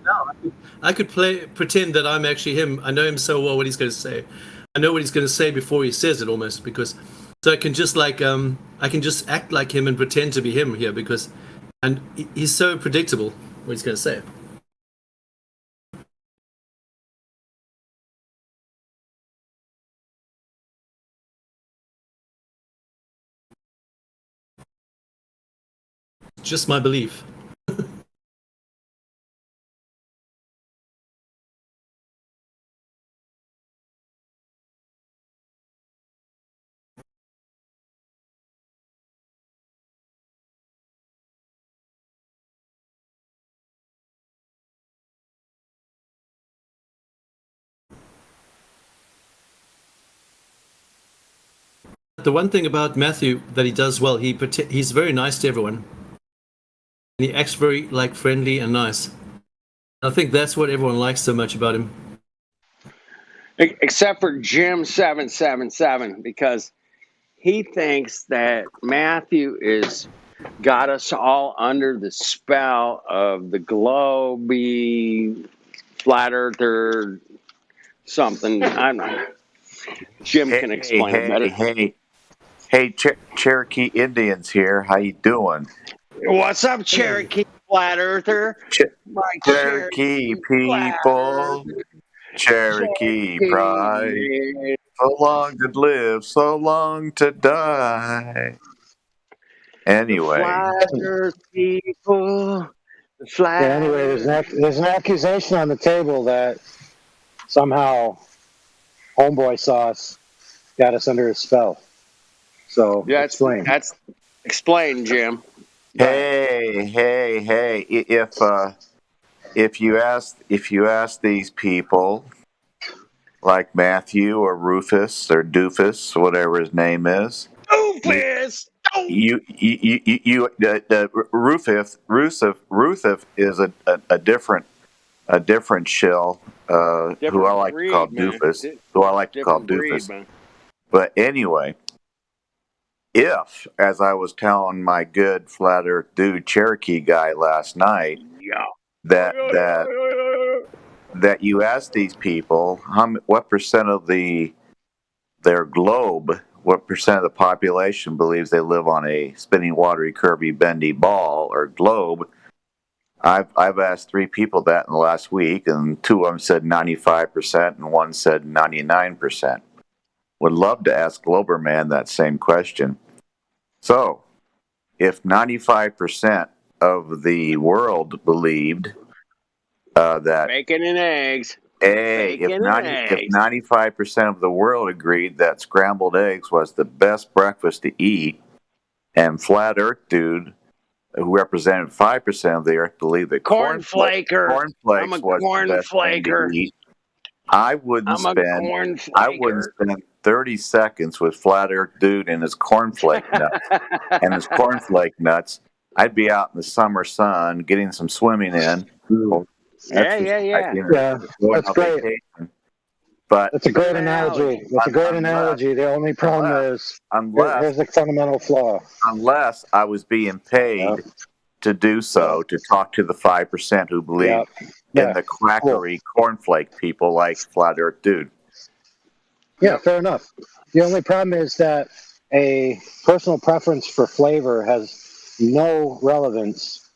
now. I could pretend that I'm actually him. I know him so well. What he's going to say, I know what he's going to say before he says it, almost because. So I can just I can just act like him and pretend to be him here because, and he's so predictable what he's going to say. Just my belief. The one thing about Matthew that he does well, he's very nice to everyone. And he acts very like friendly and nice. I think that's what everyone likes so much about him. Except for Jim 777, because he thinks that Matthew is got us all under the spell of the globy flat earther something. I'm not. Jim can explain it better. Hey, Cherokee Indians here. How you doing? What's up, Cherokee flat earther? Cherokee people, Cherokee pride. So long to live, so long to die. Anyway, flat earth people. Anyway, there's an accusation on the table that somehow Homeboy Sauce got us under his spell. So yeah, explain. Explain, Jim. Hey! If you ask these people, like Matthew or Rufus or Doofus, whatever his name is, Doofus. Rufus is a different shill who I like to call Doofus. Man. But anyway, if, as I was telling my good flat earth dude Cherokee guy last night, that you ask these people what percent of their globe, what percent of the population believes they live on a spinning, watery, curvy, bendy ball or globe. I've asked 3 people that in the last week, and 2 of them said 95%, and 1 said 99%. Would love to ask Globerman that same question. So, if 95% of the world believed that bacon and eggs. If 95% of the world agreed that scrambled eggs was the best breakfast to eat, and Flat Earth Dude, who represented 5% of the earth, believed that cornflakes was the best thing to eat, I wouldn't spend 30 seconds with Flat Earth Dude and his cornflake nuts. I'd be out in the summer sun getting some swimming in. Yeah. That's great. But that's a great analogy. The only problem is there's a fundamental flaw. Unless I was being paid to do so, to talk to the 5% who believe in the quackery cornflake people like Flat Earth Dude. Yeah, fair enough. The only problem is that a personal preference for flavor has no relevance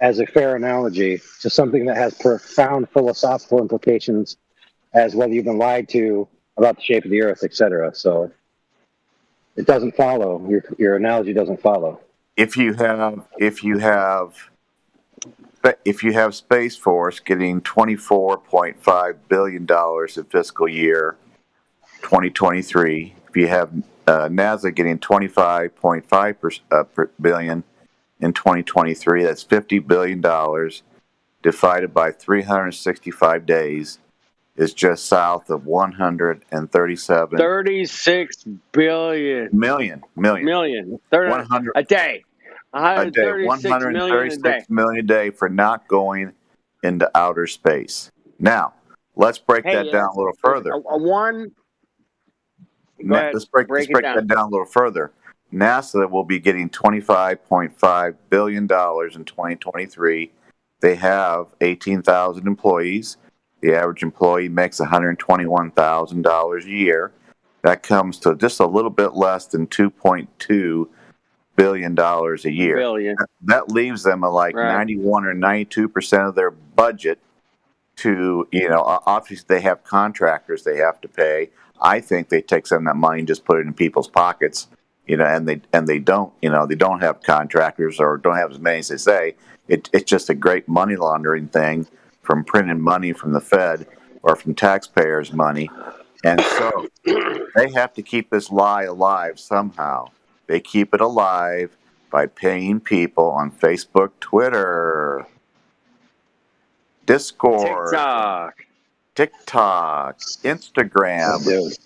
as a fair analogy to something that has profound philosophical implications as whether you've been lied to about the shape of the earth, etc. So it doesn't follow. Your analogy doesn't follow. If you have Space Force getting $24.5 billion in fiscal year 2023, if you have NASA getting $25.5 billion in 2023, that's $50 billion divided by 365 days is just south of 137 36 billion million a day. 136 million a day for not going into outer space. Now, let's break that down a little further. Let's break that down a little further. NASA will be getting $25.5 billion in 2023 They have 18,000 employees. The average employee makes $121,000 a year. That comes to just a little bit less than $2.2 billion a year. Billion. That leaves them at like Right. 91 or 92% of their budget to, obviously they have contractors they have to pay. I think they take some of that money and just put it in people's pockets, and they don't, they don't have contractors or don't have as many as they say. It's just a great money laundering thing from printing money from the Fed or from taxpayers' money. And so they have to keep this lie alive somehow. They keep it alive by paying people on Facebook, Twitter, Discord, TikTok, Instagram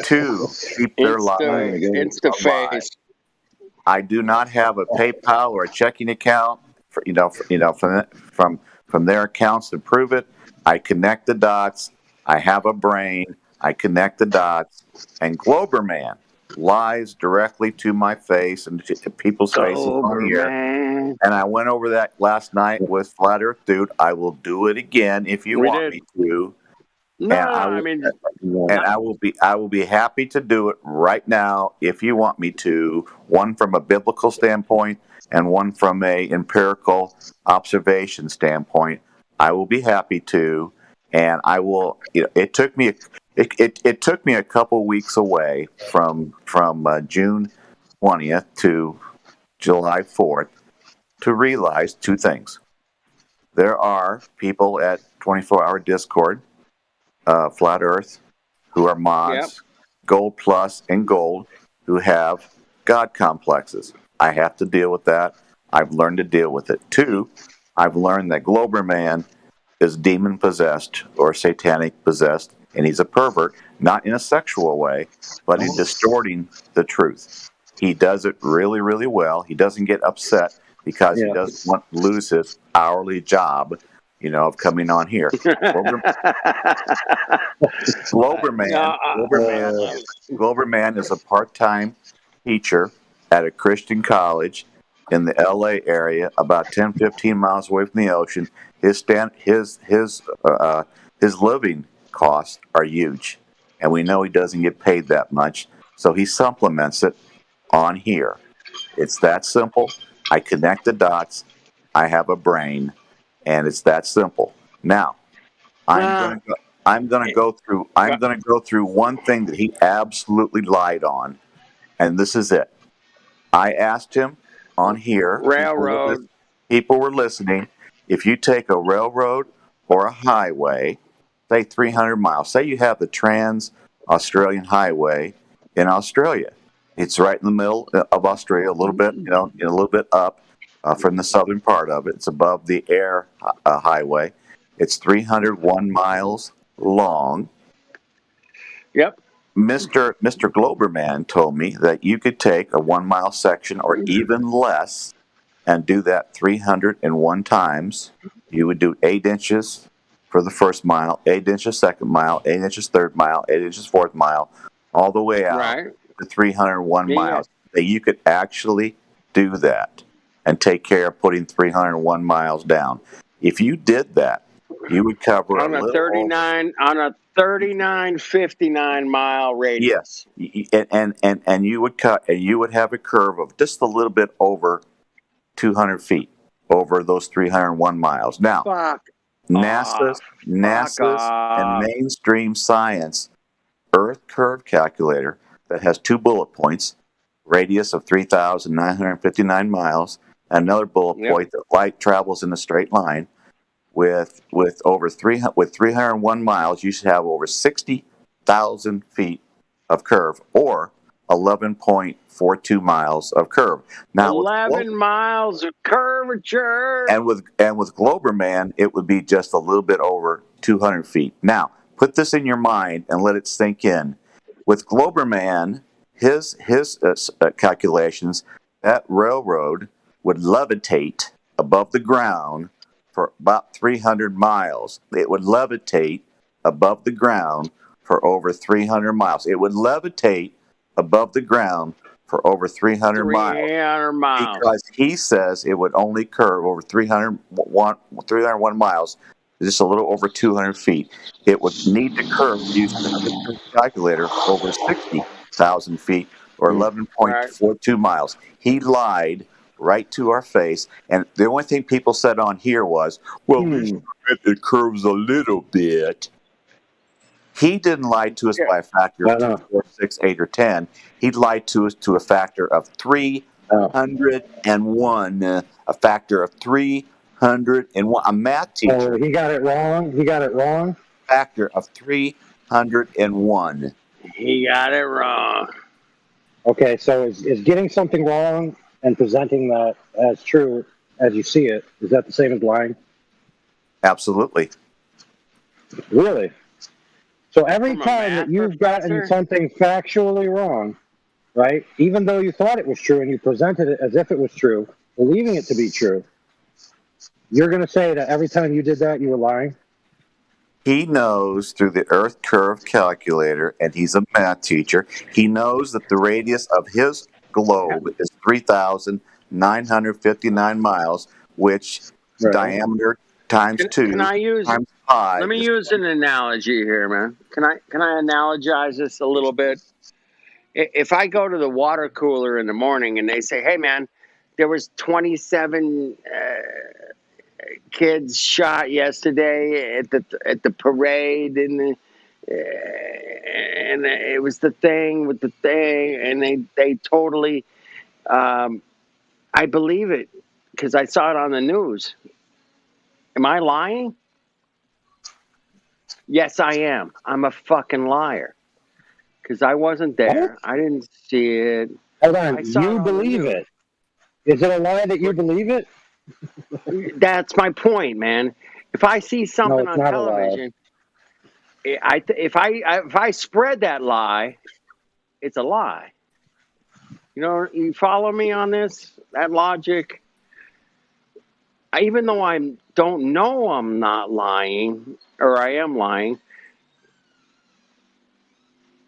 to keep their lives alive. Instaface. I do not have a PayPal or a checking account, from their accounts to prove it. I connect the dots. I have a brain. I connect the dots, and Globerman lies directly to my face and to people's faces on here. And I went over that last night with Flat Earth Dude. I will do it again if you want me to. No, And I will be happy to do it right now if you want me to. One from a biblical standpoint and one from a empirical observation standpoint. I will be happy to, and I will. It took me a couple weeks away from June 20th to July 4th to realize two things. There are people at 24-hour Discord, Flat Earth, who are mods, Gold Plus and Gold, who have God complexes. I have to deal with that. I've learned to deal with it. Two, I've learned that Globerman is demon possessed or satanic possessed, and he's a pervert, not in a sexual way, but in distorting the truth. He does it really, really well. He doesn't get upset because he doesn't want to lose his hourly job, of coming on here. Globerman is a part-time teacher at a Christian college in the LA area, about 10, 15 miles away from the ocean. His living costs are huge, and we know he doesn't get paid that much, so he supplements it on here. It's that simple. I connect the dots. I have a brain, and it's that simple. Now, I'm going to go through one thing that he absolutely lied on, and this is it. I asked him on here. Railroad. People were listening. If you take a railroad or a highway, say 300 miles, say you have the Trans-Australian Highway in Australia. It's right in the middle of Australia, a little bit, a little bit up from the southern part of it. It's above the air highway. It's 301 miles long. Yep. Mr. Globerman told me that you could take a 1 mile section or even less and do that 301 times. You would do 8 inches for the first mile, 8 inches second mile, 8 inches third mile, 8 inches fourth mile, all the way out to 301 miles. That you could actually do that and take care of putting 301 miles down. If you did that, you would cover on a 39-59 mile radius. Yes, and you would cut, and you would have a curve of just a little bit over 200 feet over those 301 miles. Now, NASA's and mainstream science Earth curve calculator that has 2 bullet points, radius of 3,959 miles, and another bullet point that light travels in a straight line. With 301 miles, you should have over 60,000 feet of curve, or 11.42 miles of curve. Now, 11 miles of curvature. And with Globerman, it would be just a little bit over 200 feet. Now, put this in your mind and let it sink in. With Globerman, his calculations, that railroad would levitate above the ground for about 300 miles. It would levitate above the ground for over 300 miles. It would levitate above the ground for over 300 miles 300 miles. because he says it would only curve over 301 miles, just a little over 200 feet. It would need to curve using the calculator over 60,000 feet or Right. 11.42 miles. He lied right to our face, and the only thing people said on here was, well, it curves a little bit. He didn't lie to us by a factor of 2, 4, 6, 8, or 10. He lied to us to a factor of 301. A factor of 301. A math teacher. Oh, he got it wrong. He got it wrong. Factor of 301. He got it wrong. Okay, so is getting something wrong and presenting that as true as you see it, is that the same as lying? Absolutely. Really? So every From a time math that you've gotten professor? something factually wrong, right, even though you thought it was true and you presented it as if it was true, believing it to be true, you're going to say that every time you did that, you were lying? He knows through the Earth curve calculator, and he's a math teacher, he knows that the radius of his globe is 3,959 miles, which Right. diameter times 2 Can I use? times pi. Let me is- use an analogy here, man. Can I analogize this a little bit? If I go to the water cooler in the morning and they say, "Hey, man, there was 27 kids shot yesterday at the parade, and it was the thing with the thing," and they totally, I believe it because I saw it on the news. Am I lying? Yes, I am. I'm a fucking liar because I wasn't there. I didn't see it. Hold I on. saw it You on the believe news. it. Is it a lie that you believe it? That's my point, man. If I see something it's on not a lie. television, if I spread that lie, it's a lie. You know, you follow me on this? That logic. Even though I don't know I'm not lying or I am lying,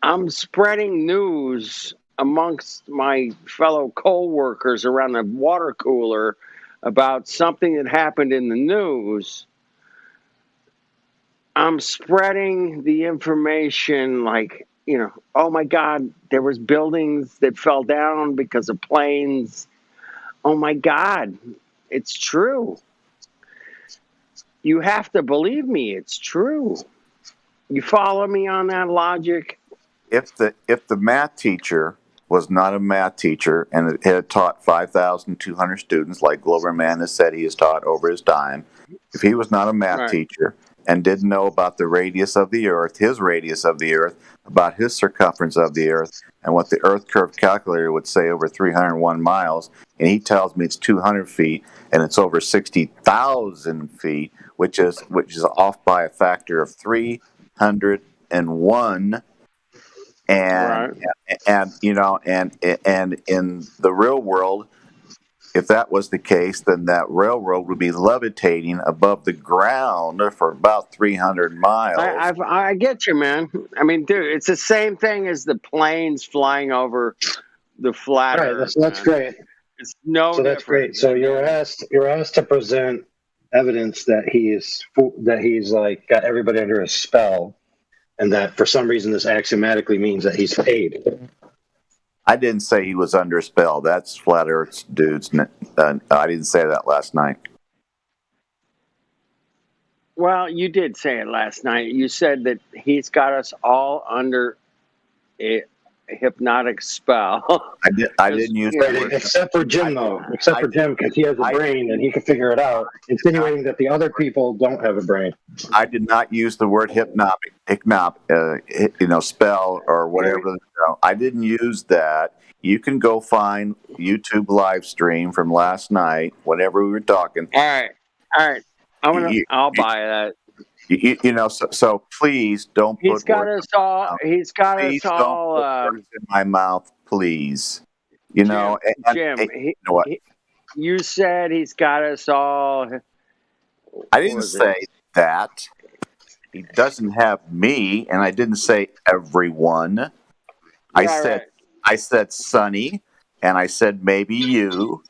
I'm spreading news amongst my fellow co-workers around the water cooler about something that happened in the news. I'm spreading the information like, you know, oh my God, there was buildings that fell down because of planes. Oh my God, it's true. You have to believe me, it's true. You follow me on that logic? If the math teacher was not a math teacher and had taught 5,200 students, like Glover Mann has said he has taught over his time, if he was not a math Right. teacher and didn't know about the radius of the Earth, his radius of the Earth, about his circumference of the Earth, and what the Earth curve calculator would say over 301 miles, and he tells me it's 200 feet and it's over 60,000 feet, which is off by a factor of 301. And you know, and in the real world, if that was the case, then that railroad would be levitating above the ground for about 300 miles. I get you, man. I mean, dude, it's the same thing as the planes flying over the flat Right. Earth. That's man. great. It's no So that's different. great. So you're asked to present evidence that he's like got everybody under a spell, and that for some reason this axiomatically means that he's paid. I didn't say he was under a spell. That's flat Earth's dudes. I didn't say that last night. Well, you did say it last night. You said that he's got us all under a hypnotic spell. I didn't use the word. Except for Jim, though. Except for Jim, because he has a brain and he can figure it out, insinuating that the other people don't have a brain. I did not use the word spell or whatever. No, I didn't use that. You can go find YouTube live stream from last night, whenever we were talking. All right. I'll buy that. So please don't put He's got words us all. He's got please us don't all. put words in my mouth, please. You know, Jim. you know what? You said he's got us all. I didn't say that. He doesn't have me, and I didn't say everyone. I said Sonny. and I said maybe you,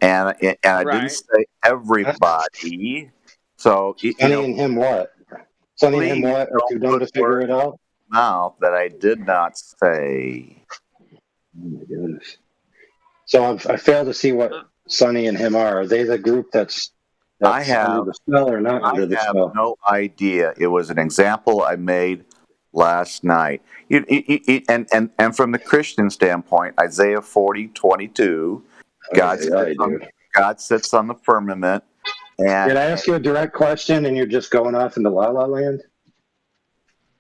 and I didn't Right. say everybody. So Sonny and him what? Sonny and him please what? Are too don't dumb to put figure words it out? in my mouth that I did not say. Oh my goodness. So I fail to see what Sonny and him are. Are they the group that's I have under the spell or not under the I have spell? no idea. It was an example I made last night. And from the Christian standpoint, Isaiah 40:22, God Dude. God sits on the firmament, and Did I ask you a direct question and you're just going off into La La Land?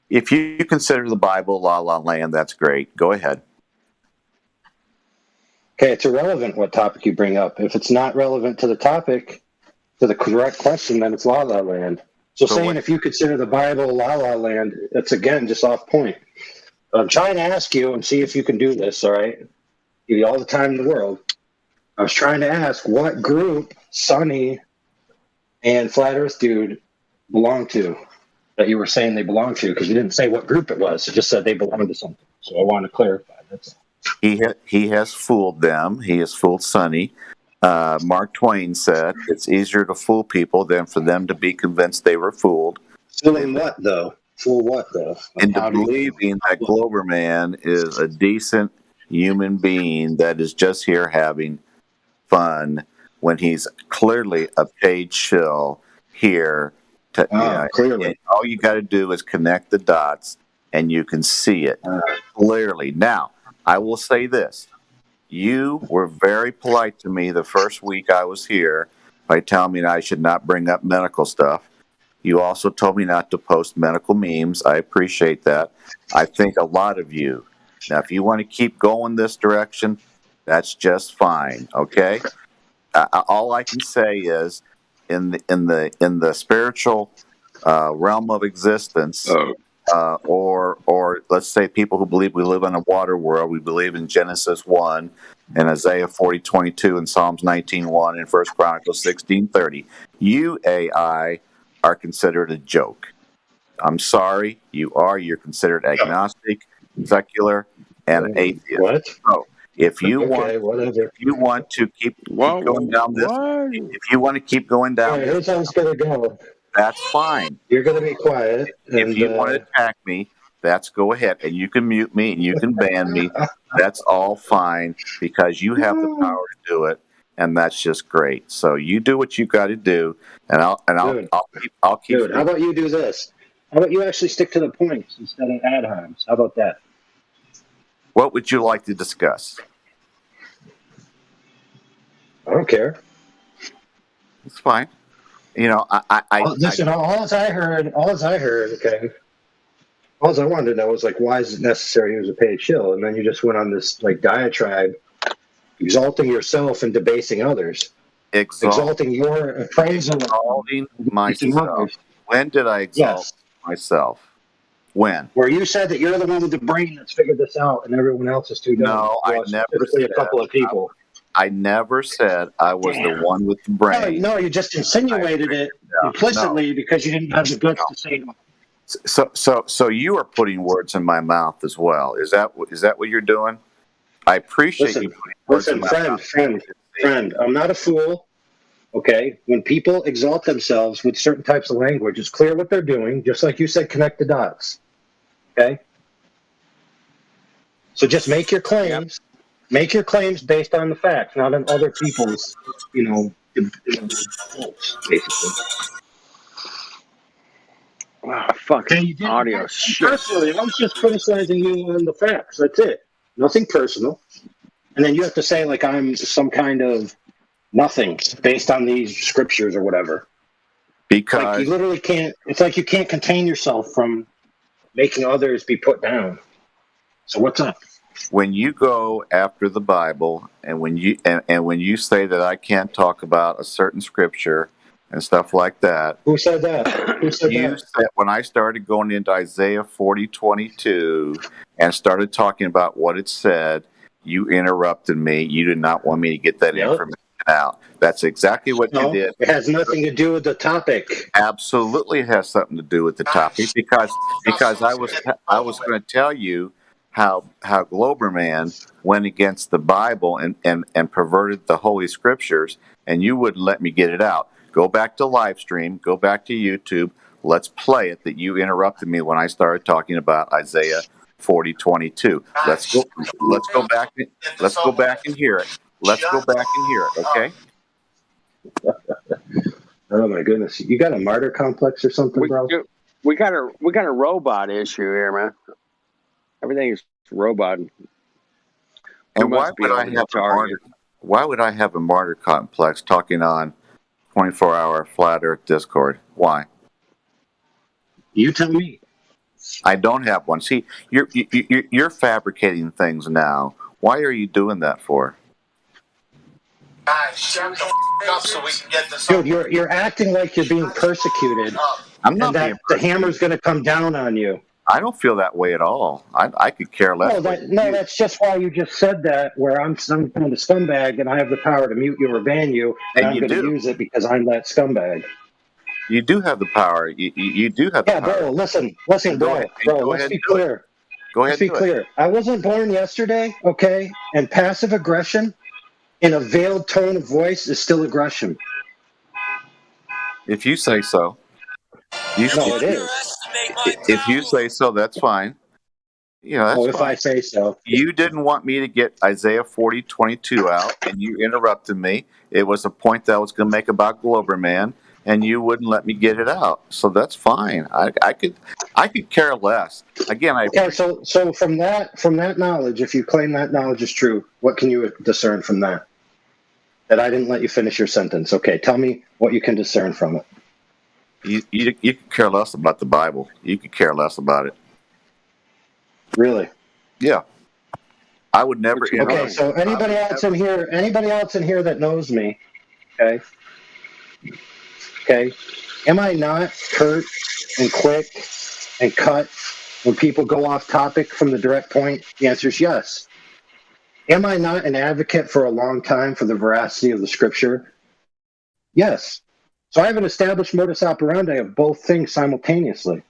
if you consider the Bible La La Land, that's great. Go ahead. Okay, it's irrelevant what topic you bring up. If it's not relevant to the topic, to the correct question, then it's La La Land. So saying what- if you consider the Bible La La Land, that's again just off point. I'm trying to ask you and see if you can do this, all right? Give you all the time in the world. I was trying to ask what group Sonny and Flat Earth Dude belong to that you were saying they belong to, because you didn't say what group it was. You just said they belong to something. So I want to clarify. That's all. He has fooled them. He has fooled Sonny. Mark Twain said, "It's easier to fool people than for them to be convinced they were fooled." Fooling what, though? Fool what, though? Like, Into how do you- believing that Globerman is a decent human being that is just here having fun when he's clearly a paid shill here. Clearly. And all you got to do is connect the dots, and you can see it clearly. Now, I will say this. You were very polite to me the first week I was here by telling me that I should not bring up medical stuff. You also told me not to post medical memes. I appreciate that. I think a lot of you. Now, if you want to keep going this direction, that's just fine. Okay. All I can say is, in the spiritual realm of existence, or let's say people who believe we live in a water world, we believe in Genesis 1 and Isaiah 40:22 and Psalms 19:1 and 1 Chronicles 16:30. You AI are considered a joke. I'm sorry, you are. You're considered agnostic, secular, and atheist. What? So if you Okay, whatever. want to keep going down this, if you want to keep going All down right, this, here's how it's going to go. that's fine. You're going to be quiet. If you want to attack me, that's go ahead, and you can mute me and you can ban me. That's all fine because you have the power to do it, and that's just great. So you do what you got to do, and I'll keep. Dude, how about you do this? How about you actually stick to the points instead of ad homs? How about that? What would you like to discuss? I don't care. It's fine. You know, Listen, all I heard, okay. All I wanted to know was, like, why is it necessary he was a paid shill? And then you just went on this, like, diatribe, exalting yourself and debasing others. Exalting your appraisal. Exalting myself. When did I exalt myself? When? Where you said that you're the one with the brain that's figured this out and everyone else is too dumb. No, I never said a couple of people. I never said I was the one with the brain. No, you just insinuated it implicitly because you didn't have the guts to say it. So you are putting words in my mouth as well. Is that what you're doing? I appreciate you putting words in my mouth. Friend, I'm not a fool. Okay, when people exalt themselves with certain types of language, it's clear what they're doing. Just like you said, connect the dots. Okay, so just make your claims. Yep. Make your claims based on the facts, not on other people's, faults, basically. Wow, fucking audio shit. Personally, I was just criticizing you on the facts. That's it. Nothing personal. And then you have to say, like, I'm some kind of nothing based on these scriptures or whatever. Because like, you literally can't. It's like you can't contain yourself from making others be put down. So what's up? When you go after the Bible, and when you say that I can't talk about a certain scripture and stuff like that, who said that? Said when I started going into Isaiah 40:22 and started talking about what it said, you interrupted me. You did not want me to get that information out. That's exactly what you did. It has nothing to do with the topic. Absolutely, it has something to do with the topic because I was going to tell you how Globerman went against the Bible and perverted the Holy Scriptures, and you wouldn't let me get it out. Go back to live stream. Go back to YouTube. Let's play it that you interrupted me when I started talking about Isaiah 40:22. Let's go back. Let's go back and hear it. Let's go back and hear it. Okay. Oh my goodness, you got a martyr complex or something, bro? We got a robot issue here, man. Everything is robot. And why would I have a martyr complex talking on 24-hour flat Earth Discord? Why? You tell me. I don't have one. See, you're fabricating things now. Why are you doing that for? Guys, shut the up so we can get this. Dude, you're acting like you're being persecuted, I'm not and being that the hammer's going to come down on you. I don't feel that way at all. I could care less. That's just why you just said that. Where I'm some kind of scumbag, and I have the power to mute you or ban you, and I'm going to use it because I'm that scumbag. You do have the power. You do have the power. Yeah, bro. Listen, bro. Let's be clear. Go ahead. Let's be clear. I wasn't born yesterday, okay? And passive aggression in a veiled tone of voice is still aggression. If you say so. No, it is. If you say so, that's fine. You know, that's if fine. I say so. You didn't want me to get Isaiah 40:22 out, and you interrupted me. It was a point that I was going to make about Globerman, and you wouldn't let me get it out. So that's fine. I could care less. Again, So from that knowledge, if you claim that knowledge is true, what can you discern from that? That I didn't let you finish your sentence. Okay, tell me what you can discern from it. You could care less about the Bible. You could care less about it. Really? Yeah. I would never. Okay, so anybody else in here that knows me, okay, am I not hurt and quick and cut when people go off topic from the direct point? The answer is yes. Am I not an advocate for a long time for the veracity of the Scripture? Yes. So I have an established modus operandi of both things simultaneously.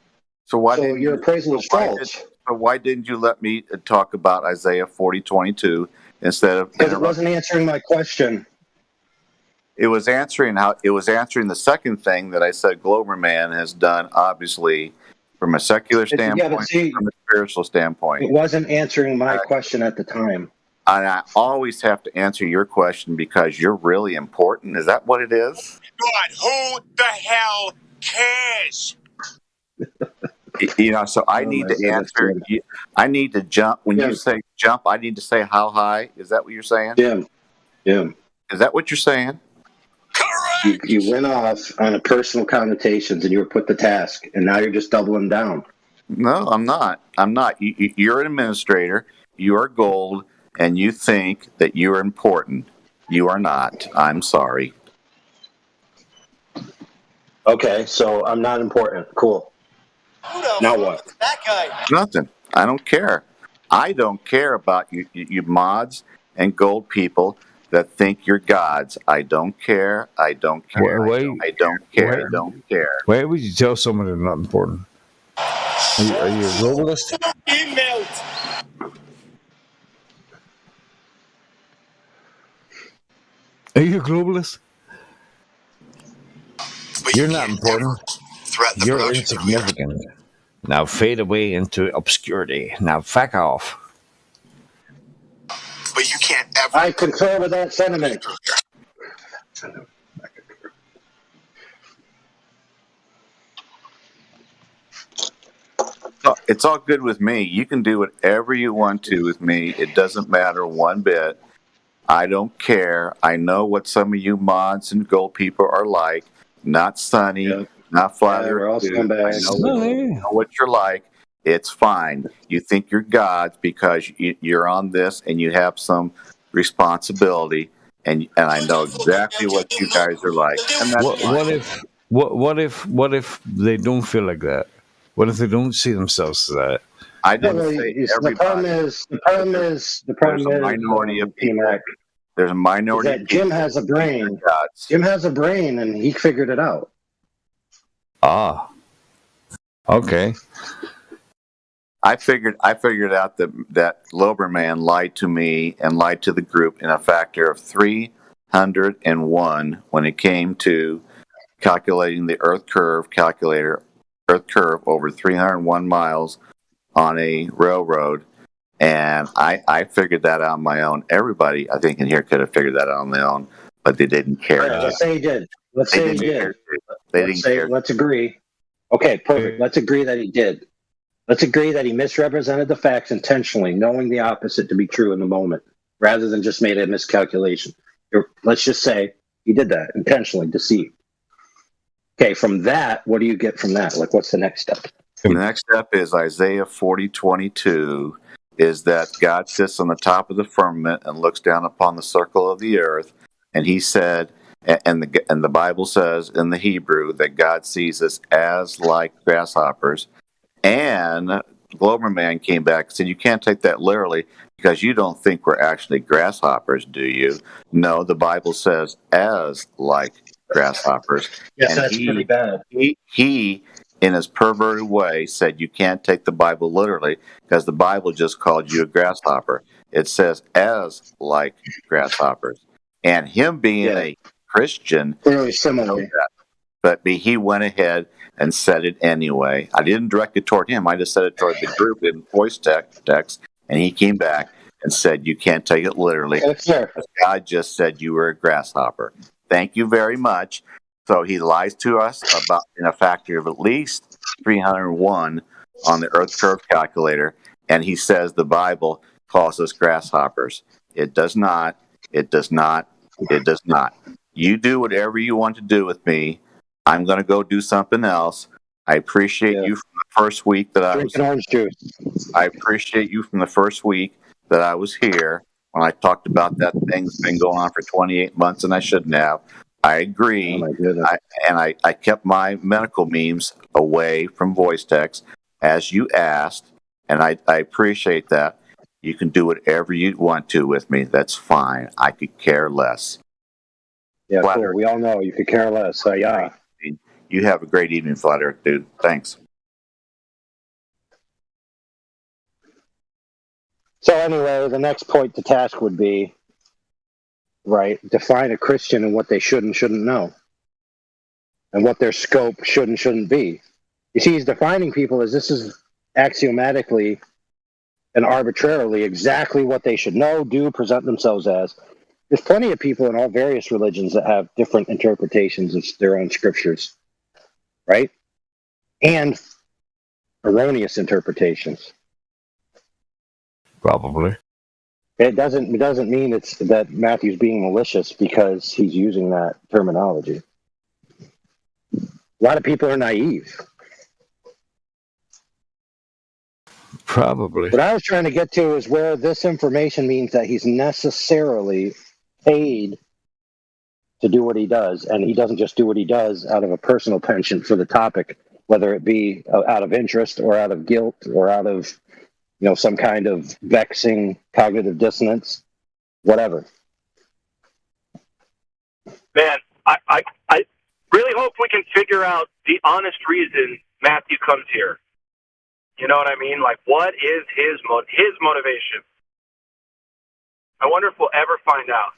So your appraisal is false. So why didn't you let me talk about Isaiah 40:22 instead of? Because it wasn't answering my question. It was answering the second thing that I said Globerman has done, obviously, from a secular standpoint, from a spiritual standpoint. It wasn't answering my question at the time. And I always have to answer your question because you're really important. Is that what it is? God, who the hell cares? So I need to answer. I need to jump. When you say jump, I need to say how high. Is that what you're saying? Yeah. Is that what you're saying? Correct. You went off on a personal connotations and you were put the task, and now you're just doubling down. No, I'm not. You're an administrator. You are gold, and you think that you are important. You are not. I'm sorry. Okay, so I'm not important. Cool. Now what? That guy. Nothing. I don't care. I don't care about you mods and gold people that think you're gods. I don't care. I don't care. I don't care. I don't care. Why would you tell someone they're not important? Are you a globalist? Are you a globalist? But You're not important. Threaten the You're production of your- insignificant. Now fade away into obscurity. Now fuck off. But you can't ever. I concur with that sentiment. It's all good with me. You can do whatever you want to with me. It doesn't matter one bit. I don't care. I know what some of you mods and gold people are like. Not sunny, not flat we're all scumbags. I know what you're like. It's fine. You think you're gods because you're on this and you have some responsibility, and I know exactly what you guys are like. And that's What if they don't feel like that? What if they don't see themselves as that? I didn't say everybody. The problem is There's a minority of people. There's a minority. That Jim has a brain. Jim has a brain, and he figured it out. Ah. Okay. I figured out that Loberman lied to me and lied to the group in a factor of 301 when it came to calculating the Earth curve over 301 miles on a railroad. And I figured that out on my own. Everybody, I think, in here could have figured that out on their own, but they didn't care. All right, let's say he did. Let's They say he didn't did. care. They didn't care. Let's agree. Okay, perfect. Let's agree that he did. Let's agree that he misrepresented the facts intentionally, knowing the opposite to be true in the moment, rather than just made a miscalculation. Let's just say he did that intentionally, deceived. Okay, from that, what do you get from that? Like, what's the next step? The next step is Isaiah 40:22, is that God sits on the top of the firmament and looks down upon the circle of the earth. And he said, and the Bible says in the Hebrew that God sees us as like grasshoppers. And Globerman came back and said, you can't take that literally because you don't think we're actually grasshoppers, do you? No, the Bible says as like grasshoppers. Yes, and that's pretty bad. He, in his perverted way, said you can't take the Bible literally because the Bible just called you a grasshopper. It says as like grasshoppers. And him being a Christian, Clearly similar. but he went ahead and said it anyway. I didn't direct it toward him. I just said it toward the group in voice text, and he came back and said, you can't take it literally. That's fair. God just said you were a grasshopper. Thank you very much. So he lies to us about in a factor of at least 301 on the Earth curve calculator, and he says the Bible calls us grasshoppers. It does not. It does not. It does not. You do whatever you want to do with me. I'm going to go do something else. I appreciate you from the first week that I was. Drinking orange juice. I appreciate you from the first week that I was here when I talked about that thing's been going on for 28 months and I shouldn't have. I agree. Oh my goodness. I kept my medical memes away from voice text as you asked, and I appreciate that. You can do whatever you want to with me. That's fine. I could care less. Yeah, Flat cool. Earth. We all know you could care less. So, yeah. You have a great evening, Flat Earth, dude. Thanks. So, anyway, the next point to task would be, right, define a Christian and what they should and shouldn't know, and what their scope should and shouldn't be. You see, he's defining people as this is axiomatically and arbitrarily exactly what they should know, do, present themselves as. There's plenty of people in all various religions that have different interpretations of their own scriptures, right? And erroneous interpretations. Probably. It doesn't mean it's that Matthew's being malicious because he's using that terminology. A lot of people are naive. Probably. What I was trying to get to is where this information means that he's necessarily paid to do what he does, and he doesn't just do what he does out of a personal penchant for the topic, whether it be out of interest or out of guilt or out of some kind of vexing cognitive dissonance, whatever. Man, I really hope we can figure out the honest reason Matthew comes here. You know what I mean? Like, what is his motivation? I wonder if we'll ever find out.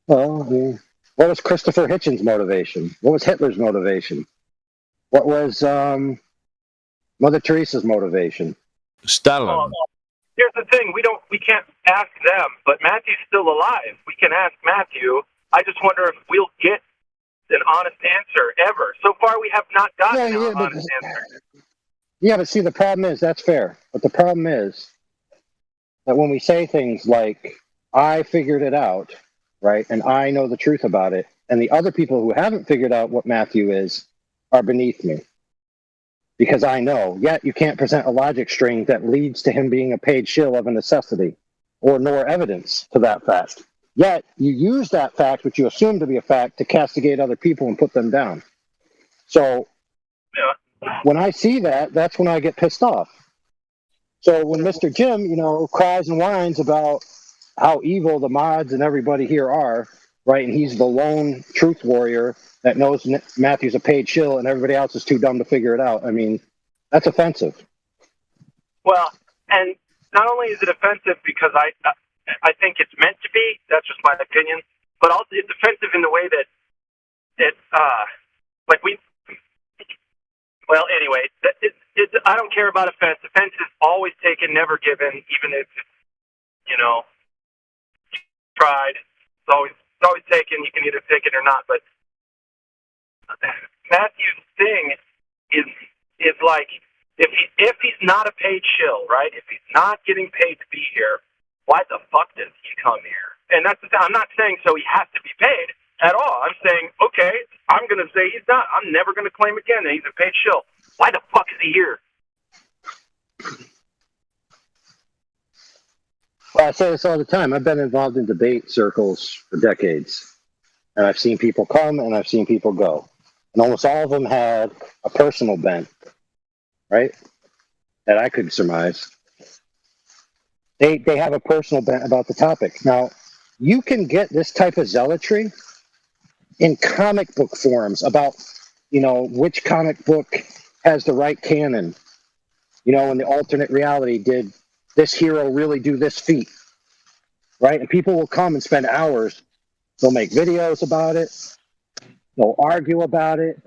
Well, what was Christopher Hitchens' motivation? What was Hitler's motivation? What was Mother Teresa's motivation? Stalin. Well, here's the thing: we can't ask them, but Matthew's still alive. We can ask Matthew. I just wonder if we'll get an honest answer ever. So far, we have not gotten an honest answer. Yeah, but see, the problem is that's fair. But the problem is that when we say things like "I figured it out," right, and I know the truth about it, and the other people who haven't figured out what Matthew is are beneath me. Because I know, yet you can't present a logic string that leads to him being a paid shill of a necessity, or nor evidence to that fact. Yet you use that fact, which you assume to be a fact, to castigate other people and put them down. So when I see that, that's when I get pissed off. So when Mr. Jim, cries and whines about how evil the mods and everybody here are, right? And he's the lone truth warrior that knows Matthew's a paid shill, and everybody else is too dumb to figure it out. I mean, that's offensive. Well, and not only is it offensive because I think it's meant to be. That's just my opinion. But also, it's offensive in the way that like we. Well, anyway, I don't care about offense. Offense is always taken, never given, even if tried. It's always taken. You can either take it or not. But Matthew's thing is like if he's not a paid shill, right? If he's not getting paid to be here, why the fuck does he come here? And that's the thing. I'm not saying so he has to be paid at all. I'm saying, okay, I'm going to say he's not. I'm never going to claim again that he's a paid shill. Why the fuck is he here? Well, I say this all the time. I've been involved in debate circles for decades, and I've seen people come and I've seen people go. And almost all of them had a personal bent, right? That I could surmise. They have a personal bent about the topic. Now, you can get this type of zealotry in comic book forums about, which comic book has the right canon. In the alternate reality, did this hero really do this feat? Right? And people will come and spend hours. They'll make videos about it. They'll argue about it.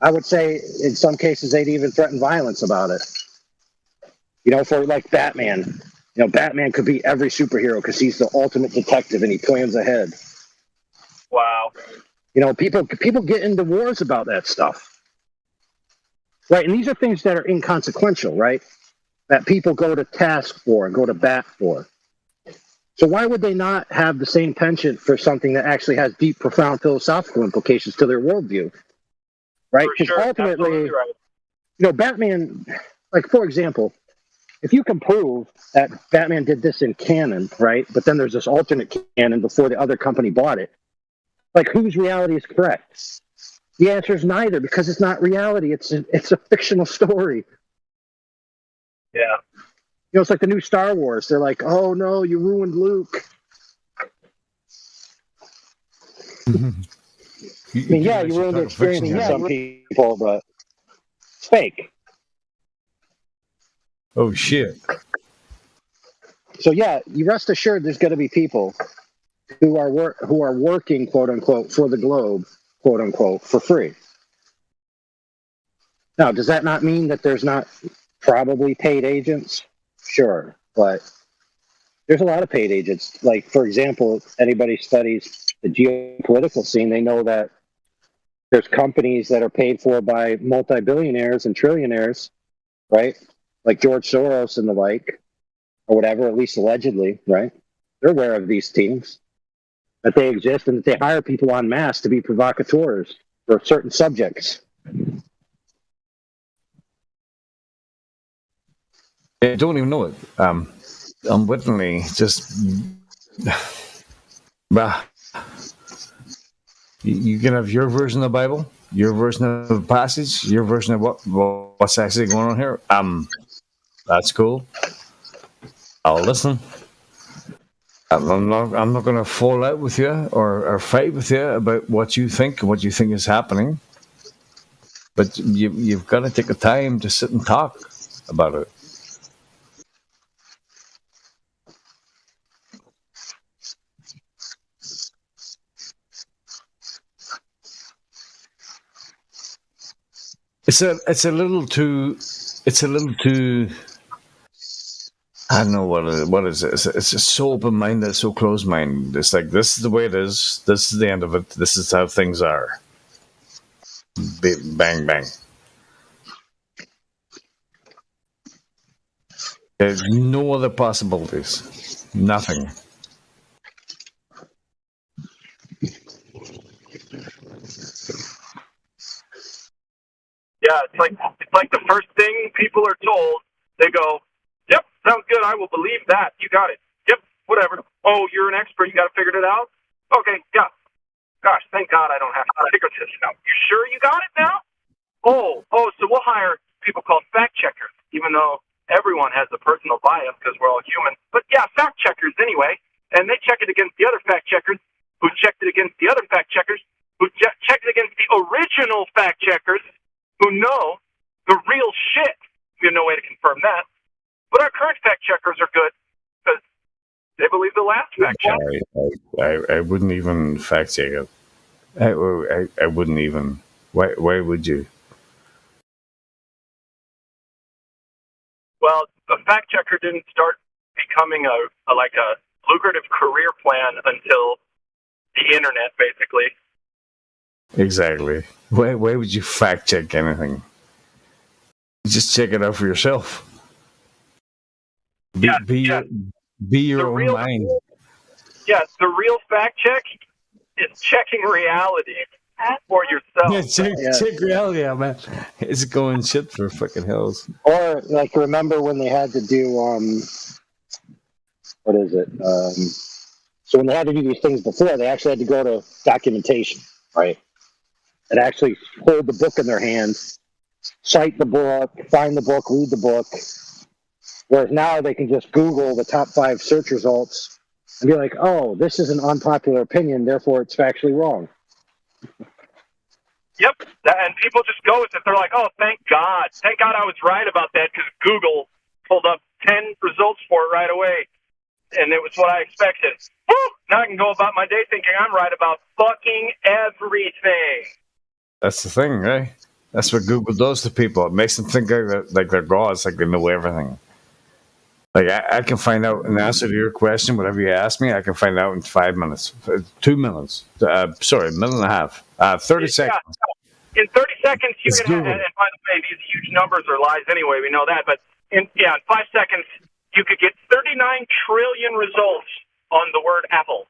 I would say in some cases they'd even threaten violence about it. For like Batman. Batman could be every superhero because he's the ultimate detective and he plans ahead. Wow. People get into wars about that stuff. Right? And these are things that are inconsequential, right? That people go to task for and go to bat for. So why would they not have the same penchant for something that actually has deep, profound philosophical implications to their worldview? Right? Because sure. ultimately, right. Batman, like, for example, if you can prove that Batman did this in canon, right, but then there's this alternate canon before the other company bought it, like, whose reality is correct? The answer is neither, because it's not reality. It's a fictional story. Yeah. It's like the new Star Wars. They're like, oh, no, you ruined Luke. I mean, yeah, you ruined the experience for some people, but it's fake. Oh, shit. So, yeah, you rest assured there's going to be people who are working, quote unquote, for the globe, quote unquote, for free. Now, does that not mean that there's not probably paid agents? Sure, but there's a lot of paid agents. Like, for example, anybody studies the geopolitical scene, they know that there's companies that are paid for by multi-billionaires and trillionaires, right? Like George Soros and the like, or whatever, at least allegedly, right? They're aware of these teams, that they exist, and that they hire people en masse to be provocateurs for certain subjects. I don't even know it. Unwittingly, just you can have your version of the Bible, your version of the passage, your version of what's actually going on here. That's cool. I'll listen. I'm not going to fall out with you or fight with you about what you think and what you think is happening. But you've got to take the time to sit and talk about it. It's a little too. I don't know what is it. It's just so open-minded, so closed-minded. It's like, this is the way it is. This is the end of it. This is how things are. Bang, bang. There's no other possibilities. Nothing. Yeah, it's like the first thing people are told. They go, "Yep, sounds good. I will believe that. You got it. Yep, whatever. Oh, you're an expert. You got to figure it out. Okay, yeah. Gosh, thank God I don't have to figure this out. You sure you got it now? Oh, so we'll hire people called fact checkers, even though everyone has a personal bias because we're all human. But yeah, fact checkers anyway, and they check it against the other fact checkers, original fact checkers who know the real shit. We have no way to confirm that. But our current fact checkers are good because they believe the last fact check. I wouldn't even fact check it. I wouldn't even. Why would you? Well, a fact checker didn't start becoming a lucrative career plan until the internet, basically. Exactly. Why would you fact check anything? Just check it out for yourself. Be your The own real- mind. Yeah, the real fact check is checking reality for yourself. Yeah, check reality out, man. It's going shit for fucking hells. Or like, remember when they had to do what is it? So when they had to do these things before, they actually had to go to documentation, right? And actually hold the book in their hand, cite the book, find the book, read the book. Whereas now they can just Google the top 5 search results and be like, "Oh, this is an unpopular opinion, therefore it's factually wrong." Yep, and people just go with it. They're like, oh, thank God I was right about that because Google pulled up 10 results for it right away, and it was what I expected. Woo! Now I can go about my day thinking I'm right about fucking everything. That's the thing, right? That's what Google does to people. It makes them think like they're gods, like they know everything. Like I can find out an answer to your question, whatever you ask me, I can find out in 5 minutes, 2 minutes. Sorry, a minute and a half, 30 seconds. In 30 seconds, you It's can have, Google. and by the way, these huge numbers are lies anyway, we know that, but in 5 seconds, you could get 39 trillion results on the word apple.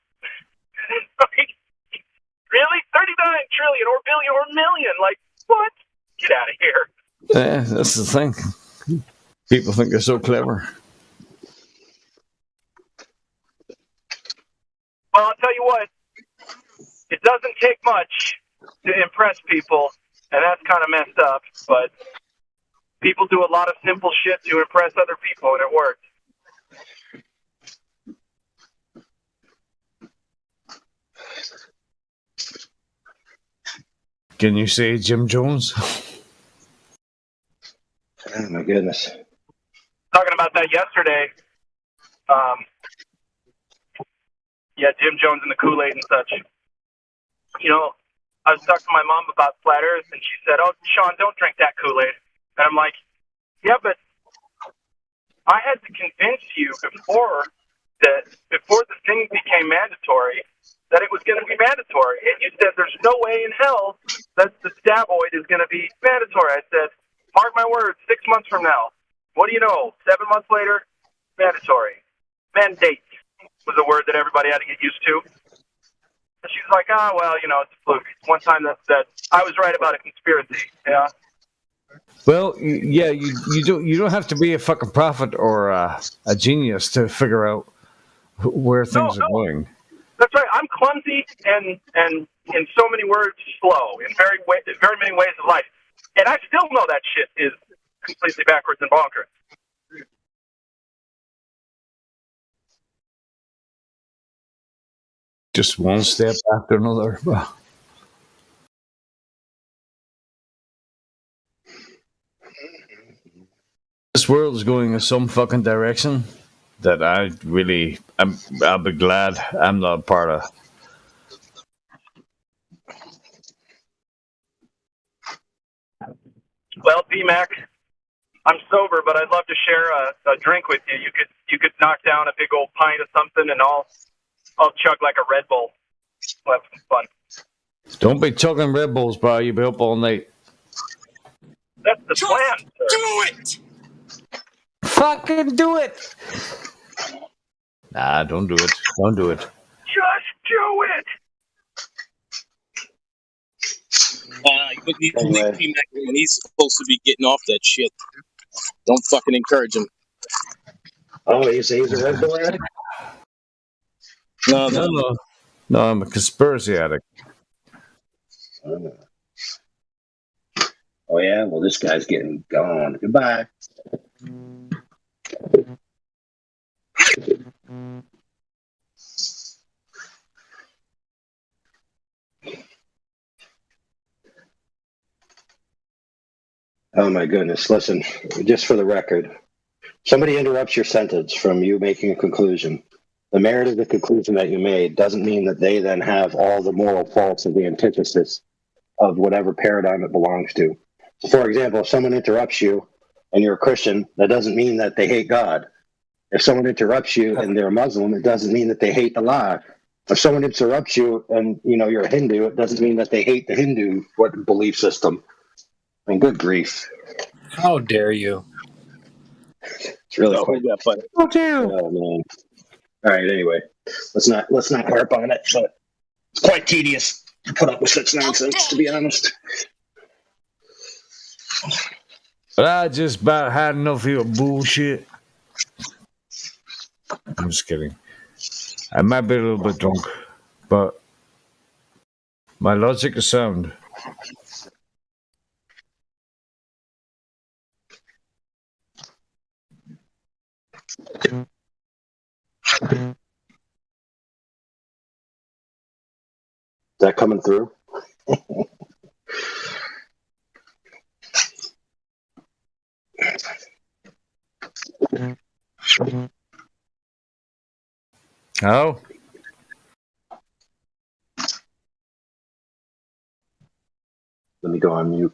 Really? 39 trillion or billion or million? Like, what? Get out of here. Yeah, that's the thing. People think they're so clever. Well, I'll tell you what, it doesn't take much to impress people, and that's kind of messed up, but people do a lot of simple shit to impress other people, and it works. Can you say Jim Jones? Oh my goodness. Talking about that yesterday, Jim Jones and the Kool-Aid and such. You know, I was talking to my mom about flat Earth, and she said, "Oh, Sean, don't drink that Kool-Aid." And I'm like, "Yeah, but I had to convince you before the thing became mandatory that it was going to be mandatory." And you said, "There's no way in hell that the Stavoid is going to be mandatory." I said, "Mark my words, 6 months from now." What do you know? 7 months later, mandatory. Mandate was a word that everybody had to get used to. And she's like, well, it's a fluke. One time that I was right about a conspiracy. Yeah. Well, yeah, you don't have to be a fucking prophet or a genius to figure out where things are going. That's right. I'm clumsy and in so many words slow in very many ways of life, and I still know that shit is completely backwards and bonkers. Just one step after another. This world is going in some fucking direction that I'll be glad I'm not a part of. Well, BMAC, I'm sober, but I'd love to share a drink with you. You could knock down a big old pint of something, and I'll chug like a Red Bull. We'll have some fun. Don't be chugging Red Bulls, bro. You'll be up all night. That's the plan, sir. Do it! Fucking do it! Nah, don't do it. Don't do it. Just do it. But you leave P-Mac when he's supposed to be getting off that shit. Don't fucking encourage him. Oh, he's a Red Bull addict? No. No, I'm a conspiracy addict. Oh yeah? Well, this guy's getting gone. Goodbye. Oh my goodness. Listen, just for the record, somebody interrupts your sentence from you making a conclusion. The merit of the conclusion that you made doesn't mean that they then have all the moral faults of the antithesis of whatever paradigm it belongs to. So, for example, if someone interrupts you and you're a Christian, that doesn't mean that they hate God. If someone interrupts you and they're a Muslim, it doesn't mean that they hate the law. If someone interrupts you and you're a Hindu, it doesn't mean that they hate the Hindu belief system. I mean, good grief. How dare you? It's really quite. Oh man. All right. Anyway, let's not harp on it. So it's quite tedious to put up with such nonsense, to be honest. But I just about had enough of your bullshit. I'm just kidding. I might be a little bit drunk, but my logic is sound. Is that coming through? Oh? Let me go on mute.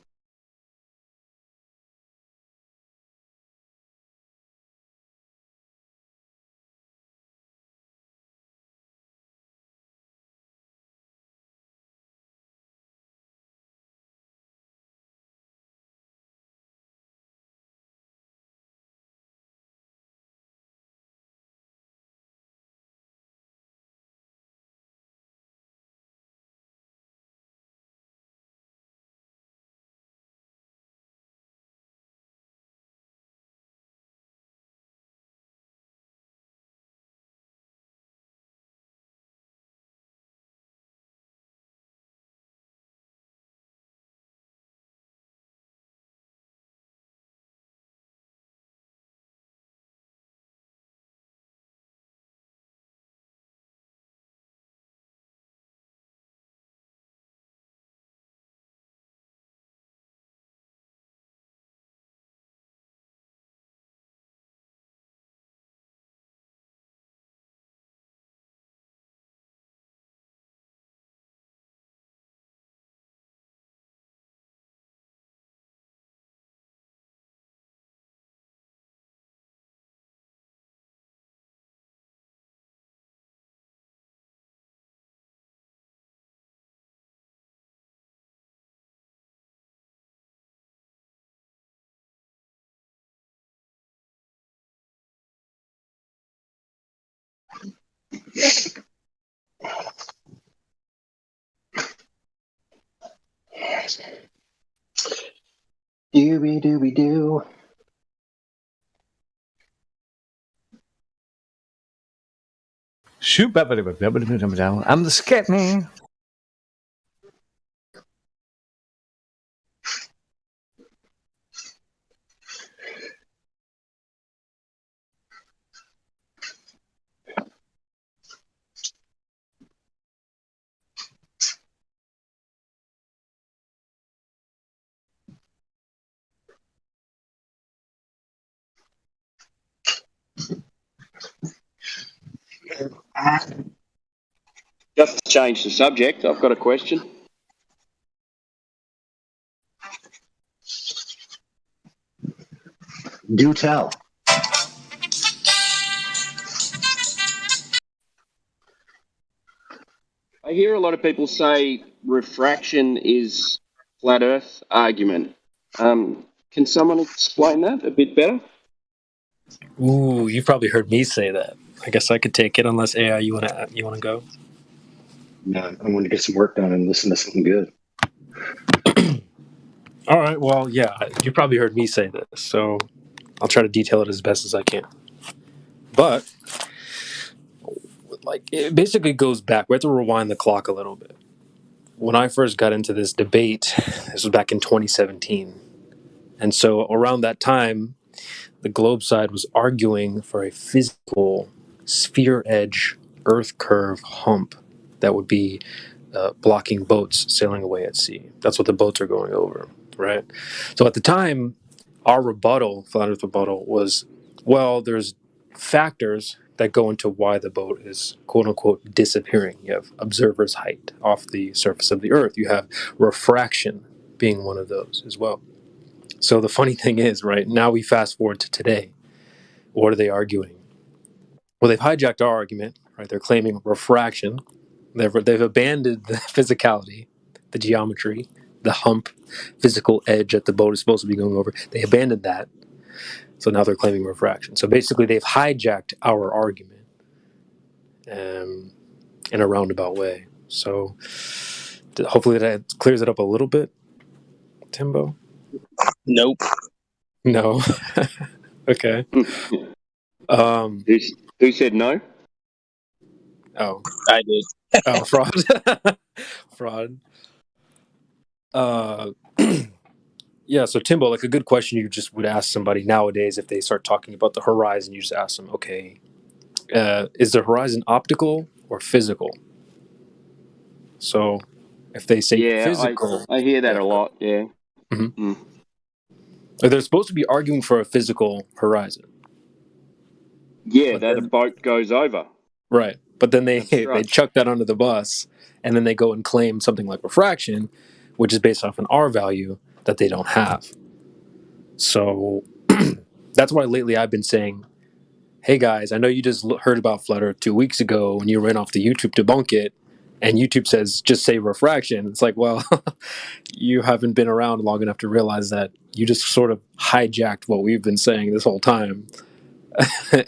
Dooby. Shoot, I'm the scat man. Just to change the subject, I've got a question. Do tell. I hear a lot of people say refraction is flat Earth argument. Can someone explain that a bit better? Ooh, you've probably heard me say that. I guess I could take it unless AI, you wanna go? No, I want to get some work done and listen to something good. All right. Well, yeah, you probably heard me say this, so I'll try to detail it as best as I can. But it basically goes back. We have to rewind the clock a little bit. When I first got into this debate, this was back in 2017, and so around that time, the globe side was arguing for a physical sphere edge Earth curve hump that would be blocking boats sailing away at sea. That's what the boats are going over, right? So at the time, our rebuttal, flat Earth rebuttal, was, well, there's factors that go into why the boat is quote unquote disappearing. You have observer's height off the surface of the Earth. You have refraction being one of those as well. So the funny thing is, right, now we fast forward to today. What are they arguing? Well, they've hijacked our argument, right? They're claiming refraction. They've abandoned the physicality, the geometry, the hump, physical edge that the boat is supposed to be going over. They abandoned that. So now they're claiming refraction. So basically, they've hijacked our argument in a roundabout way. So hopefully that clears it up a little bit, Timbo. Nope. No. Okay. Who said no? Oh. I did. Oh, fraud. Fraud. Yeah, so Timbo, like a good question you just would ask somebody nowadays if they start talking about the horizon, you just ask them, okay, is the horizon optical or physical? So if they say physical... I hear that a lot, yeah. Mm-hmm. They're supposed to be arguing for a physical horizon. Yeah, that a boat goes over. Right. But then they right. chuck that under the bus, and then they go and claim something like refraction, which is based off an R value that they don't have. So that's why lately I've been saying, hey guys, I know you just heard about Flat Earth 2 weeks ago when you ran off the YouTube to debunk it, and YouTube says, just say refraction. It's like, well, you haven't been around long enough to realize that you just sort of hijacked what we've been saying this whole time.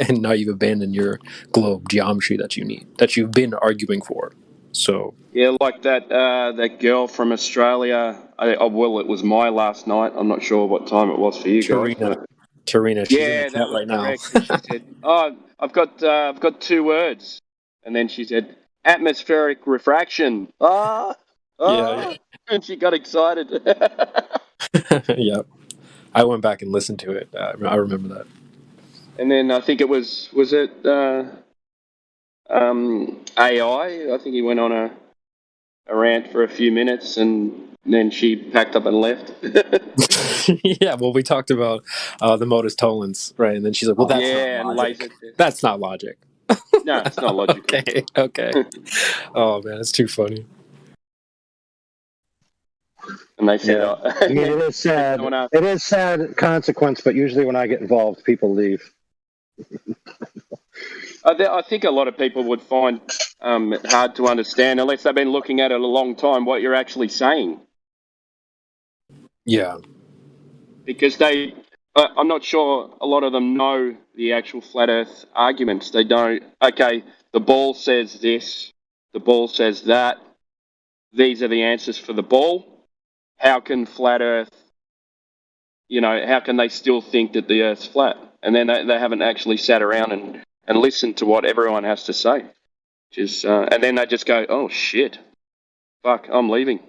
And now you've abandoned your globe geometry that you've been arguing for. So yeah, like that girl from Australia. Well, it was my last night. I'm not sure what time it was for you guys. Tarina, she's in the chat right now. Correct. She said, "Oh, I've got 2 words," and then she said, "Atmospheric refraction." Yeah. And she got excited. Yeah, I went back and listened to it. I remember that. And then I think it was it AI? I think he went on a rant for a few minutes, and then she packed up and left. Yeah, well, we talked about the modus tollens, right? And then she's like, "Well, that's not logic. That's not logic." No, it's not logical. Okay. Oh man, it's too funny. And they said, I mean, it is sad. It is sad consequence, but usually when I get involved, people leave. I think a lot of people would find it hard to understand unless they've been looking at it a long time what you're actually saying. Yeah. Because I'm not sure a lot of them know the actual flat Earth arguments. They don't. Okay, the ball says this, the ball says that. These are the answers for the ball. How can flat Earth, how can they still think that the Earth's flat? And then they haven't actually sat around and listened to what everyone has to say. And then they just go, oh, shit. Fuck, I'm leaving.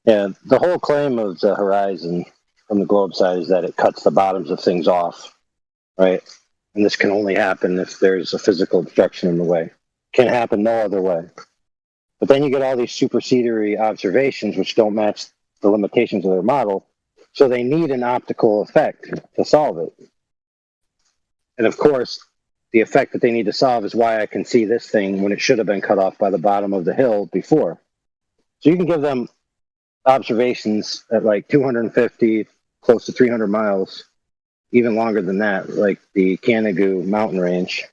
Yeah, the whole claim of the horizon from the globe side is that it cuts the bottoms of things off, right? And this can only happen if there's a physical obstruction in the way. Can't happen no other way. But then you get all these supersedery observations which don't match the limitations of their model, so they need an optical effect to solve it. And of course, the effect that they need to solve is why I can see this thing when it should have been cut off by the bottom of the hill before. So you can give them observations at like 250, close to 300 miles, even longer than that, like the Canigou mountain range,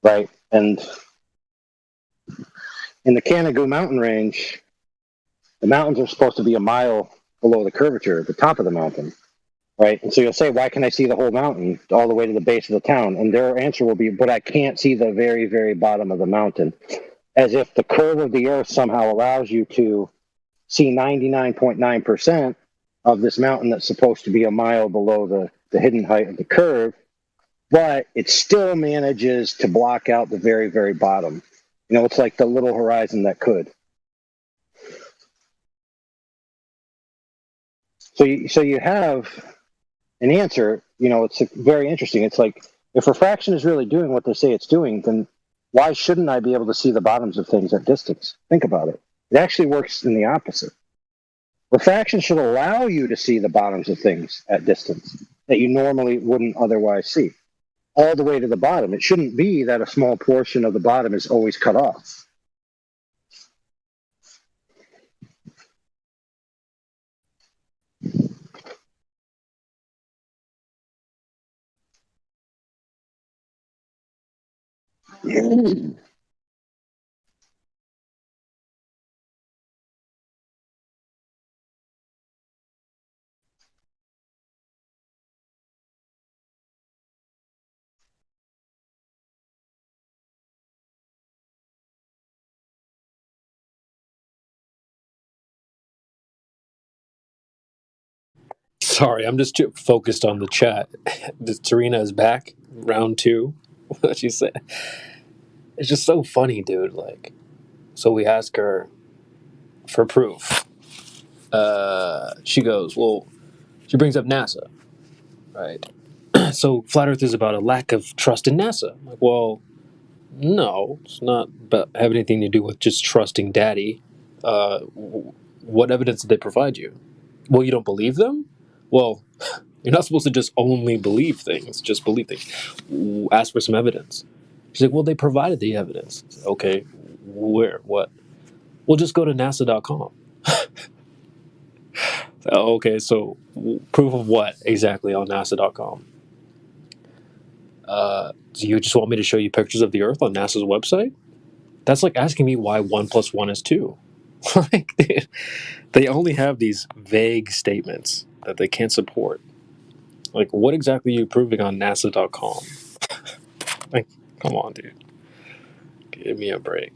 right? And in the Canigou mountain range, the mountains are supposed to be a mile below the curvature at the top of the mountain, right? And so you'll say, why can I see the whole mountain all the way to the base of the town? And their answer will be, but I can't see the very, very bottom of the mountain. As if the curve of the earth somehow allows you to see 99.9% of this mountain that's supposed to be a mile below the hidden height of the curve, but it still manages to block out the very, very bottom. You know, it's like the little horizon that could. So you have an answer. You know, it's very interesting. It's like, if refraction is really doing what they say it's doing, then why shouldn't I be able to see the bottoms of things at distance? Think about it. It actually works in the opposite. Refraction should allow you to see the bottoms of things at distance that you normally wouldn't otherwise see, all the way to the bottom. It shouldn't be that a small portion of the bottom is always cut off. Sorry, I'm just too focused on the chat. Serena is back, round 2. What she said. It's just so funny, dude. Like, so we ask her for proof. She goes, well, she brings up NASA, right? So flat Earth is about a lack of trust in NASA. I'm like, well, no, it's not about have anything to do with just trusting Daddy. What evidence did they provide you? Well, you don't believe them? Well, you're not supposed to just only believe things. Just believe things. Ask for some evidence. She's like, well, they provided the evidence. Okay, where? What? Well, just go to NASA.com. Okay, so proof of what exactly on NASA.com? Do you just want me to show you pictures of the Earth on NASA's website? That's like asking me why 1 + 1 is 2. Like, they only have these vague statements that they can't support. Like, what exactly are you proving on NASA.com? Like, come on, dude. Give me a break.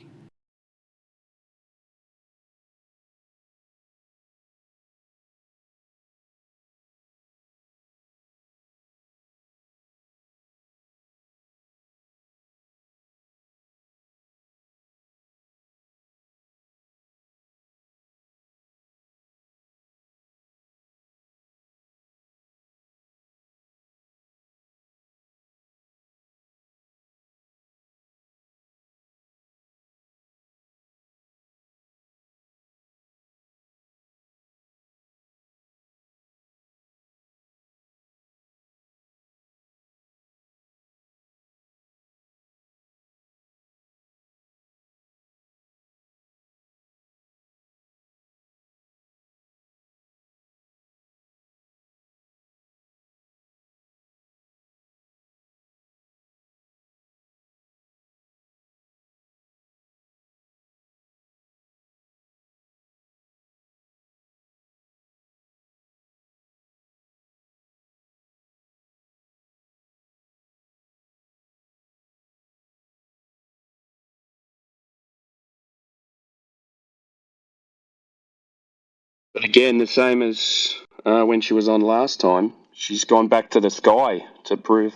But again, the same as when she was on last time, she's gone back to the sky to prove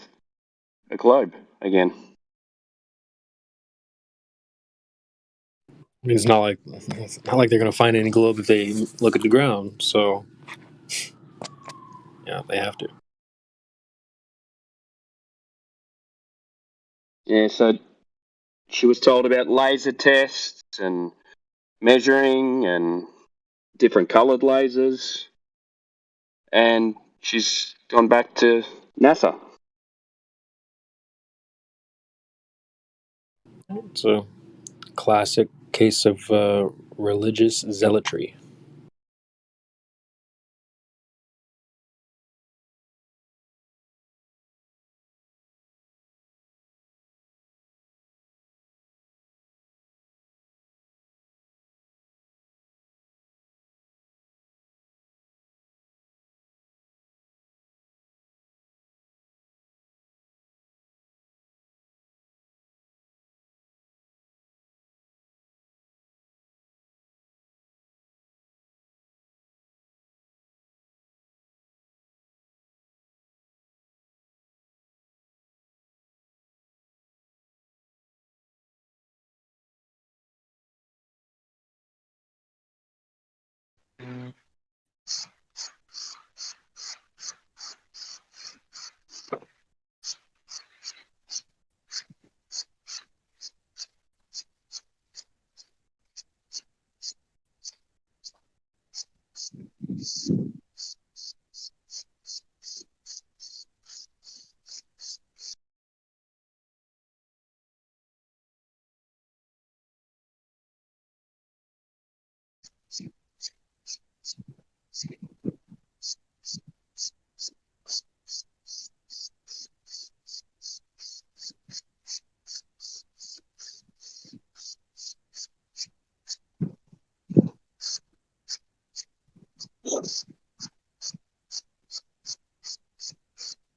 a globe again. I mean, it's not like they're gonna find any globe if they look at the ground. So, yeah, they have to. Yeah, so she was told about laser tests and measuring and different coloured lasers, and she's gone back to NASA. It's a classic case of religious zealotry.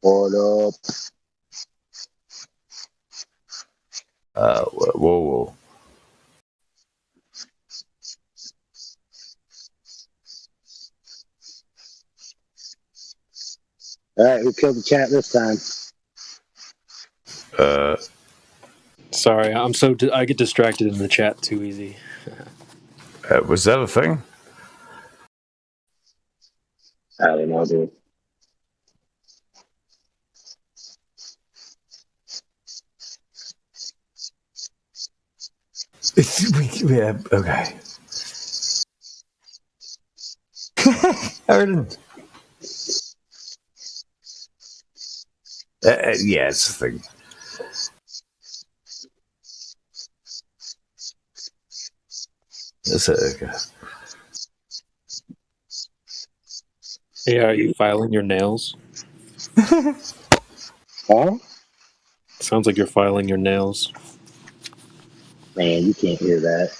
What up? Whoa. All right, who killed the chat this time? Sorry, I get distracted in the chat too easy. Was that a thing? I don't know, dude. Yeah, okay. Arden. Yeah, it's a thing. It's okay. Hey, are you filing your nails? Huh? Sounds like you're filing your nails. Man, you can't hear that.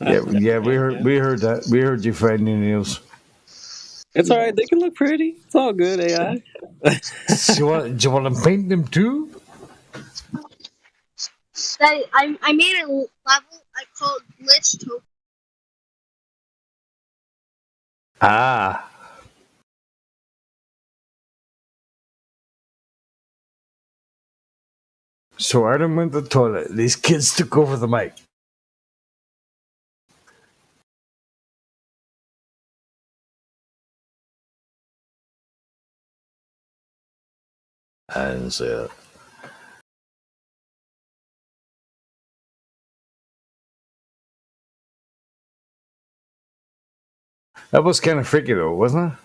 Yeah, we heard that. We heard you fighting your nails. It's all right. They can look pretty. It's all good, AI. Do you want to paint them too? I made a level I called Glitch Token. Ah. So Arden went to the toilet. These kids took over the mic. I didn't say that. That was kind of freaky though, wasn't it?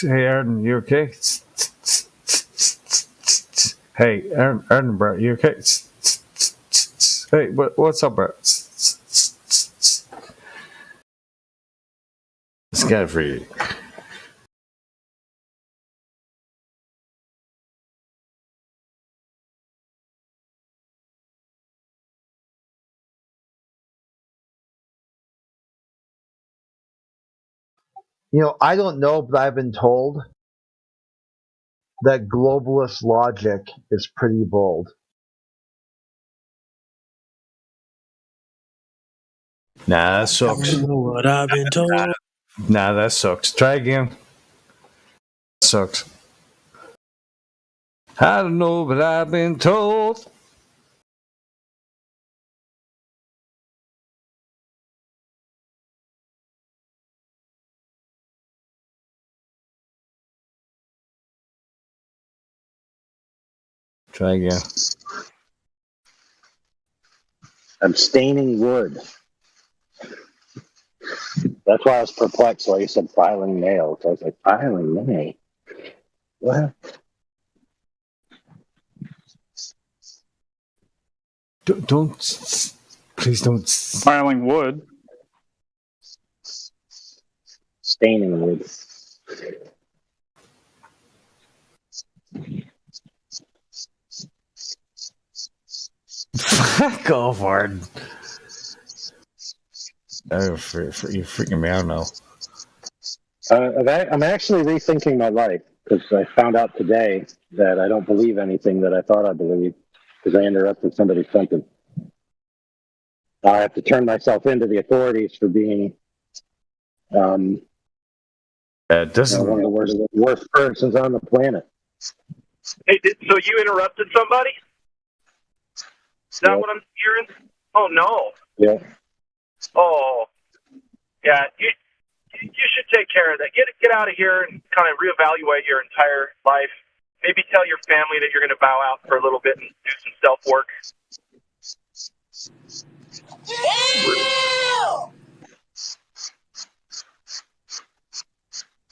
Hey Arden, you okay? Hey Arden, bro, you okay? Hey, what's up, bro? It's kind of freaky. You know, I don't know, but I've been told that globalist logic is pretty bold. Nah, that sucks. I know what I've been told. Nah, that sucks. Try again. That sucks. I don't know, but I've been told. Try again. I'm staining wood. That's why I was perplexed why you said filing nails. I was like, filing nails? What? Don't please don't. Filing wood. Staining wood. Fuck off, Arden. Oh, you're freaking me out now. I'm actually rethinking my life because I found out today that I don't believe anything that I thought I believed because I interrupted somebody's sentence. I have to turn myself into the authorities for being one of the worst persons on the planet. Hey, so you interrupted somebody? Is that what I'm hearing? Oh no. Yeah. Oh, yeah. You should take care of that. Get out of here and kind of reevaluate your entire life. Maybe tell your family that you're going to bow out for a little bit and do some self work.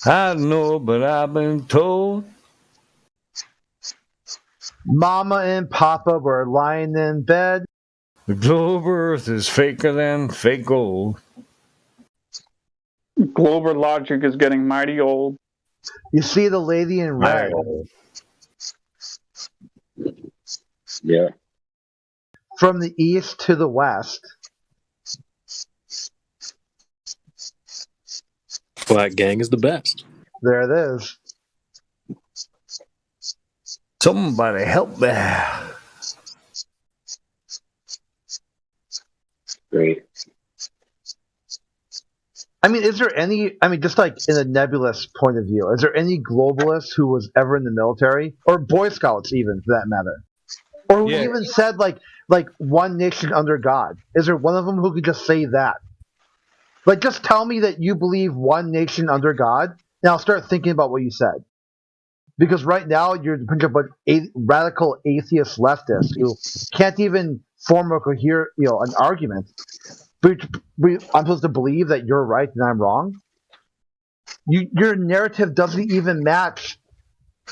I don't know, but I've been told. Mama and Papa were lying in bed. The globe Earth is faker than fake gold. Global logic is getting mighty old. You see the lady in red. Yeah. From the east to the west. Black Gang is the best. There it is. Somebody help me. Great. I mean, is there any, just like in a nebulous point of view, is there any globalist who was ever in the military, or Boy Scouts even, for that matter, or who even said like one nation under God? Is there one of them who could just say that? Like, just tell me that you believe one nation under God, and I'll start thinking about what you said. Because right now you're a bunch of radical atheist leftists who can't even form a an argument. But I'm supposed to believe that you're right and I'm wrong? Your narrative doesn't even match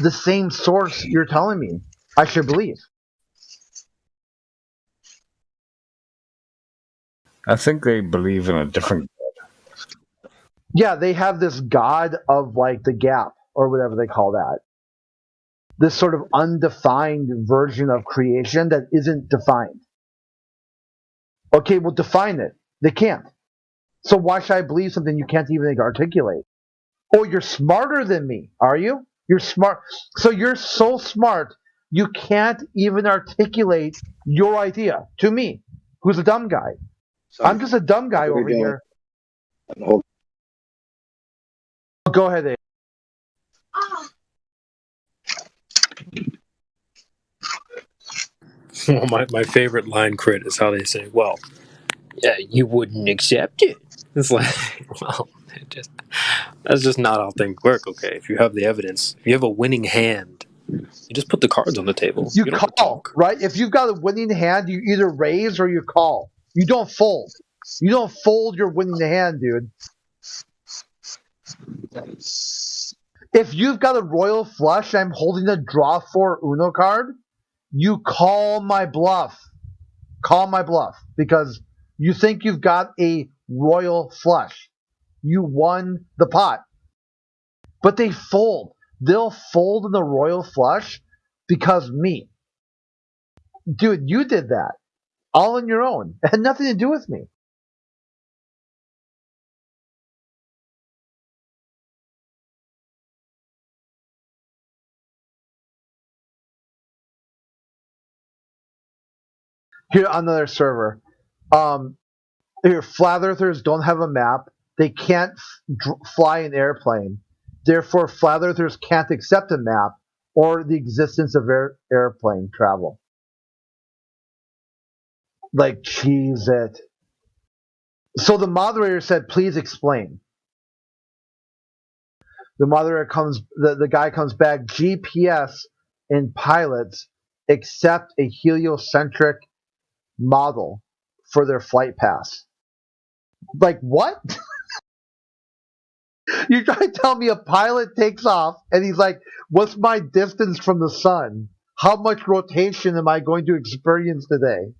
the same source you're telling me I should believe. I think they believe in a different. Yeah, they have this god of like the gap or whatever they call that. This sort of undefined version of creation that isn't defined. Okay, well, define it. They can't. So why should I believe something you can't even articulate? Oh, you're smarter than me, are you? You're smart. So you're so smart, you can't even articulate your idea to me, who's a dumb guy. I'm just a dumb guy over here. Go ahead, Abe. Well, my favorite line crit is how they say, well, yeah, you wouldn't accept it. It's like, well, that's just not how things work, okay? If you have the evidence, if you have a winning hand, you just put the cards on the table. You don't have to call, talk. right? If you've got a winning hand, you either raise or you call. You don't fold. You don't fold your winning hand, dude. If you've got a royal flush, I'm holding a draw 4 Uno card, you call my bluff. Call my bluff because you think you've got a royal flush. You won the pot. But they fold. They'll fold in the royal flush because me. Dude, you did that. All on your own. It had nothing to do with me. Here on another server. Here, flat earthers don't have a map. They can't fly an airplane. Therefore, flat earthers can't accept a map or the existence of airplane travel. Like, cheese it. So the moderator said, please explain. The moderator the guy comes back, GPS and pilots accept a heliocentric model for their flight paths. Like, what? You're trying to tell me a pilot takes off and he's like, what's my distance from the sun? How much rotation am I going to experience today?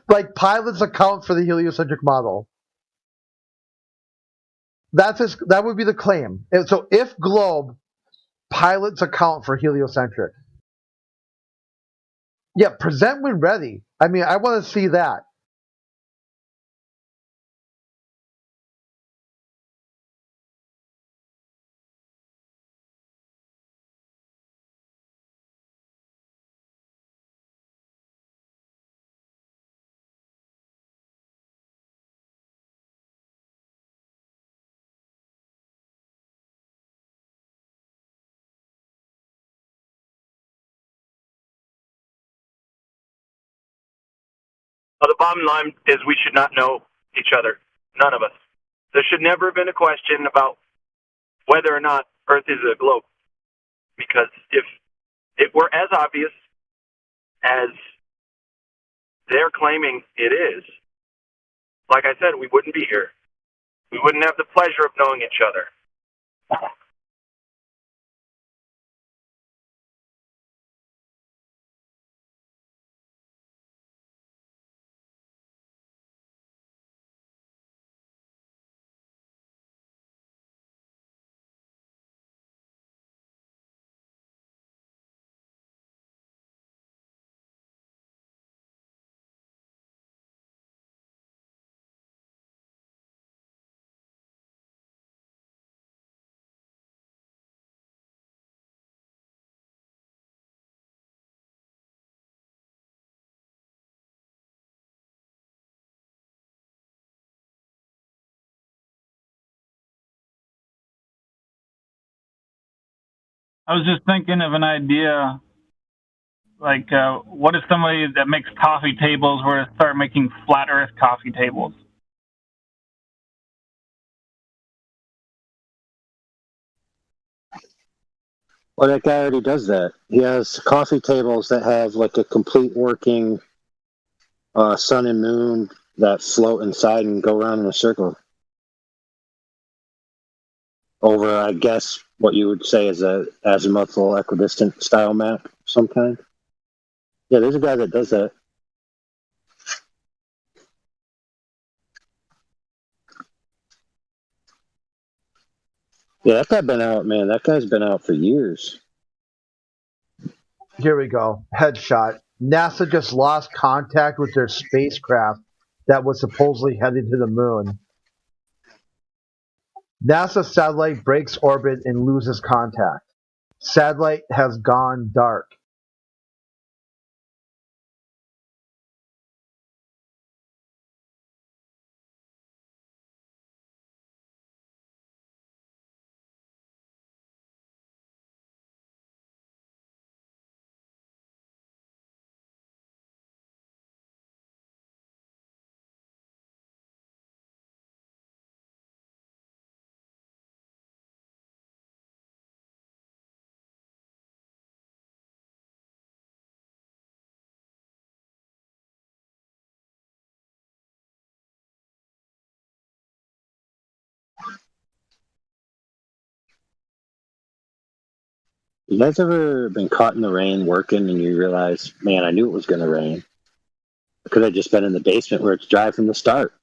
Like, pilots account for the heliocentric model. That would be the claim. And so if globe, pilots account for heliocentric. Yeah, present when ready. I mean, I want to see that. The bottom line is we should not know each other. None of us. There should never have been a question about whether or not Earth is a globe. Because if it were as obvious as they're claiming it is, like I said, we wouldn't be here. We wouldn't have the pleasure of knowing each other. I was just thinking of an idea. Like, what if somebody that makes coffee tables were to start making flat Earth coffee tables? Well, that guy already does that. He has coffee tables that have like a complete working sun and moon that float inside and go around in a circle over, I guess, what you would say is a azimuthal equidistant style map of some kind. Yeah, there's a guy that does that. Yeah, that guy's been out, man. That guy's been out for years. Here we go. Headshot. NASA just lost contact with their spacecraft that was supposedly headed to the moon. NASA satellite breaks orbit and loses contact. Satellite has gone dark. You guys ever been caught in the rain working and you realize, man, I knew it was going to rain? I could have just been in the basement where it's dry from the start.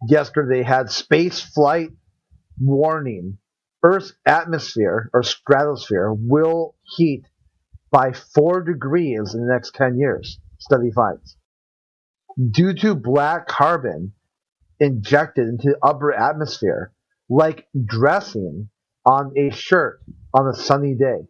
Yesterday had space flight warning. Earth's atmosphere or stratosphere will heat by 4 degrees in the next 10 years, study finds. Due to black carbon injected into the upper atmosphere, like dressing on a shirt on a sunny day.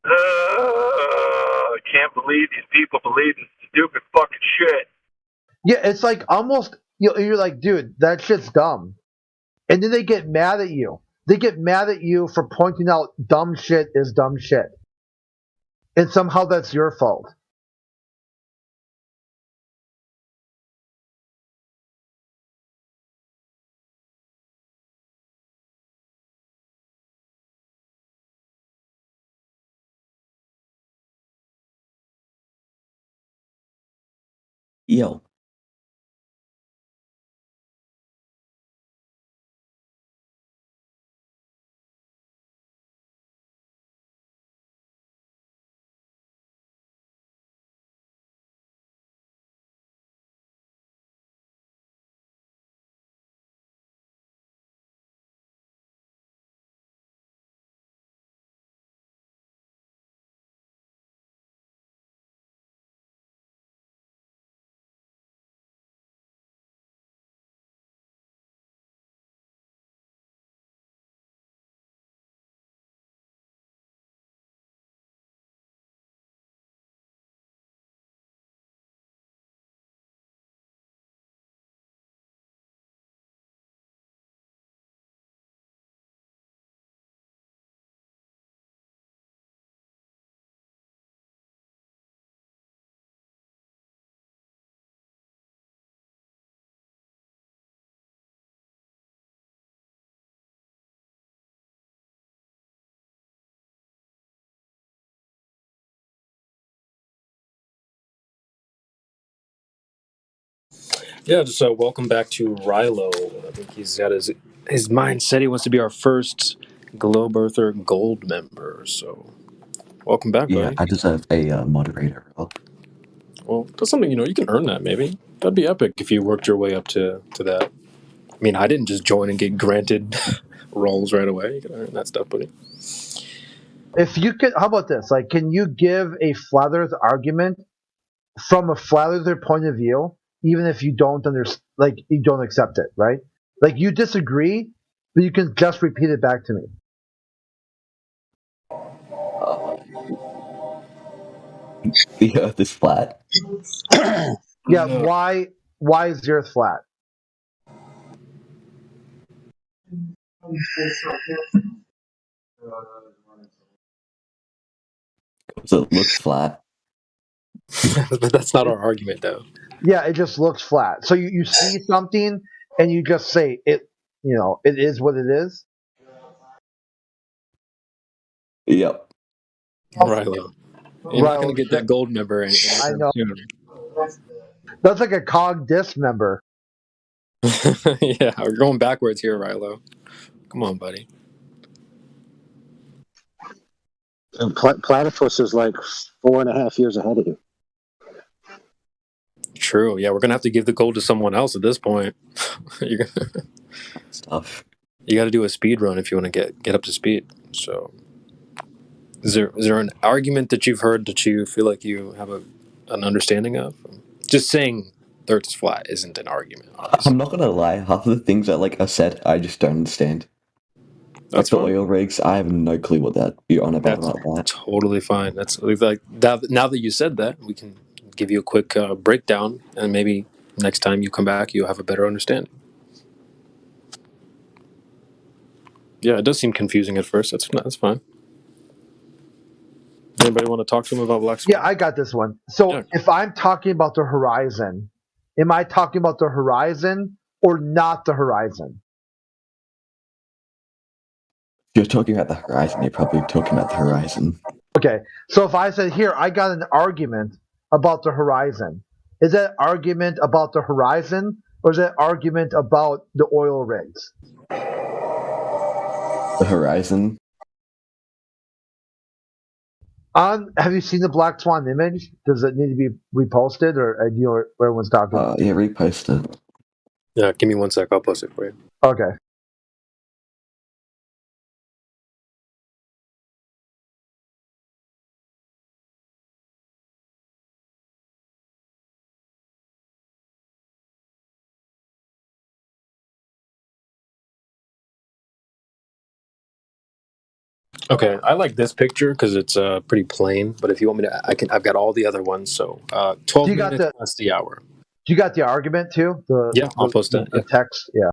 I can't believe these people believe this stupid fucking shit. Yeah, it's like almost, you're like, dude, that shit's dumb. And then they get mad at you. They get mad at you for pointing out dumb shit is dumb shit. And somehow that's your fault. Yo. Yeah, just welcome back to Rilo. I think he's got his mind set. He wants to be our first Globe Earther Gold member. So, welcome back, Yeah, buddy. I deserve a moderator role. Well, that's something you can earn that. Maybe that'd be epic if you worked your way up to that. I mean, I didn't just join and get granted roles right away. You can earn that stuff, buddy. If you could, how about this? Like, can you give a flat Earth argument from a flat Earther point of view, even if you don't you don't accept it, right? Like, you disagree, but you can just repeat it back to me. The Earth is flat. Yeah, why is the Earth flat? So it looks flat. But that's not our argument, though. Yeah, it just looks flat. So you see something and you just say it. It is what it is. Yep. Rilo. You're not going to get that gold member I anytime know. soon. That's like a COG disc member. Yeah, we're going backwards here, Rilo. Come on, buddy. And Platypus is like 4.5 years ahead of you. True. Yeah, we're gonna have to give the gold to someone else at this point. Stuff. You got to do a speed run if you want to get up to speed. So, is there an argument that you've heard that you feel like you have an understanding of? Just saying the Earth is flat isn't an argument. Obviously. I'm not gonna lie. Half of the things that are said, I just don't understand. That's the fine. oil rigs. I have no clue what you're on about That's that. totally fine. That's like now that you said that, we can give you a quick breakdown, and maybe next time you come back, you'll have a better understanding. Yeah, it does seem confusing at first. That's fine. Anybody want to talk to him about Black Swan? Yeah, I got this one. So if I'm talking about the horizon, am I talking about the horizon or not the horizon? If you're talking about the horizon, you're probably talking about the horizon. Okay, so if I said, here, I got an argument about the horizon, is that argument about the horizon or is that argument about the oil rigs? The horizon. Have you seen the Black Swan image? Does it need to be reposted, or do you know what everyone's talking about? Yeah, repost it. Yeah, give me 1 sec. I'll post it for you. Okay. Okay, I like this picture because it's pretty plain. But if you want me to, I've got all the other ones. So 12 minutes past the hour. You got the argument too? I'll post that. The text, yeah.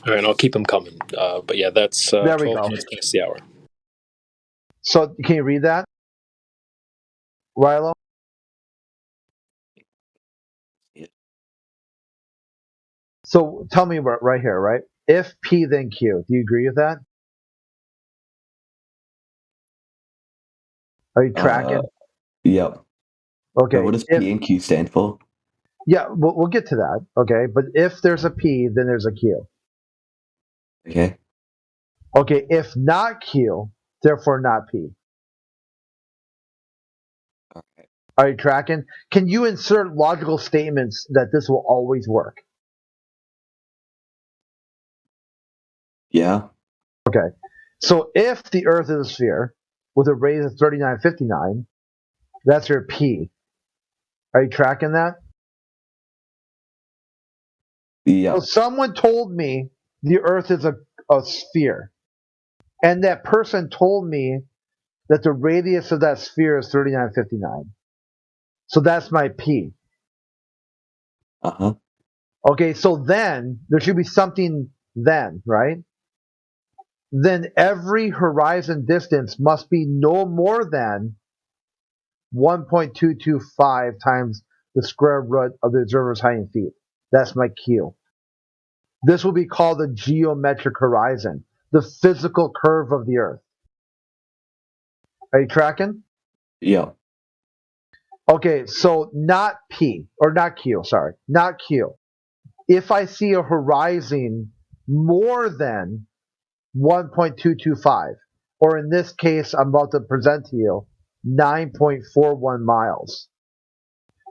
All right, I'll keep them coming. But yeah, that's 12 minutes past the hour. So can you read that, Rilo? So tell me right here, right? If P then Q. Do you agree with that? Are you tracking? Yep. Okay. But what does P and Q stand for? Yeah, we'll get to that. Okay, but if there's a P, then there's a Q. Okay. Okay, if not Q, therefore not P. Okay. Are you tracking? Can you insert logical statements that this will always work? Yeah. Okay. So if the Earth is a sphere with a radius of 3959, that's your P. Are you tracking that? Yeah. So someone told me the Earth is a sphere. And that person told me that the radius of that sphere is 3959. So that's my P. Uh-huh. Okay, so then there should be something then, right? Then every horizon distance must be no more than 1.225 times the square root of the observer's height in feet. That's my Q. This will be called the geometric horizon, the physical curve of the Earth. Are you tracking? Yeah. Okay, so not P, or not Q, sorry, not Q. If I see a horizon more than 1.225, or in this case, I'm about to present to you 9.41 miles.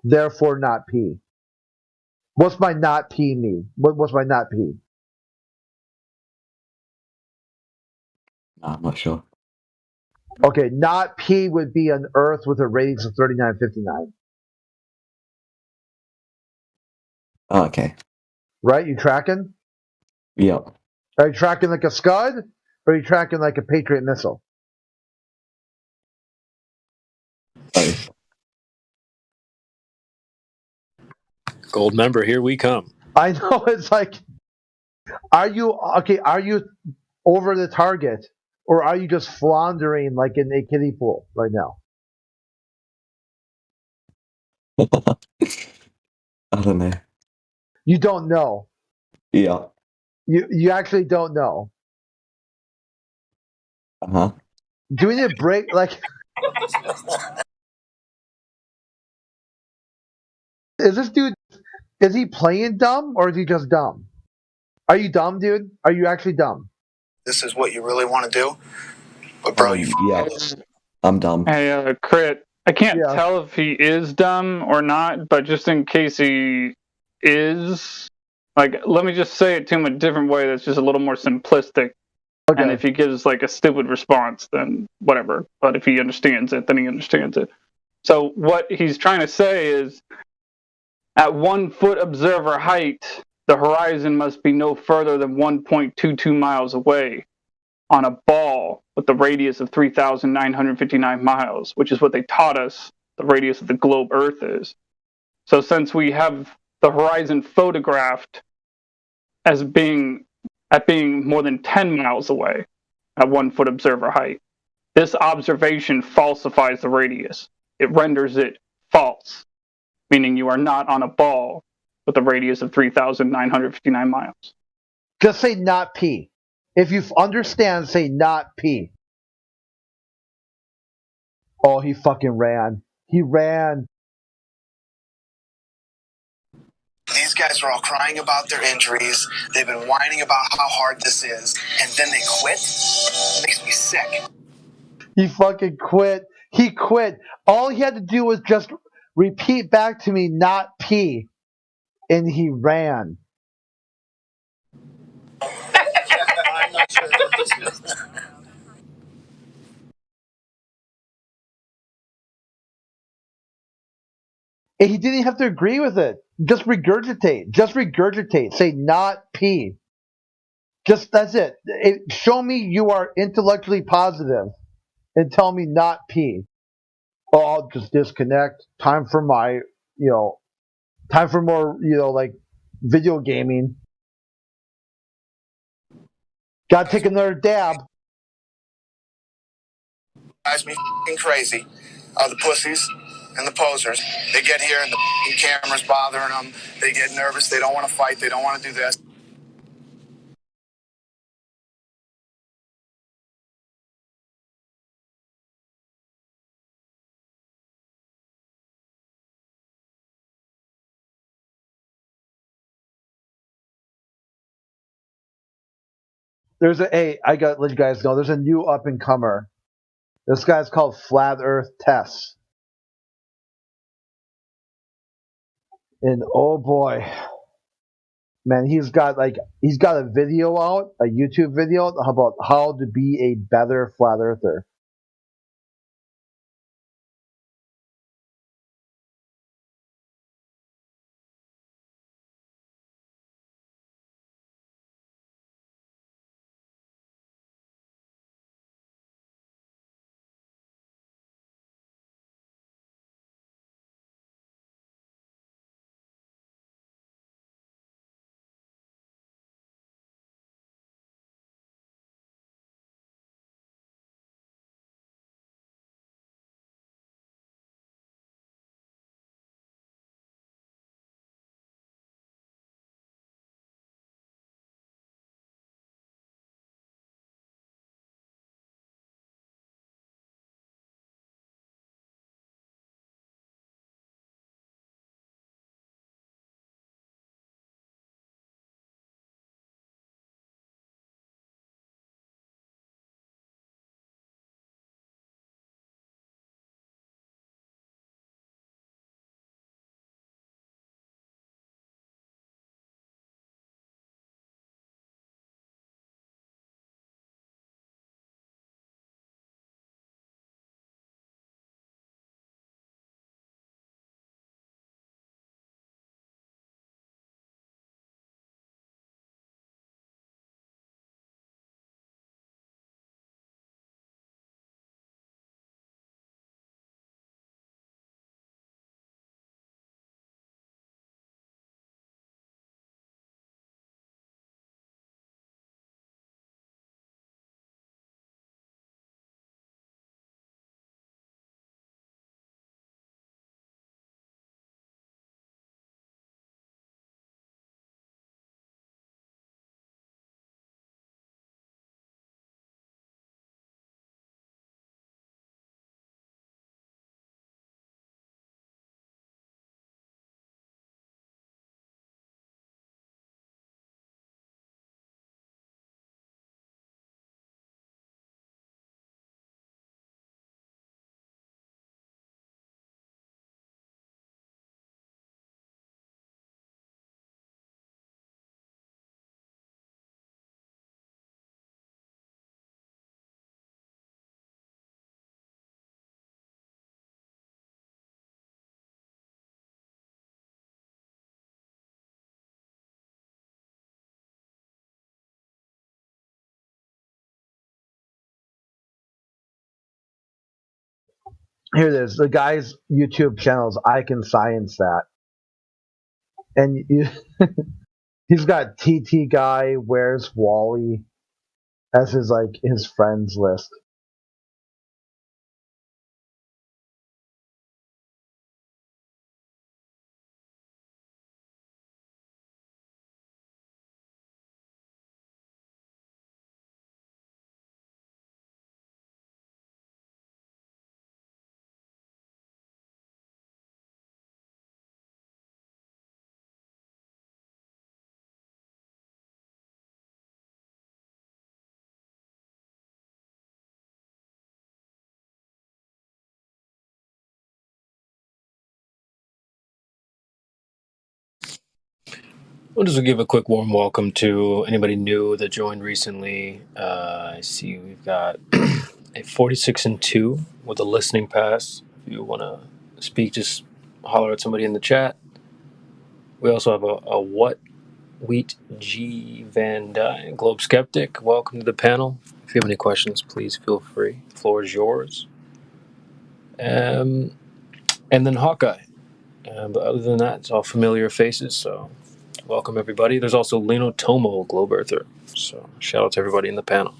Therefore, not P. What's my not P mean? What's my not P? No, I'm not sure. Okay, not P would be an Earth with a radius of 3959. Oh, okay. Right? You tracking? Yeah. Are you tracking like a Scud? Or are you tracking like a Patriot missile? Both. Gold member, here we come. I know it's like, are you over the target, or are you just floundering like in a kiddie pool right now? I don't know. You don't know. Yeah. You actually don't know. Uh-huh. Do we need a break? Like, is this dude? Is he playing dumb or is he just dumb? Are you dumb, dude? Are you actually dumb? This is what you really want to do? But bro, you Yes. I'm dumb. Hey, Crit. I can't Yeah. tell if he is dumb or not, but just in case he is, like, let me just say it to him a different way that's just a little more simplistic. Okay. And if he gives like a stupid response, then whatever. But if he understands it, then he understands it. So what he's trying to say is, at 1 foot observer height, the horizon must be no further than 1.22 miles away on a ball with the radius of 3,959 miles, which is what they taught us the radius of the globe Earth is. So since we have the horizon photographed as being more than 10 miles away at 1 foot observer height, this observation falsifies the radius. It renders it false, meaning you are not on a ball with a radius of 3,959 miles. Just say not P. If you understand, say not P. Oh, he fucking ran. He ran. These guys are all crying about their injuries. They've been whining about how hard this is, and then they quit. It makes me sick. He fucking quit. He quit. All he had to do was just repeat back to me, not P. And he ran. I'm not sure what this is. And he didn't have to agree with it. Just regurgitate. Just regurgitate. Say not P. Just that's it. Show me you are intellectually positive and tell me not P. Oh, I'll just disconnect. Time for my, time for more, like video gaming. Gotta take another dab. Drives me crazy. Are the pussies. and the posers. They get here and the camera's bothering them. They get nervous. They don't want to fight. They don't want to do this. I got to let you guys know, there's a new up and comer. This guy's called Flat Earth Tess. And oh boy, man, he's got a video out, a YouTube video about how to be a better flat earther. Here it is. The guy's YouTube channel is I Can Science That. And he's got TT Guy, Where's Wally as his friends list. We'll just give a quick warm welcome to anybody new that joined recently. I see we've got a 46 and 2 with a listening pass. If you want to speak, just holler at somebody in the chat. We also have a What Wheat G Van Dyne, Globe Skeptic. Welcome to the panel. If you have any questions, please feel free. The floor is yours. And then Hawkeye. But other than that, it's all familiar faces, so welcome everybody. There's also Lino Tomo, Globe Earther. So shout out to everybody in the panel.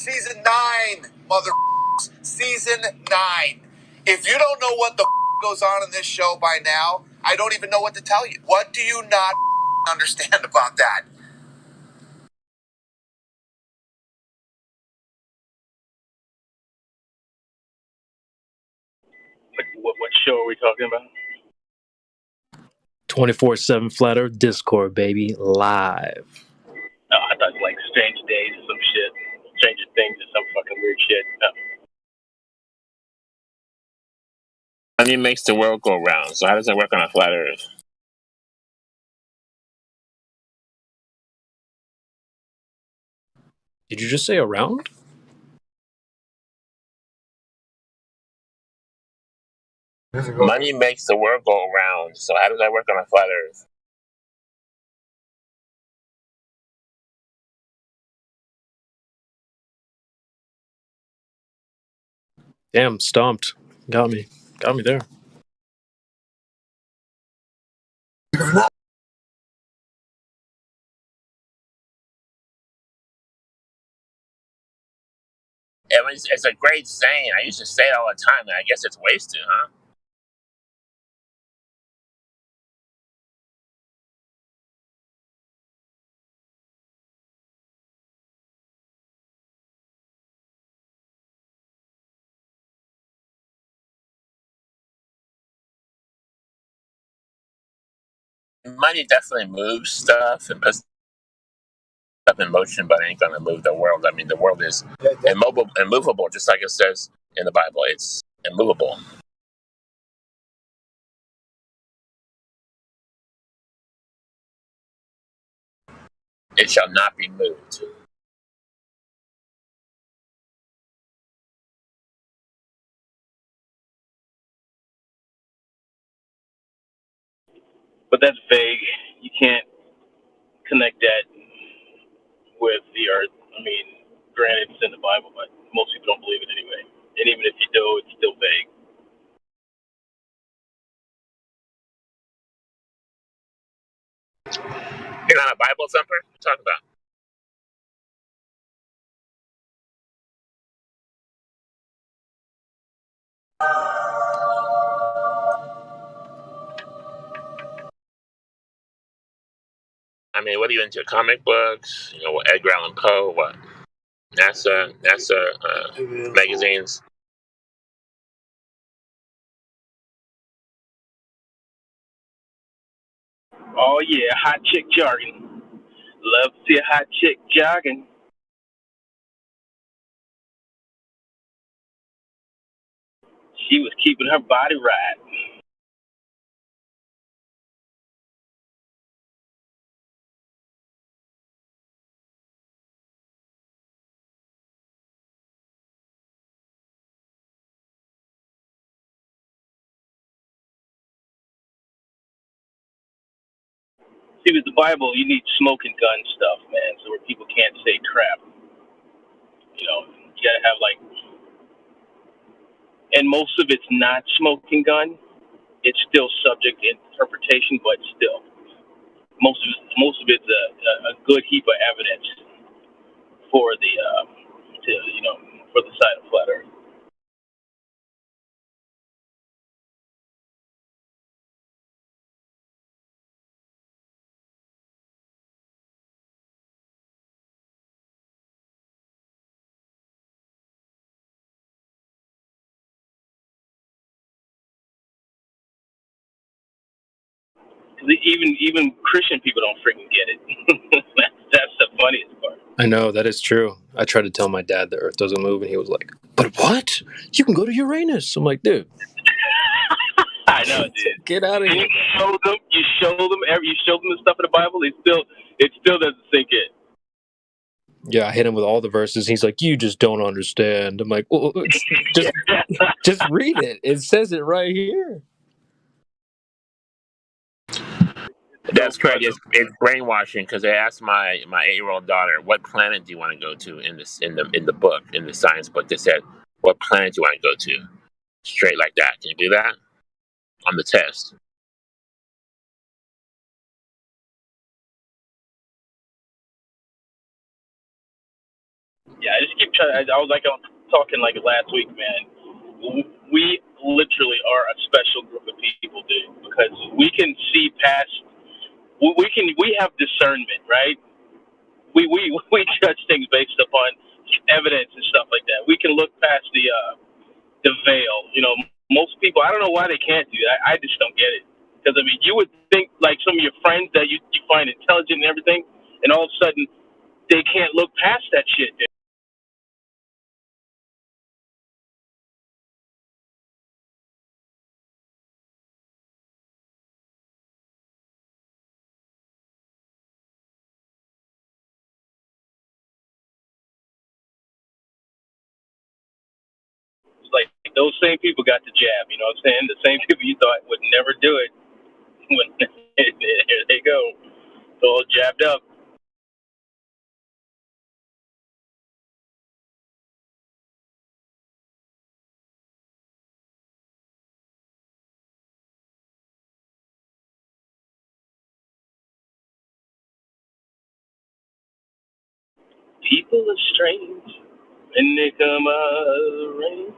season 9, mother. Season 9. If you don't know what the goes on in this show by now, I don't even know what to tell you. What do you not understand about that? What show are we talking about? 24/7 Flat Earth Discord, baby, live. Oh, I thought like Strange Days or some shit. Stranger Things or some fucking weird shit. No. Money makes the world go round. So how does that work on a flat Earth? Did you just say around? Money makes the world go round. So how does that work on a flat Earth? Damn, stomped. Got me there. It's a great saying. I used to say it all the time, and I guess it's wasted, huh? Money definitely moves stuff and puts stuff in motion, but it ain't gonna move the world. I mean, the world is immovable, just like it says in the Bible. It's immovable. It shall not be moved. But that's vague. You can't connect that with the earth. I mean, granted, it's in the Bible, but most people don't believe it anyway. And even if you do, it's still vague. You're not a Bible thumper? What are you talking about? I mean, what are you into? Comic books? You know, what, Edgar Allan Poe? What? NASA magazines? Oh yeah, hot chick jogging. Love to see a hot chick jogging. She was keeping her body right. See, with the Bible, you need smoking gun stuff, man, so where people can't say crap. You know, you gotta have like, and most of it's not smoking gun. It's still subject to interpretation, but still, most of it's a good heap of evidence for the, for the side of flat Earth. Even Christian people don't freaking get it. That's the funniest part. I know, that is true. I tried to tell my dad the Earth doesn't move, and he was like, "But what? You can go to Uranus." I'm like, dude, I know, dude. get out of here. You show them the stuff in the Bible. It still doesn't sink in. Yeah, I hit him with all the verses. He's like, "You just don't understand." I'm like, "Well, just read it. It says it right here." That's correct. It's brainwashing because I asked my 8-year-old daughter, "What planet do you want to go to?" in the book, in the science book. They said, "What planet do you want to go to?" Straight like that. Can you do that on the test? Yeah, I just keep trying. I was talking like last week, man. We literally are a special group of people, dude, because we can see past. We have discernment, right? We judge things based upon evidence and stuff like that. We can look past the veil. You know, most people. I don't know why they can't do that. I just don't get it. Because I mean, you would think like some of your friends that you find intelligent and everything, and all of a sudden they can't look past that shit, dude. It's like those same people got the jab. You know what I'm saying? The same people you thought would never do it. When here they go, it's all jabbed up. People are strange when they come out of the rain.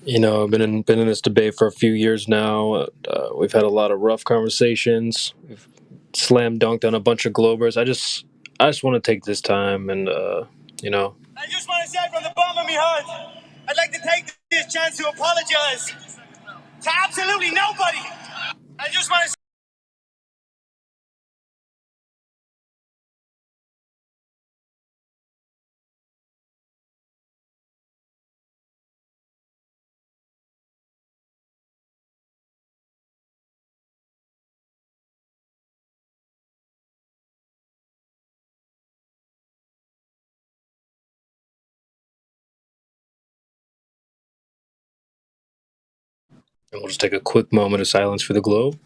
You know, I've been in this debate for a few years now. We've had a lot of rough conversations. We've slam dunked on a bunch of Globers. I just want to take this time and you know. I just want to say from the bottom of my heart, I'd like to take this chance to apologize to absolutely nobody. I just want to. And we'll just take a quick moment of silence for the globe.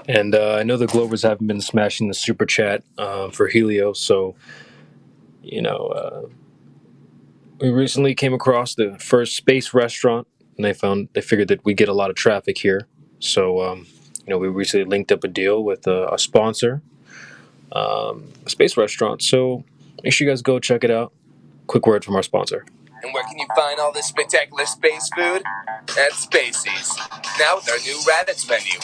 And I know the Globers haven't been smashing the super chat for Helios, so you know we recently came across the first space restaurant and they figured that we get a lot of traffic here. So we recently linked up a deal with a sponsor, a space restaurant. So make sure you guys go check it out. Quick word from our sponsor. And where can you find all this spectacular space food? At Spacey's. Now with our new Raditz menu.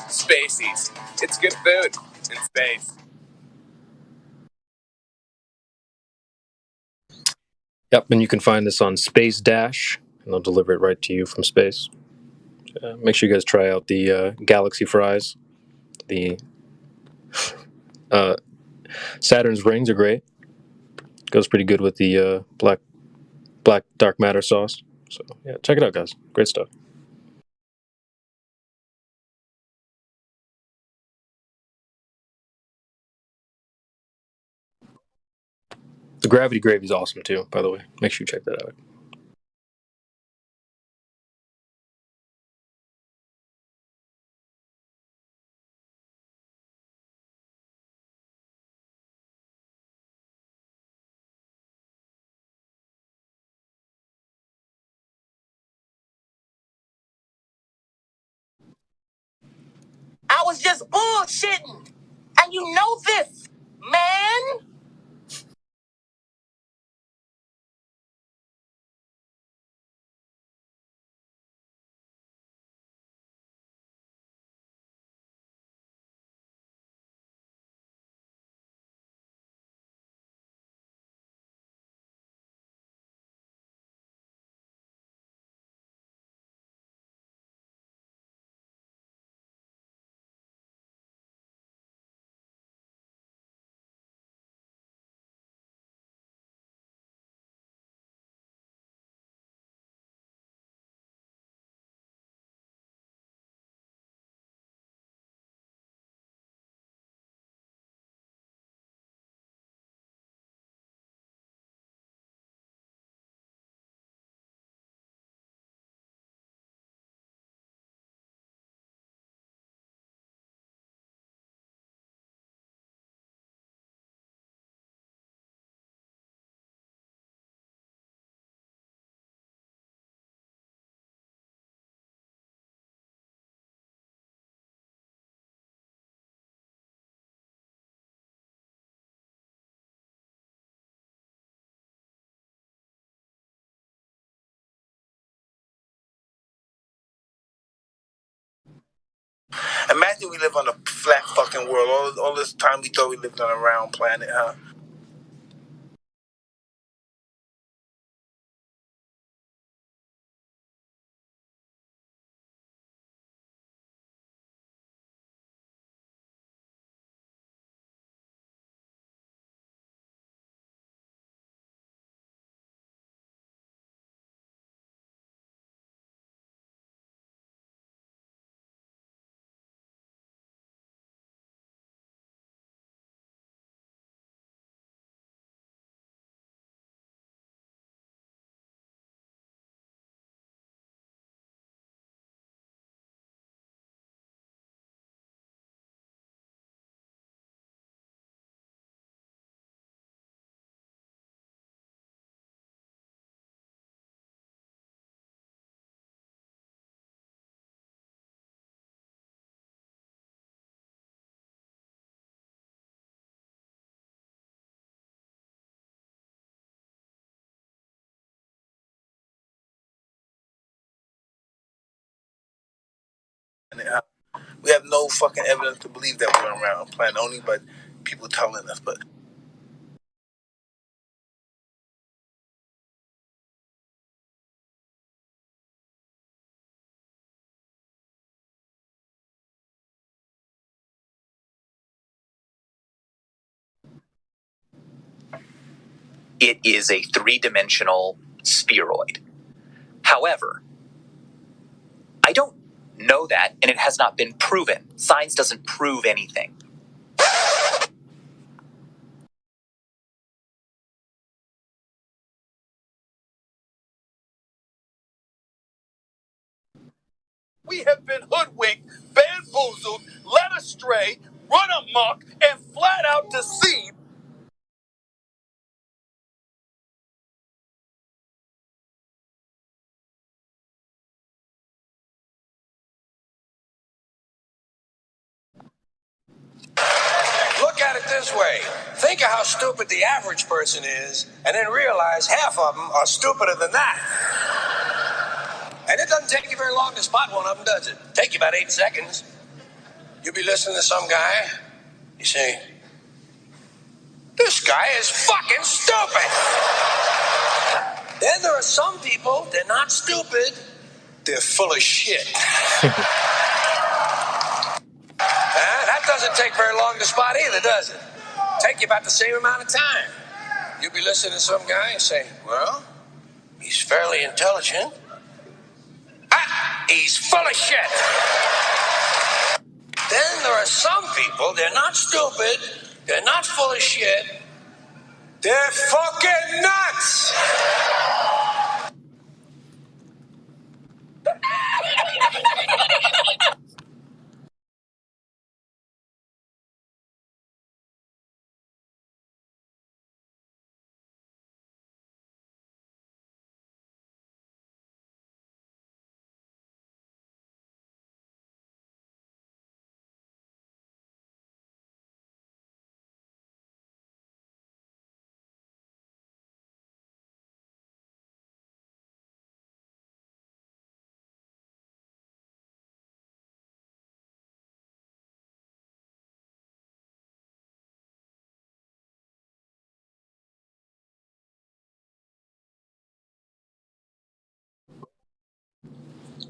Spacey's. It's good food in space. Yep, and you can find this on Space Dash, and they'll deliver it right to you from space. Make sure you guys try out the Galaxy fries. The Saturn's rings are great. Goes pretty good with the black dark matter sauce. So yeah, check it out, guys. Great stuff. The Gravity Gravy is awesome too, by the way. Make sure you check that out. I was just bullshitting. And you know this, man. And Matthew, we live on a flat fucking world. All this time we thought we lived on a round planet, huh? We have no fucking evidence to believe that we're on a round planet, only but people telling us. But it is a three-dimensional spheroid. However, I don't know that, and it has not been proven. Science doesn't prove anything. we have been hoodwinked, bamboozled, led astray, run amok, and flat out deceived. this way. Think of how stupid the average person is, and then realize half of them are stupider than that. And it doesn't take you very long to spot one of them, does it? Take you about 8 seconds. You'll be listening to some guy. You say, this guy is fucking stupid. Then there are some people, they're not stupid, they're full of shit. That doesn't take very long to spot either, does it? Take you about the same amount of time. You'll be listening to some guy and say, well, he's fairly intelligent. He's full of shit. Then there are some people, they're not stupid, they're not full of shit, they're fucking nuts.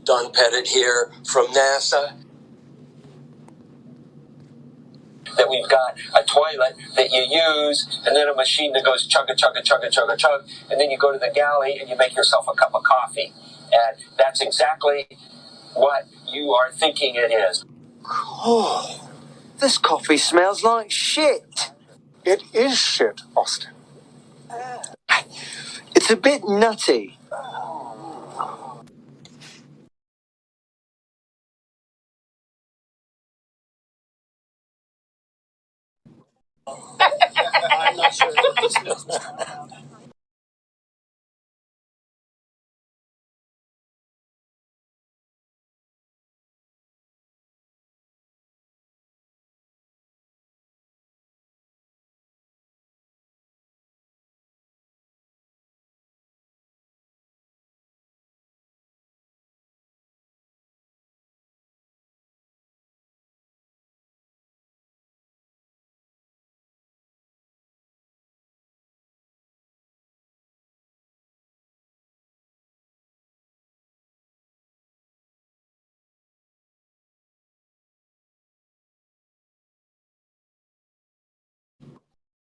Don Pettit here from NASA. That we've got a toilet that you use, and then a machine that goes chugga chugga chugga chugga chug, and then you go to the galley and you make yourself a cup of coffee. And that's exactly what you are thinking it is. Oh, this coffee smells like shit. It is shit, Austin. It's a bit nutty. I'm not sure what this is.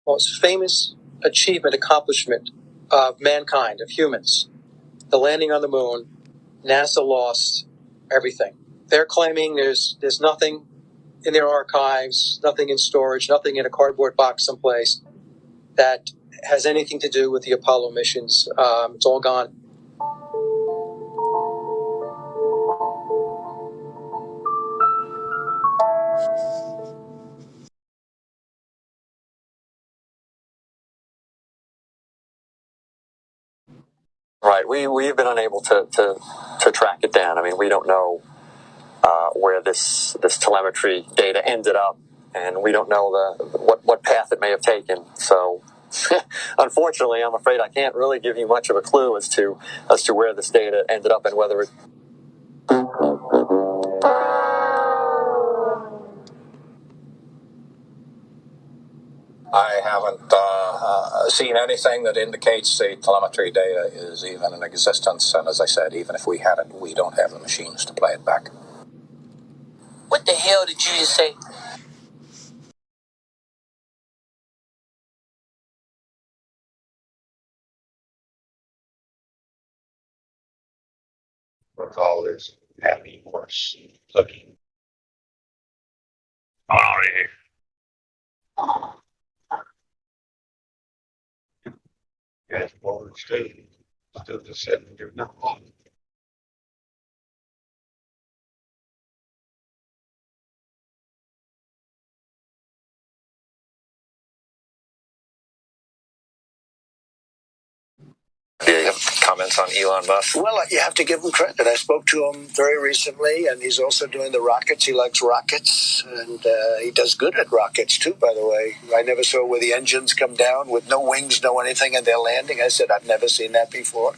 Most famous achievement, accomplishment of mankind, of humans, the landing on the moon. NASA lost everything. They're claiming there's nothing in their archives, nothing in storage, nothing in a cardboard box someplace that has anything to do with the Apollo missions. It's all gone. Right, we've been unable to track it down. I mean, we don't know where this telemetry data ended up, and we don't know what path it may have taken. So, unfortunately, I'm afraid I can't really give you much of a clue as to where this data ended up and whether it. I haven't seen anything that indicates the telemetry data is even in existence, and as I said, even if we had it, we don't have the machines to play it back. What the hell did you just say? With all this happy horse looking. Oh, yeah. Guys, forward state. Still just sitting there now. You have comments on Elon Musk? Well, you have to give him credit. I spoke to him very recently, and he's also doing the rockets. He likes rockets, and he does good at rockets, too, by the way. I never saw where the engines come down with no wings, no anything, and they're landing. I said, I've never seen that before.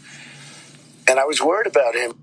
And I was worried about him.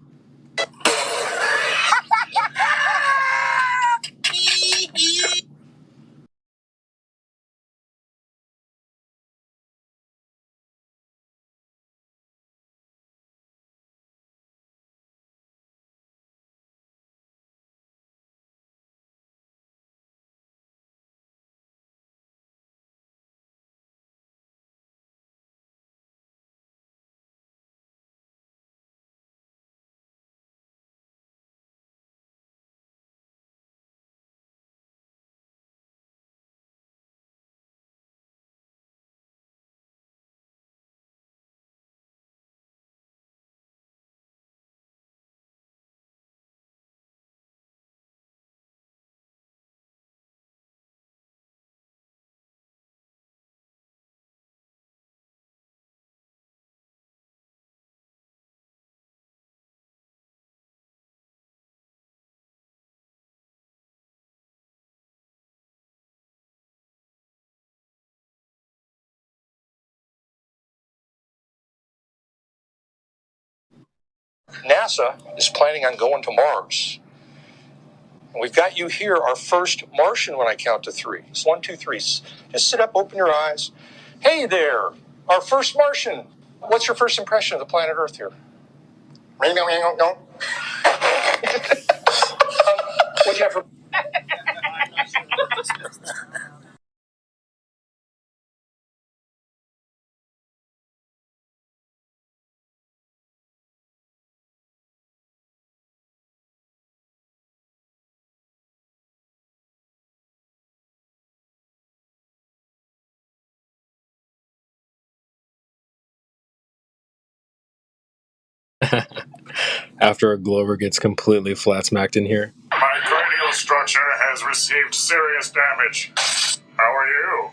NASA is planning on going to Mars. And we've got you here, our first Martian, when I count to three. It's 1, 2, 3. Just sit up, open your eyes. Hey there, our first Martian. What's your first impression of the planet Earth here? What'd you have for... After a Glover gets completely flat smacked in here. My cranial structure has received serious damage. How are you?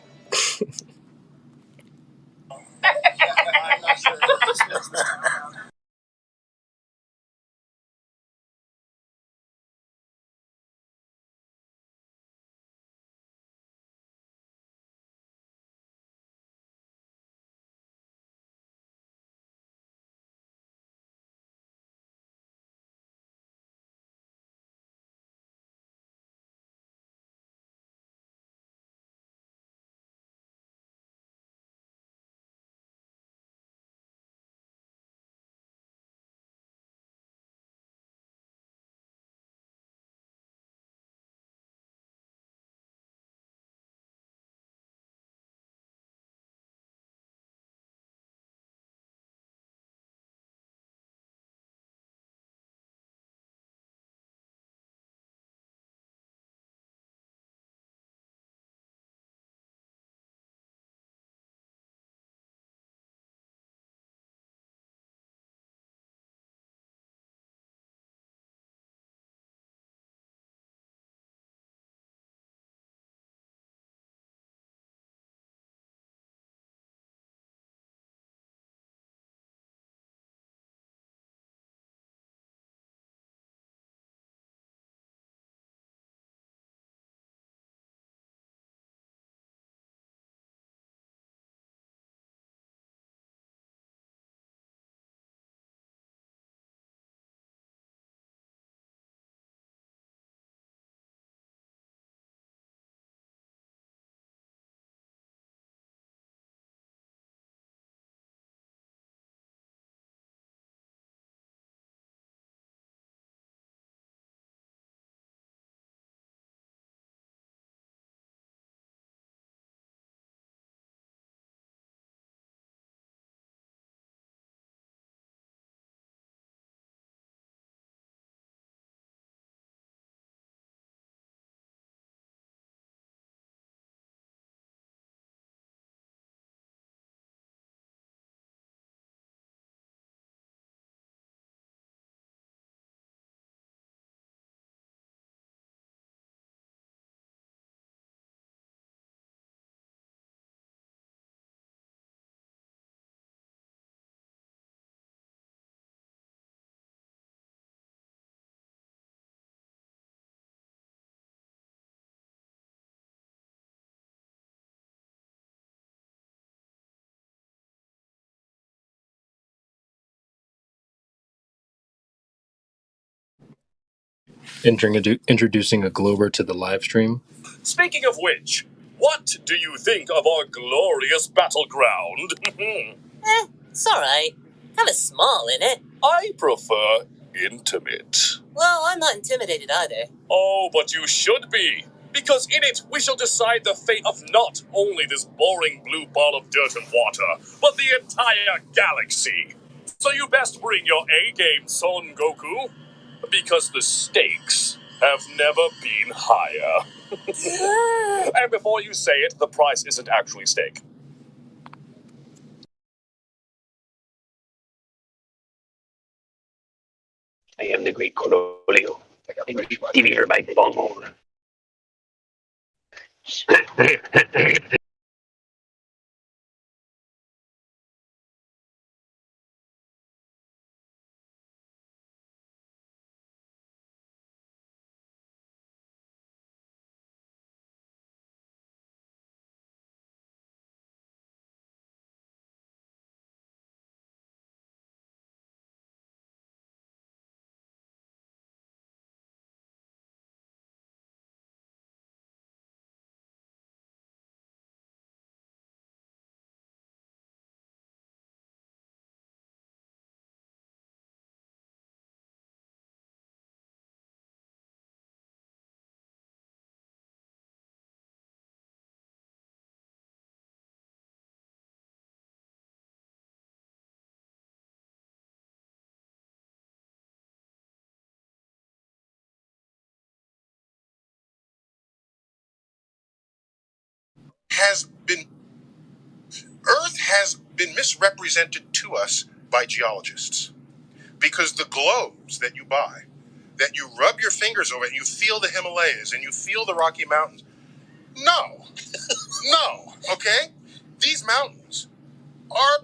Introducing a Glober to the live stream. Speaking of which, what do you think of our glorious battleground? It's alright. Kind of small, isn't it? I prefer intimate. Well, I'm not intimidated either. Oh, but you should be. Because in it, we shall decide the fate of not only this boring blue ball of dirt and water, but the entire galaxy. So you best bring your A-game, Son Goku. Because the stakes have never been higher. And before you say it, the price isn't actually steak. I am the great Cornelio. TV her by phone. Earth has been misrepresented to us by geologists because the globes that you buy, that you rub your fingers over and you feel the Himalayas and you feel the Rocky Mountains. No, okay? These mountains are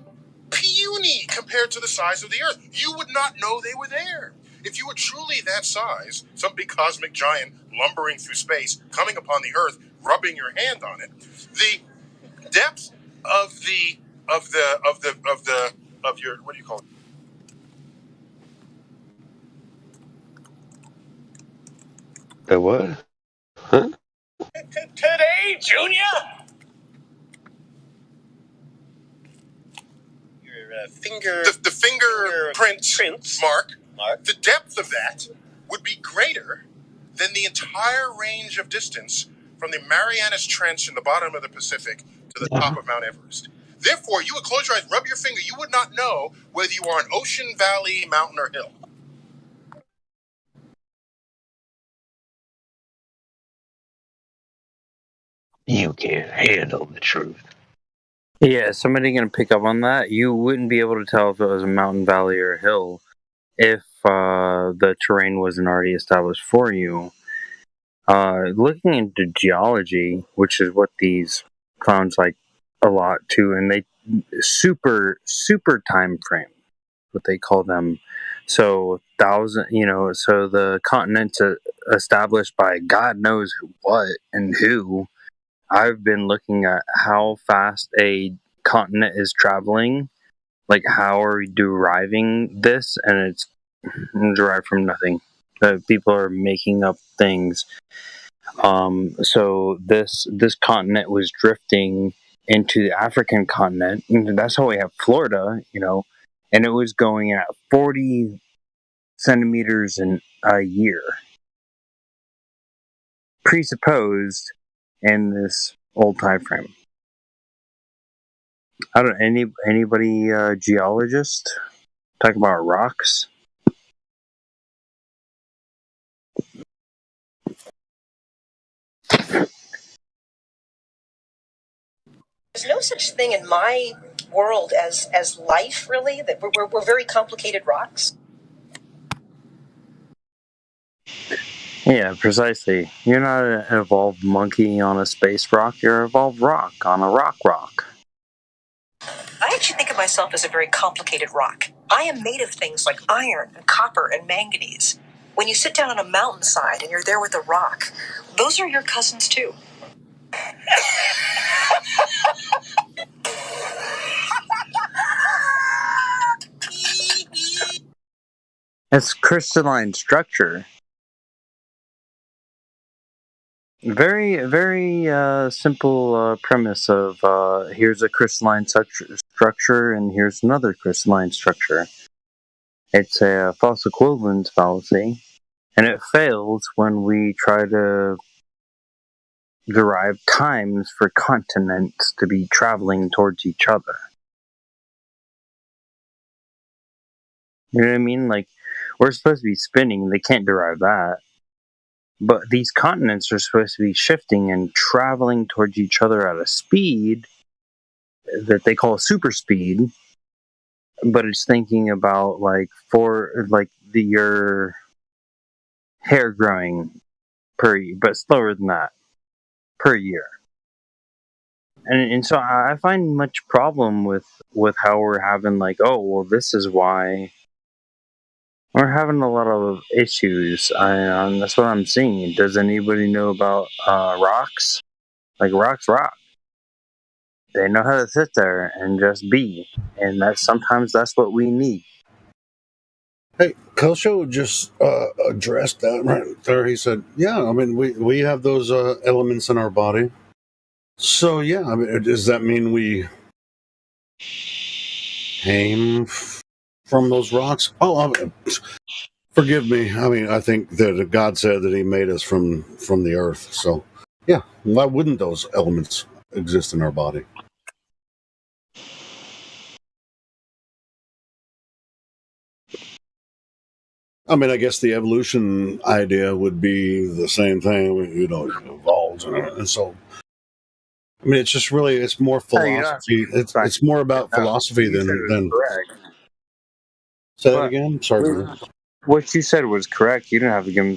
puny compared to the size of the Earth. You would not know they were there. If you were truly that size, some big cosmic giant lumbering through space, coming upon the Earth, rubbing your hand on it, the depth of your, what do you call it? The what? Huh? Today, Junior? Your finger... The fingerprint mark, the depth of that would be greater than the entire range of distance from the Marianas Trench in the bottom of the Pacific to the top of Mount Everest. Therefore, you would close your eyes, rub your finger, you would not know whether you are an ocean, valley, mountain, or hill. You can't handle the truth. Yeah, somebody gonna pick up on that? You wouldn't be able to tell if it was a mountain, valley, or a hill if the terrain wasn't already established for you. Looking into geology, which is what these clowns like a lot too, and they super time frame, what they call them. So so the continents established by God knows what and who. I've been looking at how fast a continent is traveling, like how are we deriving this, and it's derived from nothing. People are making up things. So this continent was drifting into the African continent, and that's how we have Florida, and it was going at 40 centimeters in a year, presupposed in this old time frame. I don't anybody geologist talk about rocks. There's no such thing in my world as life, really. That we're very complicated rocks. Yeah, precisely. You're not an evolved monkey on a space rock. You're an evolved rock on a rock. I actually think of myself as a very complicated rock. I am made of things like iron and copper and manganese. When you sit down on a mountainside and you're there with a rock, those are your cousins too. It's crystalline structure. Very simple premise of here's a crystalline structure and here's another crystalline structure. It's a false equivalence fallacy, and it fails when we try to derive times for continents to be traveling towards each other. You know what I mean? Like, we're supposed to be spinning, they can't derive that. But these continents are supposed to be shifting and traveling towards each other at a speed that they call super speed, but it's thinking about your hair growing per year, but slower than that per year. And so I find much problem with how we're having this is why we're having a lot of issues. That's what I'm seeing. Does anybody know about rocks? Like, rocks rock. They know how to sit there and just be, and sometimes that's what we need. Hey, Kosho just addressed that right there. He said, "Yeah, I mean, we have those elements in our body. So yeah, I mean, does that mean we came from those rocks? Oh, I mean, forgive me. I mean, I think that God said that He made us from the earth. So yeah, why wouldn't those elements exist in our body?" I mean, I guess the evolution idea would be the same thing. You know, it evolves, and so. I mean, it's just really, it's more philosophy. It's more about philosophy than. Correct. Say that again. Sorry. What you said was correct. You don't have to give them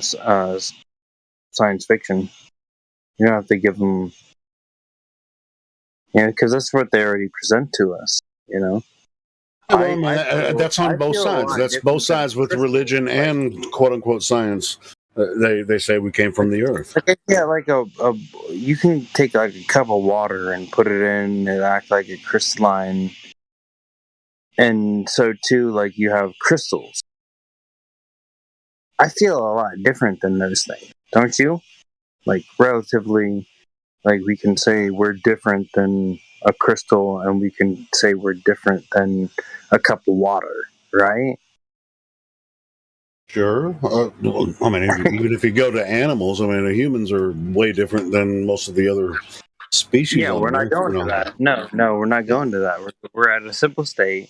science fiction. You don't have to give them, because that's what they already present to us. You know. Yeah, well, that's on both sides. That's both sides with religion and quote unquote science. They say we came from the earth. Yeah, like you can take like a cup of water and put it in and act like a crystalline, and so too, like, you have crystals. I feel a lot different than those things, don't you? Like, relatively, like, we can say we're different than a crystal, and we can say we're different than a cup of water, right? Sure. I mean, even if you go to animals, I mean, humans are way different than most of the other species. Yeah, we're not going to that. No, we're not going to that. We're at a simple state.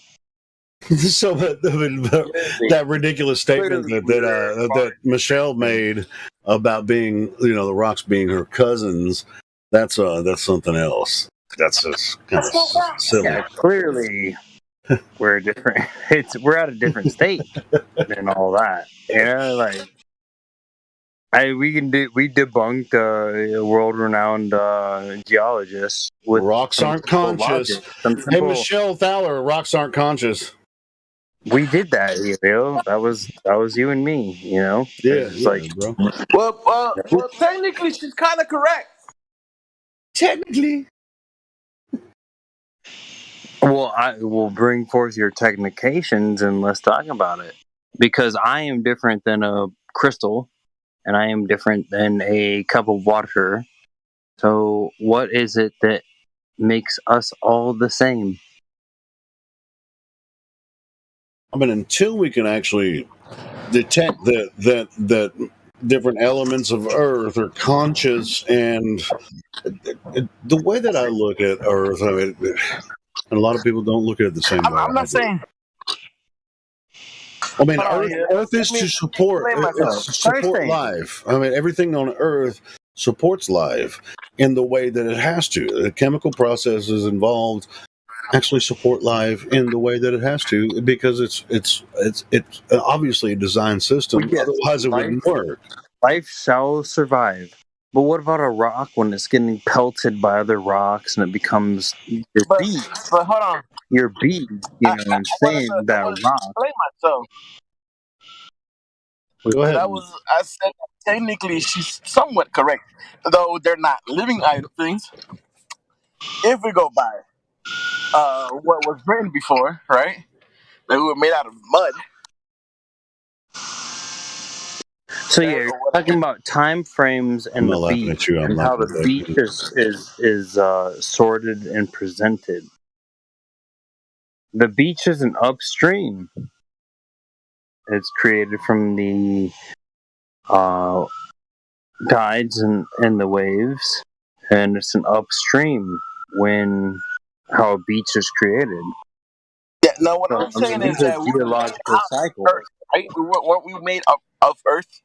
So that ridiculous statement that Michelle made about being, the rocks being her cousins, that's something else. That's just kind of silly. Yeah, clearly we're different. We're at a different state and all that. Like, we debunked a world-renowned geologist with rocks aren't conscious. Hey, Michelle Thaler, rocks aren't conscious. We did that, That was you and me, Yeah, bro. Well, technically, she's kind of correct. Technically. Well, I will bring forth your technications and let's talk about it. Because I am different than a crystal, and I am different than a cup of water. So, what is it that makes us all the same? I mean, until we can actually detect that different elements of Earth are conscious, and the way that I look at Earth, I mean, and a lot of people don't look at it the same way. I'm not saying. I mean, Earth is to support life. I mean, everything on Earth supports life in the way that it has to. The chemical processes involved actually support life in the way that it has to, because it's obviously a design system. Yes, otherwise, it wouldn't work. Life shall survive. But what about a rock when it's getting pelted by other rocks and it becomes your bead? But hold on. Your bead, you know what I'm saying? That rock. Explain myself. Go ahead. I said technically she's somewhat correct, though they're not living things. If we go by what was written before, right? They were made out of mud. So yeah, you're talking about time frames I'm and the not laughing beach at you. I'm and how laughing the at beach that. is sorted and presented. The beach isn't upstream. It's created from the tides and the waves, and it's an upstream when how a beach is created. Yeah, no, what So I'm I mean, saying is these are that we were made geological out cycles. of Earth, right? Weren't we made of Earth,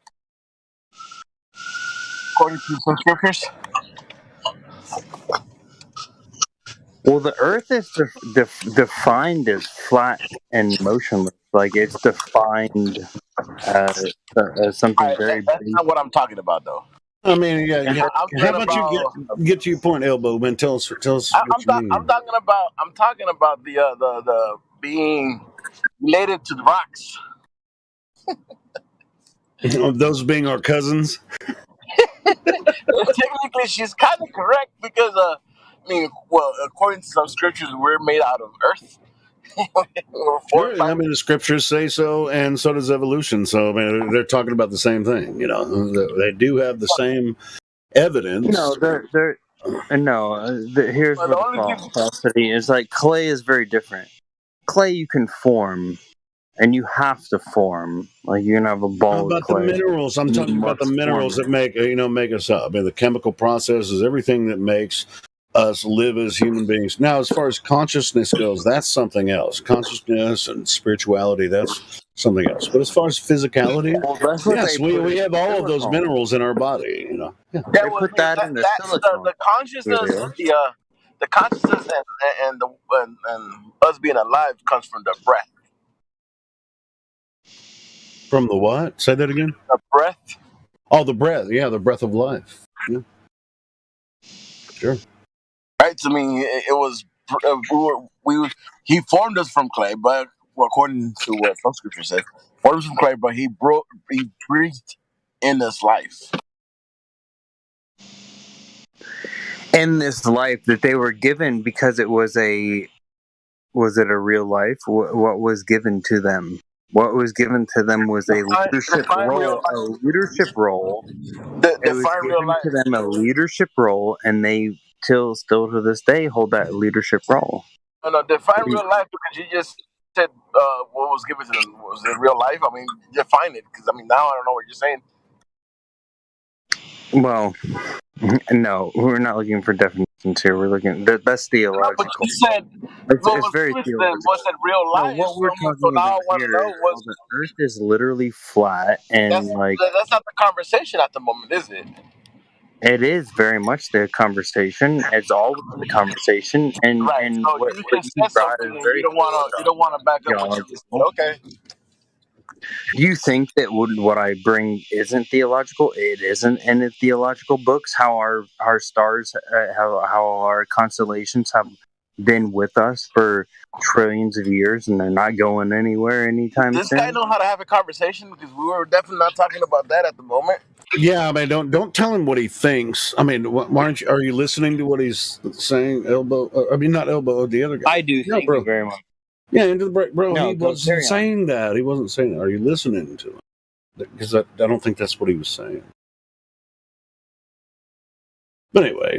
according to some scriptures? Well, the Earth is defined as flat and motionless. Like it's defined as something very That's basic. not what I'm talking about, though. I mean, yeah. And I'm How talking about you about. get to your point, Elbow man? Tell us what you I'm mean. talking about. I'm talking about the being related to the rocks. Those being our cousins. Technically, she's kind of correct because, I mean, well, according to some scriptures, we're made out of earth. We're formed Sure, by. I mean the scriptures say so, and so does evolution. So I mean, they're talking about the same thing. You know, they do have the same no, evidence. they're no. Here's Well, the what the only people. falsity is. Like clay is very different. Clay you can form, and you have to form. Like you can have a How ball of about the clay. minerals? I'm You talking about the must form minerals it. that make us up. I mean, the chemical processes, everything that makes us live as human beings. Now, as far as consciousness goes, that's something else. Consciousness and spirituality, that's something else. But as far as physicality, Well, that's what yes, they put we in have all of those silicone. minerals in our body. You know, yeah. Yeah, They well, put that in the that's silicone. the consciousness. The consciousness and us being alive comes from the breath. From the what? Say that again. The breath. Oh, the breath. Yeah, the breath of life. Yeah, sure. Right. So, I mean, it was he formed us from clay, but according to what some scripture says, formed us from clay, but he breathed in us life. In this life that they were given because it was a real life? What was given to them? What was given to them was a leadership Define real role. A life. leadership role. It was Define real given to life. them a leadership role, and they still to this day hold that leadership role. No, define real life because you just said what was given to them was it real life. I mean, define it because I mean now I don't know what you're saying. Well, no, we're not looking for definitions here. We're looking that's No, but theological. you said what It's was very given to them theological. was it real No, life. what we're So talking now I about want to here know is how what's the Earth is literally flat, and like that's not the conversation at the moment, is it? it is very much the conversation. It's always the conversation, Right. and So what you you just said brought something is and very you don't wanna back up what you just said. theological. Okay. Do you think that what I bring isn't theological? It isn't in the theological books. How our stars, how our constellations have been with us for trillions of years, and they're not going anywhere anytime This guy soon. know how to have a conversation because we were definitely not talking about that at the moment. Yeah, I mean, don't tell him what he thinks. I mean, why aren't you? Are you listening to what he's saying, Elbow? I mean, not Elbow, the other guy. I do. Yeah, Thank you bro. very much. Yeah, into the break, bro. No, He go wasn't carry on. saying that. He wasn't saying that. Are you listening to him? Because I don't think that's what he was saying. But anyway,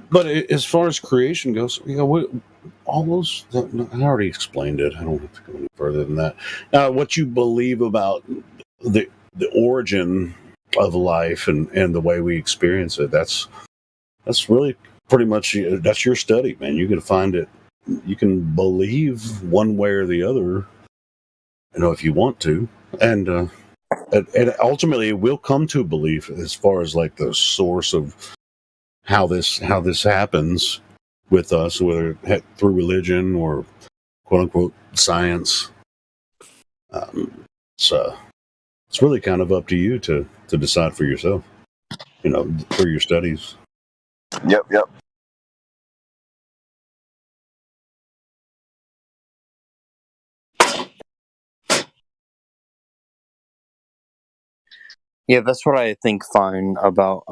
but as far as creation goes, you know, all those. I already explained it. I don't have to go any further than that. What you believe about the origin of life and the way we experience it. That's really pretty much that's your study, man. You can find it. You can believe one way or the other, you know, if you want to, and ultimately it will come to belief as far as like the source of how this happens with us, whether through religion or quote unquote science. So it's really kind of up to you to decide for yourself, you know, through your studies. Yep. Yeah, that's what I think fine about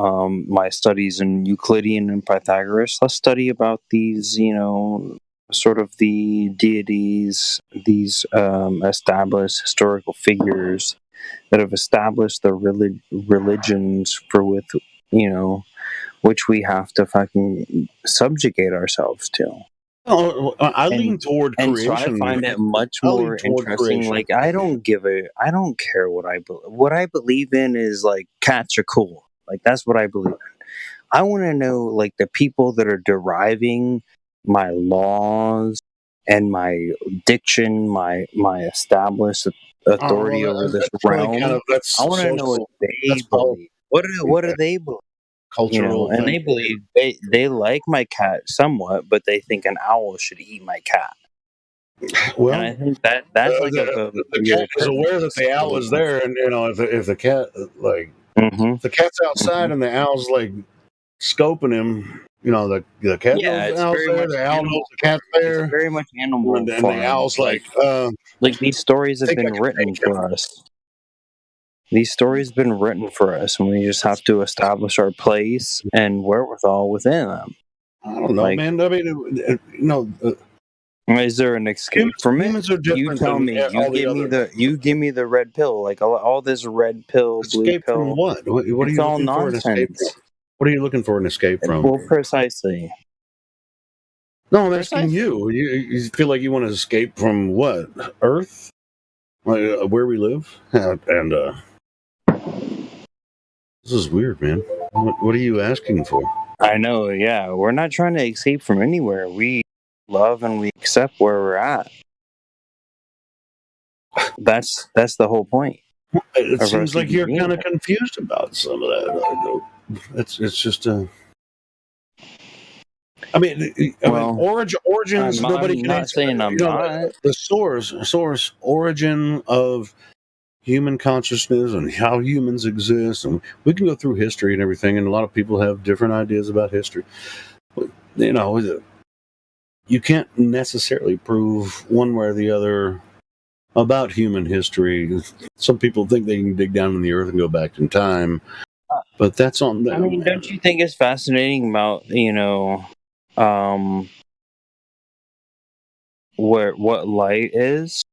my studies in Euclidean and Pythagoras. Let's study about these, you know, sort of the deities, these established historical figures that have established the religions for which we have to fucking subjugate ourselves to. Oh, I lean toward And so I creation. find it much I lean more toward interesting. creation. Like, I don't care what I believe in is like cats are cool. Like, that's what I believe in. I want to know, like, the people that are deriving my laws and my diction, my established authority over this realm. I want to know what they believe. What do they believe? Cultural And they thing. believe they like my cat somewhat, but they think an owl should eat my cat. Well, and I think that's like the cat is aware that the owl is there, and if the cat if the cat's outside and the owl's like scoping him, the cat knows the owl's there, the owl knows the cat's there. It's very much animal and farm. the owl's like these stories have been written for us. These stories have been written for us, and we just have to establish our place and wherewithal within them. I don't know, man. I mean, is there an escape from it? You tell me. You give me the red pill. Like all this red pill, blue escape pill. From what? What are it's you all looking for an escape nonsense. from? What are you looking for an escape from? Well, precisely. No, I'm asking you. You feel like you want to escape from what? Earth? Where we live? And this is weird, man. What are you asking for? I know, yeah. We're not trying to escape from anywhere. We love and we accept where we're at. That's the whole point. It seems like you're kind of confused about some of that. It's just I mean, origins. Nobody can not answer. saying I'm not. The source, origin of human consciousness and how humans exist, and we can go through history and everything. And a lot of people have different ideas about history. You can't necessarily prove one way or the other about human history. Some people think they can dig down in the earth and go back in time, but that's on them. I mean, don't you think it's fascinating about what light is?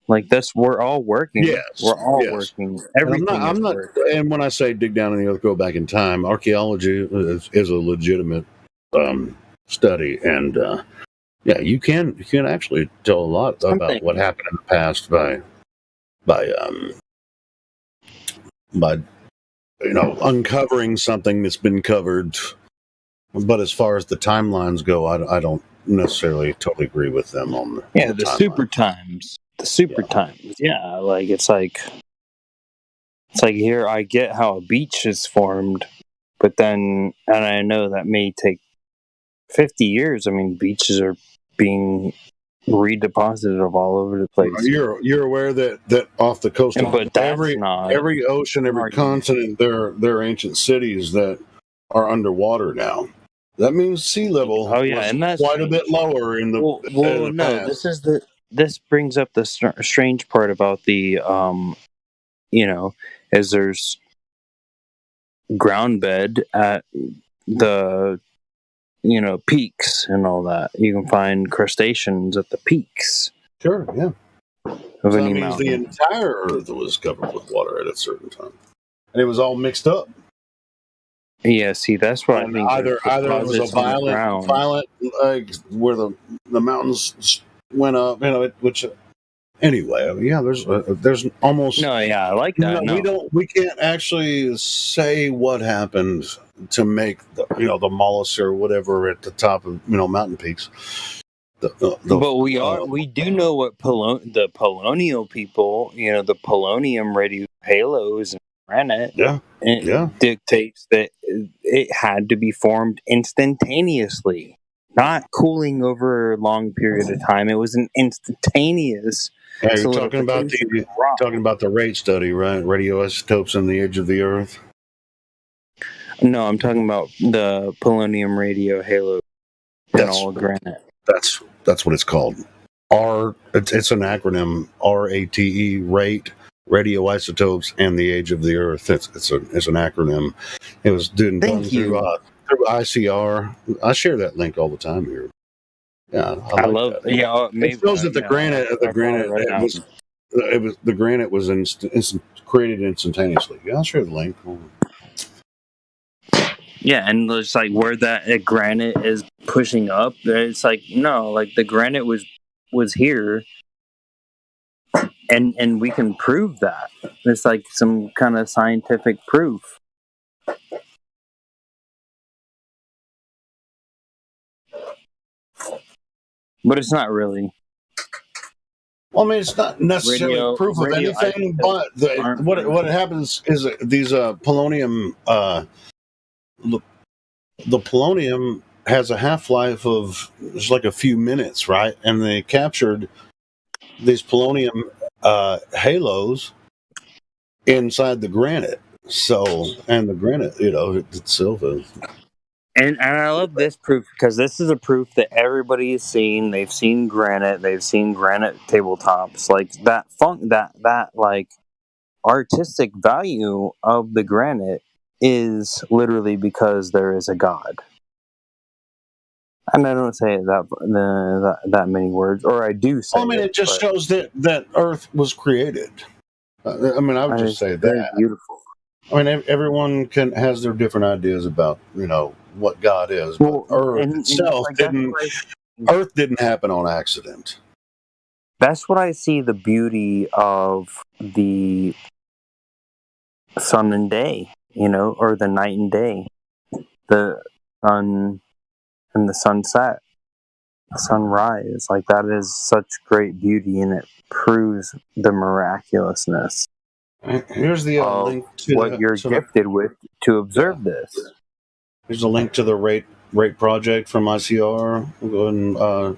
Like we're all working. Yes, we're all working. Everything I'm not. And when I say dig down in the earth, go back in time, archaeology is a legitimate study, and you can actually tell a lot about what happened in the past by uncovering something that's been covered. But as far as the timelines go, I don't necessarily totally agree with them on the super times. The super times, like it's like here I get how a beach is formed, but then, and I know that may take 50 years. I mean, beaches are being redeposited all over the place. You're aware that off the coast of every ocean, every continent, there are ancient cities that are underwater now. That means sea level and that's quite a bit lower in the past. This brings up the strange part about the as there's ground bed at the peaks and all that. You can find crustaceans at the peaks. Sure, yeah. Of that any means mountain. the entire Earth was covered with water at a certain time, and it was all mixed up. Yeah, see, that's what I think. Either it was a violent, like where the mountains went up, which anyway, there's almost I like that. We can't actually say what happened to make the mollusks or whatever at the top of mountain peaks. But we do know what the Polonial people, the polonium radio halos and granite, dictates that it had to be formed instantaneously, not cooling over a long period of time. It was an instantaneous. Yeah, you're talking about the rate study, right? Radioisotopes on the edge of the Earth. No, I'm talking about the polonium radio halo and all granite. That's what it's called. It's an acronym. RATE, rate, radioisotopes, and the age of the Earth. It's an acronym. It was done through ICR. I share that link all the time here. Yeah, I love that. Yeah, maybe, it shows that the granite The granite was created instantaneously. Yeah, I'll share the link. Yeah, and it's like where that granite is pushing up. It's like no, like the granite was here, and we can prove that. It's like some kind of scientific proof. But it's not really. Well, I mean, it's not necessarily proof of anything, but what happens is these polonium, the polonium has a half-life of just like a few minutes, right? And they captured these polonium halos inside the granite. So, and the granite, itself is. And I love this proof because this is a proof that everybody has seen. They've seen granite. They've seen granite tabletops. Like that that like artistic value of the granite is literally because there is a God. And I don't say it that many words, or I do say. Well, I mean, it just shows that Earth was created. I mean, I would just say that. Beautiful. I mean, everyone has their different ideas about what God is, but Earth itself Earth didn't happen on accident. That's what I see the beauty of the sun and day, or the night and day, the sun and the sunset, the sunrise. Like that is such great beauty, and it proves the miraculousness. Here's the link to what you're gifted with to observe this. Here's a link to the rate project from ICR. We'll go ahead and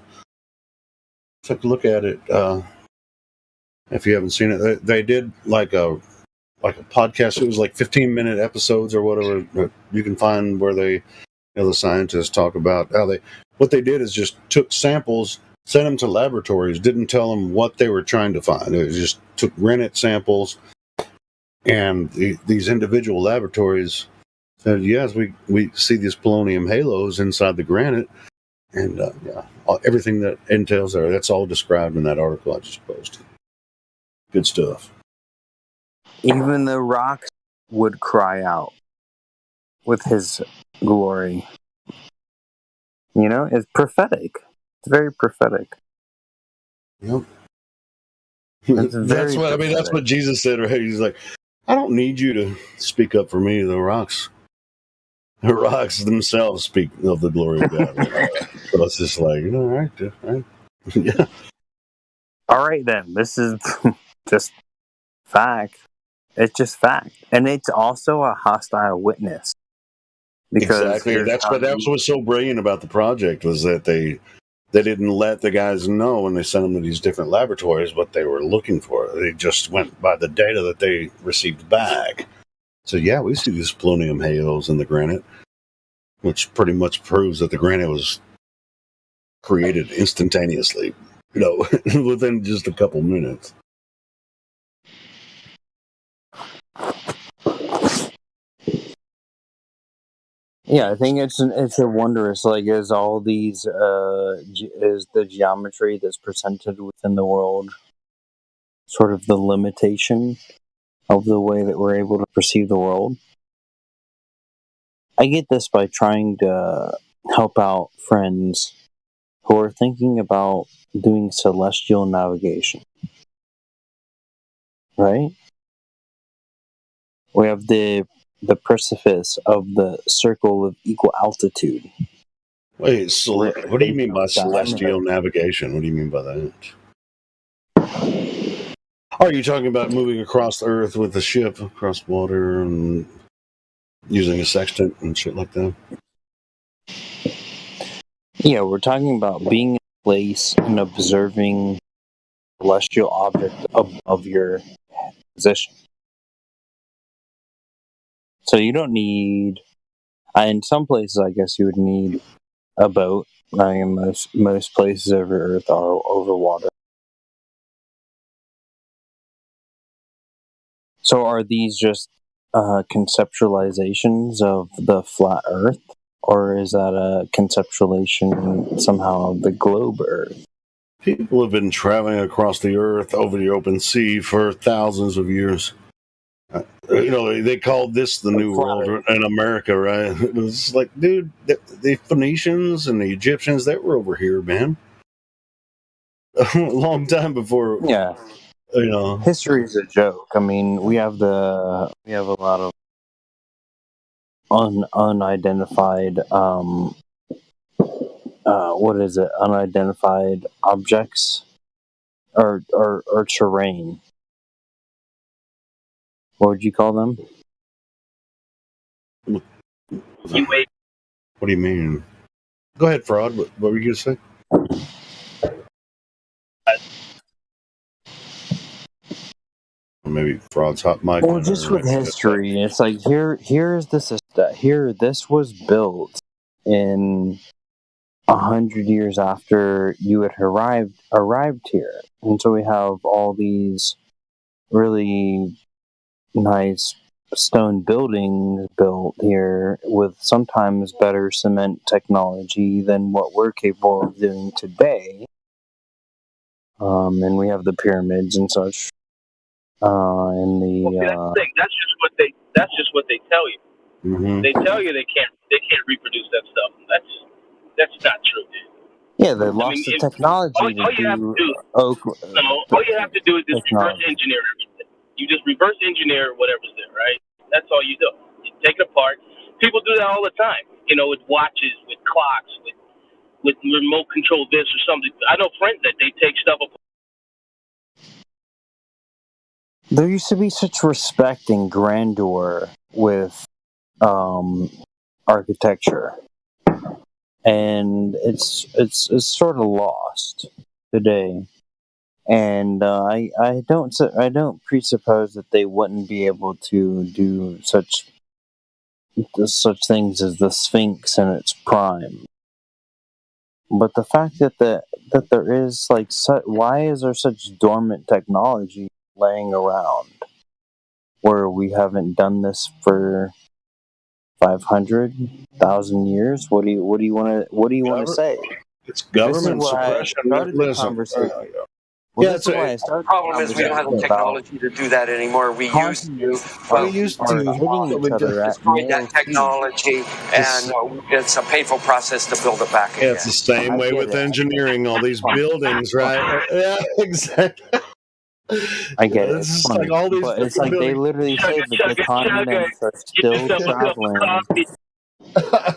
take a look at it. If you haven't seen it, they did like a podcast. It was like 15-minute episodes or whatever. You can find where they, the scientists talk about how what they did is just took samples, sent them to laboratories, didn't tell them what they were trying to find. It just took granite samples, and these individual laboratories said, yes, we see these polonium halos inside the granite, and everything that entails there. That's all described in that article I just posted. Good stuff. Even the rocks would cry out with his glory. It's prophetic. It's very prophetic. Yep. That's what Jesus said, right? He's like, I don't need you to speak up for me. The rocks themselves speak of the glory of God. So it's just like, all right. Yeah. All right, then. This is just fact. It's just fact. And it's also a hostile witness. Exactly. That's what's so brilliant about the project was that they didn't let the guys know when they sent them to these different laboratories what they were looking for. They just went by the data that they received back. So yeah, we see these polonium halos in the granite, which pretty much proves that the granite was created instantaneously, within just a couple minutes. Yeah, I think it's a wondrous, is all these is the geometry that's presented within the world sort of the limitation of the way that we're able to perceive the world. I get this by trying to help out friends who are thinking about doing celestial navigation. Right? We have the precipice of the circle of equal altitude. Wait, what do you mean by celestial navigation? What do you mean by that? Are you talking about moving across the Earth with a ship across water and using a sextant and shit like that? Yeah, we're talking about being in a place and observing celestial object of your position. So you don't need, in some places I guess you would need a boat. I mean, most places over Earth are over water. So are these just conceptualizations of the flat Earth? Or is that a conceptualization somehow of the globe Earth? People have been traveling across the earth over the open sea for thousands of years. They called this the New World in America, right? It was like, dude, the Phoenicians and the Egyptians, they were over here, man. A long time before. Yeah. History is a joke. I mean, we have a lot of unidentified unidentified objects or terrain. What would you call them? What do you mean? Go ahead, Fraud. What were you going to say? Maybe Fraud's hot mic. Well, just with history, it's like this was built in 100 years after you had arrived here, and so we have all these really nice stone buildings built here with sometimes better cement technology than what we're capable of doing today. And we have the pyramids and such. And the that's the thing. That's just what they tell you. Mm-hmm. They tell you they can't reproduce that stuff. That's not true, dude. Yeah, they lost the technology all you have to do is just reverse engineer everything. You just reverse engineer whatever's there, right? That's all you do. You take it apart. People do that all the time. With watches, with clocks, with remote control this or something. I know friends that they take stuff apart. There used to be such respect and grandeur with architecture, and it's sort of lost today. And I don't presuppose that they wouldn't be able to do such things as the Sphinx in its prime. But the fact that there is why is there such dormant technology laying around where we haven't done this for 500,000 years? What do you want to say? It's government suppression. That's why I started. The problem is we don't have the technology to do that anymore. We used to destroy that technology, and it's a painful process to build it back again. Yeah, it's the same way with engineering all these buildings, right? Yeah, exactly. I get it. It's like all these but it's like they literally say that the continents are still traveling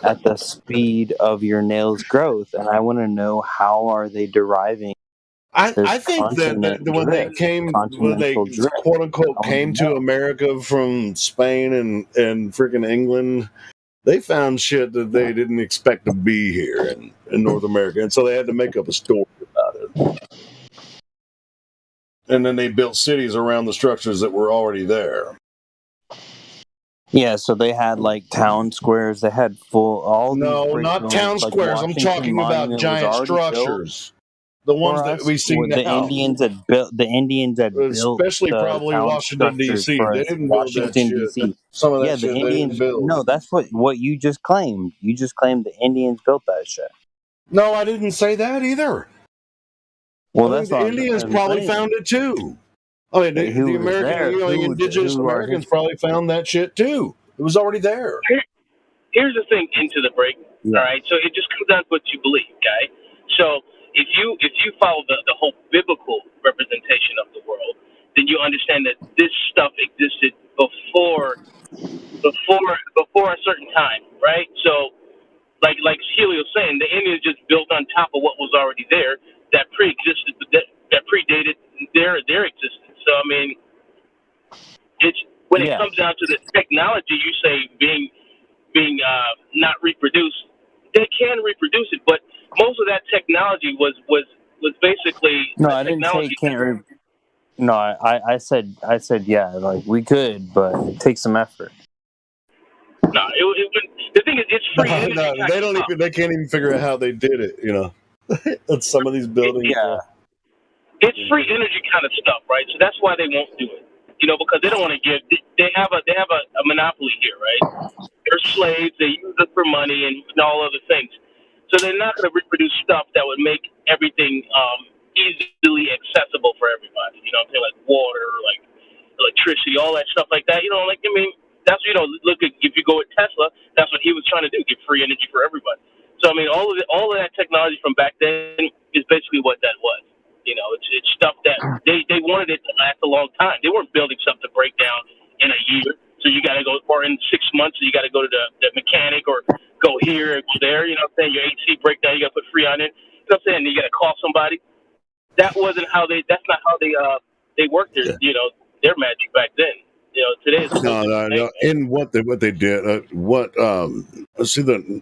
at the speed of your nails' growth, and I want to know how are they deriving. I think that when they quote unquote came to America from Spain and freaking England, they found shit that they didn't expect to be here in North America, and so they had to make up a story about it. And then they built cities around the structures that were already there. Yeah, so they had town squares. They had not town squares. I'm talking about giant structures. The ones that we see now. The Indians had built, especially probably Washington D.C. They didn't build that shit. Some of that shit they didn't build. No, that's what you just claimed. You just claimed the Indians built that shit. No, I didn't say that either. Well, the Indians probably found it too. I mean, the American, indigenous Americans probably found that shit too. It was already there. Here's the thing into the break. Yeah. All right, so it just comes down to what you believe, okay? So if you follow the whole biblical representation of the world, then you understand that this stuff existed before a certain time, right? So like Healy was saying, the Indians just built on top of what was already there that pre-existed, that predated their existence. So I mean, it's when it comes down to the technology, you say being not reproduced, they can reproduce it, but most of that technology was basically no. I didn't say it can't. No, I said yeah, we could, but it takes some effort. No, the thing is, it's free. No, they can't even figure out how they did it. That's some of these buildings. It's free energy kind of stuff, right? So that's why they won't do it. Because they don't want to give. They have a monopoly here, right? They're slaves. They use it for money and all other things. So they're not going to reproduce stuff that would make everything easily accessible for everybody. You know what I'm saying? Like water, like electricity, all that stuff like that. You know, like, I mean, that's, you know, look at, if you go with Tesla, that's what he was trying to do, get free energy for everybody. So, I mean, all of that technology from back then is basically what that was. You know, it's stuff that they wanted it to last a long time. They weren't building stuff to break down in a year. So you got to go, or in 6 months, so you got to go to the mechanic or go here or go there. You know what I'm saying? Your AC breakdown, you got to put Freon in. You know what I'm saying? You got to call somebody. That's not how they worked their, you know, their magic back then. You know, today is No. In what they did, see the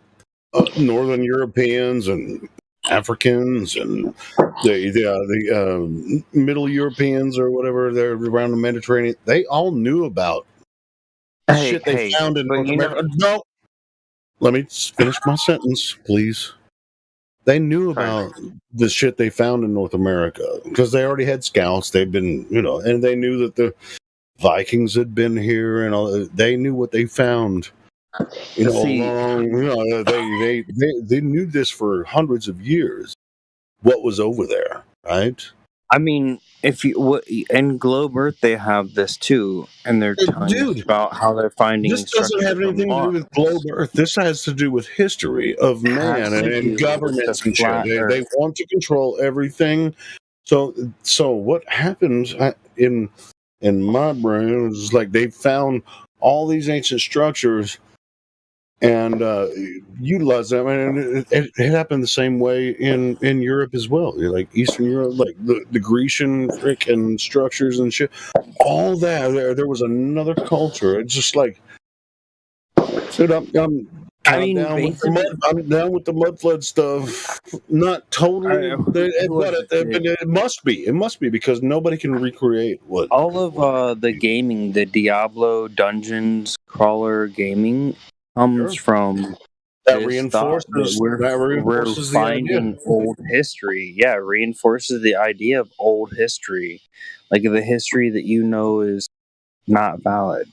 Northern Europeans and Africans and the Middle Europeans or whatever, they're around the Mediterranean. They all knew about shit they found in North America. No, let me finish my sentence, please. They knew about the shit they found in North America because they already had scouts. They've been, you know, and they knew that the Vikings had been here and all. They knew what they found. You know, they knew this for hundreds of years. What was over there, right? I mean, if you in Globe Earth, they have this too, and they're telling us about how they're finding. This doesn't have anything to do with Globe Earth. This has to do with history of man and governments and shit. They want to control everything. So what happens in my brain is like they found all these ancient structures and utilize them, and it happened the same way in Europe as well. Like Eastern Europe, like the Grecian freaking structures and shit. All that there was another culture. It's just like, dude, I'm down with the mud flood stuff. Not totally, but it must be. It must be because nobody can recreate what all of the gaming, the Diablo Dungeons crawler gaming comes from. That reinforces we're finding old history. Yeah, it reinforces the idea of old history, like the history that you know is not valid.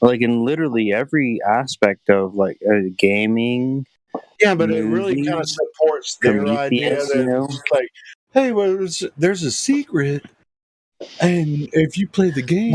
Like in literally every aspect of like gaming. Yeah, but it really kind of supports their idea that it's like, hey, well, there's a secret, and if you play the game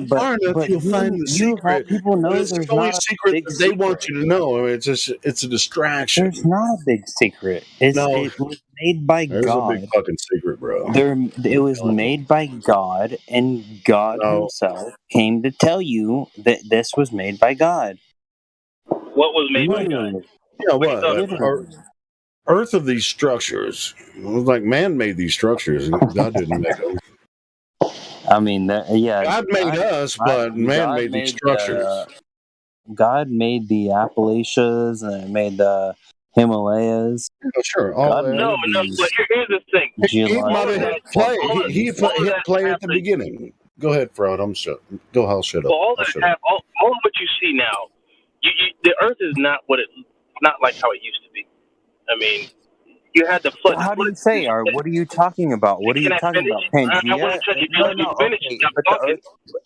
far enough, you'll find the secret. People know it's the only secret that they want you to know. I mean, it's a distraction. There's not a big secret. It was made by God. There's a big fucking secret, bro. It was made by God, and God Himself came to tell you that this was made by God. What was made by God? Yeah, what? Earth of these structures. It was like man made these structures, and God didn't make them. I mean, God made us, but man made these structures. God made the Appalachians and made the Himalayas. Oh, sure. But here's the thing. He hit play at the beginning. Go ahead, Fraud. I'll shut up. Well, all of what you see now, the Earth is not not like how it used to be. I mean, you had the flood. How do you say? What are you talking about? What are you talking about? Pangea?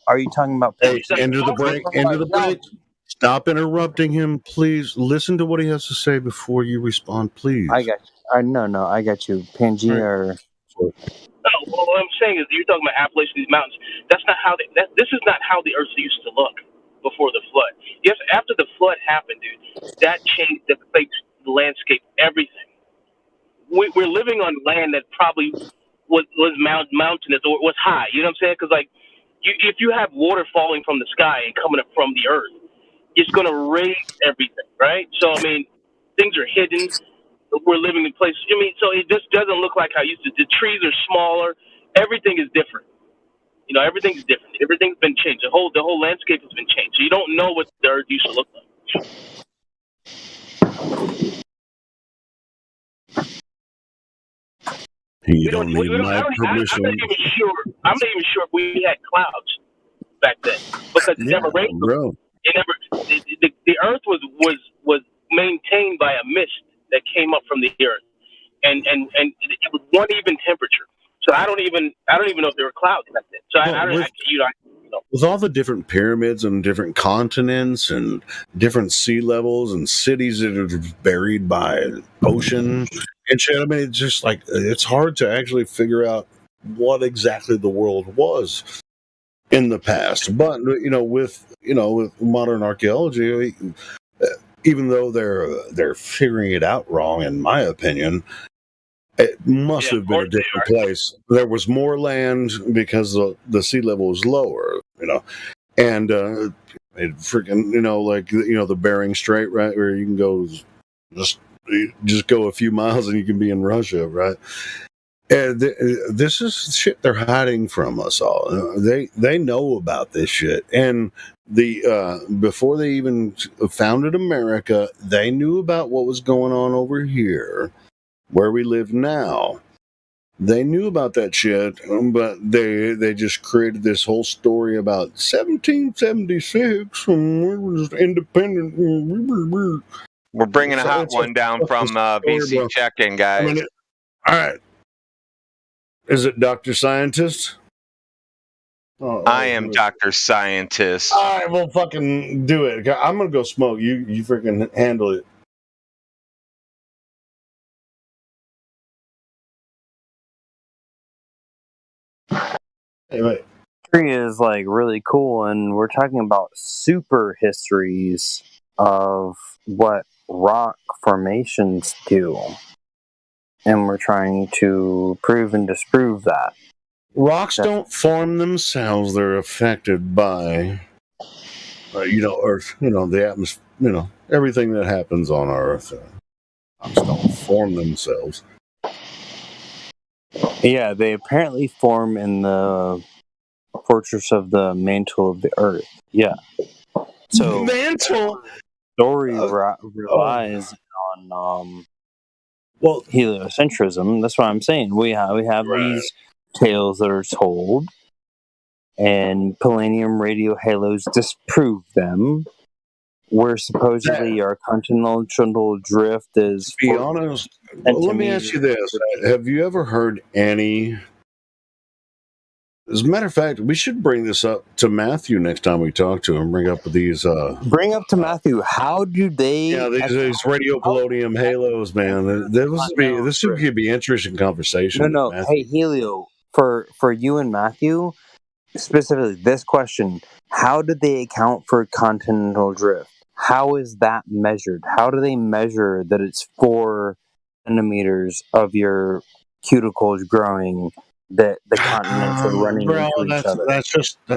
Are you talking about? End of the break. Stop interrupting him, please. Listen to what he has to say before you respond, please. I got you. No, I got you. Pangea. No, what I'm saying is, you're talking about Appalachian, these mountains. That's not how this is not how the Earth used to look before the flood. Yes, after the flood happened, dude, that changed the place, the landscape, everything. We're living on land that probably was mountainous or was high. You know what I'm saying? Because like, if you have water falling from the sky and coming up from the earth, it's going to raise everything, right? So I mean, things are hidden. We're living in places. I mean, so it just doesn't look like how it used to. The trees are smaller. Everything is different. You know, everything's different. Everything's been changed. The whole landscape has been changed. So you don't know what the earth used to look like. You don't need my permission. I'm not even sure if we had clouds back then because it never rained. Bro. The earth was maintained by a mist that came up from the earth, and it was one even temperature. So I don't even know if there were clouds back then. So I don't know them. with all the different pyramids and different continents and different sea levels and cities that are buried by ocean and shit. I mean, it's just like it's hard to actually figure out what exactly the world was in the past. But with modern archaeology, even though they're figuring it out wrong, in my opinion, it must have been a different place. There was more land because the sea level was lower, and it freaking like the Bering Strait, right, where you can go just go a few miles and you can be in Russia, right? And this is shit they're hiding from us all. They know about this shit, and before they even founded America, they knew about what was going on over here, where we live now. They knew about that shit, but they just created this whole story about 1776 and we were just independent. We're bringing a hot one down from VC check-in, guys. All right. Is it Dr. Scientist? I am Dr. Scientist. All right, well, fucking do it. I'm going to go smoke. You freaking handle it. Anyway. History is like really cool, and we're talking about super histories of what rock formations do. And we're trying to prove and disprove that. Rocks don't form themselves. They're affected by, Earth, the atmosphere, everything that happens on Earth. Rocks don't form themselves. Yeah, they apparently form in the fortress of the mantle of the Earth. Yeah. So mantle story relies on heliocentrism. That's what I'm saying. We have these tales that are told, and palladium radio halos disprove them. Where supposedly our continental drift is. To be honest, let me ask you this: have you ever heard any? As a matter of fact, we should bring this up to Matthew next time we talk to him. Bring up these. Bring up to Matthew. How do they? Yeah, these radio palladium halos, man. This could be interesting conversation. No. Hey, Helio, for you and Matthew, specifically this question: how do they account for continental drift? How is that measured? How do they measure that it's 4 centimeters of your cuticles growing? That the continents are running into each other.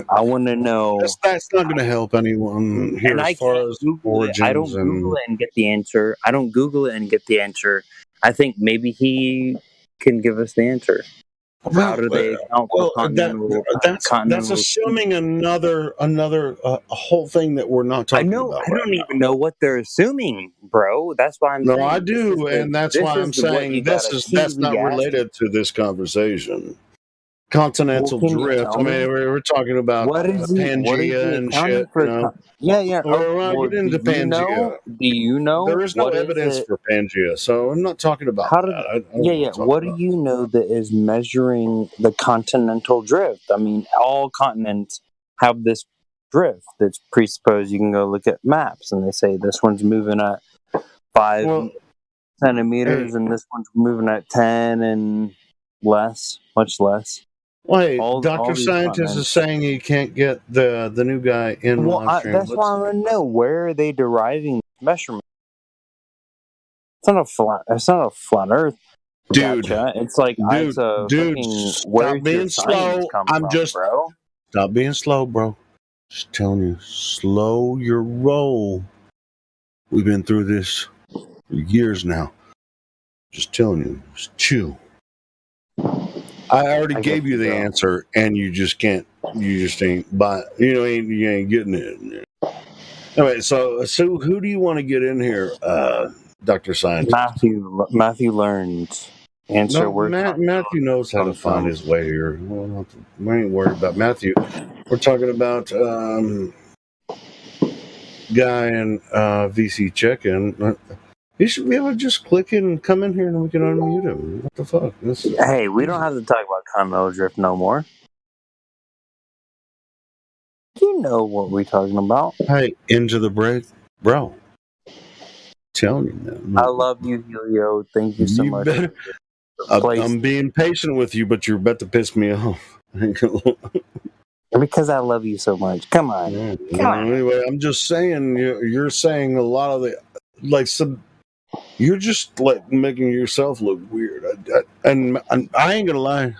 I want to know. That's not going to help anyone here as far as origins. I don't Google it and get the answer. I think maybe he can give us the answer. How do they account for continental? That's assuming another whole thing that we're not talking about. I don't even know what they're assuming, bro. That's why I'm saying. No, I do, and that's why I'm saying that's not related to this conversation. Continental drift. I mean, we're talking about Pangea and shit. Yeah. We're getting into Pangea. Do you know? There is no evidence for Pangea, so I'm not talking about that. What do you know that is measuring the continental drift? I mean, all continents have this drift that's presupposed. You can go look at maps, and they say this one's moving at 5 centimeters, and this one's moving at 10 and much less. Wait, Dr. Scientist is saying he can't get the new guy in live stream. That's why I want to know, where are they deriving measurements? It's not a flat Earth, dude. Gotcha. It's like stop being slow. Stop being slow, bro. Just telling you, slow your roll. We've been through this for years now. Just telling you, just chill. I already gave you the answer, and you just can't. You just ain't. You ain't getting it. Anyway, so who do you want to get in here, Dr. Scientist? Matthew learned. Answer. No, Matthew knows how to find his way here. We ain't worried about Matthew. We're talking about guy in VC check-in. You should be able to just click in and come in here and we can unmute him. What the fuck? Hey, we don't have to talk about continental drift no more. You know what we're talking about. Hey, into the break, bro. Telling you, man. I love you, Helio. Thank you so much. Better, I'm being patient with you, but you're about to piss me off. Because I love you so much. Come on. Anyway, I'm just saying you're saying a lot of the you're just like making yourself look weird. And I ain't gonna lie.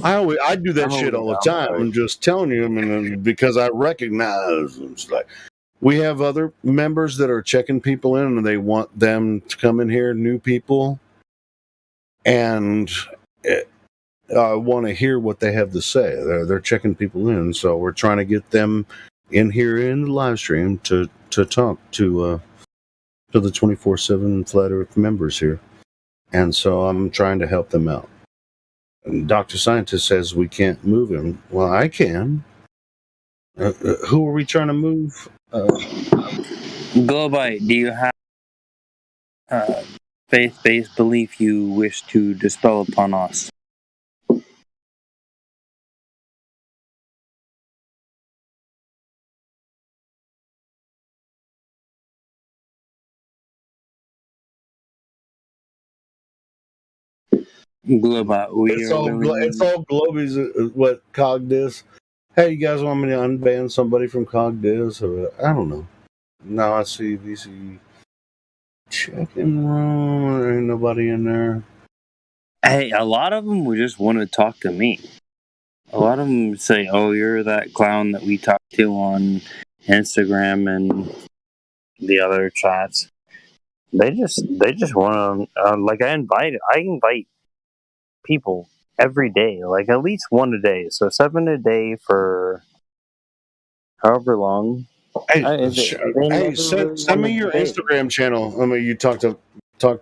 I do that shit all the time. I'm just telling you, I mean, because I recognize it's like we have other members that are checking people in, and they want them to come in here, new people, and I want to hear what they have to say. They're checking people in, so we're trying to get them in here in the live stream to talk to the 24/7 Flat Earth members here, and so I'm trying to help them out. And Dr. Scientist says we can't move him. Well, I can. Who are we trying to move? Globite, do you have faith-based belief you wish to dispel upon us? Globite, it's all Globies. What Cogdiz? Hey, you guys want me to unban somebody from Cogdiz? I don't know. No, I see VC check-in room. There ain't nobody in there. Hey, a lot of them would just want to talk to me. A lot of them say, "Oh, you're that clown that we talked to on Instagram and the other chats." They just want to like I invite people every day, like at least one a day. So 7 a day for however long. Hey, send me your Instagram channel. I mean, you talk to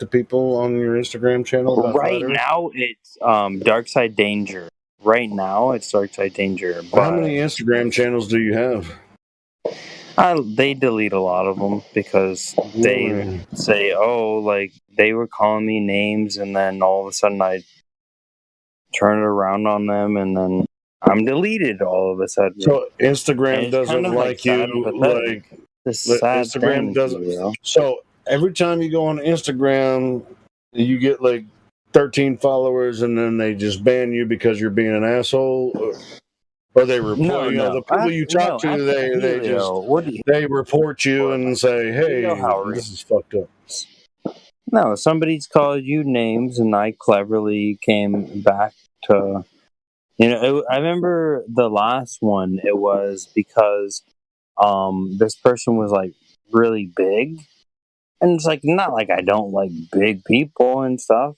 people on your Instagram channel about right now. It's Dark Side Danger. Right now, it's Dark Side Danger. But how many Instagram channels do you have? They delete a lot of them because they say, "Oh, like they were calling me names," and then all of a sudden I turn it around on them, and then I'm deleted all of a sudden. So Instagram doesn't like you, like Instagram doesn't. You know? So every time you go on Instagram, you get like 13 followers, and then they just ban you because you're being an asshole, or they report the people you talk to. They report you and say, "Hey, this is fucked up." No, somebody's called you names, and I cleverly came back to, I remember the last one. It was because this person was like really big, and it's like not like I don't like big people and stuff,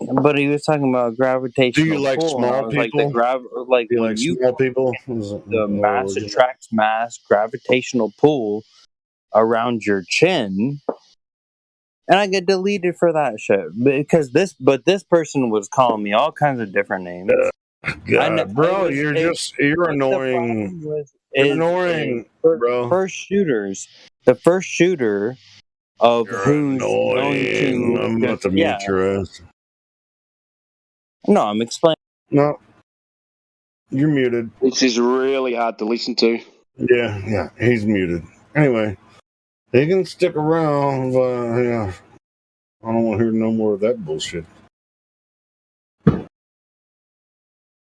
but he was talking about gravitational. Do you like pull, small people? Like you when like you small people? The mass attracts mass, gravitational pull around your chin. And I get deleted for that shit because this person was calling me all kinds of different names. God, bro, you're annoying. You're annoying, bro. The first shooter of who's going to. I'm about to mute your ass. No, I'm explaining. No, you're muted. This is really hard to listen to. Yeah, he's muted. Anyway. He can stick around, but yeah, I don't want to hear no more of that bullshit.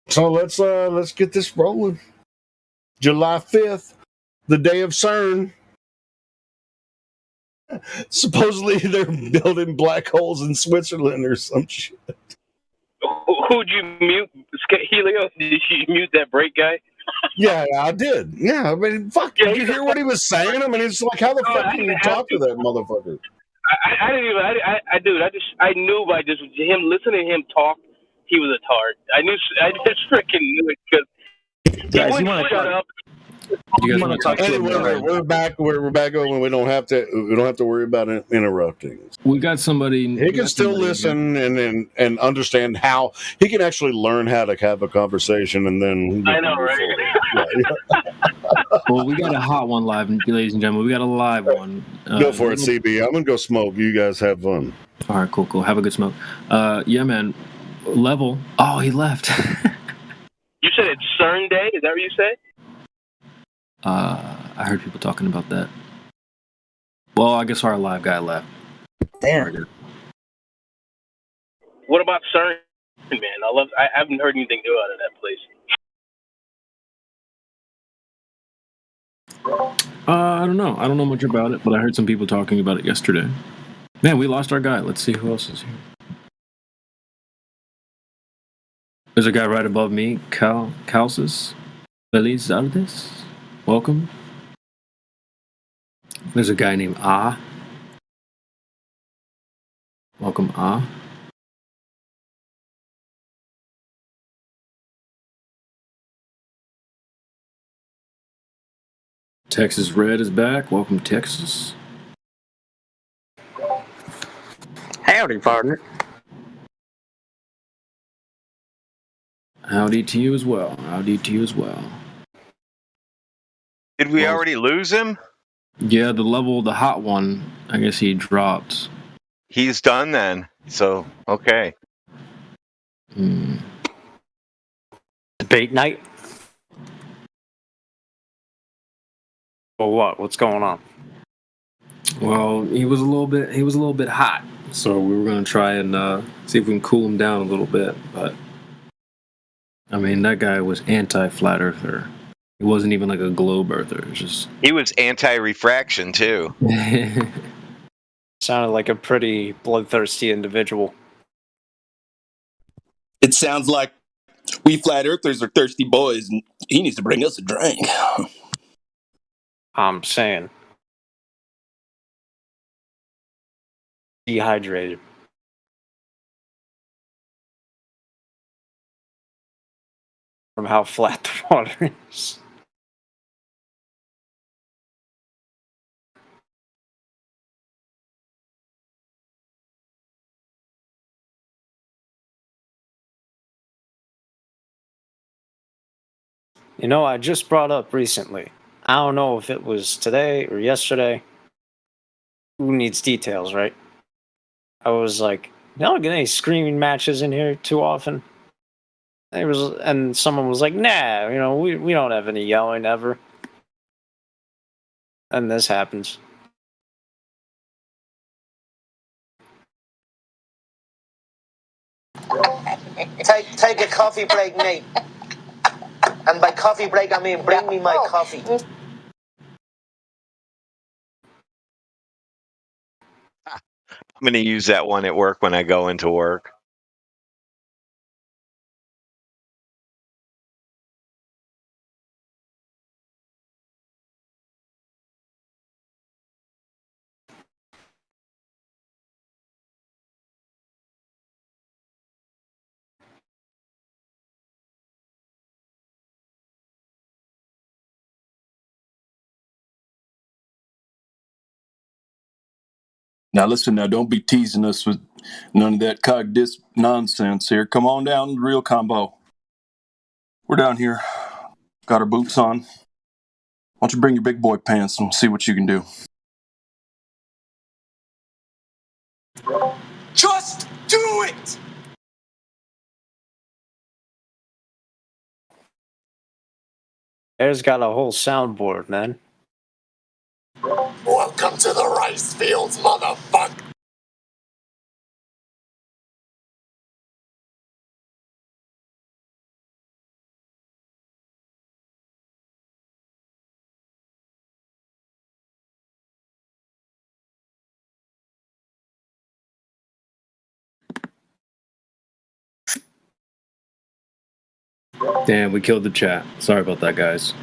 So let's get this rolling. July 5th, the day of CERN. Supposedly they're building black holes in Switzerland or some shit. Who'd you mute, Helio? Did you mute that break guy? Yeah, I did. Yeah, I mean, fuck. Did you hear what he was saying? I mean, it's like, how the fuck can you talk to that motherfucker? I didn't even. I knew by just him listening to him talk, he was a tart. I just freaking knew it because he wouldn't shut up. You guys want to talk to We're back. We're back over. We don't have to worry about it interrupting. We got somebody. He can still listen and understand how he can actually learn how to have a conversation, and then I know, right? Well, we got a hot one live, ladies and gentlemen. We got a live one. Go for it, CB. I'm gonna go smoke. You guys have fun. All right, cool. Have a good smoke. Yeah, man. Level. Oh, he left. You said it's CERN Day. Is that what you said? I heard people talking about that. Well, I guess our live guy left. Damn. What about CERN, man? I haven't heard anything new out of that place. I don't know. I don't know much about it, but I heard some people talking about it yesterday. Man, we lost our guy. Let's see who else is here. There's a guy right above me, Calcis Felizardes. Welcome. There's a guy named Ah. Welcome, Ah. Texas Red is back. Welcome, Texas. Howdy, partner. Howdy to you as well. Howdy to you as well. Did we already lose him? Yeah, the hot one, I guess he dropped. He's done then. So, okay. Debate night? Or what? What's going on? Well, he was a little bit hot, so we were gonna try and see if we can cool him down a little bit. But I mean, that guy was anti-flat earther. He wasn't even like a globe earther. It was just he was anti-refraction too. Sounded like a pretty bloodthirsty individual. It sounds like we flat earthers are thirsty boys, and he needs to bring us a drink. I'm saying. Dehydrated. From how flat the water is. You know, I just brought up recently. I don't know if it was today or yesterday. Who needs details, right? I was like, you don't get any screaming matches in here too often. And someone was like, nah, you know, we don't have any yelling ever. And this happens. Take a coffee break, mate. And by coffee break, I mean bring me my coffee. I'm going to use that one at work when I go into work. Now listen, don't be teasing us with none of that cog-dis nonsense here. Come on down, real combo. We're down here, got our boots on. Why don't you bring your big boy pants and see what you can do? Just do it! Air's got a whole soundboard, man. Welcome to the rice fields, motherfucker. Damn, we killed the chat. Sorry about that, guys.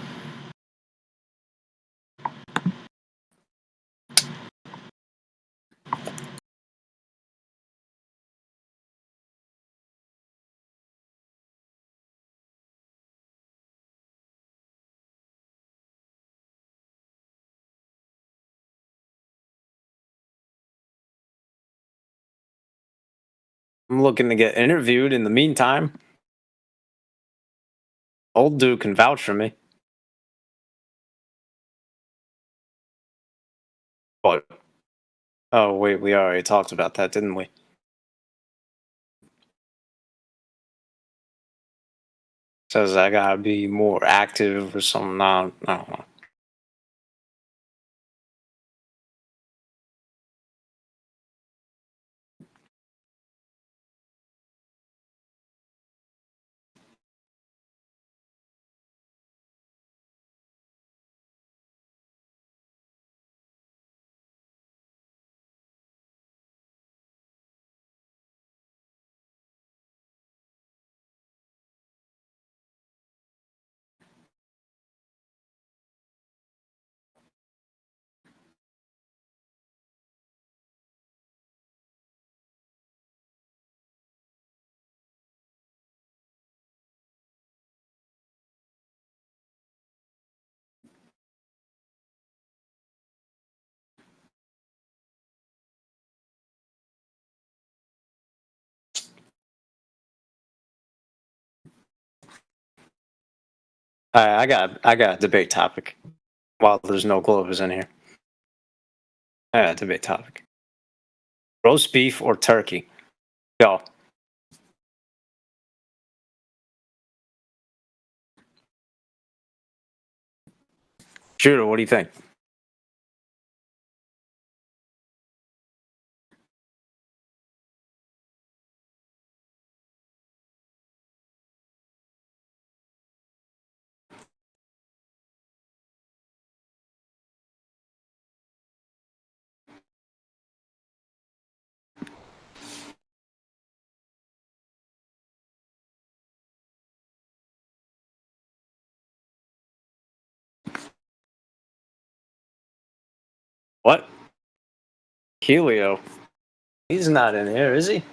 I'm looking to get interviewed in the meantime. Old dude can vouch for me. What? Oh, wait, we already talked about that, didn't we? Says I gotta be more active or something. No, I don't know. I got a debate topic. While there's no Globers in here, I got a debate topic: roast beef or turkey? Go. Shooter, what do you think? What? Helio? He's not in here, is he?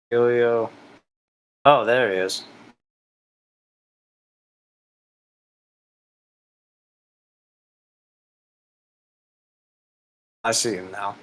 Helio. Oh, there he is. I see him now.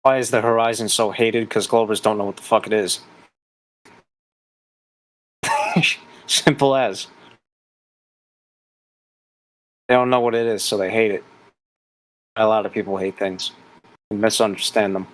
Why is the Horizon so hated? Because Globers don't know what the fuck it is. Simple as. They don't know what it is, so they hate it. A lot of people hate things and misunderstand them.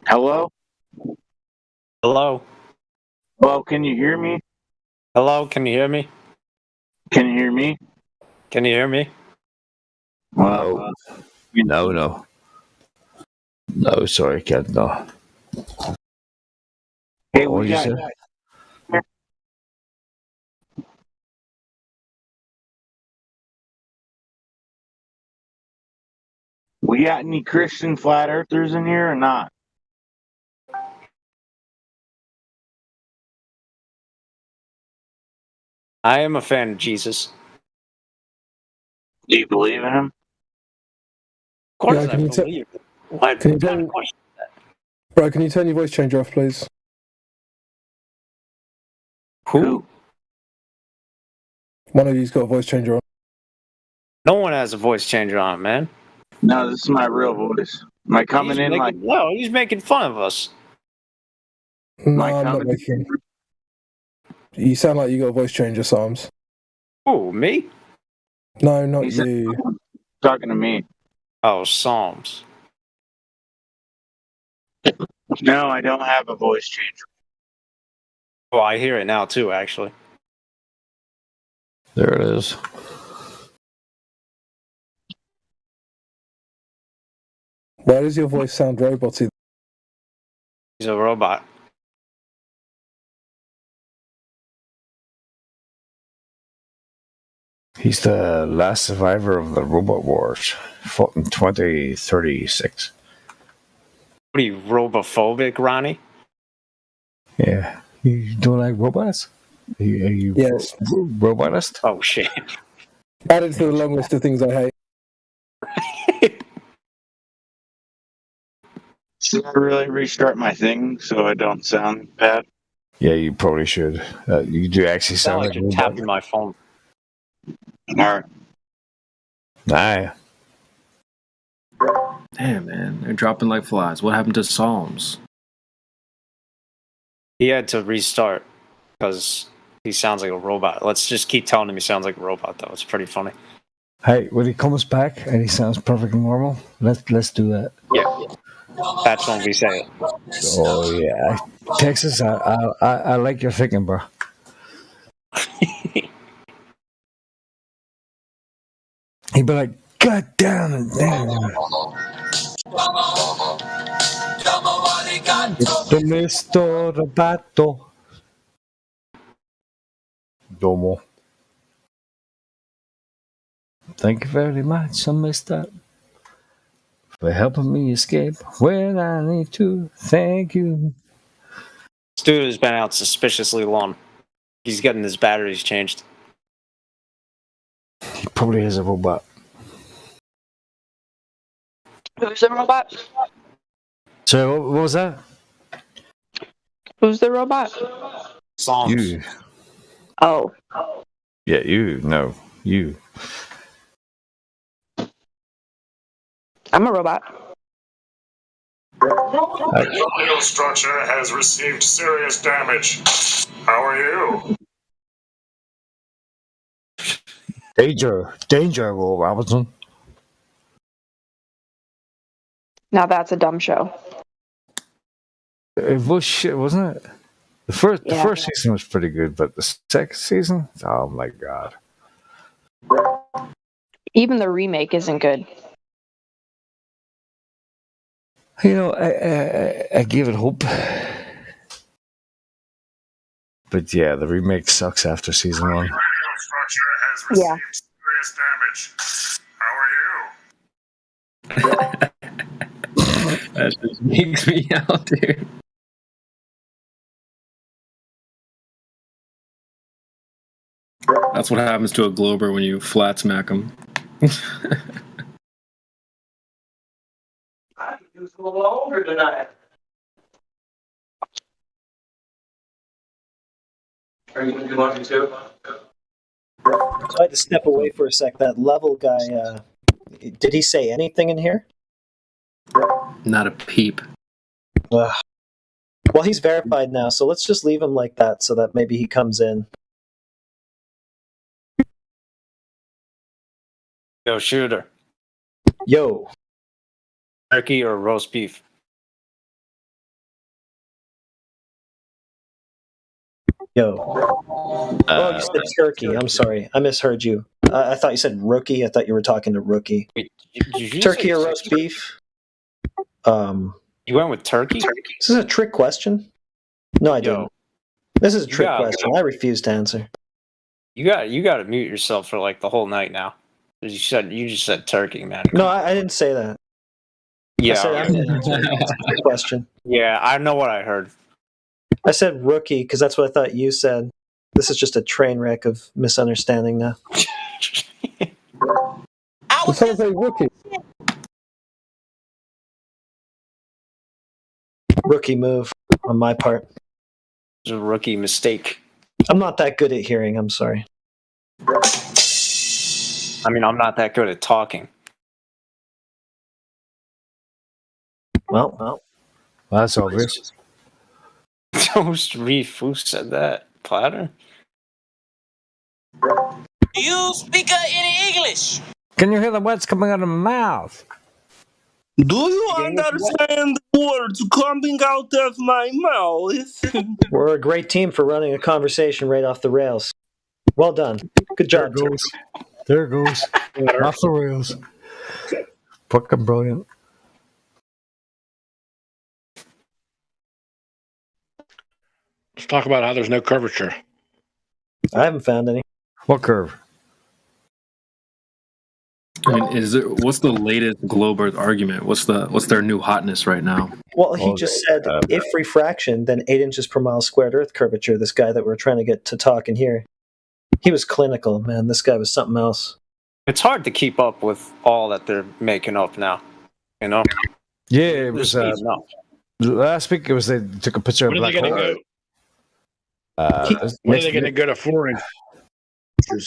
Hello? Hello? Hello, can you hear me? Hello, can you hear me? Can you hear me? Can you hear me? Well, No. No, sorry, kid, no. Hey, What we did you got say? any Christian flat earthers in here or not? I am a fan of Jesus. Do you believe in him? Of course Yeah, I can you believe it. What can you kind turn, of question is that? bro? Can you turn your voice changer off, please? Who? One of you's got a voice changer on. No one has a voice changer on, man. No, this is my real voice. Am I coming in like... No, he's making fun of us. No, I'm not making. You sound like you got a voice changer, Psalms. Who, me? No, not you. Talking to me. Oh, Psalms. No, I don't have a voice changer. Oh, I hear it now too, actually. There it is. Why does your voice sound roboty? He's a robot. He's the last survivor of the Robot Wars, fought in 2036. What are you, robophobic, Ronnie? Yeah. You don't like robots? Are you yes. Robotist? Oh, shit. Add it to the long list of things I hate. Should I really restart my thing so I don't sound bad? Yeah, you probably should. You do actually Sound sound like like a you're robot. tapping my phone. Alright. Nah. Damn, man, they're dropping like flies. What happened to Psalms? He had to restart because he sounds like a robot. Let's just keep telling him he sounds like a robot, though. It's pretty funny. Hey, when he comes back and he sounds perfectly normal, let's do that. Yeah, that's when we say it. Oh yeah, Texas, I like your thinking, bro. He'd be like, God damn it, damn it. Mr. Roboto. Domo. Thank you very much, Mister, for helping me escape when I need to. Thank you. This dude has been out suspiciously long. He's getting his batteries changed. He probably is a robot. Who's the robot? So what was that? Who's the robot? Psalms. You. Oh. Yeah, you. No, you. I'm a robot. Your wheel structure has received serious damage. How are you? Danger, Will Robinson. Now that's a dumb show. It was shit, wasn't it? The first season was pretty good, but the second season, oh my god! Even the remake isn't good. You know, I give it hope, but yeah, the remake sucks after season 1. Your structure has received serious damage. How are you? That just makes me out, dude. That's what happens to a Glober when you flat smack him. I could use a little longer tonight. Are you going to do one too? So I had to step away for a sec. That level guy, did he say anything in here? Not a peep. Well, he's verified now, so let's just leave him like that so that maybe he comes in. Yo, shooter. Yo. Turkey or roast beef? Yo. Oh, you said turkey. I'm sorry. I misheard you. I thought you said rookie. I thought you were talking to rookie. Wait, did you Turkey say or roast beef? You went with turkey? Is this a trick question? No, I didn't. This is a trick question. I refuse to answer. You got to mute yourself for like the whole night now. You just said turkey, man. No, I didn't say that. Yeah. I said I'm going to answer the question. Yeah, I know what I heard. I said rookie because that's what I thought you said. This is just a train wreck of misunderstanding now. I was going to say rookie. Rookie move on my part. It's a rookie mistake. I'm not that good at hearing. I'm sorry. I mean, I'm not that good at talking. Well, that's obvious. Toast reef. Who said that? Platter? Do you speak any English? Can you hear the words coming out of my mouth? Do you understand the words coming out of my mouth? We're a great team for running a conversation right off the rails. Well done. Good job. There it goes. Off the rails. Fucking brilliant. Let's talk about how there's no curvature. I haven't found any. What curve? I mean, what's the latest globe Earth argument? What's their new hotness right now? Well, he just said if refraction, then 8 inches per mile squared Earth curvature. This guy that we're trying to get to talk in here, he was clinical, man. This guy was something else. It's hard to keep up with all that they're making up now. You know? Yeah, it was. No. Last week it was they took a picture of When are black they going to hole. go? When are they going to go to 4 inches?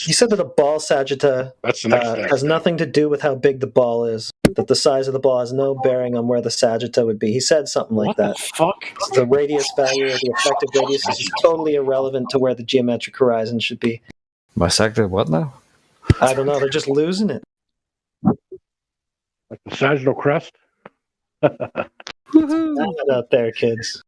He said that a ball sagitta That's the next step. has nothing to do with how big the ball is. That the size of the ball has no bearing on where the sagitta would be. He said something like What that. the fuck? The radius value or the effective radius is totally irrelevant to where the geometric horizon should be. Bisected what now? I don't know. They're just losing it. Like the sagittal crest? Not out there, kids.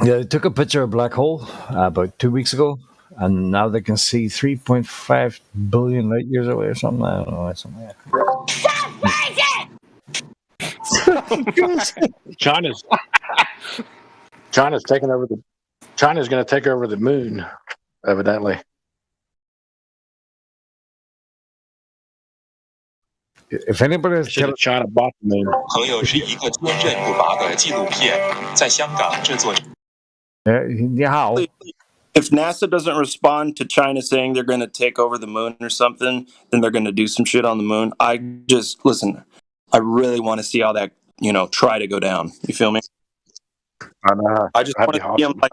Yeah, they took a picture of a black hole about 2 weeks ago, and now they can see 3.5 billion light years away or something. I don't know. Something like that. China's taking over the. China's going to take over the moon, evidently. If anybody has China bought the moon. 朋友是一个坚韧不拔的纪录片，在香港制作。If NASA doesn't respond to China saying they're going to take over the moon or something, then they're going to do some shit on the moon. Listen, I really want to see how that, try to go down. You feel me? I know. I just want to see them like,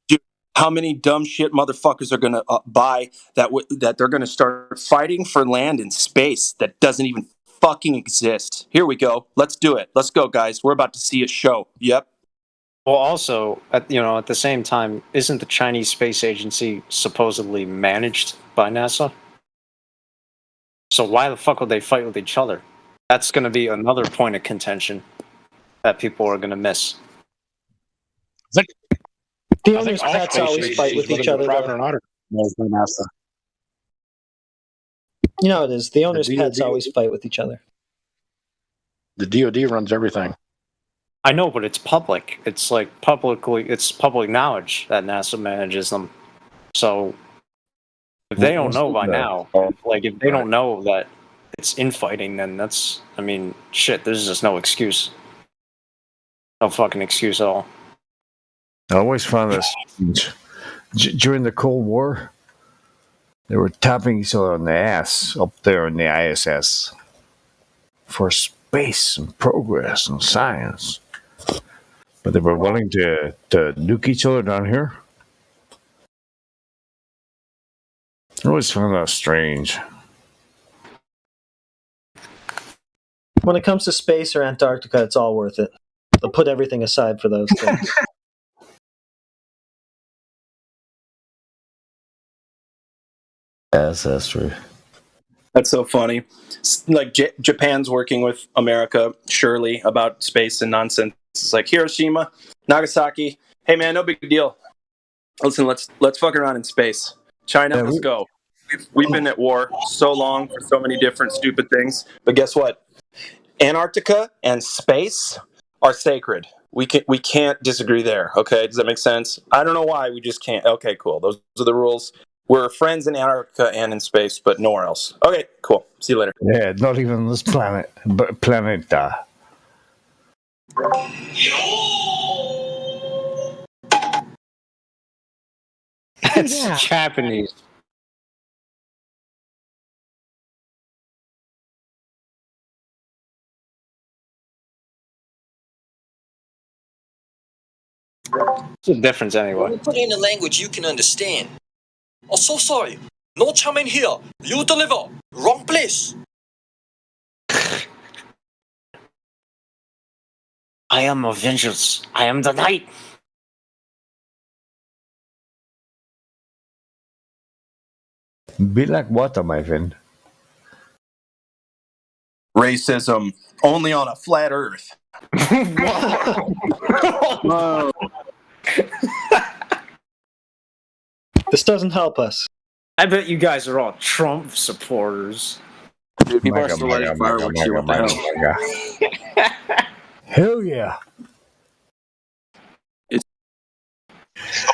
dude, how many dumb shit motherfuckers are going to buy that they're going to start fighting for land in space that doesn't even fucking exist. Here we go. Let's do it. Let's go, guys. We're about to see a show. Yep. Well, also, at the same time, isn't the Chinese Space Agency supposedly managed by NASA? So why the fuck would they fight with each other? That's going to be another point of contention that people are going to miss. The owners' pets always fight with each other. NASA. You know how it is. The owners' pets always fight with each other. The DoD runs everything. I know, but it's public. It's like it's public knowledge that NASA manages them. So if they don't know by now, if they don't know that it's infighting, then shit, there's just no excuse. No fucking excuse at all. I always found this during the Cold War, they were tapping each other on the ass up there in the ISS for space and progress and science. But they were willing to nuke each other down here. I always found that strange. When it comes to space or Antarctica, it's all worth it. They'll put everything aside for those things. Yes, that's true. That's so funny. Like Japan's working with America, surely, about space and nonsense. It's like Hiroshima, Nagasaki. Hey man, no big deal. Listen, let's fuck around in space. China, let's go. We've been at war so long for so many different stupid things. But guess what? Antarctica and space are sacred. We can't disagree there. Okay, does that make sense? I don't know why we just can't. Okay, cool. Those are the rules. We're friends in Antarctica and in space, but nowhere else. Okay, cool. See you later. Yeah, not even on this planet. But planeta. It's Japanese. What's the difference anyway? Put in a language you can understand. Oh, so sorry. No charming here. You deliver. Wrong place. I am a vengeance. I am the night. Be like water, my friend. Racism only on a flat Earth. Whoa. This doesn't help us. I bet you guys are all Trump supporters. Dude, people are still lighting fireworks here. What the hell? Hell yeah.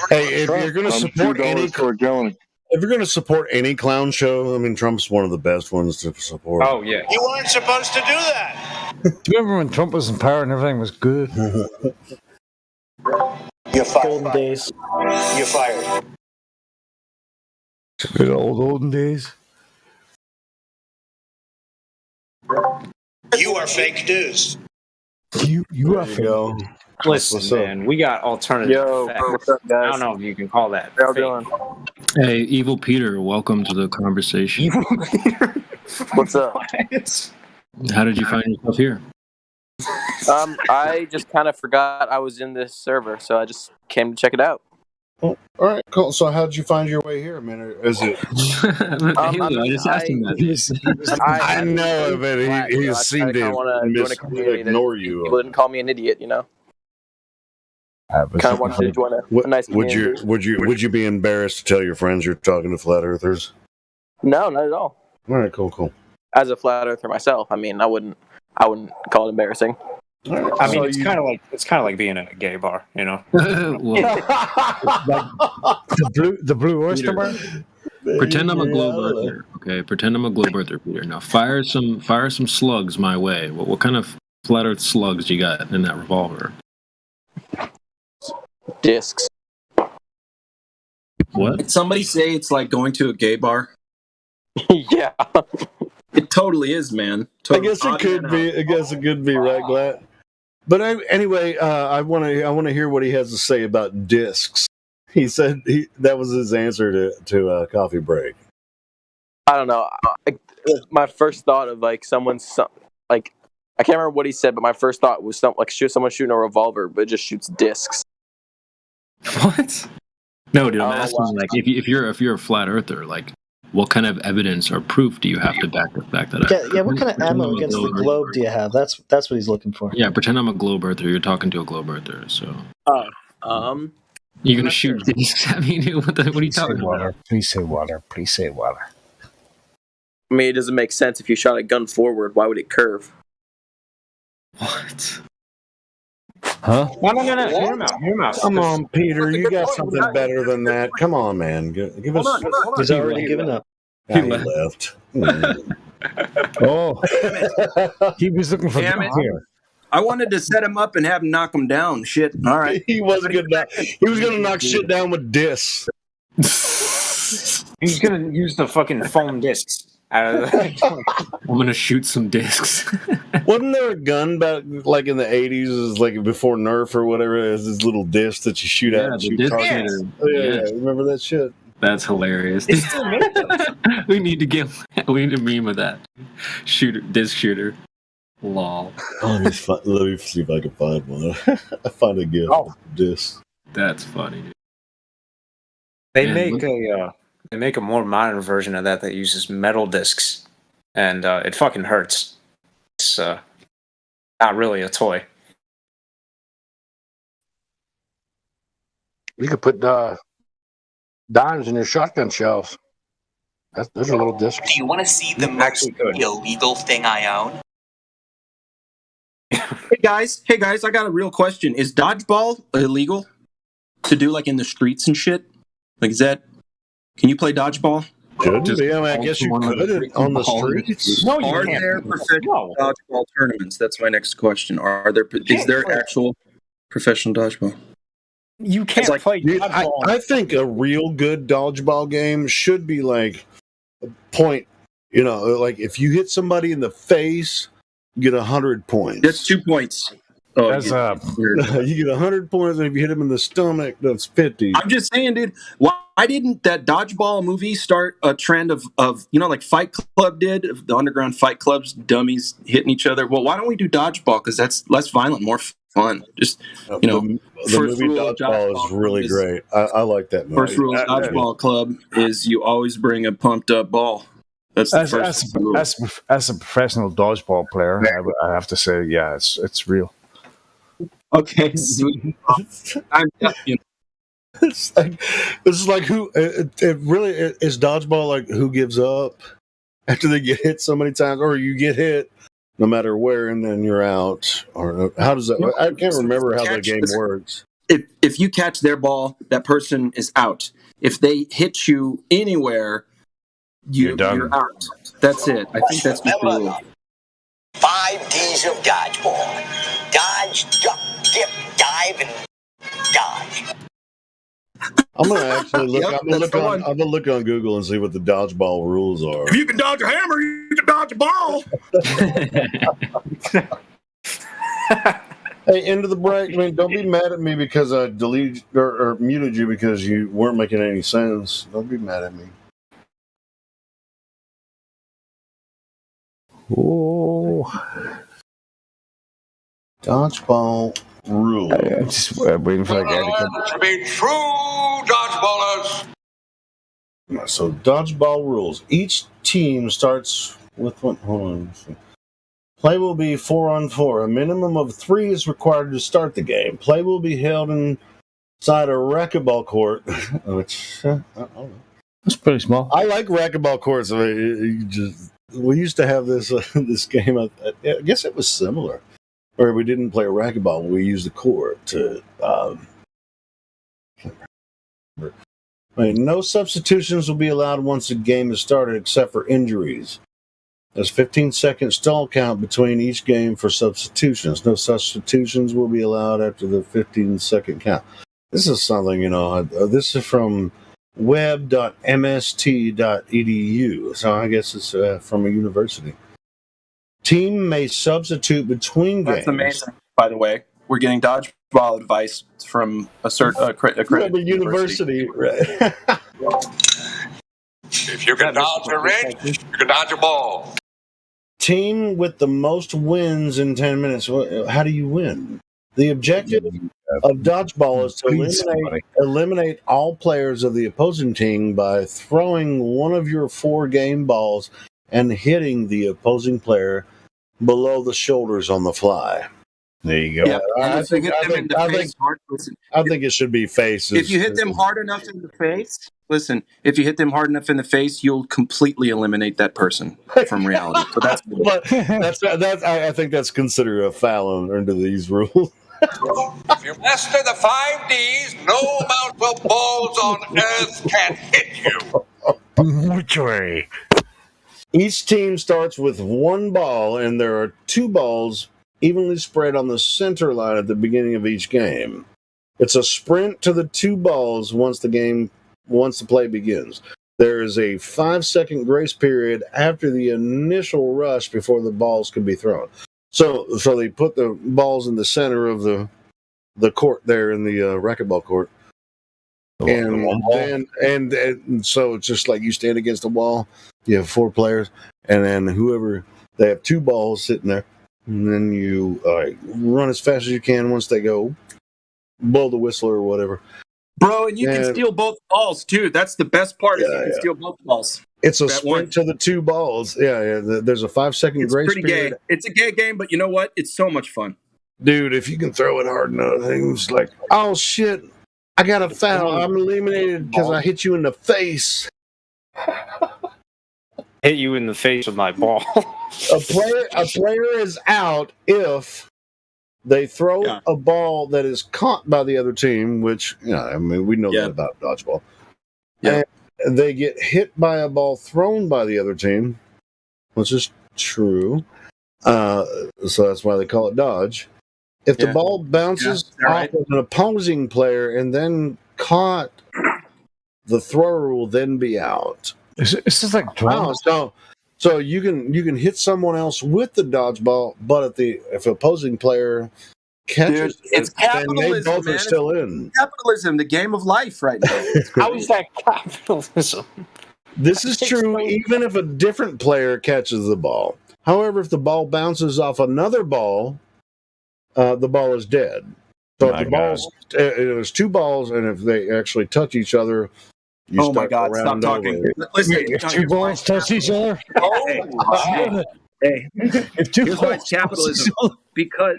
Hey, if you're going to support any clown show, I mean, Trump's one of the best ones to support. Oh yeah. You weren't supposed to do that. Do you remember when Trump was in power and everything was good? You're fired. Golden days. You're fired. Good old olden days. You are fake news. You are There you go. Listen, What's up? man, we got alternative Yo, facts. what's up, guys? I don't know if you can call that How y'all fake. doing? Hey, Evil Peter, welcome to the conversation. Evil Peter? What's up? How did you find yourself here? I just kind of forgot I was in this server, so I just came to check it out. Oh, all right, cool. So, how did you find your way here, man? Is it? Halo, I just asked him that. I know, but he seemed to ignore you. People didn't call me an idiot, you know. Kind of wanted to join a nice community. Would you be embarrassed to tell your friends you're talking to flat earthers? No, not at all. All right, cool. As a flat earther myself, I mean, I wouldn't call it embarrassing. I mean, it's kind of like being in a gay bar, you know. the blue oyster bar. Pretend I'm a globe earther, okay? Pretend I'm a globe earther, Peter. Now fire some slugs my way. What kind of flat Earth slugs do you got in that revolver? Discs. What? Did somebody say it's like going to a gay bar? Yeah. It totally is, man. I guess it could be. Right, Glad. But anyway, I want to hear what he has to say about discs. He said that was his answer to Coffee Break. I don't know. My first thought of like someone's like I can't remember what he said, but my first thought was someone shooting a revolver, but it just shoots discs. What? No, dude, I'm asking like if you're a flat earther, like what kind of evidence or proof do you have to back that up? Yeah. What kind of ammo against the globe do you have? That's what he's looking for. Yeah, pretend I'm a globe earther. You're talking to a globe earther, so. You're gonna shoot discs at me? What are you talking about? Please say water. Please say water. I mean, it doesn't make sense if you shot a gun forward. Why would it curve? What? Huh? No. Hear him out. Come on, Peter. You got something better than that. Come on, man. Give us. He's already given up. He left. Oh, he was looking for Damn it. here. I wanted to set him up and have him knock him down. Shit. All right. He wasn't gonna. He was gonna knock shit down with discs. He's gonna use the fucking foam discs. I'm gonna shoot some discs. Wasn't there a gun back like in the 80s? It was like before Nerf or whatever. It was this little disc that you shoot out and shoot targets. Yeah, remember that shit? That's hilarious. We need to meme of that. Disc shooter. Lol. Let me see if I can find one. I find a gift. Disc. That's funny, dude. They make a more modern version of that uses metal discs, and it fucking hurts. It's not really a toy. You could put dimes in your shotgun shells. Those are little discs. Do you want to see the most illegal thing I own? Hey guys, I got a real question. Is dodgeball illegal to do like in the streets and shit? Like, can you play dodgeball? Should be. I guess you could on the streets. No, are there professional dodgeball tournaments? That's my next question. Is there actual professional dodgeball? You can't play dodgeball. I think a real good dodgeball game should be like a point. You know, like if you hit somebody in the face, you get 100 points. That's 2 points. Oh, That's you get 100 points, and if you hit him in the stomach, that's 50. I'm just saying, dude. Why didn't that dodgeball movie start a trend of like Fight Club did? The underground fight clubs, dummies hitting each other. Well, why don't we do dodgeball? Because that's less violent, more fun. Just the movie Dodgeball is really great. I like that movie. First rule of Dodgeball Club is you always bring a pumped up ball. That's the first rule. As a professional dodgeball player, I have to say, yeah, it's real. Okay, It's like who? It really is dodgeball. Like who gives up after they get hit so many times, or you get hit no matter where, and then you're out. Or how does that? I can't remember how the game works. If you catch their ball, that person is out. If they hit you anywhere, you're out. That's it. I think that's just the rule. 5 Ds of dodgeball. Dodge, duck, dip, dive, and dodge. I'm gonna actually look. Yep, I'm gonna that's look the on. one. I'm gonna look on Google and see what the dodgeball rules are. If you can dodge a hammer, you can dodge a ball. Hey, end of the break. I mean, don't be mad at me because I deleted or muted you because you weren't making any sense. Don't be mad at me. Oh, dodgeball rule. I'm just waiting for that guy to come. To be true dodgeballers. So dodgeball rules. Each team starts with one. Hold on. Let's see. Play will be 4-on-4. A minimum of 3 is required to start the game. Play will be held inside a racquetball court, which I don't know. That's pretty small. I like racquetball courts. I mean, we used to have this this game. I guess it was similar, where we didn't play a racquetball. We used the court to. No substitutions will be allowed once the game is started, except for injuries. There's 15-second stall count between each game for substitutions. No substitutions will be allowed after the 15-second count. This is something, this is from web.mst.edu, so I guess it's from a university. Team may substitute between games. That's amazing, by the way. We're getting dodgeball advice from a accredited university. Right. If you can dodge a wrench, you can dodge a ball. Team with the most wins in 10 minutes. How do you win? The objective of dodgeball is to eliminate all players of the opposing team by throwing one of your 4 game balls and hitting the opposing player below the shoulders on the fly. There you go. Yep. I think it should be faces. If you hit them hard enough in the face, if you hit them hard enough in the face, you'll completely eliminate that person from reality. So that's I think that's considered a foul under these rules. If you master the 5 Ds, no amount of balls on earth can hit you. Which way? Each team starts with 1 ball, and there are 2 balls evenly spread on the center line at the beginning of each game. It's a sprint to the 2 balls once the play begins. There is a 5-second grace period after the initial rush before the balls can be thrown. So they put the balls in the center of the court there in the racquetball court. And so it's just like you stand against the wall, you have 4 players, and then they have 2 balls sitting there. And then you run as fast as you can. Once they go, blow the whistle or whatever. Bro, and you can steal both balls, too. That's the best part, is you can steal both balls. It's a sprint to the 2 balls. Yeah. There's a 5-second grace period. Gay. It's a gay game, but you know what? It's so much fun. Dude, if you can throw it hard enough, it's like, oh, shit, I got a foul. I'm eliminated because I hit you in the face. Hit you in the face with my ball. A player is out if they throw a ball that is caught by the other team, which we know that about dodgeball. Yeah. And they get hit by a ball thrown by the other team, which is true. So that's why they call it dodge. If the ball bounces off of an opposing player and then caught, the thrower will then be out. Is this like 12? So you can hit someone else with the dodgeball, but if the opposing player catches, it's capitalism, then they both man. are still in. Capitalism, the game of life, right now. How is that capitalism? This is true even if a different player catches the ball. However, if the ball bounces off another ball, the ball is dead. So if the balls, there's 2 balls, and if they actually touch each other. Oh my God! Stop talking. Listen, if 2 balls touch each other. Hey, here's why it's capitalism. Because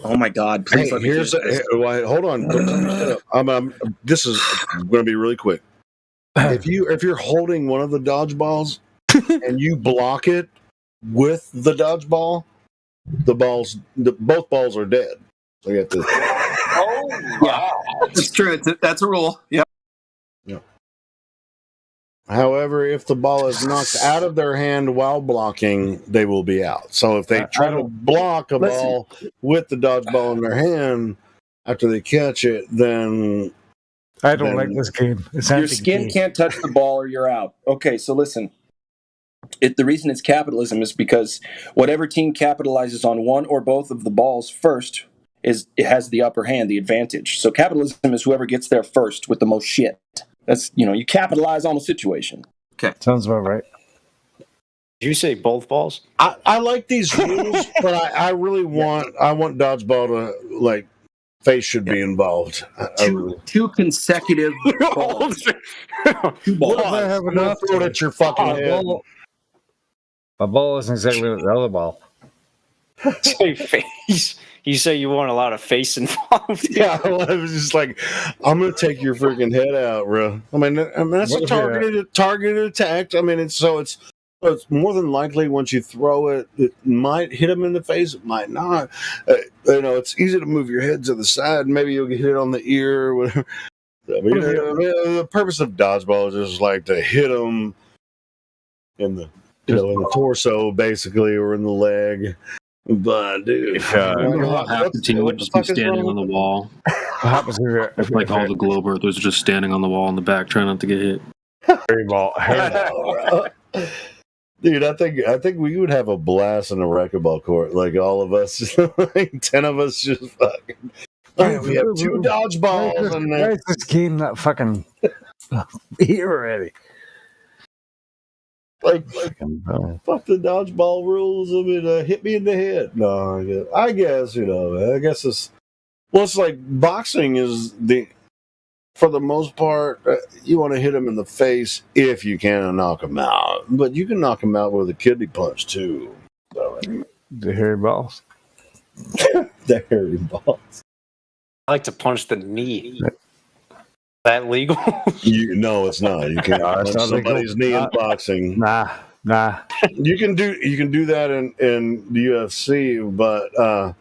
oh my God! Please let me hold on. This is going to be really quick. If you're holding one of the dodgeballs and you block it with the dodgeball, both balls are dead. So you have to. Oh, yeah, that's true. That's a rule. Yep. However, if the ball is knocked out of their hand while blocking, they will be out. So if they try to block a ball with the dodgeball in their hand, after they catch it, then I don't like this game. It's Your skin can't touch the ball or you're out. Okay, so listen. The reason it's capitalism is because whatever team capitalizes on one or both of the balls first it has the upper hand, the advantage. So capitalism is whoever gets there first with the most shit. That's, you capitalize on the situation. Okay. Sounds about right. Did you say both balls? I like these rules, but I really want dodgeball to like face should be involved. Two consecutive balls. Two balls. What if I have enough throw it at your fucking head? My ball isn't exactly the other ball. Say face. You say you want a lot of face involved. Yeah, I was just like, I'm gonna take your freaking head out, bro. I mean that's a targeted attack. I mean, it's more than likely once you throw it, it might hit him in the face. It might not. It's easy to move your head to the side. Maybe you'll get hit on the ear or whatever. I mean, the purpose of dodgeball is just like to hit them in the torso, basically, or in the leg. But dude, what happens to you would just be standing on the wall. What happens if like all the Globe Earthers are just standing on the wall in the back, trying not to get hit? Hairball. Dude, I think we would have a blast in a racquetball court. Like all of us, like 10 of us, just fucking. We have 2 dodgeballs in there. Why is this game not fucking here already? Like fuck the dodgeball rules. I mean, hit me in the head. No, I guess it's like boxing is for the most part, you want to hit him in the face if you can knock him out. But you can knock him out with a kidney punch too. So, the hairy balls. The hairy balls. I like to punch the knee. Is that legal? No, it's not. You can't punch somebody's knee in boxing. Nah. You can do that in the UFC, but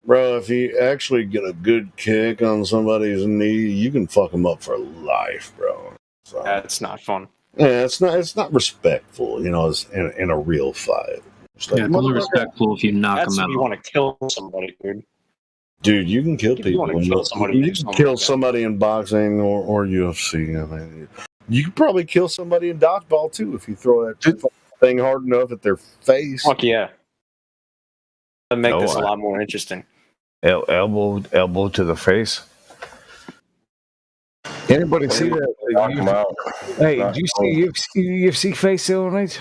bro, if you actually get a good kick on somebody's knee, you can fuck them up for life, bro. So, That's not fun. Yeah, it's not respectful, in a real fight. It's only respectful if you knock them out. You want to kill somebody, dude. Dude, you can kill people. You can kill like somebody in boxing or UFC. I mean, you could probably kill somebody in dodgeball too if you throw that thing hard enough at their face. Fuck yeah. That'd make this a lot more interesting. Elbow to the face. Anybody see that? Hey, did you see UFC face the other night?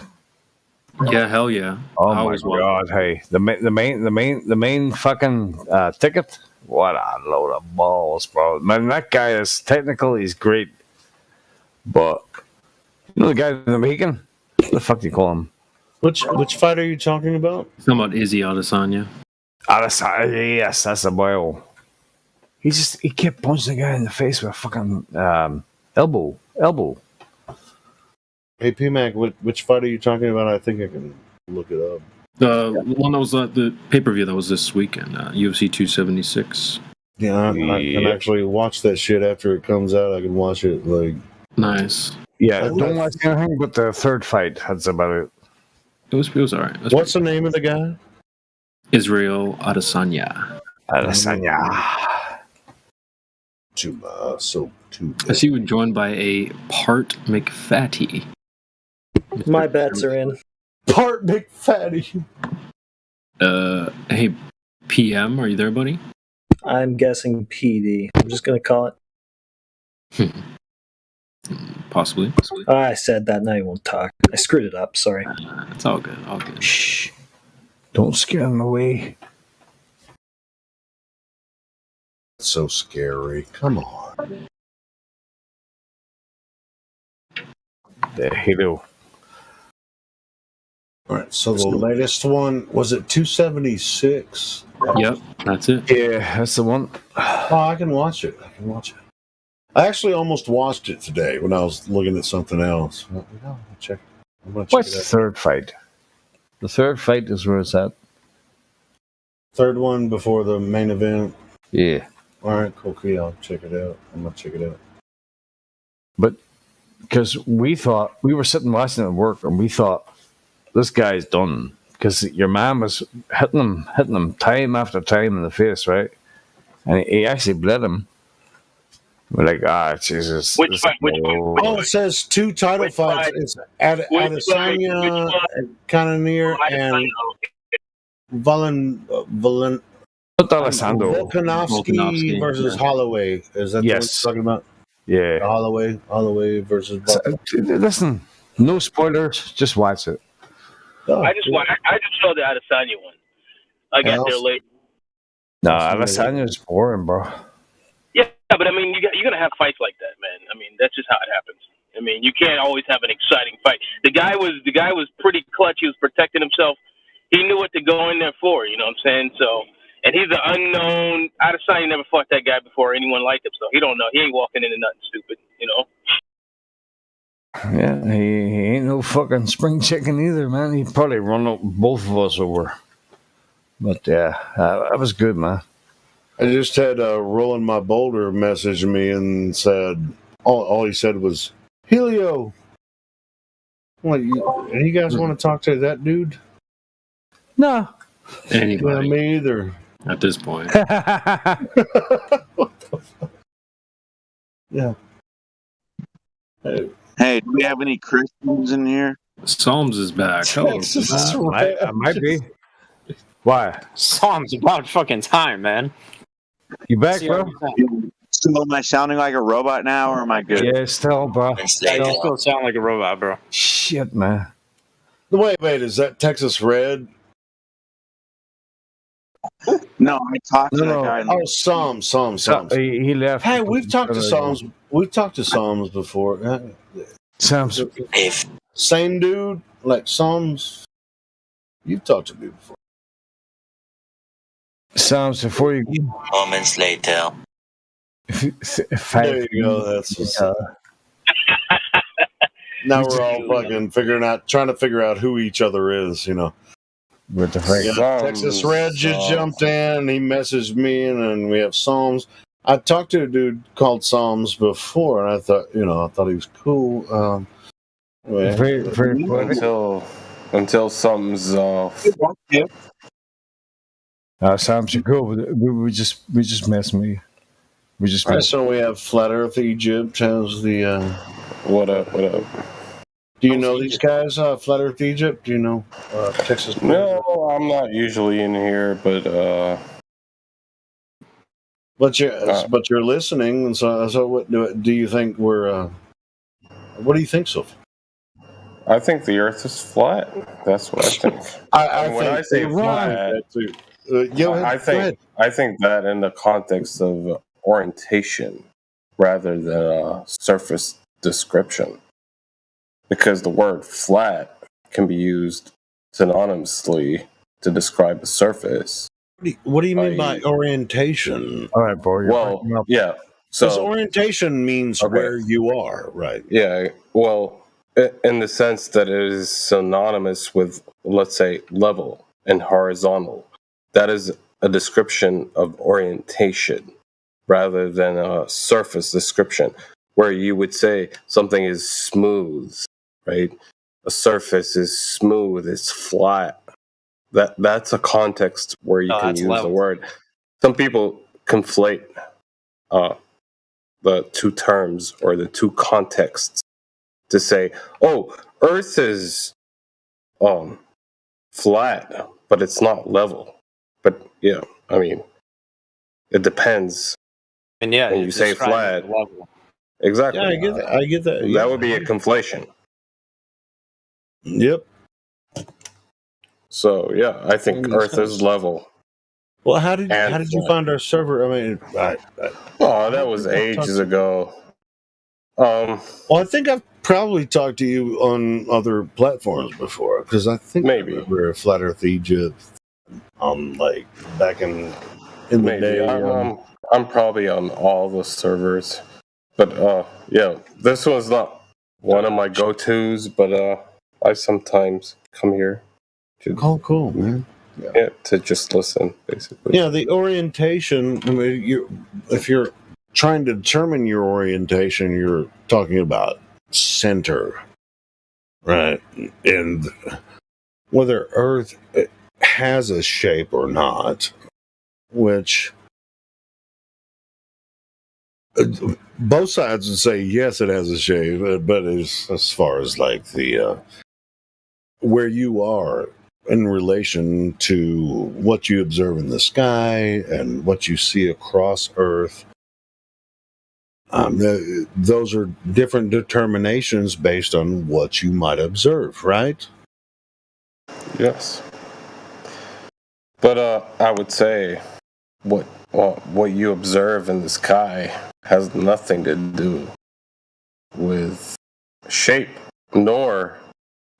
Yeah, hell yeah. Oh my god! Hey, the main fucking ticket. What a load of balls, bro! Man, that guy is technical. He's great, but the guy in the Mexican. What the fuck do you call him? Which fight are you talking about? Talking about Izzy Adesanya. Adesanya, yes, that's a boy. He kept punching the guy in the face with a fucking elbow. Hey, P-Mac, which fight are you talking about? I think I can look it up. The one that was the pay-per-view that was this weekend, UFC 276. Yeah, I can actually watch that shit after it comes out. I can watch it, like... Nice. Yeah, don't watch anything but the third fight. That's about it. It was all right. What's the name of the guy? Israel Adesanya. I see we're joined by a Part McFatty. My bets are in. Part McFatty. Hey, PM, are you there, buddy? I'm guessing PD. I'm just going to call it. Possibly. I said that, now you won't talk. I screwed it up, sorry. It's all good, Shh. Don't scare them away. That's so scary. Come on. There you go. All right, so the latest one, was it 276? Yep, that's it. Yeah, that's the one. Oh, I can watch it. I actually almost watched it today when I was looking at something else. I'm gonna check What's it out. the third fight? The third fight is where it's at. Third one before the main event. Yeah. All right, cool. I'll check it out. I'm gonna check it out. But because we were sitting watching it at work, and we thought this guy's done because your man was hitting him time after time in the face, right? and he actually bled him. We're like, Jesus. Which fight? Oh, it says 2 title fights. It's Adesanya, Cannonier, and Volkanovski versus Holloway. Is that what you're talking about? Yeah. Holloway versus Listen, no spoilers. Just watch it. I just saw the Adesanya one. I got there late. No, Adesanya's boring, bro. Yeah, but I mean, you're gonna have fights like that, man. I mean, that's just how it happens. I mean, you can't always have an exciting fight. The guy was pretty clutch. He was protecting himself. He knew what to go in there for. You know what I'm saying? So, and he's an unknown. Adesanya never fought that guy before. Anyone like him, so he don't know. He ain't walking into nothing stupid. You know. Yeah, he ain't no fucking spring chicken either, man. He'd probably run up both of us over. But yeah, that was good, man. I just had Rolling My Boulder message me and said, all he said was, Helio. I'm like, you guys want to talk to that dude? No. Anybody. Yeah, me either. At this point. What the fuck? Yeah. Hey, do we have any Christians in here? Psalms is back. Hello. I might be. Why? Psalms about fucking time, man. You back, bro? So am I sounding like a robot now, or am I good? Yeah, still, bro. You still sound like a robot, bro. Shit, man. Wait, is that Texas Red? No, I talked to that guy. Oh, Psalms. He left. Hey, we've talked to Psalms. We've talked to Psalms before. Psalms. Same dude, like Psalms. You've talked to me before. Psalms before you. Moments later. There you go. That's what's up. Now we're all fucking trying to figure out who each other is, you know. With the Texas Red just jumped in. He messaged me, and then we have Psalms. I talked to a dude called Psalms before, and I thought he was cool. Very until something's Psalms are cool. We just messed me. We just messed. So we have Flat Earth Egypt has the. What up? Do you know these guys? Flat Earth Egypt? Do you know Texas? No, I'm not usually in here, but you're listening, and so what do you think we're? What do you think, Sophie? I think the Earth is flat. That's what I think. When I say flat, I think that in the context of orientation rather than a surface description. Because the word flat can be used synonymously to describe a surface. What do you mean by orientation? All right, boy. Well, yeah. So orientation means where you are, right? Yeah. Well, in the sense that it is synonymous with, let's say, level and horizontal. That is a description of orientation rather than a surface description, where you would say something is smooth, right? A surface is smooth, it's flat. That's a context where you can use the word. Some people conflate the two terms or the two contexts to say, oh, Earth is flat, but it's not level. But yeah, I mean, it depends. And yeah, when you say flat, exactly. Yeah, I get that. That would be a conflation. Yep. So yeah, I think Earth is level. Well, how did you find our server? I mean, that was ages ago. Well, I think I've probably talked to you on other platforms before, because I think maybe we're Flat Earth Egypt, like back in the day. I'm probably on all the servers, but yeah, this one's not one of my go-tos, but I sometimes come here to cool, man. Yeah, to just listen, basically. Yeah, the orientation. I mean, if you're trying to determine your orientation, you're talking about center, right? And whether Earth has a shape or not, which both sides would say yes, it has a shape, but as far as like the where you are in relation to what you observe in the sky and what you see across Earth, those are different determinations based on what you might observe, right? Yes. But I would say what you observe in the sky has nothing to do with shape nor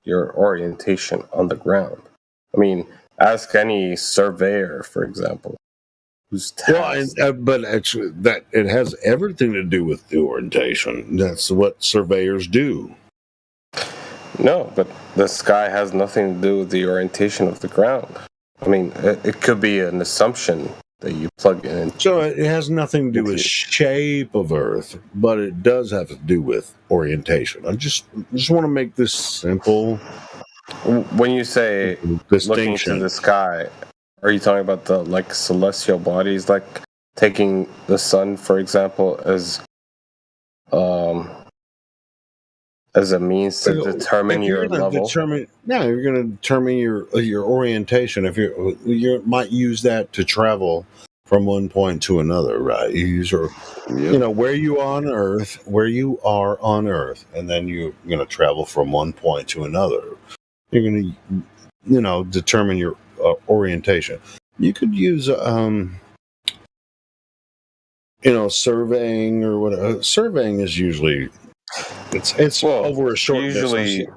your orientation on the ground. I mean, ask any surveyor, for example, who's tasked. But actually, that it has everything to do with the orientation. That's what surveyors do. No, but the sky has nothing to do with the orientation of the ground. I mean, it could be an assumption that you plug in. So it has nothing to do with shape of Earth, but it does have to do with orientation. I just want to make this simple. When you say looking to the sky, are you talking about the like celestial bodies, like taking the sun, for example, as a means to determine your level? You're going to determine your orientation. If you might use that to travel from one point to another, right? You use where you are on Earth, and then you're going to travel from one point to another. You're going to, determine your orientation. You could use, surveying or whatever. Surveying is usually it's over a short usually,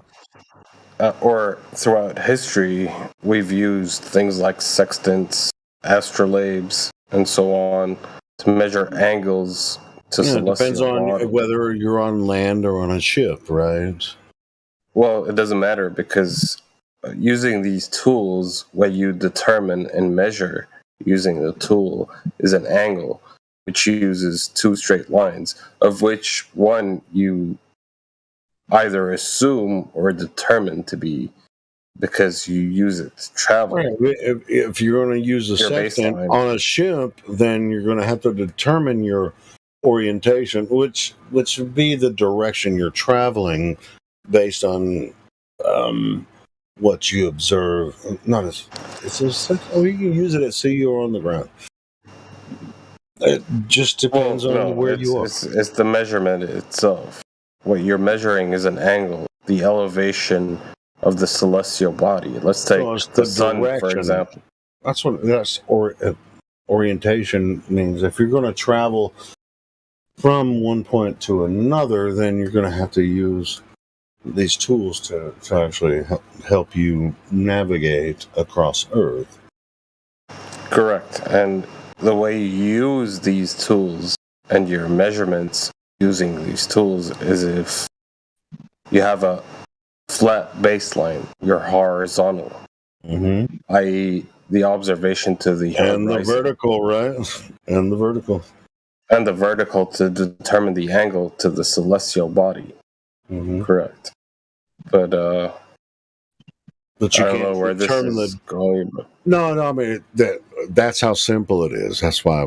or throughout history, we've used things like sextants, astrolabes, and so on to measure angles to celestial it depends on bodies. whether you're on land or on a ship, right? Well, it doesn't matter because using these tools, what you determine and measure using the tool is an angle, which uses two straight lines, of which one you either assume or determine to be because you use it to travel. Right. If you're going to use a sextant on a ship, then you're going to have to determine your orientation, which would be the direction you're traveling based on what you observe. You can use it at sea or on the ground. It just depends on where you are. It's the measurement itself. What you're measuring is an angle, the elevation of the celestial body. Let's take the sun, for example. That's orientation means. If you're going to travel from one point to another, then you're going to have to use these tools to actually help you navigate across Earth. Correct. And the way you use these tools and your measurements using these tools is if you have a flat baseline, you're horizontal, i.e. the observation to the horizon. And the vertical, right? And the vertical. And the vertical to determine the angle to the celestial body. Correct. But you I don't can't know where this determine is going. But No, I mean that's how simple it is. That's why I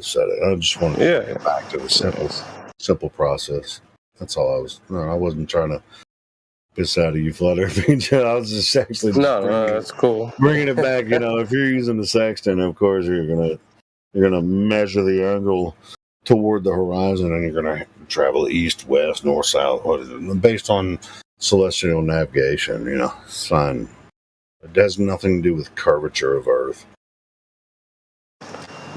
said it. I just wanted to get back to the simple process. That's all I wasn't trying to piss out of you, Flutter. I was just actually that's cool. Bringing it back. If you're using the sextant, of course you're gonna measure the angle toward the horizon, and you're gonna travel east, west, north, south, based on celestial navigation. It's fine. It has nothing to do with curvature of Earth.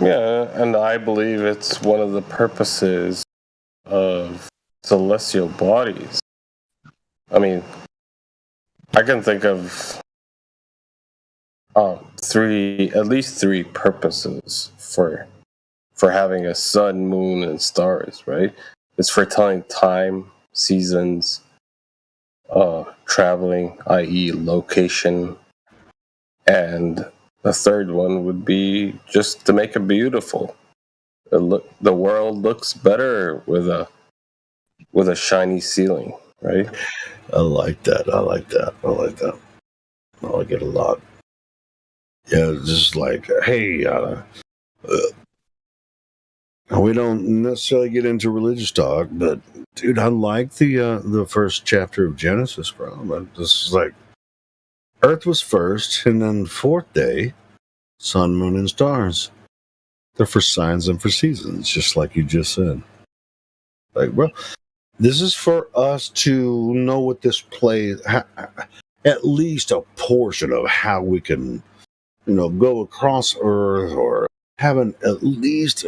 Yeah, and I believe it's one of the purposes of celestial bodies. I mean, I can think of at least three purposes for having a sun, moon, and stars, right? It's for telling time, seasons, traveling, i.e. location, and the third one would be just to make it beautiful. The world looks better with a shiny ceiling, right? I like that. I like it a lot. Yeah, just like, hey, We don't necessarily get into religious talk, but dude, I like the first chapter of Genesis, bro. But this is like Earth was first, and then fourth day, sun, moon, and stars. They're for signs and for seasons, just like you just said. Like, bro, this is for us to know what this plays, at least a portion of how we can, go across Earth or have at least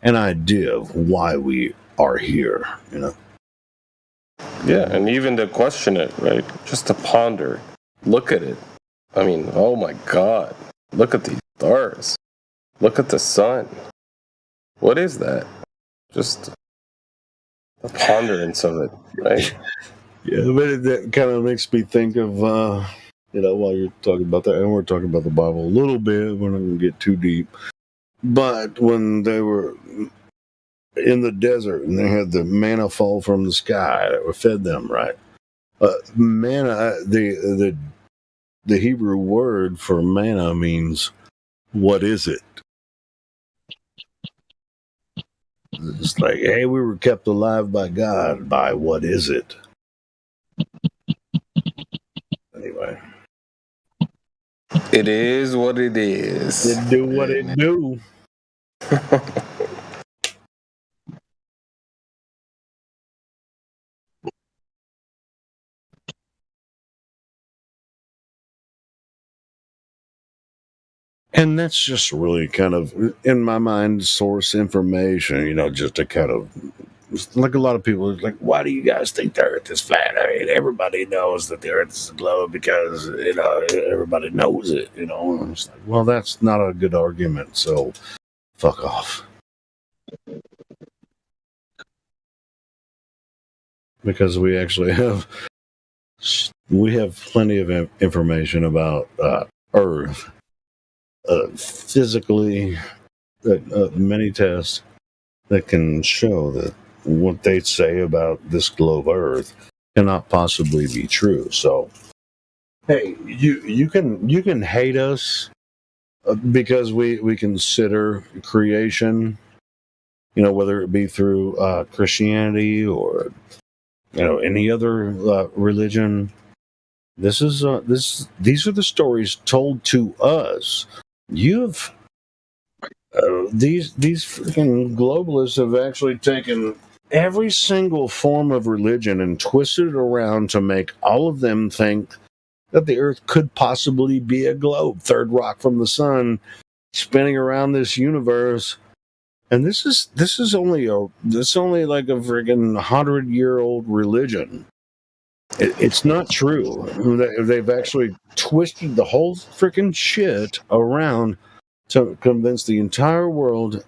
an idea of why we are here, Yeah, and even to question it, right? Just to ponder. Look at it. I mean, oh my God. Look at these stars. Look at the sun. What is that? Just the ponderance of it, right? Yeah, but that kind of makes me think of, while you're talking about that, and we're talking about the Bible a little bit, we're not going to get too deep. But when they were in the desert and they had the manna fall from the sky that fed them, right? Manna, the Hebrew word for manna means, what is it? It's like, hey, we were kept alive by God. By what is it? Anyway. It is what it is. It do what it do. And that's just really kind of, in my mind, source information, just to kind of, like a lot of people, like, why do you guys think the Earth is flat? I mean, everybody knows that the Earth is a globe because, everybody knows it, And it's like, well, that's not a good argument, so fuck off. Because we actually have plenty of information about Earth. Physically, many tests that can show that what they say about this globe Earth cannot possibly be true. So, hey, you can hate us because we consider creation, whether it be through Christianity or any other religion. These are the stories told to us. These freaking globalists have actually taken every single form of religion and twisted it around to make all of them think that the Earth could possibly be a globe, third rock from the sun, spinning around this universe. And this is only like a freaking 100-year-old religion. It's not true. They've actually twisted the whole freaking shit around to convince the entire world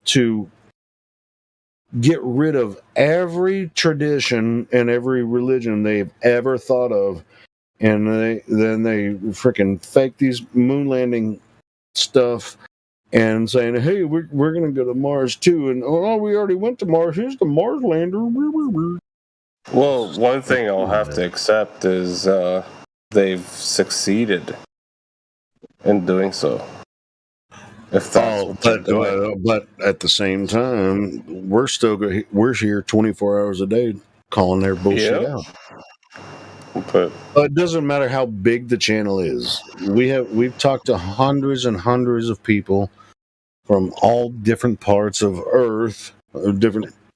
to get rid of every tradition and every religion they've ever thought of, and then they freaking fake these moon landing stuff and saying, hey, we're going to go to Mars too, and we already went to Mars. Here's the Mars lander. Well, one thing I'll have to accept is they've succeeded in doing so. If that's but at the same time, we're here 24 hours a day calling their bullshit out. But it doesn't matter how big the channel is. We've talked to hundreds and hundreds of people from all different parts of Earth,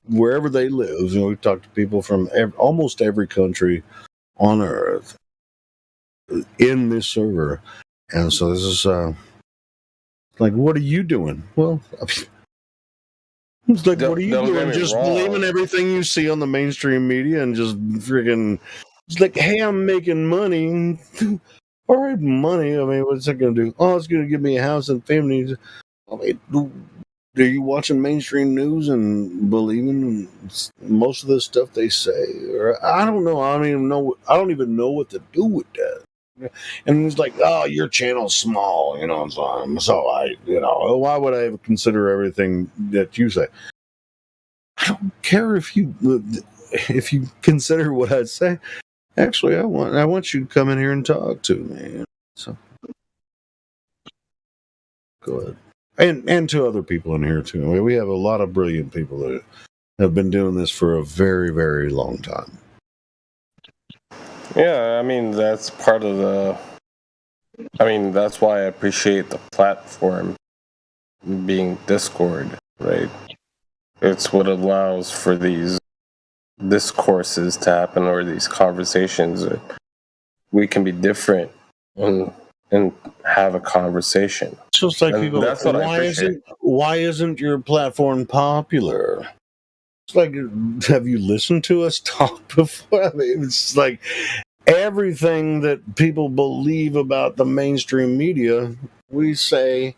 wherever they live. We've talked to people from almost every country on Earth in this server, and so this is like, what are you doing? Well, it's like, what are you doing? Just believing everything you see on the mainstream media and just freaking. It's like, hey, I'm making money. All right, money. I mean, what's it going to do? Oh, it's going to give me a house and family. I mean, are you watching mainstream news and believing most of the stuff they say? Or I don't know. I don't even know what to do with that. And it's like, oh, your channel's small, so I, why would I ever consider everything that you say? I don't care if you consider what I say. Actually, I want you to come in here and talk to me. So, go ahead. and to other people in here too. I mean, we have a lot of brilliant people that have been doing this for a very, very long time. Yeah, I mean, that's part of the. I mean, that's why I appreciate the platform being Discord, right? It's what allows for these discourses to happen, or these conversations. We can be different and have a conversation. So it's like And people, that's what I appreciate. why isn't your platform popular? It's like, have you listened to us talk before? I mean, it's like everything that people believe about the mainstream media, we say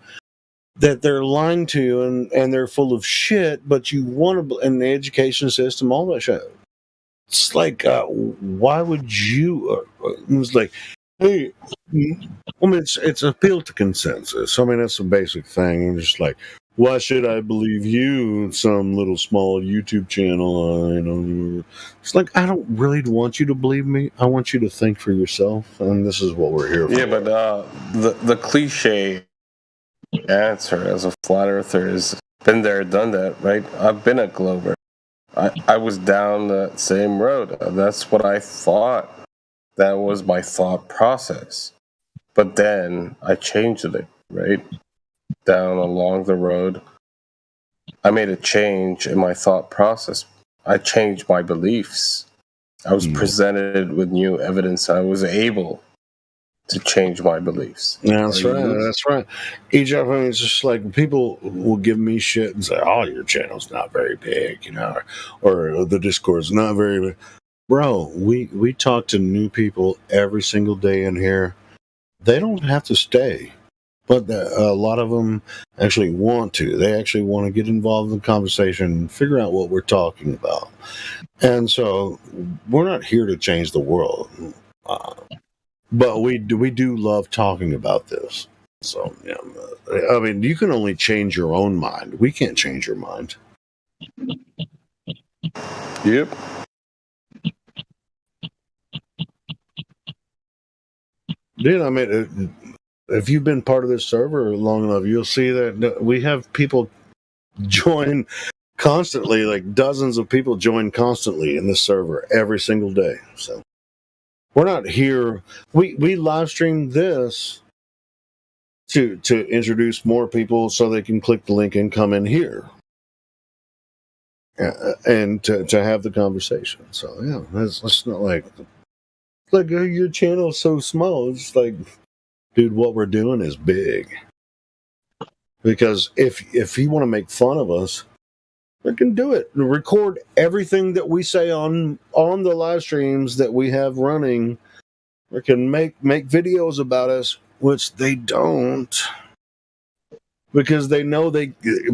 that they're lying to you and they're full of shit, but you want to, in the education system, all that shit. It's like, why would you? It's like, hey, I mean, it's appeal to consensus. I mean, that's a basic thing. I'm just like, why should I believe you? Some little small YouTube channel, you know. It's like, I don't really want you to believe me. I want you to think for yourself, and this is what we're here for. Yeah, but the cliche answer as a flat earther is been there, done that, right? I've been a Glober. I was down that same road. That's what I thought. That was my thought process. But then I changed it, right? Down along the road, I made a change in my thought process. I changed my beliefs. I was presented with new evidence. I was able to change my beliefs. Yeah, that's right. That's right. Egypt, I mean, it's just like people will give me shit and say, "Oh, your channel's not very big," you know, or the Discord's not very big. Bro, we talk to new people every single day in here. They don't have to stay, but a lot of them actually want to. They actually want to get involved in the conversation and figure out what we're talking about. And so we're not here to change the world. But we do love talking about this. So, yeah, I mean, you can only change your own mind. We can't change your mind. Yep. Dude, I mean, if you've been part of this server long enough, you'll see that we have people join constantly, like dozens of people join constantly in this server every single day. So we're not here. We live stream this to introduce more people so they can click the link and come in here and to have the conversation. So yeah, it's not like oh, your channel's so small. It's like, dude, what we're doing is big. Because if you want to make fun of us, we can do it. Record everything that we say on the live streams that we have running. We can make videos about us, which they don't, because they know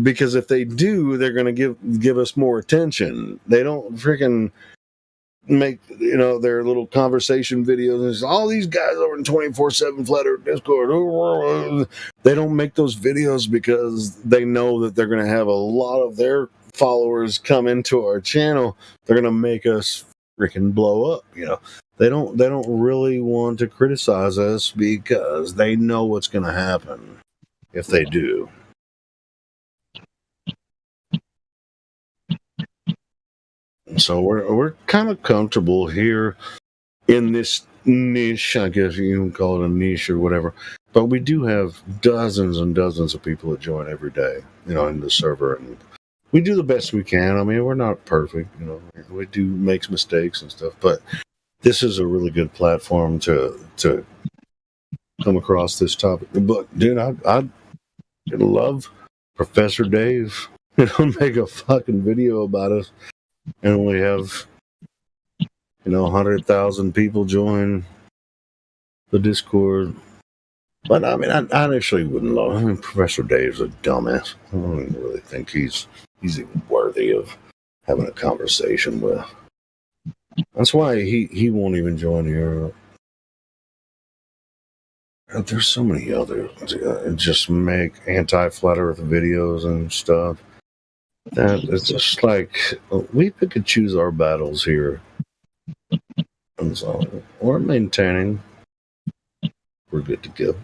because if they do, they're going to give us more attention. They don't freaking make their little conversation videos. There's all these guys over in 24/7 Flat Earth Discord. They don't make those videos because they know that they're going to have a lot of their followers come into our channel. They're going to make us freaking blow up. They don't really want to criticize us because they know what's going to happen if they do. So we're kind of comfortable here in this niche, I guess you can call it a niche or whatever. But we do have dozens and dozens of people that join every day, in the server, and we do the best we can. I mean, we're not perfect, we do make mistakes and stuff, but this is a really good platform to come across this topic. But dude, I'd love Professor Dave, make a fucking video about us. And we have, 100,000 people join the Discord. But I mean, I actually wouldn't love. I mean, Professor Dave's a dumbass. I don't even really think he's even worthy of having a conversation with. That's why he won't even join here. There's so many others just make anti-flat Earth videos and stuff. That it's just like we pick and choose our battles here, and so we're maintaining. We're good to go.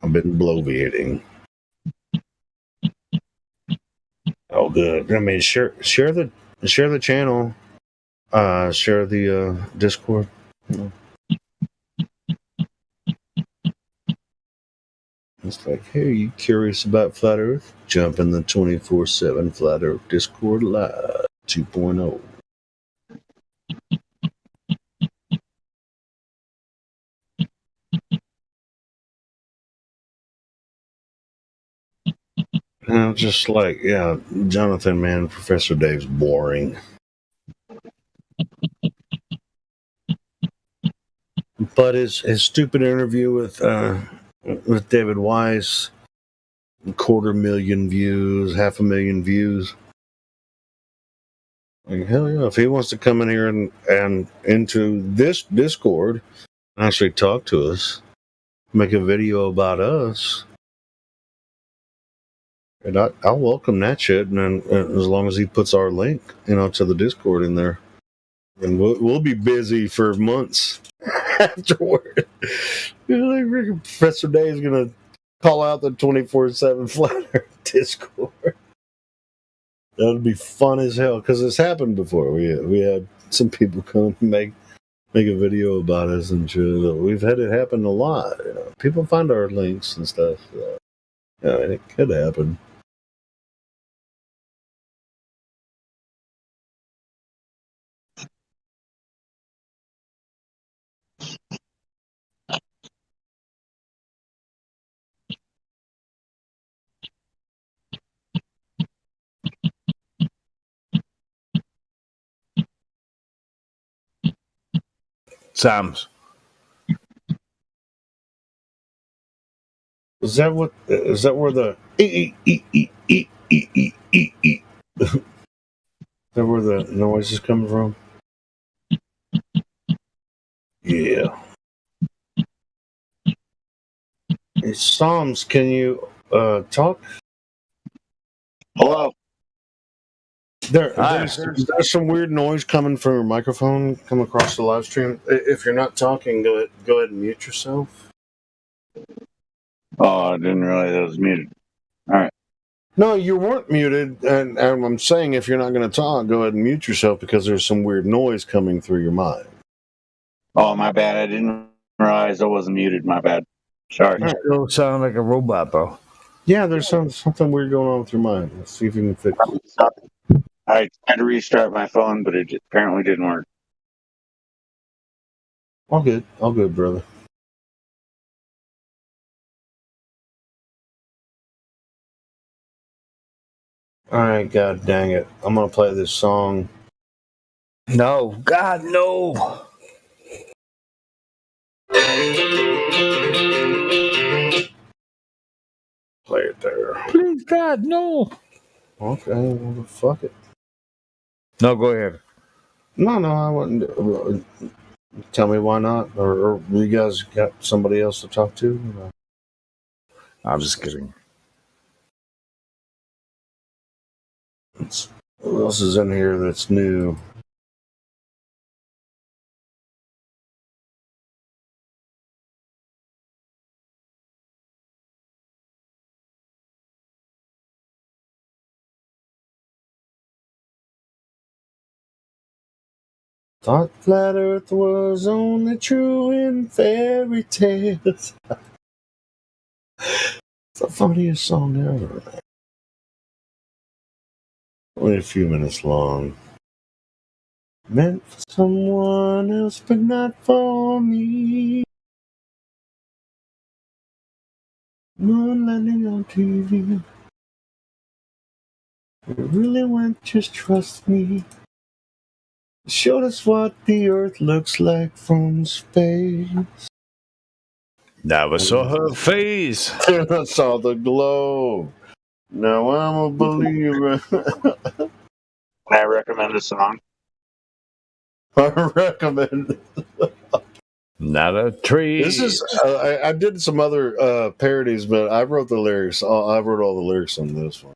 I've been bloviating. Oh, good. I mean, share the channel. Share the Discord. It's like, hey, you curious about Flat Earth? Jump in the 24/7 Flat Earth Discord Live 2.0. And I'm just like, yeah, Jonathan, man, Professor Dave's boring. But his stupid interview with David Weiss, 250,000 views, 500,000 views. Like, hell yeah, if he wants to come in here and into this Discord and actually talk to us, make a video about us, and I'll welcome that shit. And as long as he puts our link, to the Discord in there, and we'll be busy for months afterward. Professor Day is gonna call out the 24/7 Flat Earth Discord. That'd be fun as hell because it's happened before. We had some people come and make a video about us and shit. We've had it happen a lot. People find our links and stuff. So, it could happen. Sam's. Is that where the is that where the noise is coming from? Yeah. Hey, Psalms, can you talk? Hello. There's some weird noise coming from your microphone coming across the live stream. If you're not talking, go ahead and mute yourself. Oh, I didn't realize I was muted. All right. No, you weren't muted, and I'm saying if you're not going to talk, go ahead and mute yourself because there's some weird noise coming through your mic. Oh, my bad. I didn't realize I wasn't muted. My bad. Sorry. You still sound like a robot, though. Yeah, there's something weird going on with your mic. Let's see if you can fix it. I tried to restart my phone, but it apparently didn't work. All good, brother. All right, God dang it. I'm going to play this song. No. God, no. Play it there. Please, God, no. Okay, well, fuck it. No, go ahead. No, I wouldn't. Tell me why not. Or you guys got somebody else to talk to? I'm just kidding. Who else is in here that's new? Thought Flat Earth was only true in fairy tales. It's the funniest song ever. Only a few minutes long. Meant for someone else, but not for me. Moon landing on TV. It really went, just trust me. Showed us what the Earth looks like from space. Never saw her face. I saw the glow. Now I'm a believer. Can I recommend a song? I recommend. Not a tree. This is. I did some other parodies, but I wrote the lyrics. I wrote all the lyrics on this one.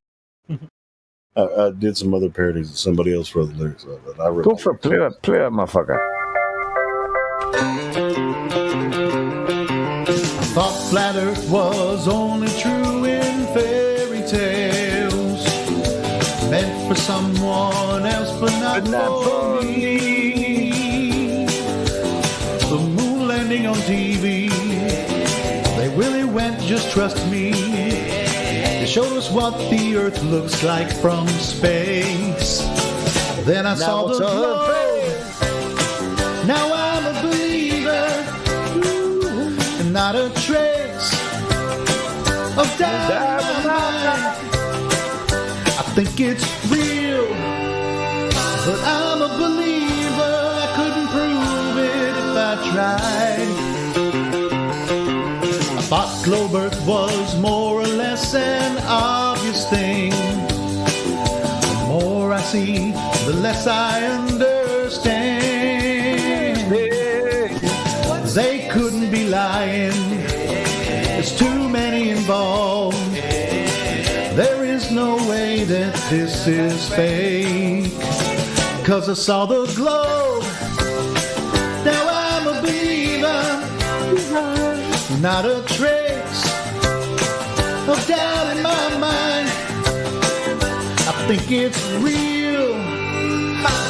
I did some other parodies, and somebody else wrote the lyrics of it. I wrote. Go for play that, motherfucker. Thought flat earth was only true in fairy tales, meant for someone else but not for me. The moon landing on TV, they really went, just trust me. They showed us what the earth looks like from space. Then I saw the globe. Now I'm a believer, and not a trace of doubt in my mind. I think it's real, but I'm a believer. I couldn't prove it if I tried. I thought globe earth was more or less an obvious thing. The more I see, the less I understand. They couldn't be lying. There's too many involved. There is no way that this is fake. 'Cause I saw the globe. Now I'm a believer. Not a trace of doubt in my mind. I think it's real,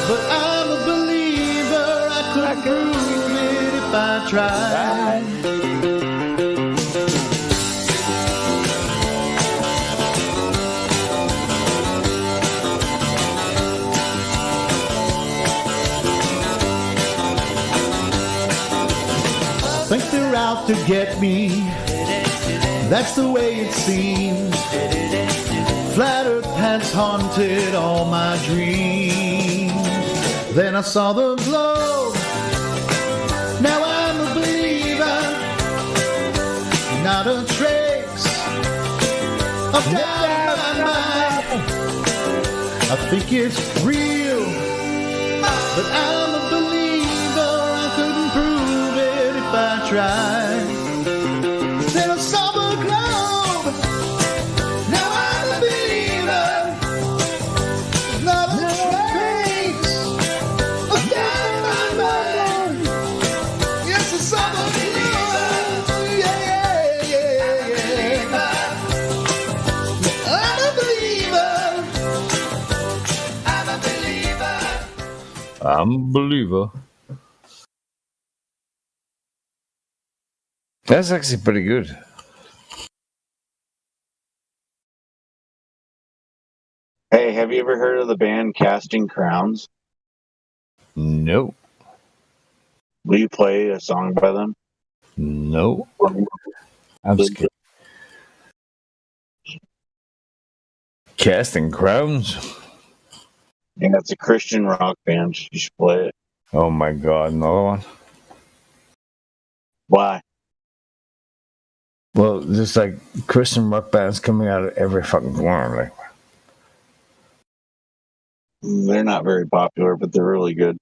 but I'm a believer. I couldn't prove it if I tried. Think they're out to get me. That's the way it seems. Flat earth has haunted all my dreams. Then I saw the globe. Now I'm a believer. Not a trace of doubt in my mind. I think it's real, but I'm a believer. I couldn't prove it if I tried. Then I saw the globe. Now I'm a believer. Not a trace of doubt in my mind. Yes, I saw the globe. Yeah, yeah, yeah. I'm a believer. I'm a believer. I'm a believer. That's actually pretty good. Hey, have you ever heard of the band Casting Crowns? Nope. Will you play a song by them? Nope. I'm scared. Casting Crowns? Yeah, it's a Christian rock band. You should play it. Oh my god, another one? Why? Well, just like Christian rock bands coming out of every fucking corner. Like, They're not very popular, but they're really good.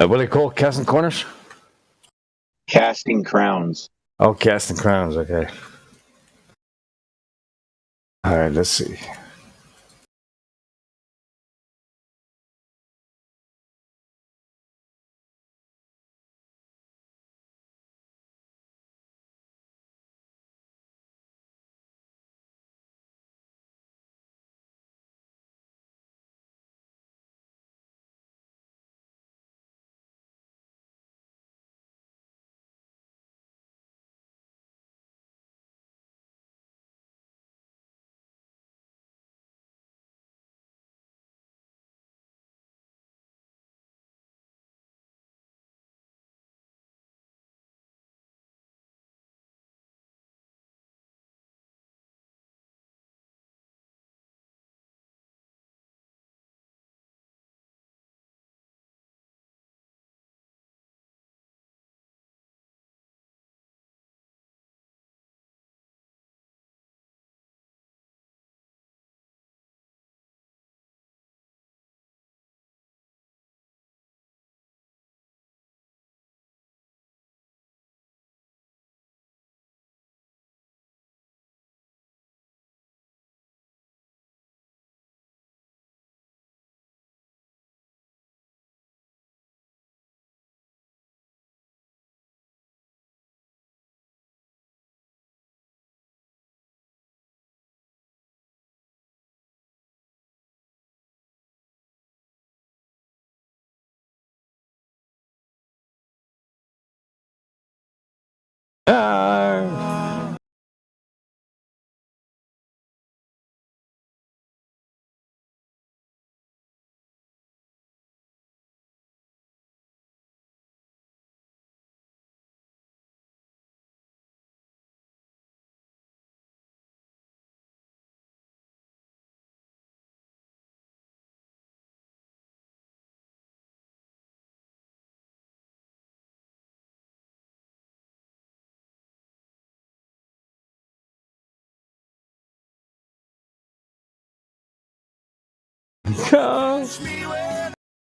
what do they call casting corners? Casting Crowns. Oh, casting crowns. Okay. All right. Let's see.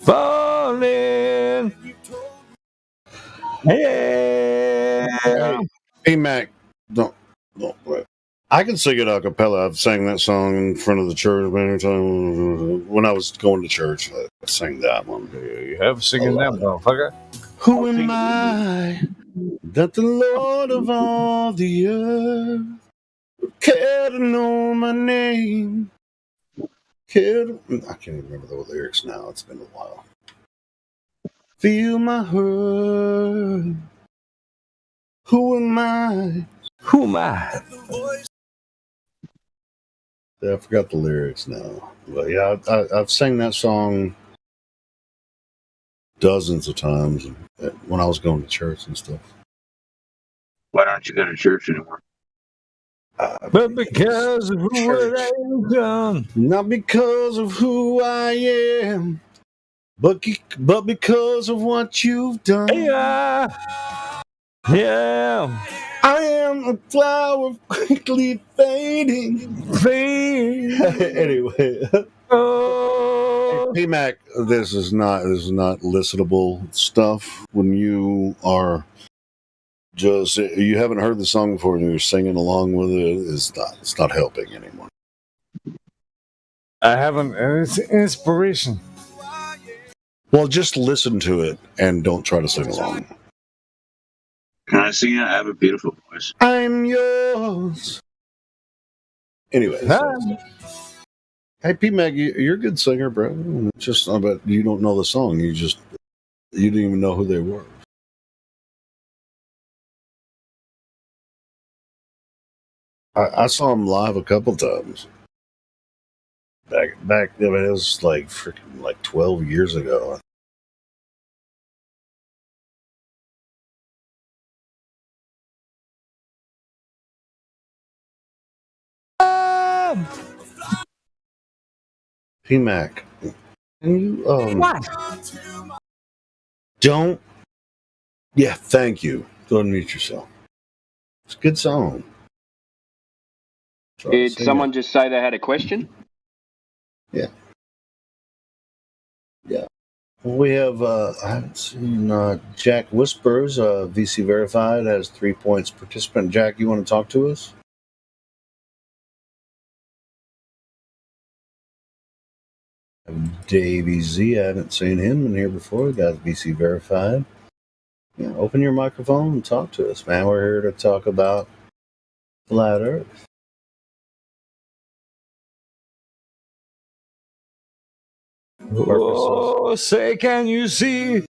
Falling. Yeah. Hey, Mac, don't wait. I can sing it a cappella. I've sang that song in front of the church many times. When I was going to church, I sang that one. You have singing that, motherfucker. Who am I that the Lord of all the earth care to know my name? I can't even remember the lyrics now. It's been a while. Feel my hurt. Who am I? Who am I? I forgot the lyrics now. But yeah, I've sang that song dozens of times when I was going to church and stuff. Why don't you go to church anymore? But because of who I am. Not because of who I am, but because of what you've done. Yeah. Yeah. I am a flower quickly fading. Anyway. Oh. Hey, Mac, this is not listenable stuff. When you are you haven't heard the song before and you're singing along with it, it's not helping anyone. I haven't. It's inspiration. Well, just listen to it and don't try to sing along. Can I sing it? I have a beautiful voice. I'm yours. Anyway. Hey, P. Mag, you're a good singer, bro. Just, but you don't know the song. You didn't even know who they were. I saw them live a couple times. Back, I mean, it was like freaking 12 years ago. P-Mac, can you what? Don't. Yeah, thank you. Go ahead and mute yourself. It's a good song. Did someone just say they had a question? Yeah. Yeah. Well, we have, I haven't seen Jack Whispers, VC Verified, has 3 points. Participant Jack, you want to talk to us? Davey Z, I haven't seen him in here before. Got VC Verified. Yeah, open your microphone and talk to us, man. We're here to talk about Flat Earth. Oh, say, can you see?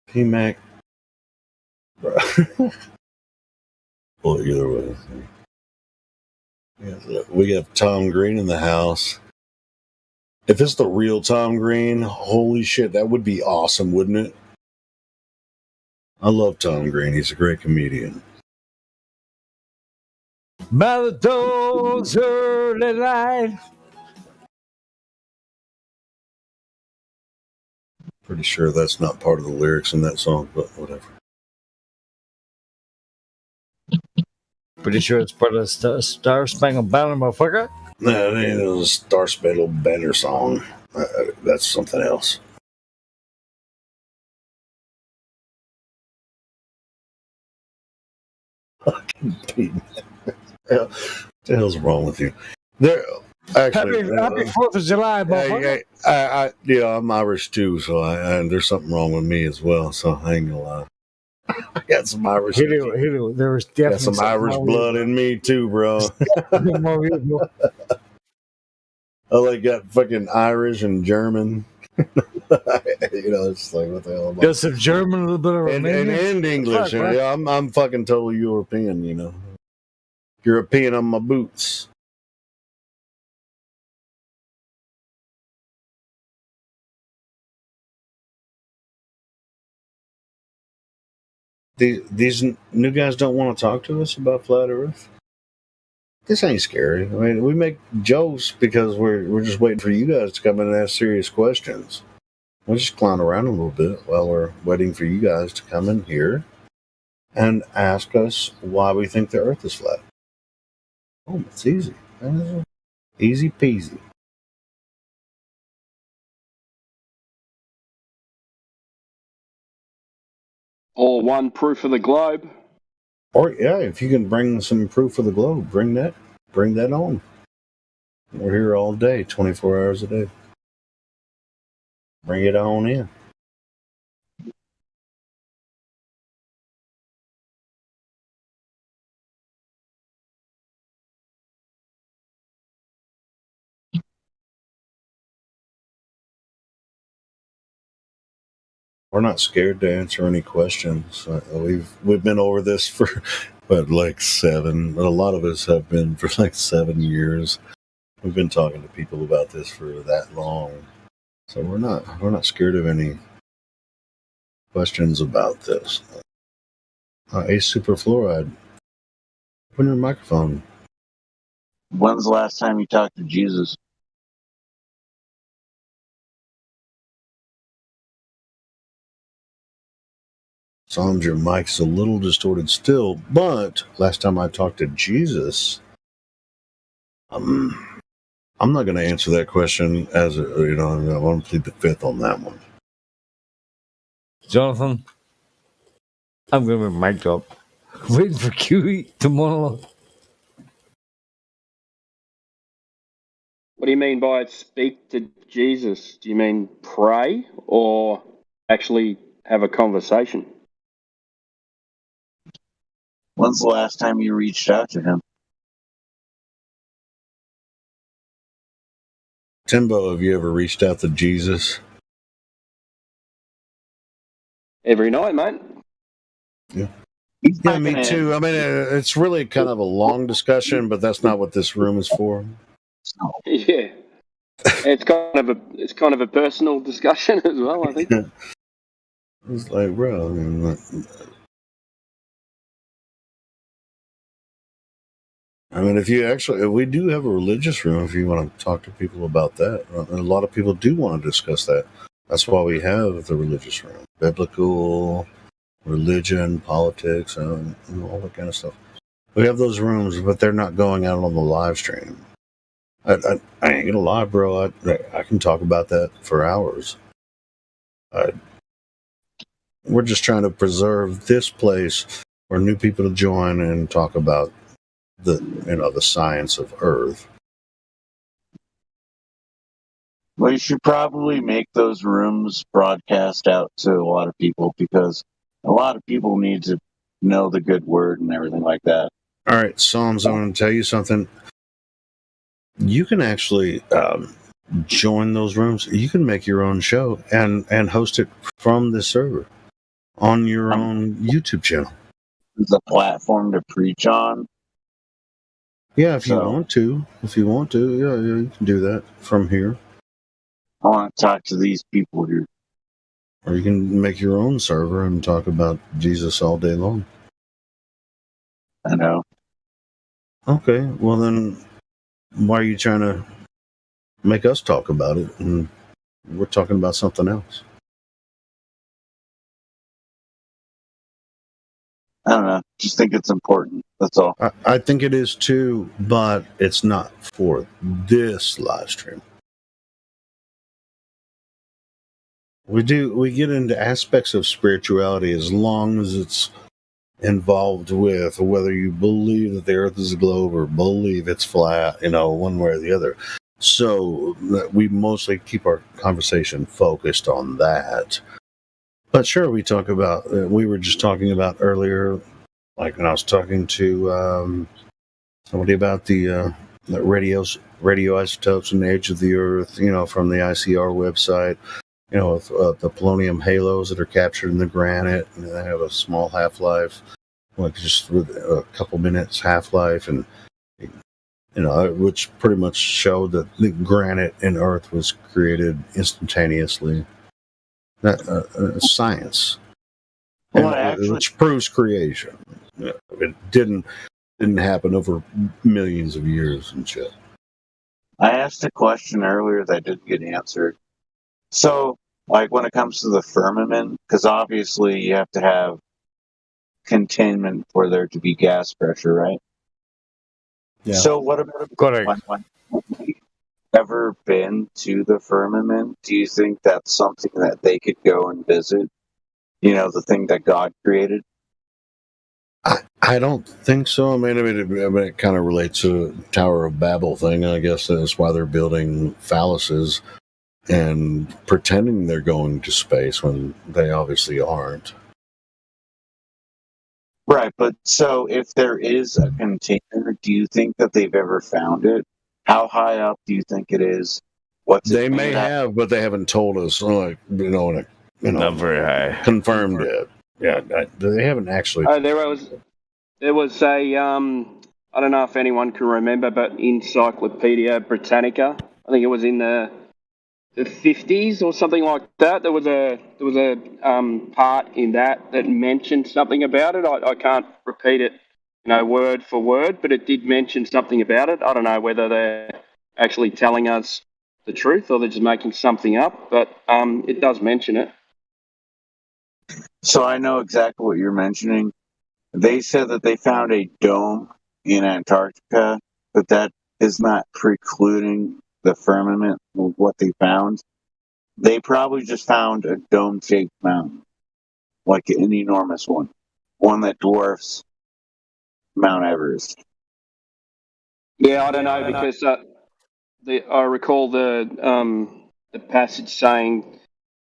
P-Mac. Well, either way. Yeah, we have Tom Green in the house. If it's the real Tom Green, holy shit, that would be awesome, wouldn't it? I love Tom Green. He's a great comedian. By the dog's early light. Pretty sure that's not part of the lyrics in that song, but whatever. Pretty sure it's part of the Star Spangled Banner, motherfucker. No, it ain't a Star Spangled Banner song. That's something else. Fucking Pete. What the hell's wrong with you? Actually, happy 4th of July, motherfucker. I'm Irish too, so there's something wrong with me as well. So I ain't gonna lie. I got some Irish. There was definitely got some Irish blood in me too, bro. I like got fucking Irish and German. It's like, what the hell? Got some German, a little bit of Romanian. And English. Fuck, right? Yeah, I'm fucking total European. European on my boots. These new guys don't want to talk to us about flat Earth. This ain't scary. I mean, we make jokes because we're just waiting for you guys to come in and ask serious questions. We'll just clown around a little bit while we're waiting for you guys to come in here and ask us why we think the Earth is flat. Oh, it's easy. Easy peasy. Or one proof of the globe. Or yeah, if you can bring some proof of the globe, bring that on. We're here all day, 24 hours a day. Bring it on in. We're not scared to answer any questions. We've been over this for like 7. A lot of us have been for like 7 years. We've been talking to people about this for that long, so we're not scared of any questions about this. Ace Superfluoride, open your microphone. When's the last time you talked to Jesus? Psalms, your mic's a little distorted still, but last time I talked to Jesus, I'm not going to answer that question I want to plead the fifth on that one. Jonathan, I'm going to mic up. Waiting for QE to monologue. What do you mean by speak to Jesus? Do you mean pray or actually have a conversation? When's the last time you reached out to him? Timbo, have you ever reached out to Jesus? Every night, mate. Yeah. Yeah, me too. I mean, it's really kind of a long discussion, but that's not what this room is for. Yeah, it's kind of a personal discussion as well, I think. It's like, bro, if we do have a religious room, if you want to talk to people about that, and a lot of people do want to discuss that. That's why we have the religious room, biblical, religion, politics, and all that kind of stuff. We have those rooms, but they're not going out on the live stream. I ain't gonna lie, bro. I can talk about that for hours. We're just trying to preserve this place for new people to join and talk about the science of Earth. Well, you should probably make those rooms broadcast out to a lot of people because a lot of people need to know the good word and everything like that. All right, Psalms, I want to tell you something. You can actually join those rooms. You can make your own show and host it from the server on your own YouTube channel. It's a platform to preach on. Yeah, if you want to, yeah, you can do that from here. I want to talk to these people here. Or you can make your own server and talk about Jesus all day long. I know. Okay, well then, why are you trying to make us talk about it? And we're talking about something else. I don't know. Just think it's important. That's all. I think it is too, but it's not for this live stream. We get into aspects of spirituality as long as it's involved with whether you believe that the Earth is a globe or believe it's flat, one way or the other. So we mostly keep our conversation focused on that. But sure, we were just talking about earlier, like when I was talking to somebody about the radioisotopes and the age of the Earth, from the ICR website. with the polonium halos that are captured in the granite, and they have a small half-life, like just with a couple minutes half-life, and which pretty much showed that the granite in Earth was created instantaneously. That science, which proves creation. It didn't happen over millions of years and shit. I asked a question earlier that didn't get answered. So, like when it comes to the firmament, because obviously you have to have containment for there to be gas pressure, right? Yeah. So what about ever been to the firmament? Do you think that's something that they could go and visit? The thing that God created? I don't think so. I mean, it kind of relates to the Tower of Babel thing. I guess that's why they're building phalluses and pretending they're going to space when they obviously aren't. Right, but so if there is a container, do you think that they've ever found it? How high up do you think it is? They may have, but they haven't told us. Like not very high. Confirmed it. Yeah, they haven't actually. There was a I don't know if anyone can remember, but Encyclopedia Britannica. I think it was in the 50s or something like that. There was a part in that mentioned something about it. I can't repeat it, word for word, but it did mention something about it. I don't know whether they're actually telling us the truth or they're just making something up, but it does mention it. So I know exactly what you're mentioning. They said that they found a dome in Antarctica, but that is not precluding the firmament of what they found. They probably just found a dome-shaped mountain, like an enormous one that dwarfs Mount Everest. Yeah, I don't know because I recall the passage saying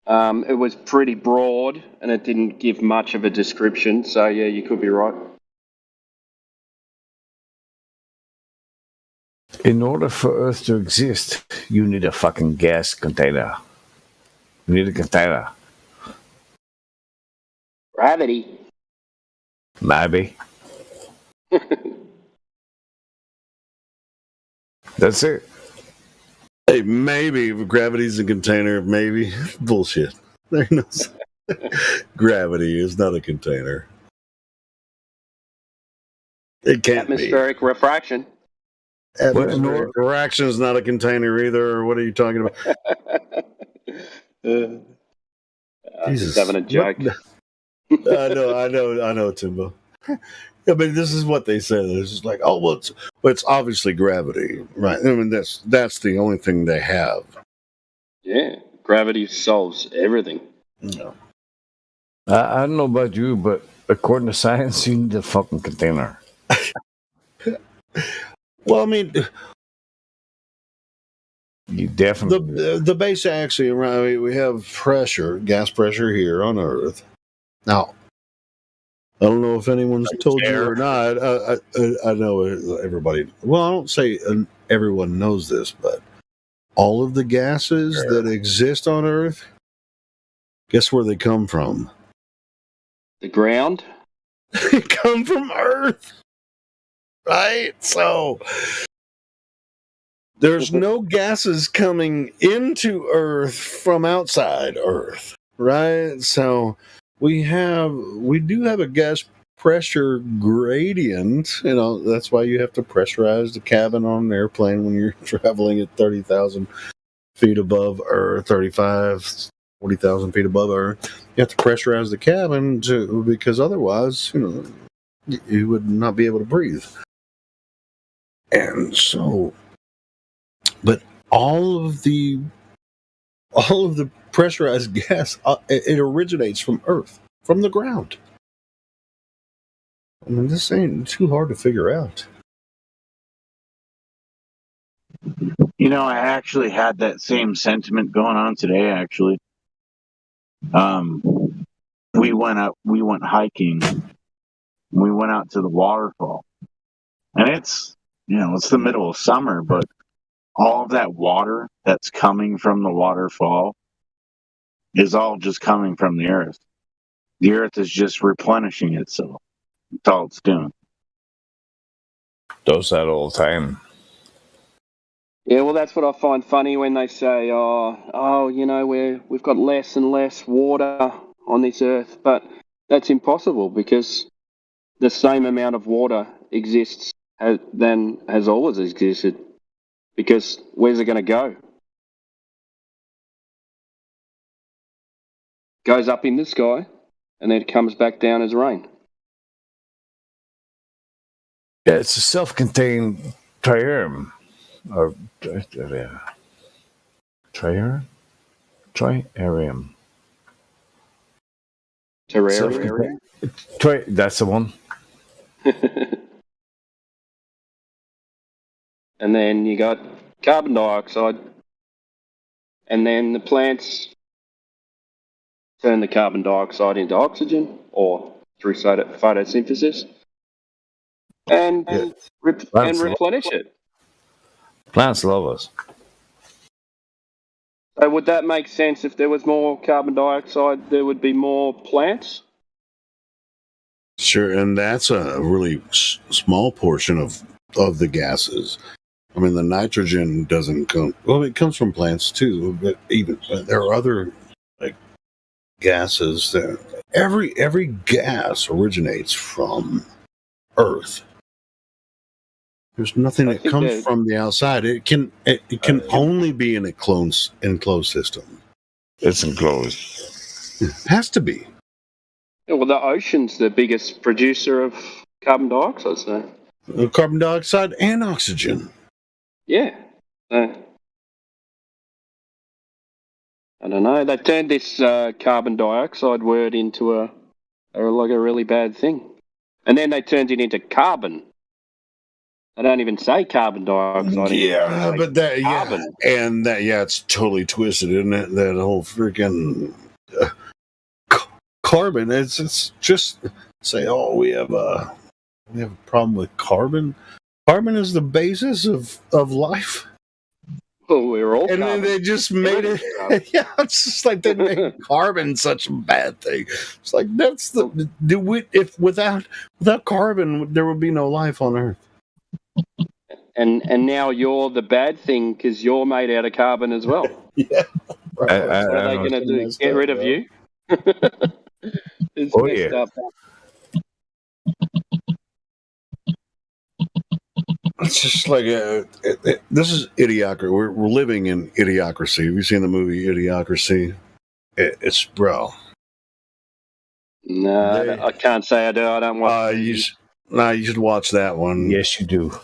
it was pretty broad and it didn't give much of a description. So yeah, you could be right. In order for Earth to exist, you need a fucking gas container. You need a container. Gravity. Maybe. That's it. Hey, maybe if gravity's a container, maybe. Bullshit. Gravity is not a container. It can't Atmospheric refraction. Atmospheric refraction is not a container either. Or what are you talking about? Just having a joke. I know, Timbo. Yeah, but this is what they said. It's just like, it's obviously gravity, right? I mean, that's the only thing they have. Yeah, gravity solves everything. No. I don't know about you, but according to science, you need a fucking container. Well, I mean, you definitely the base axiom. I mean, we have gas pressure here on Earth. Now, I don't know if anyone's told you or not. I know everybody. Well, I don't say everyone knows this, but all of the gases that exist on Earth, guess where they come from? The ground. They come from Earth, right? So there's no gases coming into Earth from outside Earth, right? So we do have a gas pressure gradient. That's why you have to pressurize the cabin on an airplane when you're traveling at 30,000 feet above Earth, 40,000 feet above Earth. You have to pressurize the cabin because otherwise, you would not be able to breathe. And so, but all of the pressurized gas, it originates from Earth, from the ground. I mean, this ain't too hard to figure out. I actually had that same sentiment going on today, actually. We went hiking. We went out to the waterfall. And it's the middle of summer, but all of that water that's coming from the waterfall is all just coming from the Earth. The Earth is just replenishing itself. That's all it's doing. Does that all the time. Yeah, well, that's what I find funny when they say, you know, we've got less and less water on this Earth, but that's impossible because the same amount of water exists than has always existed. Because where's it going to go? Goes up in the sky, and then it comes back down as rain. Yeah, it's a self-contained triarium. Or triarium? Triarium. Terrarium? That's the one. And then you got carbon dioxide, and then the plants turn the carbon dioxide into oxygen, or through photosynthesis, and replenish it. Plants love us. So would that make sense? If there was more carbon dioxide, there would be more plants? Sure, and that's a really small portion of the gases. I mean, the nitrogen doesn't come. Well, it comes from plants too, but there are other like gases that every gas originates from Earth. There's nothing that comes from the outside. It can only be in a enclosed system. It's enclosed. It has to be. Yeah, well, the ocean's the biggest producer of carbon dioxide, so. Carbon dioxide and oxygen. Yeah. I don't know. They turned this carbon dioxide word into a really bad thing. And then they turned it into carbon. They don't even say carbon dioxide. Yeah, but carbon. It's totally twisted, isn't it? That whole freaking carbon. It's just say, we have a problem with carbon. Carbon is the basis of life. Well, we're all. And then they just made it. Yeah, it's just like they made carbon such a bad thing. It's like that's without carbon, there would be no life on Earth. And now you're the bad thing because you're made out of carbon as well. Yeah. Right. What are they going to do? Get rid of you? It's messed up. It's just like this is idiocracy. We're living in idiocracy. Have you seen the movie Idiocracy? It's bro. No, I can't say I do. I don't watch. You should watch that one. Yes, you do.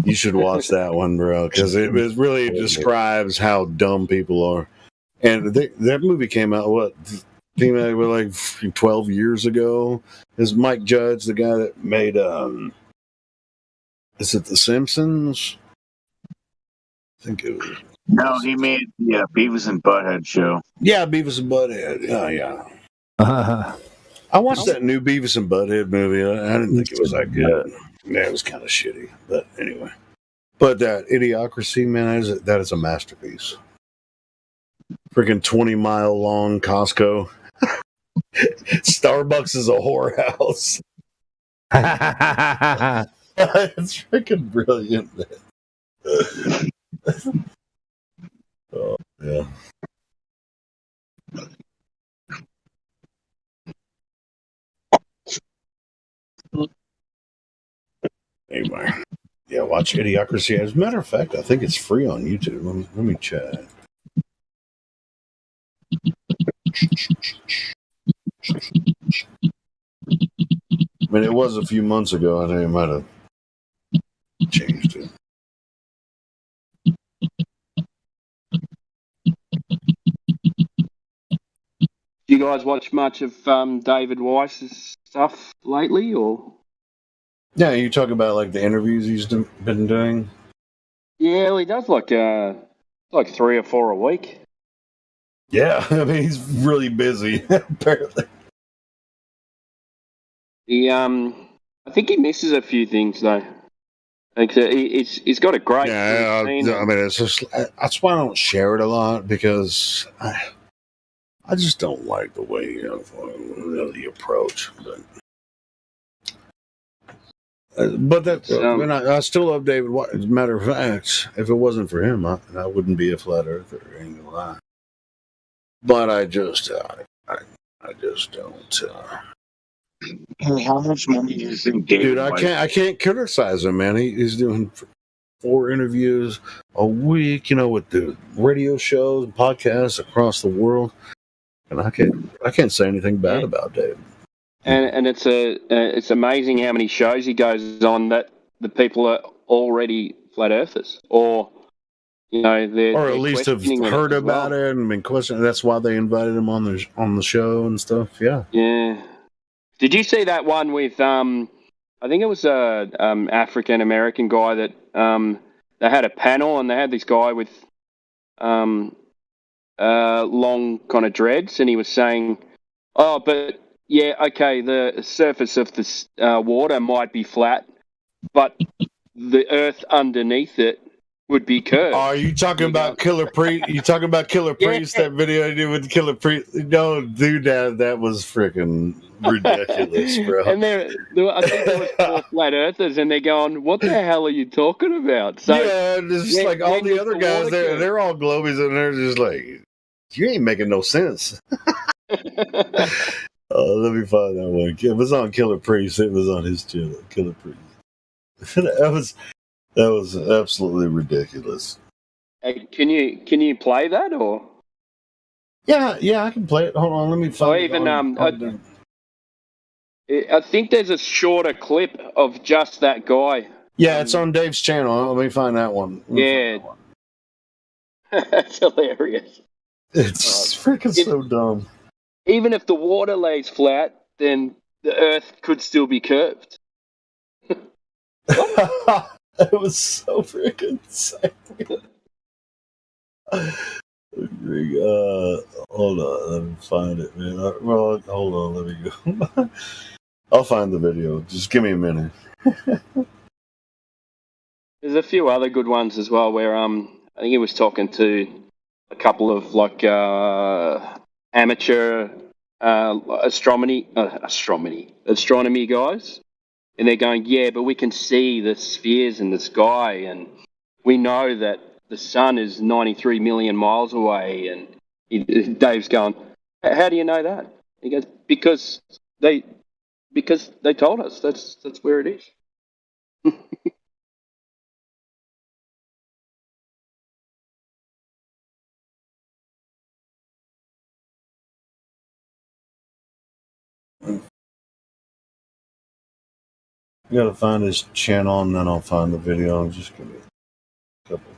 You should watch that one, bro, because it really describes how dumb people are. And that movie came out like 12 years ago. Is Mike Judge the guy that made is it The Simpsons? I think it was. No, he made the Beavis and Butthead show. Yeah, Beavis and Butthead. Yeah. I watched that new Beavis and Butthead movie. I didn't think it was that good. Yeah, it was kind of shitty. But anyway. But that Idiocracy, man, that is a masterpiece. Freaking 20-mile long Costco. Starbucks is a whorehouse. It's freaking brilliant, man. Oh, yeah. Anyway, yeah, watch Idiocracy. As a matter of fact, I think it's free on YouTube. Let me check. I mean, it was a few months ago. I think it might have changed it. Do you guys watch much of David Weiss's stuff lately, or? Yeah, you talk about like the interviews he's been doing. Yeah, well, he does like 3 or 4 a week. Yeah, I mean he's really busy apparently. I think he misses a few things though. Like he's got a great. Yeah, I mean it's just that's why I don't share it a lot because I I just don't like the way the approach. But I still love David White. As a matter of fact, if it wasn't for him, I wouldn't be a flat earther. I ain't gonna lie. But I just don't. How much money do you think David Dude, White? I can't criticize him, man. He's doing 4 interviews a week, with the radio shows and podcasts across the world, and I can't say anything bad about David. And it's amazing how many shows he goes on that the people are already flat earthers, or or at least have heard about it and been questioning. That's why they invited him on the show and stuff. Yeah. Yeah. Did you see that one with I think it was a African American guy that they had a panel and they had this guy with long kind of dreads, and he was saying, "Oh, but yeah, okay, the surface of the water might be flat, but the earth underneath it would be curved." Are you talking about Killer Priest? You talking about Killer Priest? That video I did with Killer Priest? No, dude, that was freaking ridiculous, bro. And I think there was 4 flat earthers, and they're going, "What the hell are you talking about?" So yeah, it's just like all the other guys, they're all globies, and they're just like, "You ain't making no sense." Let me find that one. It was on Killer Priest. It was on his channel, Killer Priest. That was absolutely ridiculous. Can you play that or? Yeah, I can play it. Hold on, let me find. I think there's a shorter clip of just that guy. Yeah, it's on Dave's channel. Let me find that one. That's hilarious. It's freaking so dumb. Even if the water lays flat, then the earth could still be curved. It was so freaking sad. Hold on, let me find it, man. Hold on, let me go. I'll find the video. Just give me a minute. There's a few other good ones as well where I think he was talking to a couple of amateur astronomy guys, and they're going, yeah, but we can see the spheres in the sky, and we know that the sun is 93 million miles away. And Dave's going, how do you know that? He goes, because they told us that's where it is. I gotta find his channel and then I'll find the video. Just give me a couple.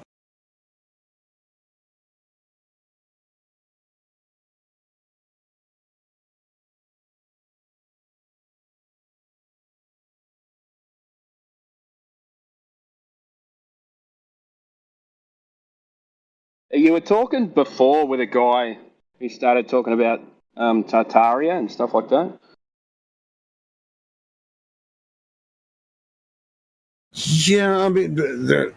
You were talking before with a guy who started talking about Tartaria and stuff like that. Yeah, I mean,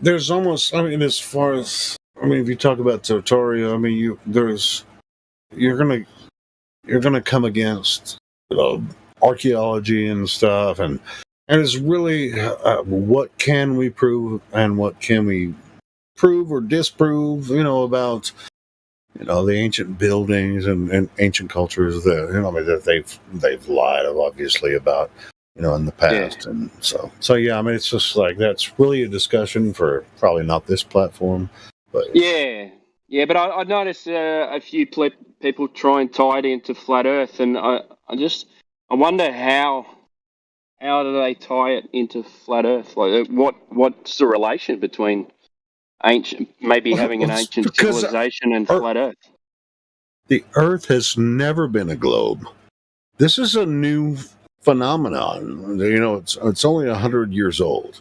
there's almost. I mean, as far as if you talk about Tartaria, I mean, you're gonna come against archaeology and stuff, and it's really what can we prove and what can we prove or disprove, about the ancient buildings and ancient cultures that that they've lied obviously about in the past. Yeah. And so yeah, I mean, it's just like that's really a discussion for probably not this platform, but yeah, but I noticed a few people try and tie it into flat Earth, and I wonder how do they tie it into flat Earth? Like, what's the relation between having an ancient civilization and flat Earth? The Earth has never been a globe. This is a new phenomenon. It's only 100 years old.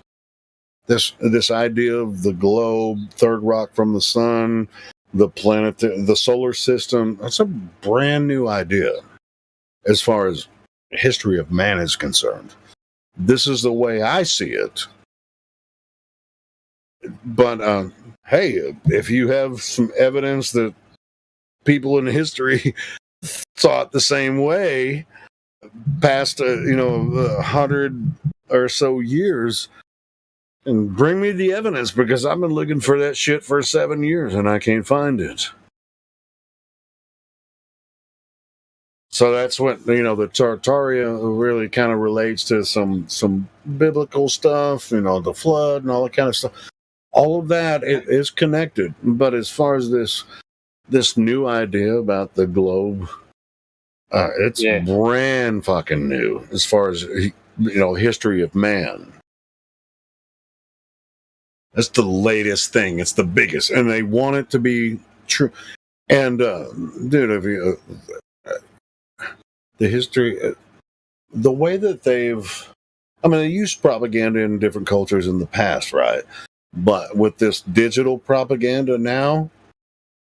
This idea of the globe, third rock from the sun, the planet, the solar system, that's a brand new idea as far as history of man is concerned. This is the way I see it. But hey, if you have some evidence that people in history thought the same way past 100 or so years, and bring me the evidence, because I've been looking for that shit for 7 years and I can't find it. So that's what, the Tartaria really kind of relates to some biblical stuff, the flood and all that kind of stuff. All of that is connected. But as far as this new idea about the globe, it's brand fucking new as far as history of man. That's the latest thing. It's the biggest, and they want it to be true. And dude, if you the history, the way that they used propaganda in different cultures in the past, right? But with this digital propaganda now,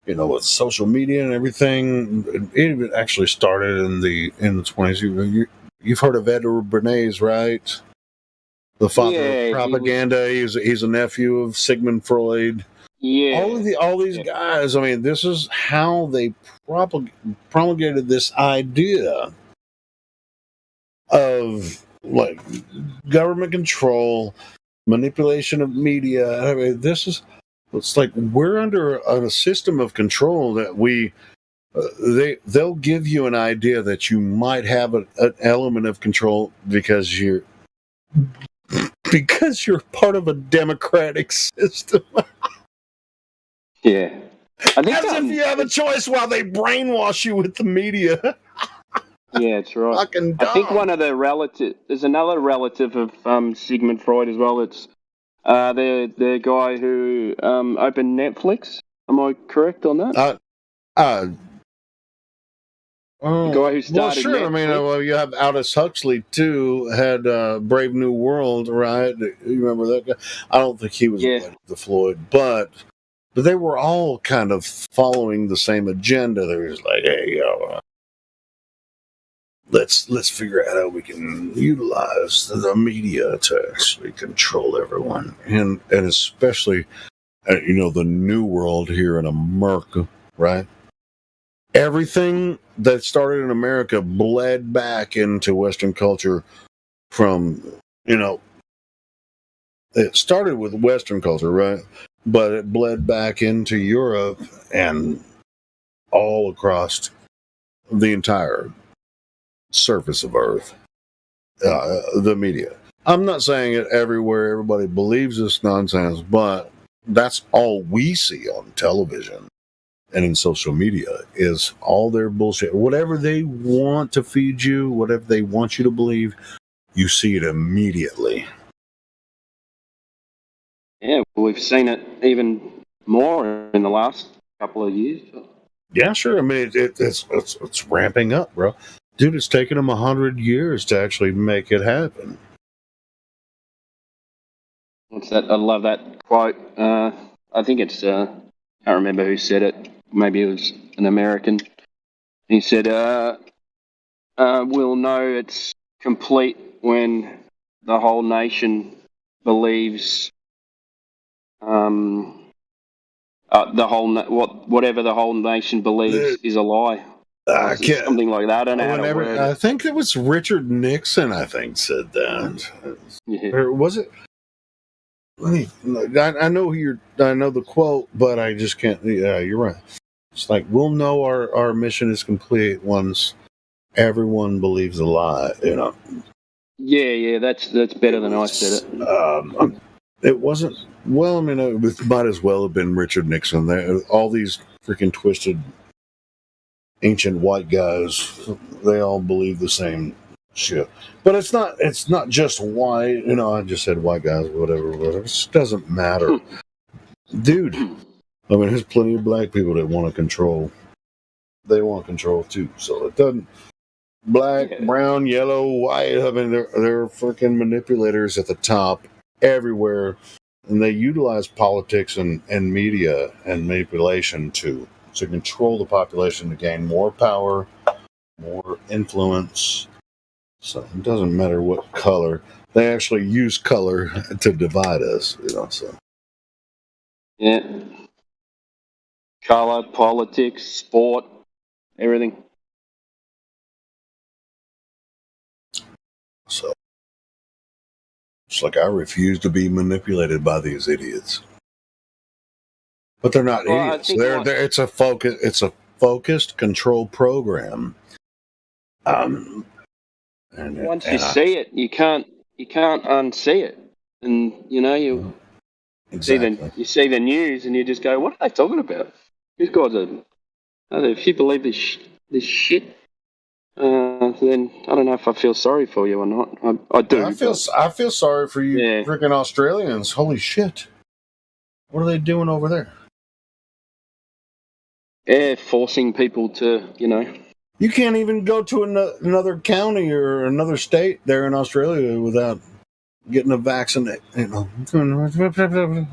with social media and everything, it even actually started in the 20s. You've heard of Edward Bernays, right? The father of propaganda. He's a nephew of Sigmund Freud. Yeah. All these guys. I mean, this is how they promulgated this idea of like government control, manipulation of media. I mean, it's like we're under a system of control that they'll give you an idea that you might have an element of control because you're part of a democratic system. Yeah. I think as if you have a choice while they brainwash you with the media. Yeah, that's right. Fucking dumb. I think one of the there's another relative of Sigmund Freud as well. It's the guy who opened Netflix. Am I correct on that? The guy who started well, sure. Netflix. I mean, you have Aldous Huxley too. Had Brave New World, right? You remember that guy? I don't think he was related to Floyd, but they were all kind of following the same agenda. They were just like, hey, let's figure out how we can utilize the media to actually control everyone, and especially the new world here in America, right? Everything that started in America bled back into Western culture from, it started with Western culture, right? But it bled back into Europe and all across the entire surface of Earth. The media. I'm not saying it everywhere everybody believes this nonsense, but that's all we see on television and in social media is all their bullshit. Whatever they want to feed you, whatever they want you to believe, you see it immediately. Yeah, we've seen it even more in the last couple of years. Yeah, sure. I mean, it's ramping up, bro. Dude, it's taken them 100 years to actually make it happen. What's that? I love that quote. I think it's I can't remember who said it. Maybe it was an American. He said, "We'll know it's complete when the whole nation believes whatever the whole nation believes is a lie." Something like that. I don't know how to word it. I think it was Richard Nixon, I think, said that. Yeah. Or was it? I know I know the quote, but I just can't. Yeah, you're right. It's like we'll know our mission is complete once everyone believes a lie. Yeah, that's better than I said it. It wasn't. Well, I mean, it might as well have been Richard Nixon. All these freaking twisted ancient white guys, they all believe the same shit. But it's not just white. I just said white guys, whatever. It just doesn't matter. Dude, I mean, there's plenty of black people that want to control. They want control too. So it doesn't. Black, brown, yellow, white. I mean, they're freaking manipulators at the top everywhere. And they utilize politics and media and manipulation to control the population to gain more power, more influence. So it doesn't matter what color. They actually use color to divide us, so. Yeah. Color, politics, sport, everything. So it's like I refuse to be manipulated by these idiots. But they're not Well, I idiots. think It's a focused control program. And once you see it, you can't unsee it. And you see the news, and you just go, "What are they talking about? These guys are. If you believe this shit, then I don't know if I feel sorry for you or not. I do. I feel sorry for you, freaking Australians. Holy shit! What are they doing over there? Yeah, forcing people to, You can't even go to another county or another state there in Australia without getting a vaccinate. I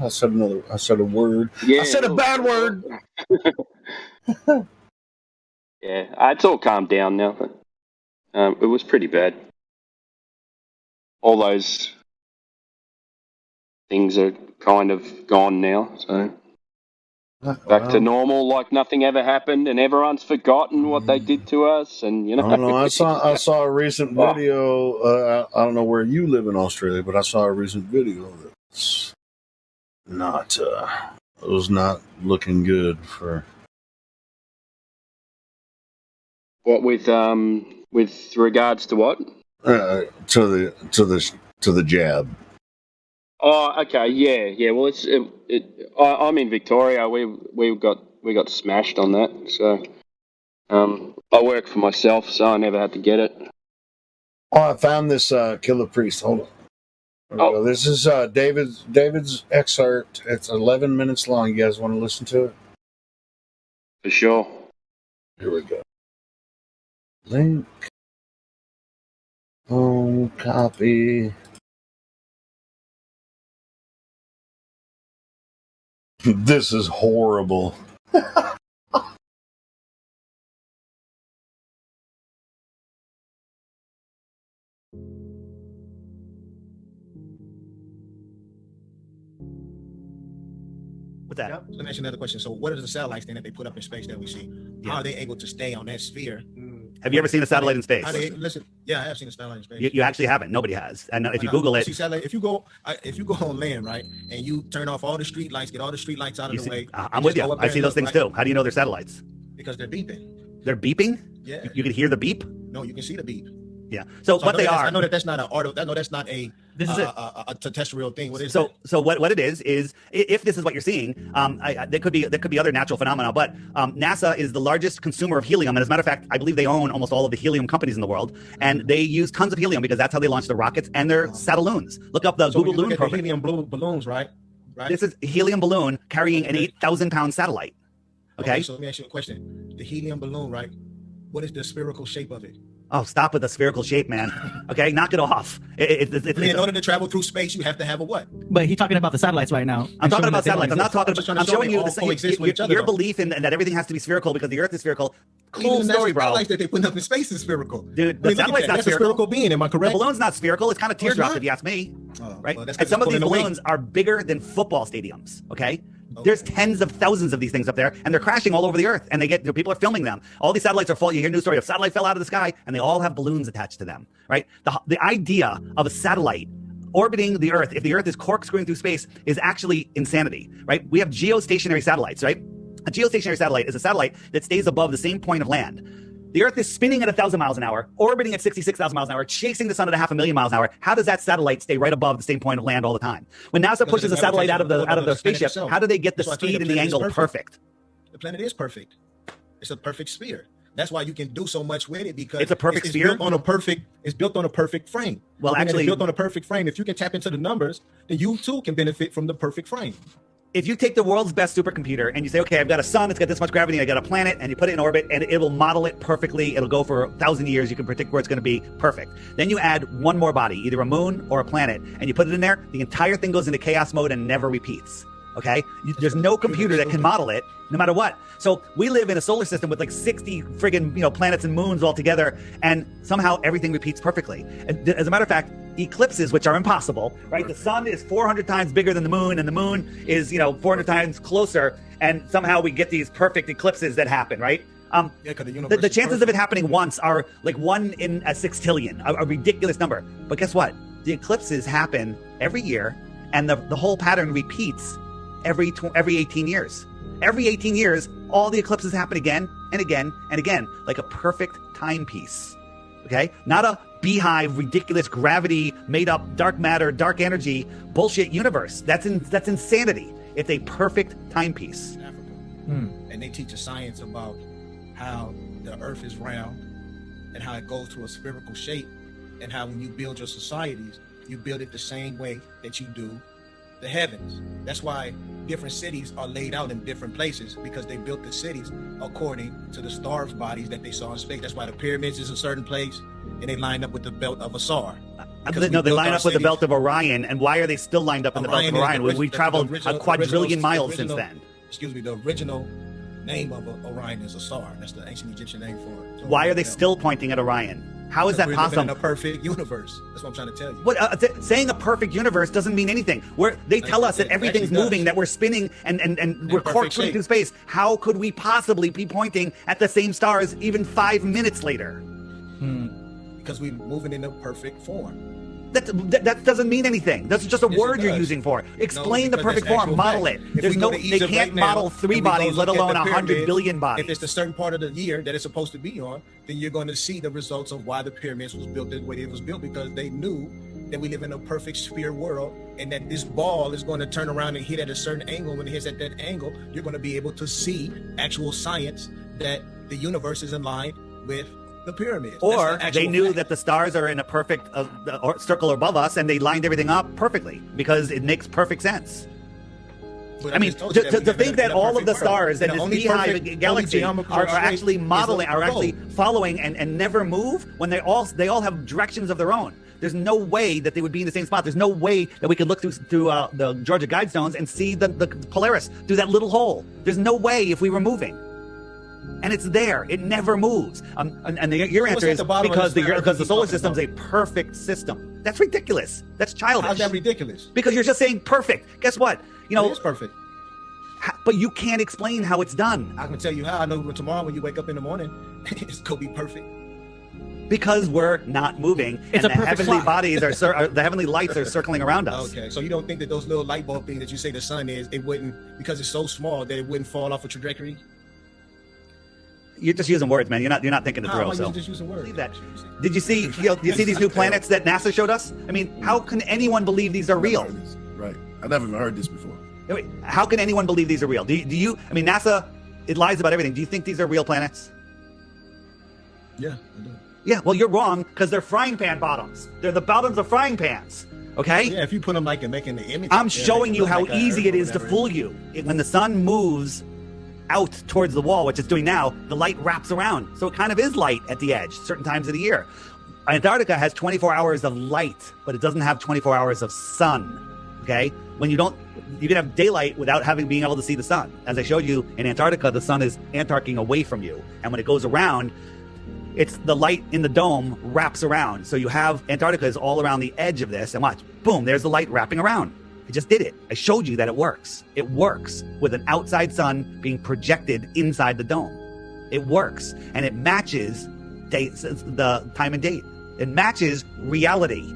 said a word. Yeah, I said a bad word. Yeah, it's all calmed down now, but it was pretty bad. All those things are kind of gone now, so back to normal, like nothing ever happened, and everyone's forgotten what they did to us. And I don't know. I saw a recent video. I don't know where you live in Australia, but I saw a recent video that's not. It was not looking good for. What with regards to what? To the jab. Oh, okay, yeah. Well, I'm in Victoria. We got smashed on that. So, I work for myself, so I never had to get it. Oh, I found this Killer Priest. Hold on. This is David's excerpt. It's 11 minutes long. You guys want to listen to it? For sure. Here we go. Link. Oh, copy. This is horrible. What's that? Yep. Let me ask you another question. So, what are the satellites then that they put up in space that we see? How are they able to stay on that sphere? Have you ever seen a satellite in space? Yeah, I have seen a satellite in space. You actually haven't. Nobody has. And if you Google it, if you go on land, right, and you turn off all the street lights, get all the street lights out of the way. I'm with you. I see those things too. How do you know they're satellites? Because they're beeping. They're beeping? Yeah. You can hear the beep? No, you can see the beep. Yeah. So what they are? I know that's not a This is a terrestrial thing. What is so what it is if this is what you're seeing, there could be other natural phenomena, but NASA is the largest consumer of helium, and as a matter of fact, I believe they own almost all of the helium companies in the world, and they use tons of helium because that's how they launch their rockets and their satelloons. Look up the Google Loon program. Helium balloons, right? This is a helium balloon carrying an 8,000-pound satellite. Okay. So let me ask you a question. The helium balloon, right? What is the spherical shape of it? Oh, stop with the spherical shape, man. Okay, knock it off. In order to travel through space, you have to have a what? But he's talking about the satellites right now. I'm talking about satellites. I'm not talking about. I'm showing you your belief in that everything has to be spherical because the Earth is spherical. Cool story, bro. The satellites that they put up in space is spherical. Dude, the satellite's not spherical. That's a spherical being. Am I correct? The balloon's not spherical. It's kind of teardrop, if you ask me. Right? Well, and some of these balloons are bigger than football stadiums. Okay. There's tens of thousands of these things up there, and they're crashing all over the Earth, and people are filming them. All these satellites are falling. You hear a news story of satellite fell out of the sky, and they all have balloons attached to them, right? The idea of a satellite orbiting the Earth, if the Earth is corkscrewing through space, is actually insanity, right? We have geostationary satellites, right? A geostationary satellite is a satellite that stays above the same point of land. The Earth is spinning at 1,000 miles an hour, orbiting at 66,000 miles an hour, chasing the sun at 500,000 miles an hour. How does that satellite stay right above the same point of land all the time? When NASA pushes a satellite out of the spaceship, how do they get the speed and the angle perfect? The planet is perfect. It's a perfect sphere. That's why you can do so much with it because it's a perfect sphere. It's built on a perfect frame. Well, actually, it's built on a perfect frame. If you can tap into the numbers, then you too can benefit from the perfect frame. If you take the world's best supercomputer and you say, okay, I've got a sun, it's got this much gravity, I got a planet, and you put it in orbit, and it will model it perfectly. It'll go for 1,000 years. You can predict where it's going to be. Perfect. Then you add one more body, either a moon or a planet, and you put it in there. The entire thing goes into chaos mode and never repeats. Okay? There's no computer that can model it, no matter what. So we live in a solar system with like 60 friggin' planets and moons all together, and somehow everything repeats perfectly. As a matter of fact, eclipses, which are impossible, right? The sun is 400 times bigger than the moon, and the moon is 400 times closer, and somehow we get these perfect eclipses that happen, right? 'cause the The universe is chances of it happening once are like 1 in a 6 trillion, a ridiculous number. But guess what? The eclipses happen every year, and the whole pattern repeats every 18 years. Every 18 years, all the eclipses happen again and again and again, like a perfect timepiece. Okay? Not a beehive, ridiculous gravity, made up dark matter, dark energy, bullshit universe. That's insanity. It's a perfect timepiece. And they teach a science about how the earth is round and how it goes through a spherical shape, and how when you build your societies, you build it the same way that you do the heavens. That's why different cities are laid out in different places, because they built the cities according to the stars' bodies that they saw in space. That's why the pyramids is a certain place, and they line up with the belt of Asar. No, they line up with the belt of Orion. And why are they still lined up in the belt of Orion? We've traveled a quadrillion miles since then. Excuse me, the original name of Orion is Asar. That's the ancient Egyptian name for it. So why are they still pointing at Orion? How is that we're possible? living in a perfect universe. That's what I'm trying to tell you. What saying a perfect universe doesn't mean anything. They tell us that everything's moving, that we're spinning and we're corkscrewing through space. How could we possibly be pointing at the same stars even 5 minutes later? Because we're moving in a perfect form. That doesn't mean anything. That's just a word you're using for it. Explain the perfect form. Model it. They can't model 3 bodies, let alone 100 billion bodies. If it's a certain part of the year that it's supposed to be on, then you're going to see the results of why the pyramids was built the way it was built, because they knew that we live in a perfect sphere world, and that this ball is going to turn around and hit at a certain angle. When it hits at that angle, you're going to be able to see actual science that the universe is in line with the pyramids. Or they knew that the stars are in a perfect circle above us, and they lined everything up perfectly because it makes perfect sense. I mean, to think that all of the stars in this beehive galaxy are actually modeling, are actually following and never move, when they all have directions of their own. There's no way that they would be in the same spot. There's no way that we could look through the Georgia Guidestones and see the Polaris through that little hole. There's no way if we were moving. And it's there. It never moves. And your answer is because the solar system is a perfect system. That's ridiculous. That's childish. How's that ridiculous? Because you're just saying perfect. Guess what? It is perfect. But you can't explain how it's done. I can tell you how. I know tomorrow when you wake up in the morning, it's going to be perfect. Because we're not moving, and the heavenly bodies the heavenly lights are circling around us. Okay, so you don't think that those little light bulb things that you say the sun is, it wouldn't, because it's so small, that it wouldn't fall off a trajectory? You're just using words, man. You're not thinking it through. So just using words. Believe that. Did you see? You see these new planets that NASA showed us? I mean, how can anyone believe these are real? Right. I never even heard this before. Wait, how can anyone believe these are real? Do you? I mean, NASA, it lies about everything. Do you think these are real planets? Yeah, I do. Yeah. Well, you're wrong, because they're frying pan bottoms. They're the bottoms of frying pans. Okay. Yeah. If you put them like and making the image. I'm showing you how easy it is to fool you. When the sun moves out towards the wall, which it's doing now, the light wraps around. So it kind of is light at the edge, certain times of the year. Antarctica has 24 hours of light, but it doesn't have 24 hours of sun. Okay? You can have daylight without being able to see the sun. As I showed you, in Antarctica, the sun is antarcing away from you. And when it goes around, it's the light in the dome wraps around. So you have Antarctica is all around the edge of this, and watch, boom, there's the light wrapping around. I just did it. I showed you that it works. It works with an outside sun being projected inside the dome. It works, and it matches the time and date. It matches reality.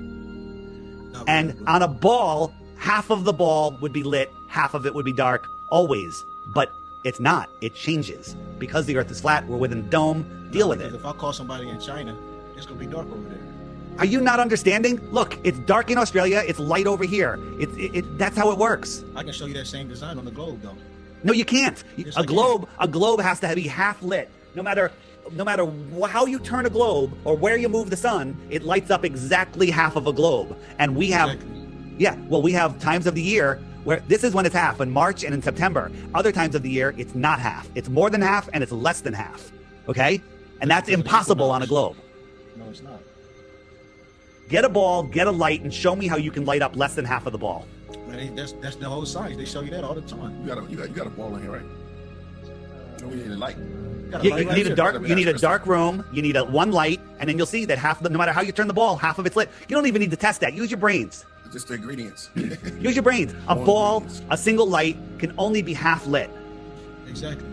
And on a ball, half of the ball would be lit, half of it would be dark, always. But it's not. It changes. Because the Earth is flat, we're within the dome, deal with it. If I call somebody in China, it's going to be dark over there. Are you not understanding? Look, it's dark in Australia. It's light over here. That's how it works. I can show you that same design on the globe, though. No, you can't. A globe has to be half lit. No matter how you turn a globe or where you move the sun, it lights up exactly half of a globe. And we have, we have times of the year where this is when it's half, in March and in September. Other times of the year, it's not half. It's more than half and it's less than half. Okay? And that's impossible on a globe. No, it's not. Get a ball, get a light, and show me how you can light up less than half of the ball. Man, that's the whole science. They show you that all the time. You got a ball in here, right? No, we need a light. You need a dark room. You need one light, and then you'll see that no matter how you turn the ball, half of it's lit. You don't even need to test that. Use your brains. It's just the ingredients. Use your brains. A ball, a single light can only be half lit. Exactly.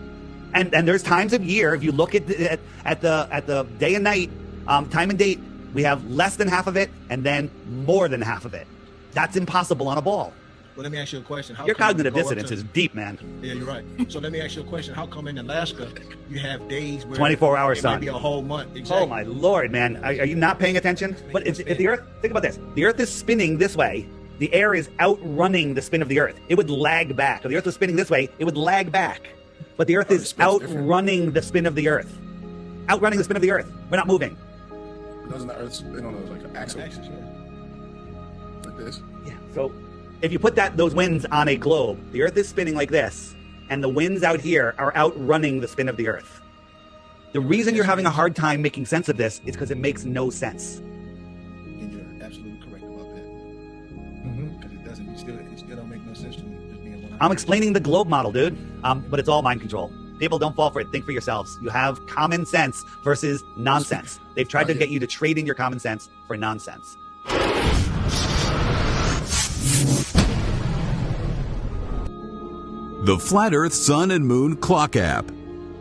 And there's times of year, if you look at the day and night, time and date, we have less than half of it and then more than half of it. That's impossible on a ball. Well, let me ask you a question. Your cognitive dissonance is deep, man. Yeah, you're right. So let me ask you a question. How come in Alaska you have days where 24-hour it sun. might be a whole month? Exactly. Oh my Lord, man! Are you not paying attention? But if the Earth, think about this: the Earth is spinning this way. The air is outrunning the spin of the Earth. It would lag back. If the Earth was spinning this way, it would lag back. But the Earth is outrunning the spin of the Earth. Outrunning the spin of the Earth. We're not moving. Doesn't the Earth spin on like an axis? Like this? Yeah. So if you put those winds on a globe, the Earth is spinning like this, and the winds out here are outrunning the spin of the Earth. The reason you're having a hard time making sense of this is because it makes no sense. And you're absolutely correct about that. Because it doesn't. It still don't make no sense to me. Just being 100%. I'm explaining the globe model, dude. But it's all mind control. People, don't fall for it. Think for yourselves. You have common sense versus nonsense. They've tried to get you to trade in your common sense for nonsense. The Flat Earth Sun and Moon Clock App,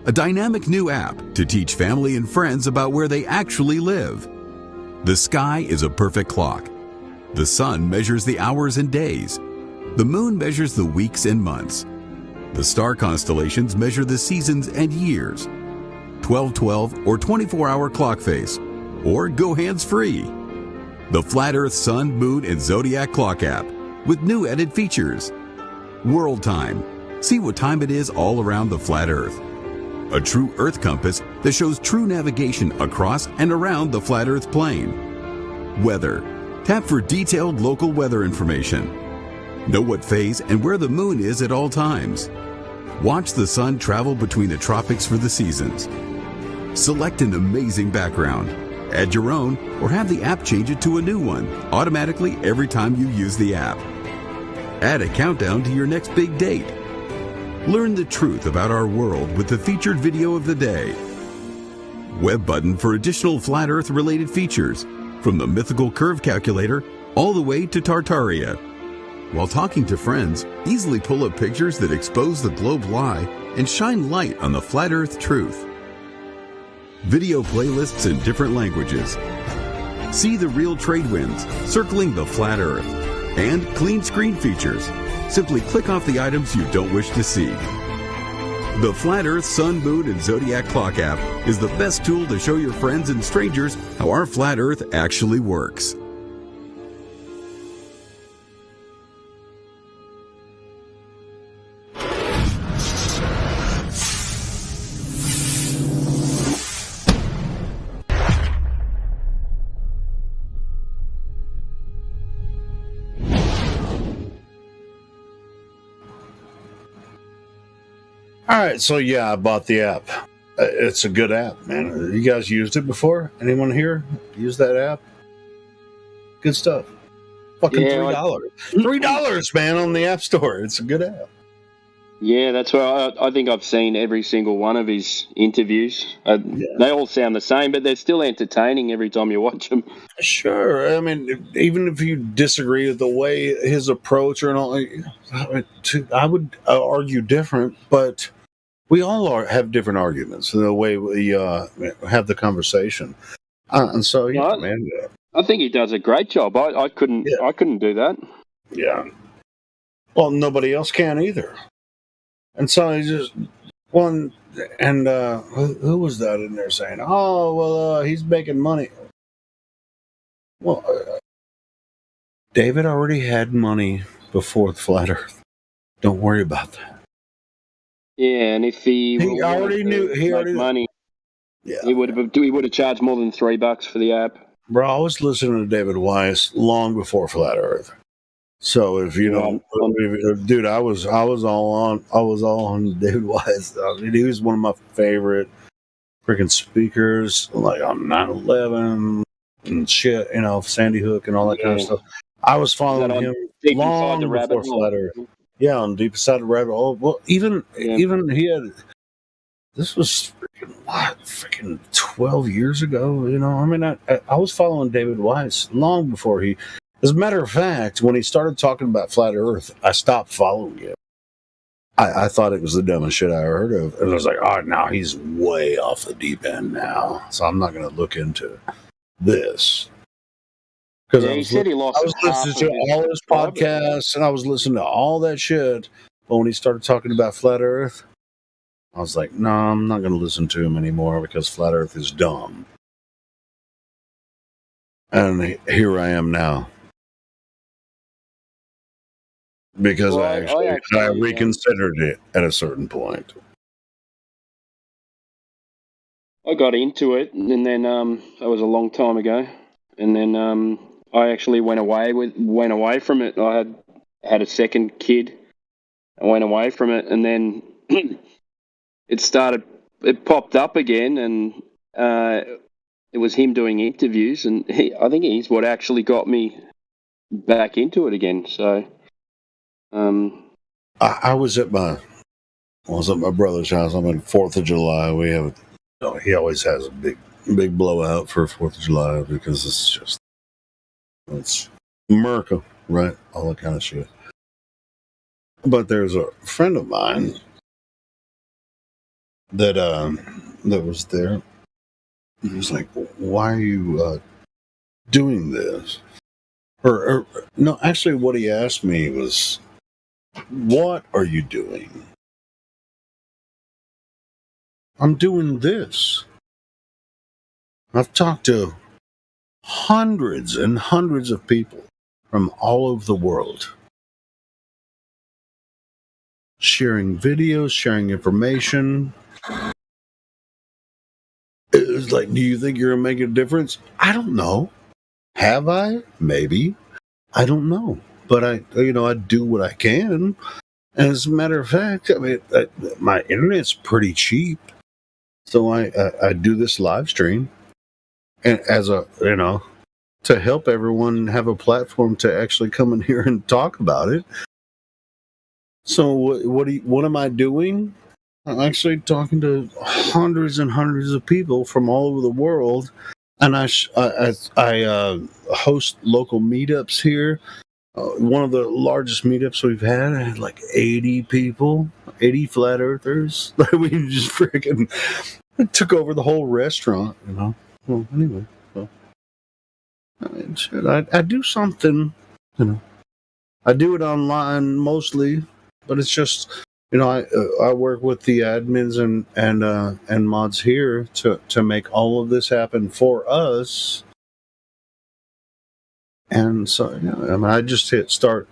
a dynamic new app to teach family and friends about where they actually live. The sky is a perfect clock. The sun measures the hours and days. The moon measures the weeks and months. The star constellations measure the seasons and years. 12/12 or 24-hour clock face, or go hands-free. The Flat Earth Sun, Moon, and Zodiac Clock App with new added features. World Time. See what time it is all around the flat Earth. A true Earth compass that shows true navigation across and around the flat Earth plane. Weather. Tap for detailed local weather information. Know what phase and where the moon is at all times. Watch the sun travel between the tropics for the seasons. Select an amazing background. Add your own or have the app change it to a new one automatically every time you use the app. Add a countdown to your next big date. Learn the truth about our world with the featured video of the day. Web button for additional flat Earth related features, from the mythical curve calculator all the way to Tartaria. While talking to friends, easily pull up pictures that expose the globe lie and shine light on the flat Earth truth. Video playlists in different languages. See the real trade winds circling the flat Earth, and clean screen features. Simply click off the items you don't wish to see. The Flat Earth Sun, Moon, and Zodiac Clock app is the best tool to show your friends and strangers how our flat Earth actually works. All right, so yeah, I bought the app. It's a good app, man. You guys used it before? Anyone here use that app? Good stuff. Fucking $3. $3, man, on the App Store. It's a good app. Yeah, that's where I think I've seen every single one of his interviews. They all sound the same, but they're still entertaining every time you watch them. Sure. I mean, even if you disagree with the way his approach or all, I would argue different, but we all have different arguments in the way we have the conversation. And so, yeah, man. I think he does a great job. I couldn't do that. Yeah. Well, nobody else can either. And so he just one, and who was that in there saying, "Oh, well, he's making money." Well, David already had money before the flat Earth. Don't worry about that. Yeah, and if he already knew he already money, he would have charged more than $3 for the app. Bro, I was listening to David Weiss long before flat Earth. So if you know, dude, I was all on David Weiss. I mean, he was one of my favorite freaking speakers, like on 9/11 and shit, you know, Sandy Hook and all that kind of stuff. I was following him long before flat Earth. Yeah, on Deep Inside the Rabbit Hole. Well, even he had. This was freaking 12 years ago. You know, I mean, I was following David Weiss long before he. As a matter of fact, when he started talking about flat Earth, I stopped following him. I thought it was the dumbest shit I ever heard of. And I was like, oh, no, he's way off the deep end now. So I'm not going to look into this. Because Yeah, he said he lost I was half listening of to his all his podcasts and I was listening to all that shit. But when he started talking about Flat Earth, I was like, no, I'm not going to listen to him anymore because Flat Earth is dumb. And here I am now. Because Well, I reconsidered it at a certain point. I got into it, and then that was a long time ago, and then I actually went away from it. I had a second kid. I went away from it, and then it popped up again, and it was him doing interviews, and I think he's what actually got me back into it again. So, I was at my brother's house. I'm on 4th of July. He always has a big blowout for 4th of July because it's America, right? All that kind of shit. But there's a friend of mine that was there. He was like, "Why are you doing this?" Or no, actually, what he asked me was, "What are you doing?" I'm doing this. I've talked to hundreds and hundreds of people from all over the world, sharing videos, sharing information. It was like, do you think you're going to make a difference? I don't know. Have I? Maybe. I don't know. But I do what I can. And as a matter of fact, I mean, my internet's pretty cheap. So I do this live stream, and to help everyone have a platform to actually come in here and talk about it. So what am I doing? I'm actually talking to hundreds and hundreds of people from all over the world, and I host local meetups here. One of the largest meetups we've had, I had like 80 people, 80 flat earthers. We just freaking took over the whole restaurant, you know. Well, anyway, I mean, shit, I do something, you know. I do it online mostly, but it's just, you know, I work with the admins and mods here to make all of this happen for us. And so, yeah, I mean, I just hit start,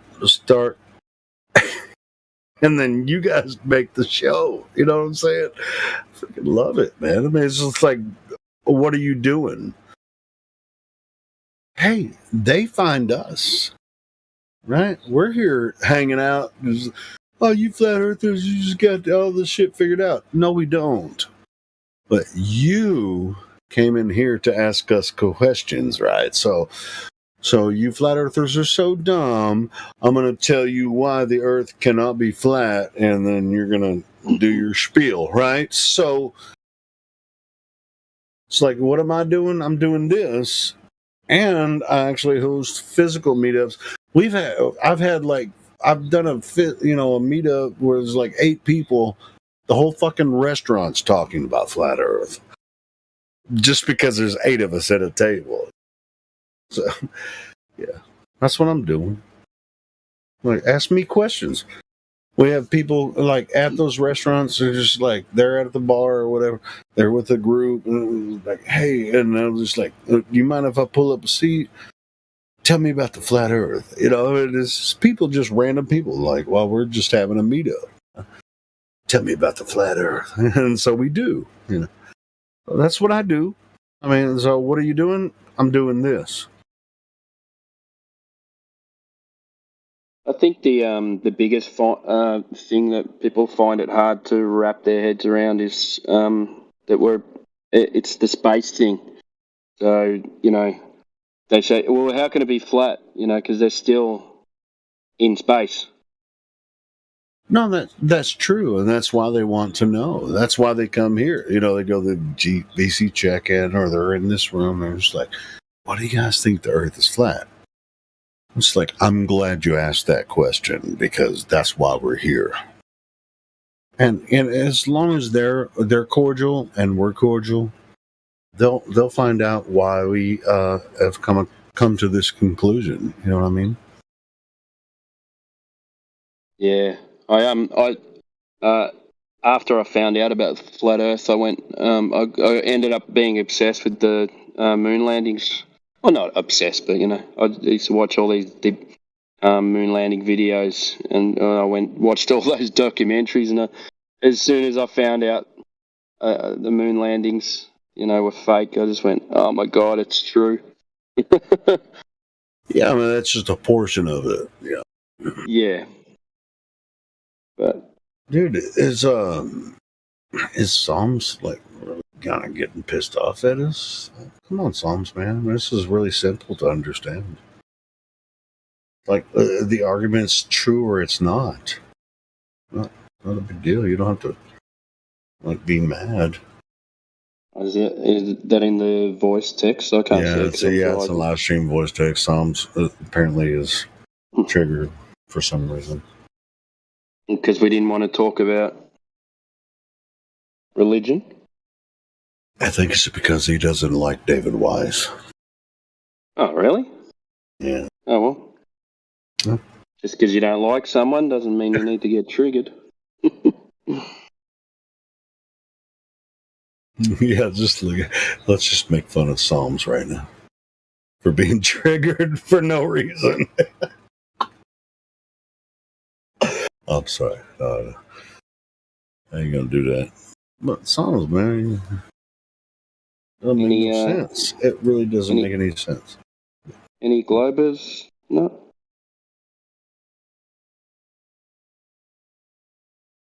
and then you guys make the show. You know what I'm saying? I freaking love it, man. I mean, it's just like, what are you doing? Hey, they find us, right? We're here hanging out. Oh, you flat earthers, you just got all this shit figured out. No, we don't. But you came in here to ask us questions, right? So you flat earthers are so dumb. I'm going to tell you why the earth cannot be flat, and then you're going to do your spiel, right? So it's like, what am I doing? I'm doing this. And I actually host physical meetups. I've done a meetup where there's like 8 people. The whole fucking restaurant's talking about flat earth. Just because there's 8 of us at a table. So, yeah, that's what I'm doing. Like, ask me questions. We have people like at those restaurants. They're just like they're at the bar or whatever. They're with a group, and like, hey, and they're just like, do you mind if I pull up a seat? Tell me about the flat Earth. You know, it's people, just random people. Like, well, we're just having a meetup. Tell me about the flat Earth, and so we do. You know, so that's what I do. I mean, so what are you doing? I'm doing this. I think the biggest thing that people find it hard to wrap their heads around is that it's the space thing. So, you know, they say, well, how can it be flat? You know, because they're still in space. No, that's true, and that's why they want to know. That's why they come here. You know, they go to the VC check-in, or they're in this room. They're just like, "Why do you guys think the Earth is flat?" It's like, I'm glad you asked that question because that's why we're here. And as long as they're cordial and we're cordial, they'll find out why we have come to this conclusion. You know what I mean? Yeah, after I found out about flat Earth, I went. I ended up being obsessed with the moon landings. Well, not obsessed, but I used to watch all these moon landing videos, and I watched all those documentaries. And as soon as I found out the moon landings, were fake, I just went, "Oh my god, it's true." Yeah, I mean that's just a portion of it. Yeah. Yeah. But dude, is Psalms like really kind of getting pissed off at us? Come on, Psalms, man. This is really simple to understand. Like the argument's true or it's not. Not a big deal. You don't have to be mad. Is that in the voice text? I can't see it. It's a live stream voice text. Psalms apparently is triggered for some reason. Because we didn't want to talk about religion? I think it's because he doesn't like David Wise. Oh, really? Yeah. Oh, well. Yeah. Just because you don't like someone doesn't mean you need to get triggered. Yeah, let's just make fun of Psalms right now for being triggered for no reason. I'm sorry. I ain't gonna do that. But Psalms, man, doesn't make any sense. It really doesn't make any sense. Any Globers? No.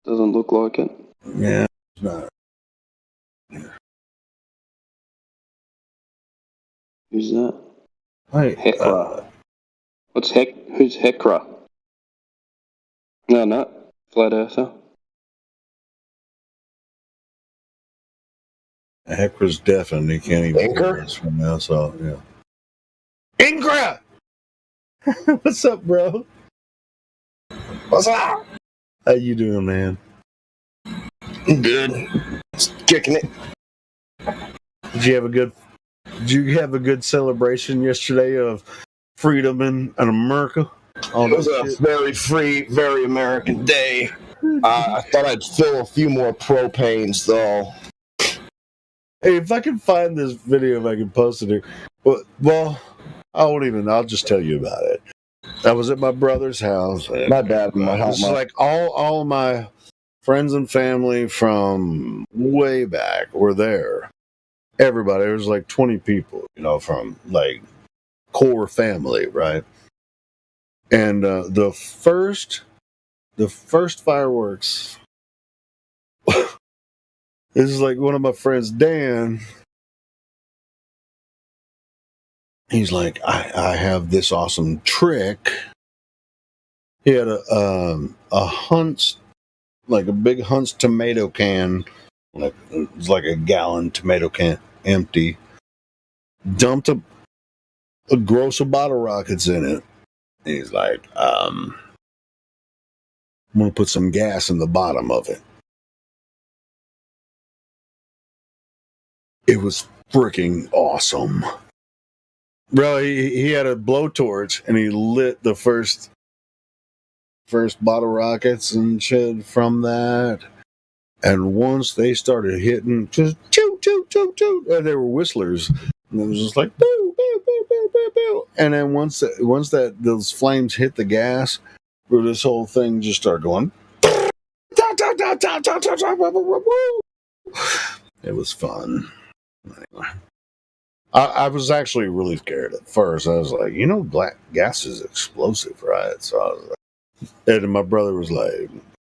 Doesn't look like it. Yeah, it's not. Who's that? Hey, Hekra. Who's Hekra? No, Flat Earther. Hekra's deaf and he can't even hear us from now, so yeah. Ingra! What's up, bro? What's up? How you doing, man? Good. Just kicking it. Did you have a good celebration yesterday of freedom in America? It was a very free, very American day. I thought I'd fill a few more propanes, though. Hey, if I can find this video, if I can post it here. Well, I'll just tell you about it. I was at my brother's house. My dad, my house. This is like all my friends and family from way back were there. Everybody, there was like 20 people, from like core family, right? And the first fireworks. This is like one of my friends, Dan. He's like, I have this awesome trick. He had a Hunt's, like a big Hunt's tomato can, like it was like a gallon tomato can, empty. Dumped a gross of bottle rockets in it. He's like, I'm gonna put some gas in the bottom of it. It was freaking awesome. Bro, he had a blowtorch and he lit the first bottle rockets and shit from that. And once they started hitting, just choo, choo, choo, choo, they were whistlers. And it was just like, boo, boo, boo, boo, boo, boo. And then once those flames hit the gas, this whole thing just started going. It was fun. Anyway. I was actually really scared at first. I was like, black gas is explosive, right? So I was like, and my brother was like,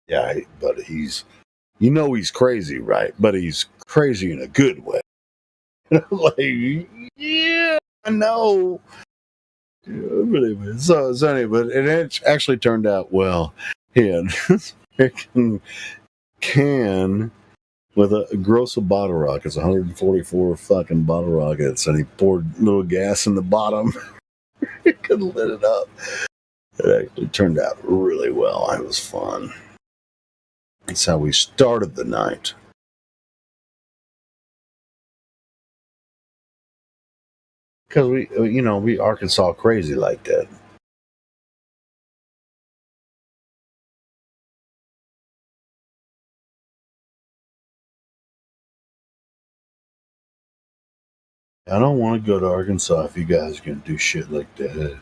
yeah, but he's crazy, right? But he's crazy in a good way. And I'm like, yeah, I know. Yeah, but anyway, so anyway, but it actually turned out well. He had this freaking can with a gross of bottle rockets, 144 fucking bottle rockets, and he poured a little gas in the bottom. He could have lit it up. It actually turned out really well. It was fun. That's how we started the night. Because we Arkansas crazy like that. I don't want to go to Arkansas if you guys are going to do shit like that.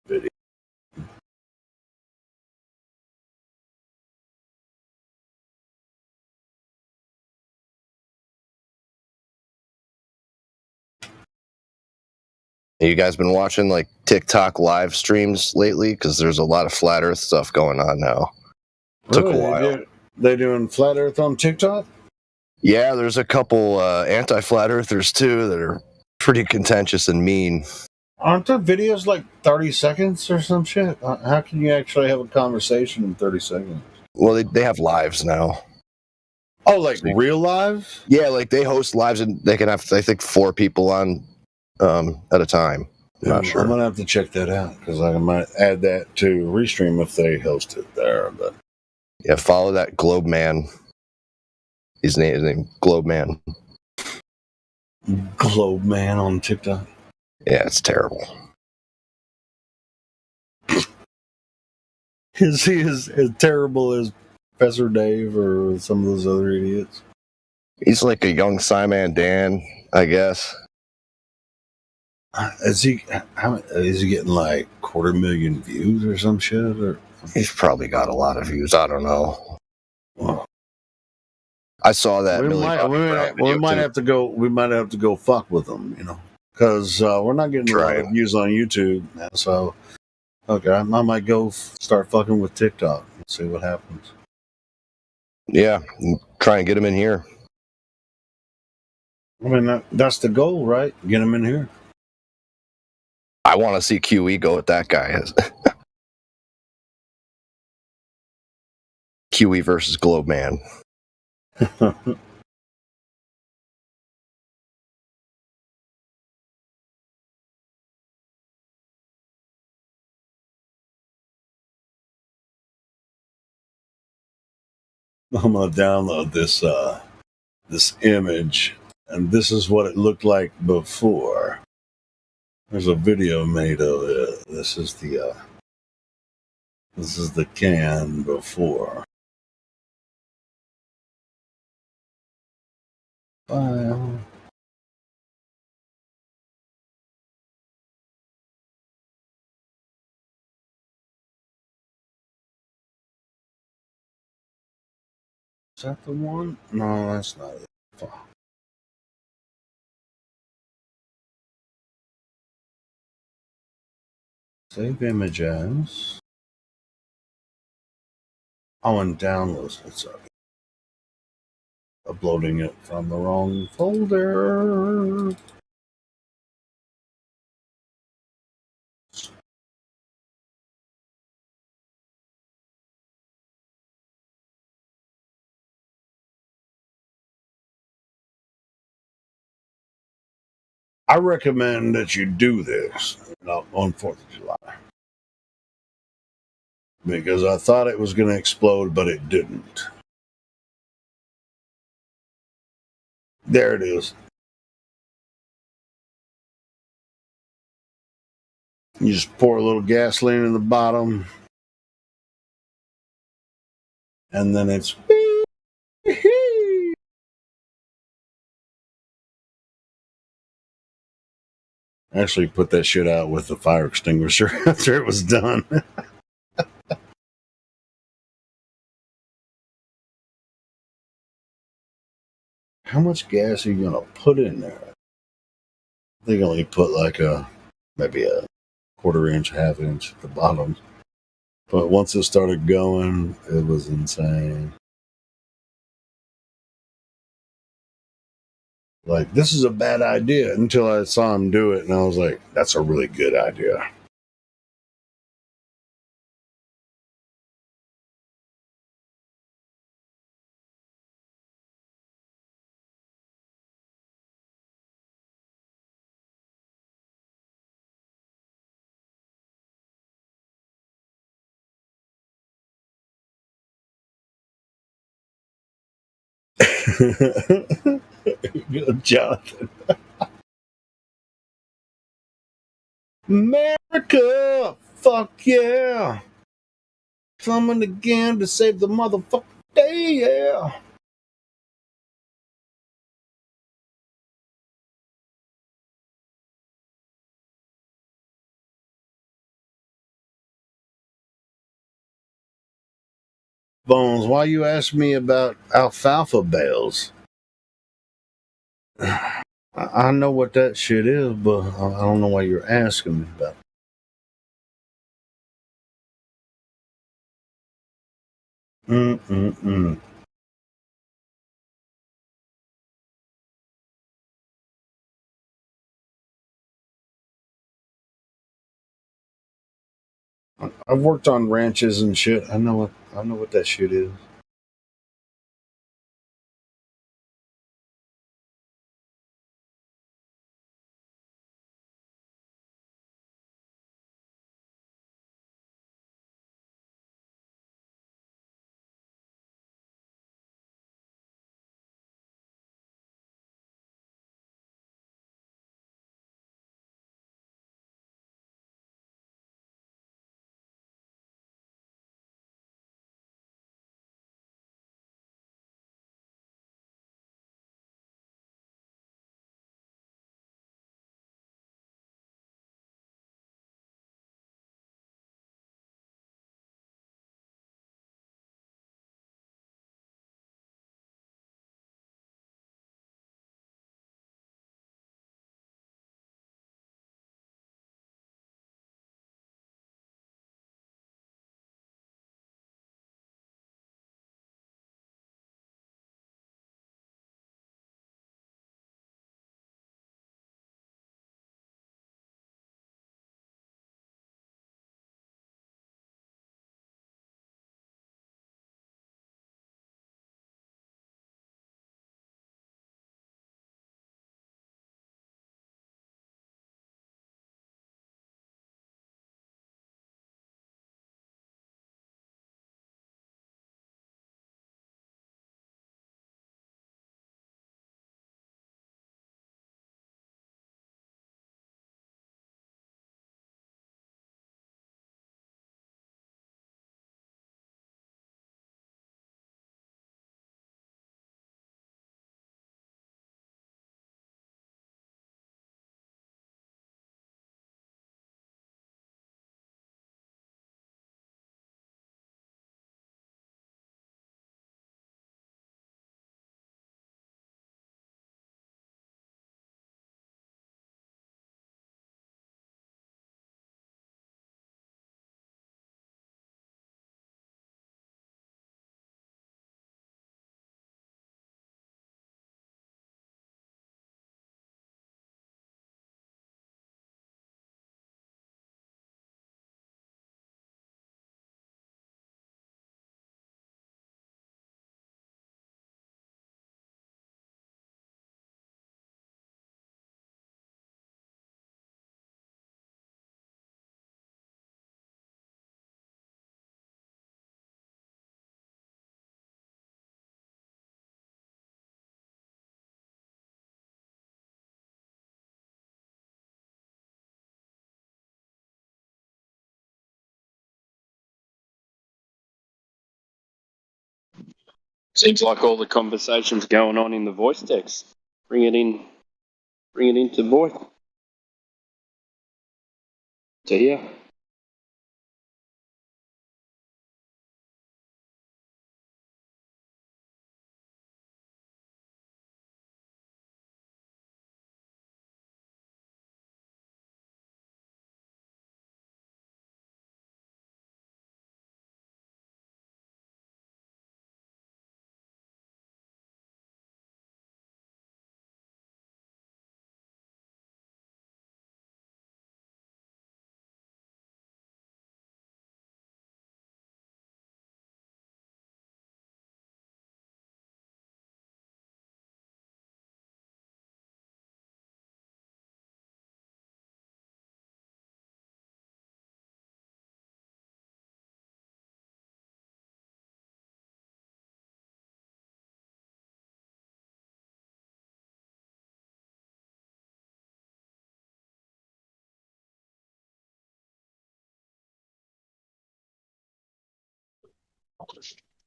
Video. You guys been watching like TikTok live streams lately? Because there's a lot of flat Earth stuff going on now. Took a while. They doing flat Earth on TikTok? Yeah, there's a couple anti-flat Earthers too that are pretty contentious and mean. Aren't their videos like 30 seconds or some shit? How can you actually have a conversation in 30 seconds? Well, they have lives now. Oh, like real live? Yeah, like they host lives and they can have, I think, 4 people on at a time. I'm not sure. I'm gonna have to check that out because I might add that to Restream if they host it there. But yeah, follow that Globe Man. His name Globe Man. Globe Man on TikTok. Yeah, it's terrible. Is he as terrible as Professor Dave or some of those other idiots? He's like a young Simon Dan, I guess. Is he getting like 250,000 views or some shit? Or he's probably got a lot of views. I don't know. Well, I saw that. We might have to go. We might have to go fuck with them, because we're not getting a lot of views on YouTube now. So, okay, I might go start fucking with TikTok and see what happens. Yeah, try and get them in here. I mean, that's the goal, right? Get them in here. I want to see QE go with that guy. QE versus Globe Man. I'm gonna download this image, and this is what it looked like before. There's a video made of it. This is the can before. File. Is that the one? No, that's not it. File. Save image as. Oh, and downloads it. Sorry. Uploading it from the wrong folder. I recommend that you do this on 4th of July. Because I thought it was going to explode, but it didn't. There it is. You just pour a little gasoline in the bottom. And then it's... Actually put that shit out with the fire extinguisher after it was done. How much gas are you going to put in there? I think I only put like maybe a 1/4 inch, 1/2 inch at the bottom. But once it started going, it was insane. Like, this is a bad idea until I saw him do it, and I was like, that's a really good idea. Good, Jonathan. America, fuck yeah. Coming again to save the motherfucking day, yeah. Bones, why you ask me about alfalfa bales? I know what that shit is, but I don't know why you're asking me about it. Mm-mm-mm. I've worked on ranches and shit. I know what that shit is. Seems like all the conversations going on in the voice text. Bring it into voice. To here.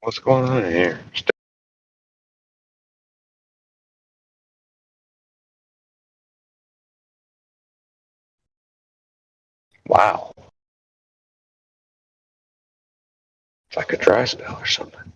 What's going on in here? Wow. It's like a dry spell or something.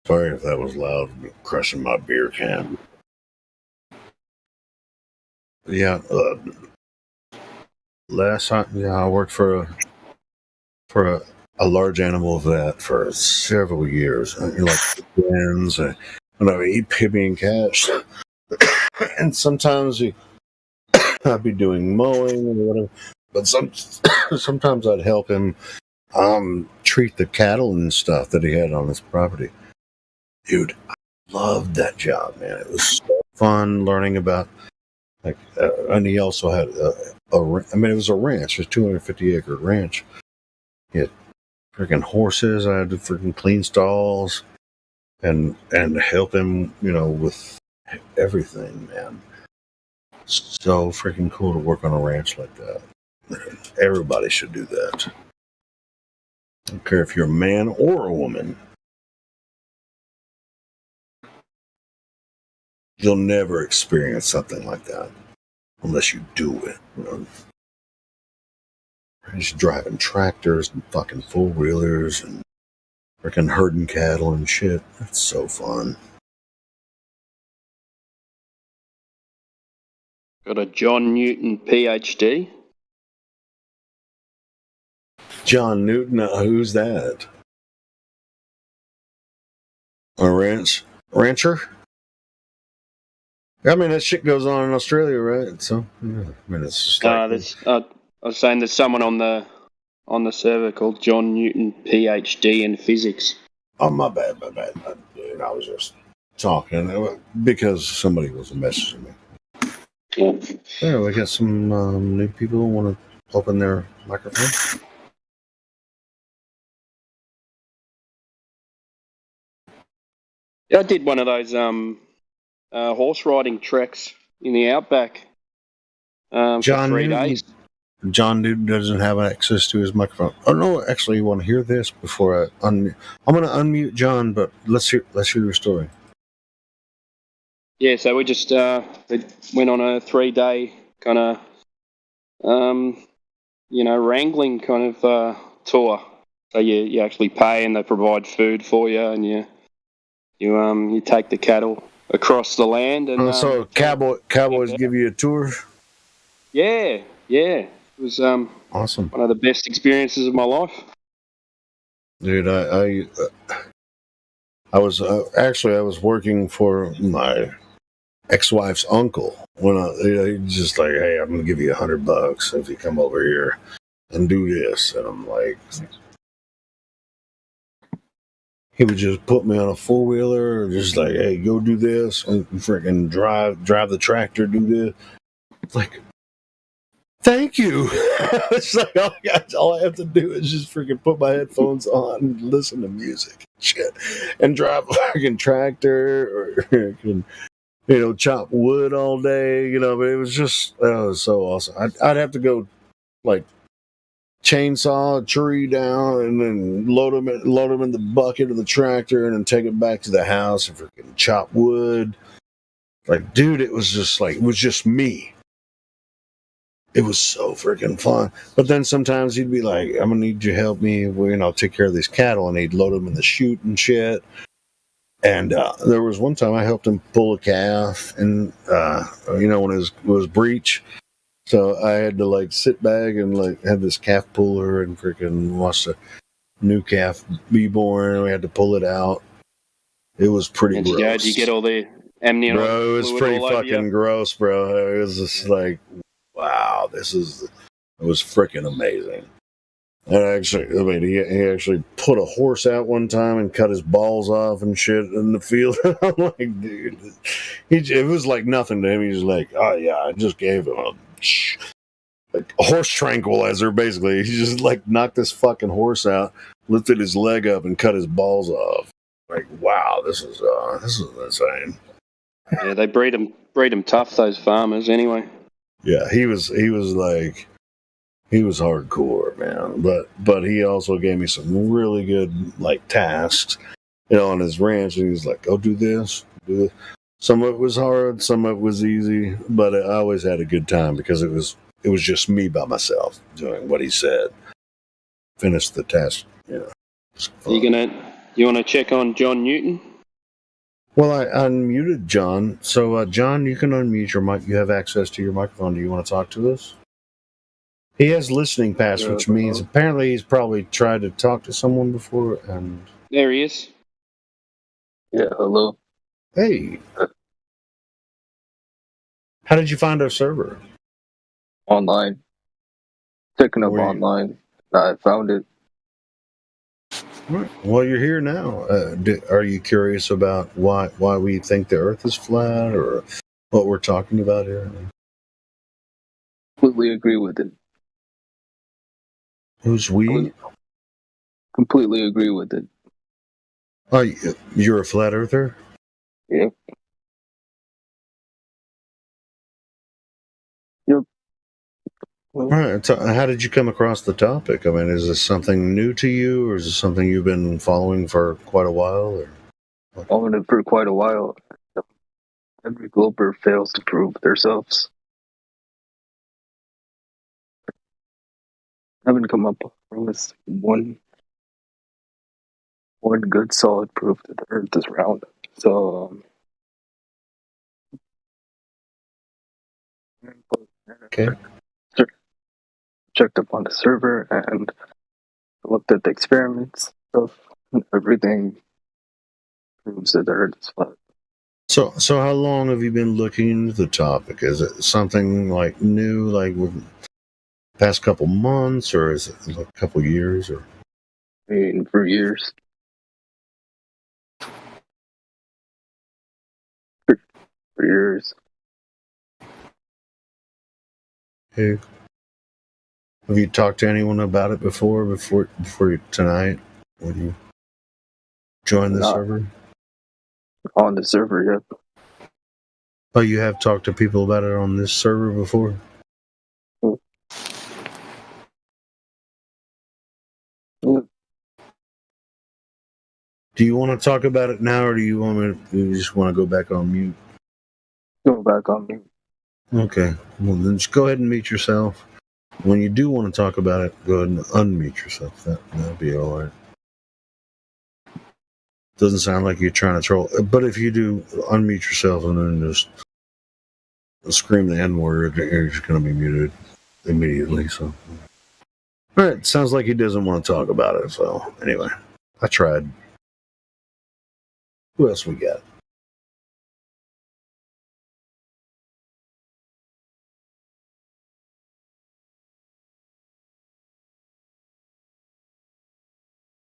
Sorry if that was loud, crushing my beer can. Yeah, last time, I worked for a large animal vet for several years. Like friends, and I would eat piggy and cats, and sometimes I'd be doing mowing or whatever. But sometimes I'd help him treat the cattle and stuff that he had on his property. Dude, I loved that job, man. It was so fun learning about and he also had it was a ranch, a 250-acre ranch. He had freaking horses. I had to freaking clean stalls and help him, with everything, man. So freaking cool to work on a ranch like that. Everybody should do that. I don't care if you're a man or a woman. You'll never experience something like that unless you do it. Just driving tractors and fucking four-wheelers and freaking herding cattle and shit. That's so fun. Got a John Newton PhD. John Newton, who's that? A rancher? I mean, that shit goes on in Australia, right? So, yeah. I mean, it's just I was saying there's someone on the server called John Newton PhD in physics. Oh, my bad. Dude, I was just talking because somebody was messaging me. Yeah, we got some new people who want to open their microphone. Yeah, I did one of those horse riding treks in the outback for 3 days. John Newton doesn't have access to his microphone. Oh no, actually, you want to hear this before I unmute? I'm going to unmute John, but let's hear your story. Yeah, so we just went on a 3-day kind of wrangling kind of tour. So you actually pay and they provide food for you, and you take the cattle across the land. And so cowboys give you a tour? Yeah. It was awesome. One of the best experiences of my life. Dude, I was working for my ex-wife's uncle when he just like, hey, I'm gonna give you $100 if you come over here and do this, and I'm like, he would just put me on a four-wheeler, just like, hey, go do this, and freaking drive the tractor, do this. It's like, thank you. It's like, all I have to do is just freaking put my headphones on and listen to music and shit, and drive a freaking tractor or chop wood all day. But it was just so awesome. I'd have to go like chainsaw a tree down and then load them in the bucket of the tractor and then take it back to the house and freaking chop wood. Like, dude, it was just me. It was so freaking fun. But then sometimes he'd be like, I'm going to need you to help me, take care of these cattle. And he'd load them in the chute and shit. And there was one time I helped him pull a calf, and when it was breech, so I had to like sit back and like have this calf puller and freaking watch the new calf be born. And we had to pull it out. It was pretty And gross. did you get all the amniotic Bro, it was fluid pretty all over you? fucking gross, bro. It was just like, wow, it was freaking amazing. And he actually put a horse out one time and cut his balls off and shit in the field. I'm like, dude, it was like nothing to him. He's like, oh yeah, I just gave him a horse tranquilizer, basically. He just like knocked this fucking horse out, lifted his leg up, and cut his balls off. Like, wow, this is insane. Yeah, they breed them tough, those farmers, anyway. Yeah, he was hardcore, man. But he also gave me some really good like tasks, on his ranch. And he's like, "Go do this, do this." Some of it was hard, some of it was easy, but I always had a good time because it was just me by myself doing what he said. Finish the task, You want to check on John Newton? Well, I unmuted John. So, John, you can unmute your mic. You have access to your microphone. Do you want to talk to us? He has listening pass, which means apparently he's probably tried to talk to someone before. And there he is. Yeah, hello. Hey. How did you find our server? Online. Checking up online. I found it. Right. Well, you're here now. Are you curious about why we think the Earth is flat, or what we're talking about here? Completely agree with it. Who's we? Completely agree with it. Oh, you're a flat earther? Yep. Yep. All right. So how did you come across the topic? I mean, is this something new to you, or is this something you've been following for quite a while? Or Following it for quite a while. Every glober fails to prove themselves. I haven't come up with one good solid proof that the Earth is round. So, okay. Checked up on the server and looked at the experiments stuff. Everything proves that the Earth is flat. So how long have you been looking into the topic? Is it something like new, like within the past couple months, or is it like a couple years? Or I mean, for years. For years. Okay. Have you talked to anyone about it before tonight when you joined the server? On the server, yep. Oh, you have talked to people about it on this server before? Yep. Do you want to talk about it now, or do you just want to go back on mute? Go back on mute. Okay. Well, then just go ahead and mute yourself. When you do want to talk about it, go ahead and unmute yourself. That'll be all right. Doesn't sound like you're trying to troll. But if you do, unmute yourself and then just scream the N-word, you're just going to be muted immediately. So, all right. Sounds like he doesn't want to talk about it. So, anyway, I tried. Who else we got?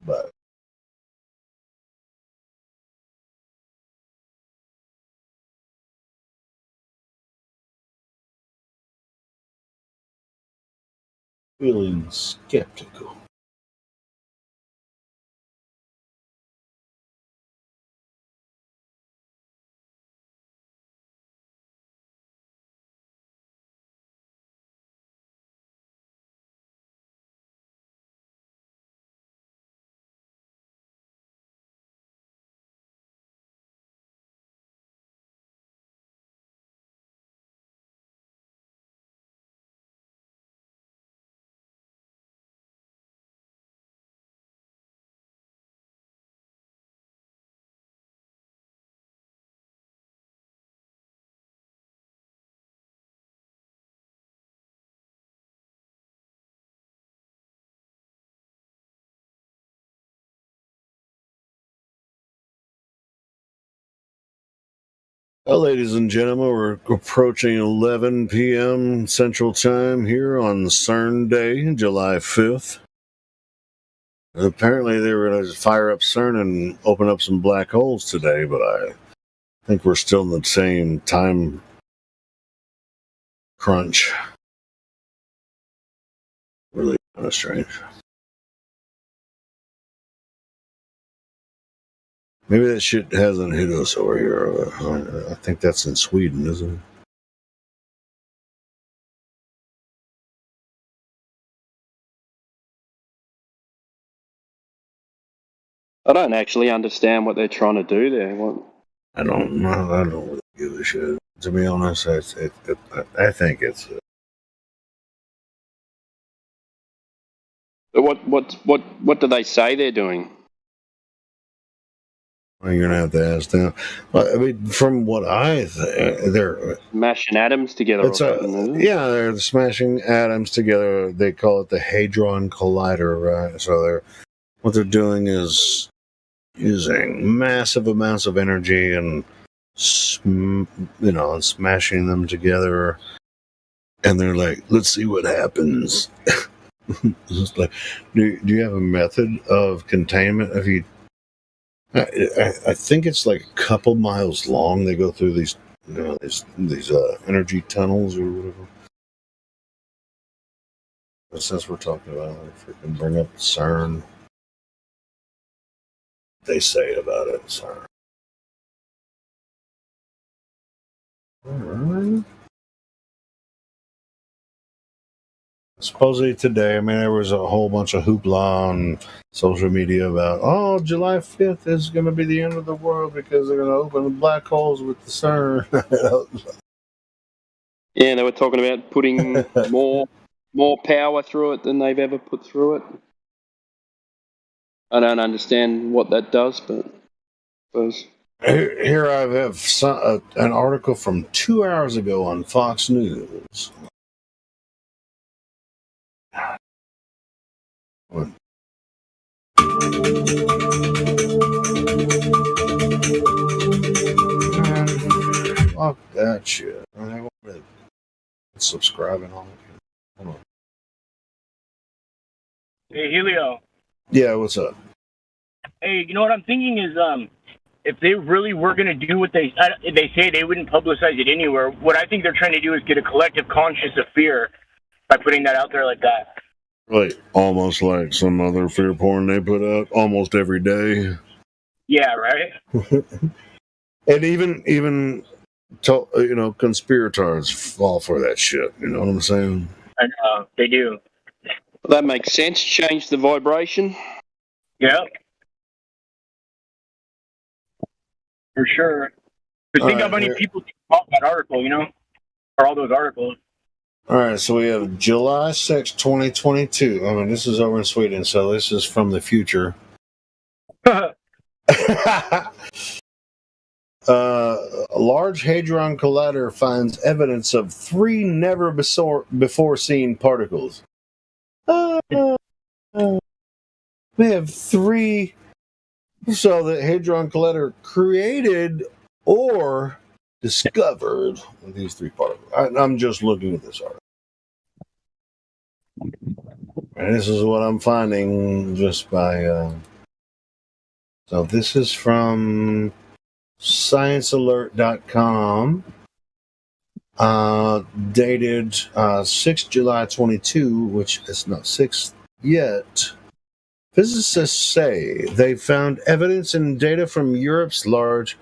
But feeling skeptical. Well, ladies and gentlemen, we're approaching 11 p.m. Central Time here on CERN Day, July 5th. Apparently, they were going to fire up CERN and open up some black holes today, but I think we're still in the same time crunch. Really kind of strange. Maybe that shit hasn't hit us over here. I think that's in Sweden, isn't it? I don't actually understand what they're trying to do there. I don't know. I don't really give a shit. To be honest, I think it's. What do they say they're doing? You're gonna have to ask them. I mean, from what they're smashing atoms together. They're smashing atoms together. They call it the Hadron Collider, right? So what they're doing is using massive amounts of energy and smashing them together. And they're like, let's see what happens. It's like, do you have a method of containment? If you I think it's like a couple miles long. They go through these energy tunnels or whatever. But since we're talking about it, if we can bring up CERN, they say about it, CERN. All right. Supposedly today, I mean, there was a whole bunch of hoopla on social media about, July 5th is going to be the end of the world because they're going to open the black holes with the CERN. Yeah, they were talking about putting more power through it than they've ever put through it. I don't understand what that does, but I suppose. Here I have an article from 2 hours ago on Fox News. What? Fuck that shit. I want to subscribe and all that. Hold on. Hey, Helio. Yeah, what's up? Hey, you know what I'm thinking is, if they really were going to do what they say, they wouldn't publicize it anywhere. What I think they're trying to do is get a collective conscience of fear by putting that out there like that. Like almost like some other fear porn they put out almost every day. Yeah, right. And even conspirators fall for that shit. You know what I'm saying? I know they do. That makes sense. Change the vibration. Yeah. For sure. But think how many people bought that article, or all those articles. All right, so we have July 6, 2022. I mean, this is over in Sweden, so this is from the future. A large hadron collider finds evidence of 3 never-before-seen particles. We have 3. So the Hadron Collider created or discovered these 3 particles. I'm just looking at this article. And this is what I'm finding just by... So this is from sciencealert.com, dated 6 July 22, which is not 6 yet. Physicists say they found evidence and data from Europe's Large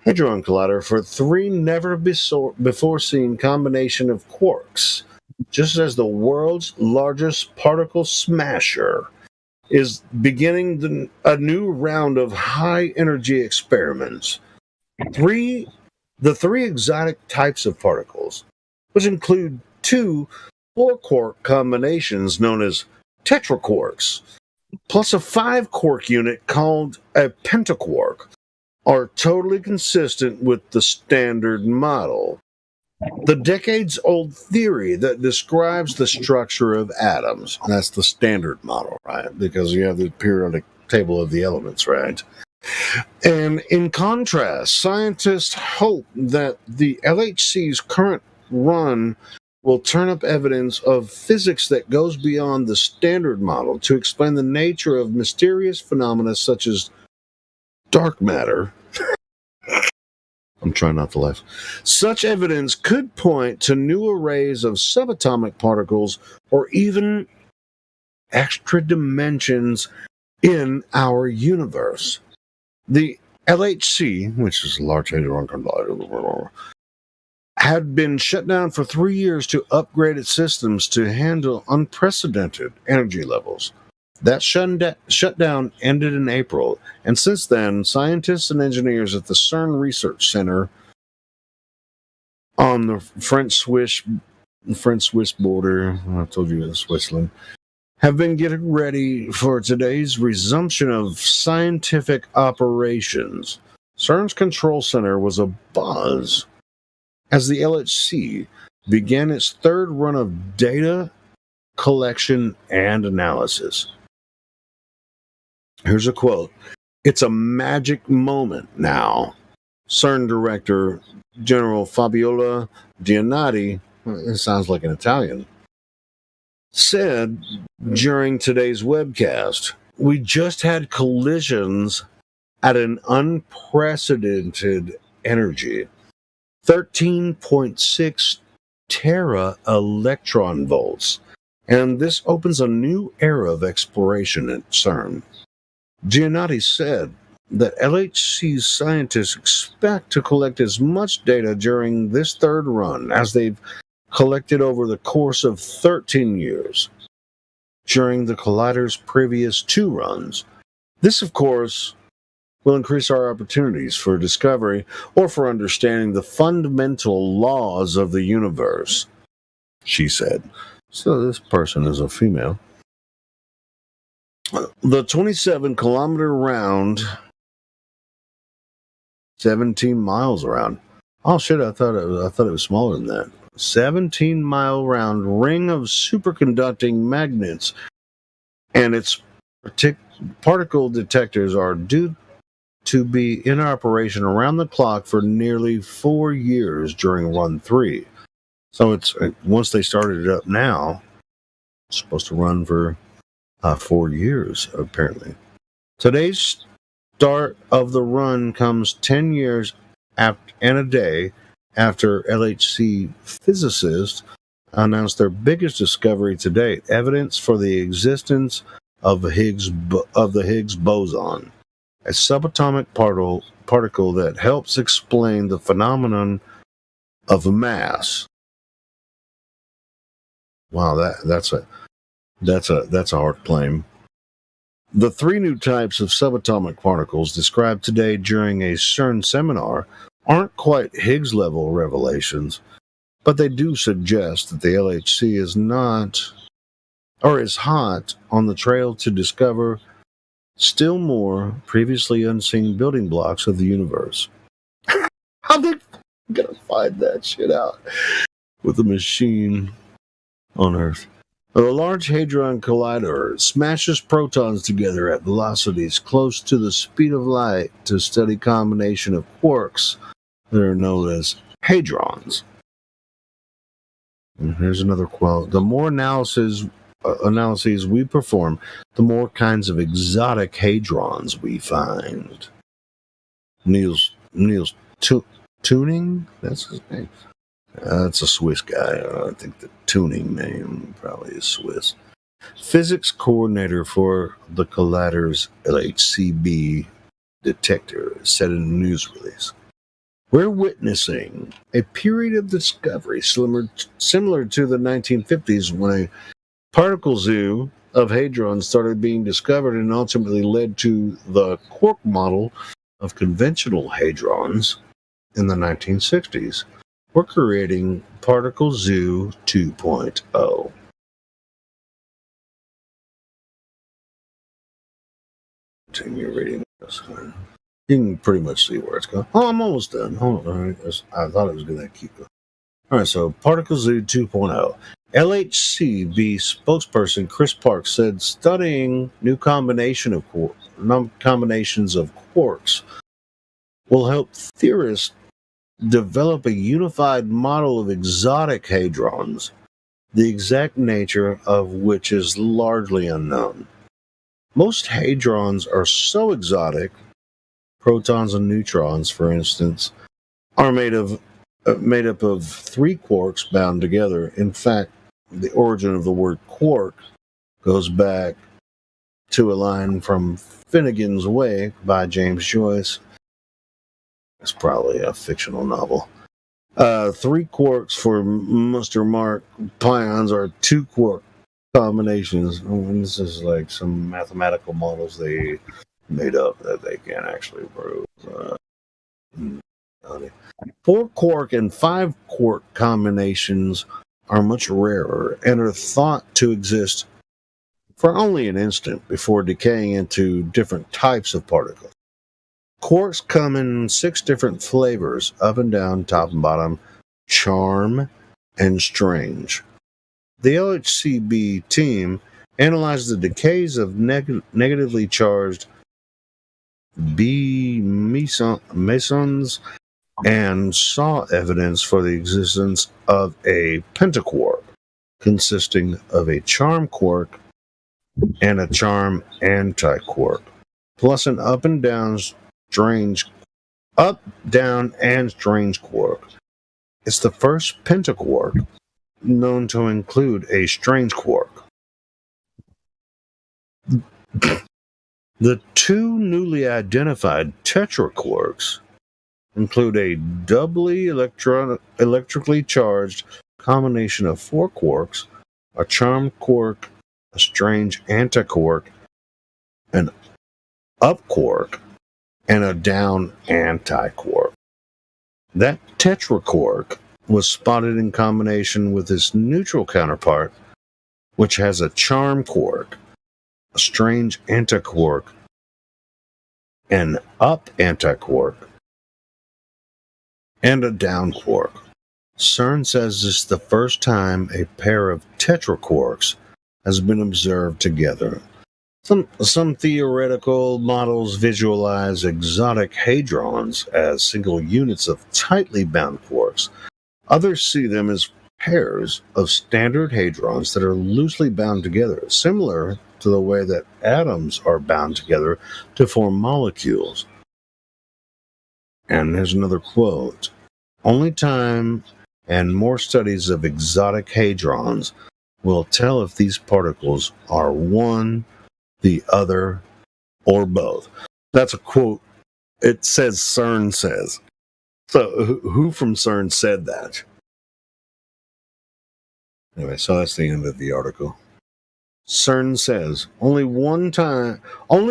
Hadron Collider for 3 never-before-seen combination of quarks, just as the world's largest particle smasher is beginning a new round of high-energy experiments. The 3 exotic types of particles, which include 2 4-quark combinations known as tetraquarks, plus a 5-quark unit called a pentaquark, are totally consistent with the Standard Model, the decades-old theory that describes the structure of atoms. That's the Standard Model, right? Because you have the periodic table of the elements, right? And in contrast, scientists hope that the LHC's current run will turn up evidence of physics that goes beyond the standard model to explain the nature of mysterious phenomena such as dark matter. I'm trying not to laugh. Such evidence could point to new arrays of subatomic particles or even extra dimensions in our universe. The LHC, which is Large Hadron Collider, had been shut down for 3 years to upgrade its systems to handle unprecedented energy levels. That shutdown ended in April, and since then, scientists and engineers at the CERN Research Center on the French-Swiss border, I told you it's Switzerland, have been getting ready for today's resumption of scientific operations. CERN's control center was abuzz as the LHC began its third run of data collection and analysis. Here's a quote. "It's a magic moment now," CERN Director General Fabiola Giannotti, it sounds like an Italian, said during today's webcast. "We just had collisions at an unprecedented energy. 13.6 tera electron volts, and this opens a new era of exploration at CERN." Giannotti said that LHC's scientists expect to collect as much data during this third run as they've collected over the course of 13 years during the Collider's previous 2 runs. This, of course, will increase our opportunities for discovery or for understanding the fundamental laws of the universe, she said. So this person is a female. The 27-kilometer round, 17 miles around. Oh shit! I thought it was smaller than that. 17-mile round ring of superconducting magnets, and its particle detectors are due to be in operation around the clock for nearly 4 years during Run 3. So it's once they started it up now, it's supposed to run for 4 years, apparently. Today's start of the run comes 10 years and a day after LHC physicists announced their biggest discovery to date, evidence for the existence of the Higgs boson, a subatomic particle that helps explain the phenomenon of mass. Wow, that's a hard claim. The 3 new types of subatomic particles described today during a CERN seminar aren't quite Higgs-level revelations, but they do suggest that the LHC is hot on the trail to discover still more previously unseen building blocks of the universe. How they gonna find that shit out with a machine on Earth? The Large Hadron Collider smashes protons together at velocities close to the speed of light to study a combination of quarks that are known as hadrons. And here's another quote. "The more analyses we perform, the more kinds of exotic hadrons we find." Niels Tuning? That's his name. That's a Swiss guy. I think the Tuning name probably is Swiss. Physics coordinator for the Collider's LHCb detector said in a news release, "We're witnessing a period of discovery similar to the 1950s when a particle zoo of hadrons started being discovered and ultimately led to the quark model of conventional hadrons in the 1960s. We're creating Particle Zoo 2.0. Continue reading this. You can pretty much see where it's going. Oh, I'm almost done. Hold on. I thought it was going to keep going. All right, so Particle Zoo 2.0. LHCb spokesperson Chris Parks said studying new combination of combinations of quarks will help theorists develop a unified model of exotic hadrons, the exact nature of which is largely unknown. Most hadrons are so exotic, protons and neutrons, for instance, are made up of three quarks bound together. In fact, the origin of the word quark goes back to a line from Finnegan's Wake by James Joyce. It's probably a fictional novel. Three quarks for Mr. Mark pions are two quark combinations. And this is like some mathematical models they made up that they can't actually prove. Four quark and five quark combinations are much rarer and are thought to exist for only an instant before decaying into different types of particles. Quarks come in 6 different flavors: up and down, top and bottom, charm, and strange. The LHCb team analyzed the decays of negatively charged B mesons and saw evidence for the existence of a pentaquark consisting of a charm quark and a charm antiquark, plus an up, down, and strange quark. It's the first pentaquark known to include a strange quark. The 2 newly identified tetraquarks include a doubly electrically charged combination of 4 quarks, a charm quark, a strange antiquark, an up quark, and a down antiquark. That tetraquark was spotted in combination with its neutral counterpart, which has a charm quark, a strange antiquark, an up antiquark, and a down quark. CERN says this is the first time a pair of tetraquarks has been observed together. Some theoretical models visualize exotic hadrons as single units of tightly bound quarks. Others see them as pairs of standard hadrons that are loosely bound together, similar to the way that atoms are bound together to form molecules. And here's another quote: "Only time and more studies of exotic hadrons will tell if these particles are one, the other, or both." That's a quote. It says CERN says. So who from CERN said that? Anyway, so that's the end of the article. CERN says only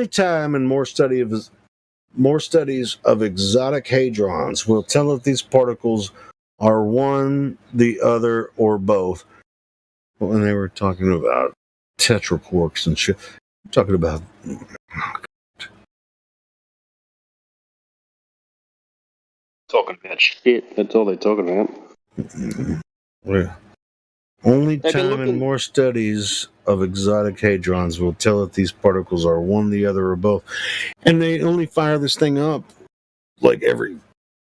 time and more studies of exotic hadrons will tell if these particles are one, the other, or both. When they were talking about tetraquarks and shit, talking about talking about shit. That's all they're talking about. Yeah. Only time and more studies of exotic hadrons will tell if these particles are one, the other, or both. And they only fire this thing up like every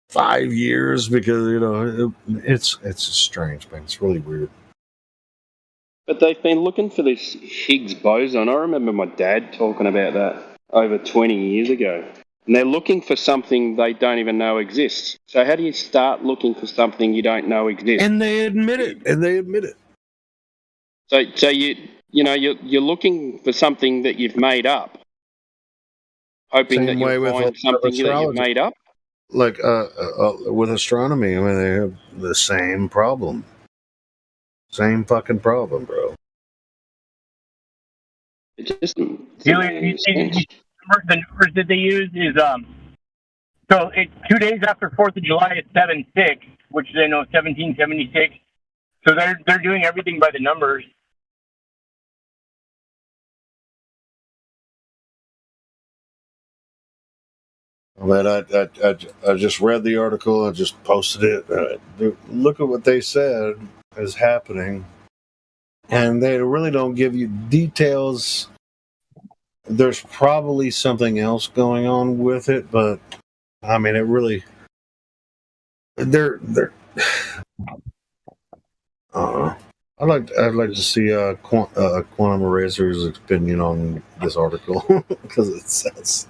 5 years because, you know, it's strange, man. It's really weird. But they've been looking for this Higgs boson. I remember my dad talking about that over 20 years ago. And they're looking for something they don't even know exists. So how do you start looking for something you don't know exists? And they admit it. So you're looking for something that you've made up, hoping that you'll find something that you've made up. Like with astronomy, I mean, they have the same problem. Same fucking problem, bro. It just the numbers that they use is so 2 days after 4th of July is 7/6, which they know 1776. So they're doing everything by the numbers. Man, I just read the article. I just posted it. Look at what they said is happening, and they really don't give you details. there's probably something else going on with it, but I mean, it really they're I'd like to see Quantum Eraser's opinion on this article because it sounds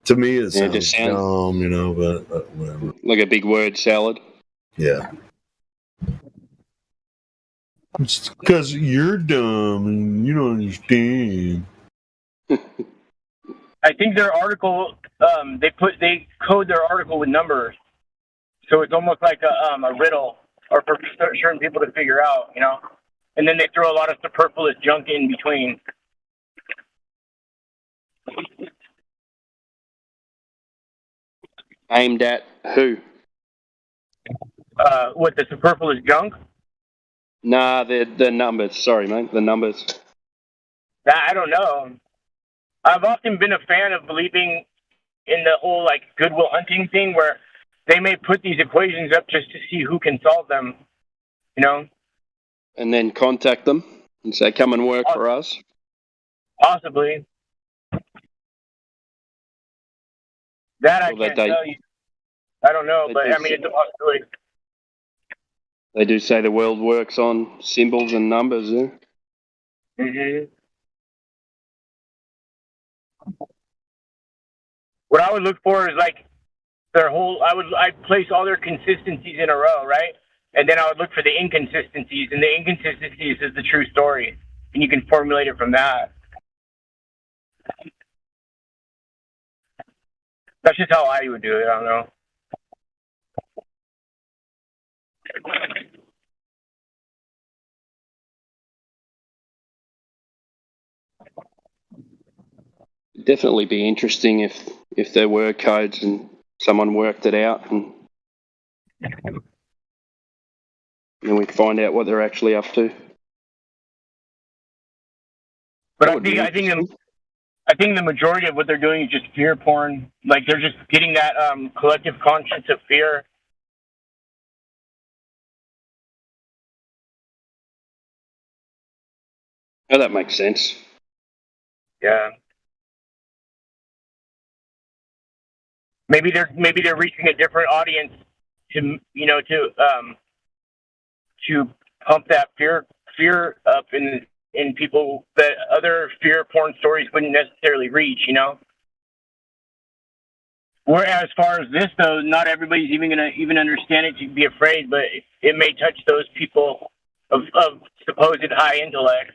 to me it sounds dumb, you know, but whatever. Like a big word salad. Yeah. It's because you're dumb and you don't understand. I think their article, they code their article with numbers, so it's almost like a riddle, or for certain people to figure out, you know. And then they throw a lot of superfluous junk in between. Aimed at who? What, the superfluous junk? Nah, the numbers. Sorry, mate, the numbers. I don't know. I've often been a fan of believing in the whole like Goodwill Hunting thing, where they may put these equations up just to see who can solve them, you know. And then contact them and say, "Come and work for us." Possibly. That I can't tell you. I don't know, but I mean, it's a possibility. They do say the world works on symbols and numbers, yeah? Mm-hmm. What I would look for is like their whole. I'd place all their consistencies in a row, right? And then I would look for the inconsistencies, and the inconsistencies is the true story, and you can formulate it from that. That's just how I would do it. I don't know. Definitely be interesting if there were codes and someone worked it out, and then we'd find out what they're actually up to. But I think the majority of what they're doing is just fear porn. Like they're just getting that collective conscience of fear. Oh, that makes sense. Yeah. Maybe they're reaching a different audience to pump that fear up in people that other fear porn stories wouldn't necessarily reach, you know. Whereas, as far as this though, not everybody's even gonna understand it to be afraid, but it may touch those people of supposed high intellect.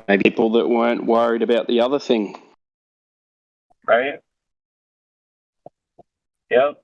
Maybe people that weren't worried about the other thing. Right? Yep.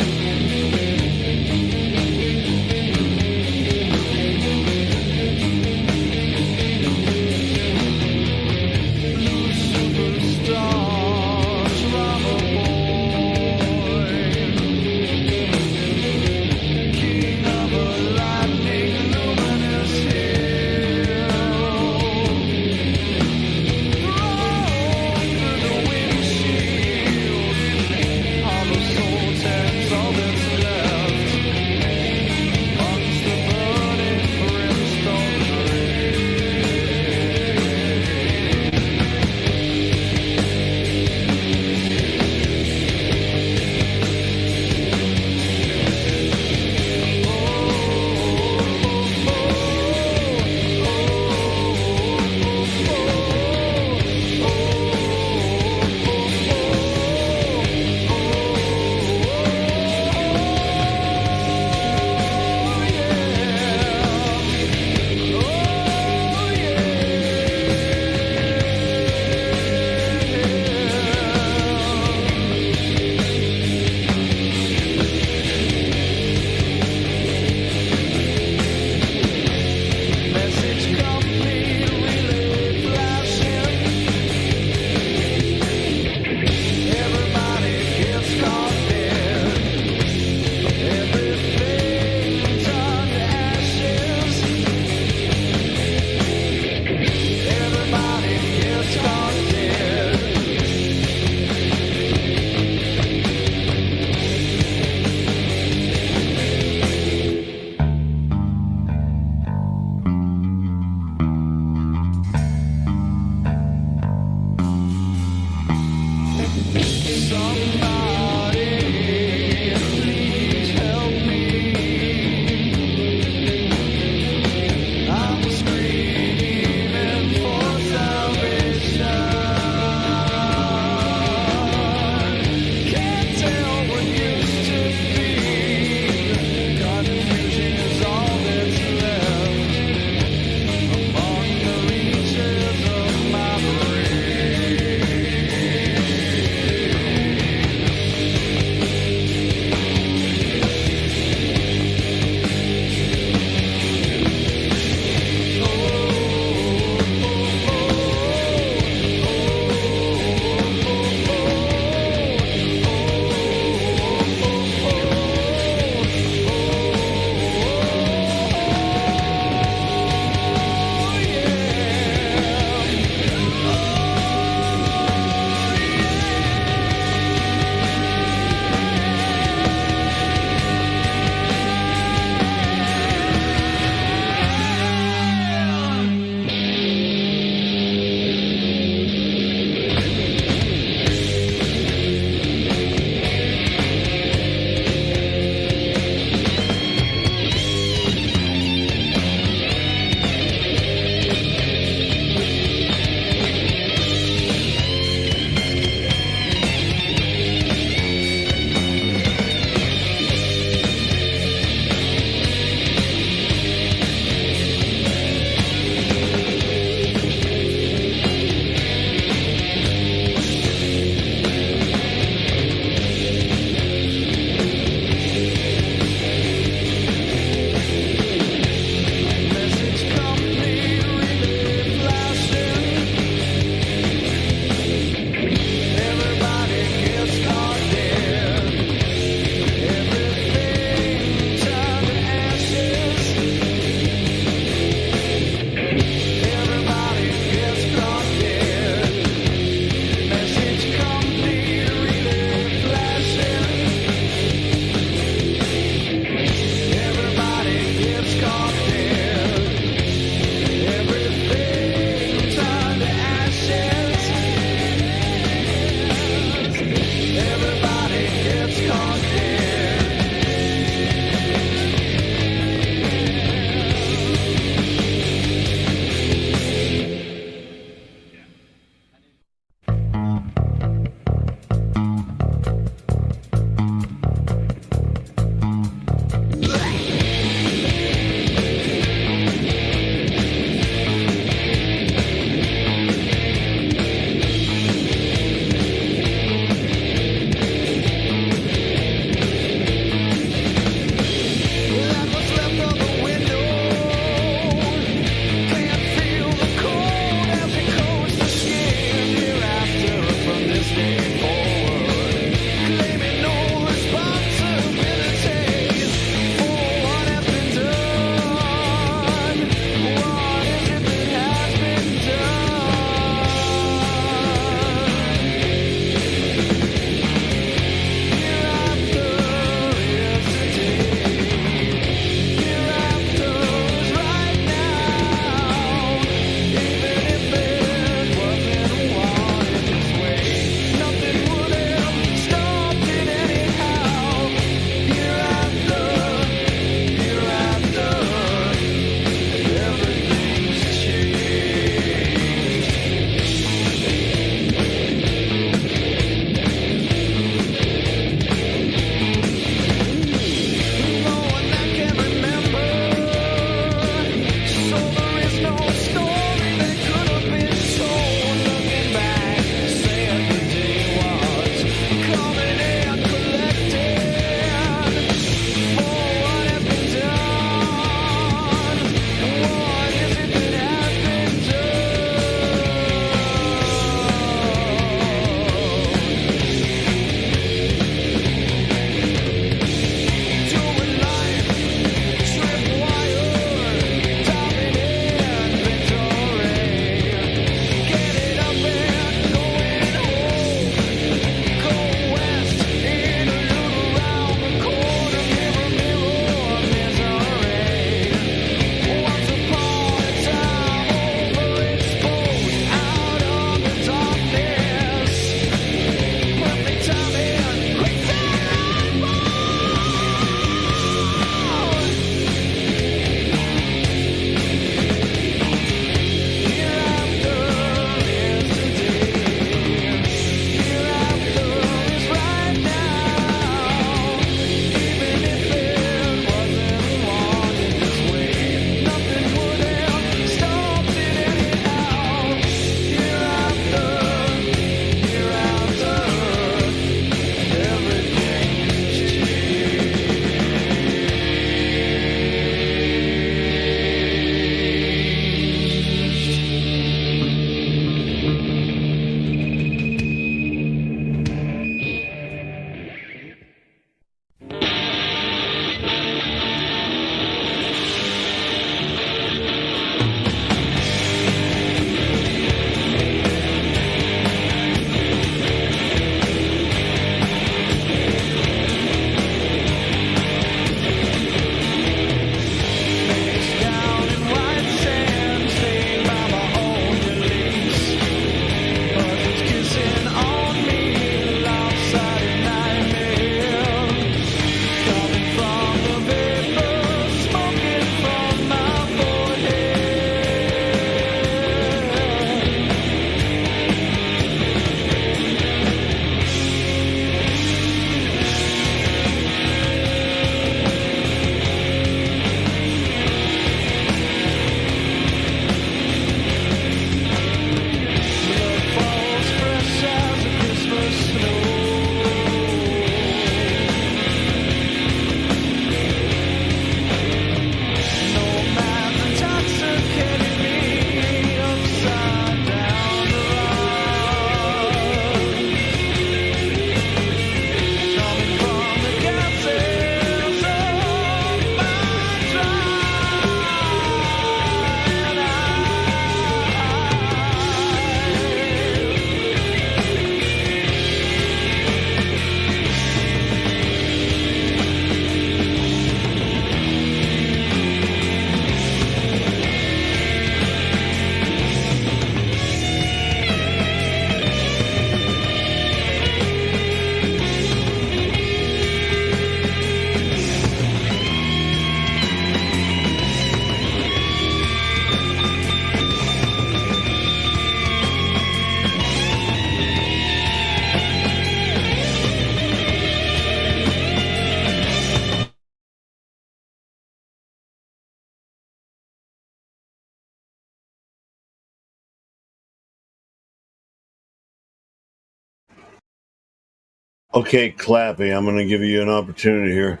Okay, Clappy, I'm going to give you an opportunity here.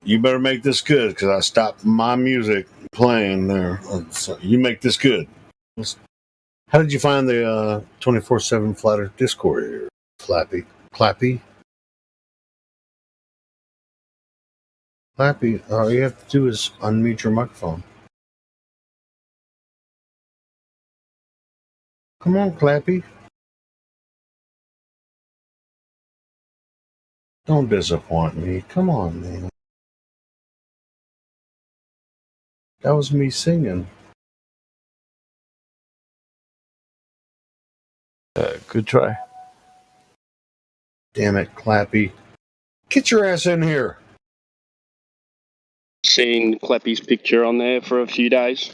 You better make this good because I stopped my music playing there. So you make this good. How did you find the 24/7 Flat Earth Discord here, Clappy? Clappy? Clappy, all you have to do is unmute your microphone. Come on, Clappy. Don't disappoint me. Come on, man. That was me singing. Good try. Damn it, Clappy. Get your ass in here. Seen Clappy's picture on there for a few days.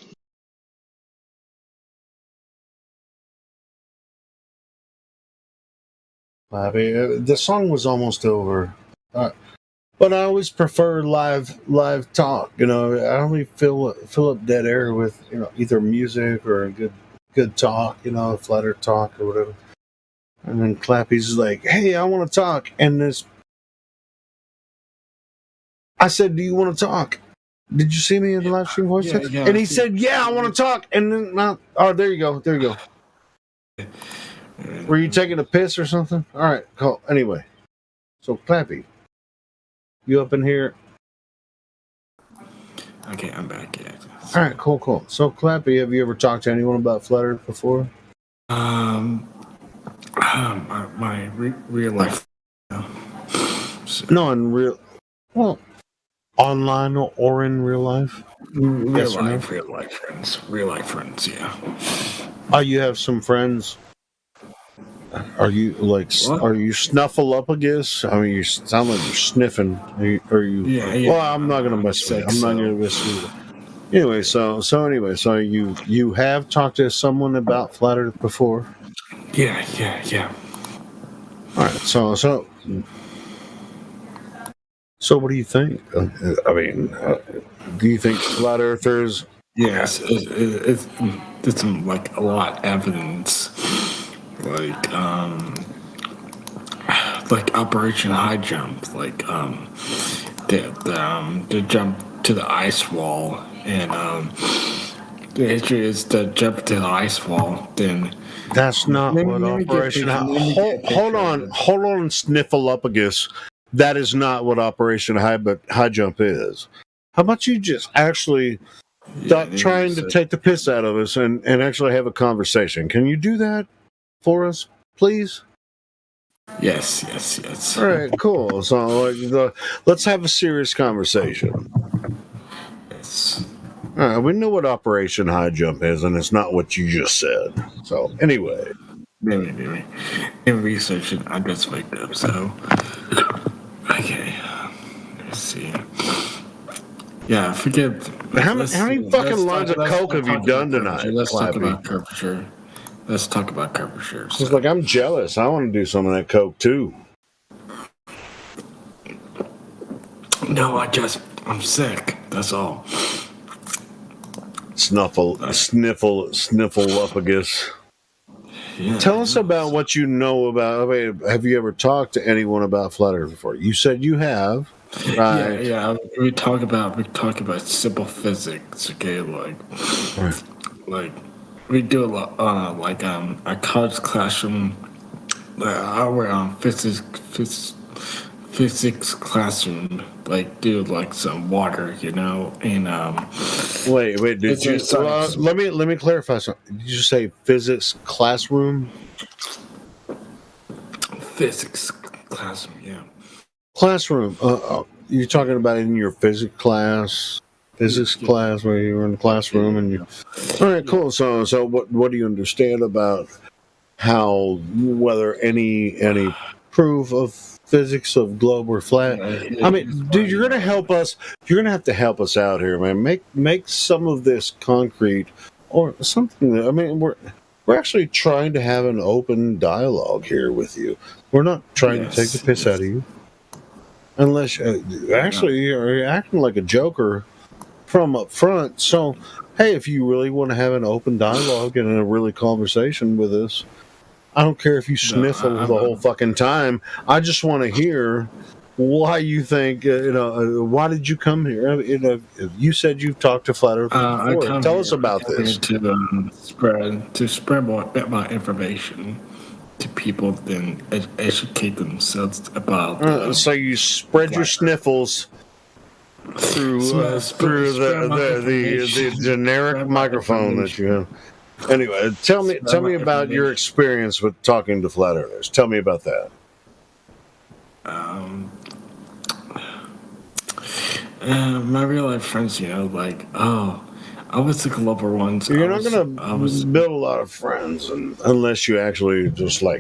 Clappy, the song was almost over. But I always prefer live talk. You know, I only fill up dead air with, you know, either music or a good talk, you know, Flat Earth talk or whatever. And then Clappy's like, "Hey, I want to talk." And I said, "Do you want to talk?" Did you see me in the live stream voice? Yeah, and he said, "Yeah, I want to talk." And then, oh, there you go. Were you taking a piss or something? All right, cool. Anyway, so Clappy, you up in here? Okay, I'm back. Yeah. All right, cool. So Clappy, have you ever talked to anyone about Flat Earth before? My real life. No, in real. Well, online or in real life? Real life friends. Yeah. Oh, you have some friends. Are you like? What? Are you Snuffleupagus? I mean, you sound like you're sniffing. Are you? Yeah. Well, I'm not gonna mess with it. I'm not gonna mess with it. Anyway, so you have talked to someone about Flat Earth before? Yeah. All right. So what do you think? I mean, do you think Flat Earthers? Yes, it's like a lot of evidence, like Operation High Jump, like the jump to the ice wall, and the issue is the jump to the ice wall. Then that's not what Operation. Hold on, Sniffleupagus. That is not what Operation High Jump is. How about you just actually stop trying to take the piss out of us and actually have a conversation? Can you do that for us, please? Yes. All right, cool. So let's have a serious conversation. Yes. All right, we know what Operation High Jump is, and it's not what you just said. So anyway. Maybe. In researching, I just waked up, so... Okay, let's see. Yeah, forget. How many fucking lines of coke have you done tonight? Let's talk about curvature. It's like, I'm jealous. I want to do some of that coke too. No, I'm sick. That's all. Sniffleupagus. Yeah, tell us about what you know about. I mean, have you ever talked to anyone about Flat Earth before? You said you have, right? Yeah. We talk about simple physics. Okay, like we do a lot. Our college classroom. Our physics classroom. Like do like some water, you know, and Wait. Did you? Let me clarify something. Did you say physics classroom? Physics classroom, yeah. Classroom. You're talking about in your physics class where you were in the classroom and you. All right, cool. So what do you understand about how whether any proof of physics of globe or flat? I mean, dude, you're gonna help us. You're gonna have to help us out here, man. Make some of this concrete or something. I mean, we're actually trying to have an open dialogue here with you. We're not trying to take the piss out of you, unless actually you're acting like a joker from up front. So, hey, if you really want to have an open dialogue and a really conversation with us, I don't care if you sniffle the whole fucking time. I just want to hear why you think, why did you come here? You said you've talked to Flat Earth before. Tell us about this. To spread more information to people, then educate themselves about. So you spread your sniffles through the generic microphone that you have. Anyway, tell me about your experience with talking to Flat Earthers. Tell me about that. My real life friends, I was the Glober once. You're not going to build a lot of friends unless you actually just or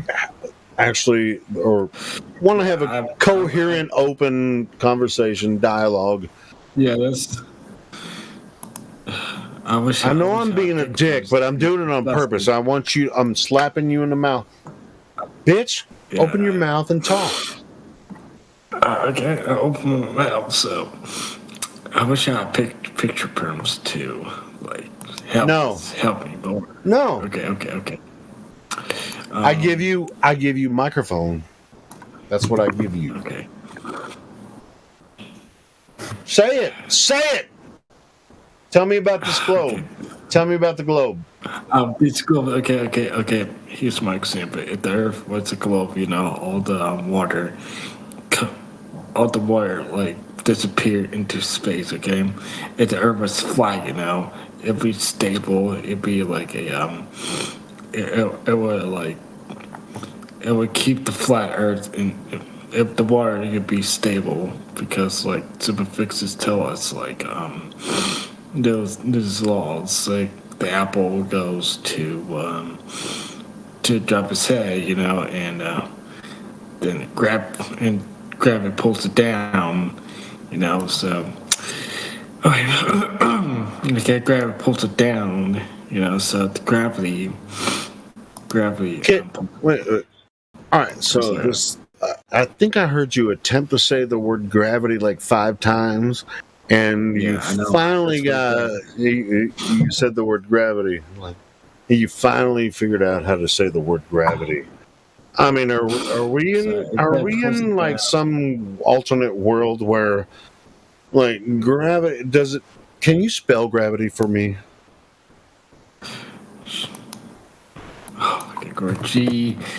want to have a coherent, open conversation, dialogue. Yeah, that's. I know I'm being a dick, but I'm doing it on purpose. I'm slapping you in the mouth. Bitch, open your mouth and talk. Okay, I open my mouth, so I wish I had picture perms to help me more. No. Okay. I give you microphone. That's what I give you. Okay. Say it. Tell me about this globe. Okay. Tell me about the globe. This globe. Okay. Here's my example. If the Earth was a globe, all the water disappear into space. Okay, if the Earth was flat, it'd be stable. It'd be like a it would keep the flat Earth, and if the water could be stable, because superfixes tell us there's laws the apple goes to drop its head, and then gravity pulls it down, so gravity pulls it down, so the gravity. Wait. All right, so this. I think I heard you attempt to say the word gravity 5 times. And you finally you said the word gravity. You finally figured out how to say the word gravity. I mean, are we in some alternate world where gravity can you spell gravity for me? G-A-V-I-N-T.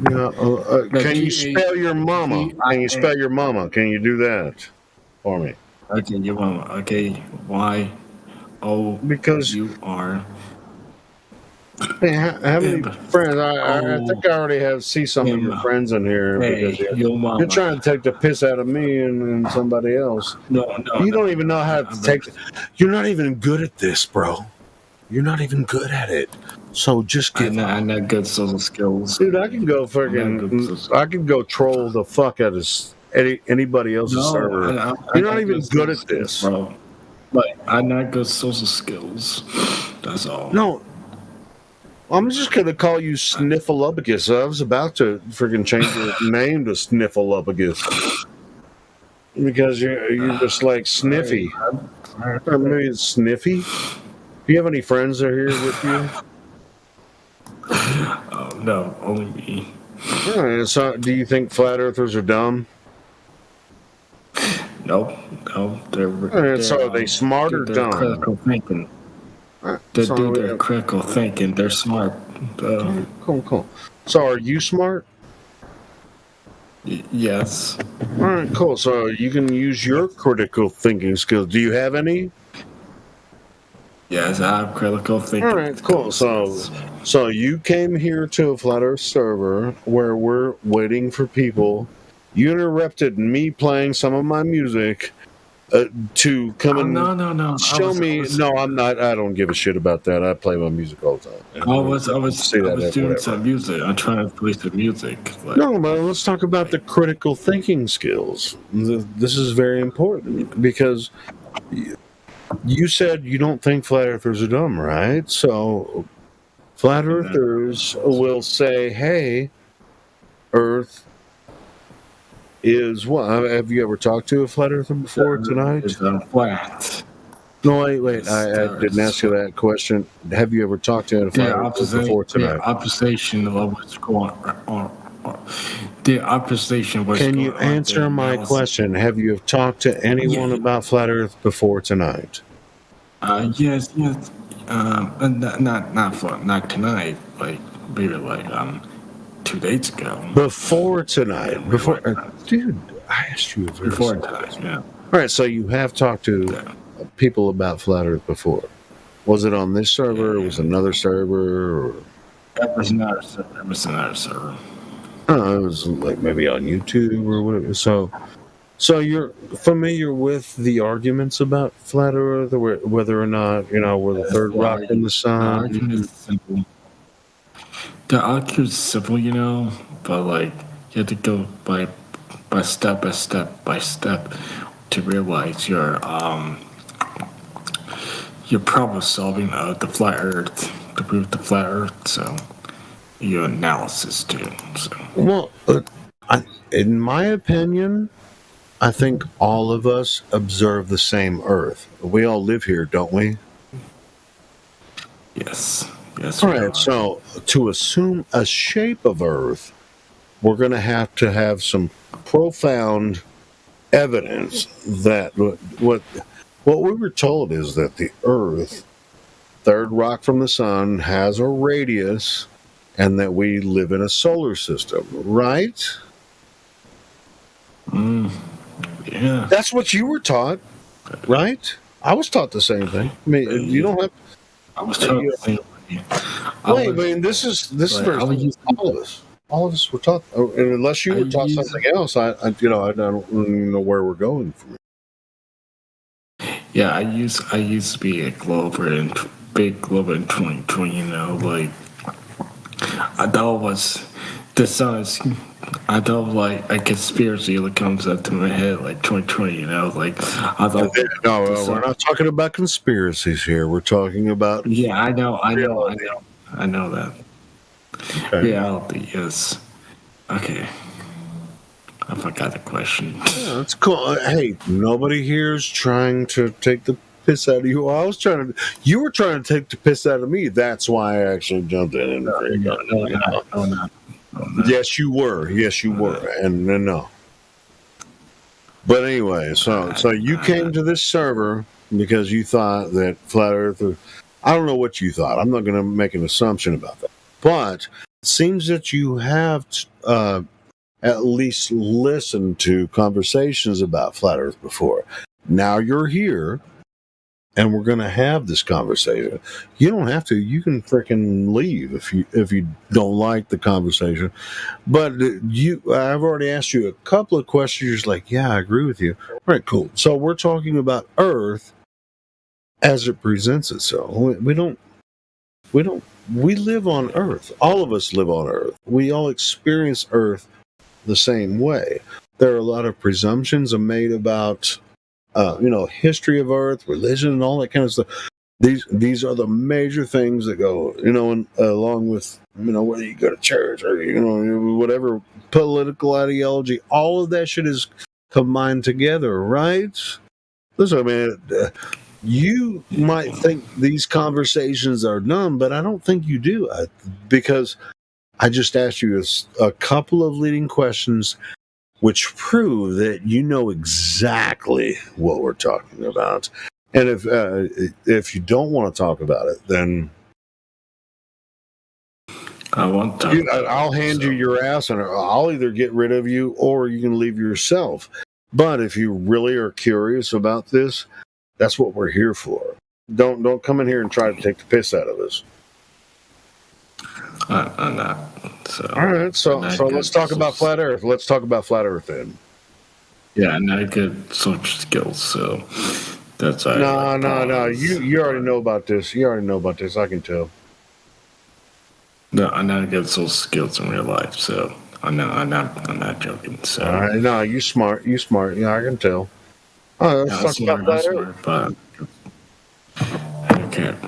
Can you spell your mama? Can you spell your mama? Can you do that for me? Okay, your mama. Okay, Y-O. Because you are. Hey, how many friends? I think I already see some of your friends in here because you're trying to take the piss out of me and somebody else. No. You don't even know how to take. You're not even good at this, bro. You're not even good at it. So just give up. I'm not good social skills. Dude, I can go I can go troll the fuck out of anybody else's server. You're not even good at this. Bro. But I'm not good social skills. That's all. No. I'm just going to call you Sniffleupagus. I was about to freaking change your name to Sniffleupagus. Because you're just sniffy. Or maybe it's sniffy. Do you have any friends that are here with you? No, only me. All right, so do you think flat earthers are dumb? No. So are they smart or dumb? Critical thinking. They do their critical thinking. They're smart. Cool. So are you smart? Yes. All right, cool. So you can use your critical thinking skills. Do you have any? Yes, I have critical thinking. All right, cool. So you came here to a Flat Earth server where we're waiting for people. You interrupted me playing some of my music to come and show me. No, I'm not. I don't give a shit about that. I play my music all the time. I was doing some music. I'm trying to play some music. No, but let's talk about the critical thinking skills. This is very important because you said you don't think flat earthers are dumb, right? So flat earthers will say, hey, Earth is what? Have you ever talked to a flat earther before tonight? It's flat. No, wait. I didn't ask you that question. Have you ever talked to a flat earther before tonight? The opposition of what's going on. The opposition was. Can you answer my question? Have you talked to anyone about flat Earth before tonight? Yes. Not tonight. Like maybe like 2 days ago. Before tonight. Dude, I asked you before tonight. Yeah. All right, so you have talked to people about flat Earth before. Was it on this server? Or was it another server? Or? That was another server. It was another server. Oh, it was like maybe on YouTube or whatever. So you're familiar with the arguments about flat Earth, or whether or not we're the third rock in the sun? The argument is simple. The argument is simple, but like you have to go by step by step to realize your problem solving of the flat Earth, to prove the flat Earth. So your analysis too. So. Well, in my opinion, I think all of us observe the same Earth. We all live here, don't we? Yes. All right. So to assume a shape of Earth, we're going to have some profound evidence that what we were told is that the Earth, third rock from the sun, has a radius, and that we live in a solar system, right? Yeah. That's what you were taught, right? I was taught the same thing. I mean, you don't have. I was taught the same thing. Wait, I mean, this is very all of us. All of us were taught, and unless you were taught something else, I don't know where we're going from. Yeah, I used to be a big Glover in 2020. Like I thought it was the sun is. I thought like a conspiracy that comes up to my head like 2020. Like I thought. No, we're not talking about conspiracies here. We're talking about. Yeah, I know that. Okay. Reality, yes. Okay. I forgot the question. Yeah, that's cool. Hey, nobody here is trying to take the piss out of you. You were trying to take the piss out of me. That's why I actually jumped in. No. Yes, you were. And no. But anyway, so you came to this server because you thought that flat Earth. I don't know what you thought. I'm not going to make an assumption about that. But it seems that you have at least listened to conversations about flat Earth before. Now you're here, and we're going to have this conversation. You don't have to. You can freaking leave if you don't like the conversation. But I've already asked you a couple of questions. You're just like, yeah, I agree with you. All right, cool. So we're talking about Earth as it presents itself. We live on Earth. All of us live on Earth. We all experience Earth the same way. There are a lot of presumptions made about, history of Earth, religion, and all that kind of stuff. These are the major things that go, along with, whether you go to church or, whatever political ideology, all of that shit is combined together, right? Listen, I mean, you might think these conversations are dumb, but I don't think you do, because I just asked you a couple of leading questions which prove that you know exactly what we're talking about. And if you don't want to talk about it, then I won't talk. I'll hand you your ass, and I'll either get rid of you or you can leave yourself. But if you really are curious about this, that's what we're here for. Don't come in here and try to take the piss out of us. I'm not. So, all right, so let's talk about flat Earth. Let's talk about flat Earth then. Yeah, I'm not good social skills, so that's all. No. You already know about this. I can tell. No, I'm not good social skills in real life, so I'm not joking. So. All right, no, you smart. Yeah, I can tell. Oh, let's talk about flat Earth. But I can't.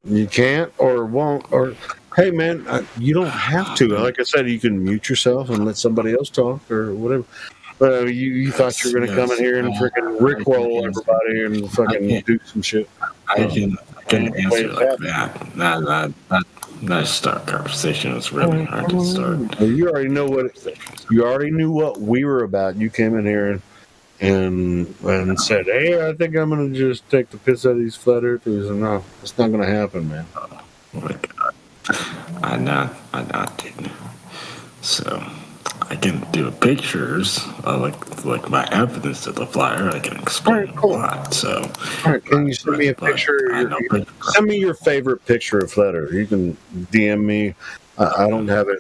You can't or won't or. Hey man, you don't have to. Like I said, you can mute yourself and let somebody else talk or whatever. You thought you were going to come in here and freaking rickroll everybody and fucking do some shit. I can answer like that. That start conversation was really hard to start. Well, you already know you already knew what we were about. You came in here and said, "Hey, I think I'm going to just take the piss out of these flat earthers." And no, it's not going to happen, man. Oh my God. I not did. So I can do pictures of like my evidence of the flyer. I can explain a lot. So, all right, can you send me a picture? Send me your favorite picture of flat earth. You can DM me. I don't have it.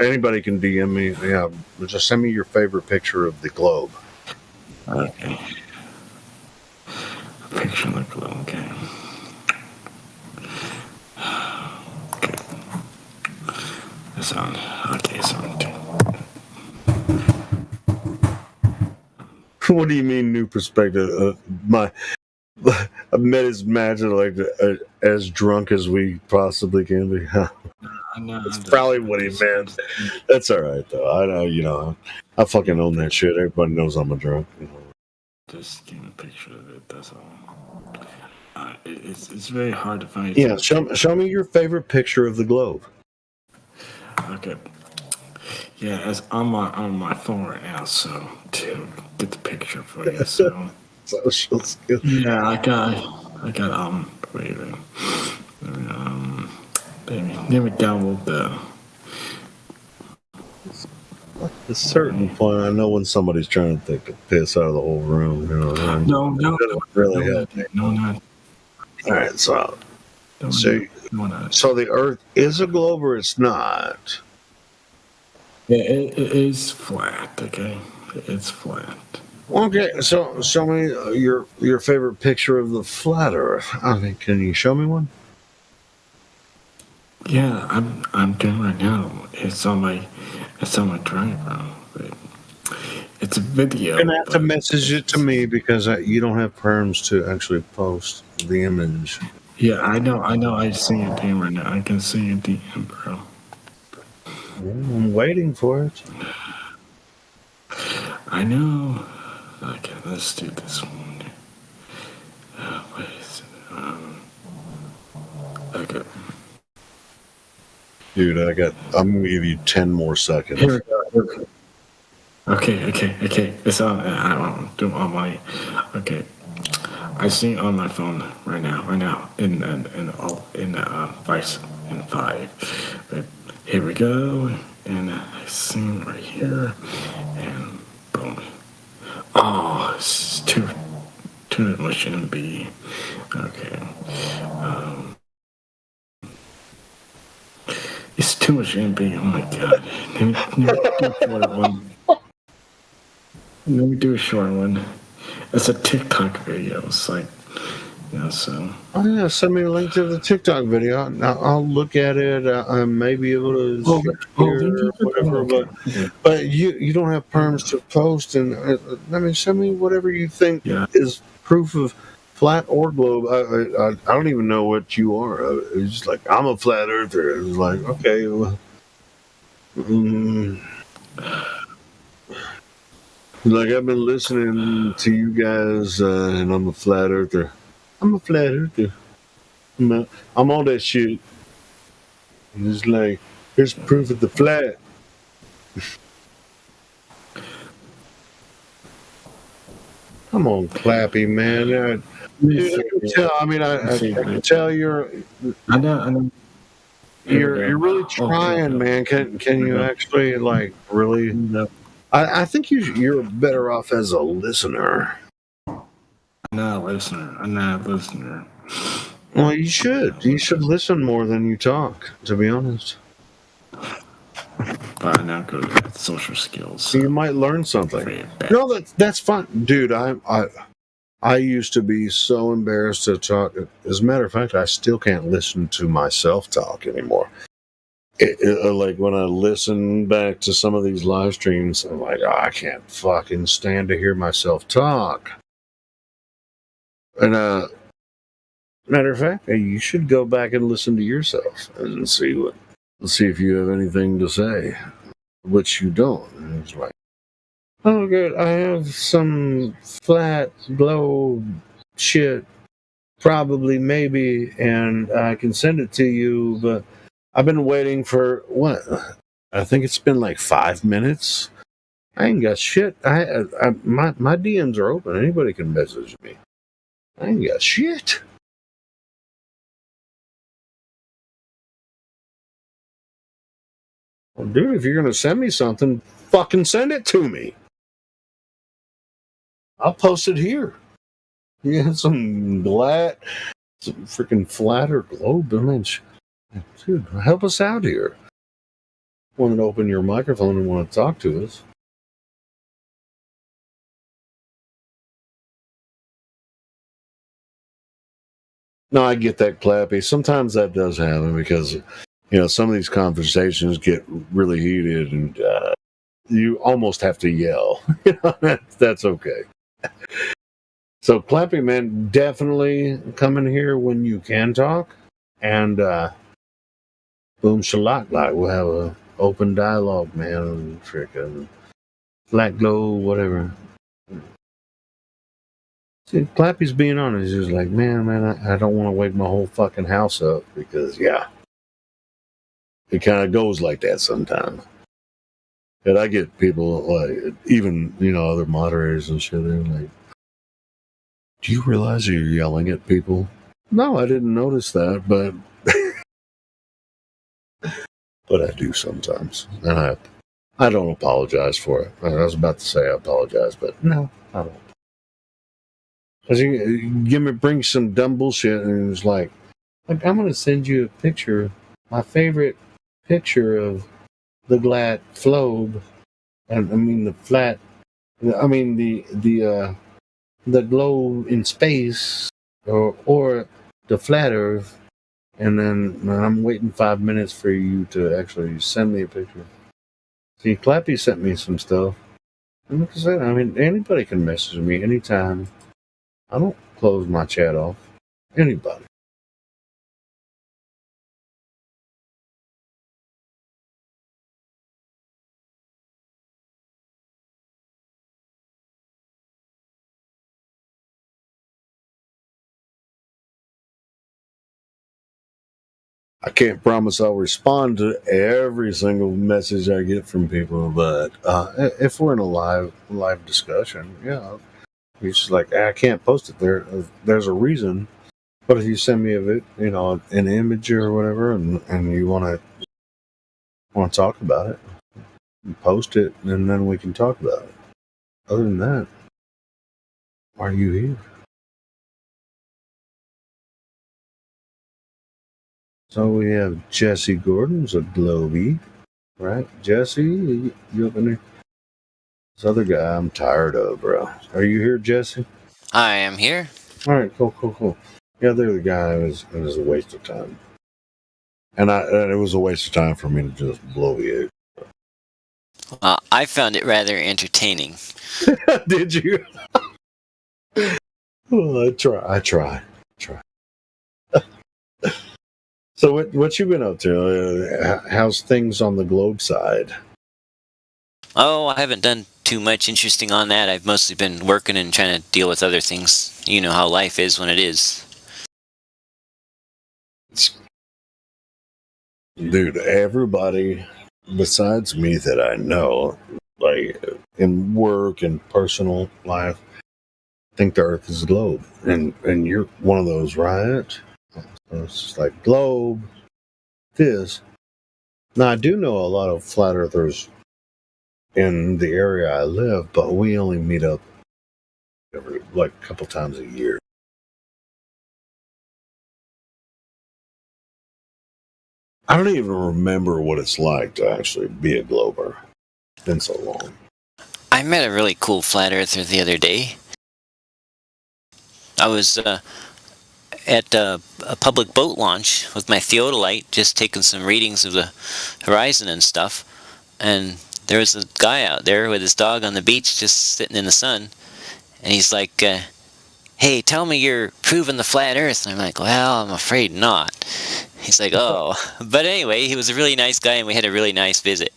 Anybody can DM me. Yeah, just send me your favorite picture of the globe. Okay. A picture of the globe. Okay. It's on. Okay, it's on. What do you mean, new perspective? I've met his match like as drunk as we possibly can be. That's probably what he meant. That's all right, though. I know, I fucking own that shit. Everybody knows I'm a drunk. Just get a picture of it. That's all. It's very hard to find. Yeah, show me your favorite picture of the globe. Okay. Yeah, it's on my phone right now. So to get the picture for you. So social skills. Yeah, I got wait. Let me download the. At a certain point, I know when somebody's trying to take the piss out of the whole room. You know, no, really no, not. All right, so the Earth is a globe or it's not? It is flat. Okay, it's flat. Okay, so show me your favorite picture of the flat Earth. I mean, can you show me one? Yeah, I'm doing right now. It's on my drive now. It's a video. You're gonna have to message it to me because you don't have perms to actually post the image. Yeah, I know. I see your DM right now. I can see your DM, bro. I'm waiting for it. I know. Okay, let's do this one. What is it? Okay. Dude, I'm gonna give you 10 more seconds. Here we go. Okay. It's on. I don't do it on my. Okay. I see it on my phone right now. In Vice in 5. But here we go, and I see it right here, and boom. Oh, it's too much MB. Okay. It's too much MB. Oh my God. Let me do a short one. It's a TikTok video. It's like, so. Oh yeah, send me a link to the TikTok video. I'll look at it. I may be able to or whatever. But you don't have perms to post, and send me whatever you think is proof of flat or globe. I don't even know what you are. It's just like I'm a flat earther. It's like okay. Well, like I've been listening to you guys, and I'm a flat earther. I'm a flat earther. I'm on that shit. And it's like, here's proof of the flat. Come on, Clappy, man. I can tell you're. I know. You're really trying, man. Can you actually really? No. I think you're better off as a listener. I'm not a listener. Well, you should. You should listen more than you talk, to be honest. But I'm not good at social skills. So you might learn something. No, that's fine. Dude, I used to be so embarrassed to talk. As a matter of fact, I still can't listen to myself talk anymore. Like when I listen back to some of these live streams, I'm like, I can't fucking stand to hear myself talk. And matter of fact, you should go back and listen to yourself and see if you have anything to say, which you don't. And it's like, Oh, good. I have some flat globe shit, probably, maybe, and I can send it to you, but I've been waiting for what? I think it's been like 5 minutes. I ain't got shit. My DMs are open. Anybody can message me. I ain't got shit. Well, dude, if you're gonna send me something, fucking send it to me. I'll post it here. You got some freaking flat or globe image. Dude, help us out here. Want to open your microphone and want to talk to us. No, I get that, Clappy. Sometimes that does happen because, some of these conversations get really heated and you almost have to yell. That's okay. So, Clappy, man, definitely come in here when you can talk. And boom, shalak, like we'll have an open dialogue, man. Freaking flat glow, whatever. See, Clappy's being honest. He's like, man, I don't want to wake my whole fucking house up because, yeah, it kind of goes like that sometimes. And I get people like, even, other moderators and shit, they're like, do you realize you're yelling at people? No, I didn't notice that, but but I do sometimes. And I don't apologize for it. I was about to say I apologize, but no, I don't. Because you bring some dumb bullshit, and it's like, I'm going to send you a picture, my favorite picture of the glad flobe, and I mean the flat, I mean the globe in space, or the flat Earth, and then I'm waiting 5 minutes for you to actually send me a picture. See, Clappy sent me some stuff. And like I said, I mean, anybody can message me anytime. I don't close my chat off. Anybody. I can't promise I'll respond to every single message I get from people, but if we're in a live discussion, yeah, it's just like I can't post it there. There's a reason, but if you send me an image or whatever, and you want to talk about it, post it, and then we can talk about it. Other than that, why are you here? So we have Jesse Gordon's a Globey, right? Jesse, you up in there? This other guy I'm tired of, bro. Are you here, Jesse? I am here. All right, cool. Yeah, the other guy was a waste of time. And it was a waste of time for me to just blow you. I found it rather entertaining. Did you? Well, I try. So what you been up to? How's things on the globe side? Oh, I haven't done too much interesting on that. I've mostly been working and trying to deal with other things. You know how life is when it is. Dude, everybody besides me that I know, like in work and personal life, think the Earth is a globe, and you're one of those, right? So it's just like globe, this. Now I do know a lot of flat earthers in the area I live, but we only meet up every a couple times a year. I don't even remember what it's like to actually be a glober. It's been so long. I met a really cool flat earther the other day. I was at a public boat launch with my theodolite, just taking some readings of the horizon and stuff, and there was a guy out there with his dog on the beach just sitting in the sun, and he's like, hey, tell me you're proving the flat earth. And I'm like, well, I'm afraid not. He's like, oh. But anyway, he was a really nice guy, and we had a really nice visit.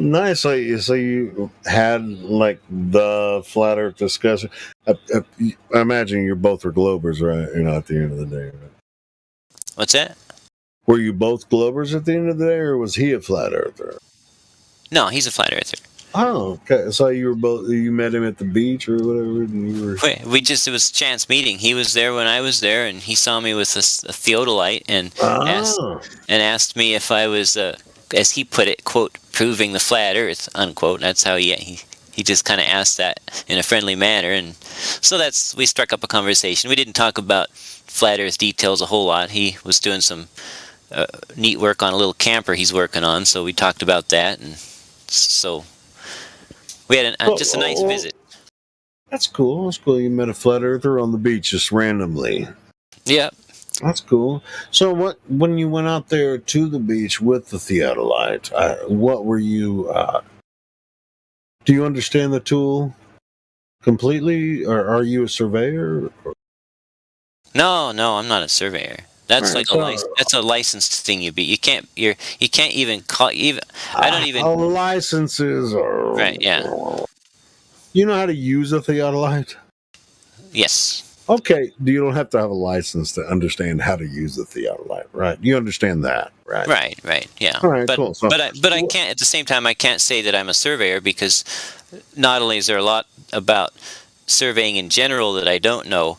nice. So you had like the flat Earth discussion. I imagine you both were Globers, right? At the end of the day. Right? What's that? Were you both Globers at the end of the day, or was he a flat earther? No, he's a flat earther. Oh, okay. So you met him at the beach or whatever, and you were. It was a chance meeting. He was there when I was there, and he saw me with a theodolite and asked me if I was, as he put it, quote, proving the flat Earth, unquote. That's how he just kind of asked that in a friendly manner, and so we struck up a conversation. We didn't talk about flat Earth details a whole lot. He was doing some neat work on a little camper he's working on, so we talked about that, and so we had just a nice visit. That's cool. That's cool. You met a flat earther on the beach just randomly. Yeah. That's cool. So when you went out there to the beach with the theodolite, what were you... do you understand the tool completely, or are you a surveyor? No, I'm not a surveyor. That's like that's a licensed thing. You can't even call I don't even licenses are right. Yeah. You know how to use a theodolite? Yes. Okay. You don't have to have a license to understand how to use the theodolite, right? You understand that, right? Right. Yeah. All right, but cool. So, but I can't at the same time. I can't say that I'm a surveyor because not only is there a lot about surveying in general that I don't know.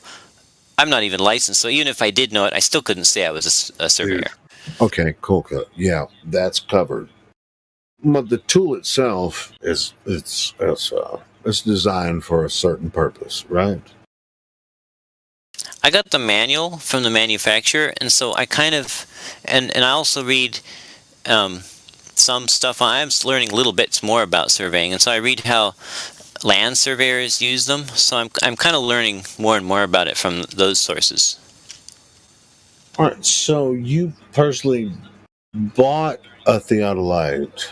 I'm not even licensed, so even if I did know it, I still couldn't say I was a surveyor. Okay, cool. Yeah, that's covered. But the tool itself is designed for a certain purpose, right? I got the manual from the manufacturer, and so I kind of, and I also read some stuff. I'm learning little bits more about surveying, and so I read how land surveyors use them, so I'm kind of learning more and more about it from those sources. All right, so you personally bought a theodolite,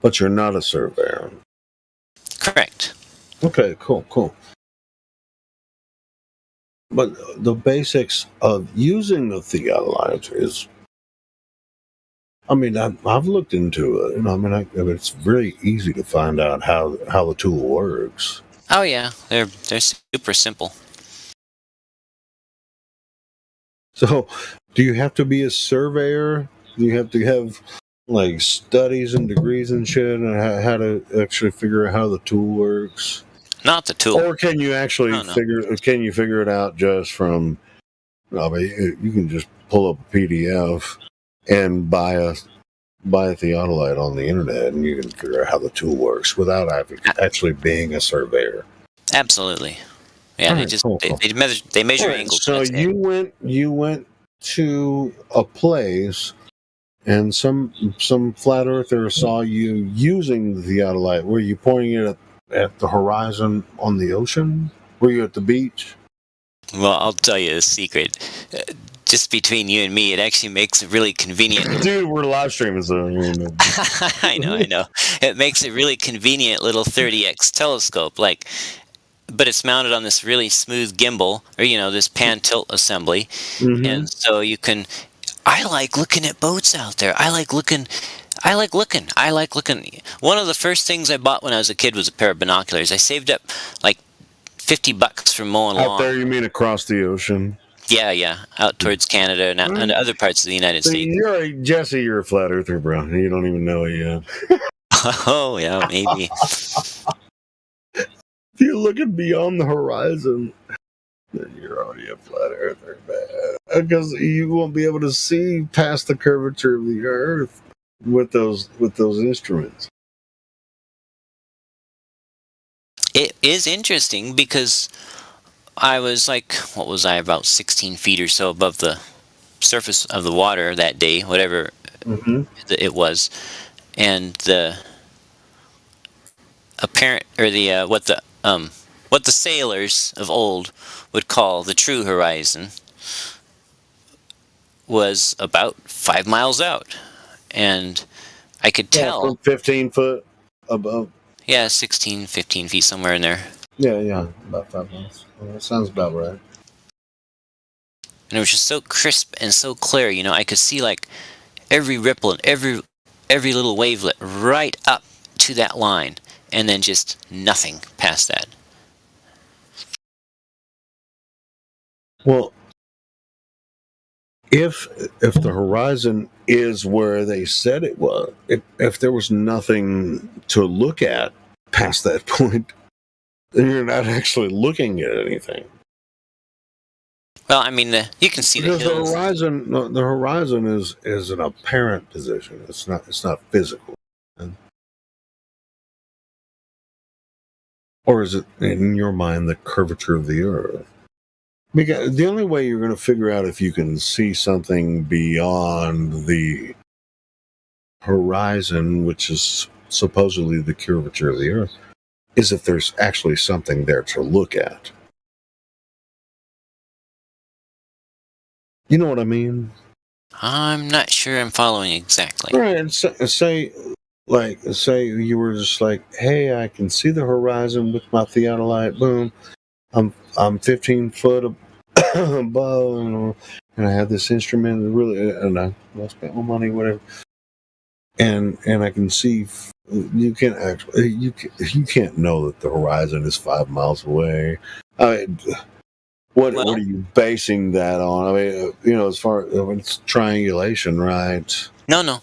but you're not a surveyor. Correct. Okay, cool. But the basics of using the theodolite is, I've looked into it. It's very easy to find out how the tool works. Oh yeah, they're super simple. So, do you have to be a surveyor? Do you have to have like studies and degrees and shit, and how to actually figure out how the tool works? Not the tool. Or can you actually Can you figure it out just from? You can just pull up a PDF and buy a theodolite on the internet, and you can figure out how the tool works without actually being a surveyor. Absolutely. Yeah, they measure angles. So you went to a place, and some flat earther saw you using the theodolite. Were you pointing it at the horizon on the ocean? Were you at the beach? Well, I'll tell you a secret. Just between you and me, it actually makes it really convenient. Dude, we're live streaming, so I know. It makes a really convenient little 30x telescope, but it's mounted on this really smooth gimbal, or this pan tilt assembly, and so you can. I like looking at boats out there. I like looking. One of the first things I bought when I was a kid was a pair of binoculars. I saved up like $50 from mowing lawn. Out there, you mean across the ocean? Yeah, out towards Canada and other parts of the United States. Jesse, you're a flat earther, bro. You don't even know it yet. Oh, yeah, maybe. If you're looking beyond the horizon, then you're already a flat earther, man. Because you won't be able to see past the curvature of the earth with those instruments. It is interesting because I was about 16 feet or so above the surface of the water that day, whatever it was, and the apparent what the sailors of old would call the true horizon was about 5 miles out, and I could tell from 15 foot above. Yeah, 16, 15 feet, somewhere in there. Yeah, about 5 miles. Well, that sounds about right. And it was just so crisp and so clear, I could see like every ripple and every every little wavelet right up to that line, and then just nothing past that. Well, if the horizon is where they said it was, if there was nothing to look at past that point, then you're not actually looking at anything. Well, I mean, you can see the hills. The horizon is an apparent position. It's not physical. Or is it, in your mind, the curvature of the Earth? Because the only way you're going to figure out if you can see something beyond the horizon, which is supposedly the curvature of the Earth, is if there's actually something there to look at. You know what I mean? I'm not sure I'm following exactly. Right. And say you were just like, hey, I can see the horizon with my theodolite. Boom. I'm 15 foot above, and I have this instrument, and I spent my money, whatever. And I can see. You can't actually. You can't know that the horizon is 5 miles away. What are you basing that on? I mean, as far it's triangulation, right? No.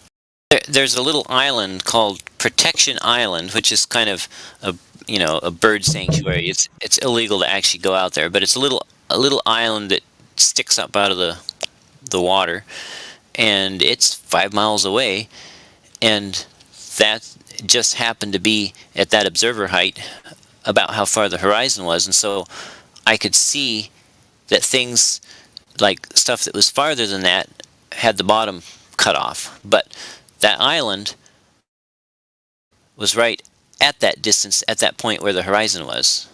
There's a little island called Protection Island, which is kind of a bird sanctuary. It's illegal to actually go out there, but it's a little island that sticks up out of the water, and it's 5 miles away, and that just happened to be at that observer height about how far the horizon was, and so I could see that things like stuff that was farther than that had the bottom cut off, but that island was right at that distance, at that point where the horizon was.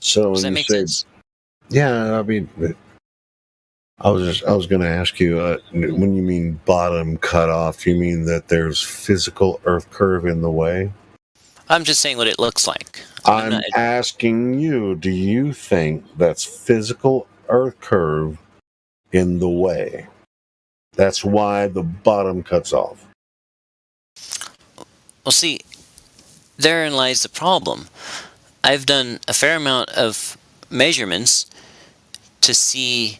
So does that make sense? Yeah, I mean, I was going to ask you, when you mean bottom cut off, you mean that there's physical Earth curve in the way? I'm just saying what it looks like. I'm asking you, do you think that's physical Earth curve in the way? That's why the bottom cuts off. Well, see, therein lies the problem. I've done a fair amount of measurements to see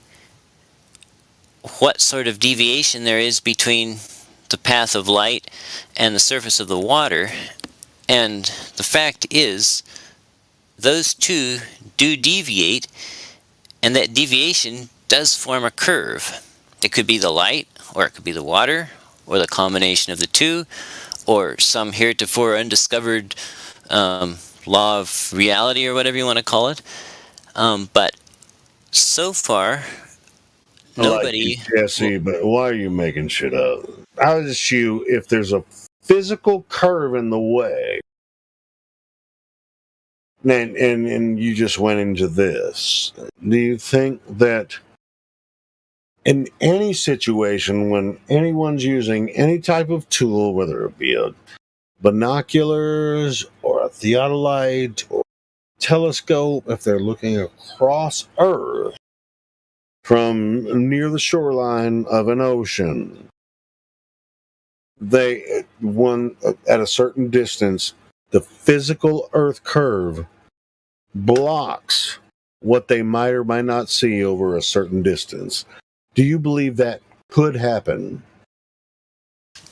what sort of deviation there is between the path of light and the surface of the water, and the fact is those two do deviate, and that deviation does form a curve. It could be the light, or it could be the water, or the combination of the two, or some heretofore undiscovered law of reality, or whatever you want to call it. But so far, nobody... Jesse, but why are you making shit up? How is you, if there's a physical curve in the way, and you just went into this, do you think that in any situation when anyone's using any type of tool, whether it be a binoculars or a theodolite or telescope, if they're looking across Earth from near the shoreline of an ocean, at a certain distance, the physical Earth curve blocks what they might or might not see over a certain distance? Do you believe that could happen?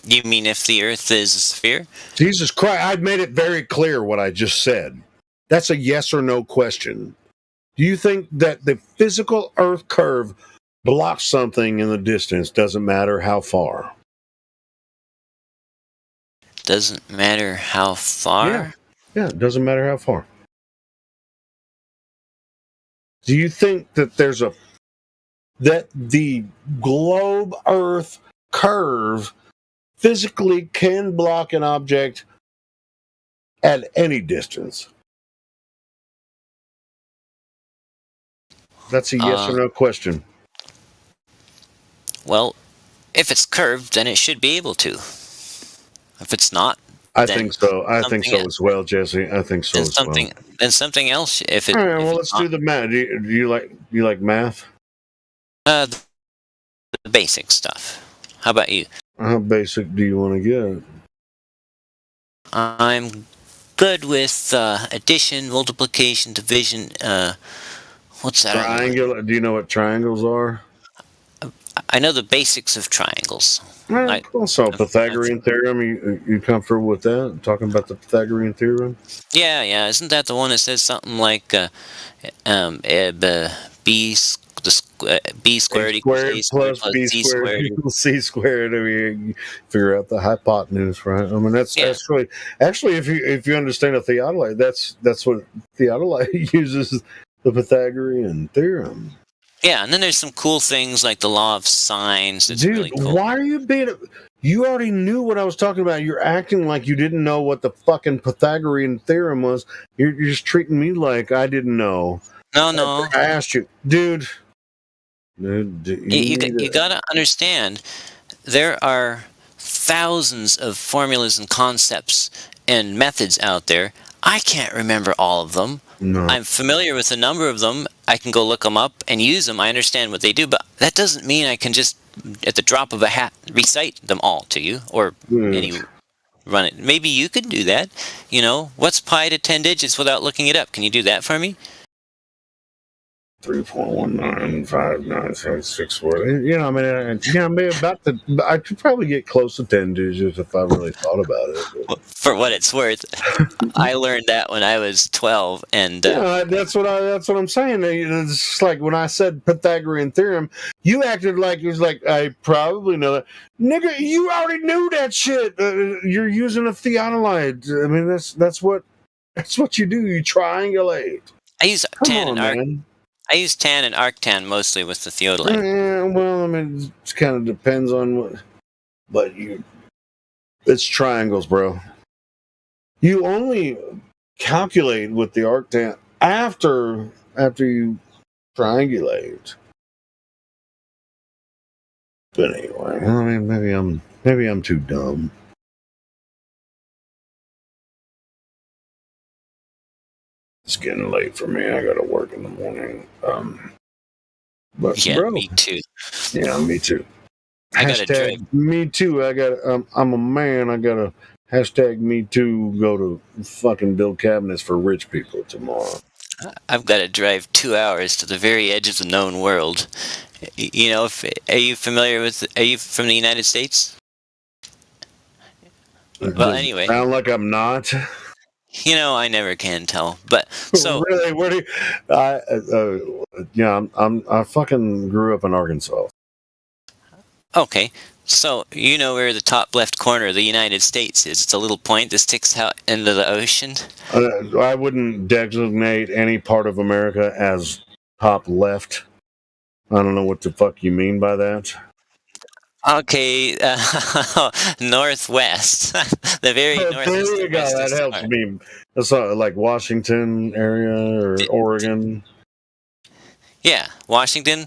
You mean if the Earth is a sphere? Jesus Christ, I've made it very clear what I just said. That's a yes or no question. Do you think that the physical Earth curve blocks something in the distance, doesn't matter how far? Doesn't matter how far? Yeah, it doesn't matter how far. Do you think that that the globe Earth curve physically can block an object at any distance? That's a yes or no question. Well, if it's curved, then it should be able to. If it's not, I think so. I think so as well, Jesse. I think so as well. Then something else. If it. All right, well, let's do the math. Do you like math? The basic stuff. How about you? How basic do you want to get? I'm good with addition, multiplication, division. What's that? Triangle. Do you know what triangles are? I know the basics of triangles. Also, Pythagorean theorem. You comfortable with that? Talking about the Pythagorean theorem? Yeah. Isn't that the one that says something like b squared equals a squared plus b c squared squared? equals c squared? I mean, you figure out the hypotenuse, right? I mean, that's really actually if you understand a theodolite, that's what theodolite uses, the Pythagorean theorem. Yeah, and then there's some cool things like the law of sines. It's Dude, really cool. why are you being? You already knew what I was talking about. You're acting like you didn't know what the fucking Pythagorean theorem was. You're just treating me like I didn't know. No. I asked you, dude. You gotta understand, there are thousands of formulas and concepts and methods out there. I can't remember all of them. No. I'm familiar with a number of them. I can go look them up and use them. I understand what they do, but that doesn't mean I can just, at the drop of a hat, recite them all to you or run it. Maybe you could do that. You know, what's pi to 10 digits without looking it up? Can you do that for me? 3.1959764. You know, I mean, I could probably get close to 10 digits if I really thought about it. For what it's worth, I learned that when I was 12, and that's what I'm saying. It's just like when I said Pythagorean theorem, you acted like it was like I probably know that. Nigga, you already knew that shit. You're using a theodolite. I mean, that's what you do. You triangulate. I use tan and arctan mostly with the theodolite. Yeah, well, I mean, it kind of depends on what, but it's triangles, bro. You only calculate with the arctan after you triangulate. But anyway, I mean, maybe I'm too dumb. It's getting late for me. I got to work in the morning. But yeah, bro, me too. Yeah, me too. I gotta Hashtag me too. I'm a man. I gotta hashtag me too. Go to fucking build cabinets for rich people tomorrow. I've got to drive 2 hours to the very edge of the known world. You know, are you familiar with? Are you from the United States? Well, anyway. Sound like I'm not. You know, I never can tell. But so really, where do you? I fucking grew up in Arkansas. Okay, so you know where the top left corner of the United States is. It's a little point that sticks out into the ocean. I wouldn't designate any part of America as top left. I don't know what the fuck you mean by that. Okay, northwest. The very northwest. There you go. That helps me. That's like Washington area or Oregon. Yeah, Washington.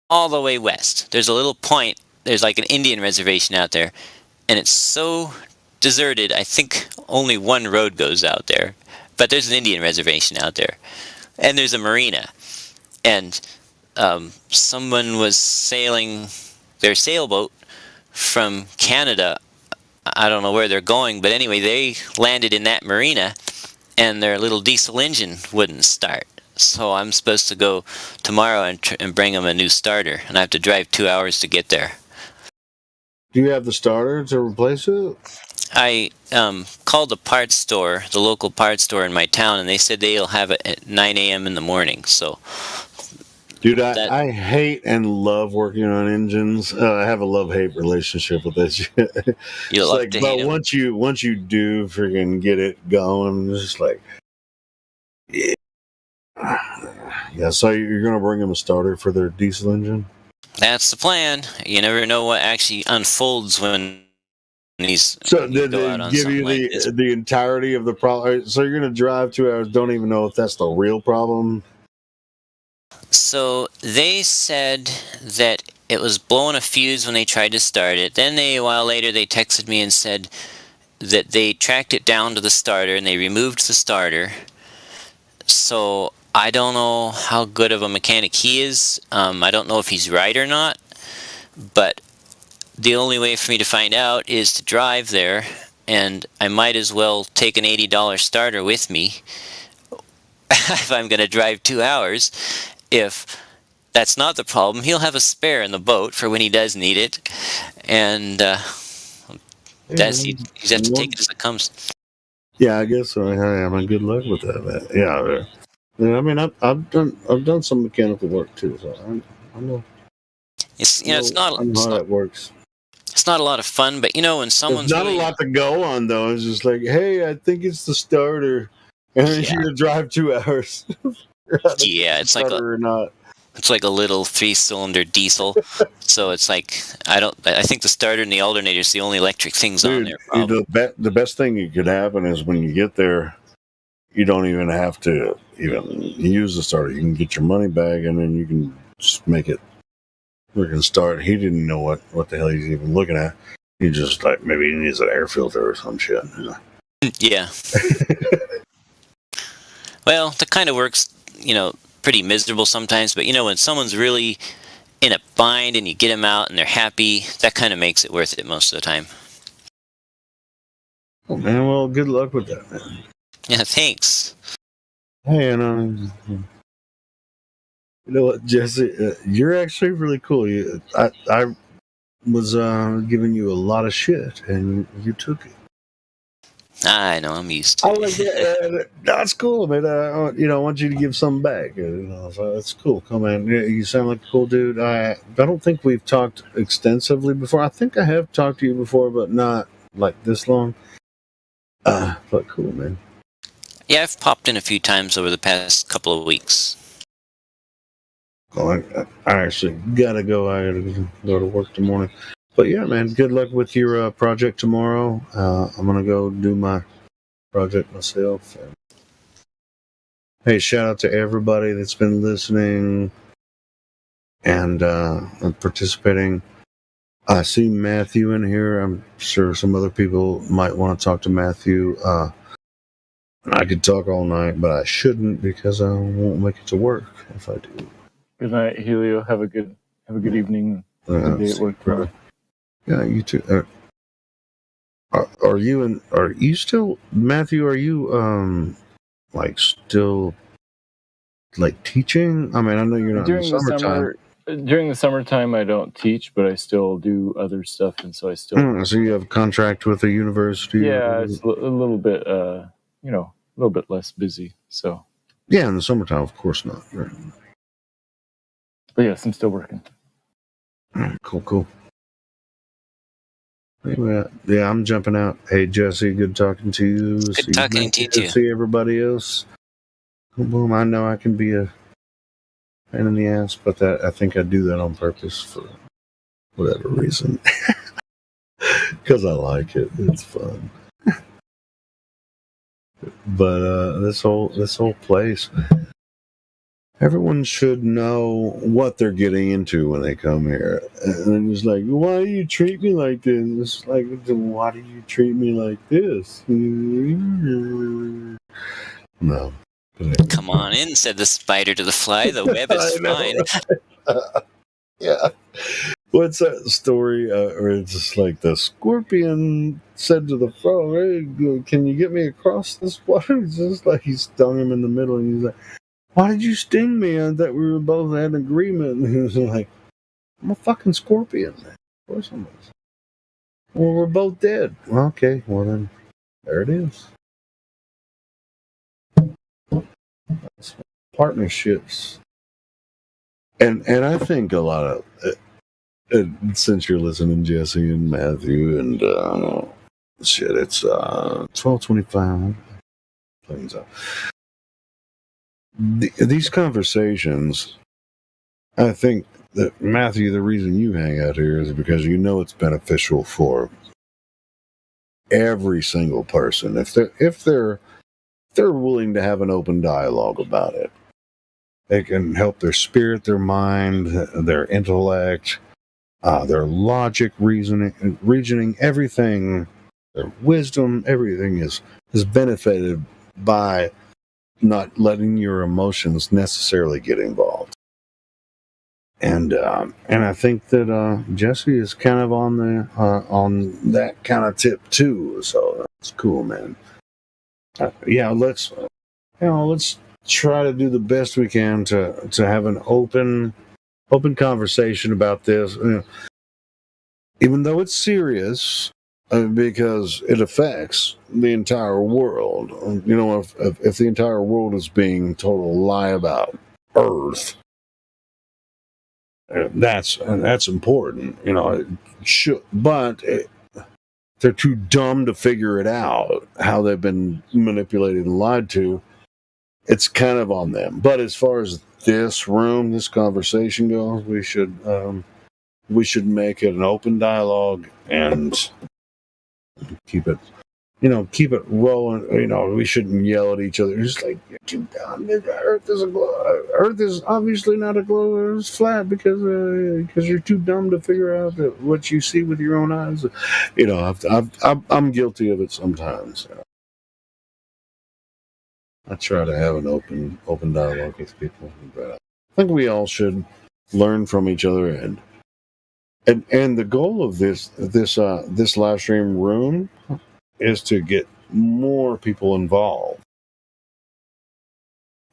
All the way west. There's a little point. There's like an Indian reservation out there, and it's so deserted. I think only one road goes out there, but there's an Indian reservation out there, and there's a marina, and someone was sailing their sailboat from Canada. I don't know where they're going, but anyway, they landed in that marina, and their little diesel engine wouldn't start. So I'm supposed to go tomorrow and bring them a new starter, and I have to drive 2 hours to get there. Do you have the starter to replace it? I called the parts store, the local parts store in my town, and they said they'll have it at 9 a.m. in the morning. So, dude, I hate and love working on engines. I have a love-hate relationship with this shit. You love like, to but hate once you do freaking get it going, it's just like, yeah. Yeah, so you're going to bring them a starter for their diesel engine? That's the plan. You never know what actually unfolds when these. So did they give you the entirety of the problem? So you're going to drive 2 hours, don't even know if that's the real problem? So they said that it was blowing a fuse when they tried to start it. Then a while later, they texted me and said that they tracked it down to the starter and they removed the starter. So I don't know how good of a mechanic he is. I don't know if he's right or not. But the only way for me to find out is to drive there and I might as well take an $80 starter with me if I'm going to drive 2 hours. If that's not the problem, he'll have a spare in the boat for when he does need it, and you just have to take it as it comes. Yeah, I guess so. I mean, good luck with that, man. Yeah, I mean, I've done some mechanical work too, so I know. It's it's not I know how that works. It's not a lot of fun, but when someone's There's not really, a lot to go on though. It's just like, hey, I think it's the starter, and then you're gonna drive 2 hours. yeah, it's like Starter or not. it's like a little 3-cylinder diesel. So it's like I think the starter and the alternator is the only electric things on there. The best thing that could happen is when you get there, you don't even have to even use the starter. You can get your money back, and then you can just make it freaking start. He didn't know what the hell he's even looking at. He just like maybe he needs an air filter or some shit. Yeah. Well, that kind of works, pretty miserable sometimes. But when someone's really in a bind and you get them out and they're happy, that kind of makes it worth it most of the time. Oh man, well, good luck with that, man. Yeah, thanks. Hey, and you know what, Jesse, you're actually really cool. I was giving you a lot of shit, and you took it. I know, I'm used to it. That's cool, man. I want you to give some back. So that's cool. Come on, you sound like a cool dude. I don't think we've talked extensively before. I think I have talked to you before, but not like this long. But cool, man. Yeah, I've popped in a few times over the past couple of weeks. Well, I actually gotta go. I gotta go to work tomorrow morning. But yeah, man, good luck with your project tomorrow. I'm gonna go do my project myself. Hey, shout out to everybody that's been listening and participating. I see Matthew in here. I'm sure some other people might want to talk to Matthew. I could talk all night, but I shouldn't because I won't make it to work if I do. Good night, Helio. Have a good evening. Good day at work, bro. Yeah, you too. Are you still, Matthew? Are you still teaching? I mean, I know you're not in the summertime. During the summertime, I don't teach, but I still do other stuff, and so I still. So you have a contract with a university? Yeah, it's a little bit, a little bit less busy. So. Yeah, in the summertime, of course not. Right. But yes, I'm still working. Cool. Anyway, yeah, I'm jumping out. Hey, Jesse, good talking to you. Good talking to you too. See everybody else. Boom. I know I can be a pain in the ass, but I think I do that on purpose for whatever reason. Because I like it. It's fun. But this whole place, everyone should know what they're getting into when they come here. And it's like, why do you treat me like this? It's like, why do you treat me like this? No. Come on in, said the spider to the fly. The web is fine. Yeah. What's that story? Where it's just like the scorpion said to the frog, hey, can you get me across this water? It's just like he stung him in the middle, and he's like, why did you sting me? I thought we were both had an agreement. And he was like, I'm a fucking scorpion, man. Of course I was. Well, we're both dead. Well, okay, well then, there it is. Partnerships. And I think a lot of, since you're listening, Jesse and Matthew, and shit, it's 12:25. Planes up. These conversations, I think that, Matthew, the reason you hang out here is because you know it's beneficial for every single person. If they're willing to have an open dialogue about it, it can help their spirit, their mind, their intellect, their logic, reasoning, everything, their wisdom, everything is benefited by not letting your emotions necessarily get involved. And I think that Jesse is kind of on that kind of tip too. So that's cool, man. Let's try to do the best we can to have an open conversation about this. Even though it's serious, because it affects the entire world. If the entire world is being told a lie about Earth, that's important. But they're too dumb to figure it out, how they've been manipulated and lied to. It's kind of on them. But as far as this conversation goes, we should make it an open dialogue and keep it rolling. We shouldn't yell at each other. It's just like, you're too dumb. Earth is a globe. Earth is obviously not a globe. It's flat because you're too dumb to figure out what you see with your own eyes. I'm guilty of it sometimes. I try to have an open dialogue with people, but I think we all should learn from each other. And the goal of this live stream room is to get more people involved,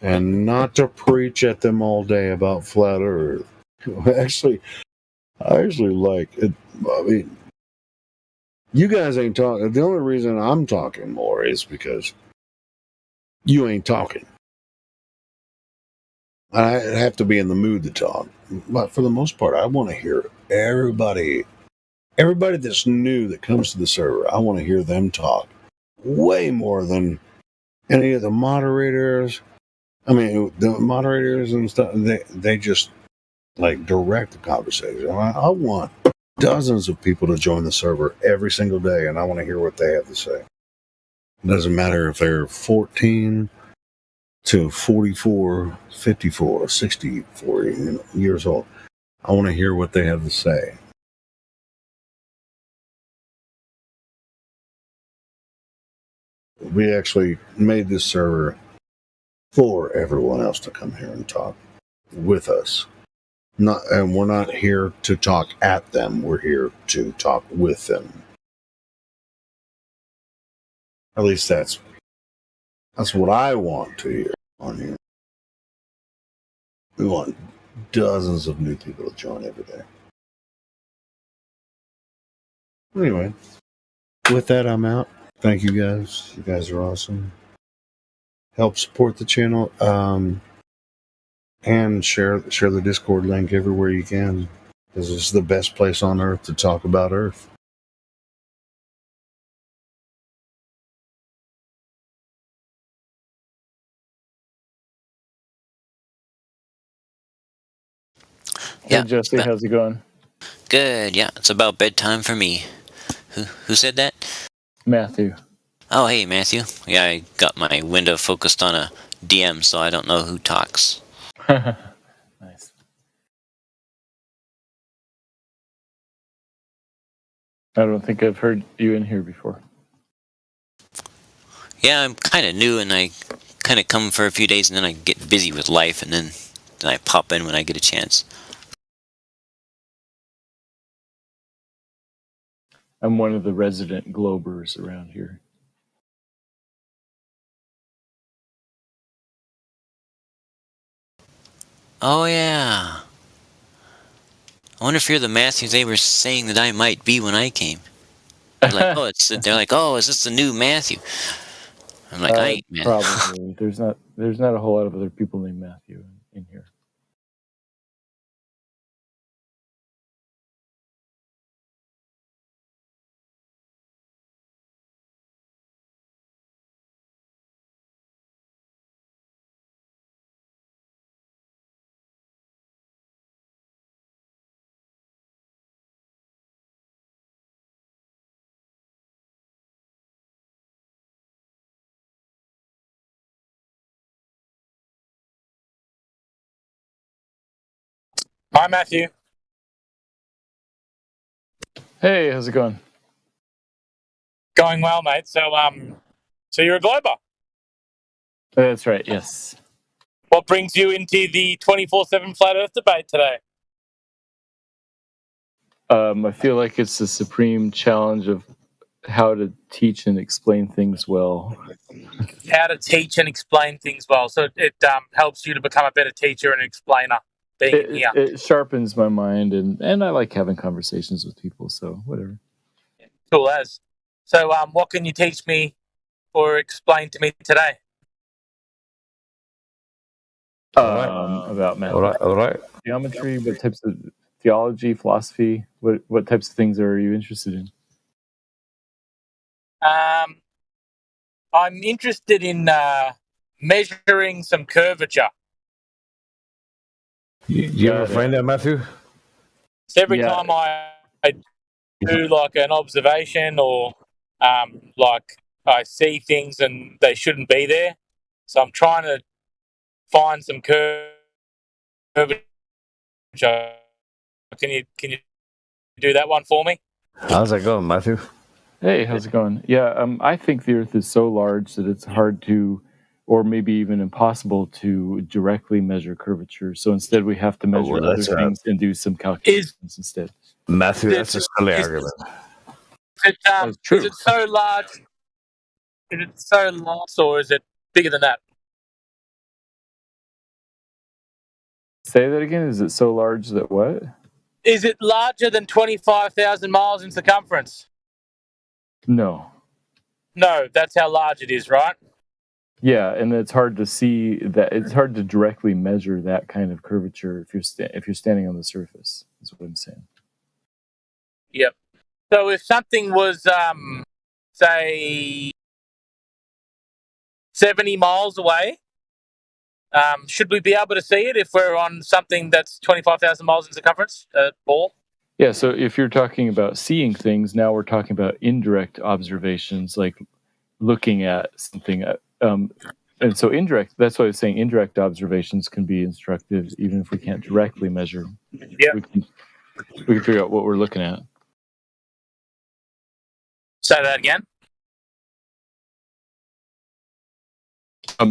and not to preach at them all day about flat Earth. I actually like it. I mean, you guys ain't talking. The only reason I'm talking more is because you ain't talking. I have to be in the mood to talk, but for the most part, I want to hear everybody that's new that comes to the server. I want to hear them talk way more than any of the moderators. I mean, the moderators and stuff, they just like direct the conversation. I want dozens of people to join the server every single day, and I want to hear what they have to say. It doesn't matter if they're 14 to 44, 54, 60, 40 years old. I want to hear what they have to say. We actually made this server for everyone else to come here and talk with us. And we're not here to talk at them. We're here to talk with them. At least that's what I want to hear on here. We want dozens of new people to join every day. Anyway, with that, I'm out. Thank you guys. You guys are awesome. Help support the channel, and share the Discord link everywhere you can, because it's the best place on Earth to talk about Earth. Hey, Jesse, how's it going? Good. Yeah, it's about bedtime for me. Who said that? Matthew. Oh, hey, Matthew. Yeah, I got my window focused on a DM, so I don't know who talks. Nice. I don't think I've heard you in here before. Yeah, I'm kind of new, and I kind of come for a few days, and then I get busy with life, and then I pop in when I get a chance. I'm one of the resident Globers around here. Oh, yeah. I wonder if you're the Matthew they were saying that I might be when I came. They're like, is this the new Matthew? I'm like, I ain't Matthew. Probably. There's not a whole lot of other people named Matthew in here. Hi, Matthew. Hey, how's it going? Going well, mate. So you're a Glober. That's right, yes. What brings you into the 24/7 flat Earth debate today? I feel like it's the supreme challenge of how to teach and explain things well. How to teach and explain things well. So it helps you to become a better teacher and explainer being in here. It sharpens my mind, and I like having conversations with people, so whatever. Cool as. So what can you teach me or explain to me today? About math. All right. Geometry, what types of theology, philosophy, what types of things are you interested in? I'm interested in measuring some curvature. You ever find that, Matthew? So every time I do like an observation or like I see things and they shouldn't be there, so I'm trying to find some curvature. Can you do that one for me? How's that going, Matthew? Hey, how's it going? Yeah, I think the Earth is so large that it's hard to, or maybe even impossible to directly measure curvature. So instead, we have to measure other things and do some calculations instead. Matthew, that's a silly argument. Is it so large? Is it so large, or is it bigger than that? Say that again. Is it so large that what? Is it larger than 25,000 miles in circumference? No. No, that's how large it is, right? Yeah, and it's hard to see that. It's hard to directly measure that kind of curvature if you're standing on the surface. Is what I'm saying. Yep. So if something was, say, 70 miles away, should we be able to see it if we're on something that's 25,000 miles in circumference, ball? Yeah, so if you're talking about seeing things, now we're talking about indirect observations, like looking at something. And so indirect, that's why I was saying indirect observations can be instructive, even if we can't directly measure. Yeah. We can figure out what we're looking at. Say that again.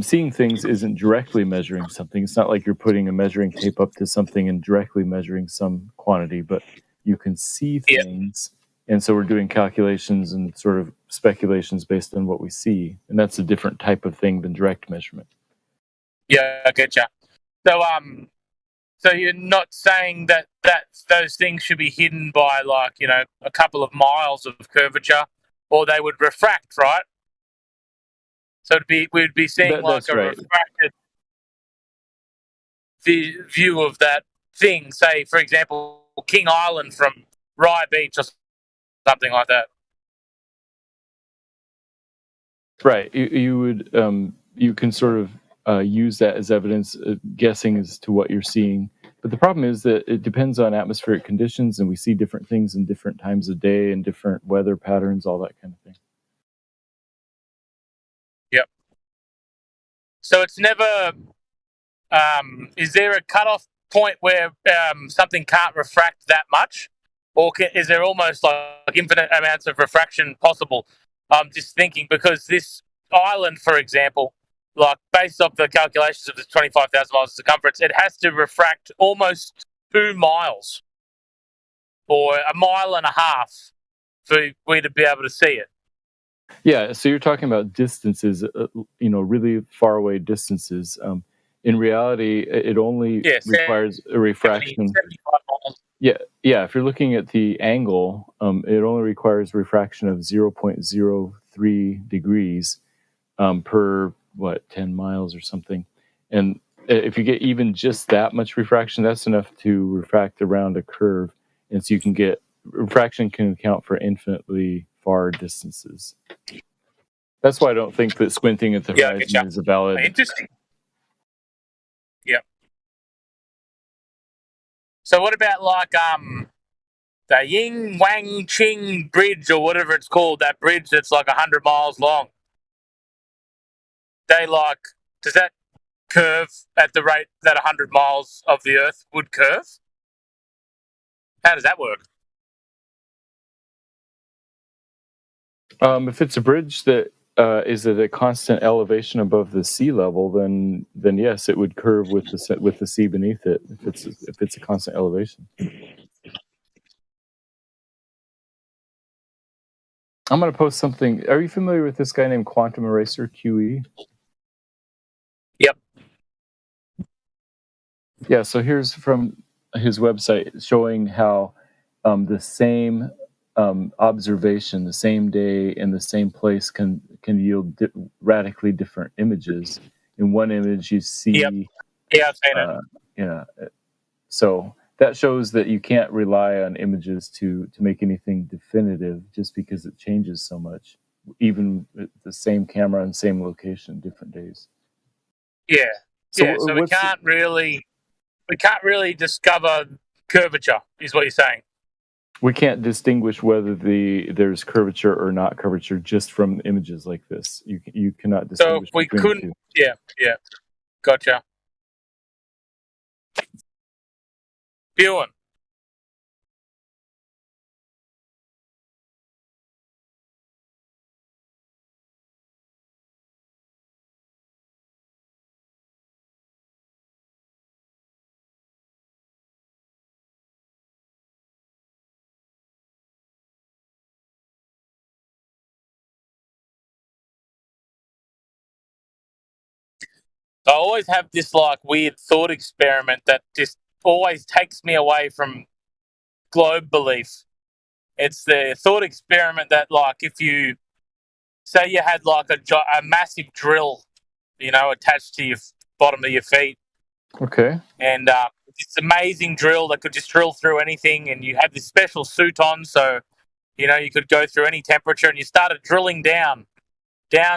Seeing things isn't directly measuring something. It's not like you're putting a measuring tape up to something and directly measuring some quantity, but you can see things. And so we're doing calculations and sort of speculations based on what we see. And that's a different type of thing than direct measurement. Yeah, I get you. So, so you're not saying that those things should be hidden by a couple of miles of curvature, or they would refract, right? So we'd be seeing refracted view of that thing. Say, for example, King Island from Rye Beach or something like that. Right. You would you can sort of use that as evidence, guessing as to what you're seeing. But the problem is that it depends on atmospheric conditions, and we see different things in different times of day and different weather patterns, all that kind of thing. Yep. So it's never. Is there a cutoff point where something can't refract that much, or is there almost like infinite amounts of refraction possible? I'm just thinking because this island, for example, like based off the calculations of the 25,000 miles of circumference, it has to refract almost 2 miles or 1.5 miles for we to be able to see it. Yeah, so you're talking about distances, really far away distances. In reality, it only requires a refraction. 75 miles. Yeah. If you're looking at the angle, it only requires a refraction of 0.03 degrees per 10 miles or something. And if you get even just that much refraction, that's enough to refract around a curve, and so you can get refraction can account for infinitely far distances. That's why I don't think that squinting at the horizon is a valid. Interesting. Yep. So what about the Ying Wang Ching Bridge or whatever it's called? That bridge that's like 100 miles long. Does that curve at the rate that 100 miles of the Earth would curve? How does that work? If it's a bridge that is at a constant elevation above the sea level, then yes, it would curve with the sea beneath it. If it's a constant elevation. I'm going to post something. Are you familiar with this guy named Quantum Eraser, QE? Yep. Yeah, so here's from his website showing how the same observation, the same day in the same place can yield radically different images. In one image, you see... Yep. Yeah, I've seen it. Yeah. So that shows that you can't rely on images to make anything definitive just because it changes so much, even with the same camera and same location, different days. Yeah. So So we can't really discover curvature, is what you're saying. We can't distinguish whether there's curvature or not curvature just from images like this. You cannot distinguish. So we between couldn't. the two. Yeah. Gotcha. Bjorn. I always have this like weird thought experiment that just always takes me away from globe belief. It's the thought experiment that, like, if you say you had like a massive drill, attached to your bottom of your feet, Okay. and this amazing drill that could just drill through anything, and you had this special suit on, so you could go through any temperature, and you started drilling down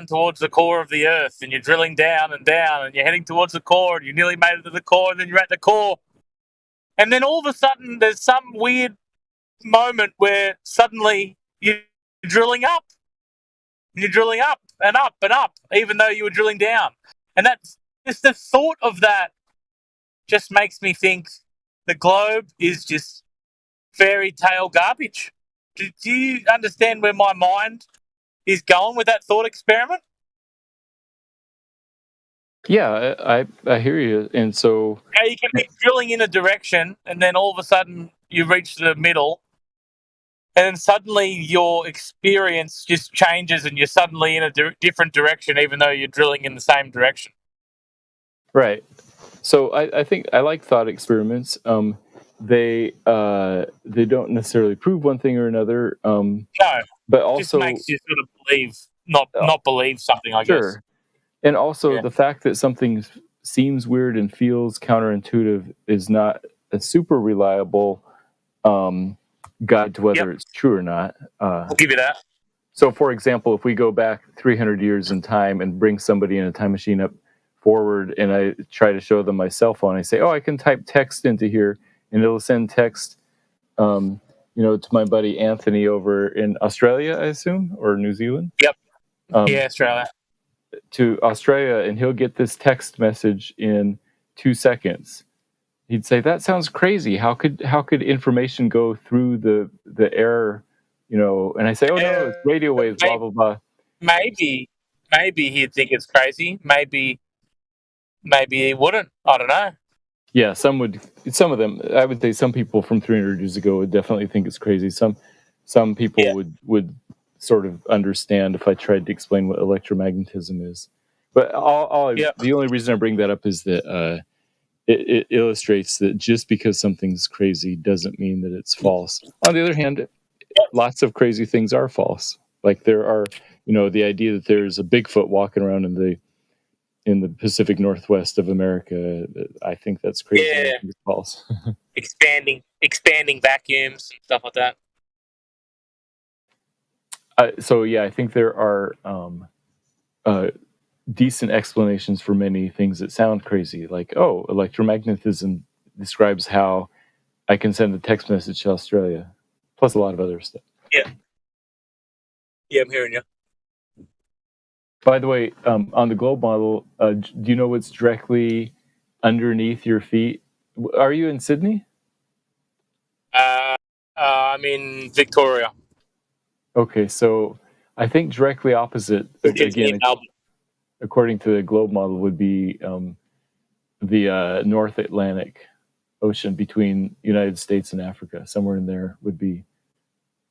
towards the core of the earth, and you're drilling down, and you're heading towards the core, and you nearly made it to the core, and then you're at the core, and then all of a sudden there's some weird moment where suddenly you're drilling up, and you're drilling up and up and up, even though you were drilling down. And that's just the thought of that just makes me think the globe is just fairy tale garbage. Do you understand where my mind is going with that thought experiment? Yeah, I hear you. And so How you can be drilling in a direction, and then all of a sudden you reach the middle, and then suddenly your experience just changes, and you're suddenly in a different direction, even though you're drilling in the same direction. Right. So I think I like thought experiments. They don't necessarily prove one thing or another. No, but it also just makes you sort of believe, not believe something, I guess. And also the fact that something seems weird and feels counterintuitive is not a super reliable guide to whether it's true or not. I'll give you that. So, for example, if we go back 300 years in time and bring somebody in a time machine up forward, and I try to show them my cell phone, I say, "Oh, I can type text into here, and it'll send text, to my buddy Anthony over in Australia, I assume, or New Zealand." Yep. Australia. To Australia, and he'll get this text message in 2 seconds. He'd say, "That sounds crazy. How could information go through the air?" And I say, "Oh no, it's radio waves, blah blah blah." Maybe he'd think it's crazy. Maybe he wouldn't. I don't know. Yeah, some of them. I would say some people from 300 years ago would definitely think it's crazy. Some people would sort of understand if I tried to explain what electromagnetism is. But the only reason I bring that up is that it illustrates that just because something's crazy doesn't mean that it's false. On the other hand, lots of crazy things are false. Like there are, the idea that there's a Bigfoot walking around in the Pacific Northwest of America. I think that's crazy. Yeah. It's false. expanding vacuums and stuff like that. I think there are decent explanations for many things that sound crazy. Like, electromagnetism describes how I can send a text message to Australia, plus a lot of other stuff. Yeah, I'm hearing you. By the way, on the globe model, do you know what's directly underneath your feet? Are you in Sydney? I'm in Victoria. Okay, so I think directly opposite, again, according to the globe model, would be the North Atlantic Ocean between United States and Africa. Somewhere in there would be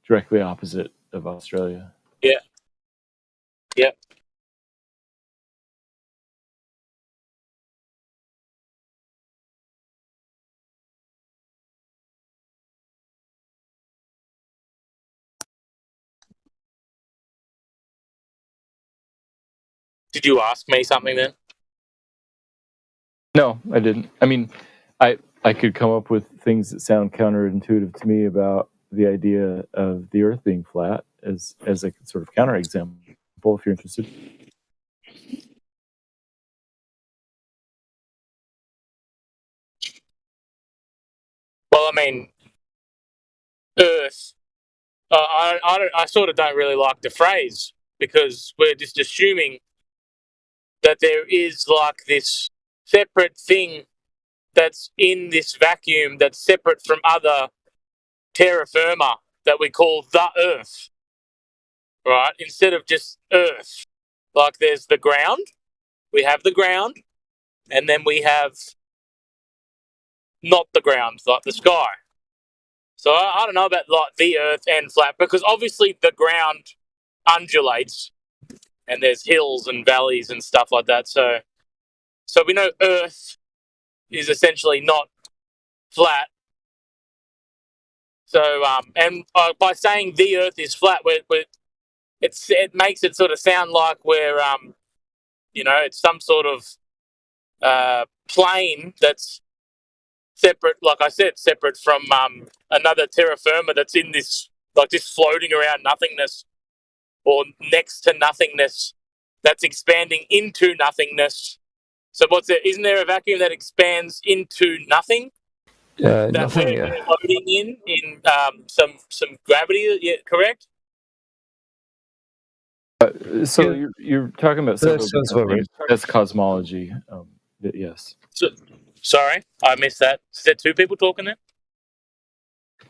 directly opposite of Australia. Yeah. Yep. Did you ask me something then? No, I didn't. I mean, I could come up with things that sound counterintuitive to me about the idea of the Earth being flat as a sort of counterexample, if you're interested. Well, I mean, Earth. I sort of don't really like the phrase because we're just assuming that there is like this separate thing that's in this vacuum that's separate from other terra firma that we call the Earth, right? Instead of just Earth. Like there's the ground, we have the ground, and then we have not the ground, like the sky. So I don't know about like the Earth and flat because obviously the ground undulates and there's hills and valleys and stuff like that. So we know Earth is essentially not flat. So and by saying the Earth is flat, it makes it sort of sound like we're it's some sort of plane that's separate, like I said, separate from another terra firma that's in this, like just floating around nothingness or next to nothingness that's expanding into nothingness. So isn't there a vacuum that expands into nothing? That Nothing. we're floating in some gravity, yeah, correct? So you're talking about several different things. That's cosmology. Yes. So, sorry, I missed that. Is there two people talking there?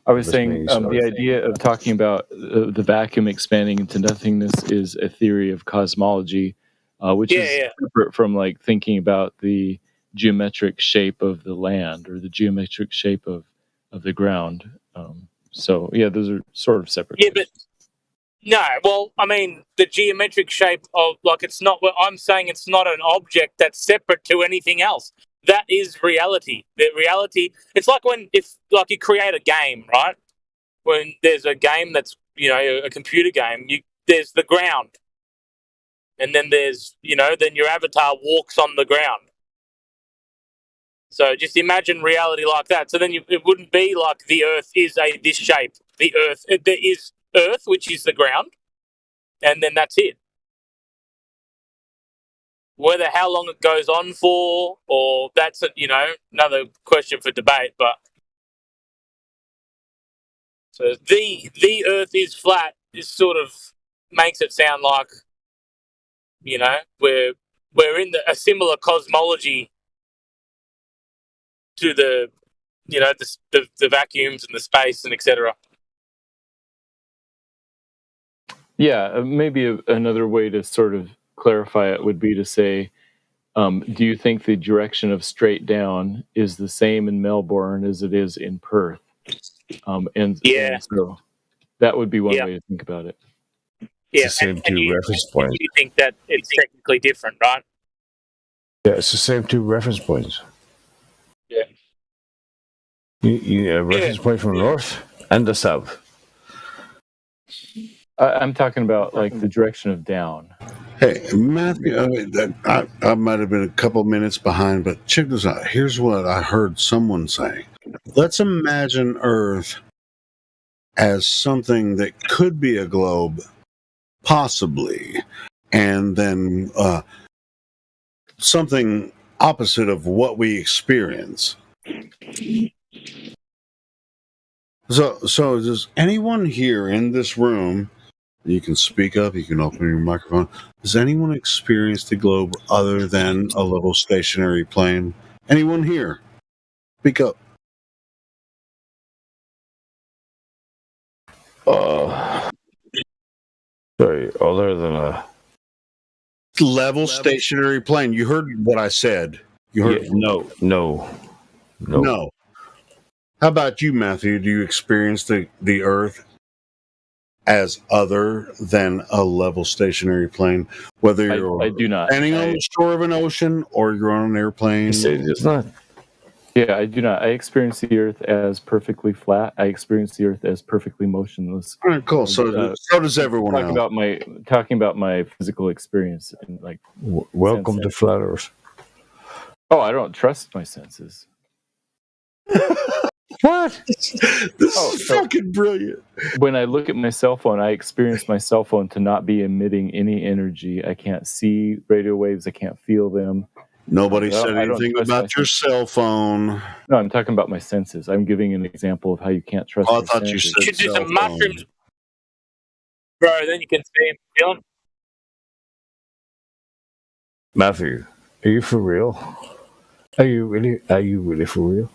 I was saying the idea of talking about the vacuum expanding into nothingness is a theory of cosmology, which is separate from like thinking about the geometric shape of the land or the geometric shape of the ground. So those are sort of separate. Yeah, but no. Well, I mean, the geometric shape of it's not. I'm saying it's not an object that's separate to anything else. That is reality. The reality. It's like if you create a game, right? When there's a game that's a computer game, there's the ground, and then there's then your avatar walks on the ground. So just imagine reality like that. So then it wouldn't be like the Earth is this shape. The Earth, there is Earth, which is the ground, and then that's it. Whether how long it goes on for, or that's another question for debate. But so the Earth is flat is sort of makes it sound like we're in a similar cosmology to the the vacuums and the space and etc. Yeah, maybe another way to sort of clarify it would be to say, do you think the direction of straight down is the same in Melbourne as it is in Perth? And so that would be one way to think about it. Yeah, it's the same two reference points. You think that it's technically different, right? Yeah, it's the same two reference points. Yeah. You a reference point from north and the south. I'm talking about like the direction of down. Hey, Matthew, I might have been a couple minutes behind, but check this out. Here's what I heard someone say. Let's imagine Earth as something that could be a globe, possibly, and then something opposite of what we experience. So does anyone here in this room, you can speak up, you can open your microphone, has anyone experienced a globe other than a little stationary plane? Anyone here? Speak up. Sorry, other than a level stationary plane. You heard what I said. You heard no. How about you, Matthew? Do you experience the Earth as other than a level stationary plane, whether you're I do not. standing on the shore of an ocean or you're on an airplane. It's not. Yeah, I do not. I experience the Earth as perfectly flat. I experience the Earth as perfectly motionless. All right, cool. So does everyone else. Talking about my physical experience and like. Welcome to Flat Earth. Oh, I don't trust my senses. What? This is fucking brilliant. When I look at my cell phone, I experience my cell phone to not be emitting any energy. I can't see radio waves. I can't feel them. Nobody said anything about your cell phone. No, I'm talking about my senses. I'm giving an example of how you can't trust. I thought you senses. said You should do some mushrooms, bro. Then you can see and feel them. Matthew, are you for real? Are you really for real?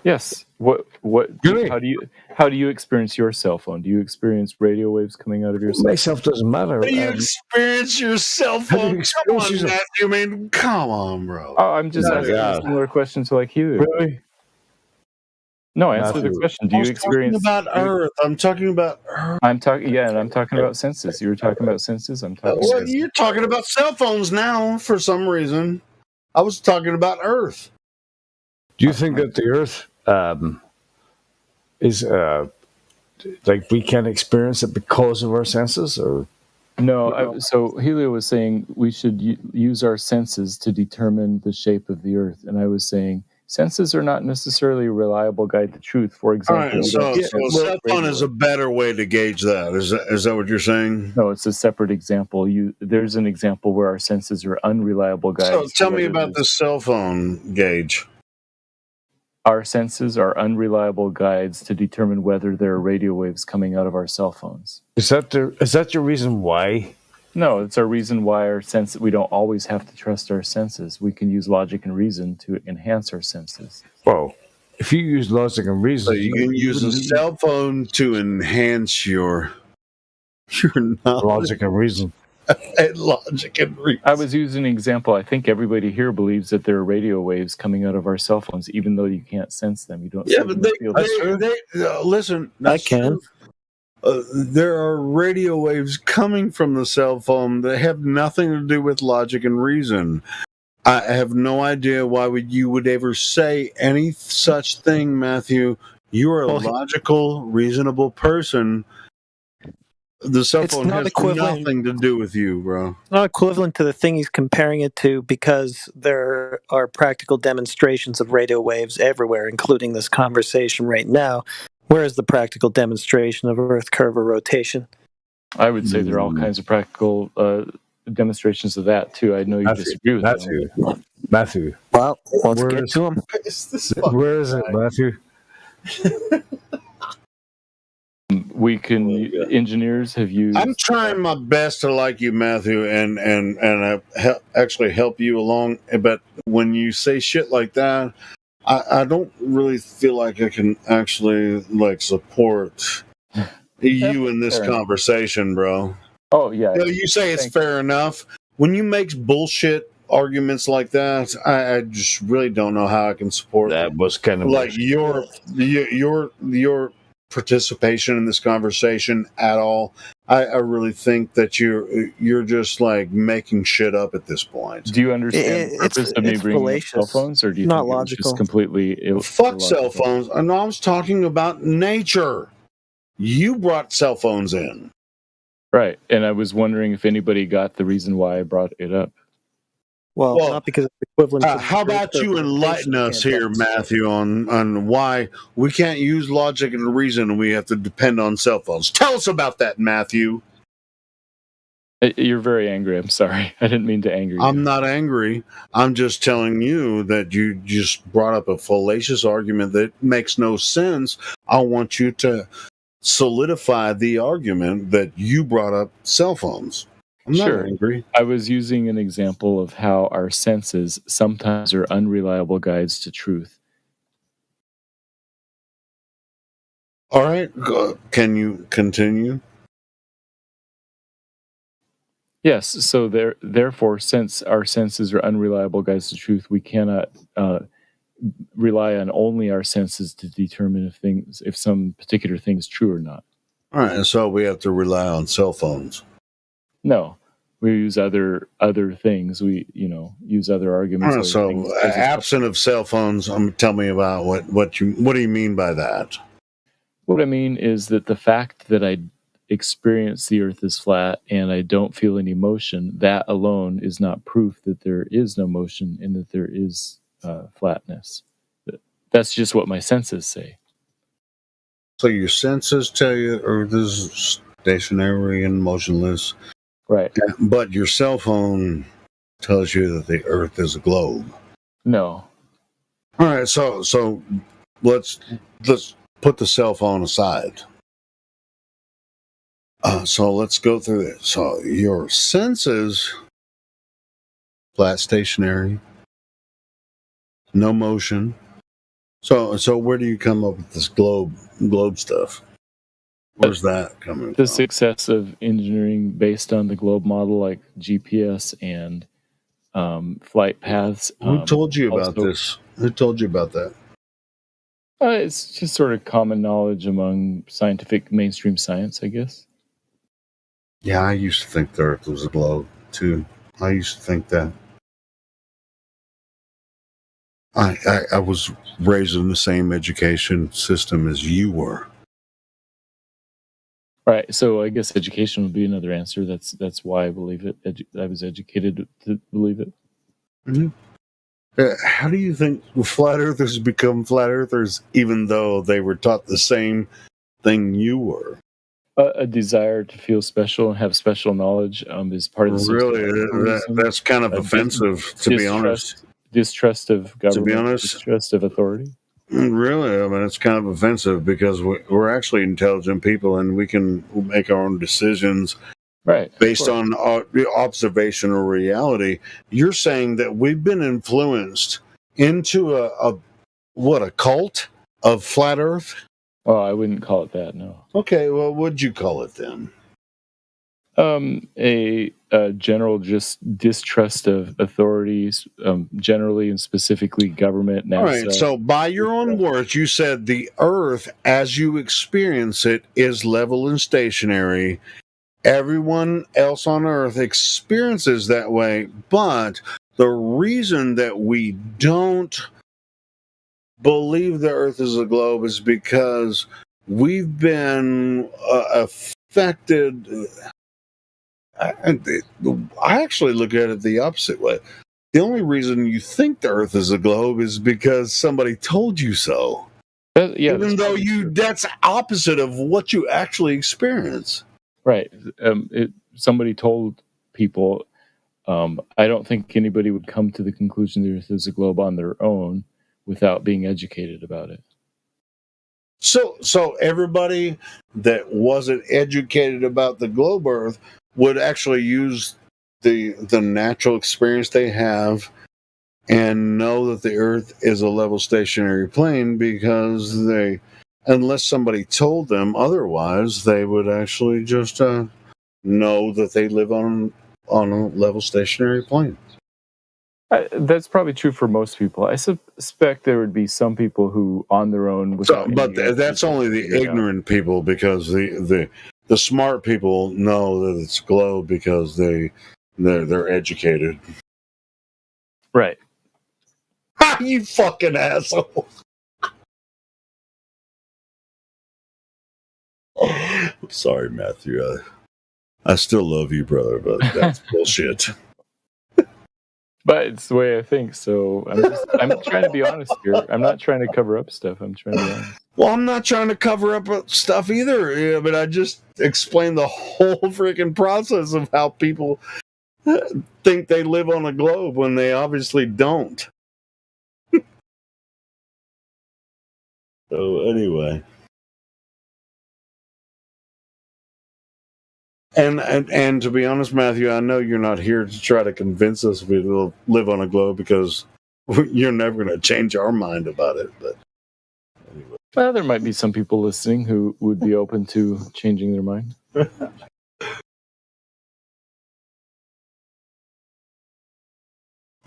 Yes. How do you experience your cell phone? Do you experience radio waves coming out of your cell phone? Myself doesn't matter. How do you experience your cell phone? Come on, Matthew, man. Come on, bro. Oh, I'm just asking a similar question to like Hugh. Really? No, answer the question. Do you experience about Earth? I'm talking about Earth. I'm talking about senses. You were talking about senses. I'm talking. Well, you're talking about cell phones now for some reason. I was talking about Earth. Do you think that the Earth is like we can experience it because of our senses, or no? So Helio was saying we should use our senses to determine the shape of the Earth, and I was saying senses are not necessarily a reliable guide to truth. For example, all right, so a cell phone is a better way to gauge that. Is that what you're saying? No, it's a separate example. There's an example where our senses are unreliable guides. So tell me about the cell phone gauge. Our senses are unreliable guides to determine whether there are radio waves coming out of our cell phones. Is that your reason why? No, it's our reason why we don't always have to trust our senses. We can use logic and reason to enhance our senses. Well, if you use logic and reason, so you can use a cell phone to enhance your knowledge. Logic and reason. Logic and reason. I was using an example. I think everybody here believes that there are radio waves coming out of our cell phones, even though you can't sense them. You don't. Yeah, but listen. I can. There are radio waves coming from the cell phone that have nothing to do with logic and reason. I have no idea why you would ever say any such thing, Matthew. You are a logical, reasonable person. The cell phone has nothing to do with you, bro. It's not equivalent to the thing he's comparing it to because there are practical demonstrations of radio waves everywhere, including this conversation right now. Where is the practical demonstration of Earth curve or rotation? I would say there are all kinds of practical demonstrations of that, too. I know you disagree with that. Matthew. Well, let's get to him. Where is it, Matthew? Engineers have used. I'm trying my best to like you, Matthew, and actually help you along. But when you say shit like that, I don't really feel like I can actually support you in this conversation, bro. Oh yeah. You say it's fair enough. When you make bullshit arguments like that, I just really don't know how I can support that. Was kind of like your participation in this conversation at all. I really think that you're just like making shit up at this point. Do you understand the purpose of me bringing up cell phones, or do you not think logical? It's just completely fuck cell phones? I was talking about nature. You brought cell phones in, right? And I was wondering if anybody got the reason why I brought it up. Well, not because it's equivalent. How about you enlighten us here, Matthew, on why we can't use logic and reason and we have to depend on cell phones? Tell us about that, Matthew. You're very angry. I'm sorry. I didn't mean to anger you. I'm not angry. I'm just telling you that you just brought up a fallacious argument that makes no sense. I want you to solidify the argument that you brought up cell phones. I'm not angry. I was using an example of how our senses sometimes are unreliable guides to truth. All right. Can you continue? Yes. So therefore, since our senses are unreliable guides to truth, we cannot rely on only our senses to determine if some particular thing is true or not. All right, and so we have to rely on cell phones. No, we use other things. We use other arguments. All right, so absent of cell phones, tell me about what do you mean by that? What I mean is that the fact that I experience the Earth is flat and I don't feel any motion, that alone is not proof that there is no motion and that there is flatness. That's just what my senses say. So your senses tell you Earth is stationary and motionless. Right. But your cell phone tells you that the Earth is a globe. No. All right, so let's put the cell phone aside. So let's go through this. So your senses, flat, stationary, no motion. So where do you come up with this globe stuff? Where's that coming from? The success of engineering based on the globe model, like GPS and flight paths. Who told you about this? Who told you about that? It's just sort of common knowledge among scientific mainstream science, I guess. Yeah, I used to think the Earth was a globe, too. I used to think that. I was raised in the same education system as you were. Right. So I guess education would be another answer. That's why I believe it. I was educated to believe it. Mm-hmm. How do you think flat earthers become flat earthers, even though they were taught the same thing you were? A desire to feel special and have special knowledge is part of the really. That's kind of offensive, to be honest. Distrust of government. To be honest, distrust of authority. Really, I mean, it's kind of offensive because we're actually intelligent people and we can make our own decisions, right? Based on observation or reality. You're saying that we've been influenced into a cult of flat Earth? Oh, I wouldn't call it that. No. Okay, well, what'd you call it then? A general just distrust of authorities, generally and specifically government. NASA. All right. So, by your own words, you said the Earth, as you experience it, is level and stationary. Everyone else on Earth experiences that way, but the reason that we don't believe the Earth is a globe is because we've been affected. I actually look at it the opposite way. The only reason you think the Earth is a globe is because somebody told you so. Even though that's opposite of what you actually experience. Right. Somebody told people. I don't think anybody would come to the conclusion the Earth is a globe on their own without being educated about it. So everybody that wasn't educated about the globe Earth would actually use the natural experience they have and know that the Earth is a level stationary plane because unless somebody told them otherwise, they would actually just know that they live on a level stationary plane. That's probably true for most people. I suspect there would be some people who, on their own, but that's only the ignorant people, because the smart people know that it's a globe because they're educated. Right. You fucking asshole. I'm sorry, Matthew. I still love you, brother, but that's bullshit. But it's the way I think, so I'm trying to be honest here. I'm not trying to cover up stuff. I'm trying to be honest. Well, I'm not trying to cover up stuff either, but I just explained the whole freaking process of how people think they live on a globe when they obviously don't. So anyway. And to be honest, Matthew, I know you're not here to try to convince us we will live on a globe, because you're never going to change our mind about it. But anyway. Well, there might be some people listening who would be open to changing their mind. But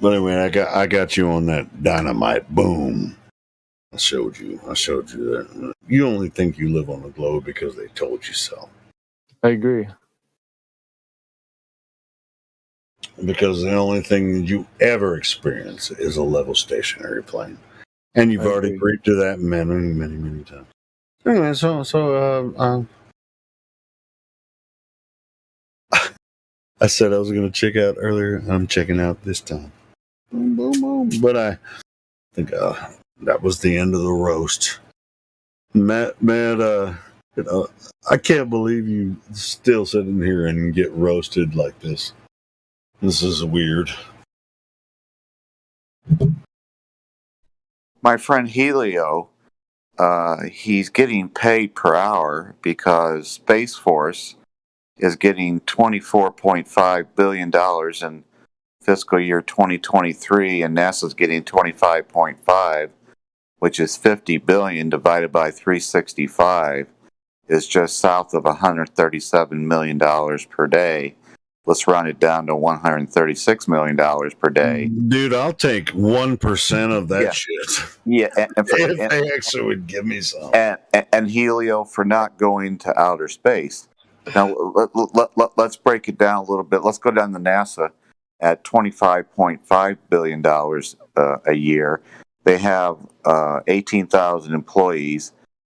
anyway, I got you on that dynamite boom. I showed you that. You only think you live on the globe because they told you so. I agree. Because the only thing you ever experience is a level stationary plane. And you've already agreed to that many times. Anyway, I said I was going to check out earlier. I'm checking out this time. Boom, boom, boom. But I think that was the end of the roast. Matt, I can't believe you still sitting here and get roasted like this. This is weird. My friend Helio, he's getting paid per hour because Space Force is getting $24.5 billion in fiscal year 2023, and NASA's getting 25.5, which is 50 billion divided by 365 is just south of $137 million per day. Let's run it down to $136 million per day. Dude, I'll take 1% of that shit. Yeah, if they actually would give me some. And Helio for not going to outer space. Now, let's break it down a little bit. Let's go down to NASA at $25.5 billion a year. They have 18,000 employees.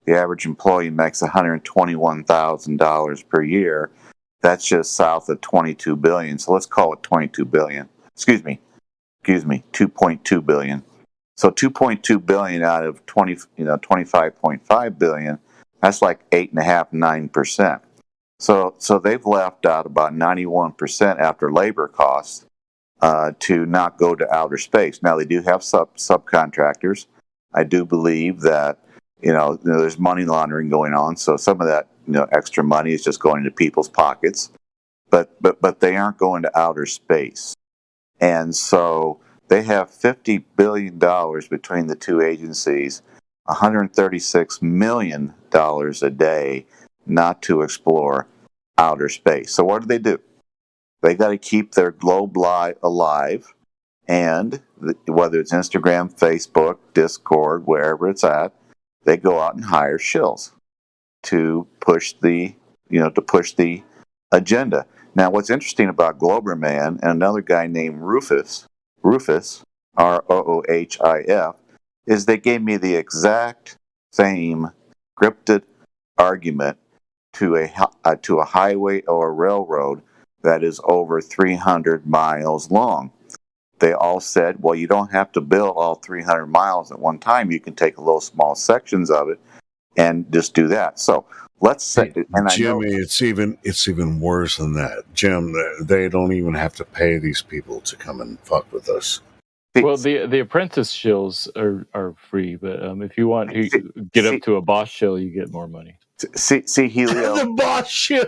The average employee makes $121,000 per year. That's just south of 22 billion. So let's call it 22 billion. Excuse me, 2.2 billion. So 2.2 billion out of 25.5 billion. That's like 8.5%, 9%. So they've left out about 91% after labor costs to not go to outer space. Now they do have subcontractors. I do believe that there's money laundering going on. So some of that extra money is just going into people's pockets, but they aren't going to outer space. And so they have $50 billion between the two agencies, $136 million a day not to explore outer space. So what do? They got to keep their globe alive, and whether it's Instagram, Facebook, Discord, wherever it's at, they go out and hire shills to push the agenda. Now, what's interesting about Globerman and another guy named Rufus, Roohif, is they gave me the exact same scripted argument to a highway or a railroad that is over 300 miles long. They all said, well, you don't have to build all 300 miles at one time. You can take little small sections of it and just do that. So let's say, and Jimmy, it's even worse than that. Jim, they don't even have to pay these people to come and fuck with us. Well, the apprentice shills are free, but if you want to get up to a boss shill, you get more money. See Helio. The boss shill.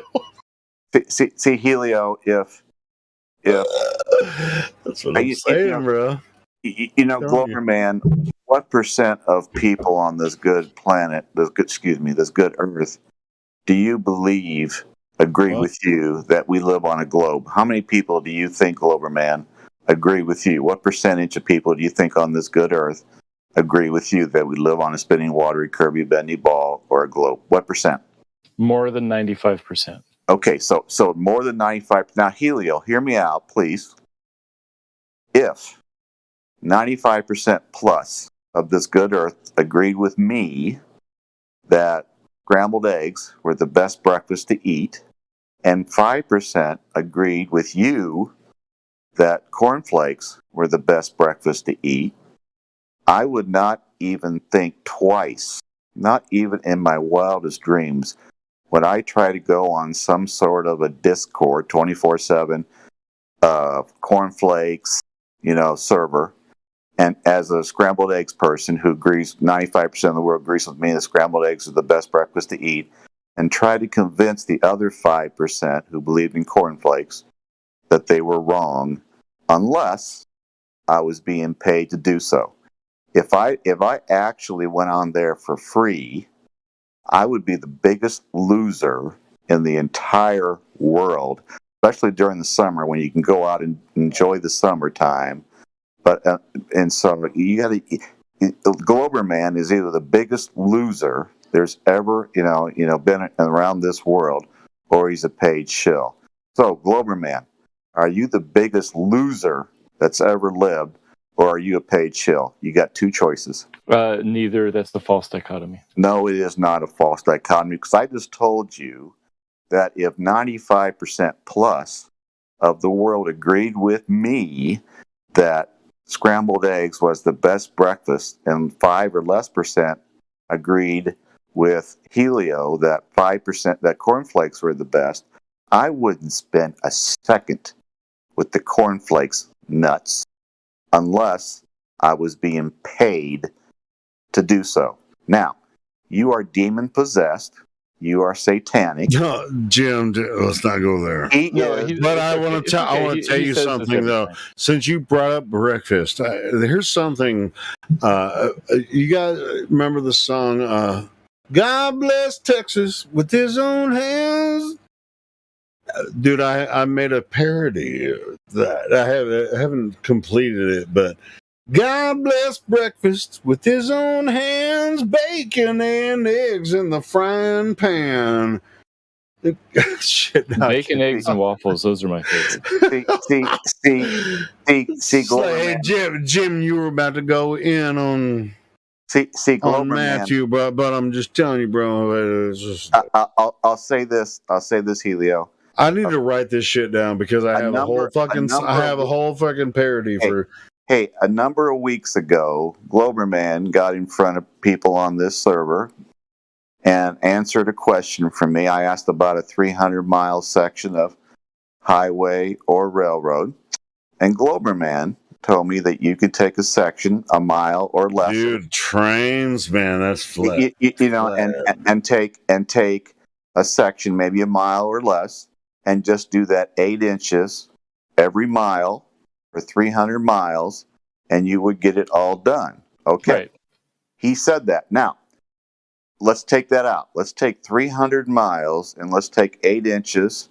See Helio, if that's what I'm saying, bro. Globerman, what percent of people on this good planet, this good Earth, do you believe agree with you that we live on a globe? How many people do you think, Globerman, agree with you? What percentage of people do you think on this good Earth agree with you that we live on a spinning, watery, curvy, bendy ball or a globe? What percent? More than 95%. Okay, so more than 95%. Now, Helio, hear me out, please. If 95% plus of this good Earth agreed with me that scrambled eggs were the best breakfast to eat, and 5% agreed with you that cornflakes were the best breakfast to eat, I would not even think twice, not even in my wildest dreams, when I try to go on some sort of a Discord 24/7 cornflakes, server, and as a scrambled eggs person who agrees, 95% of the world agrees with me that scrambled eggs are the best breakfast to eat, and try to convince the other 5% who believed in cornflakes that they were wrong, unless I was being paid to do so. If I actually went on there for free, I would be the biggest loser in the entire world, especially during the summer when you can go out and enjoy the summertime. But and so you got to. Globerman is either the biggest loser there's ever been around this world, or he's a paid shill. So Globerman, are you the biggest loser that's ever lived, or are you a paid shill? You got two choices. Neither. That's the false dichotomy. No, it is not a false dichotomy, because I just told you that if 95% plus of the world agreed with me that scrambled eggs was the best breakfast, and 5 or less percent agreed with Helio that 5% that cornflakes were the best, I wouldn't spend a second with the cornflakes nuts unless I was being paid to do so. Now, you are demon possessed. You are satanic. No, Jim, let's not go there. But I want to tell you something, though. Since you brought up breakfast, here's something. You guys remember the song, God Bless Texas with His Own Hands? Dude, I made a parody of that. I haven't completed it, but God bless breakfast with His own hands, bacon and eggs in the frying pan. Shit, bacon, eggs, and waffles. Those are my favorites. See, hey, Jim, you were about to go in on Matthew, but I'm just telling you, bro. It's just, I'll say this, Helio. I need to write this shit down because I have a whole fucking parody for. Hey, a number of weeks ago, Globerman got in front of people on this server and answered a question from me. I asked about a 300-mile section of highway or railroad, and Globerman told me that you could take a section a mile or less. Dude, trains, man, that's flat. And take a section maybe a mile or less, and just do that 8 inches every mile for 300 miles, and you would get it all done. Okay. Right. He said that. Now, let's take that out. Let's take 300 miles, and let's take 8 inches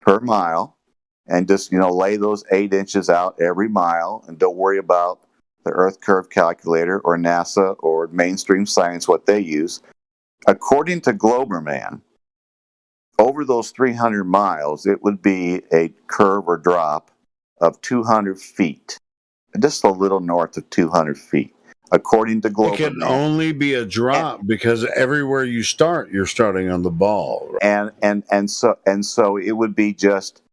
per mile, and just, lay those 8 inches out every mile, and don't worry about the Earth Curve Calculator or NASA or mainstream science, what they use. According to Globerman, over those 300 miles, it would be a curve or drop of 200 feet, just a little north of 200 feet, according to Globerman. It can only be a drop because everywhere you start, you're starting on the ball. Right? And so it would be just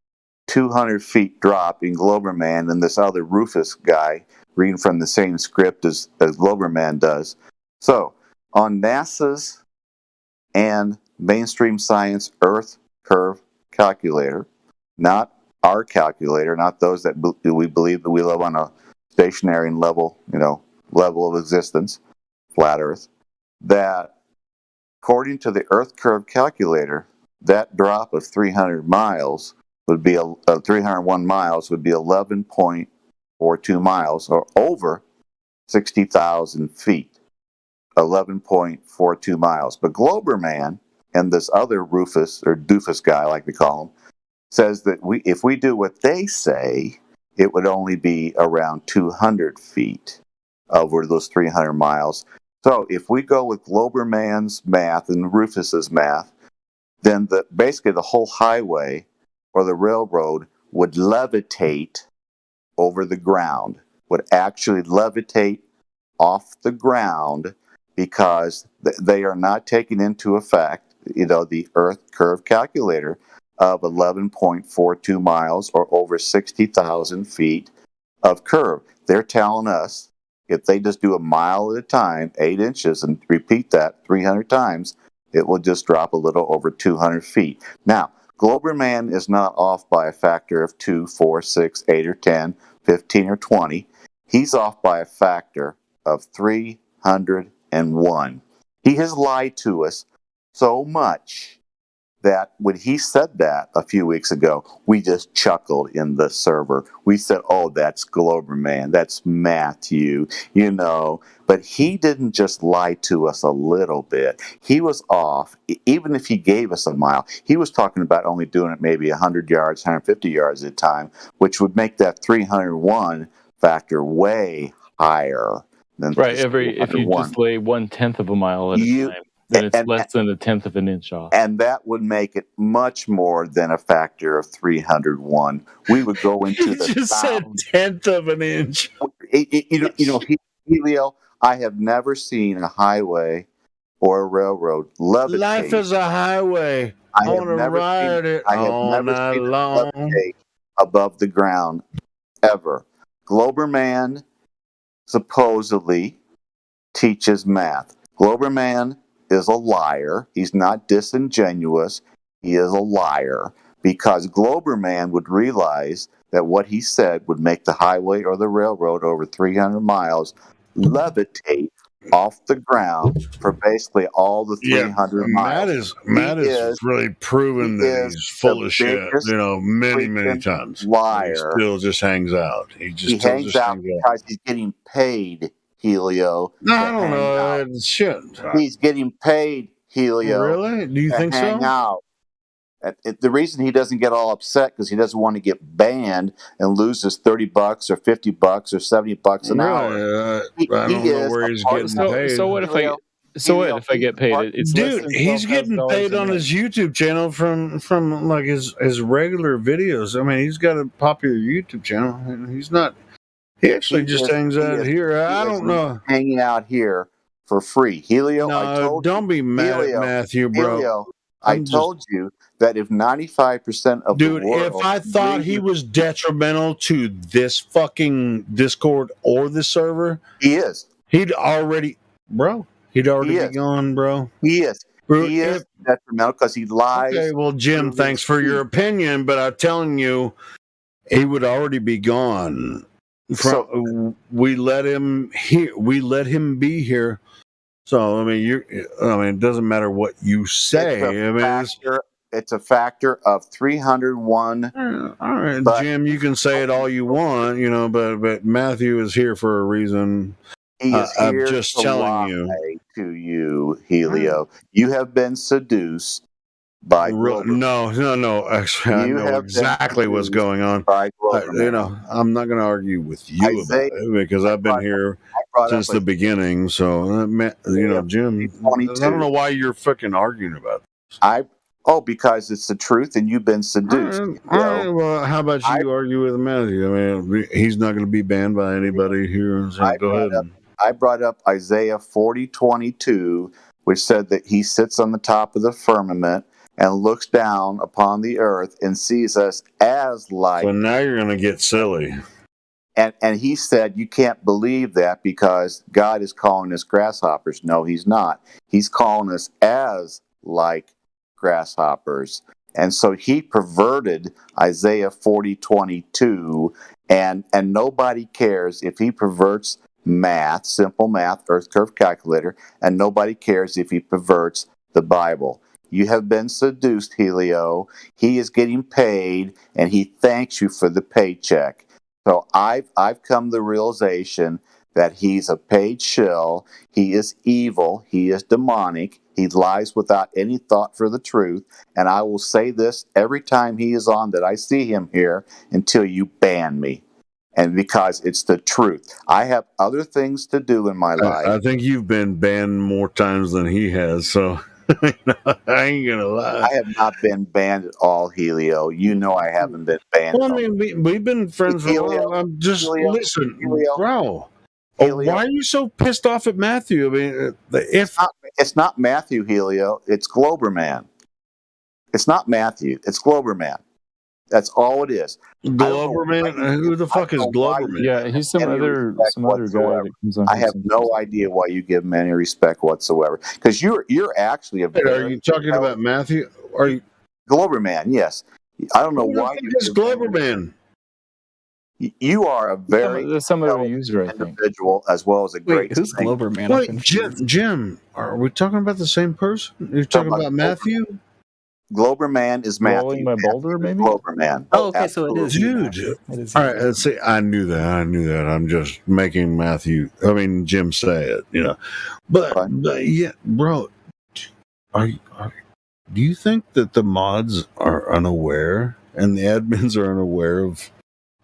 200 feet drop in Globerman, and this other Rufus guy reading from the same script as Globerman does. So on NASA's and mainstream science Earth Curve Calculator, not our calculator, not those that we believe that we live on a stationary level of existence, flat Earth, that according to the Earth Curve Calculator, that drop of 300 miles would be 301 miles would be 11.42 miles, or over 60,000 feet, 11.42 miles. But Globerman and this other Rufus or Doofus guy, I like to call him, says that if we do what they say, it would only be around 200 feet over those 300 miles. So if we go with Globerman's math and Rufus's math, then basically the whole highway or the railroad would levitate over the ground, would actually levitate off the ground, because they are not taking into effect, the Earth Curve Calculator of 11.42 miles or over 60,000 feet of curve. They're telling us if they just do a mile at a time, 8 inches, and repeat that 300 times, it will just drop a little over 200 feet. Now, Globerman is not off by a factor of 2, 4, 6, 8, or 10, 15, or 20. He's off by a factor of 301. He has lied to us so much that when he said that a few weeks ago, we just chuckled in the server. We said, oh, that's Globerman, that's Matthew, But he didn't just lie to us a little bit. He was off. Even if he gave us a mile, he was talking about only doing it maybe 100 yards, 150 yards at a time, which would make that 301 factor way higher than Right. If you 301. just lay 1/10 of a mile at a time, then it's less than 1/10 of an inch off. And that would make it much more than a factor of 301. We would go into You the just said 1/10 of an inch. Helio, I have never seen a highway or a railroad levitate. Life is a highway. I want to ride it all night long. Levitate above the ground ever. Globerman supposedly teaches math. Globerman is a liar. He's not disingenuous. He is a liar because Globerman would realize that what he said would make the highway or the railroad over 300 miles levitate off the ground for basically all the 300 miles. Matt is really proven that he's full of shit, many times. Liar. He still just hangs out. He hangs out because he's getting paid, Helio. No, I don't know. Shit. He's getting paid, Helio. Really? Do you think so? Hang out. The reason he doesn't get all upset because he doesn't want to get banned and lose his $30 or $50 or $70 an hour. I don't know where he's getting paid. So what if I get paid? It's Dude, he's getting paid on his YouTube channel from like his regular videos. I mean, he's got a popular YouTube channel, and he's not. He actually just hangs out here. I don't know. Hanging out here for free, Helio. No, don't be mad at Matthew, bro. Helio, I told you that if 95% of the world, if I thought he was detrimental to this fucking Discord or the server, he is. He'd already be gone, bro. He is. He is detrimental because he lies. Okay, well, Jim, thanks for your opinion, but I'm telling you, he would already be gone. We let him here. We let him be here. So I mean, it doesn't matter what you say. It's a factor of 301. All right, Jim, you can say it all you want, but Matthew is here for a reason. He is here I'm just telling you. To you, Helio, you have been seduced by No. Actually, I know exactly what's going on. I'm not going to argue with you about it because I've been here since the beginning. So, Jim, I don't know why you're fucking arguing about this. Because it's the truth, and you've been seduced. All right, well, how about you argue with Matthew? I mean, he's not going to be banned by anybody here. So go ahead. I brought up Isaiah 40:22, which said that he sits on the top of the firmament and looks down upon the earth and sees us as like. So now you're going to get silly. And he said, you can't believe that because God is calling us grasshoppers. No, he's not. He's calling us as like grasshoppers. And so he perverted Isaiah 40:22, and nobody cares if he perverts math, simple math, earth curve calculator, and nobody cares if he perverts the Bible. You have been seduced, Helio. He is getting paid, and he thanks you for the paycheck. So I've come to the realization that he's a paid shill. He is evil. He is demonic. He lies without any thought for the truth. And I will say this every time he is on that I see him here until you ban me. And because it's the truth. I have other things to do in my life. I think you've been banned more times than he has, so I ain't going to lie. I have not been banned at all, Helio. You know I haven't been banned. Well, I mean, we've been friends for a while. I'm just, listen, bro. Why are you so pissed off at Matthew? I mean, it's not Matthew, Helio. It's Globerman. It's not Matthew. It's Globerman. That's all it is. Globerman? Who the fuck is Globerman? Yeah, he's some other guy that comes on. I have no idea why you give him any respect whatsoever. Because you're actually a. Are you talking about Matthew? Are you Globerman? Yes. I don't know why you give Globerman. You are a very some other user, I think, individual as well as a great. Who's Globerman? Wait, Jim, are we talking about the same person? You're talking about Matthew? Globerman is Matthew. Rolling my boulder, maybe? Globerman. Oh, okay, so it is. Dude. All right, let's see. I knew that. I'm just making Jim say it, But yeah, bro, do you think that the mods are unaware and the admins are unaware of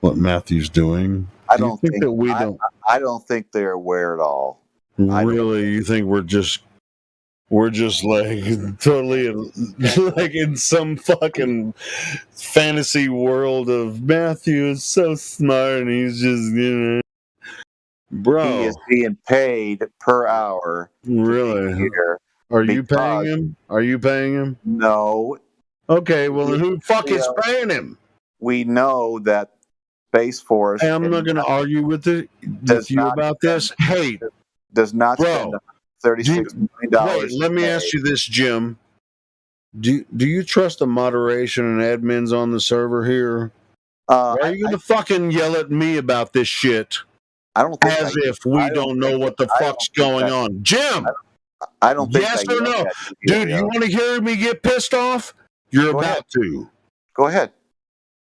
what Matthew's doing? I Do you don't think think that we I, don't I don't think they're aware at all. really? You think we're just like totally like in some fucking fantasy world of Matthew is so smart and he's just bro. He is being paid per hour. Really? Here Are you paying him? Are you paying him? No. Okay, well then who the fuck is paying him? We know that Space Force. Hey, I'm not going to argue with you about this. Hey, does not spend $36 million. Wait, let me ask you this, Jim. Do you trust the moderation and admins on the server here? Are you going to fucking yell at me about this shit? I don't think as if we don't know what the fuck's going on. Jim! I don't think yes I or no? yelled at Dude, you want to hear me get pissed off? You're about to. Go ahead.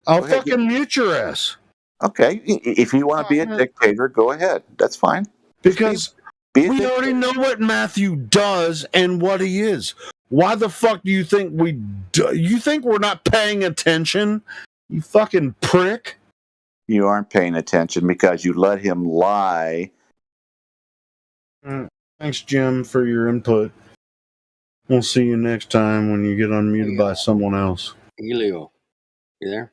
I'll fucking mute your ass. Okay. If you want to be a dictator, go ahead. That's fine. Because we already know what Matthew does and what he is. Why the fuck do you think we do? You think we're not paying attention? You fucking prick. You aren't paying attention because you let him lie. Thanks, Jim, for your input. We'll see you next time when you get unmuted by someone else. Elio, you there?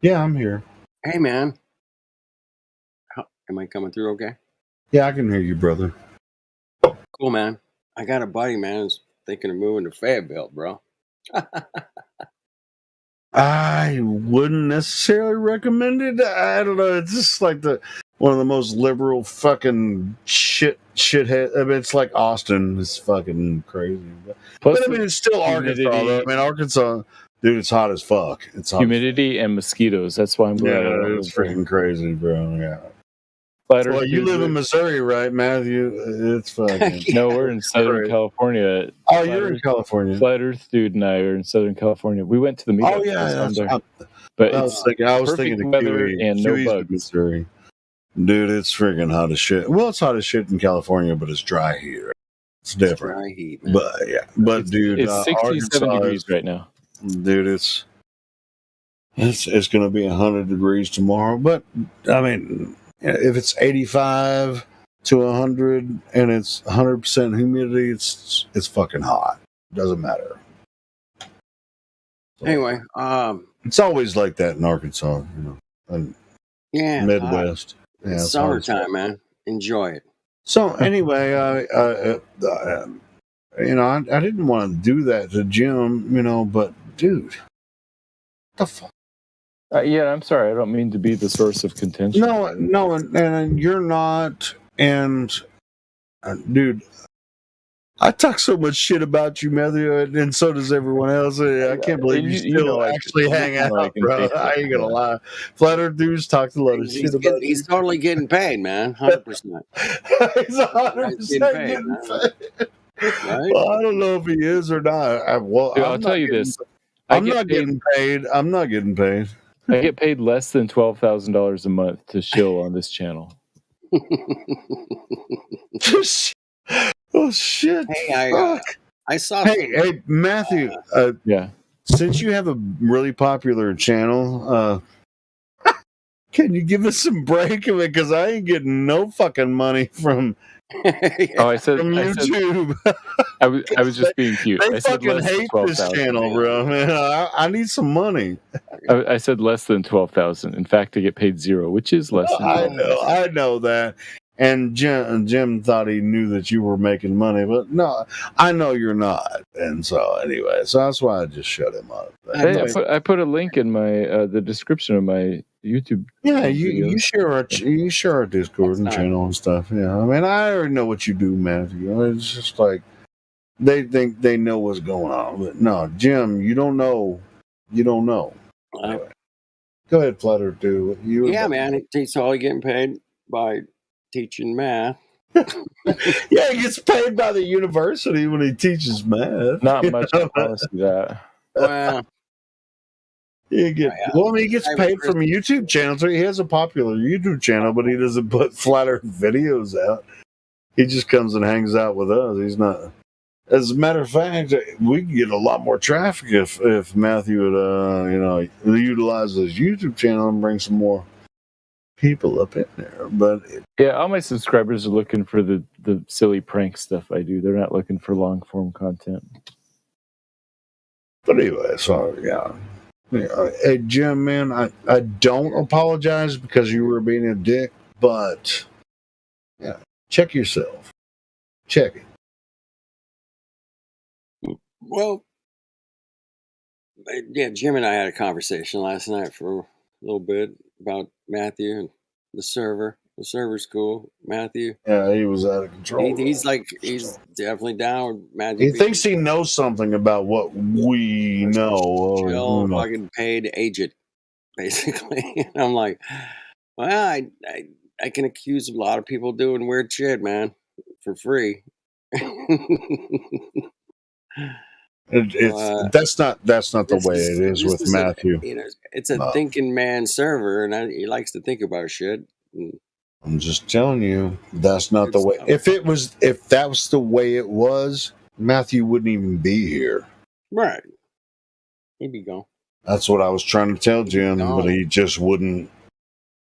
Yeah, I'm here. Hey, man. Am I coming through okay? Yeah, I can hear you, brother. Cool, man. I got a buddy, man, who's thinking of moving to Fayetteville, bro. I wouldn't necessarily recommend it. I don't know. It's just like one of the most liberal fucking shithead. I mean, it's like Austin. It's fucking crazy. But I mean, it's still Arkansas, though. I mean, Arkansas, dude, it's hot as fuck. It's hot. Humidity and mosquitoes. That's why I'm glad. Yeah, it's freaking crazy, bro. Yeah. Flat Well, you live in Missouri, right, Matthew? It's fucking. No, we're in Southern California. Oh, you're in California. Flat Earth dude and I are in Southern California. We went to the meetup. Oh yeah, but I was thinking of weather Kiwi, and no Kiwi's in bugs. Missouri. Dude, it's freaking hot as shit. Well, it's hot as shit in California, but it's dry here. It's different. Dry heat, man. But yeah, but dude, It's 67 Arkansas degrees right now. Dude, it's going to be 100 degrees tomorrow. But I mean, if it's 85 to 100 and it's 100% humidity, it's fucking hot. Doesn't matter. Anyway, It's always like that in Arkansas, you know, and yeah, Midwest. Yeah, it's it's always- summertime, man. Enjoy it. So anyway, you know, I didn't want to do that to Jim, you know, but dude, what the fuck? Yeah, I'm sorry. I don't mean to be the source of contention. No, and you're not. And dude, I talk so much shit about you, Matthew, and so does everyone else. I can't believe you still actually hang out, bro. I ain't gonna lie. Flat Earth dudes talk a lot of shit about you. He's totally getting paid, man. 100%. He's 100% getting paid. Well, I don't know if he is or not. Dude, I'll tell you this. I'm not getting paid. I'm not getting paid. I get paid less than $12,000 a month to shill on this channel. Oh shit! Hey, I saw. Hey, Matthew. Yeah. Since you have a really popular channel, can you give us some break of it? Because I ain't getting no fucking money from. Oh, I said from YouTube. I was just being cute. They I said fucking less than hate 12,000. this channel, bro. Man, I need some money. I said less than 12,000. In fact, I get paid zero, which is less than. I know that. And Jim thought he knew that you were making money, but no, I know you're not. And so anyway, so that's why I just shut him up. Hey, I put a link in my the description of my YouTube. Yeah, you share our Discord and channel and stuff. Yeah, I mean, I already know what you do, Matthew. It's just like they think they know what's going on, but no, Jim, you don't know. You don't know. Anyway, go ahead, Flutter. Do you? Yeah, man. He's all getting paid by teaching math. Yeah, he gets paid by the university when he teaches math. Not much, honestly. That. Well. He gets paid from a YouTube channel. So he has a popular YouTube channel, but he doesn't put flat Earth videos out. He just comes and hangs out with us. He's not. As a matter of fact, we could get a lot more traffic if Matthew would, utilize his YouTube channel and bring some more people up in there. But yeah, all my subscribers are looking for the silly prank stuff I do. They're not looking for long form content. But anyway, so yeah. Hey, Jim, man, I don't apologize because you were being a dick, but yeah, check yourself. Check it. Well, yeah, Jim and I had a conversation last night for a little bit about Matthew and the server. The server's cool. Matthew. Yeah, he was out of control. He's definitely down with Matthew. He thinks he knows something about what we know. Chill, fucking paid agent, basically. And I'm like, well, I can accuse a lot of people doing weird shit, man, for free. That's not the way it is with Matthew. It's a thinking man server, and he likes to think about shit. I'm just telling you, that's not the way. If that was the way it was, Matthew wouldn't even be here. Right. He'd be gone. That's what I was trying to tell Jim, but he just wouldn't.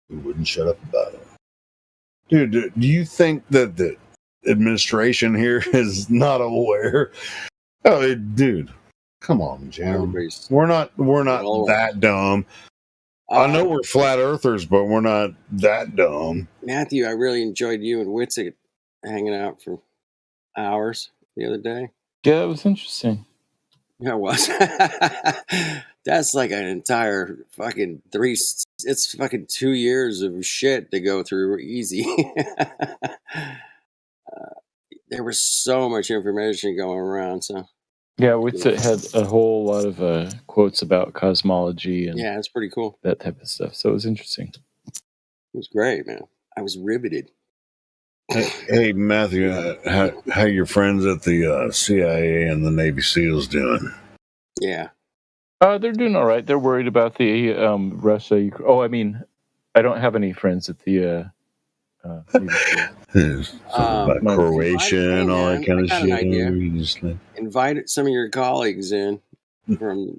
He wouldn't shut up about it. Dude, do you think that the administration here is not aware? Oh, dude, come on, Jim. We're not that dumb. I know we're flat earthers, but we're not that dumb. Matthew, I really enjoyed you and Witzik hanging out for hours the other day. Yeah, it was interesting. Yeah, it was. That's like an entire fucking it's fucking 2 years of shit to go through easy. There was so much information going around, so. Yeah, Witsit had a whole lot of quotes about cosmology and yeah, it's pretty cool. That type of stuff. So it was interesting. It was great, man. I was riveted. Hey Matthew, how your friends at the CIA and the Navy SEALs doing? Yeah. They're doing all right. They're worried about the Russia. I mean, I don't have any friends at the about Croatia and all that kind of shit. Invite some of your colleagues in from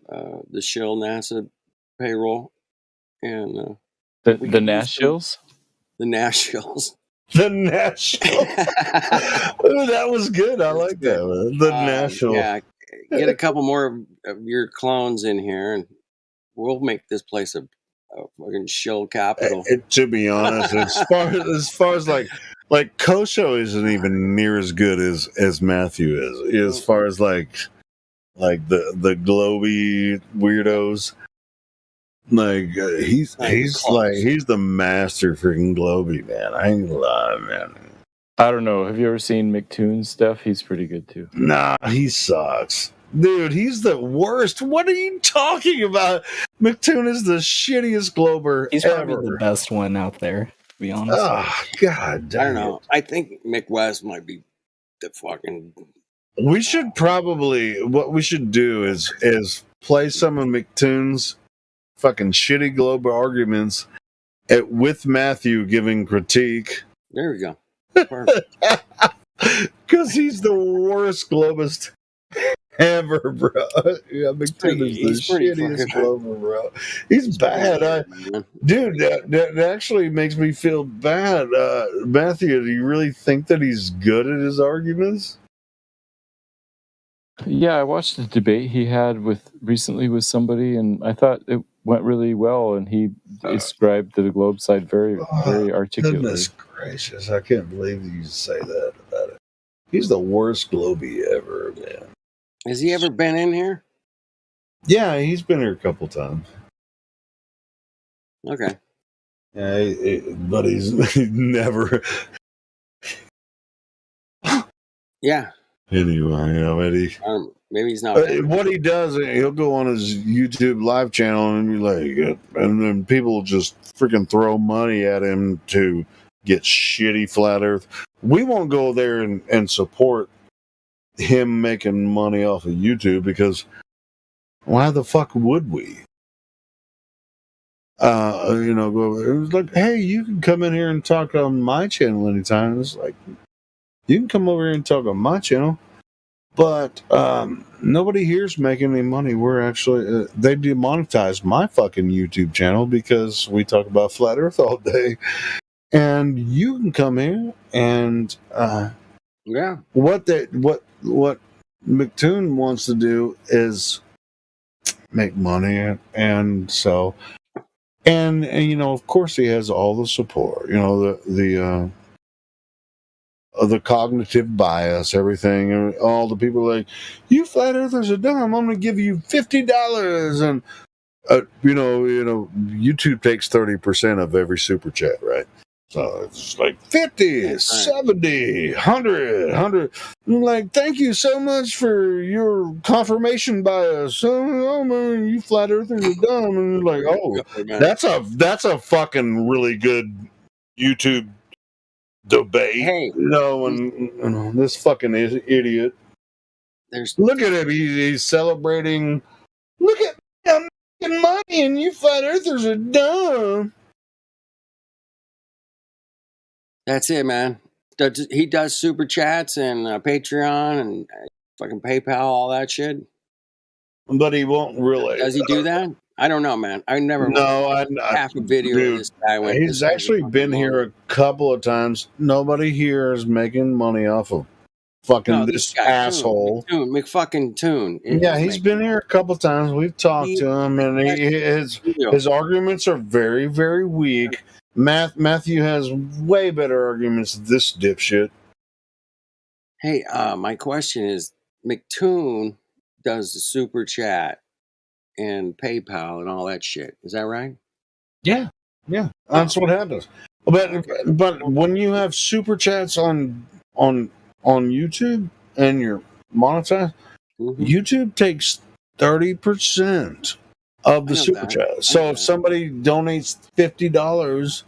the Shill NASA payroll and the Nashills? The Nashills. The Nashills. That was good. I like that one. The Nashills. Yeah, get a couple more of your clones in here and we'll make this place a fucking shill capital. To be honest, as far as like Kosho isn't even near as good as Matthew is. As far as like the globy weirdos, like he's the master freaking globy, man. I ain't gonna lie, man. I don't know. Have you ever seen McToon's stuff? He's pretty good too. Nah, he sucks. Dude, he's the worst. What are you talking about? McToon is the shittiest glober He's ever. probably the best one out there, to be honest. Oh, God damn. I don't know. I think Mick West might be the fucking... We should probably... What we should do is play some of McToon's fucking shitty glober arguments with Matthew giving critique. There we go. Because he's the worst globist ever, bro. Yeah, McToon is the shittiest glober, bro. He's bad. Dude, that actually makes me feel bad. Matthew, do you really think that he's good at his arguments? Yeah, I watched the debate he had recently with somebody, and I thought it went really well, and he described the globe side very articulately. Goodness gracious, I can't believe you say that about it. He's the worst globy ever, man. Has he ever been in here? Yeah, he's been here a couple times. Okay. Yeah, but he's never... Yeah. Anyway, Eddie. Maybe he's not. What he does, he'll go on his YouTube live channel and be like, and then people just freaking throw money at him to get shitty flat Earth. We won't go there and support him making money off of YouTube because why the fuck would we? Go. It was like, hey, you can come in here and talk on my channel anytime. It's like, you can come over here and talk on my channel. But nobody here's making any money. We're actually they demonetized my fucking YouTube channel because we talk about flat Earth all day. And you can come here and yeah, what McToon wants to do is make money, and so and you know, of course, he has all the support. You know, the cognitive bias, everything, and all the people like, you flat earthers are dumb. I'm going to give you $50, and you know, YouTube takes 30% of every super chat, right? So it's like 50, 70, 100. I'm like, thank you so much for your confirmation bias. Oh man, you flat earthers are dumb. And you're like, oh, that's a fucking really good YouTube debate. Hey, you know, and this fucking idiot. Look at him. He's celebrating. Look at me, I'm making money, and you flat earthers are dumb. That's it, man. He does super chats and Patreon and fucking PayPal, all that shit. But he won't really. Does he do that? I don't know, man. I never. Half a video dude, of this guy went. He's actually been here a couple of times. Nobody here is making money off of fucking this asshole. McFucking Tune. Yeah, he's been here a couple of times. We've talked to him, and his arguments are very, very weak. Matthew has way better arguments than this dipshit. Hey, my question is, McToon does the super chat and PayPal and all that shit. Is that right? Yeah, that's what happens. But when you have super chats on YouTube and you're monetized, YouTube takes 30% of the super chat. So if somebody donates $50,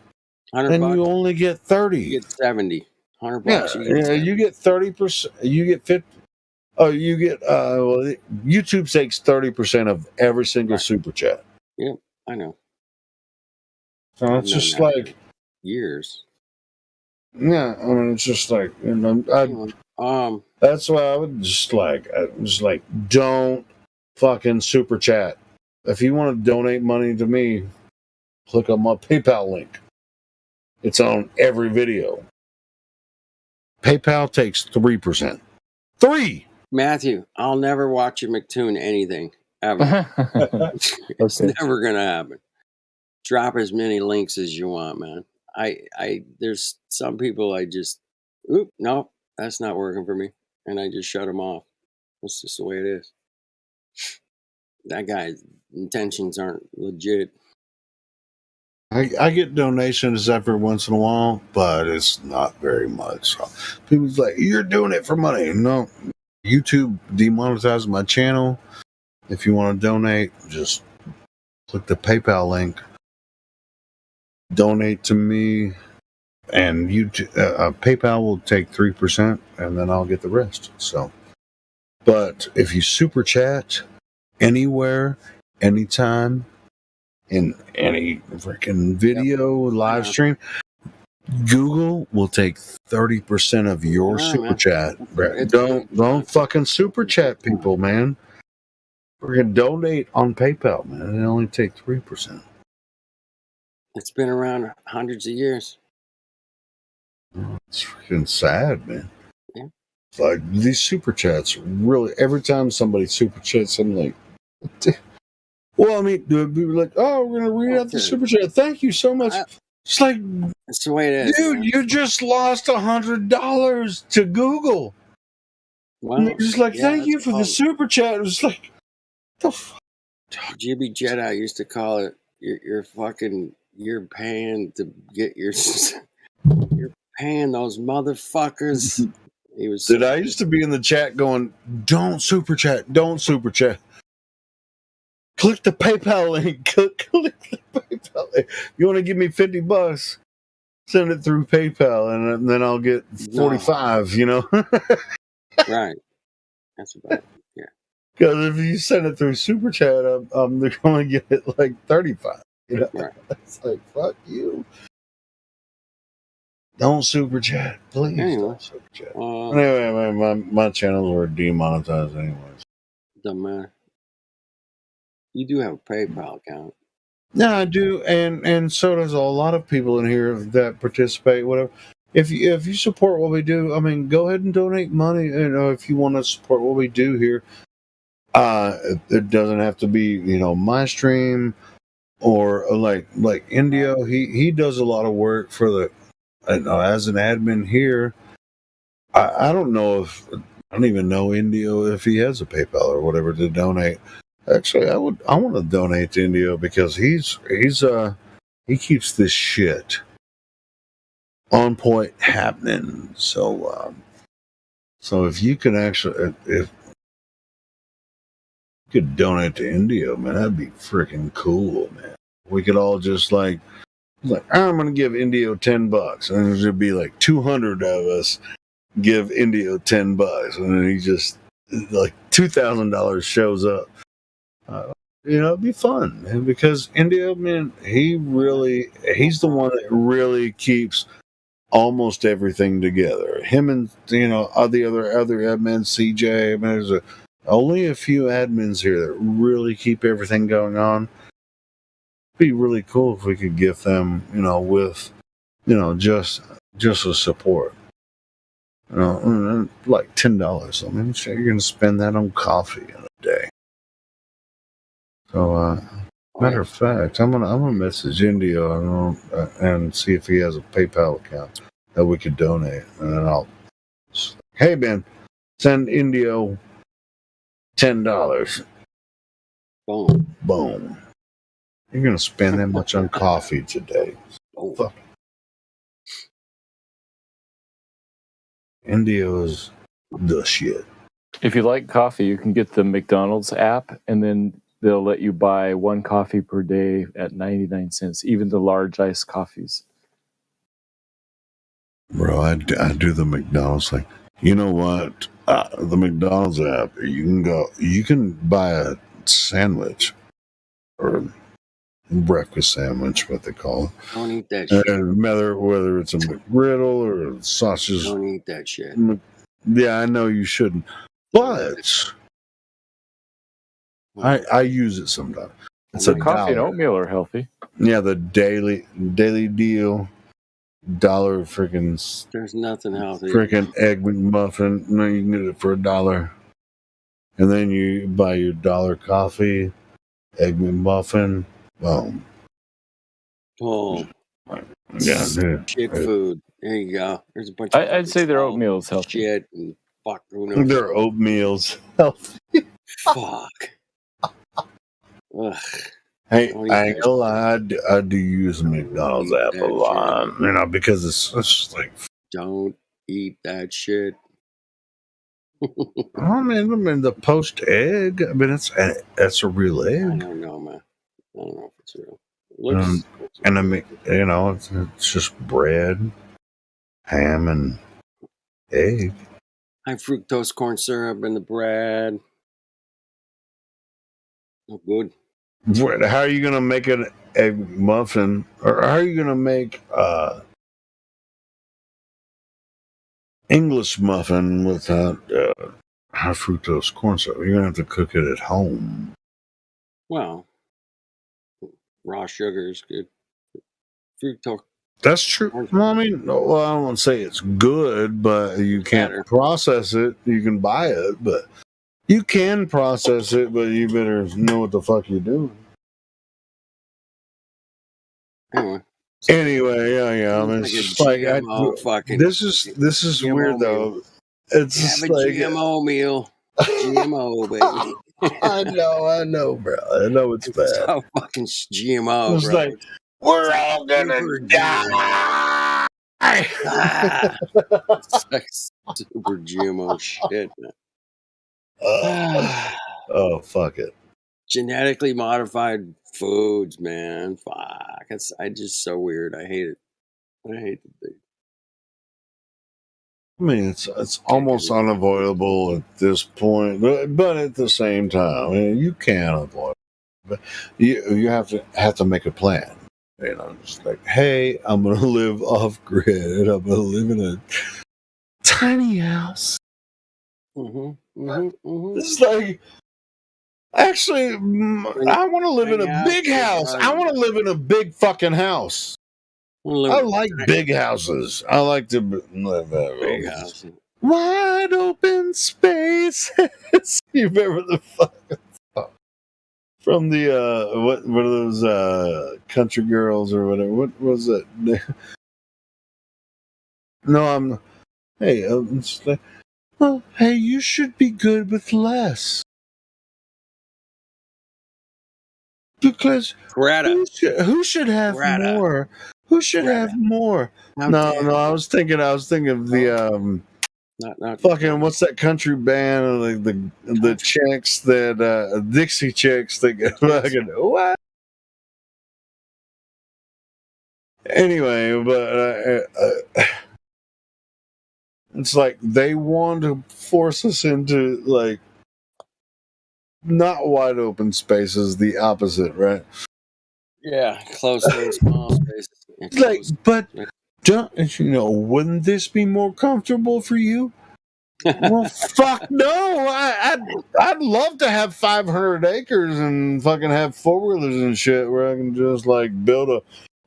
then you only get 30. You get 70, $100. Yeah, you get 30%. You get 50. Oh, you get YouTube takes 30% of every single super chat. Yep, I know. So it's just like years. Yeah, I mean, it's just like, you know, that's why I would just like, don't fucking super chat. If you want to donate money to me, click on my PayPal link. It's on every video. PayPal takes 3%. 3! Matthew, I'll never watch a McToon anything, ever. It's never going to happen. Drop as many links as you want, man. There's some people I just, no, that's not working for me. And I just shut them off. That's just the way it is. That guy's intentions aren't legit. I get donations every once in a while, but it's not very much. So people's like, you're doing it for money. No, YouTube demonetized my channel. If you want to donate, just click the PayPal link. Donate to me, and PayPal will take 3%, and then I'll get the rest. So, but if you super chat anywhere, anytime, in any freaking video live stream, Google will take 30% of your super chat. Don't fucking super chat people, man. We're gonna donate on PayPal, man. They only take 3%. It's been around hundreds of years. It's freaking sad, man. Yeah. It's like these super chats really. Every time somebody super chats, I'm like, well, I mean, people are like, oh, we're gonna read out the super chat. Thank you so much. It's like, that's the way it is, dude. man. You just lost $100 to Google. Wow. And they're just like, thank you for the super chat. It was like, the fuck. Jibby Jedi used to call it, you're paying to get your, you're paying those motherfuckers. He was. Dude, I used to be in the chat going, don't super chat. Click the PayPal link. Click the PayPal link. You want to give me $50? Send it through PayPal, and then I'll get 45. You know. Right. That's about it. Yeah. Because if you send it through Super Chat, they're going to get it like 35. You know? Right. It's like, fuck you. Don't super chat, please. Don't super chat. Anyway, my channels were demonetized anyways. Doesn't matter. You do have a PayPal account. Yeah, I do, and so does a lot of people in here that participate. Whatever. If you support what we do, I mean, go ahead and donate money. If you want to support what we do here, it doesn't have to be my stream or like Indio. He does a lot of work for the as an admin here. I don't know if I don't even know Indio if he has a PayPal or whatever to donate. Actually, I want to donate to Indio because he keeps this shit on point happening. So if you can actually if you could donate to Indio, man, that'd be freaking cool, man. We could all just like I'm gonna give Indio $10, and there'd be like 200 of us give Indio $10, and then he just like $2,000 shows up. It'd be fun because Indio, man, he's the one that really keeps almost everything together. Him and all the other admins, CJ. I mean, there's only a few admins here that really keep everything going on. It'd be really cool if we could give them, with, just a support. Like $10. I mean, you're gonna spend that on coffee in a day. So, matter of fact, I'm gonna message Indio and see if he has a PayPal account that we could donate, and then hey Ben, send Indio $10. Boom. You're gonna spend that much on coffee today. Fuck. Indio is the shit. If you like coffee, you can get the McDonald's app, and then they'll let you buy one coffee per day at 99 cents, even the large iced coffees. Bro, I do the McDonald's thing. You know what? The McDonald's app, you can buy a sandwich or breakfast sandwich, what they call it. Don't eat that shit. Whether it's a McGriddle or sausage. Don't eat that shit. Yeah, I know you shouldn't, but I use it sometimes. It's The coffee and oatmeal are healthy. Yeah, the daily deal. $1 freaking. There's nothing healthy. Freaking egg McMuffin. No, you can get it for $1, and then you buy your $1 coffee, egg McMuffin. Boom. Yeah, Shit food. There you go. There's a bunch. I'd say their oatmeal is healthy. Shit and fuck. Who knows? Their oatmeal's healthy. Fuck. Ugh. Hey, I ain't gonna lie, I do use the McDonald's app a lot, because it's just like. Don't eat that shit. I mean, the poached egg. I mean, that's a real egg. I don't know, man. I don't know if it's real. And I mean, it's just bread, ham, and egg. High fructose corn syrup in the bread. Oh, good. How are you gonna make an egg muffin, or how are you gonna make English muffin without high fructose corn syrup? You're gonna have to cook it at home. Well, raw sugar is good. Fructose. That's true. Well, I mean, I don't want to say it's good, but you can't process it. You can buy it, but you can process it, but you better know what the fuck you're doing. Anyway, yeah. I mean, it's just like this is weird though. It's just have a like GMO meal. GMO, baby. I know, bro. I know it's bad. So fucking GMO, It's bro. like we're all gonna die. It's like super GMO shit, man. Oh, fuck it. Genetically modified foods, man. Fuck. It's just so weird. I hate it. I hate the thing. I mean, it's almost unavoidable at this point, but at the same time, I mean, you can avoid it. But you have to make a plan. And I'm just like, hey, I'm going to live off grid. I'm going to live in a tiny house. It's like, actually, I want to live in a big house. I want to live in a big fucking house. I like big houses. I like to live in big houses. Wide open spaces. You remember the fucking song from the what are those country girls or whatever? What was it? No, hey, it's like, well, hey, you should be good with less. Because who should have more? Who should have more? No, I was thinking of the not fucking what's that country band? Like the chicks that Dixie Chicks that get fucking what? Anyway, but it's like they want to force us into like not wide open spaces, the opposite, right? Yeah, close and small spaces. Like, but wouldn't this be more comfortable for you? Well, fuck no! I'd love to have 500 acres and fucking have 4-wheelers and shit where I can just like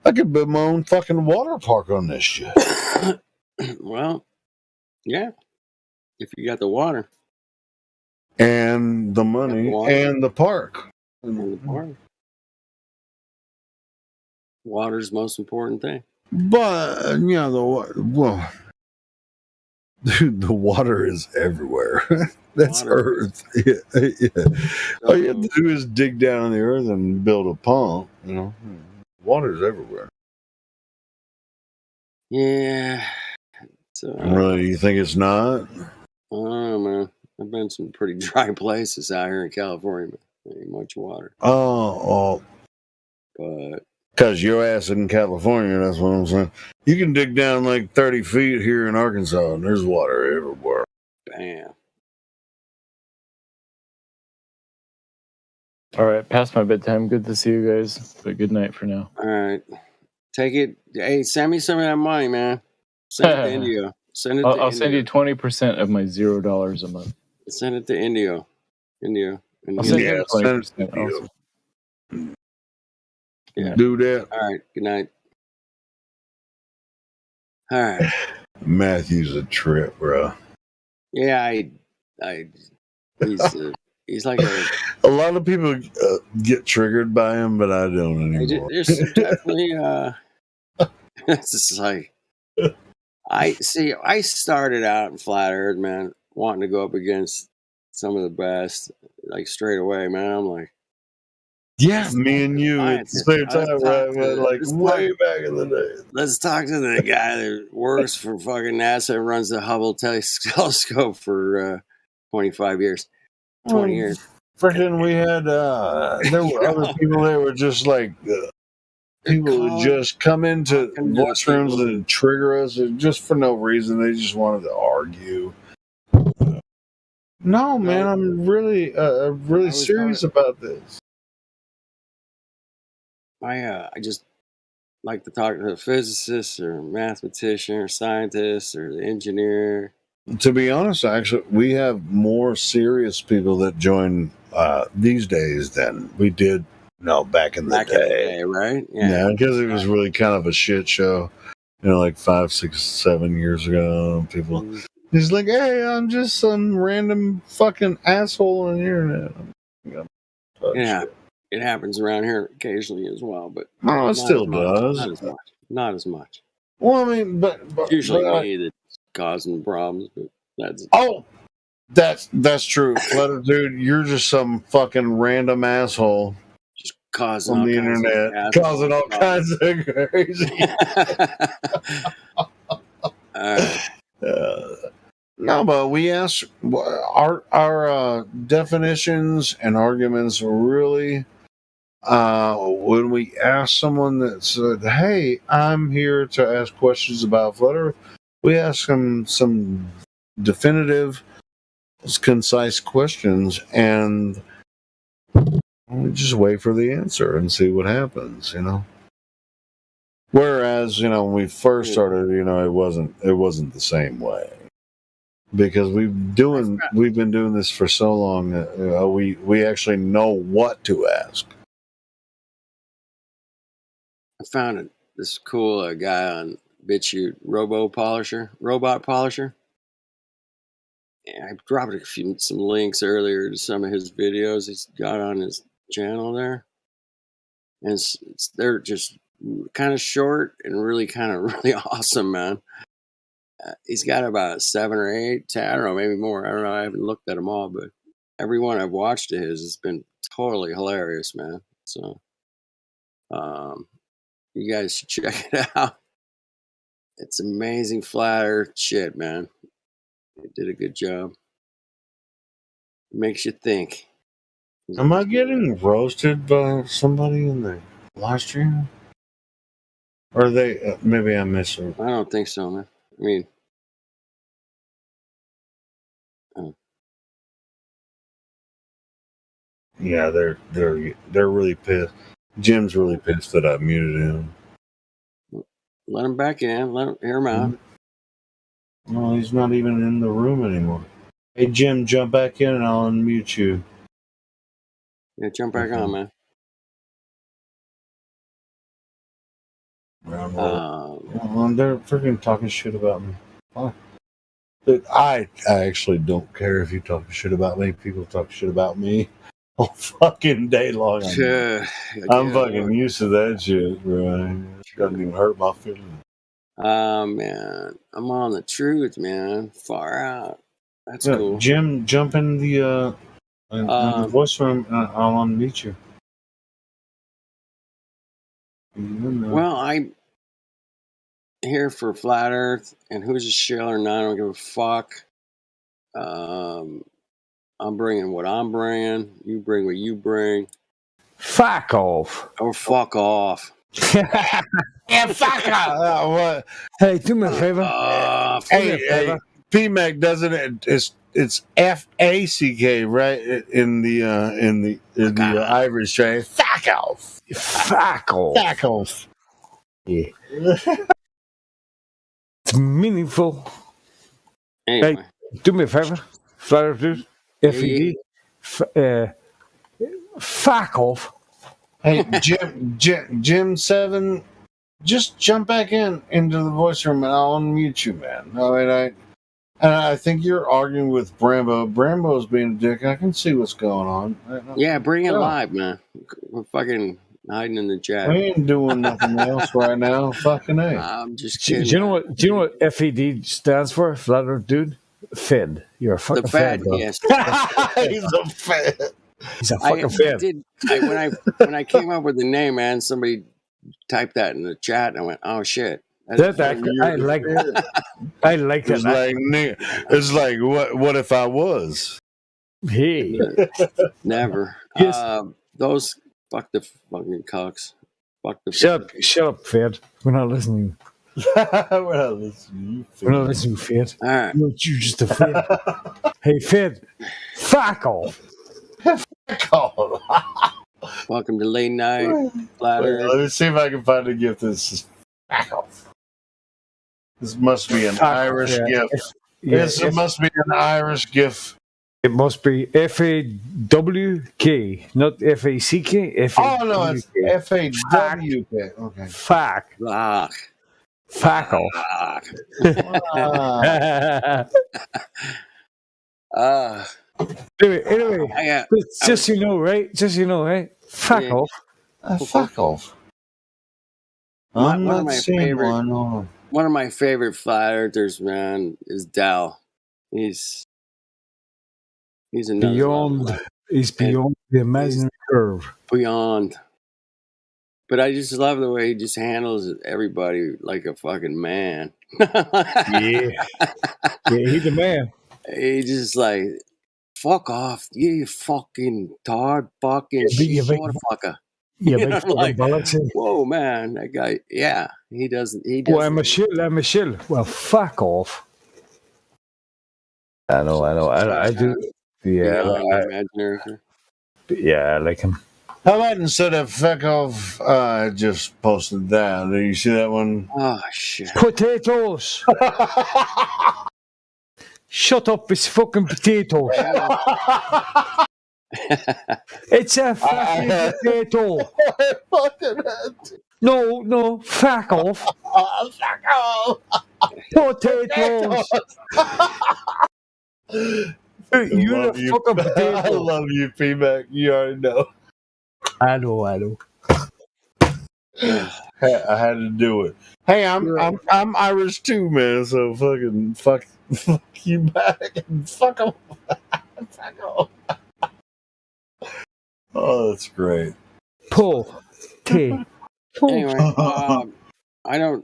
I could build my own fucking water park on this shit. Well, yeah, if you got the water and the money and the park. Water's the most important thing. But dude, the water is everywhere. That's Earth. Yeah. All you have to do is dig down in the earth and build a pump. Water's everywhere. Yeah. Really, you think it's not? I don't know, man. I've been some pretty dry places out here in California. There ain't much water. Oh. But because your ass in California, that's what I'm saying. You can dig down like 30 feet here in Arkansas, and there's water everywhere. Bam. All right, past my bedtime. Good to see you guys, but good night for now. All right. Take it. Hey, send me some of that money, man. Send it to Indio. Send it to I'll send you 20% of my $0 a month. Send it to Indio. I'll send you 20% also. Yeah. Do that. All right. Good night. All right. Matthew's a trip, bro. Yeah, he's like a lot of people get triggered by him, but I don't anymore. There's definitely it's just like I started out in Flat Earth, man, wanting to go up against some of the best, like straight away, man. I'm like, yeah, me and you at the same time, right? Man, like way back in the day. Let's talk to the guy that works for fucking NASA and runs the Hubble telescope for 25 years, 20 years. Freaking, we had there were other people that were just like people would just come into voice rooms and trigger us just for no reason. They just wanted to argue. No, man, I'm really serious about this. I just like to talk to a physicist or mathematician or scientist or the engineer. To be honest, actually, we have more serious people that join these days than we did back in the day, right? Yeah, because it was really kind of a shit show, like 5, 6, 7 years ago. People, he's like, "Hey, I'm just some random fucking asshole on the internet." Yeah. It happens around here occasionally as well, but no, it still does. Not as much. Well, I mean, but usually me that's causing problems. But that's true. Dude, you're just some fucking random asshole, just causing on the internet, causing all kinds of crazy. No, but we ask our definitions and arguments really. When we ask someone that said, "Hey, I'm here to ask questions about Flat Earth," we ask them some definitive, concise questions, and we just wait for the answer and see what happens. Whereas, when we first started, it wasn't the same way. Because we've been doing this for so long that we actually know what to ask. I found this cool guy on BitChute, Robot Polisher. Yeah, I dropped some links earlier to some of his videos he's got on his channel there, and they're just kind of short and really awesome, man. He's got about 7 or 8, 10, I don't know, maybe more. I don't know. I haven't looked at them all, but every one I've watched of his has been totally hilarious, man. So, you guys should check it out. It's amazing flat earth shit, man. They did a good job. It makes you think. Am I getting roasted by somebody in the live stream? Or are they? Maybe I missed it. I don't think so, man. I mean, yeah, they're really pissed. Jim's really pissed that I muted him. Let him back in. Hear him out. No, he's not even in the room anymore. Hey, Jim, jump back in and I'll unmute you. Yeah, jump back on, man. They're freaking talking shit about me. But I actually don't care if you talk shit about me. People talk shit about me all fucking day long. I'm fucking used to that shit, bro. It doesn't even hurt my feelings. Man, I'm on the truth, man. Far out. That's cool. Jim, jump in the voice room. I'll unmute you. Well, I'm here for Flat Earth, and who's a shill or not, I don't give a fuck. I'm bringing what I'm bringing. You bring what you bring. Fuck off. Or fuck off. Yeah, fuck off. What? Hey, do me a favor. Hey, PMAC doesn't it? It's FACK, right? In the Irish train. Fuck off. Fuck off. Fuck off. Yeah. It's meaningful. Anyway. Hey, do me a favor. Flat Earth dude. FED. Fuck off. Hey, Jim 7, just jump back into the voice room and I'll unmute you, man. I think you're arguing with Brambo. Brambo's being a dick. I can see what's going on. Yeah, bring it live, man. We're fucking hiding in the chat. We ain't doing nothing else right now. Fucking A. I'm just kidding. Do you know what FED stands for? Flat Earth dude? Fed. You're a fucking fed, bro. Yes. He's a fed. He's a fucking fed. When I came up with the name, man, somebody typed that in the chat, and I went, "Oh shit!" I like that. I like that. It's like what if I was? Hey, never. Yes. Those fuck the fucking cocks. Fuck the. Shut up, Fed. We're not listening. We're not listening. We're not listening, Fed. All right. You're just a Fed. Hey, Fed. Fuck off. Fuck off. Welcome to late night. Flat Earth. Let me see if I can find a gift that's back off. This must be an Irish gift. Yes, it must be an Irish gift. It must be FAWK, not FACK. Oh no, it's FAWK. Okay. Fuck. Fuck off. Anyway, just so you know, right? Fuck off. Fuck off. I'm not seeing one. One of my favorite flat earthers, man, is Dal. He's another beyond. He's beyond the imaginary curve. Beyond. But I just love the way he just handles everybody like a fucking man. Yeah, he's the man. He just like, fuck off, you fucking tard fucking motherfucker. Yeah, like, whoa, man, that guy. Yeah, he doesn't. Well, I'm a shill. Well, fuck off. I know. I do. Yeah, imaginary. Yeah, I like him. How about instead of feck off, I just posted that. Did you see that one? Oh, shit. Potatoes. Shut up, it's fucking potatoes. It's a fucking potato. No, fuck off. Fuck off. Potatoes. You're a fucking potato. I love you, P-Mac. You already know. I know. Hey, I had to do it. Hey, I'm Irish too, man. So fuck you back and fuck off. Fuck off. Oh, that's great. Pull. Anyway, I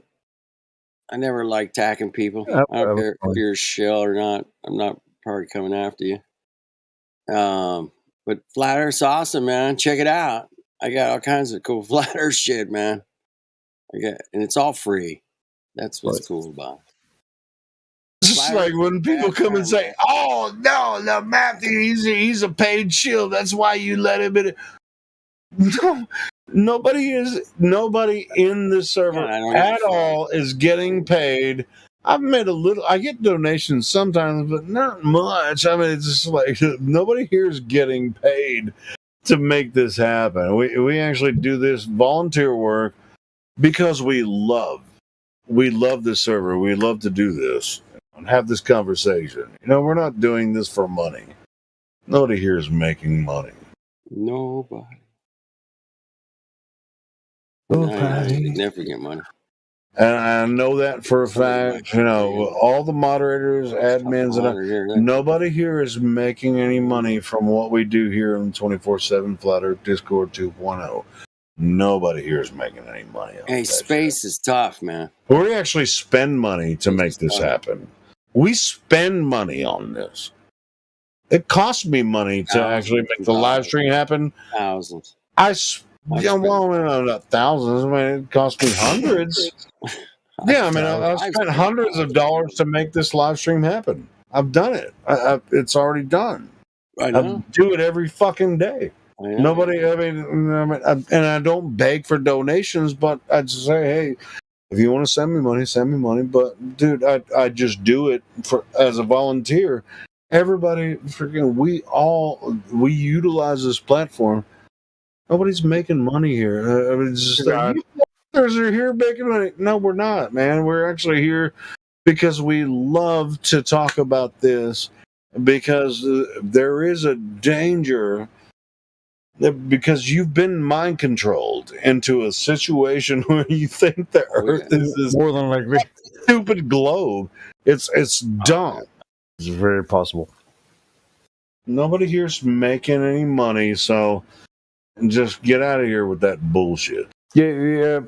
never like attacking people. I don't care if you're a shell or not. I'm not probably coming after you. But Flat Earth's awesome, man. Check it out. I got all kinds of cool Flat Earth shit, man. And it's all free. That's what's cool about it. Just like when people come and say, "Oh no, Matthew, he's a paid shield. That's why you let him in." No, nobody in the server at all is getting paid. I've made I get donations sometimes, but not much. I mean, it's just like nobody here is getting paid to make this happen. We actually do this volunteer work because we love this server. We love to do this and have this conversation. We're not doing this for money. Nobody here is making money. Nobody. Significant money. And I know that for a fact. All the moderators, admins, and nobody here is making any money from what we do here on 24/7 Flat Earth Discord 2.0. Nobody here is making any money. Hey, space is tough, man. We actually spend money to make this happen. We spend money on this. It costs me money to actually make the live stream happen. Thousands. Not thousands. I mean, it cost me hundreds. Yeah, I mean, I've spent hundreds of dollars to make this live stream happen. I've done it. It's already done. I do it every fucking day. Nobody, and I don't beg for donations, but I just say, hey, if you want to send me money, send me money. But dude, I just do it as a volunteer. Everybody, we utilize this platform. Nobody's making money here. It's just like, you fuckers are here making money. No, we're not, man. We're actually here because we love to talk about this, because there is a danger because you've been mind controlled into a situation where you think the Earth is this more than likely stupid globe. It's dumb. It's very possible. Nobody here's making any money, so just get out of here with that bullshit. Yeah.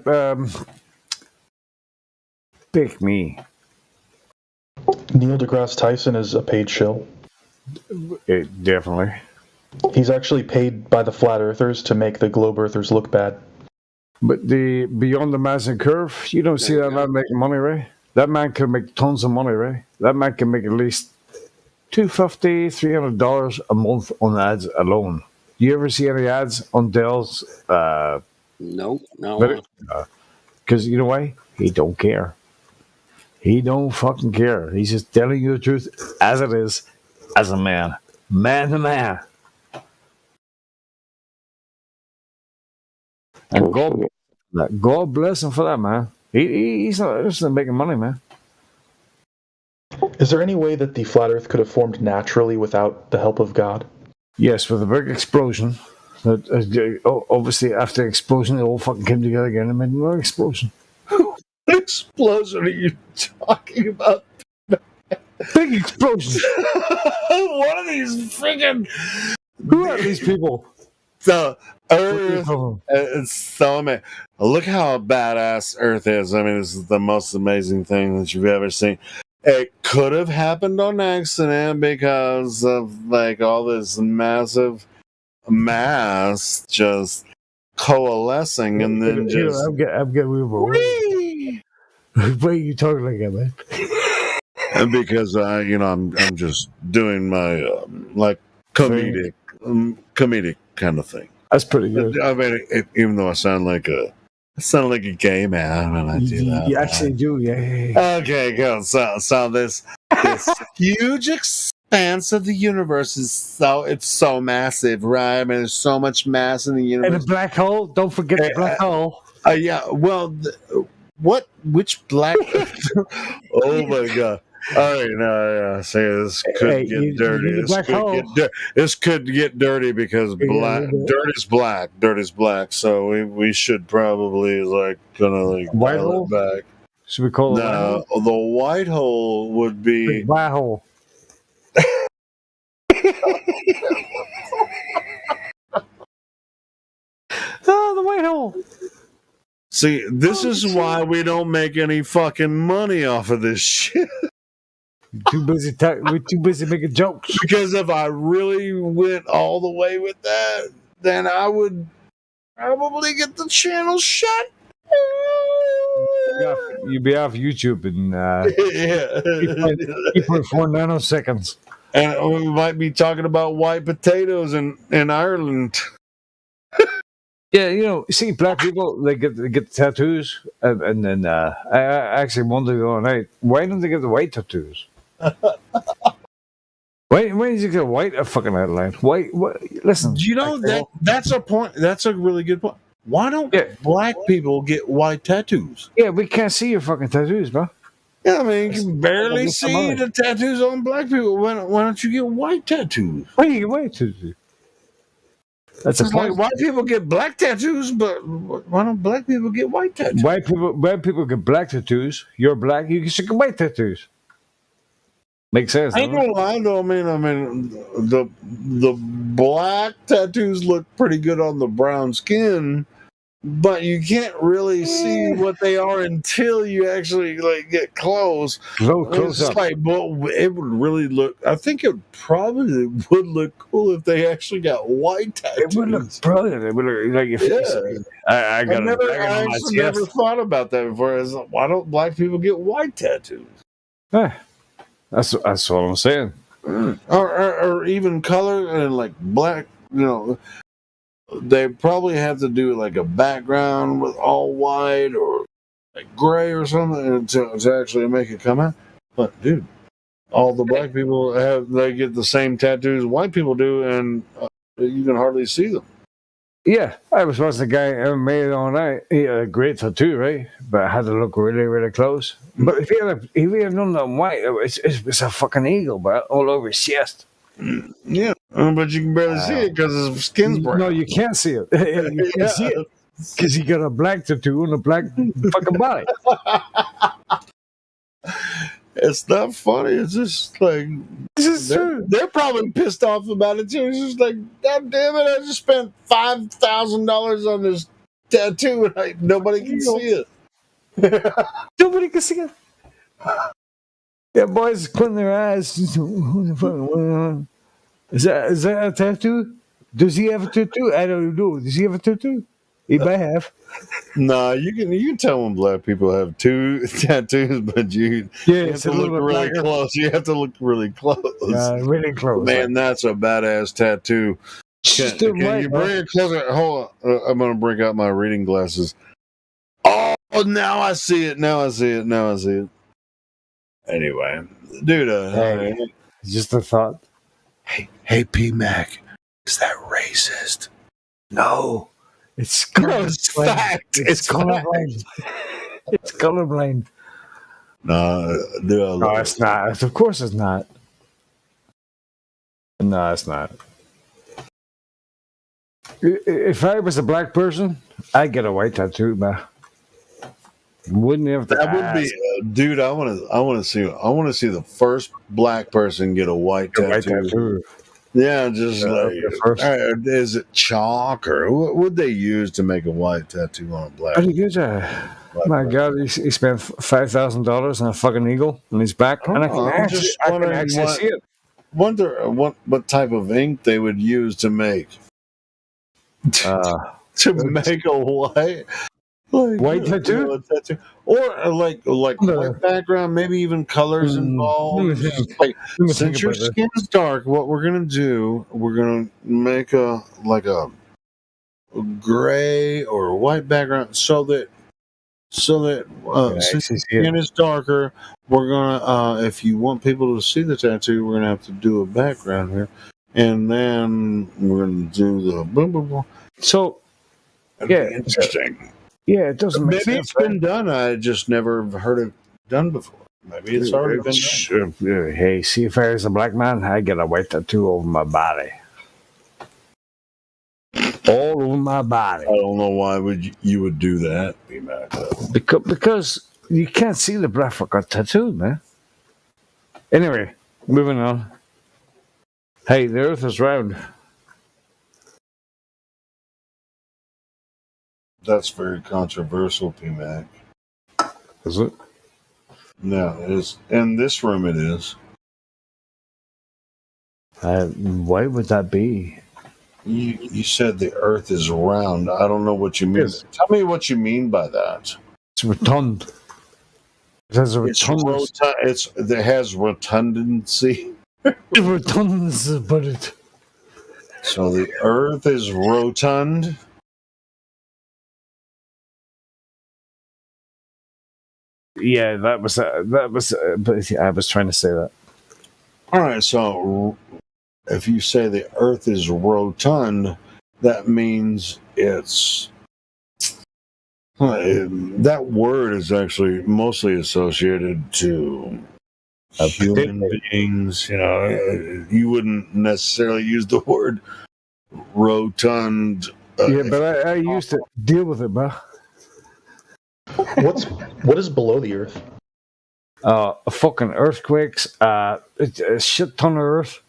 Pick me. Neil deGrasse Tyson is a paid shill. Definitely. He's actually paid by the flat earthers to make the globe earthers look bad. But beyond the Madison curve, you don't see that man making money, right? That man can make tons of money, right? That man can make at least $250, $300 a month on ads alone. Do you ever see any ads on Dell's? Nope, no. Because you know why? He don't care. He don't fucking care. He's just telling you the truth as it is, as a man. Man to man. And God bless him for that, man. He's not interested in making money, man. Is there any way that the flat Earth could have formed naturally without the help of God? Yes, with a big explosion. Obviously, after the explosion, it all fucking came together again and made another explosion. What explosion are you talking about? Big explosion. What are these freaking... Who are these people? The Earth. It's so amazing. Look how badass Earth is. I mean, this is the most amazing thing that you've ever seen. It could have happened on accident because of like all this massive mass just coalescing and then just. I'm getting what are you talking like that, man? And because I'm just doing my like comedic kind of thing. That's pretty good. I mean, even though I sound like a gay man when I do that. You actually do, yeah. Okay, go. So this huge expanse of the universe is so massive, right? I mean, there's so much mass in the universe. And a black hole. Don't forget the black hole. Yeah. Well, which black? Oh my god. All right, no, see, this could get dirty. This could get dirty because dirt is black. Dirt is black. So we should probably white hole it back. Should we call it white hole? The white hole would be white hole. Oh, the white hole. See, this is why we don't make any fucking money off of this shit. We're too busy making jokes. Because if I really went all the way with that, then I would probably get the channel shut. You'd be off YouTube in 3.4 nanoseconds. And we might be talking about white potatoes in Ireland. Yeah, see, black people, they get tattoos, and then I actually wondered the other night, why don't they get the white tattoos? Why did you get white a fucking outline? Why? Listen, Do you know that's a point? That's a really good point. Why don't black people get white tattoos? Yeah, we can't see your fucking tattoos, bro. Yeah, I mean, you can barely see the tattoos on black people. Why don't you get white tattoos? Why do you get white tattoos? That's a point. Like white people get black tattoos, but why don't black people get white tattoos? White people get black tattoos. You're black, you should get white tattoos. Makes sense. I ain't gonna lie though. I mean, the black tattoos look pretty good on the brown skin, but you can't really see what they are until you actually get close. Close up. But it would really look. I think it probably would look cool if they actually got white tattoos. It would look brilliant. It would look like your face. I never thought about that before. Why don't black people get white tattoos? That's what I'm saying. Or even color and black. They probably have to do a background with all white or gray or something to actually make it come out. But dude, all the black people they get the same tattoos white people do, and you can hardly see them. Yeah, I was watching the guy who made it all night. He had a great tattoo, right? But I had to look really, really close. But if he had none of them white, it's a fucking eagle, but all over his chest. Yeah, but you can barely see it because his skin's brown. No, you can't see it. You can't see it because he got a black tattoo and a black fucking body. It's not funny. It's just this is true. They're probably pissed off about it too. It's just God damn it! I just spent $5,000 on this tattoo and nobody can see it. Nobody can see it. Yeah, boys squinting their eyes. Is that a tattoo? Does he have a tattoo? I don't know. Does he have a tattoo? He might have. No, you can tell when black people have two tattoos, but you have to look really close. You have to look really close. Really close. Man, that's a badass tattoo. Can you bring it closer? Hold on. I'm going to break out my reading glasses. Oh, now I see it. Now I see it. Anyway, dude, just a thought. Hey, P-Mac, is that racist? No. It's fact. It's colorblind. It's colorblind. No, it's not. Of course it's not. No, it's not. If I was a black person, I'd get a white tattoo, man. Wouldn't have to that would be, dude. I want to see the first black person get a white tattoo. Yeah, just is it chalk or what would they use to make a white tattoo on a black? Pretty good. My God, he spent $5,000 on a fucking eagle on his back, and I can actually see it. Wonder what type of ink they would use to make make a white tattoo, or like white background, maybe even colors involved. Since your skin is dark, what we're gonna do, we're gonna make a gray or white background so that since the skin is darker, we're gonna if you want people to see the tattoo, we're gonna have to do a background here, and then we're gonna do the boom boom boom. So interesting. Yeah, it doesn't make Maybe sense. it's been done. I just never heard it done before. Maybe it's already been done. Hey, see if I was a black man, I get a white tattoo over my body. All over my body. I don't know why you would do that, B-Mac. Because you can't see the breath of a tattoo, man. Anyway, moving on. Hey, the earth is round. That's very controversial, P-Mac. Is it? No, it is. In this room, it is. Why would that be? You said the earth is round. I don't know what you mean. Yes. Tell me what you mean by that. It's rotund. It has a rotund. It has rotundancy. Rotundance about it. So the earth is rotund. Yeah, that was. But I was trying to say that. All right, so if you say the earth is rotund, that means it's... that word is actually mostly associated to human beings. You know, you wouldn't necessarily use the word rotund. Yeah, but I used to deal with it, bro. What is below the earth? Fucking earthquakes, a shit ton of earth,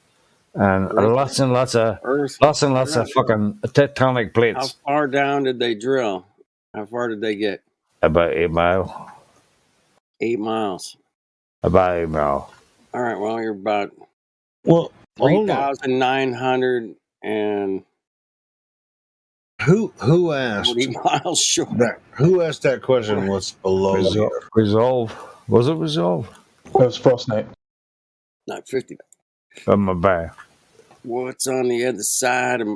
and lots and lots of fucking tectonic plates. How far down did they drill? How far did they get? About 8 miles. 8 miles. About 8 miles. All right. Well, you're about 3,900 and. Who asked 40 miles short. Who asked that question? What's below the earth? Resolve. Was it Resolve? That was Frostnite. Not 50. On my back. What's on the other side of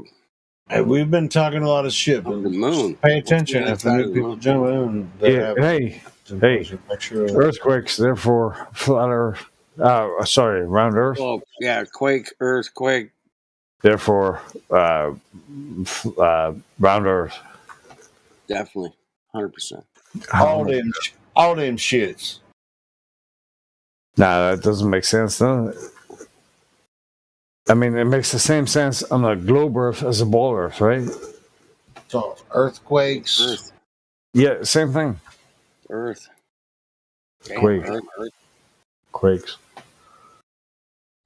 Hey, we've been talking a lot of shit, but the moon? pay attention if the new people jump in. Yeah, hey, Make sure earthquakes, therefore flat Earth. Round Earth. Oh, yeah, quake, earthquake. Therefore, round Earth. Definitely, 100%. all them shits. Nah, that doesn't make sense, does it? I mean, it makes the same sense on a globe Earth as a ball Earth, right? So earthquakes. Earth. Yeah, same thing. Earth. Quake. Quakes.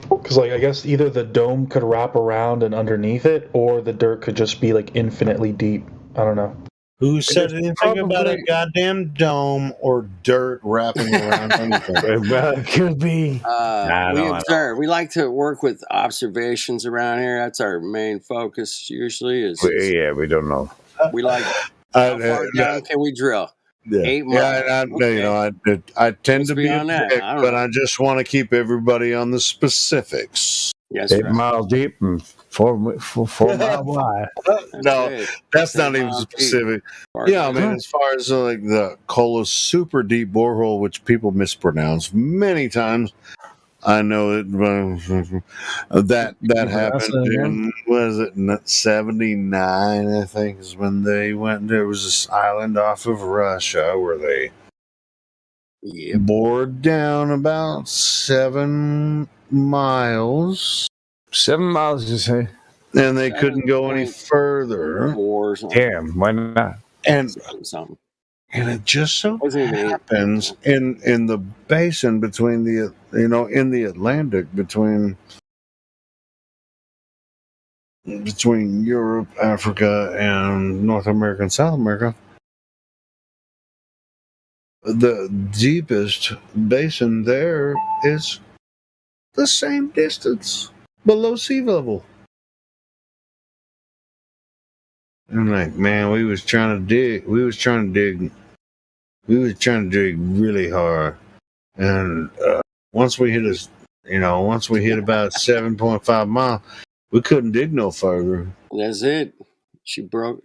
Because, I guess either the dome could wrap around and underneath it, or the dirt could just be, infinitely deep. I don't know. Who said anything about a goddamn dome or dirt wrapping around anything? It could be. We observe. We like to work with observations around here. That's our main focus usually. We don't know. We like how far down can we drill? Yeah. 8 miles. I tend to be on that. but I just want to keep everybody on the specifics. Yes, 8 miles deep and 4 miles wide. No, that's not even specific. Yeah, I mean, as far as the Kola super deep borehole, which people mispronounce many times, I know that happened in, was it 79, I think, is when they went. There was this island off of Russia where they bored down about 7 miles. 7 miles, you say? And they couldn't go any further. Damn, why not? And it just so happens in the basin between in the Atlantic between Europe, Africa, and North America and South America, the deepest basin there is the same distance below sea level. I'm man, we was trying to dig really hard, and once we hit about 7.5 miles, we couldn't dig no further. That's it. She broke.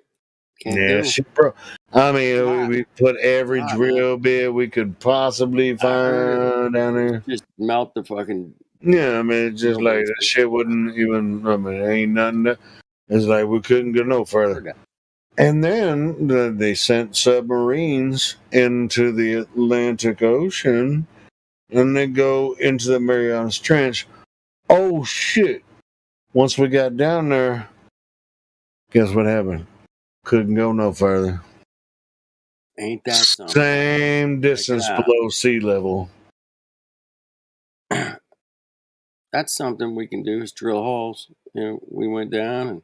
Can't shit, bro. I mean, we put every drill bit we could possibly find down there. Just melt the fucking. Yeah, I mean, it's just like that shit wouldn't even. I mean, ain't nothing. It's like we couldn't go no further. And then they sent submarines into the Atlantic Ocean, and they go into the Marianas Trench. Oh shit! Once we got down there, guess what happened? Couldn't go no further. Ain't that something? Same distance below sea level. That's something we can do is drill holes. You know, we went down and.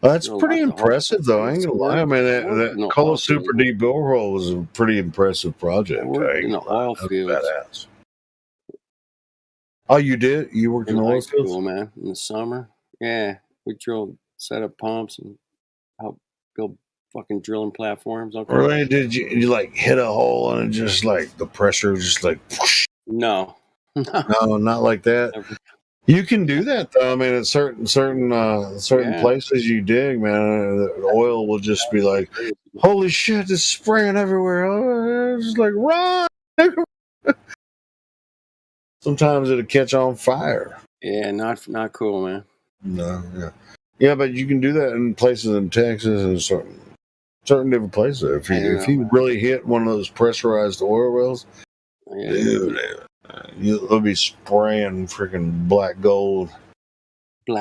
That's pretty impressive, though. I ain't gonna lie. I mean, that Kola Super Deep Borehole was a pretty impressive project. In the oil fields. Badass. Oh, you did? You worked in the oil fields? School, man, in the summer. Yeah, we drilled, set up pumps, and helped build fucking drilling platforms. Really? Did you like hit a hole and it just like the pressure just like? Whoosh? No, no, not like that. You can do that though. I mean, at certain places you dig, man, the oil will just be like, "Holy shit, it's spraying everywhere!" Oh, it's just like run. Sometimes it'll catch on fire. Yeah, not cool, man. No, yeah, but you can do that in places in Texas and certain different places. If you really hit one of those pressurized oil wells, dude, you'll be spraying freaking black gold,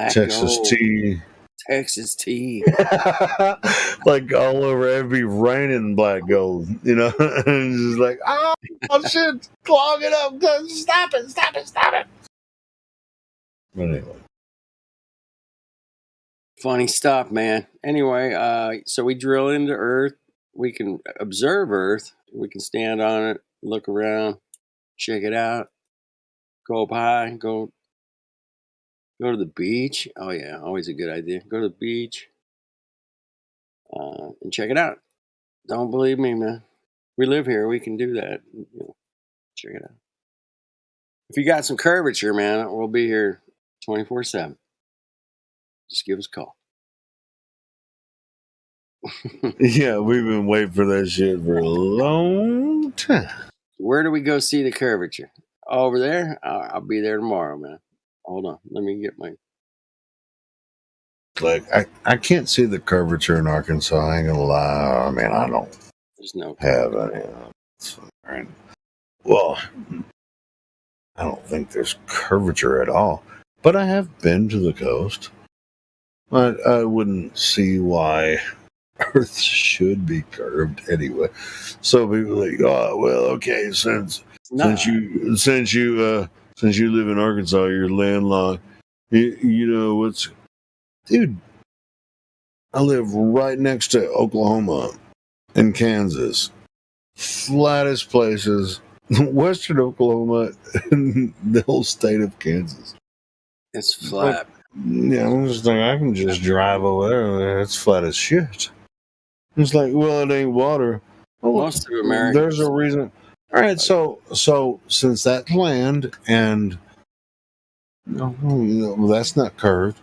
Texas tea. Texas tea. Like all over, it'd be raining black gold, you know? And it's just like, oh shit, clog it up. Stop it. But anyway. Funny stuff, man. Anyway, so we drill into Earth. We can observe Earth. We can stand on it, look around, check it out, go up high, go to the beach. Oh yeah, always a good idea. Go to the beach and check it out. Don't believe me, man. We live here. We can do that. You know, check it out. If you got some curvature, man, we'll be here 24/7. Just give us a call. Yeah, we've been waiting for that shit for a long time. Where do we go see the curvature? Over there? I'll be there tomorrow, man. Hold on. Let me get my... Like, I can't see the curvature in Arkansas. I ain't gonna lie. I mean, I don't have any. Well, I don't think there's curvature at all. But I have been to the coast. I wouldn't see why Earth should be curved anyway. So people are like, oh well, okay, since you live in Arkansas, you're landlocked. You know what's, dude? I live right next to Oklahoma and Kansas, flattest places. Western Oklahoma and the whole state of Kansas. It's flat. Yeah, I'm just thinking I can just drive over there. It's flat as shit. It's like, well, it ain't water. Well, most of America. There's a reason. All right, so since that land and that's not curved.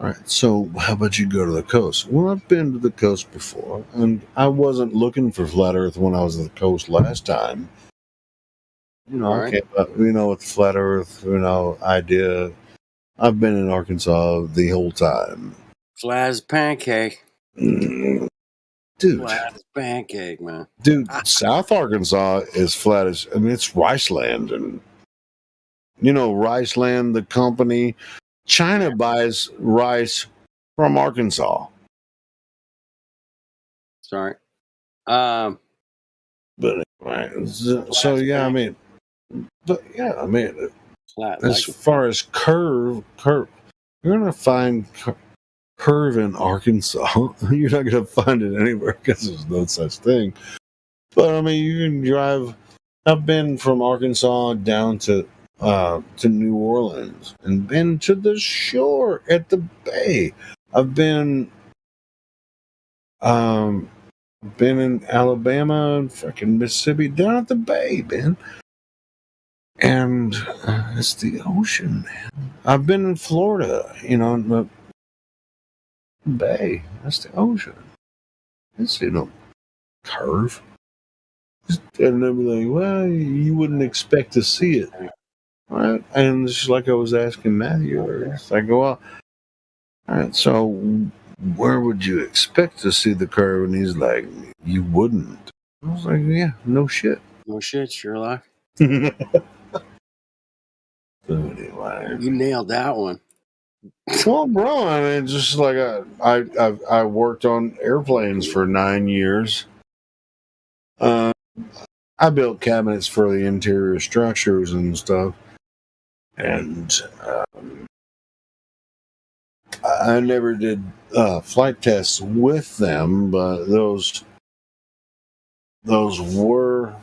All right, so how about you go to the coast? Well, I've been to the coast before, and I wasn't looking for flat Earth when I was at the coast last time. You know, I came up, with the flat Earth, idea. I've been in Arkansas the whole time. Flat as pancake. Dude. Flat as pancake, man. Dude, South Arkansas is flat as, it's rice land. And, Rice Land, the company, China buys rice from Arkansas. Sorry. But anyway, so yeah, flat, as far as curve, you're going to find curve in Arkansas. You're not going to find it anywhere because there's no such thing. But you can drive. I've been from Arkansas down to New Orleans and been to the shore at the bay. I've been in Alabama and freaking Mississippi down at the bay, man. And it's the ocean, man. I've been in Florida, bay. That's the ocean. It's no curve. And they'll be like, well, you wouldn't expect to see it. Right? And it's just like I was asking Matthew. It's like, well, all right, so where would you expect to see the curve? And he's like, you wouldn't. I was like, yeah, no shit. No shit, Sherlock. Anyway. You nailed that one. Well, bro, I mean, just like I worked on airplanes for 9 years. I built cabinets for the interior structures and stuff, and I never did flight tests with them, but those were.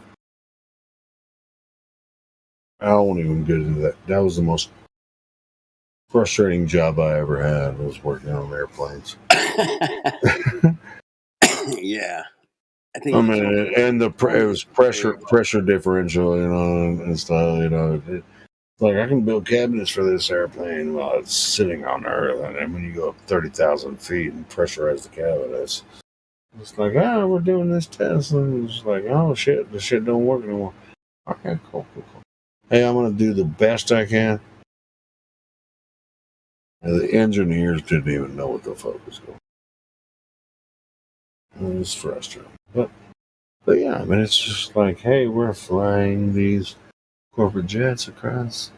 I won't even get into that. That was the most frustrating job I ever had. Was working on airplanes. Yeah, I think. I mean, and it was pressure differential, you know, and stuff. You know, like I can build cabinets for this airplane while it's sitting on Earth, and then when you go up 30,000 feet and pressurize the cabinets, it's like, we're doing this test, and it's like, oh shit, this shit don't work anymore. Okay, cool. Hey, I'm gonna do the best I can. And the engineers didn't even know what the fuck was going on. It was frustrating. But yeah, I mean, it's just like, hey, we're flying these corporate jets across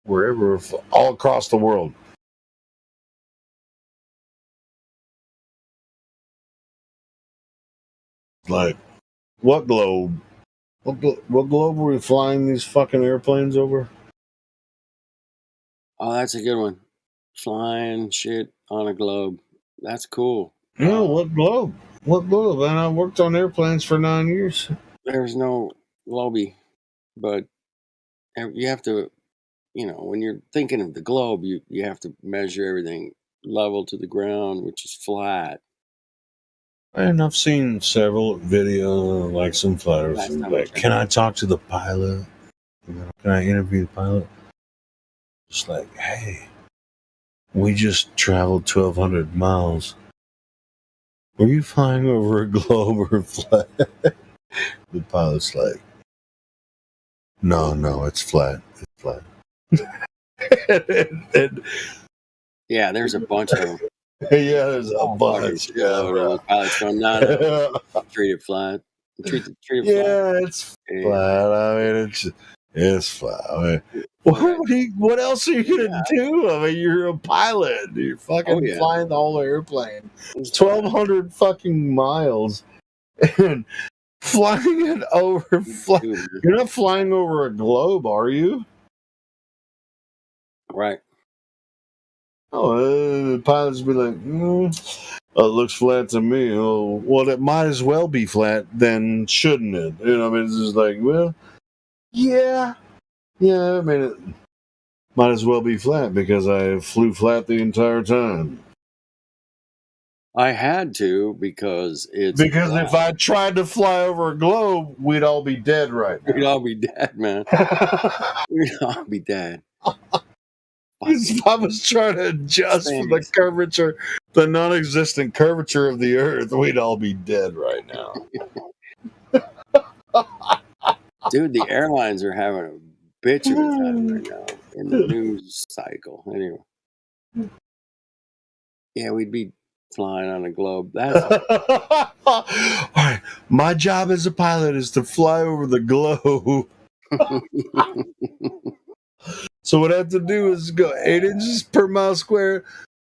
wherever, all across the world. Like, what globe? What globe were we flying these fucking airplanes over? Oh, that's a good one. Flying shit on a globe. That's cool. No, what globe? What globe? And I worked on airplanes for 9 years. There's no globe, but you have to, when you're thinking of the globe, you have to measure everything level to the ground, which is flat. And I've seen several videos, like some flyers, like, can I talk to the pilot? Can I interview the pilot? It's like, hey, we just traveled 1,200 miles. Were you flying over a globe or flat? The pilot's like, no, it's flat. It's flat. Yeah, there's a bunch of them. Yeah, there's a bunch. Yeah, pilots going, no, treat it flat. Treat it flat. Yeah, it's flat. I mean, it's flat. I mean, what else are you gonna do? I mean, you're a pilot. You're fucking flying the whole airplane. 1,200 fucking miles, and flying it over. You're not flying over a globe, are you? Right. Oh, the pilots be like, it looks flat to me. Oh, well, it might as well be flat, then shouldn't it? You know, I mean, it's just like, well, yeah. I mean, it might as well be flat because I flew flat the entire time. I had to because it's flat. If I tried to fly over a globe, we'd all be dead right now. We'd all be dead, man. We'd all be dead. If I was trying to adjust for the curvature, the non-existent curvature of the Earth, we'd all be dead right now. Dude, the airlines are having a bitch of a time right now in the news cycle. Anyway. Yeah, we'd be flying on a globe. That's all right. My job as a pilot is to fly over the globe. So what I have to do is go 8 inches per mile square,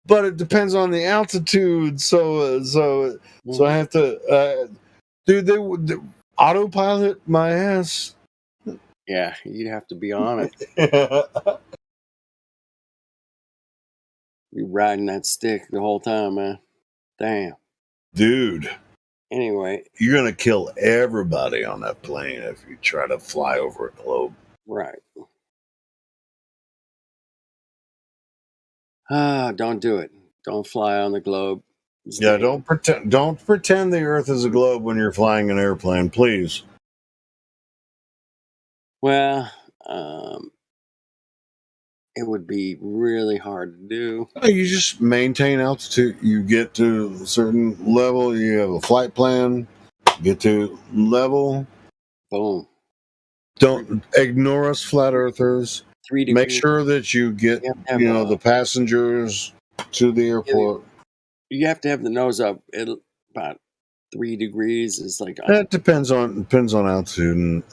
but it depends on the altitude. So I have to, they autopilot my ass. Yeah, you'd have to be on it. Be riding that stick the whole time, man. Damn. Dude. Anyway. You're going to kill everybody on that plane if you try to fly over a globe. Right. Don't do it. Don't fly on the globe. Yeah, don't pretend the Earth is a globe when you're flying an airplane, please. Well, it would be really hard to do. You just maintain altitude. You get to a certain level. You have a flight plan. Get to level. Boom. Don't ignore us, flat earthers. 3 degrees. Make sure that you get the passengers to the airport. You have to have the nose up at about 3 degrees. Is like That depends on altitude and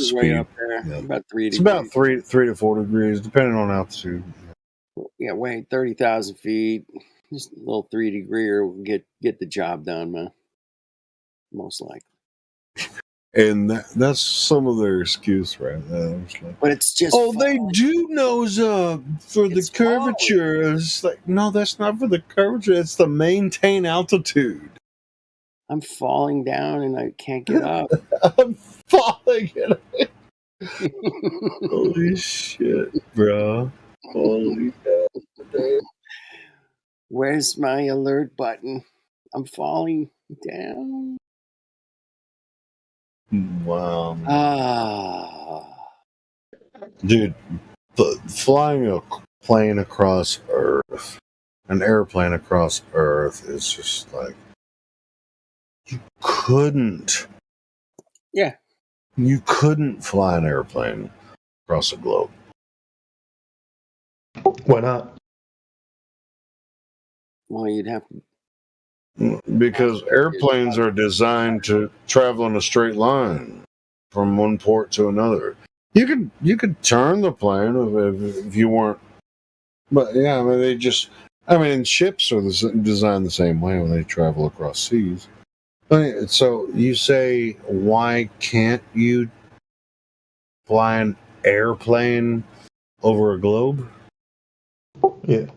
speed. way up there. Yeah. About 3 degrees. It's about 3 to 4 degrees, depending on altitude. Yeah, weighing 30,000 feet. Just a little 3 degree will get the job done, man. Most likely. And that's some of their excuse right now. It's like, but it's just they do nose up for the curvature. It's like, no, that's not for the curvature. It's to maintain altitude. I'm falling down and I can't get up. I'm falling. Holy shit, bro. Holy shit. Where's my alert button? I'm falling down. Wow. Dude, flying a plane across Earth, an airplane across Earth, is just like, you couldn't. Yeah. You couldn't fly an airplane across the globe. Why not? Well, you'd have to. Because airplanes are designed to travel in a straight line from one port to another. You could turn the plane if you weren't. But yeah, I mean and ships are designed the same way when they travel across seas. So you say, why can't you fly an airplane over a globe? Yeah.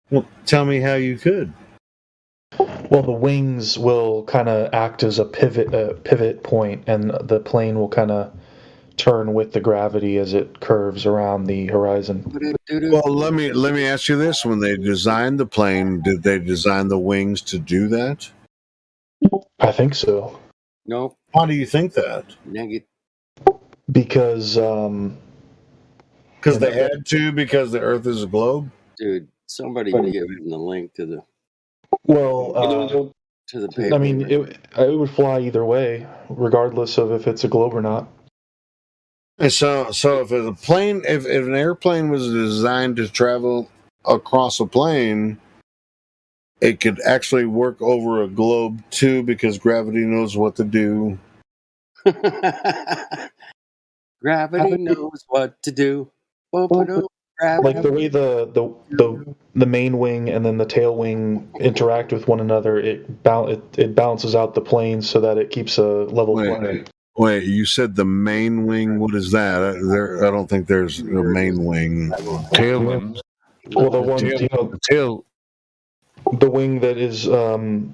Well, tell me how you could. Well, the wings will kind of act as a pivot point, and the plane will kind of turn with the gravity as it curves around the horizon. Well, let me ask you this: when they designed the plane, did they design the wings to do that? I think so. Nope. Why do you think that? Negative. Because they had to, because the Earth is a globe. Dude, somebody give him the link to the. Well, to the paper. I mean, it would fly either way, regardless of if it's a globe or not. And so if an airplane was designed to travel across a plane, it could actually work over a globe too, because gravity knows what to do. Gravity knows what to do. Like the way the main wing and then the tail wing interact with one another, it balances out the plane so that it keeps a level flight. Wait, you said the main wing? What is that? I don't think there's a main wing. Tail wing. Well, the tail. The wing that is in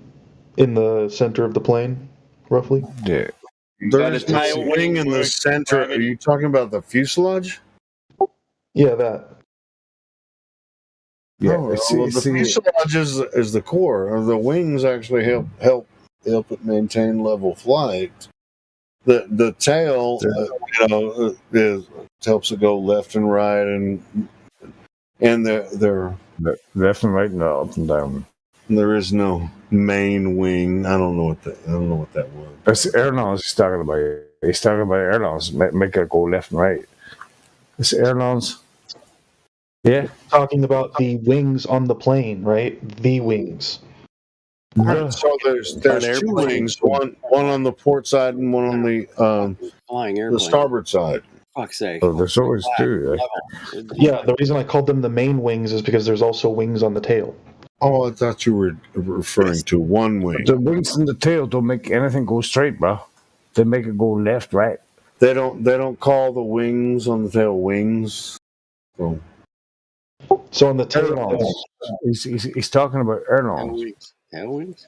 the center of the plane, roughly. Yeah. There's no wing in the center. Are you talking about the fuselage? Yeah, that. Yeah, the fuselage is the core. The wings actually help it maintain level flight. The tail, helps it go left and right, and they're left and right, and up and down. There is no main wing. I don't know what that was. That's airlines he's talking about. He's talking about airlines. Make it go left and right. It's airlines. Yeah. Talking about the wings on the plane, right? The wings. Yeah. So there's two wings, one on the port side and one on the starboard side. Fuck's sake. Oh, there's always two. Right? Yeah, the reason I called them the main wings is because there's also wings on the tail. Oh, I thought you were referring to one wing. The wings in the tail don't make anything go straight, bro. They make it go left, right. They don't call the wings on the tail wings. So on the tail, he's talking about airlines. Tail wings.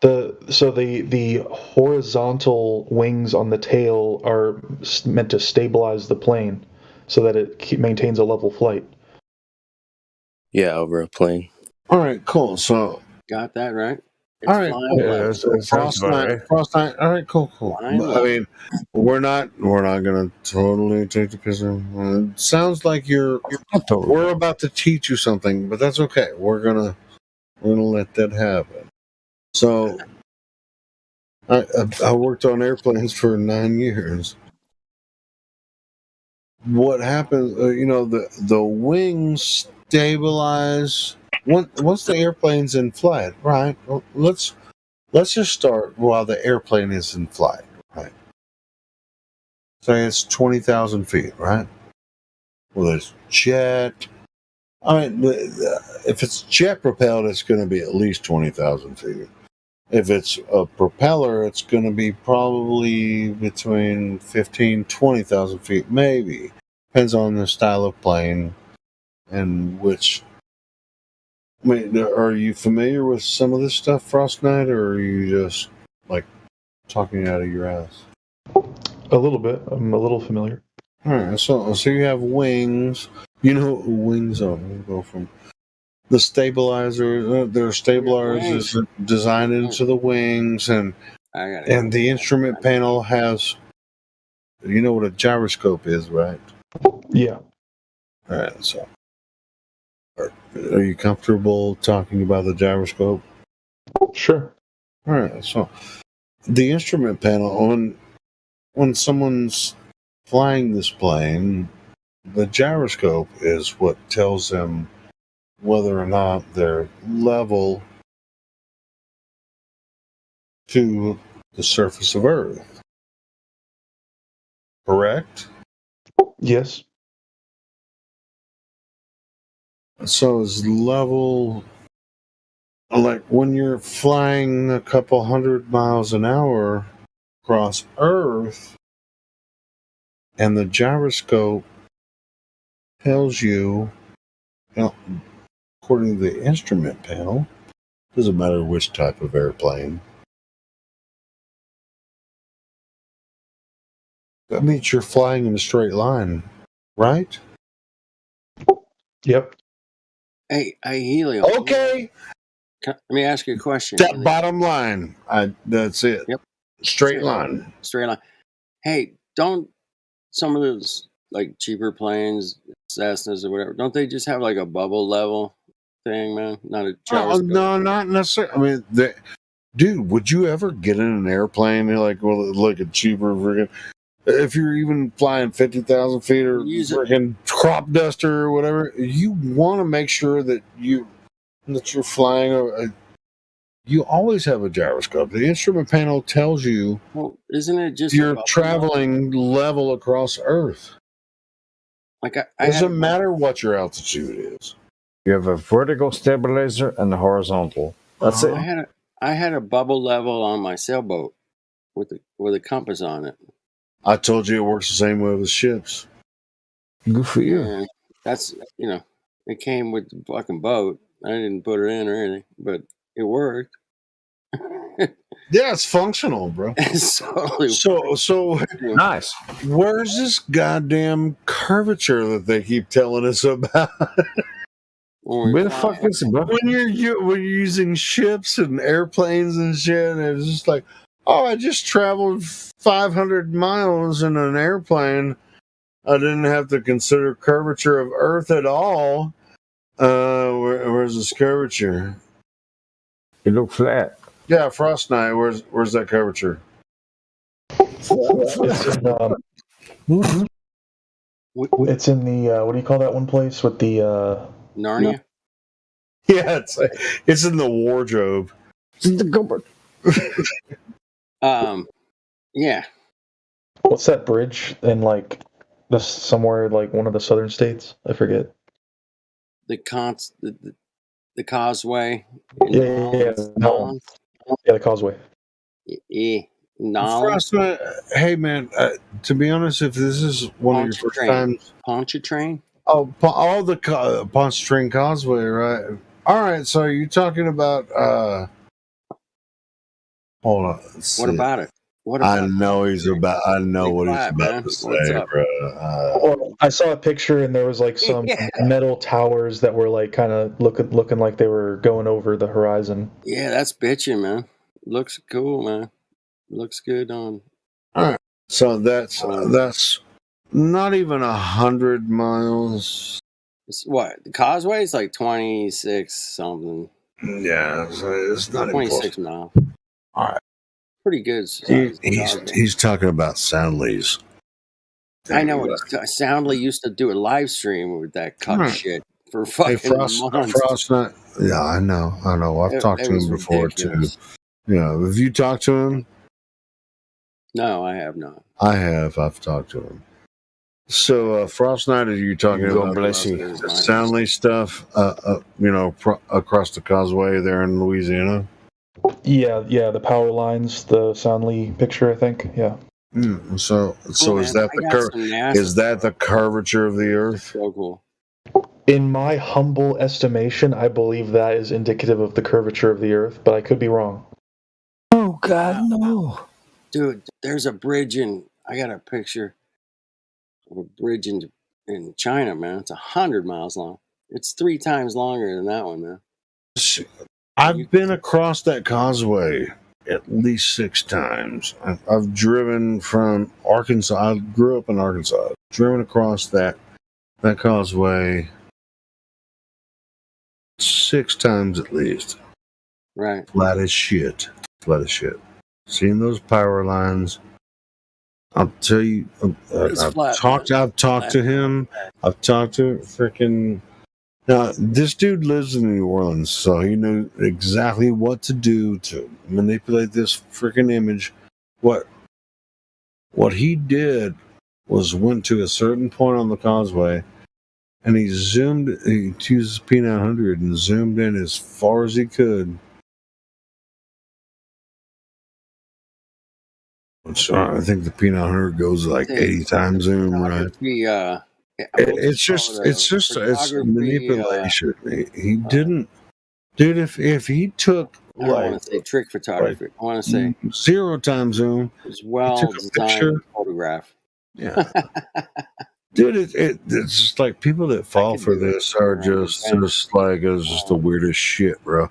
The horizontal wings on the tail are meant to stabilize the plane so that it maintains a level flight. Yeah, over a plane. All right, cool. So got that right. All right, Frost Knight. All right, cool. I mean, we're not gonna totally take the piss. It sounds like we're about to teach you something, but that's okay. We're gonna let that happen. So, I worked on airplanes for 9 years. What happens? The wings stabilize once the airplane's in flight, right? Well, let's just start while the airplane is in flight, right? Say it's 20,000 feet, right? Well, it's jet. I mean, if it's jet propelled, it's going to be at least 20,000 feet. If it's a propeller, it's going to be probably between 15,000, 20,000 feet, maybe. Depends on the style of plane and which. I mean, are you familiar with some of this stuff, Frost Knight, or are you just like talking out of your ass? A little bit. I'm a little familiar. All right, so you have wings. You know what wings are? We'll go from the stabilizer. There are stabilizers designed into the wings, and the instrument panel has. You know what a gyroscope is, right? Yeah. All right, so. Are you comfortable talking about the gyroscope? Sure. All right. So, the instrument panel when someone's flying this plane, the gyroscope is what tells them whether or not they're level to the surface of Earth. Correct? Yes. So is level, like when you're flying a couple 100 miles an hour across Earth, and the gyroscope tells you, according to the instrument panel, doesn't matter which type of airplane, that means you're flying in a straight line, right? Yep. Hey, Helio. Okay. Let me ask you a question. That bottom line, that's it. Yep. Straight line. Straight line. Hey, don't some of those like cheaper planes, Cessnas or whatever, don't they just have like a bubble level thing, man? Not a gyroscope? No, not necessarily. I mean, dude, would you ever get in an airplane? You're like, well, look at cheaper friggin'. If you're even flying 50,000 feet or freaking crop duster or whatever, you want to make sure that you're flying. You always have a gyroscope. The instrument panel tells you. Well, isn't it just you're traveling level across Earth? Like doesn't matter what your altitude is. You have a vertical stabilizer and a horizontal. That's it. I had a bubble level on my sailboat with a compass on it. I told you it works the same way with ships. Good for you. Yeah, that's it came with the fucking boat. I didn't put it in or anything, but it worked. Yeah, it's functional, bro. So nice. Where's this goddamn curvature that they keep telling us about? Where the fuck is it, bro? When you're using ships and airplanes and shit, and it's just like, oh, I just traveled 500 miles in an airplane. I didn't have to consider curvature of Earth at all. Where's this curvature? It looks flat. Yeah, Frost Knight. Where's that curvature? It's in the what do you call that one place with the Narnia? Yeah, it's in the wardrobe. It's in the cupboard. Yeah. What's that bridge in like somewhere like one of the southern states? I forget. The causeway. Yeah, the causeway. Yeah. Hey man, to be honest, if this is one of your first times, Pontchartrain. Oh, all the Pontchartrain Causeway, right? All right, so you're talking about. Hold on. What about it? What I about know he's about. I know what he's quiet, about man. to What's say, up? bro. Well, I saw a picture and there was like some metal towers that were like kind of looking like they were going over the horizon. Yeah, that's bitching, man. Looks cool, man. Looks good on. All right. So that's not even 100 miles. It's what the causeway is like 26 something. Yeah, it's not even 26 close. miles. All right. Pretty good. He's talking about Soundly's. I know what Soundly used to do a live stream with that cuck Right. shit for fucking months. Frost Night. Yeah, I know. I've talked to him before ridiculous. too. Yeah, have you talked to him? No, I have not. I have. I've talked to him. So, Frost Night, are you talking God about bless you. the Soundly stuff, across the causeway there in Louisiana? Yeah, the power lines, the Soundly picture, I think. Yeah. So is that the curvature of the Earth? So cool. In my humble estimation, I believe that is indicative of the curvature of the Earth, but I could be wrong. Oh God, no! Dude, there's a bridge I got a picture of a bridge in China, man. It's 100 miles long. It's 3 times longer than that one, man. I've been across that causeway at least 6 times. I've driven from Arkansas. I grew up in Arkansas. I've driven across that causeway 6 times at least. Right. Flat as shit. Seeing those power lines, I'll tell you. I've talked to him. I've talked to freaking. Now, this dude lives in New Orleans, so he knew exactly what to do to manipulate this freaking image. What he did was went to a certain point on the causeway, and he used his P900 and zoomed in as far as he could. So I think the P900 goes like 80 times zoom, right? It's manipulation. He didn't, dude. If he took I don't want to say trick photography. I want to say 0 time zoom. It's well designed photograph. Yeah, dude. It's just like people that fall for this are just like it's just the weirdest shit, bro.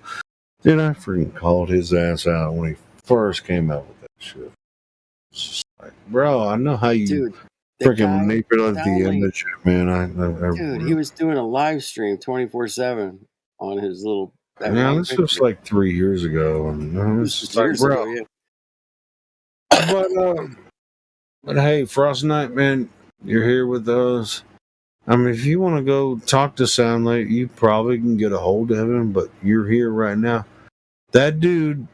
Dude, I freaking called his ass out when he first came out with that shit. It's just like, bro, I know how you freaking manipulate the image, man. Dude, he was doing a live stream 24/7 on his little. Yeah, this was like 3 years ago, and it's just like, bro. But hey, Frost Night, man, you're here with us. I mean, if you want to go talk to Soundlight, you probably can get a hold of him. But you're here right now. That dude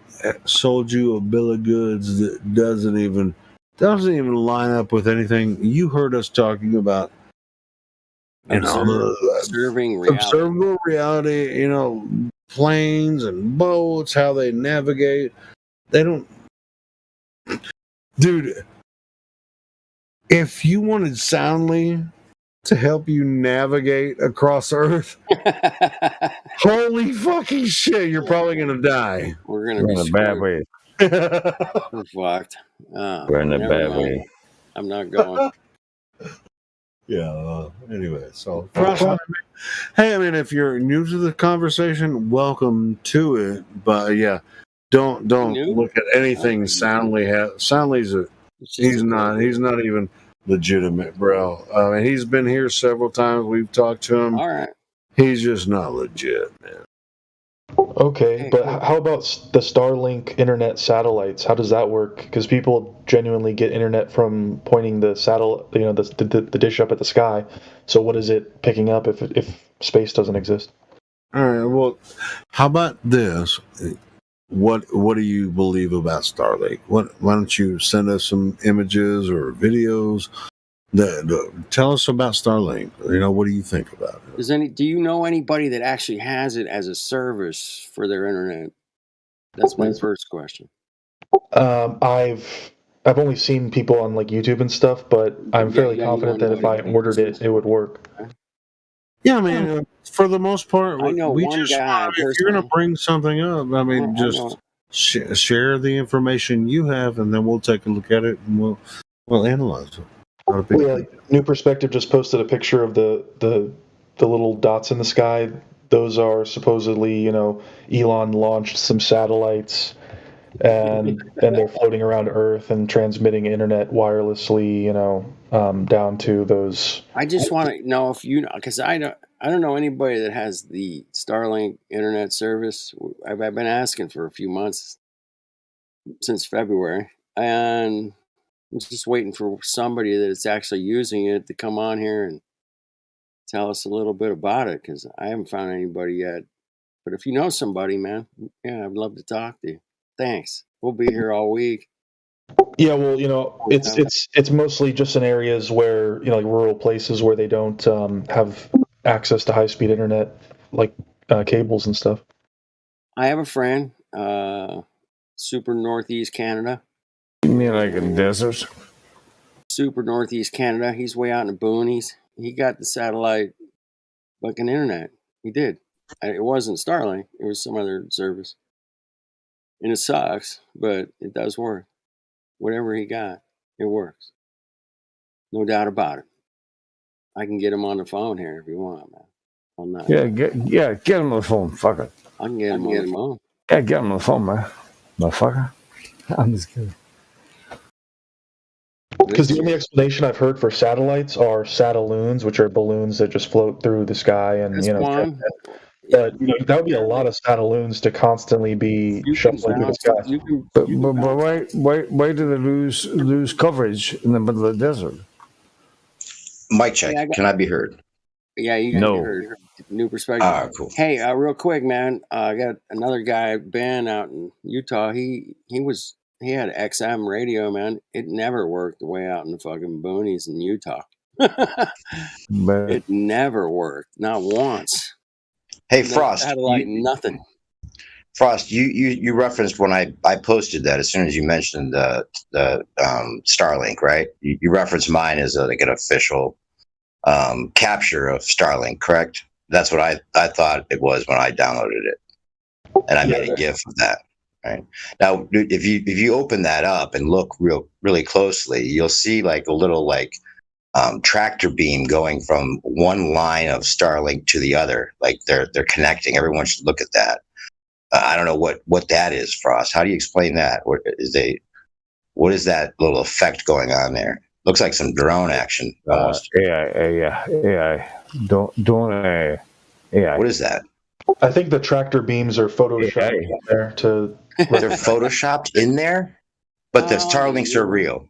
sold you a bill of goods that doesn't even line up with anything you heard us talking about. Observing reality. Observable reality, planes and boats, how they navigate. They don't. Dude, if you wanted Soundly to help you navigate across Earth, holy fucking shit, you're probably going to die. We're going to be in a bad way. We're fucked. We're in a bad way. I'm not going. Yeah. Anyway, so hey, I mean, if you're new to the conversation, welcome to it. But yeah, don't look at anything Soundly has. Soundly's he's not even legitimate, bro. I mean, he's been here several times. We've talked to him. All right. He's just not legit, man. Okay, but how about the Starlink internet satellites? How does that work? Because people genuinely get internet from pointing the the dish up at the sky. So what is it picking up if space doesn't exist? All right. Well, how about this? What do you believe about Starlink? Why don't you send us some images or videos? Tell us about Starlink. What do you think about it? Do you know anybody that actually has it as a service for their internet? That's my first question. I've only seen people on like YouTube and stuff, but I'm fairly confident that if I ordered it, it would work. Yeah, I mean, for the most part, I know we one just guy. if you're gonna bring something up, I mean, just share the information you have, and then we'll take a look at it and we'll analyze it. Not a big Well, yeah, New Perspective just posted a picture of the little dots in the sky. Those are supposedly, Elon launched some satellites, and they're floating around Earth and transmitting internet wirelessly, down to those. I just want to know if because I don't know anybody that has the Starlink internet service. I've been asking for a few months, since February, and I'm just waiting for somebody that's actually using it to come on here and tell us a little bit about it, because I haven't found anybody yet. But if you know somebody, man, yeah, I'd love to talk to you. Thanks. We'll be here all week. Yeah, well, it's mostly just in areas where, like rural places where they don't have access to high-speed internet, like cables and stuff. I have a friend, super Northeast Canada. You mean like in deserts? Super Northeast Canada. He's way out in the boonies. He got the satellite fucking internet. He did. It wasn't Starlink. It was some other service. And it sucks, but it does work. Whatever he got, it works. No doubt about it. I can get him on the phone here if you want, man. I'm not. Yeah, get him on the phone. Fuck it. I can get him on the phone. Yeah, get him on the phone, man. Motherfucker. I'm just kidding. Because the only explanation I've heard for satellites are satelloons, which are balloons that just float through the sky, and but that would be a lot of satelloons to constantly be shuffling through the sky. But why do they lose coverage in the middle of the desert? Mic check. Can I be heard? Yeah, you got to be heard. New Perspective. Cool. Hey, real quick, man. I got another guy, Ben, out in Utah. He had XM radio, man. It never worked way out in the fucking boonies in Utah. It never worked, not once. Hey, Frost. Satellite, nothing. Frost, you referenced when I posted that as soon as you mentioned the Starlink, right? You referenced mine as like an official capture of Starlink, correct? That's what I thought it was when I downloaded it, and I made a GIF of that. Right now, if you open that up and look really closely, you'll see like a little tractor beam going from one line of Starlink to the other. Like they're connecting. Everyone should look at that. I don't know what that is, Frost. How do you explain that? What is that little effect going on there? Looks like some drone action almost. AI. Don't AI. What is that? I think the tractor beams are photoshopped in there to. They're photoshopped in there, but the Starlinks are real.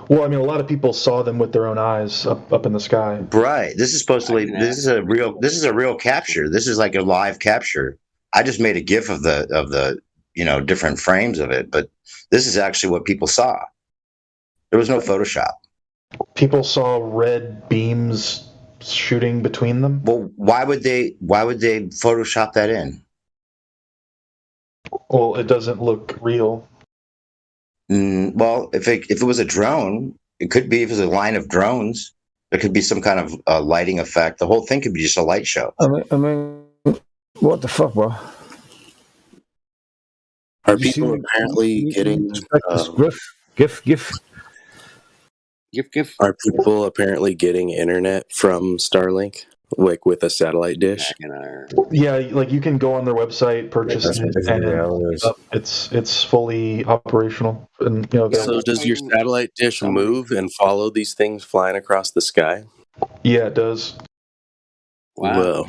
Well, I mean, a lot of people saw them with their own eyes up in the sky. Right. This is this is a real capture. This is like a live capture. I just made a GIF of the different frames of it, but this is actually what people saw. There was no Photoshop. People saw red beams shooting between them. Well, why would they Photoshop that in? Well, it doesn't look real. Well, if it was a drone, it could be. If it was a line of drones, there could be some kind of lighting effect. The whole thing could be just a light show. I mean, what the fuck, bro? Are people apparently getting GIF? Are people apparently getting internet from Starlink, like with a satellite dish? Yeah, like you can go on their website, purchase it, and it's fully operational. And so does your satellite dish move and follow these things flying across the sky? Yeah, it does. Wow, Whoa.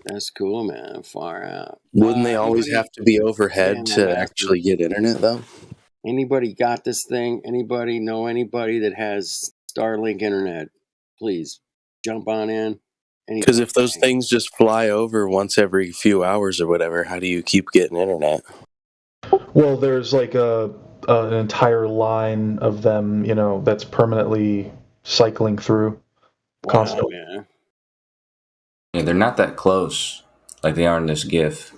That's cool, man. Far out. Wouldn't they always have to be overhead to actually get internet, though? Anybody got this thing? Anybody know anybody that has Starlink internet? Please jump on in. Because if those things just fly over once every few hours or whatever, how do you keep getting internet? Well, there's like an entire line of them, that's permanently cycling through constantly. Wow, Yeah, they're not that close like they are in this GIF.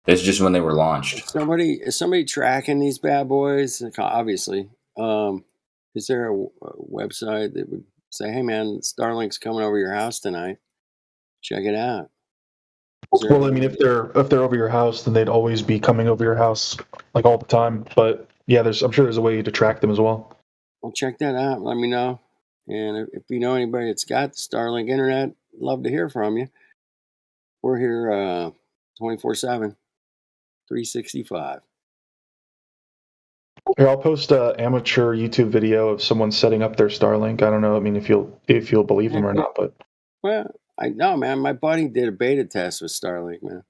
It's just when they were launched. Is somebody tracking these bad boys? Obviously. Is there a website that would say, hey, man, Starlink's coming over your house tonight. Check it out. Well, I mean, if they're over your house, then they'd always be coming over your house like all the time. But yeah, I'm sure there's a way to track them as well. Well, check that out. Let me know. And if you know anybody that's got the Starlink internet, love to hear from you. We're here 24/7, 365. Here, I'll post an amateur YouTube video of someone setting up their Starlink. I don't know. I mean, if you'll believe them or not, but Well, I know, man. My buddy did a beta test with Starlink, man.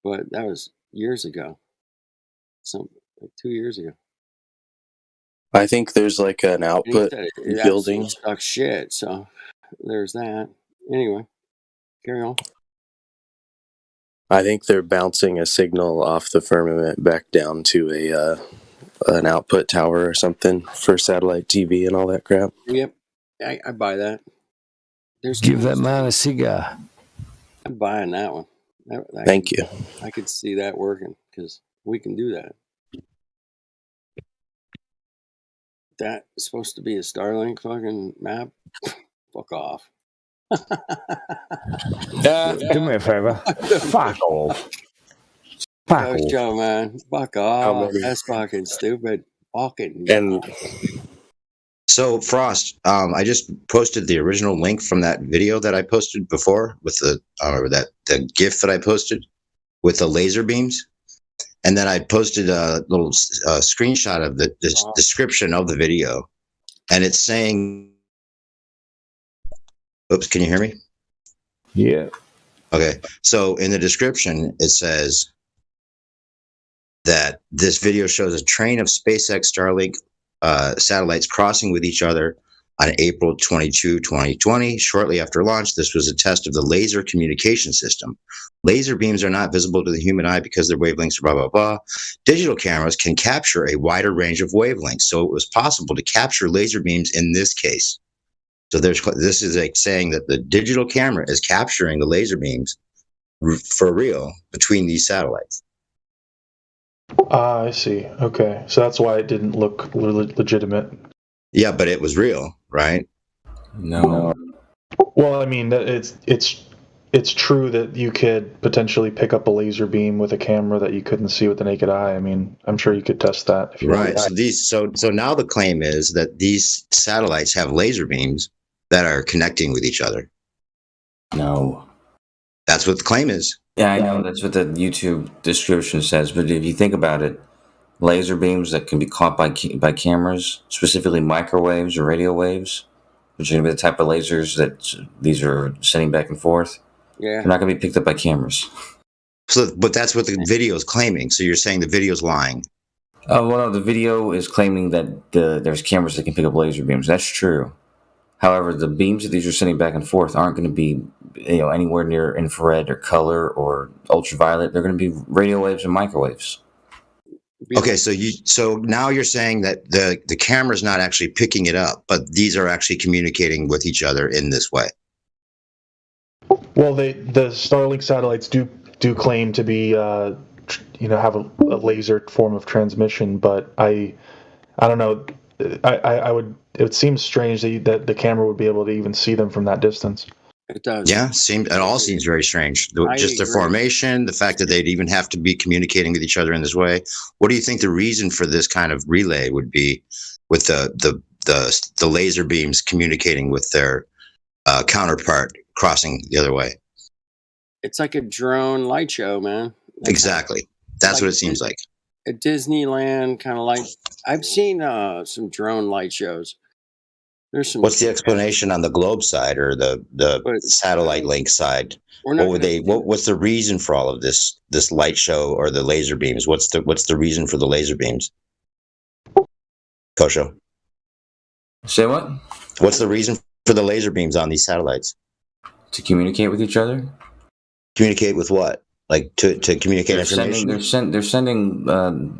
But that was years ago. Like 2 years ago. I think there's like an And he output said it building. absolutely sucks shit. So there's that. Anyway, carry on. I think they're bouncing a signal off the firmament back down to an output tower or something for satellite TV and all that crap. Yep, I buy that. Give that man a cigar. I'm buying that one. Thank you. I could see that working because we can do that. That is supposed to be a Starlink fucking map. Fuck off. Do me a favor. Fuck off. Fuck Oh, off. Joe, man. Fuck off. That's fucking stupid. Fucking. And so, Frost, I just posted the original link from that video that I posted before with the GIF that I posted with the laser beams. And then I posted a little screenshot of the description of the video. And it's saying, oops, can you hear me? Yeah. Okay. So in the description, it says that this video shows a train of SpaceX Starlink satellites crossing with each other on April 22, 2020. Shortly after launch, this was a test of the laser communication system. Laser beams are not visible to the human eye because their wavelengths are blah, blah, blah. Digital cameras can capture a wider range of wavelengths, so it was possible to capture laser beams in this case. So this is like saying that the digital camera is capturing the laser beams for real between these satellites. I see. Okay, so that's why it didn't look legitimate. Yeah, but it was real, right? No. Well, I mean, it's true that you could potentially pick up a laser beam with a camera that you couldn't see with the naked eye. I mean, I'm sure you could test that. If you Right. wanted. So now the claim is that these satellites have laser beams that are connecting with each other. No. That's what the claim is. Yeah, I know. That's what the YouTube description says. But if you think about it, laser beams that can be caught by cameras, specifically microwaves or radio waves, which are going to be the type of lasers that these are sending back and forth, Yeah. they're not going to be picked up by cameras. So, but that's what the video is claiming. So you're saying the video's lying. Well, no, the video is claiming that there's cameras that can pick up laser beams. That's true. However, the beams that these are sending back and forth aren't going to be, anywhere near infrared or color or ultraviolet. They're going to be radio waves and microwaves. Okay, so now you're saying that the camera's not actually picking it up, but these are actually communicating with each other in this way. Well, the Starlink satellites do claim to be, have a laser form of transmission, but I don't know. It would seem strange that the camera would be able to even see them from that distance. It does. Yeah, it all seems very strange. Just the formation, the fact that they'd even have to be communicating with each other in this way. What do you think the reason for this kind of relay would be, with the laser beams communicating with their counterpart crossing the other way? It's like a drone light show, man. Exactly. That's what it seems like. A Disneyland kind of light. I've seen some drone light shows. There's some. What's the explanation on the globe side or the satellite link side? What's the reason for all of this light show or the laser beams? What's the reason for the laser beams? Kosho. Say what? What's the reason for the laser beams on these satellites? To communicate with each other. Communicate with what? Like to communicate information? They're sending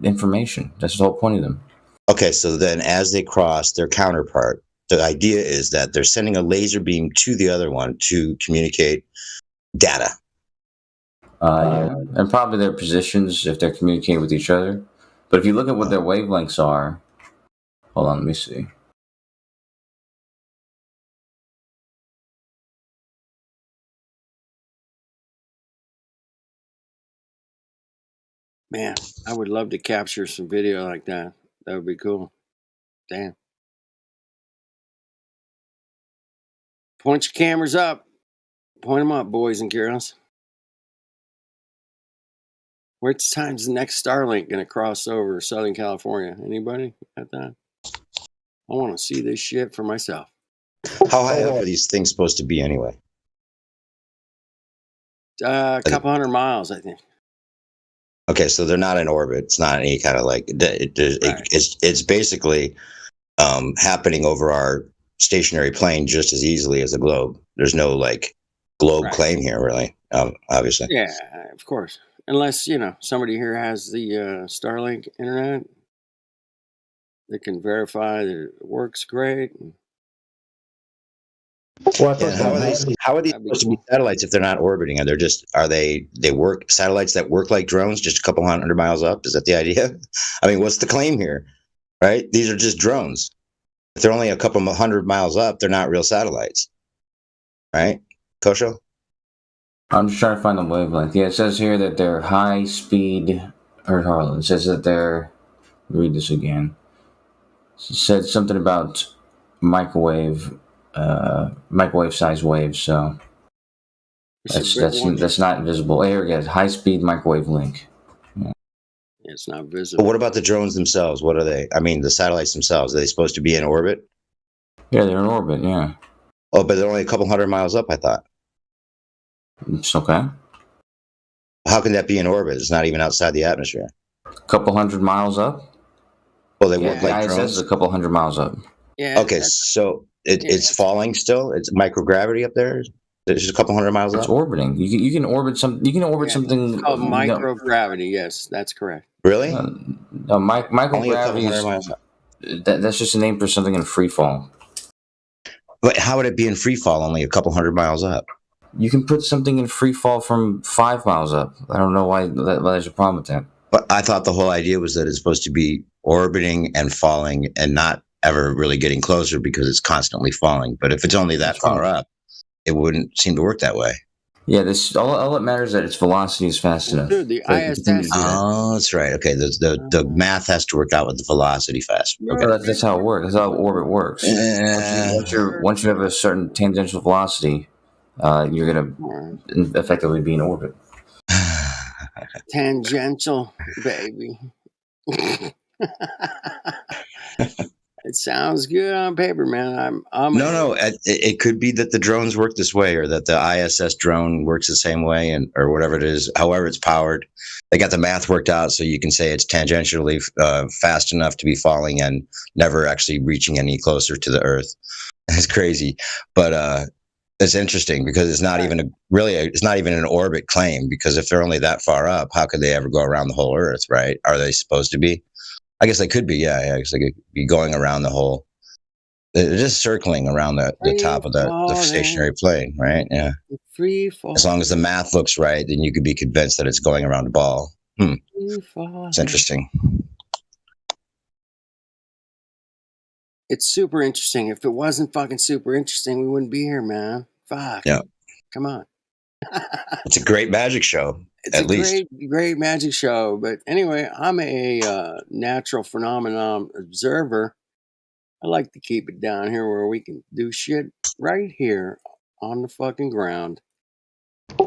information. That's the whole point of them. Okay, so then as they cross their counterpart, the idea is that they're sending a laser beam to the other one to communicate data. Yeah. And probably their positions if they're communicating with each other. But if you look at what their wavelengths are, hold on, let me see. Man, I would love to capture some video like that. That would be cool. Damn. Point your cameras up. Point them up, boys and girls. What time's the next Starlink going to cross over Southern California? Anybody got that? I want to see this shit for myself. How high up are these things supposed to be anyway? A couple 100 miles, I think. Okay, so they're not in orbit. It's not any kind of like it's basically happening over our stationary plane just as easily as a globe. There's no like globe claim here, really. Obviously. Yeah, of course. Unless somebody here has the Starlink internet, they can verify that it works great. Well, how are these supposed to be satellites if they're not orbiting? And they work satellites that work like drones, just a couple 100 miles up? Is that the idea? I mean, what's the claim here? Right? These are just drones. If they're only a couple 100 miles up, they're not real satellites. Right? Kosho? I'm just trying to find the wavelength. Yeah, it says here that they're high speed. Or Harlan, it says that they're. Read this again. It said something about microwave size waves. So that's not visible. Here we go. High speed microwave link. Yeah, it's not visible. But what about the drones themselves? What are they? I mean, the satellites themselves. Are they supposed to be in orbit? Yeah, they're in orbit. Yeah. Oh, but they're only a couple 100 miles up, I thought. It's okay. How can that be in orbit? It's not even outside the atmosphere. A couple 100 miles up? Well, they work like drones. It's a couple 100 miles up. Yeah. Okay, so it's falling still? It's microgravity up there? It's just a couple 100 miles up? It's orbiting. You can orbit something. It's called microgravity. Yes, that's correct. Really? Microgravity that's just a name for something in free fall. But how would it be in free fall only a couple 100 miles up? You can put something in free fall from 5 miles up. I don't know why there's a problem with that. But I thought the whole idea was that it's supposed to be orbiting and falling and not ever really getting closer because it's constantly falling. But if it's only that far up, it wouldn't seem to work that way. Yeah, all that matters is that its velocity is fast enough. Dude, the ISS. Oh, that's right. Okay, the math has to work out with the velocity fast. Okay. Well, that's how it works. That's how orbit works. Once you have a certain tangential velocity, you're going to effectively be in orbit. Tangential, baby. It sounds good on paper, man. No. It could be that the drones work this way, or that the ISS drone works the same way, or whatever it is. However, it's powered. They got the math worked out, so you can say it's tangentially fast enough to be falling and never actually reaching any closer to the Earth. It's crazy, but it's interesting because it's not even it's not even an orbit claim, because if they're only that far up, how could they ever go around the whole Earth, right? Are they supposed to be? I guess they could be, yeah. I guess they could be going around the whole, they're just circling around the top of the stationary plane, right? Yeah. Free fall. As long as the math looks right, then you could be convinced that it's going around a ball. It's interesting. It's super interesting. If it wasn't fucking super interesting, we wouldn't be here, man. Fuck. Yeah. Come on. It's a great magic show. It's great magic show. But anyway, I'm a natural phenomenon observer. I like to keep it down here where we can do shit right here on the fucking ground.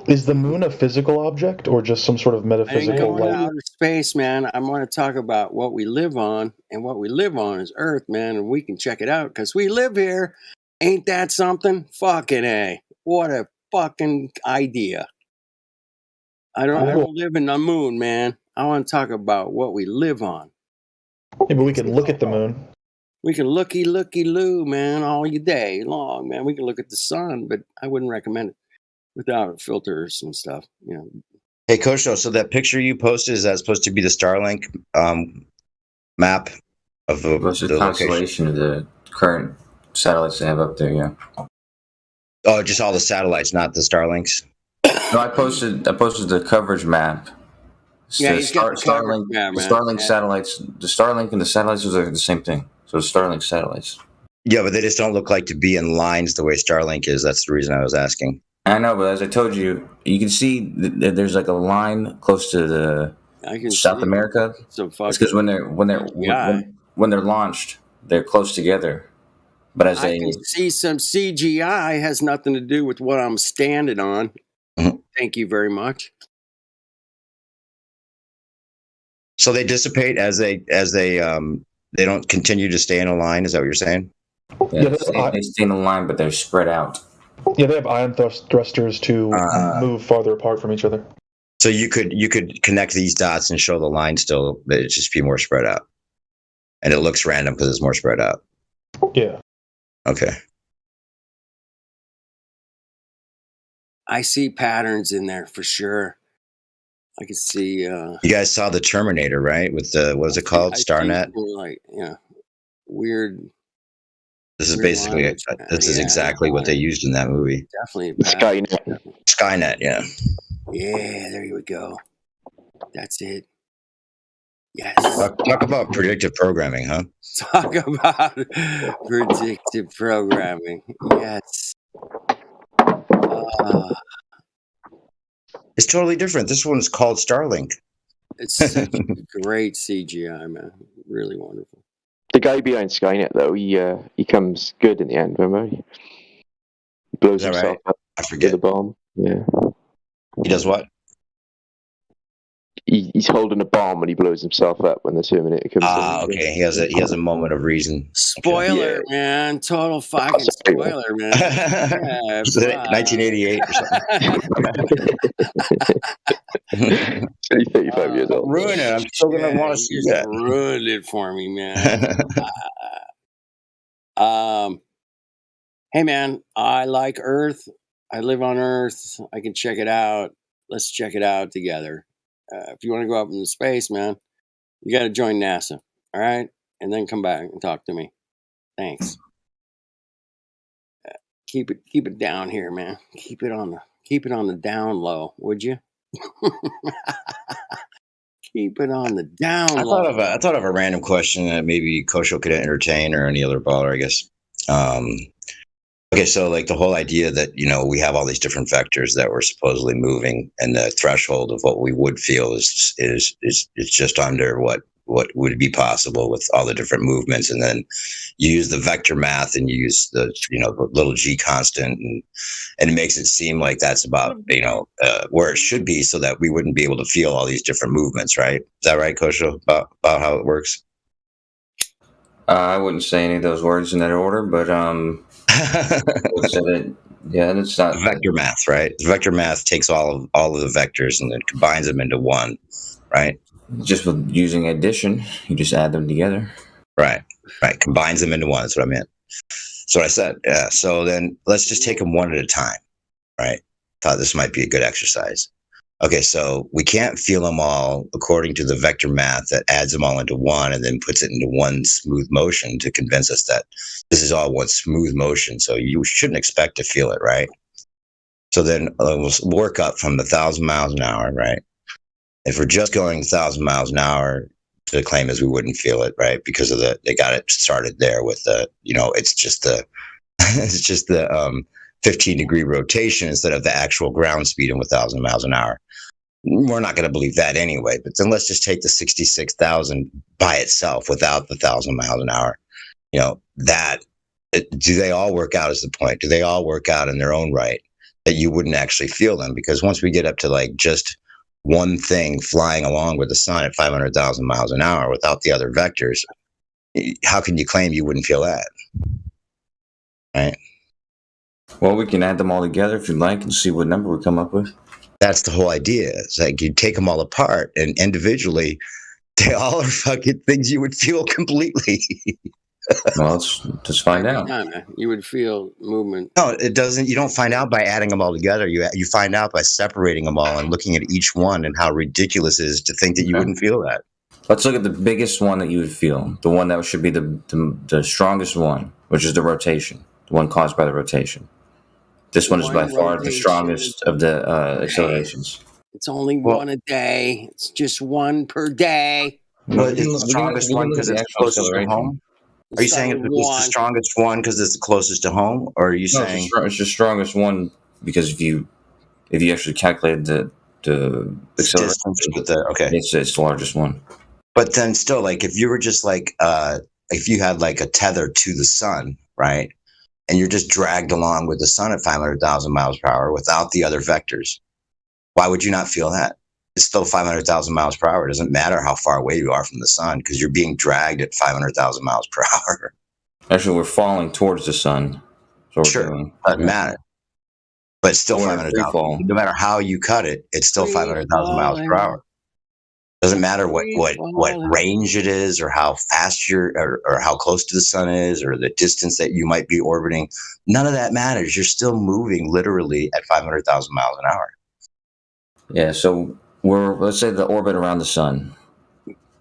Is the moon a physical object or just some sort of metaphysical light? Outer space, man. I want to talk about what we live on, and what we live on is Earth, man, and we can check it out because we live here. Ain't that something? Fucking A. What a fucking idea. I don't live in the moon, man. I want to talk about what we live on. Yeah, but we can look at the moon. We can looky-loo, man, all day long, man. We can look at the sun, but I wouldn't recommend it without filters and stuff, you know. Hey, Kosho, so that picture you posted, is that supposed to be the Starlink map of the constellation of the current satellites they have up there, yeah. Oh, just all the satellites, not the Starlinks? No, I posted the coverage map. Yeah, Starlink map, the Starlink satellites. The Starlink and the satellites are the same thing. So the Starlink satellites. Yeah, but they just don't look like to be in lines the way Starlink is. That's the reason I was asking. I know, but as I told you, you can see that there's like a line close to I can South see America. some It's because when they're launched, they're close together. But as I can see some CGI has nothing to do with what I'm standing on. Thank you very much. So they dissipate as they don't continue to stay in a line. Is that what you're saying? they stay in the line, but they're spread out. Yeah, they have ion thrusters to move farther apart from each other. So you could connect these dots and show the line still, but it just be more spread out, and it looks random because it's more spread out. Yeah. Okay. I see patterns in there for sure. I can see. You guys saw the Terminator, right? With the what was it called? Starnet. Like weird. This is basically exactly what they used in that movie. Definitely Skynet. Skynet, yeah. Yeah, there you go. That's it. Yes. Talk about predictive programming, huh? Talk about predictive programming. Yes. It's totally different. This one's called Starlink. It's such great CGI, man. Really wonderful. The guy behind Skynet, though, he comes good in the end, remember? He blows himself up with a bomb. Yeah. He does what? He's holding a bomb and he blows himself up when the Terminator comes in. Okay. He has a moment of reason. Spoiler, man. Total fucking spoiler, man. Yeah, 1988 or something. 35 years old. Ruin it. I'm still going to want to see that. Ruined it for me, man. Hey, man. I like Earth. I live on Earth. I can check it out. Let's check it out together. If you want to go up into space, man, you got to join NASA. All right, and then come back and talk to me. Thanks. Keep it down here, man. Keep it on the down low, would you? Keep it on the down low. I thought of a random question that maybe Kosho could entertain, or any other baller, I guess. Okay, so like the whole idea that, we have all these different vectors that we're supposedly moving, and the threshold of what we would feel is just under what would be possible with all the different movements, and then you use the vector math and you use the the little g constant, and it makes it seem like that's about where it should be, so that we wouldn't be able to feel all these different movements, right? Is that right, Kosho? About how it works? I wouldn't say any of those words in that order, but it's not vector math, right? Vector math takes all of the vectors and then combines them into one, right? Just with using addition, you just add them together. Right. Combines them into one. That's what I meant. That's what I said. Yeah. So then let's just take them one at a time, right? Thought this might be a good exercise. Okay, so we can't feel them all according to the vector math that adds them all into one and then puts it into one smooth motion to convince us that this is all one smooth motion. So you shouldn't expect to feel it, right? So then we'll work up from 1,000 miles an hour, right? If we're just going 1,000 miles an hour, the claim is we wouldn't feel it, right? Because they got it started there with it's just the 15-degree rotation instead of the actual ground speed of 1,000 miles an hour. We're not going to believe that anyway, but then let's just take the 66,000 by itself without the 1,000 miles an hour. Do they all work out is the point? Do they all work out in their own right that you wouldn't actually feel them? Because once we get up to like just one thing flying along with the sun at 500,000 miles an hour without the other vectors, how can you claim you wouldn't feel that? Right? Well, we can add them all together if you'd like and see what number we come up with. That's the whole idea. It's like you take them all apart, and individually, they all are fucking things you would feel completely. Well, let's just find out. You would feel movement. No, it doesn't. You don't find out by adding them all together. You find out by separating them all and looking at each one and how ridiculous it is to think that you wouldn't feel that. Let's look at the biggest one that you would feel, the one that should be the strongest one, which is the rotation, the one caused by the rotation. This one is by far the strongest of the accelerations. It's only one a day. It's just one per day. But it's the strongest one because it's closest to home? Are you saying it's the strongest one because it's the closest to home? Or are you saying... it's the strongest one because if you actually calculated acceleration. Distance with the okay. It's the largest one. But then still, like if you were just like if you had like a tether to the sun, right, and you're just dragged along with the sun at 500,000 miles per hour without the other vectors, why would you not feel that? It's still 500,000 miles per hour. It doesn't matter how far away you are from the sun because you're being dragged at 500,000 miles per hour. Actually, we're falling towards the sun. Sure, doesn't matter. But still 500,000. No matter how you cut it, it's still 500,000 miles per hour. Doesn't matter what range it is, or how fast you're, or how close to the sun is, or the distance that you might be orbiting. None of that matters. You're still moving literally at 500,000 miles an hour. Yeah. So let's say the orbit around the sun.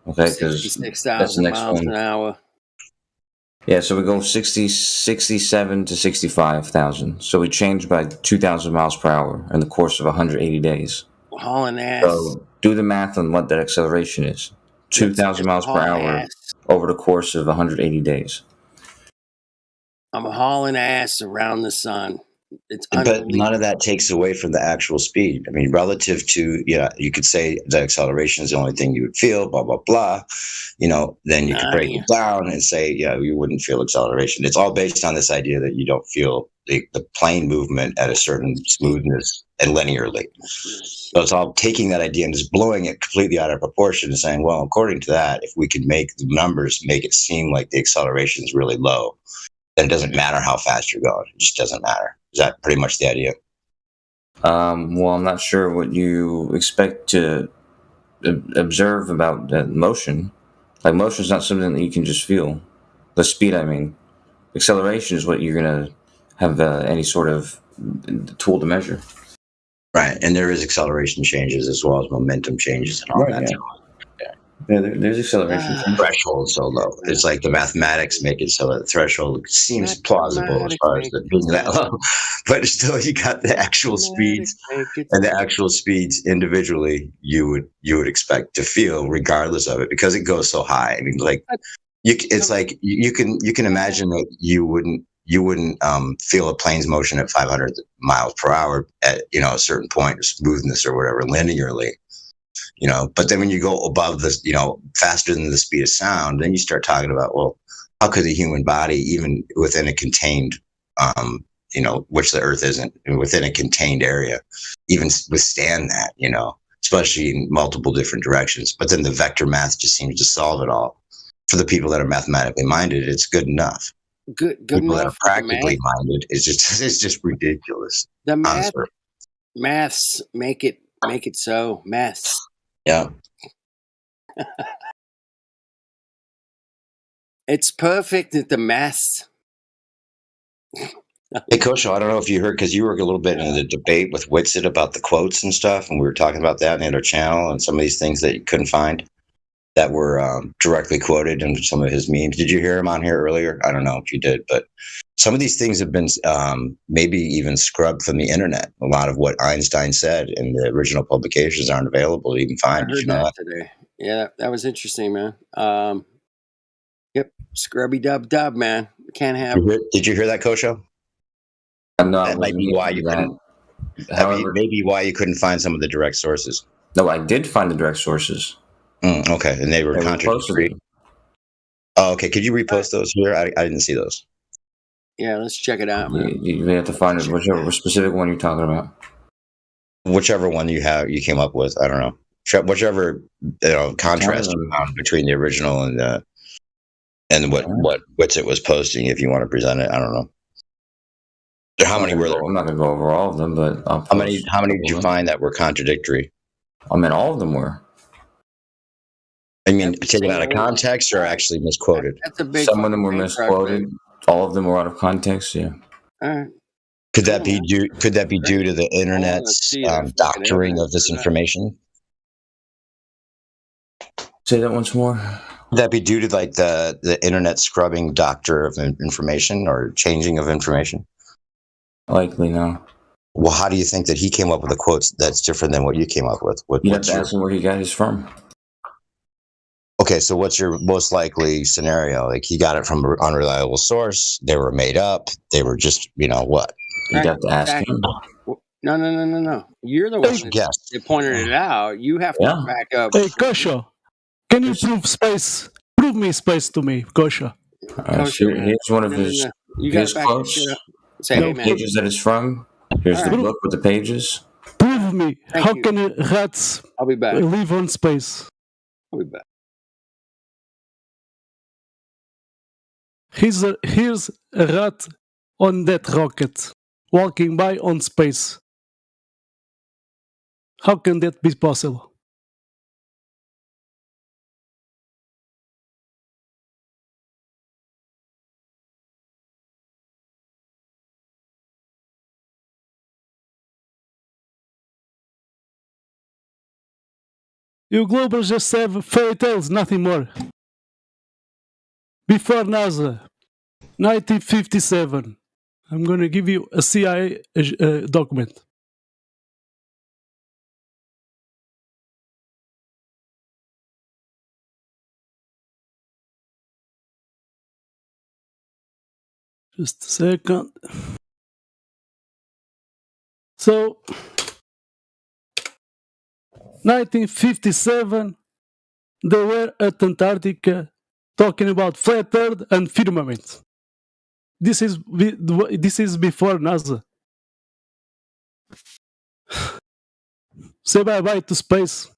Okay, because 66,000 miles an hour. Yeah, so we go 67 to 65,000. So we change by 2,000 miles per hour in the course of 180 days. Hauling ass. So do the math on what that acceleration is. 2,000 miles per hour over the course of 180 days. I'm hauling ass around the sun. It's but none of that takes away from the actual speed. I mean, relative to, you could say the acceleration is the only thing you would feel, blah, blah, blah. Then you could break it down and say, you wouldn't feel acceleration. It's all based on this idea that you don't feel the plane movement at a certain smoothness and linearly. So it's all taking that idea and just blowing it completely out of proportion and saying, well, according to that, if we could make the numbers make it seem like the acceleration is really low, then it doesn't matter how fast you're going. It just doesn't matter. Is that pretty much the idea? Well, I'm not sure what you expect to observe about motion. Like, motion is not something that you can just feel. The speed, I mean. Acceleration is what you're going to have any sort of tool to measure. Right, and there is acceleration changes as well as momentum changes and all that. Yeah, there's acceleration. Threshold so low. It's like the mathematics make it so that the threshold seems plausible as far as the being that low, but still, you got the actual speeds, and the actual speeds individually you would expect to feel regardless of it because it goes so high. I mean, like it's like you can imagine that you wouldn't feel a plane's motion at 500 miles per hour at a certain point, smoothness or whatever, linearly. But then when you go above this, faster than the speed of sound, then you start talking about, well, how could the human body, even within a contained, which the Earth isn't, within a contained area, even withstand that, especially in multiple different directions. But then the vector math just seems to solve it all. For the people that are mathematically minded, it's good enough. Good people enough. That are practically minded, it's just ridiculous. The maths make it so. Maths. Yeah. It's perfect at the maths. Hey, Coach, I don't know if you heard, because you were a little bit in the debate with Whitsitt about the quotes and stuff, and we were talking about that in the other channel and some of these things that you couldn't find that were directly quoted in some of his memes. Did you hear him on here earlier? I don't know if you did, but some of these things have been maybe even scrubbed from the internet. A lot of what Einstein said in the original publications aren't available to even find. I heard that today. Yeah, that was interesting, man. Yep, scrubby dub, man. Can't have. Did you hear that, Kosho? No, that might be why you couldn't. However, maybe why you couldn't find some of the direct sources. No, I did find the direct sources. Okay, and they were contradictory. Oh, okay. Could you repost those here? I didn't see those. Yeah, let's check it out, man. You have to find whichever specific one you're talking about. Whichever one you came up with. I don't know. Whichever contrast you found between the original and what Whitsitt was posting. If you want to present it, I don't know. How many were there? I'm not going to go over all of them, but how many did you find that were contradictory? I mean, all of them were. I mean, taken out of context or actually misquoted? That's a big. Some of them were misquoted. All of them were out of context. Yeah. All right. Could that be due? Could that be due to the internet's doctoring of this information? Say that once more. Could that be due to like the internet scrubbing doctor of information or changing of information? Likely no. Well, how do you think that he came up with the quotes that's different than what you came up with? You have to ask him where he got his from. Okay, so what's your most likely scenario? Like he got it from an unreliable source. They were made up. They were just, what? You'd have to ask him. No. You're the one that pointed it out. You have to back up. Hey, Kosho, can you prove me space to me, Kosho? Here's one of his quotes. Say, pages that it's from. Here's the book with the pages. Prove me. How can rats I'll be back. live on space? I'll be back. Here's a rat on that rocket, walking by on space. How can that be possible? You globals just have fairy tales, nothing more. Before NASA, 1957. I'm going to give you a CIA document. Just a second. So, 1957, they were at Antarctica talking about flat Earth and firmament. This is before NASA. Say bye-bye to space.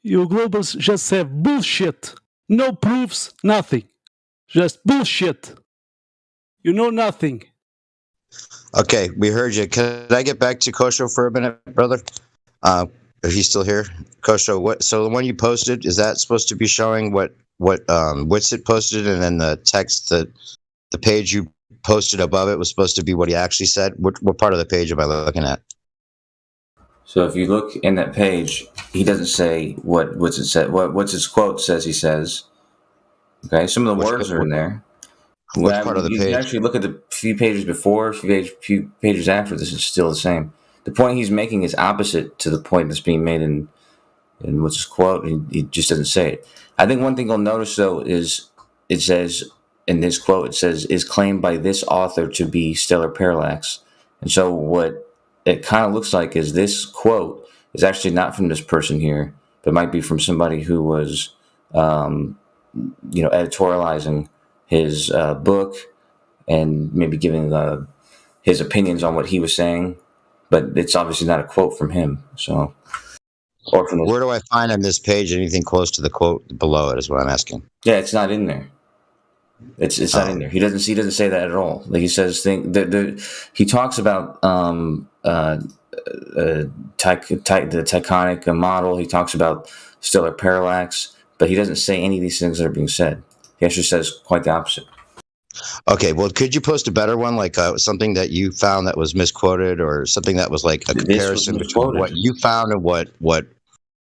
You globals just have bullshit. No proofs, nothing. Just bullshit. You know nothing. Okay, we heard you. Can I get back to Kosho for a minute, brother? If he's still here, Kosho. So the one you posted, is that supposed to be showing what Witsit posted, and then the text that the page you posted above it was supposed to be what he actually said? What part of the page am I looking at? So if you look in that page, he doesn't say what Witsit said. What's his quote says he says. Okay, some of the words are in there. Which part of the page? You can actually look at the few pages before, few pages after. This is still the same. The point he's making is opposite to the point that's being made in what's his quote. He just doesn't say it. I think one thing you'll notice though is it says in this quote, it says is claimed by this author to be stellar parallax. And so what it kind of looks like is this quote is actually not from this person here, but might be from somebody who was, editorializing his book and maybe giving his opinions on what he was saying, but it's obviously not a quote from him. So, or from where do I find on this page anything close to the quote below it? Is what I'm asking. Yeah, it's not in there. It's not in there. He doesn't say that at all. Like he says, he talks about the Tychonic model. He talks about stellar parallax, but he doesn't say any of these things that are being said. He actually says quite the opposite. Okay, well, could you post a better one, like something that you found that was misquoted, or something that was like a comparison between what you found and what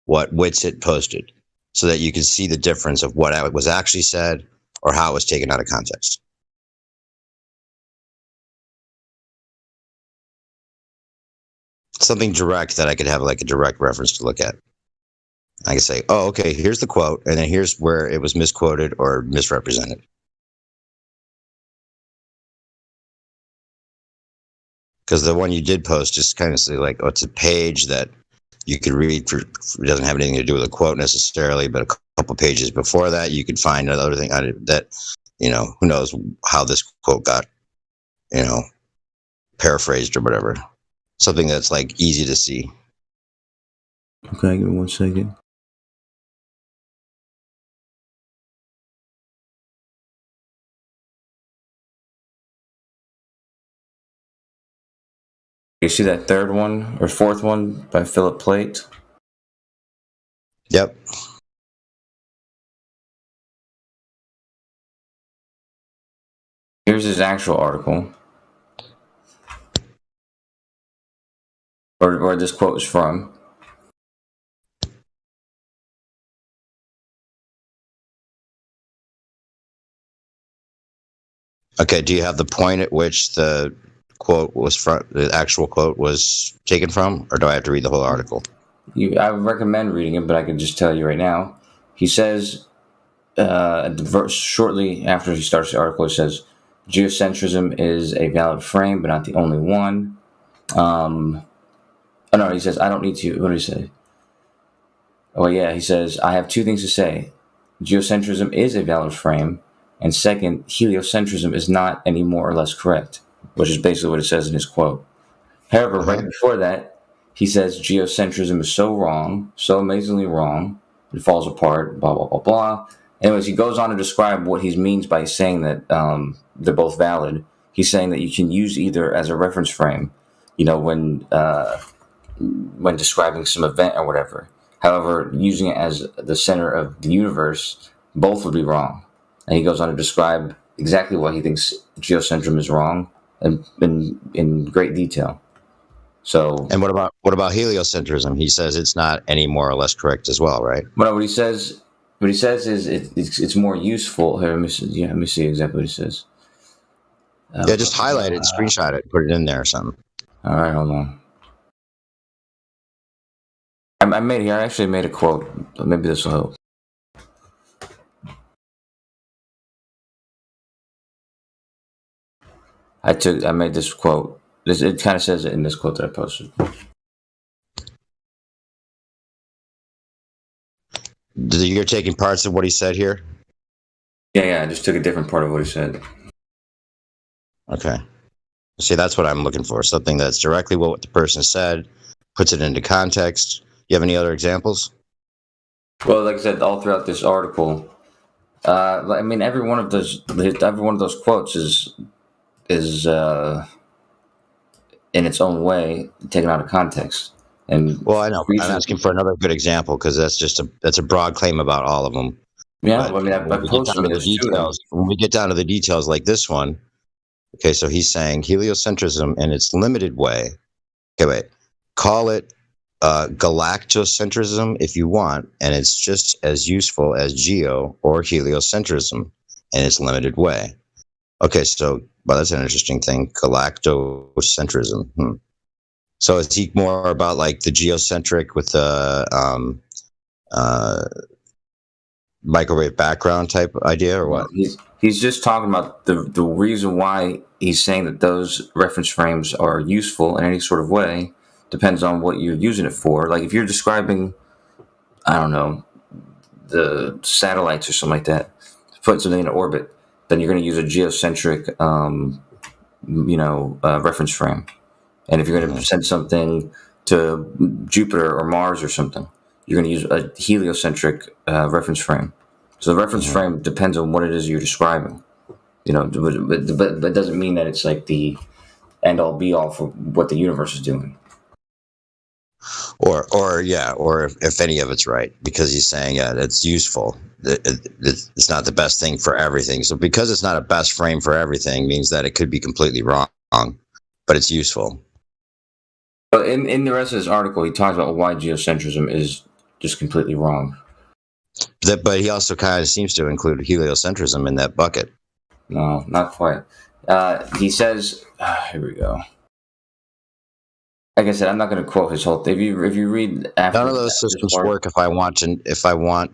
Witsit posted, so that you can see the difference of what was actually said or how it was taken out of context? Something direct that I could have like a direct reference to look at. I can say, oh, okay, here's the quote, and then here's where it was misquoted or misrepresented. Because the one you did post just kind of say like, oh, it's a page that you could read it doesn't have anything to do with a quote necessarily, but a couple pages before that, you could find another thing on it that, who knows how this quote got, paraphrased or whatever. Something that's like easy to see. Okay, give me 1 second. You see that third one or fourth one by Philip Plait? Yep. Here's his actual article, or where this quote is from. Okay, do you have the point at which the quote was from, the actual quote was taken from, or do I have to read the whole article? I would recommend reading it, but I can just tell you right now. He says, shortly after he starts the article, it says, geocentrism is a valid frame, but not the only one. Oh no, he says, I don't need to. What did he say? Oh yeah, he says, I have two things to say. Geocentrism is a valid frame, and second, heliocentrism is not any more or less correct, which is basically what it says in his quote. However, right before that, he says geocentrism is so wrong, so amazingly wrong, it falls apart, blah, blah, blah, blah. Anyways, he goes on to describe what he means by saying that they're both valid. He's saying that you can use either as a reference frame, when describing some event or whatever. However, using it as the center of the universe, both would be wrong. And he goes on to describe exactly why he thinks geocentrism is wrong in great detail. So, and what about heliocentrism? He says it's not any more or less correct as well, right? But what he says is it's more useful. Here, let me see exactly what he says. Just highlight it, screenshot it, put it in there or something. All right, hold on. I actually made a quote. Maybe this will help. I made this quote. It kind of says it in this quote that I posted. You're taking parts of what he said here? Yeah, I just took a different part of what he said. Okay. See, that's what I'm looking for. Something that's directly what the person said, puts it into context. You have any other examples? Well, like I said, all throughout this article, every one of those quotes is in its own way taken out of context. And well, I know. I'm asking for another good example because that's a broad claim about all of them. Yeah, when we get down to the details, like this one. Okay, so he's saying heliocentrism in its limited way. Okay, wait. Call it galactocentrism if you want, and it's just as useful as geo or heliocentrism in its limited way. Okay, so that's an interesting thing. Galactocentrism. So is he more about like the geocentric with the microwave background type idea, or what? He's just talking about the reason why he's saying that those reference frames are useful in any sort of way depends on what you're using it for. Like if you're describing, I don't know, the satellites or something like that, put something in orbit, then you're going to use a geocentric, reference frame. And if you're going to send something to Jupiter or Mars or something, you're going to use a heliocentric reference frame. So the reference frame depends on what it is you're describing. But that doesn't mean that it's like the end-all be-all for what the universe is doing. Or if any of it's right, because he's saying, it's useful. It's not the best thing for everything. So because it's not a best frame for everything means that it could be completely wrong, but it's useful. But in the rest of this article, he talks about why geocentrism is just completely wrong. But he also kind of seems to include heliocentrism in that bucket. No, not quite. He says, here we go. Like I said, I'm not going to quote his whole thing. If you read after, none of those systems work if I want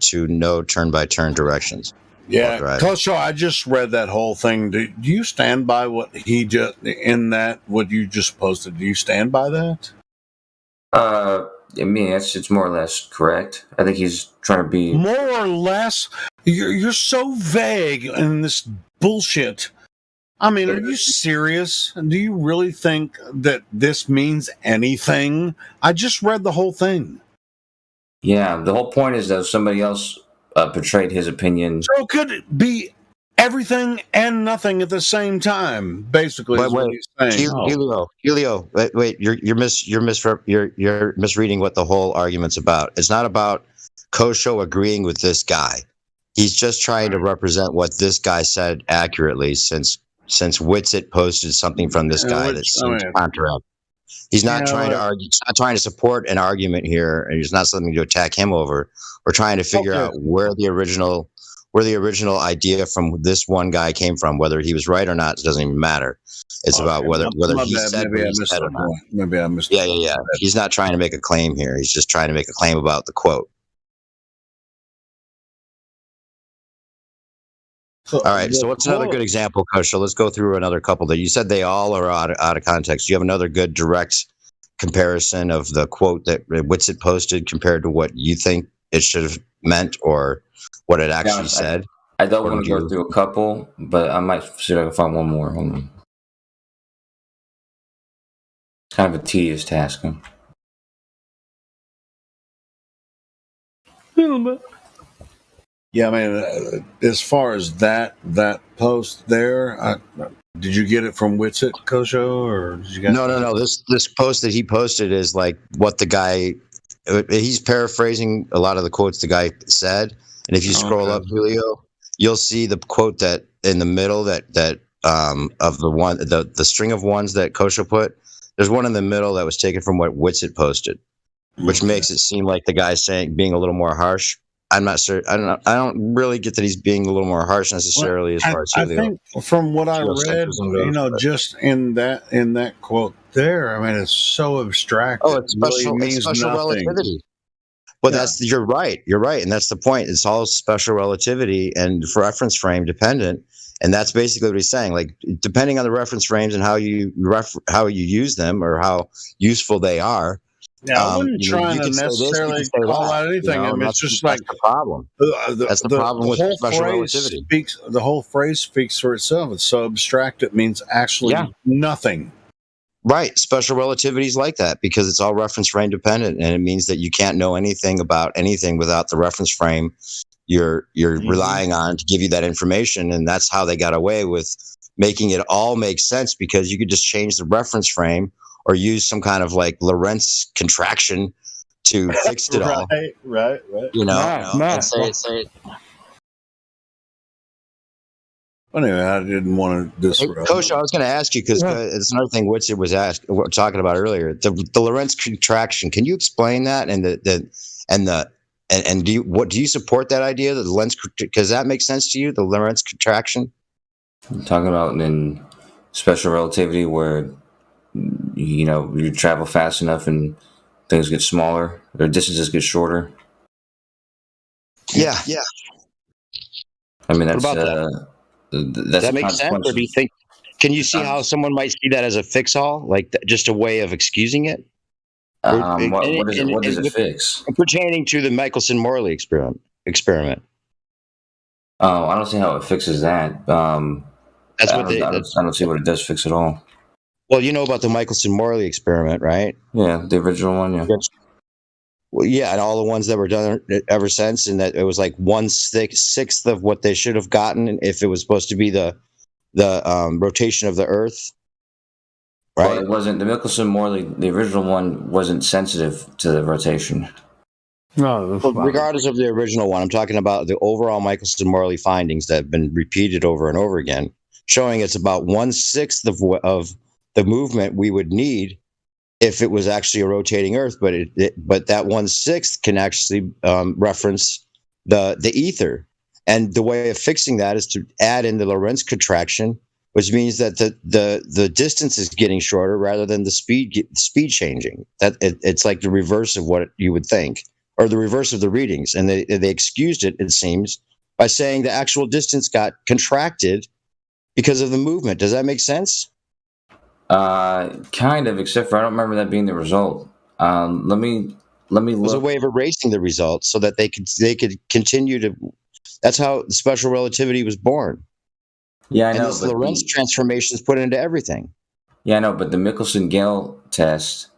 to know turn by turn directions. Yeah, Kosho, I just read that whole thing. Do you stand by what what you just posted? Do you stand by that? It's more or less correct. I think he's trying to be more or less. You're so vague in this bullshit. I mean, are you serious? Do you really think that this means anything? I just read the whole thing. Yeah, the whole point is that somebody else portrayed his opinion. So it could be everything and nothing at the same time. Basically, is what he's saying. Helio, wait, you're misreading what the whole argument's about. It's not about Kosho agreeing with this guy. He's just trying to represent what this guy said accurately, since Witsit posted something from this guy that seems contrary. He's not trying to argue. He's not trying to support an argument here, and it's not something to attack him over. We're trying to figure out where the original idea from this one guy came from. Whether he was right or not, it doesn't even matter. It's about whether he said what he said or not. Maybe I missed. Yeah. He's not trying to make a claim here. He's just trying to make a claim about the quote. All right. So what's another good example, Kosha? Let's go through another couple that you said they all are out of context. Do you have another good direct comparison of the quote that Witsit posted compared to what you think it should have meant or what it actually said? I don't want to go through a couple, but I might see if I can find one more. Hold on. It's kind of a tedious task. Huh? Yeah, I mean, as far as that post there, did you get it from Witsit, Kosho, or did you get? No. This post that he posted is like what the guy. He's paraphrasing a lot of the quotes the guy said, and if you scroll up, Julio, you'll see the quote that in the middle that of the one the string of ones that Kosho put. There's one in the middle that was taken from what Witsit posted, which makes it seem like the guy's being a little more harsh. I'm not sure. I don't really get that he's being a little more harsh necessarily as far as I think from what I read, just in that quote there, I mean, it's so abstract. Oh, it's special relativity. Well, you're right. You're right, and that's the point. It's all special relativity and reference frame dependent, and that's basically what he's saying. Like, depending on the reference frames and how you use them or how useful they are. Yeah, I wasn't trying to necessarily call out anything. I mean, it's just like the problem. That's the problem with special relativity. The whole phrase speaks for itself. It's so abstract it means actually nothing. Right. Special relativity is like that because it's all reference frame dependent, and it means that you can't know anything about anything without the reference frame you're relying on to give you that information. And that's how they got away with making it all make sense, because you could just change the reference frame or use some kind of like Lorentz contraction to fix it all. Right. You know, say Anyway, I didn't want to disrupt. Coach, I was going to ask you because it's another thing Witsit was talking about earlier. The Lorentz contraction. Can you explain that? And do you support that idea? The Lorentz, does that make sense to you? The Lorentz contraction. I'm talking about in special relativity where you travel fast enough and things get smaller, or distances get shorter. Yeah. I mean, that's does that make sense, or do you think? Can you see how someone might see that as a fix-all, like just a way of excusing it? What does it fix? Pertaining to the Michelson-Morley experiment. Oh, I don't see how it fixes that. I don't see what it does fix at all. Well, you know about the Michelson-Morley experiment, right? Yeah, the original one, yeah. Well, yeah, and all the ones that were done ever since, and that it was like 1/6 of what they should have gotten if it was supposed to be the rotation of the Earth. Right? Well, it wasn't the Michelson-Morley. The original one wasn't sensitive to the rotation. No, regardless of the original one, I'm talking about the overall Michelson-Morley findings that have been repeated over and over again, showing it's about 1/6 of the movement we would need if it was actually a rotating Earth, but that 1/6 can actually reference the ether, and the way of fixing that is to add in the Lorentz contraction, which means that the distance is getting shorter rather than the speed changing. That it's like the reverse of what you would think, or the reverse of the readings, and they excused it seems by saying the actual distance got contracted because of the movement. Does that make sense? Kind of, except for I don't remember that being the result. Let me look. It was a way of erasing the results so that they could continue to. That's how special relativity was born. Yeah, I know. And this Lorentz transformation is put into everything. Yeah, I know, but the Michelson-Gale test,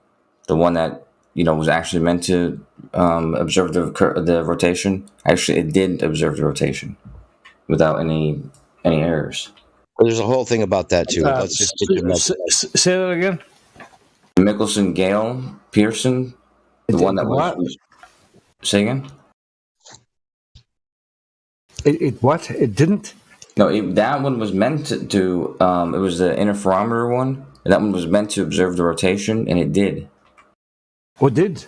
the one that was actually meant to observe the rotation, actually it did observe the rotation without any errors. There's a whole thing about that too. Let's just say that again. Michelson-Gale Pearson, the one that was. Say again. It what? It didn't. No, that one was meant to. It was the interferometer one. And that one was meant to observe the rotation, and it did. What did?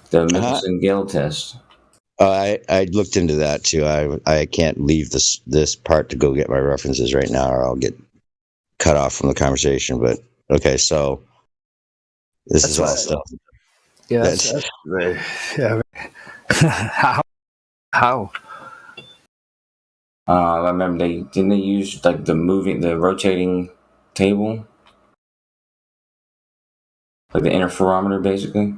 The Michelson-Gale test. I looked into that too. I can't leave this part to go get my references right now, or I'll get cut off from the conversation. But okay, so this is all stuff. Yeah, that's yeah. How? I remember they use like the rotating table, like the interferometer, basically.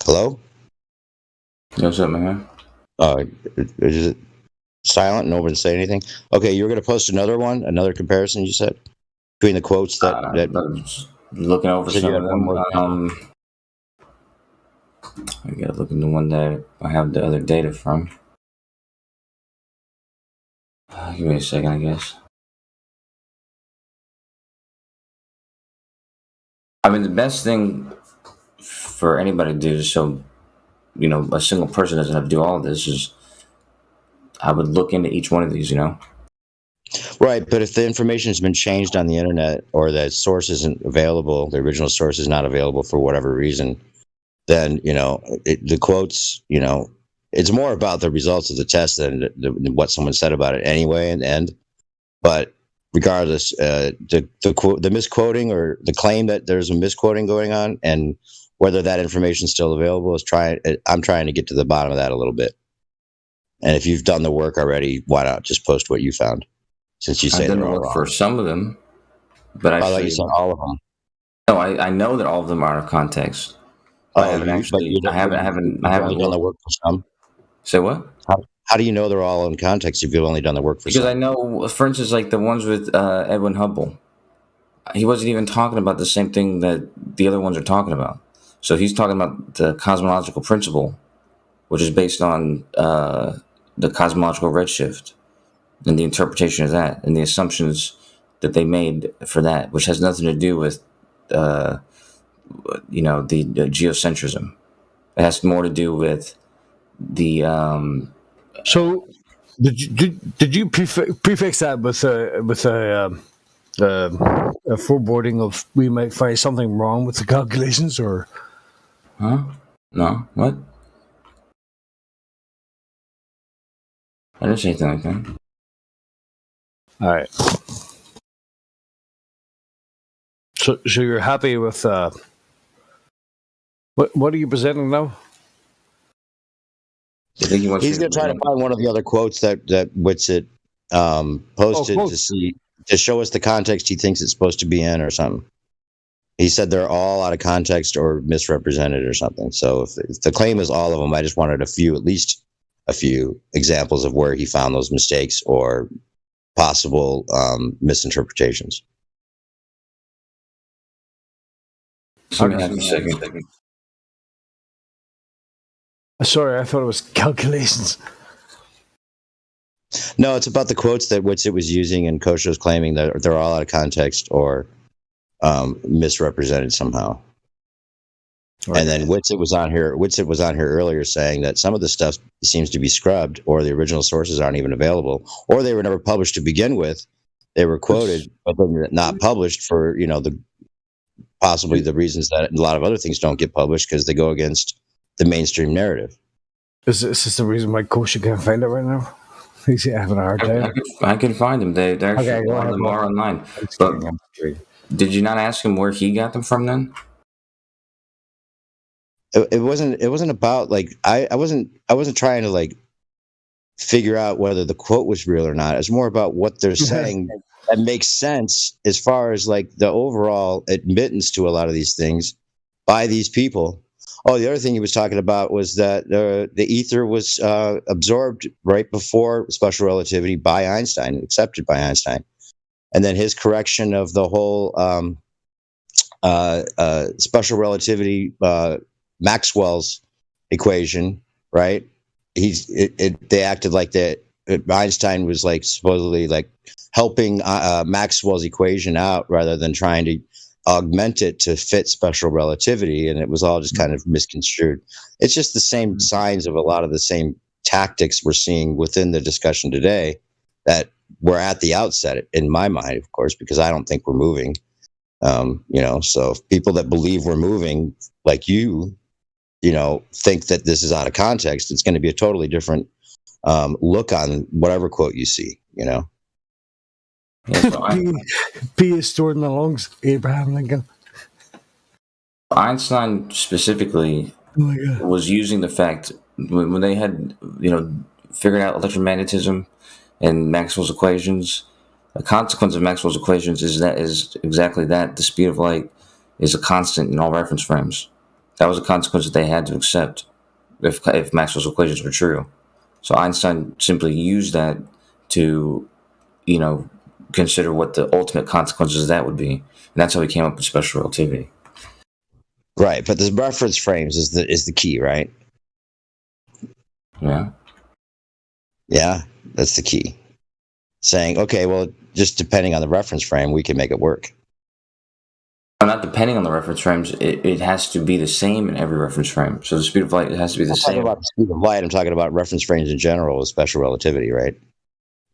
Hello? What's up, man? Is it silent? No one say anything? Okay, you were going to post another comparison, you said? Between the quotes that looking over some of them. I gotta look into one that I have the other data from. Give me a second, I guess. I mean, the best thing for anybody to do, so a single person doesn't have to do all of this, is I would look into each one of these. Right, but if the information has been changed on the internet, or that source isn't available, the original source is not available for whatever reason, then the quotes, it's more about the results of the test than what someone said about it anyway in the end. But regardless, the misquoting or the claim that there's a misquoting going on, and whether that information is still available, I'm trying to get to the bottom of that a little bit. And if you've done the work already, why not just post what you found? Since you say I've done the work for some of them, but I thought you said all of them. No, I know that all of them are out of context. I haven't done the work for some. Say what? How do you know they're all in context if you've only done the work for some? Because I know, for instance, like the ones with Edwin Hubble, he wasn't even talking about the same thing that the other ones are talking about. So he's talking about the cosmological principle, which is based on the cosmological redshift and the interpretation of that and the assumptions that they made for that, which has nothing to do with the geocentrism. It has more to do with the So did you prefix that with a foreboding of we might find something wrong with the calculations, or? Huh? No. What? I didn't say anything like that. All right. So you're happy with what are you presenting now? He's going to try to find one of the other quotes that Whitsitt posted to show us the context he thinks it's supposed to be in, or something. He said they're all out of context or misrepresented or something. So if the claim is all of them, I just wanted at least a few examples of where he found those mistakes or possible misinterpretations. Sorry, a second. Sorry, I thought it was calculations. No, it's about the quotes that Whitsitt was using, and Kosho's claiming that they're all out of context or misrepresented somehow. Right. And then Whitsitt was on here earlier saying that some of the stuff seems to be scrubbed, or the original sources aren't even available, or they were never published to begin with. They were quoted, but then not published for possibly the reasons that a lot of other things don't get published, because they go against the mainstream narrative. Is this the reason why Kosho can't find it right now? He's having a hard time. I can find them. They're actually a lot of them are online. But did you not ask him where he got them from then? It wasn't about I wasn't trying to figure out whether the quote was real or not. It's more about what they're saying that makes sense as far as the overall admittance to a lot of these things by these people Oh, the other thing he was talking about was that the ether was absorbed right before special relativity by Einstein, accepted by Einstein, and then his correction of the whole special relativity, Maxwell's equation, right? They acted like that. Einstein was like supposedly like helping Maxwell's equation out rather than trying to augment it to fit special relativity, and it was all just kind of misconstrued. It's just the same signs of a lot of the same tactics we're seeing within the discussion today that were at the outset, in my mind, of course, because I don't think we're moving. So if people that believe we're moving, like you think that this is out of context, it's going to be a totally different look on whatever quote you see. P is stored in the lungs, Abraham Lincoln. Einstein specifically was using the fact when they had, figured out electromagnetism and Maxwell's equations. A consequence of Maxwell's equations is exactly that. The speed of light is a constant in all reference frames. That was a consequence that they had to accept if Maxwell's equations were true. So Einstein simply used that to, consider what the ultimate consequences of that would be, and that's how he came up with special relativity. Right, but the reference frames is the key, right? Yeah. Yeah, that's the key. Saying, okay, well, just depending on the reference frame, we can make it work. Not depending on the reference frames, it has to be the same in every reference frame. So the speed of light has to be the same. I'm talking about the speed of light. I'm talking about reference frames in general with special relativity, right?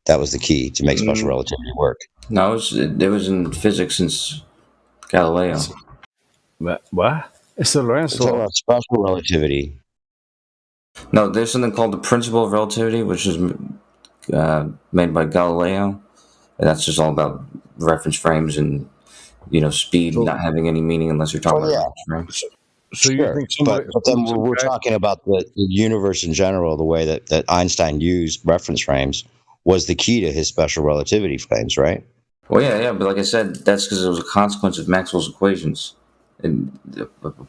That was the key to make special relativity work. No, it was in physics since Galileo. What? It's the Lorentz law. About special relativity. No, there's something called the principle of relativity, which is made by Galileo, and that's just all about reference frames and speed not having any meaning unless you're talking about reference frames. So sure, you think but then we're talking about the universe in general. The way that Einstein used reference frames was the key to his special relativity frames, right? Well, yeah, but like I said, that's because it was a consequence of Maxwell's equations, and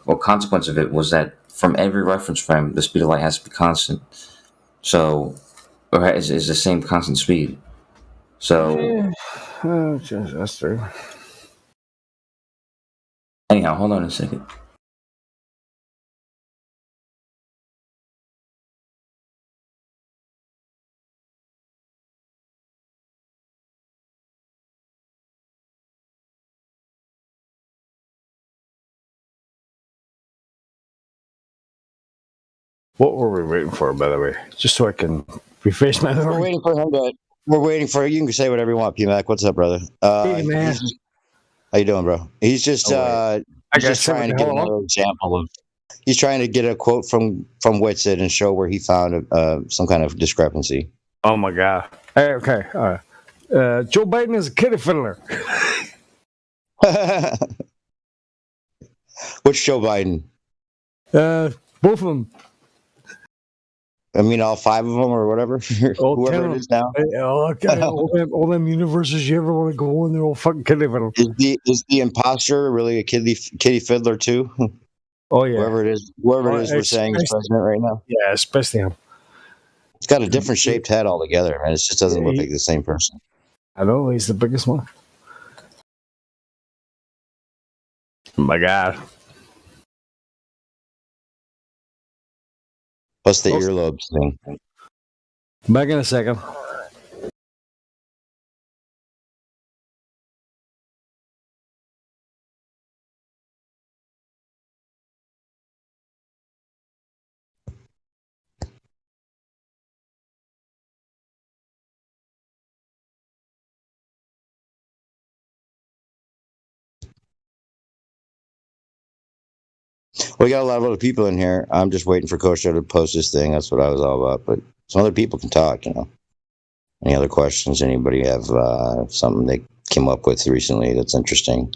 a consequence of it was that from every reference frame, the speed of light has to be constant. So, or is the same constant speed. So, that's true. Anyhow, hold on a second. What were we waiting for, by the way? Just so I can refresh my memory. We're waiting for him to. We're waiting for you. Can say whatever you want, PMAC. What's up, brother? Hey, man. How you doing, bro? He's just trying to get another example of. He's trying to get a quote from Whitsitt and show where he found some kind of discrepancy. Oh my god! Hey, okay, all right. Joe Biden is a kitty fiddler. Which Joe Biden? Both of them. I mean, all 5 of them or whatever. Whoever it is now. All them universes you ever want to go in, they're all fucking kitty fiddler. Is the imposter really a kitty fiddler too? Oh yeah. Whoever it is we're saying is president right now. Yeah, especially him. It's got a different shaped head altogether, man. It just doesn't look like the same person. I know, he's the biggest one. Oh my god. Plus the earlobes thing. Back in a second. We got a lot of other people in here. I'm just waiting for Kosho to post this thing. That's what I was all about. But some other people can talk, Any other questions? Anybody have something they came up with recently that's interesting?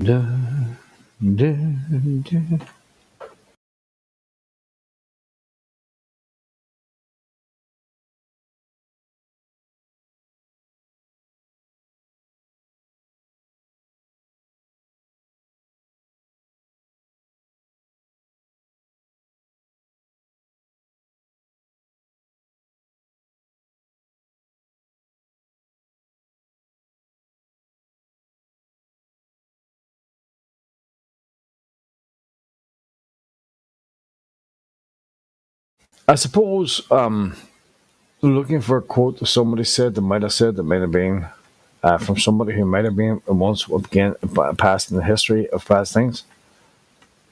Da, da, da. I suppose looking for a quote that somebody said that might have been from somebody who might have been once again past in the history of past things.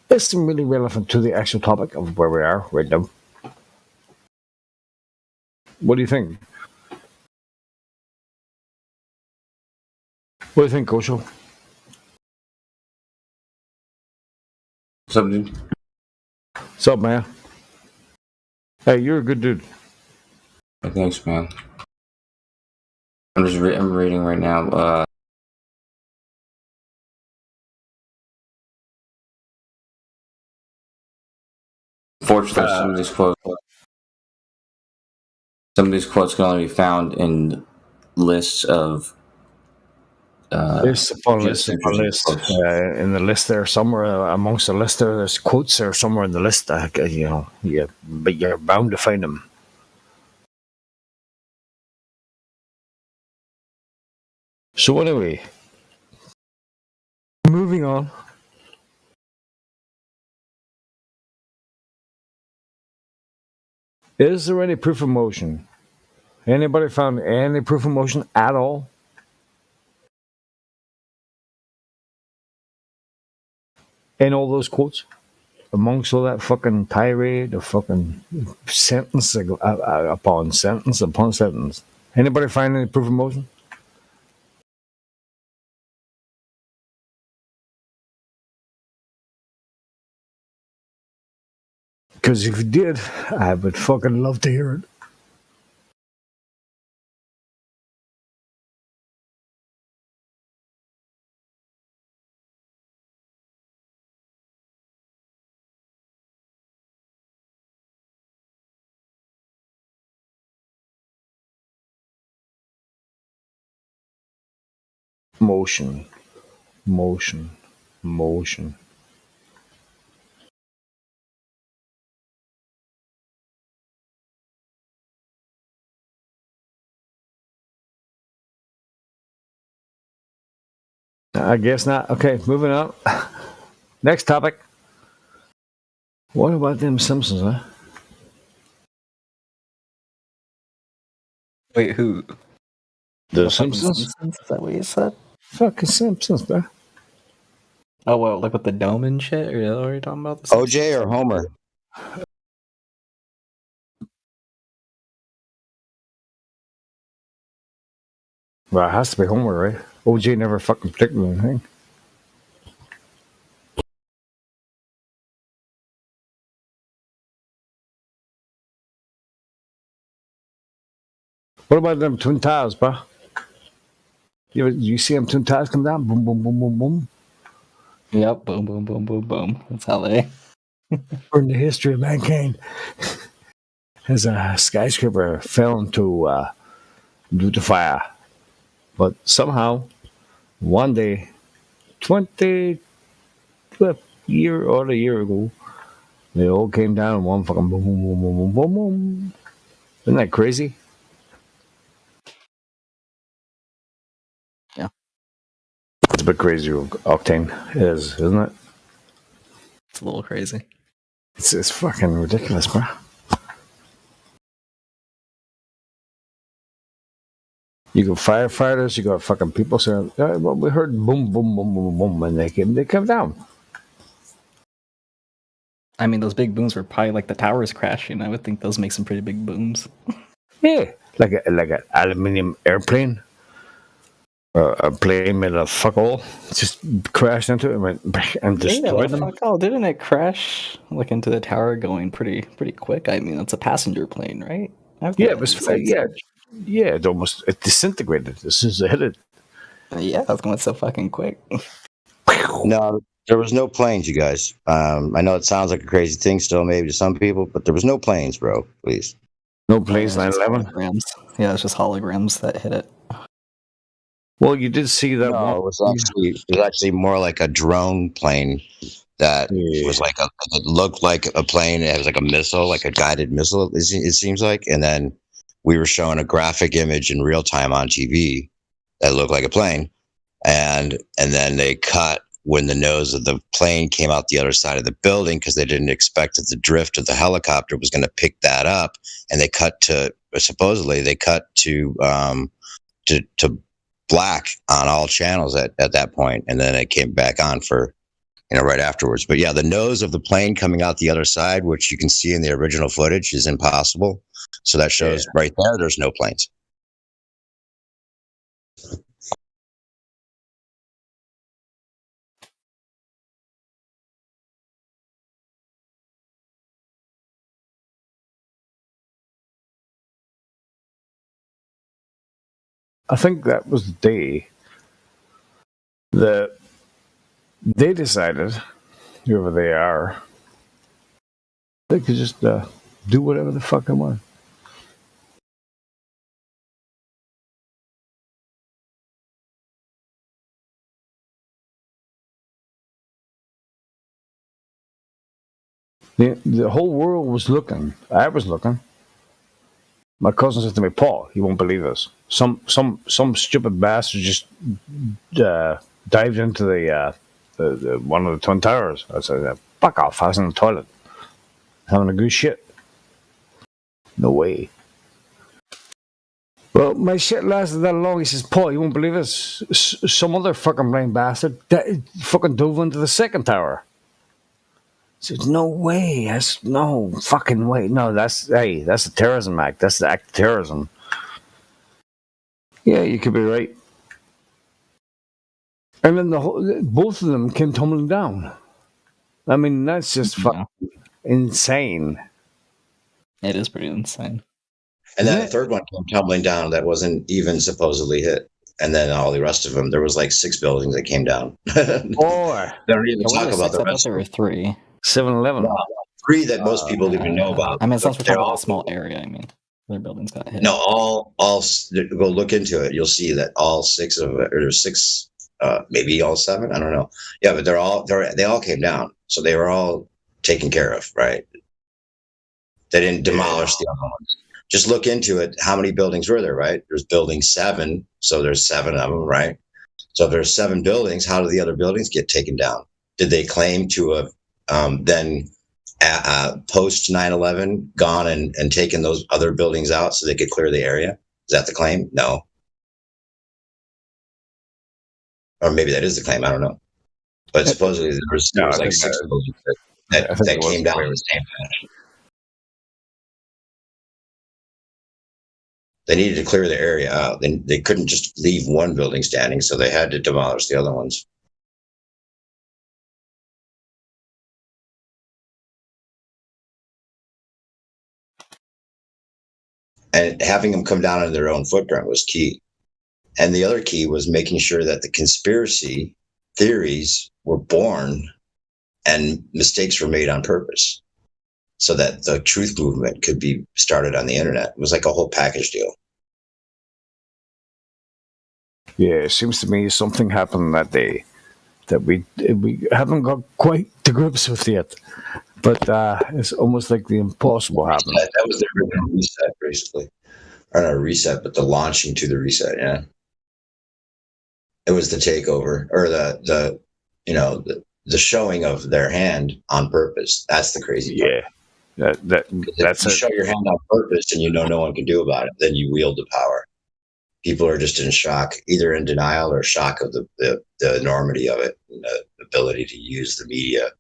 Isn't really relevant to the actual topic of where we are right now. What do you think? What do you think, Gosho? What's up, dude? What's up, man? Hey, you're a good dude. Thanks, man. I'm reading right now. Fortunately, some of these quotes can only be found in lists of. There's upon list. In the list there, somewhere amongst the list there's quotes there somewhere in the list. But you're bound to find them. So anyway, moving on. Is there any proof of motion? Anybody found any proof of motion at all? In all those quotes? Amongst all that fucking tirade of fucking sentence upon sentence upon sentence. Anybody find any proof of motion? Because if you did, I would fucking love to hear it. Motion. I guess not. Okay, moving on. Next topic. What about them Simpsons, huh? Wait, who? The Simpsons? Is that what you said? Fucking Simpsons, bro. Oh, well, like with the dome and shit? Or what are you talking about? OJ or Homer? Well, it has to be Homer, right? OJ never fucking predicted anything. What about them twin towers, bro? You see them twin towers come down? Boom, boom, boom, boom, boom. Yep, boom, boom, boom, boom, boom. That's how they. In the history of mankind, as a skyscraper fell into due to fire, but somehow, one day, 20 year or a year ago, they all came down in one fucking boom, boom, boom, boom, boom, boom, boom. Isn't that crazy? Yeah. It's a bit crazy, Octane. It is, isn't it? It's a little crazy. It's fucking ridiculous, bro. You got firefighters, you got fucking people saying, well, we heard boom, boom, boom, boom, boom, and they come down. I mean, those big booms were probably like the towers crashing. I would think those make some pretty big booms. Yeah, like an aluminium airplane. A plane made of fuck all just crashed into it and destroyed them. Fuck all. Didn't it crash like into the tower going pretty quick? I mean, it's a passenger plane, right? Yeah, it was. Yeah, it disintegrated as soon as it hit it. Yeah, that's going so fucking quick. No, there was no planes, you guys. I know it sounds like a crazy thing still, maybe to some people, but there was no planes, bro. Please. No planes, Yeah, it's 9/11. holograms. Yeah, it's just holograms that hit it. Well, you did see that No, one. it was actually more like a drone plane that was like it looked like a plane. It was like a missile, like a guided missile. It seems like, and then we were showing a graphic image in real time on TV that looked like a plane, and then they cut when the nose of the plane came out the other side of the building because they didn't expect that the drift of the helicopter was going to pick that up, and they cut to supposedly they cut to black on all channels at that point, and then it came back on for right afterwards. But yeah, the nose of the plane coming out the other side, which you can see in the original footage, is impossible. So that shows right there there's no planes. I think that was the day that they decided, whoever they are, they could just do whatever the fuck they want. The whole world was looking. I was looking. My cousin said to me, "Paul, you won't believe this. Some stupid bastard just dived into the one of the Twin Towers." I said, "Fuck off! I was in the toilet, having a good shit." No way. Well, my shit lasted that long. He says, "Paul, you won't believe this. Some other fucking blind bastard fucking dove into the second tower." I said, "No way. That's no fucking way. No, that's a terrorism act. That's the act of terrorism." Yeah, you could be right. And then both of them came tumbling down. I mean, that's just fucking insane. It is pretty insane. And then the third one came tumbling down that wasn't even supposedly hit. And then all the rest of them, there was like 6 buildings that came down. Four. They don't even talk about the rest. There were 3. 7-Eleven. No, 3 that most people even know about. I mean, since we're talking about a small area, I mean, their buildings got hit. No, all go look into it. You'll see that all 6 of it, or there's 6, maybe all 7. I don't know. Yeah, but they all came down, so they were all taken care of, right? They didn't demolish the other ones. Just look into it. How many buildings were there, right? There's building 7, so there's 7 of them, right? So if there's 7 buildings, how did the other buildings get taken down? Did they claim to have then post 9/11 gone and taken those other buildings out so they could clear the area? Is that the claim? No. Or maybe that is the claim. I don't know. But supposedly there was like 6 buildings that came down in the same fashion. They needed to clear the area out. They couldn't just leave one building standing, so they had to demolish the other ones. And having them come down on their own footprint was key. And the other key was making sure that the conspiracy theories were born and mistakes were made on purpose so that the truth movement could be started on the internet. It was like a whole package deal. Yeah, it seems to me something happened that day that we haven't got quite to grips with yet. But it's almost like the impossible happened. That was the original reset, basically. Or not a reset, but the launching to the reset, yeah. It was the takeover, or the showing of their hand on purpose. That's the crazy part. Yeah. That's if you show your hand on purpose and you know no one can do about it, then you wield the power. People are just in shock, either in denial or shock of the enormity of it, and the ability to use the media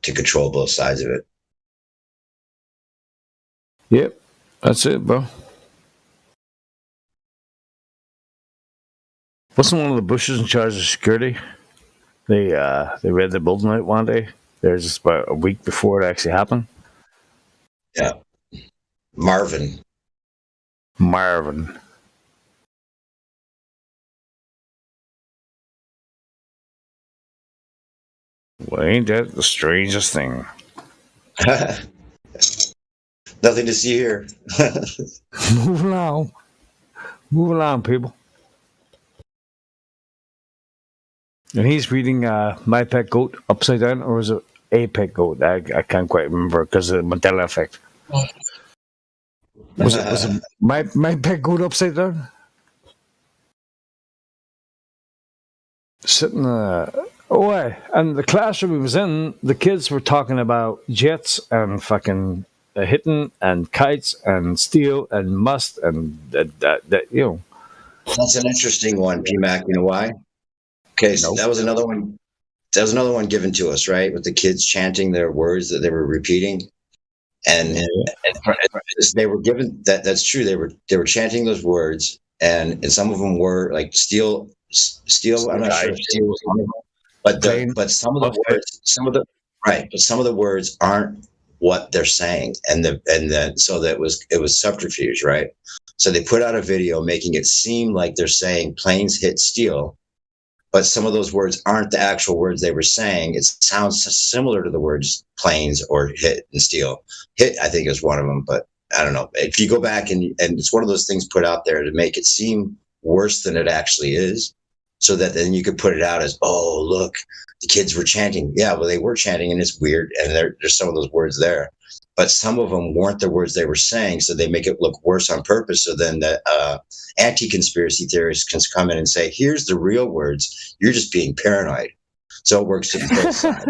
to control both sides of it. Yep, that's it, bro. Wasn't one of the Bushes in charge of security? They read the building out one day. They were just about a week before it actually happened. Yeah, Marvin. Well, ain't that the strangest thing? Nothing to see here. Moving on. Moving on, people. And he's reading My Pet Goat upside down, or is it A Pet Goat? I can't quite remember because of the Mandela effect. Was it my Pet Goat upside down? Sitting and the classroom he was in, the kids were talking about jets and fucking hitting and kites and steel and must and that you know. That's an interesting one, PMAC. You know why? Okay, so that was another one. That was another one given to us, right? With the kids chanting their words that they were repeating, and they were given that. That's true. They were chanting those words, and some of them were like steel. I'm not sure if steel was one of them, but some of the words, but some of the words aren't what they're saying, and then so that it was subterfuge, right? So they put out a video making it seem like they're saying planes hit steel, but some of those words aren't the actual words they were saying. It sounds similar to the words planes or hit and steel. Hit, I think, is one of them, but I don't know. If you go back and it's one of those things put out there to make it seem worse than it actually is, so that then you could put it out as, oh, look, the kids were chanting. Yeah, well, they were chanting, and it's weird, and there's some of those words there. But some of them weren't the words they were saying, so they make it look worse on purpose. So then the anti-conspiracy theorists can come in and say, here's the real words. You're just being paranoid. So it works to both sides.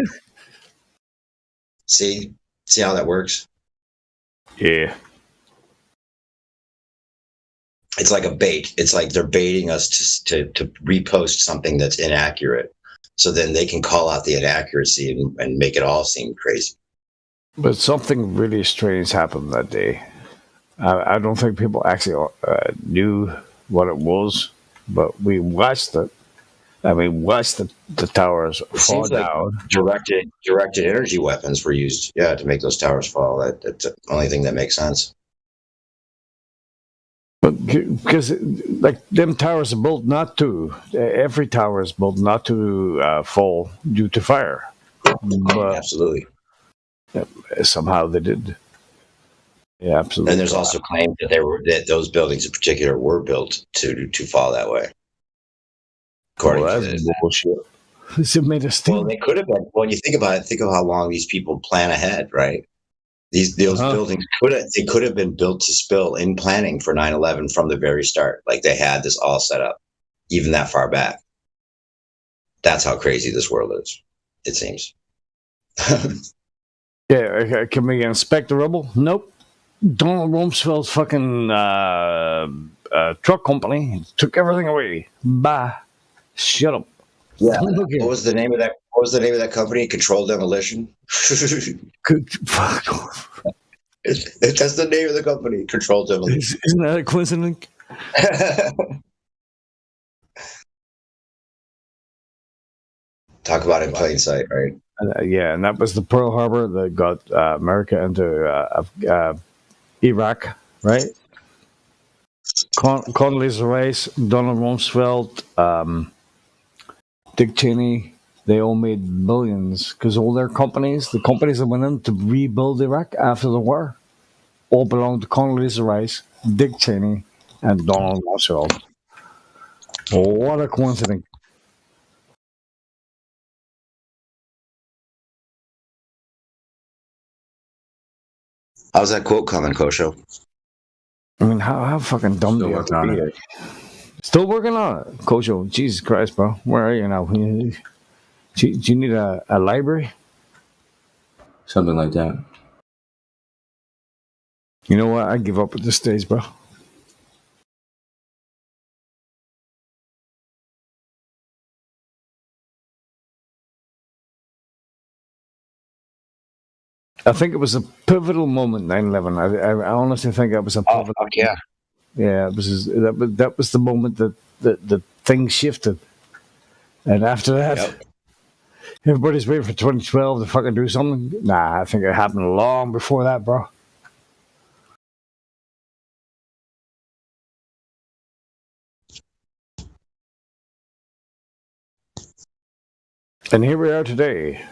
See how that works? Yeah. It's like a bait. It's like they're baiting us to repost something that's inaccurate. So then they can call out the inaccuracy and make it all seem crazy. But something really strange happened that day. I don't think people actually knew what it was, but we watched it. I mean, watched the towers fall down. Directed energy weapons were used, to make those towers fall. That's the only thing that makes sense. But because, like, them towers are built not to. Every tower is built not to fall due to fire. But absolutely. Somehow they did. Yeah, absolutely. And there's also claims that those buildings in particular were built to fall that way. According to bullshit. It made us think. Well, they could have been. When you think about it, think of how long these people plan ahead, right? Those buildings could have been built to spill in planning for 9/11 from the very start. Like they had this all set up, even that far back. That's how crazy this world is. It seems. Yeah, can we inspect the rubble? Nope. Donald Rumsfeld's fucking truck company took everything away. Bye. Shut up. Yeah. What was the name of that? What was the name of that company? Controlled Demolition. That's the name of the company. Controlled Demolition. Isn't that a coincidence? Talk about in plain sight, right? Yeah, and that was the Pearl Harbor that got America into Iraq, right? Condoleezza Rice, Donald Rumsfeld, Dick Cheney, they all made billions because all their companies, the companies that went in to rebuild Iraq after the war, all belonged to Condoleezza Rice, Dick Cheney, and Donald Rumsfeld. What a coincidence. How's that quote coming, Kosho? I mean, how fucking dumb do you have to be? Still working on it, Kosho. Jesus Christ, bro. Where are you now? Do you need a library? Something like that. You know what? I give up at this stage, bro. I think it was a pivotal moment, 9/11. I honestly think it was a pivotal. Oh, yeah. Yeah, that was the moment that the thing shifted. And after that, everybody's waiting for 2012 to fucking do something. Nah, I think it happened long before that, bro. And here we are today.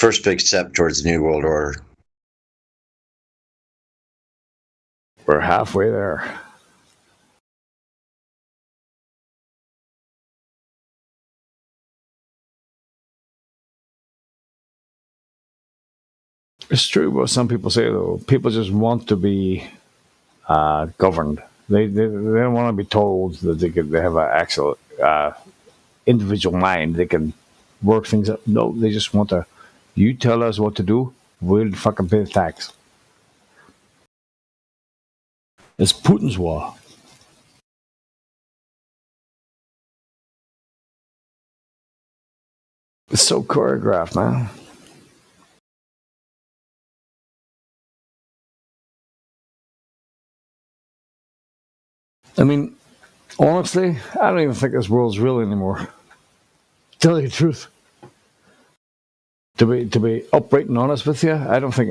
first big step towards the New World Order. We're halfway there. It's true what some people say, though. People just want to be governed. They don't want to be told that they have an actual individual mind. They can work things up. No, they just want to. You tell us what to do, we'll fucking pay the tax. It's Putin's war. It's so choreographed, man. I mean, honestly, I don't even think this world's real anymore. Tell you the truth. To be upright and honest with you, I don't think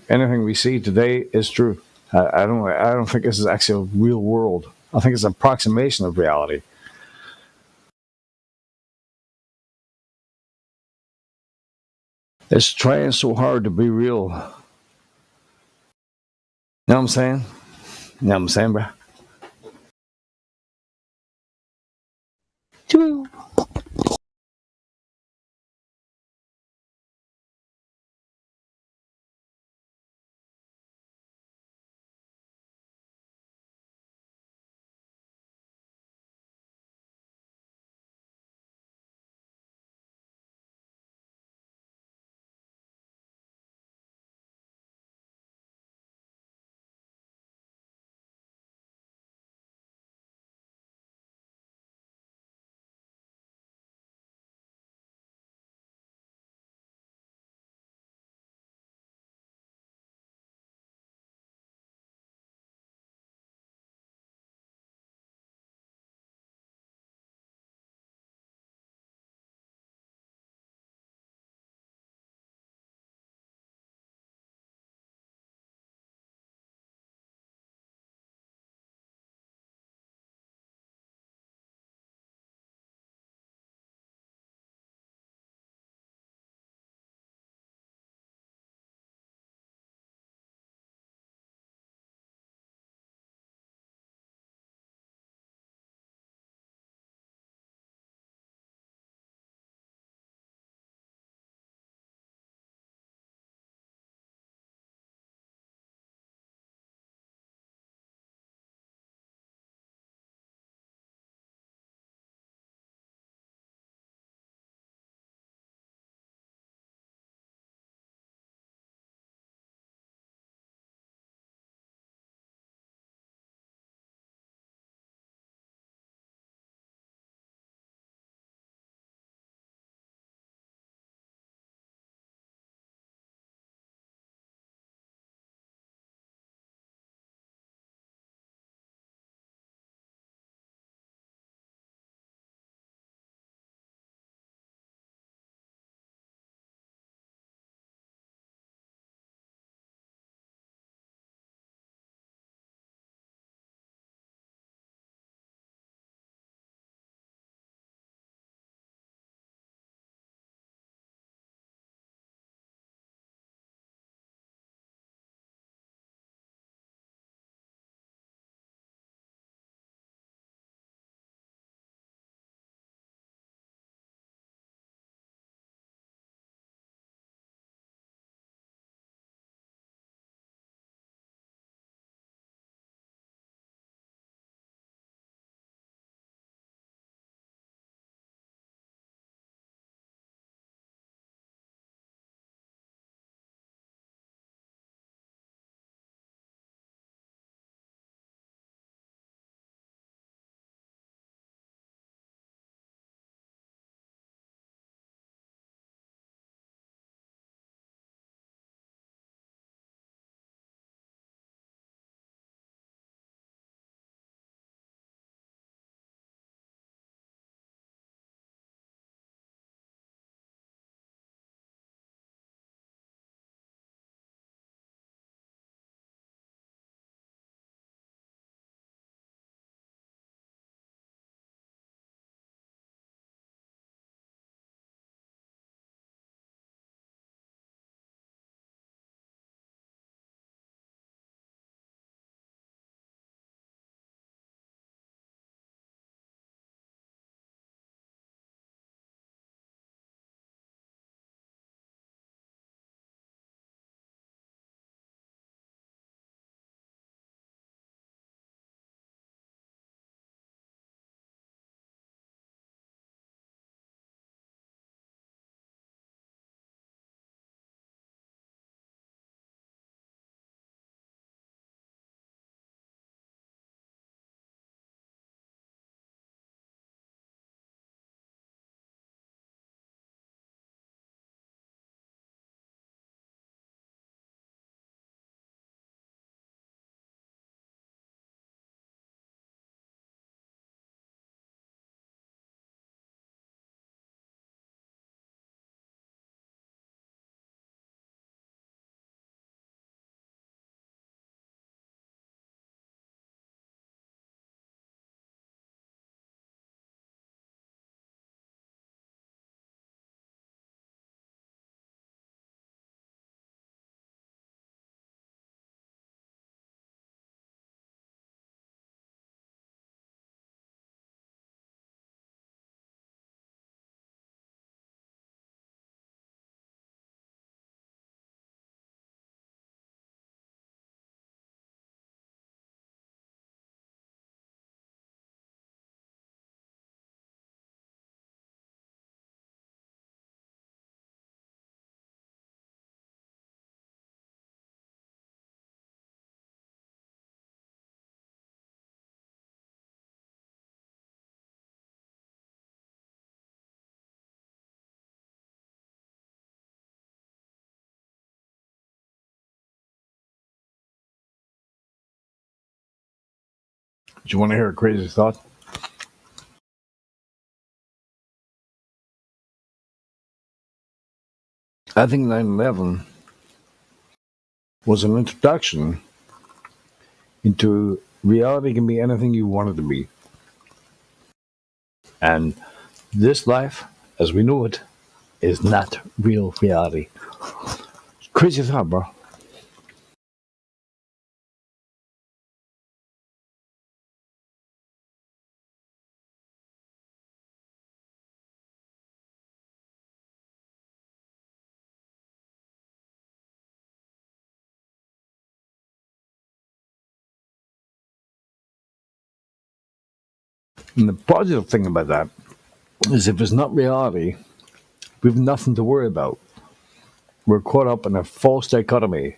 anything we see today is true. I don't think this is actually a real world. I think it's an approximation of reality. It's trying so hard to be real. You know what I'm saying? You know what I'm saying, bro? Choo. Do you want to hear a crazy thought? I think 9/11 was an introduction into reality can be anything you want it to be. And this life, as we know it, is not real reality. Crazy thought, bro. And the positive thing about that is if it's not reality, we've nothing to worry about. We're caught up in a false dichotomy.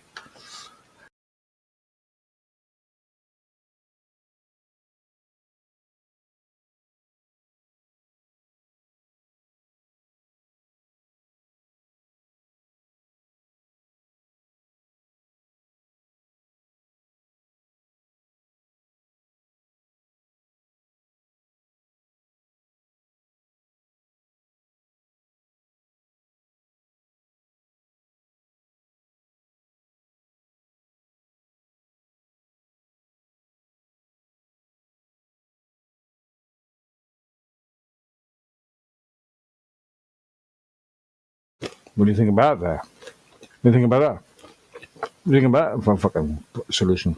What do you think about that? What do you think about that? What do you think about that for a fucking solution?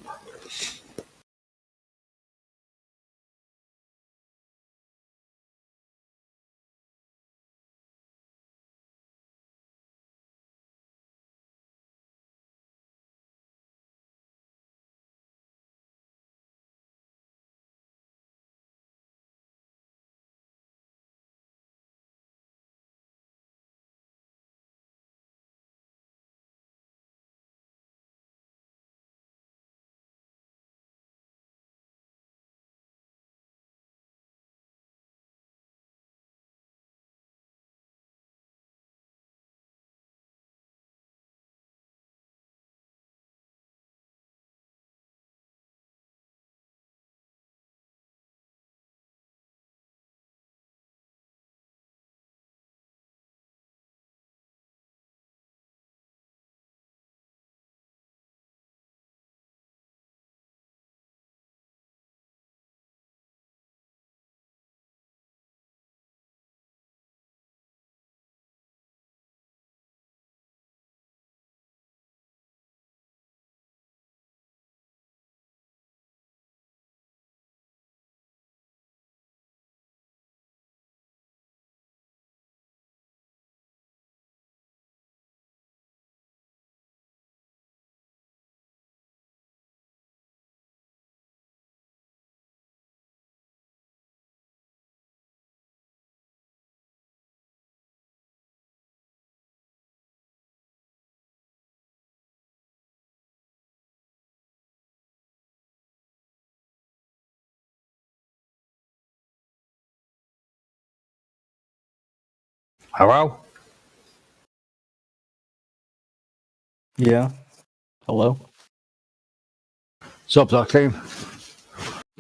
Hello? Yeah. Hello? What's up, Octane?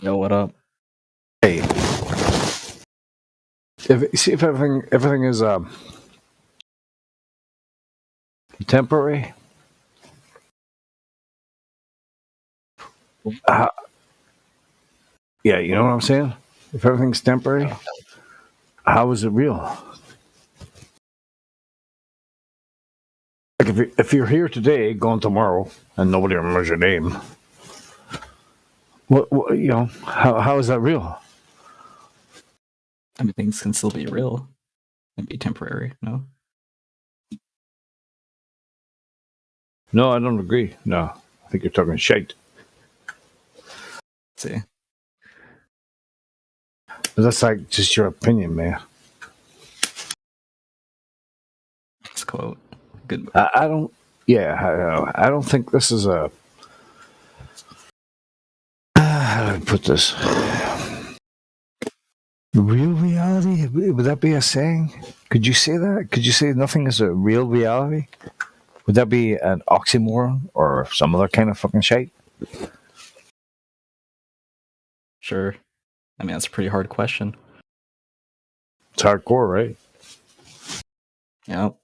Yo, what up? Hey. If everything is temporary, yeah, you know what I'm saying? If everything's temporary, how is it real? Like if you're here today, gone tomorrow, and nobody remembers your name, what you know? How is that real? I mean, things can still be real and be temporary, no? No, I don't agree. No, I think you're talking shite. Let's see. But that's like just your opinion, man. Let's quote. Good. I don't. Yeah, I don't think this is a. How do I put this? Real reality? Would that be a saying? Could you say that? Could you say nothing is a real reality? Would that be an oxymoron or some other kind of fucking shite? Sure. I mean, that's a pretty hard question. It's hardcore, right? Yep.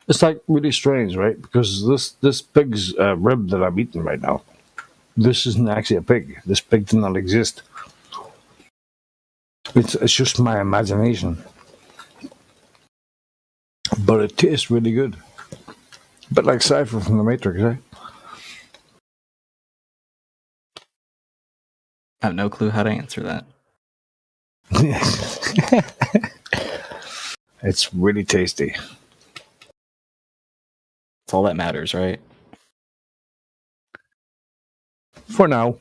It's like really strange, right? Because this pig's rib that I'm eating right now, this isn't actually a pig. This pig did not exist. It's just my imagination. But it tastes really good. But like Cypher from the Matrix, right? I have no clue how to answer that. It's really tasty. That's all that matters, right? For now.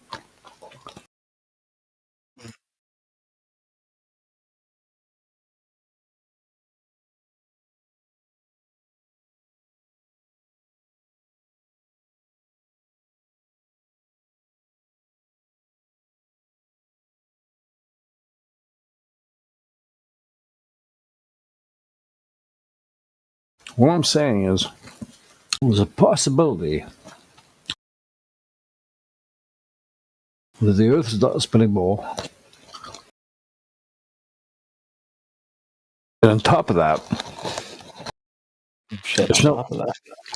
What I'm saying is, there's a possibility that the Earth is not a spinning ball. And on top of that, Shit, on top of that.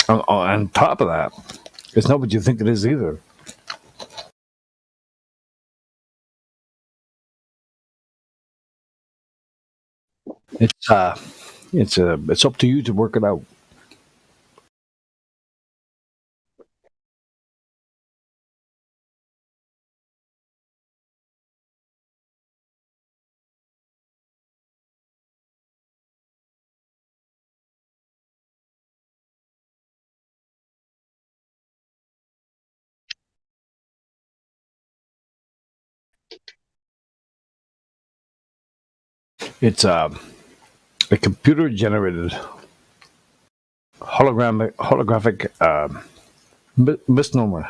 On top of that, it's not what you think it is either. It's up to you to work it out. It's a computer generated holographic misnomer.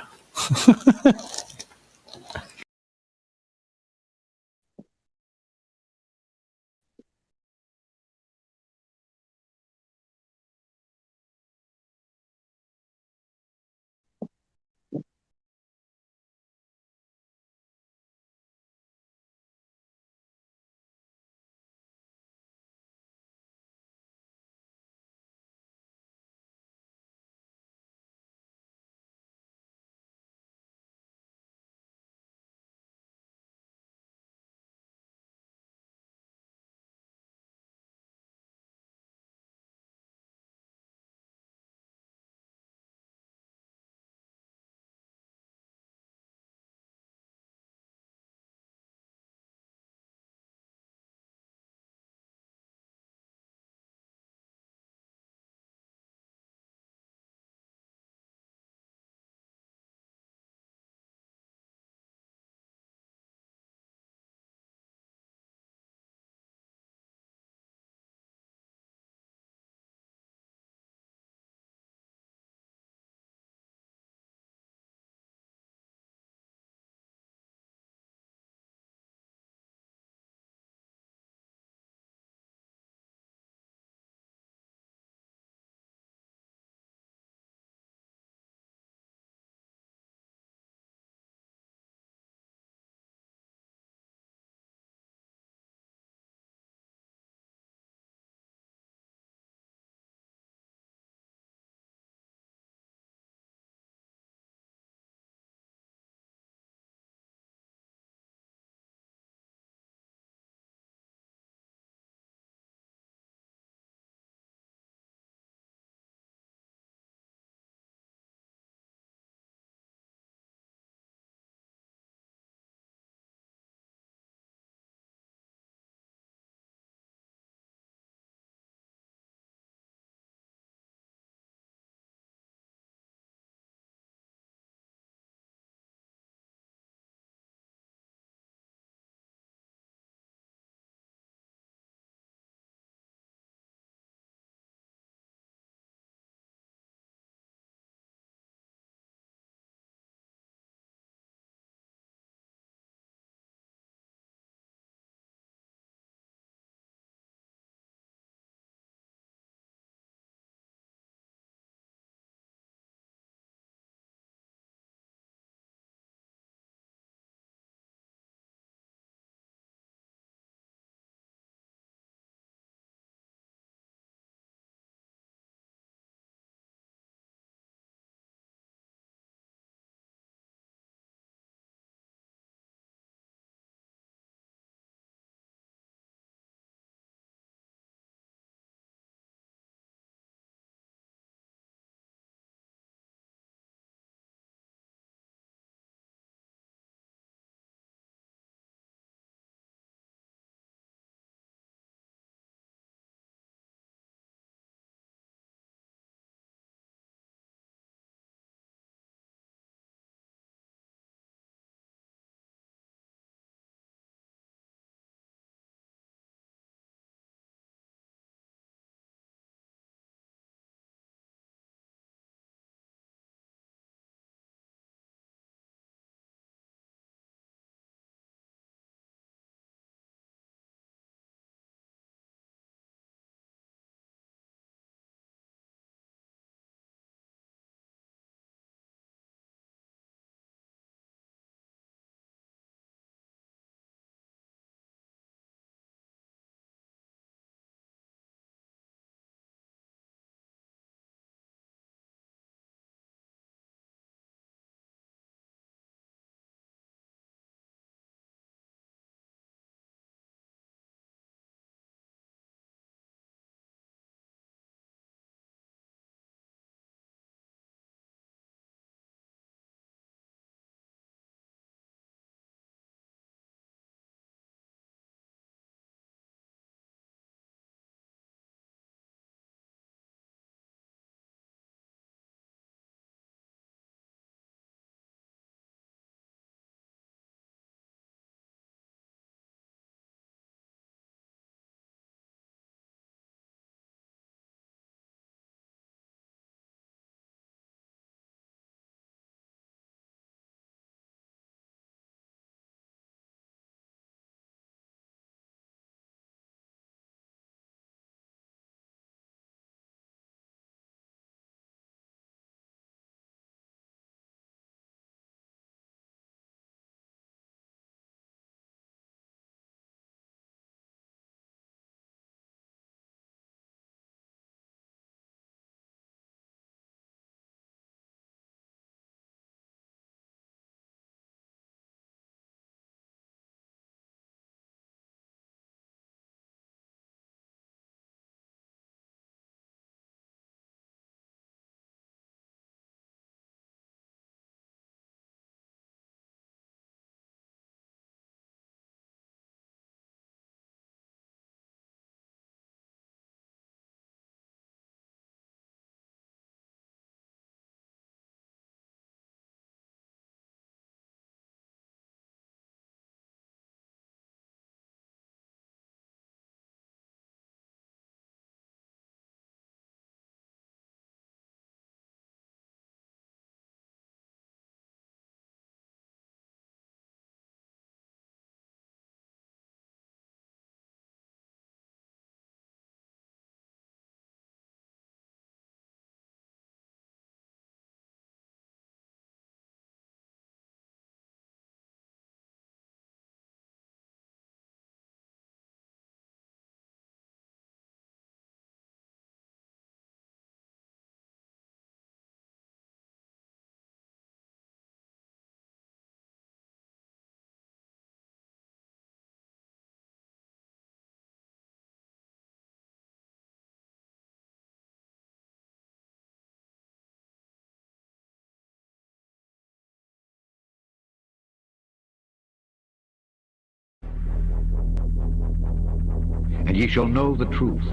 and ye shall know the truth,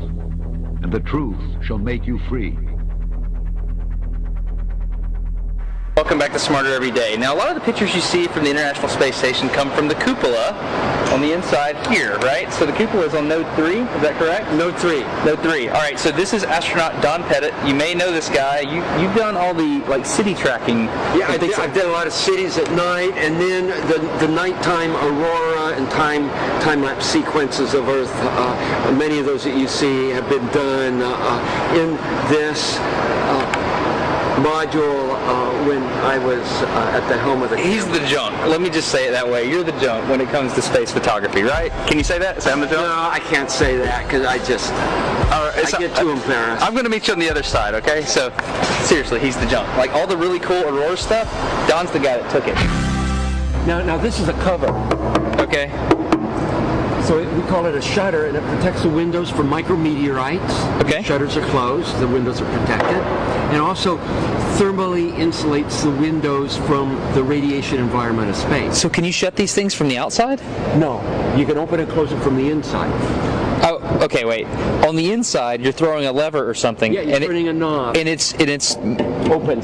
and the truth shall make you free. Welcome back to Smarter Every Day. Now, a lot of the pictures you see from the International Space Station come from the cupola on the inside here, right? So the cupola is on Node 3, is that correct? Node 3. Node 3. All right, so this is astronaut Don Pettit. You may know this guy. You've done all the, like, city tracking. Yeah, I've done a lot of cities at night, and then the nighttime aurora and time-lapse sequences of Earth. Many of those that you see have been done in this module when I was at the helm of the He's the junk. Let me just say it that way. You're the junk when it comes to space photography, right? Can you say that? Say I'm the junk? No, I can't say that because I get too embarrassed. I'm going to meet you on the other side, okay? So, seriously, he's the junk. Like, all the really cool aurora stuff, Don's the guy that took it. Now this is a cover. Okay. So we call it a shutter, and it protects the windows from micrometeorites. Okay. Shutters are closed, the windows are protected. And also thermally insulates the windows from the radiation environment of space. So can you shut these things from the outside? No. You can open and close it from the inside. Oh, okay, wait. On the inside, you're throwing a lever or something. Yeah, you're turning a knob. And it's open.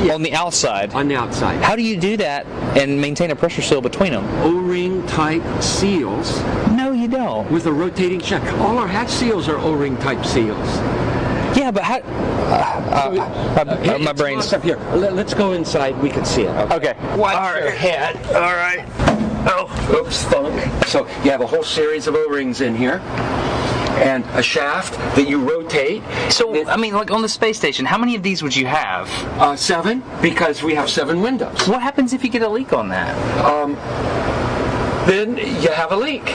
On the outside. On the outside. How do you do that and maintain a pressure seal between them? O-ring type seals. No, you don't. With a rotating shaft. All our hatch seals are O-ring type seals. Yeah, but how? My brain's up here. Let's go inside. We can see it. Okay. Watch your head. All right. Oh, oops, thunk. So you have a whole series of O-rings in here, and a shaft that you rotate. So, I mean, like on the space station, how many of these would you have? 7, because we have 7 windows. What happens if you get a leak on that? Then you have a leak.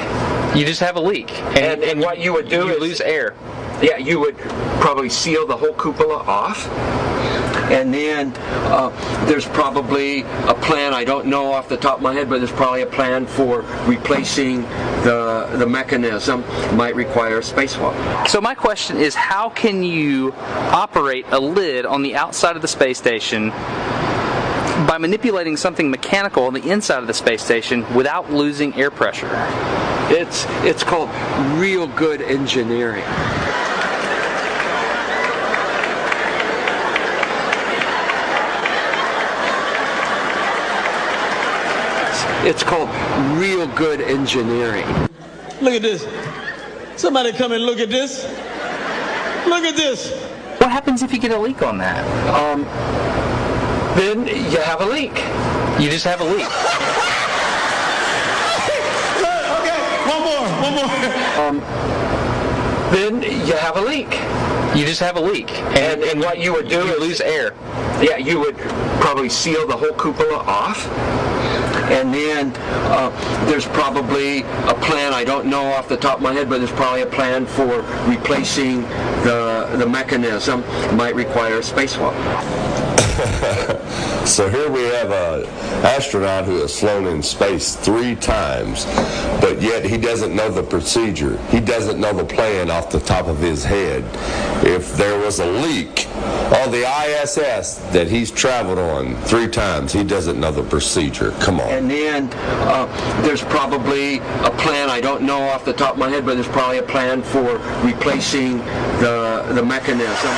You just have a leak. And what you would do is lose air. Yeah, you would probably seal the whole cupola off. And then there's probably a plan, I don't know off the top of my head, but there's probably a plan for replacing the mechanism. Might require a spacewalk. So my question is, how can you operate a lid on the outside of the space station by manipulating something mechanical on the inside of the space station without losing air pressure? It's called real good engineering. It's called real good engineering. Look at this. Somebody come and look at this. Look at this. What happens if you get a leak on that? Then you have a leak. You just have a leak. Okay, one more. Then you have a leak. You just have a leak. And what you would do is lose air. Yeah, you would probably seal the whole cupola off. And then there's probably a plan, I don't know off the top of my head, but there's probably a plan for replacing the mechanism. Might require a spacewalk. So here we have an astronaut who has flown in space 3 times, but yet he doesn't know the procedure. He doesn't know the plan off the top of his head. If there was a leak on the ISS that he's traveled on 3 times, he doesn't know the procedure. Come on. And then there's probably a plan, I don't know off the top of my head, but there's probably a plan for replacing the mechanism.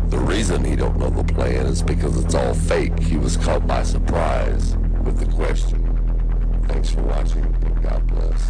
The reason he don't know the plan is because it's all fake. He was caught by surprise with the question. Thanks for watching, and God bless.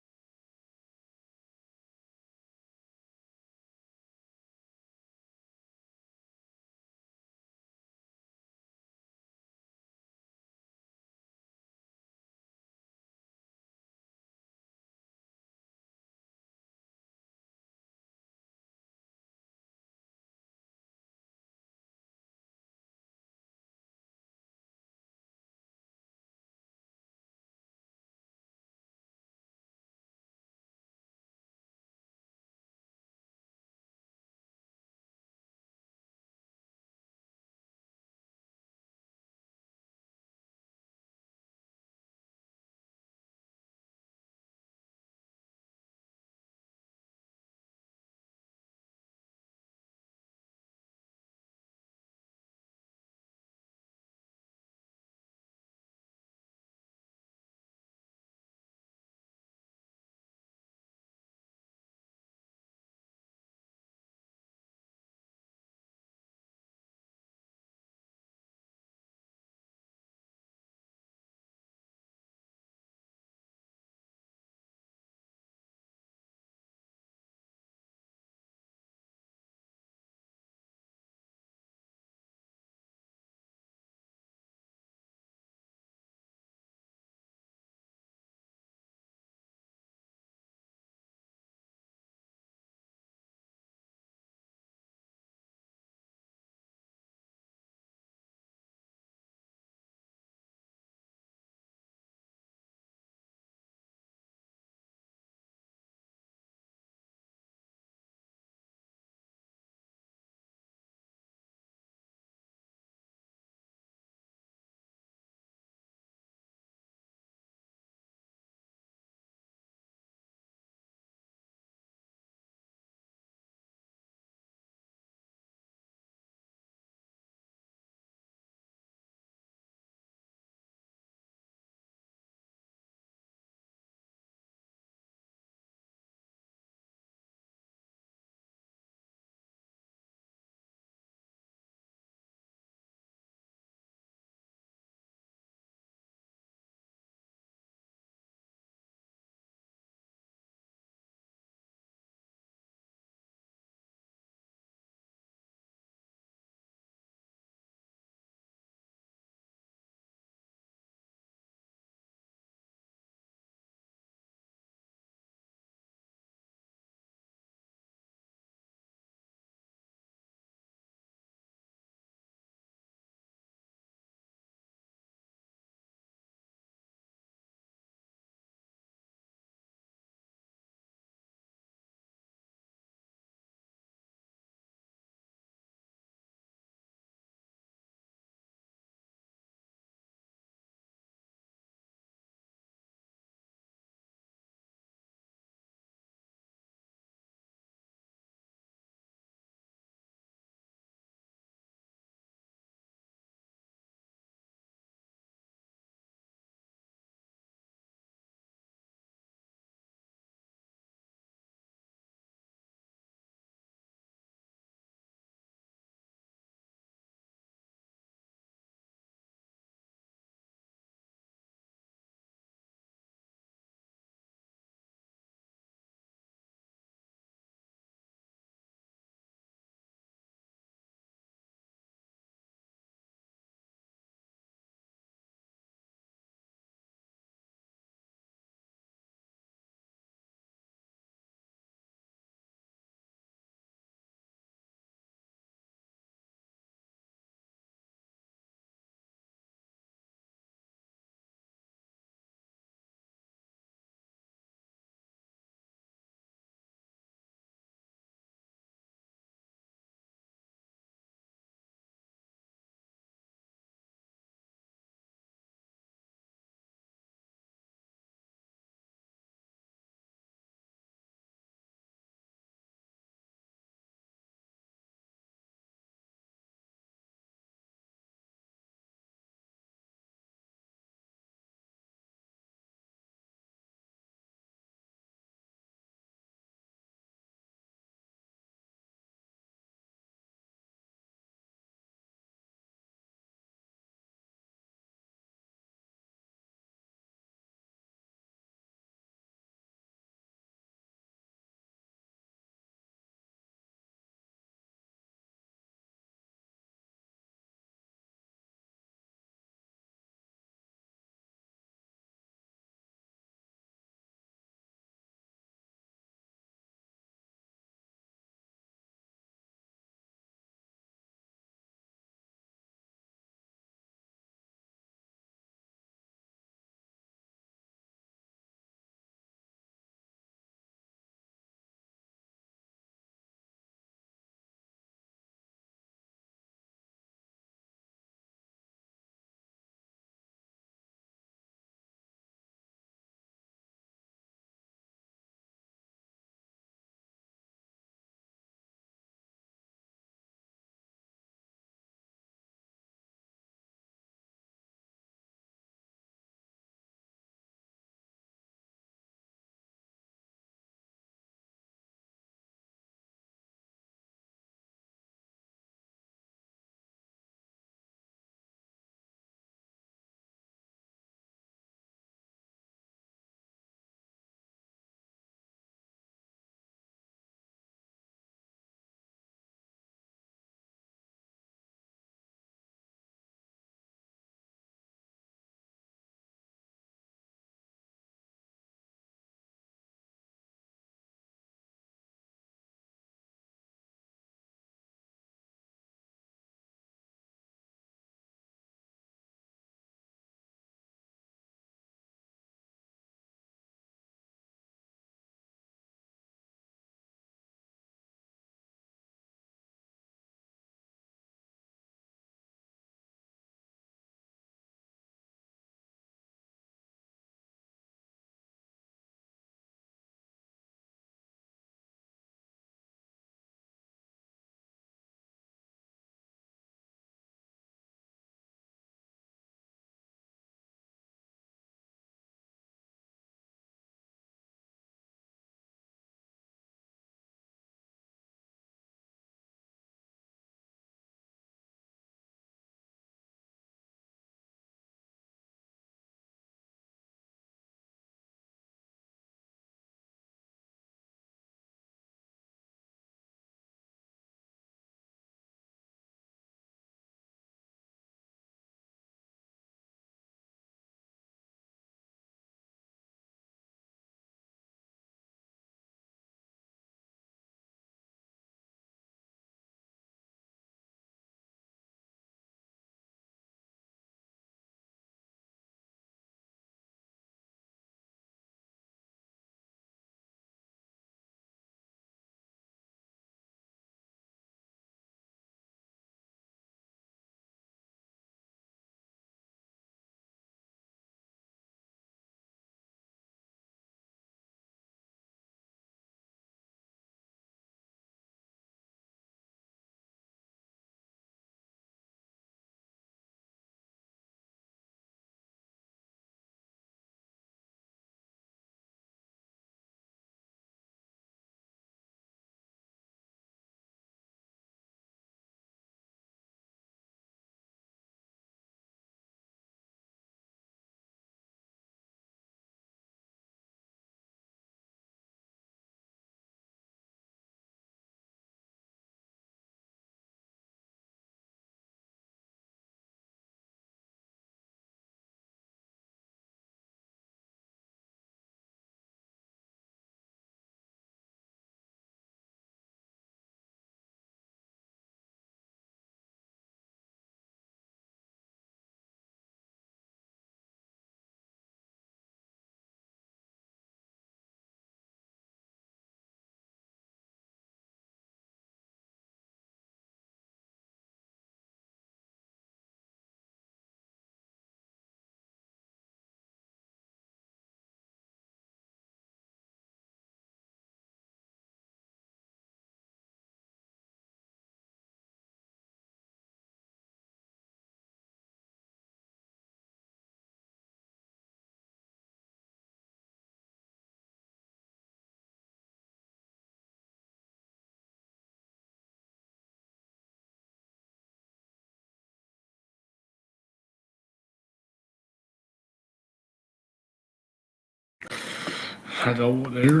Hello there.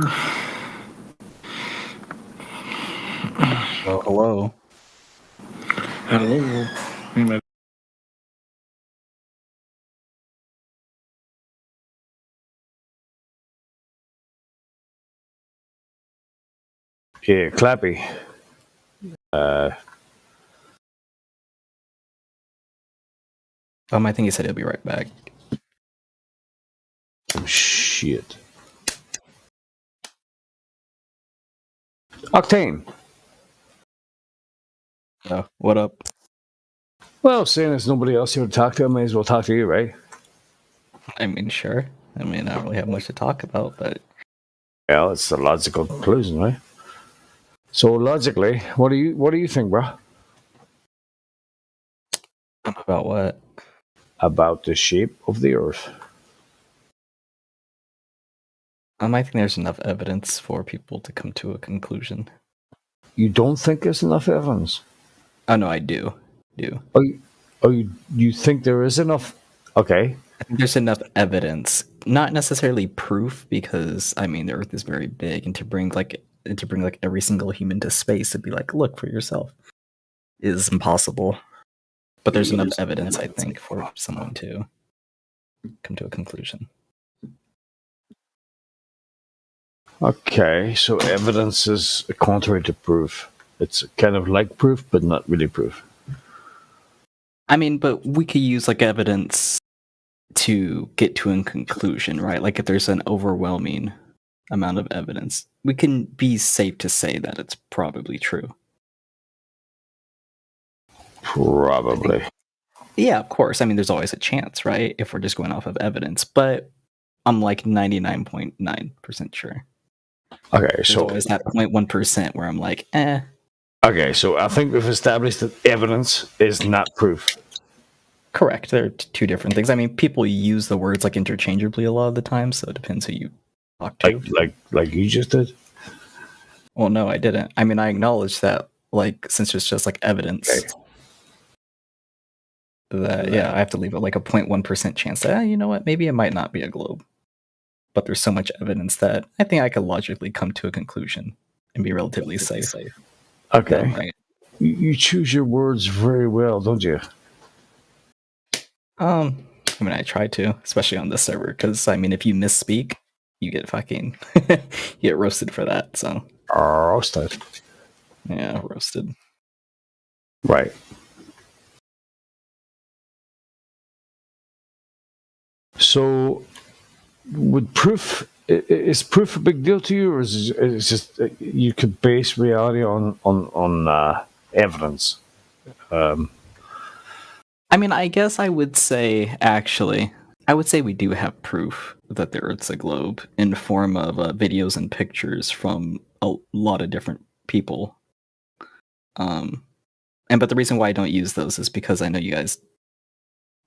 Well, hello. Hello. Yeah, Clappy. I think he said he'll be right back. Shit. Octane. What up? Well, seeing there's nobody else here to talk to, I may as well talk to you, right? I mean, sure. I mean, I don't really have much to talk about, but well, it's a logical conclusion, right? So logically, what do you think, bro? About what? About the shape of the Earth. I think there's enough evidence for people to come to a conclusion. You don't think there's enough evidence? Oh no, I do. You think there is enough? Okay. I think there's enough evidence, not necessarily proof, because I mean the Earth is very big, and to bring like every single human to space to be like, look for yourself, is impossible. But there's enough evidence, I think, for someone to come to a conclusion. Okay, so evidence is contrary to proof. It's kind of like proof, but not really proof. I mean, but we could use like evidence to get to a conclusion, right? Like if there's an overwhelming amount of evidence, we can be safe to say that it's probably true. Probably. Yeah, of course. I mean, there's always a chance, right? If we're just going off of evidence, but I'm like 99.9% sure. Okay, there's so always that 0.1% where I'm like, Okay, so I think we've established that evidence is not proof. Correct. They're two different things. I mean, people use the words like interchangeably a lot of the time, so it depends who you talk to. Like you just did? Well, no, I didn't. I mean, I acknowledge that, like, since it's just like evidence, that I have to leave it like a 0.1% chance that, you know what, maybe it might not be a globe. But there's so much evidence that I think I could logically come to a conclusion and be relatively safe. Okay. Right. You choose your words very well, don't you? I mean, I try to, especially on this server, because I mean, if you misspeak, you get fucking you get roasted for that. So roasted. Yeah, roasted. Right. So, would proof is proof a big deal to you, or is it just you could base reality on evidence? I mean, I guess I would say we do have proof that the Earth's a globe in form of videos and pictures from a lot of different people. But the reason why I don't use those is because I know you guys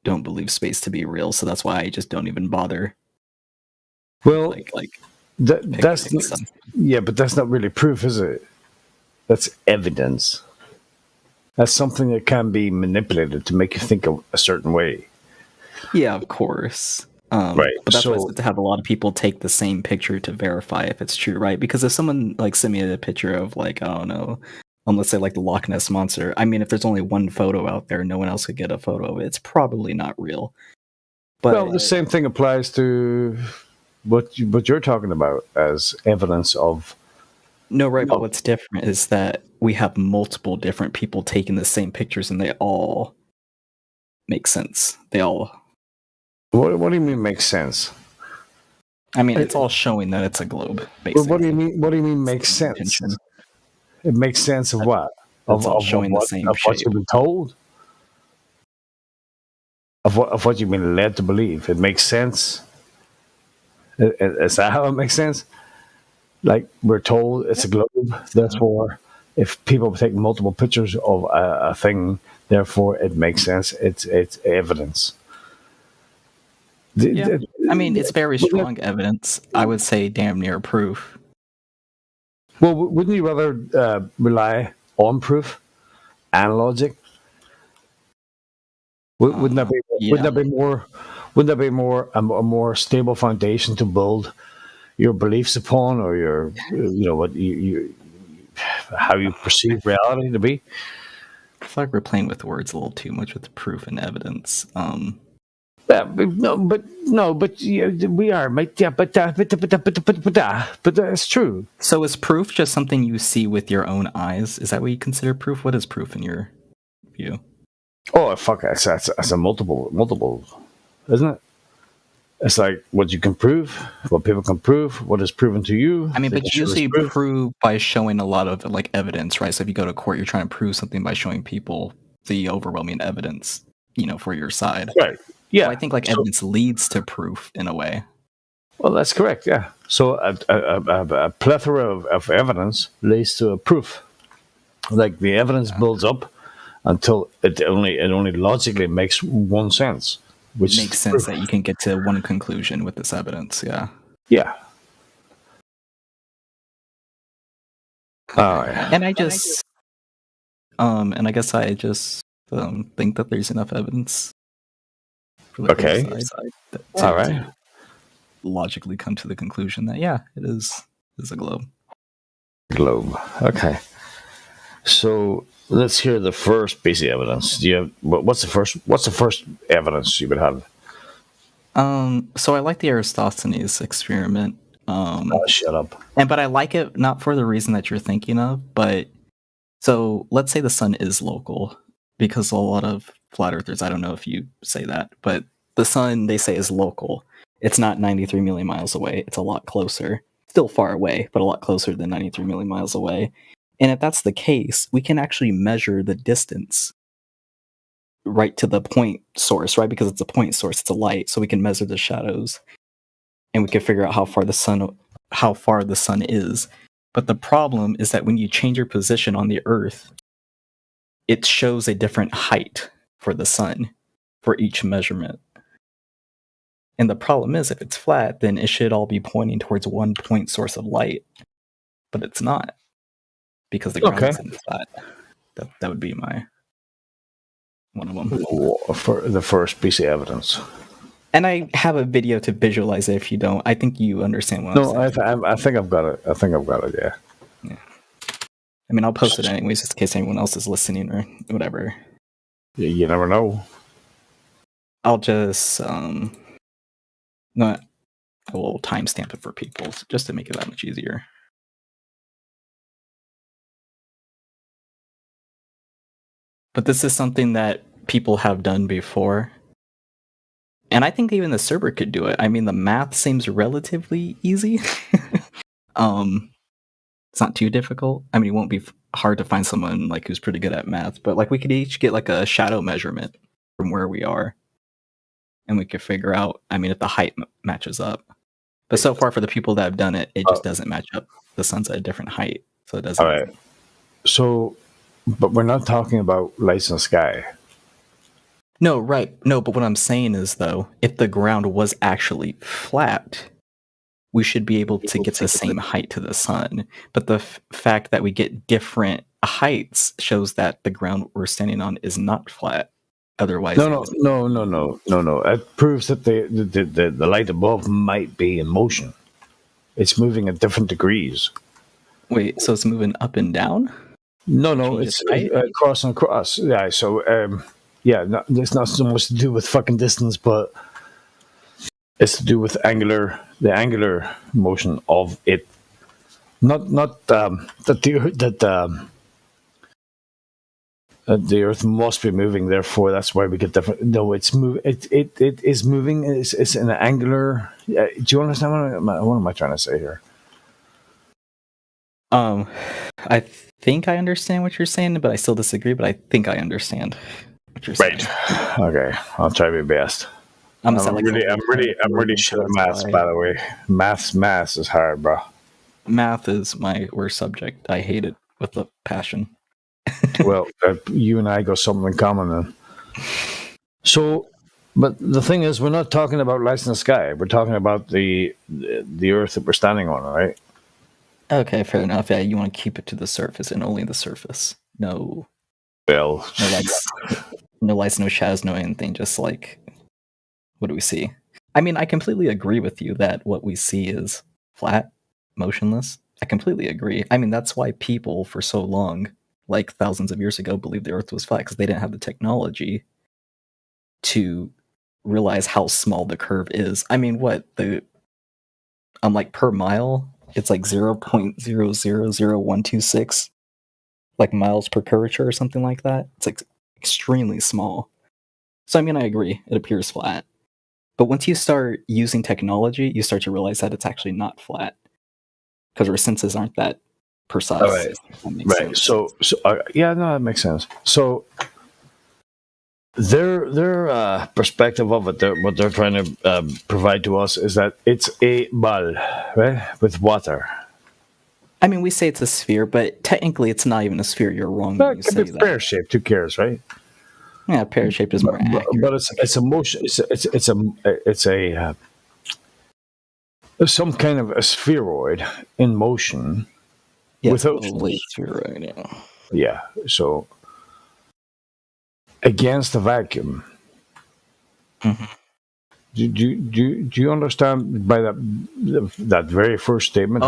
don't believe space to be real, so that's why I just don't even bother. Well, that's but that's not really proof, is it? That's evidence. That's something that can be manipulated to make you think a certain way. Yeah, of course. Right. But that's why it's good to have a lot of people take the same picture to verify if it's true, right? Because if someone like sent me a picture of like, I don't know, let's say like the Loch Ness Monster. I mean, if there's only one photo out there, no one else could get a photo of it. It's probably not real. But well, the same thing applies to what you're talking about as evidence of. No, right. But what's different is that we have multiple different people taking the same pictures, and they all make sense. They all. What do you mean make sense? I mean, it's all showing that it's a globe. Basically. Well, what do you mean makes sense? It makes sense of what? Of showing the same shape. What you've been told? Of what you've been led to believe. It makes sense. Is that how it makes sense? Like we're told it's a globe, therefore, if people take multiple pictures of a thing, therefore it makes sense. It's evidence. Yeah. I mean, it's very strong evidence. I would say damn near proof. Well, wouldn't you rather rely on proof and logic? Wouldn't that be more? Wouldn't that be more a more stable foundation to build your beliefs upon, or your what you how you perceive reality to be. I feel like we're playing with words a little too much with proof and evidence. Yeah, but yeah, we are, mate. Yeah, but that's true. So is proof just something you see with your own eyes? Is that what you consider proof? What is proof in your view? Oh fuck! That's a multiple, isn't it? It's like what you can prove, what people can prove, what is proven to you. I mean, but usually you prove by showing a lot of like evidence, right? So if you go to court, you're trying to prove something by showing people the overwhelming evidence, for your side. Right. Yeah. So I think evidence leads to proof in a way. Well, that's correct. Yeah. So a plethora of evidence leads to a proof. Like the evidence builds up until it only logically makes one sense. Which makes sense that you can get to one conclusion with this evidence. Yeah. Yeah. All right. And I guess I just think that there's enough evidence. For the side All right. Logically come to the conclusion that it is a globe. Globe. Okay. So let's hear the first piece of evidence. Do you have what's the first evidence you would have? So I like the Eratosthenes experiment. Shut up. But I like it not for the reason that you're thinking of, but so let's say the sun is local, because a lot of flat earthers, I don't know if you say that, but the sun they say is local. It's not 93 million miles away. It's a lot closer. Still far away, but a lot closer than 93 million miles away. And if that's the case, we can actually measure the distance right to the point source, right? Because it's a point source, it's a light, so we can measure the shadows, and we can figure out how far the sun is. But the problem is that when you change your position on the Earth, it shows a different height for the sun for each measurement. And the problem is, if it's flat, then it should all be pointing towards one point source of light, but it's not. Because the ground isn't flat. That would be one of them. For the first piece of evidence. And I have a video to visualize it if you don't. I think you understand what I'm saying. I think I've got it. Yeah. I mean, I'll post it anyways, just in case anyone else is listening or whatever. You never know. I'll just I will timestamp it for people just to make it that much easier. But this is something that people have done before. And I think even the server could do it. I mean, the math seems relatively easy. It's not too difficult. I mean, it won't be hard to find someone who's pretty good at math, but we could each get a shadow measurement from where we are. And we could figure out, if the height matches up. But so far for the people that have done it, it just doesn't match up. The sun's at a different height, so it doesn't. All right. So, but we're not talking about lights in the sky. No, right. No, but what I'm saying is, though, if the ground was actually flat, we should be able to get the same height to the sun. But the fact that we get different heights shows that the ground we're standing on is not flat. Otherwise, no. It proves that the light above might be in motion. It's moving at different degrees. Wait, so it's moving up and down? No, it's cross and across. Yeah, so it's not so much to do with fucking distance, but it's to do with the angular motion of it. Not that the Earth must be moving, therefore that's why we get different. No, it's move. It is moving. It's an angular. Do you understand what am I trying to say here? I think I understand what you're saying, but I still disagree. But I think I understand what you're saying. Right. Okay, I'll try my best. I'm really shit at maths, by the way. Maths is hard, bro. Math is my worst subject. I hate it with a passion. Well, you and I got something in common then. So, but the thing is, we're not talking about lights in the sky. We're talking about the Earth that we're standing on, right? Okay, fair enough. Yeah, you want to keep it to the surface and only the surface. No. Well, no lights, no shadows, no anything. Just what do we see? I mean, I completely agree with you that what we see is flat, motionless. I completely agree. I mean, that's why people for so long, like thousands of years ago, believed the Earth was flat because they didn't have the technology to realize how small the curve is. I mean, what the like per mile, it's like 0.000126 like miles per curvature or something like that. It's like extremely small. So I mean, I agree, it appears flat. But once you start using technology, you start to realize that it's actually not flat because our senses aren't that precise. All right. Right. So yeah, no, that makes sense. So their perspective of it, what they're trying to provide to us is that it's a ball, right, with water. I mean, we say it's a sphere, but technically it's not even a sphere. You're wrong when you say that. Pear-shaped. Who cares, right? Yeah, pear-shaped is more accurate. But it's a motion. It's a some kind of a spheroid in motion. Yeah, without spheroid. Yeah. Yeah. So against the vacuum. Mm-hmm. Do you understand by that very first statement?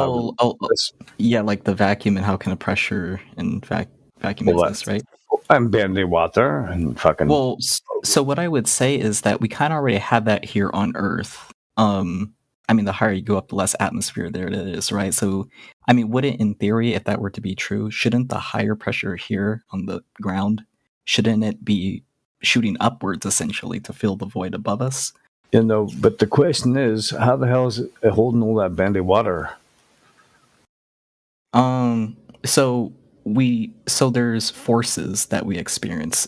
Yeah, like the vacuum and how kind of pressure and vacuum exists, right? And bending water and fucking. Well, so what I would say is that we kind of already have that here on Earth. I mean, the higher you go up, the less atmosphere there it is, right? So, I mean, wouldn't, in theory, if that were to be true, shouldn't the higher pressure here on the ground, shouldn't it be shooting upwards essentially to fill the void above us? You know, but the question is, how the hell is it holding all that bendy water? So there's forces that we experience.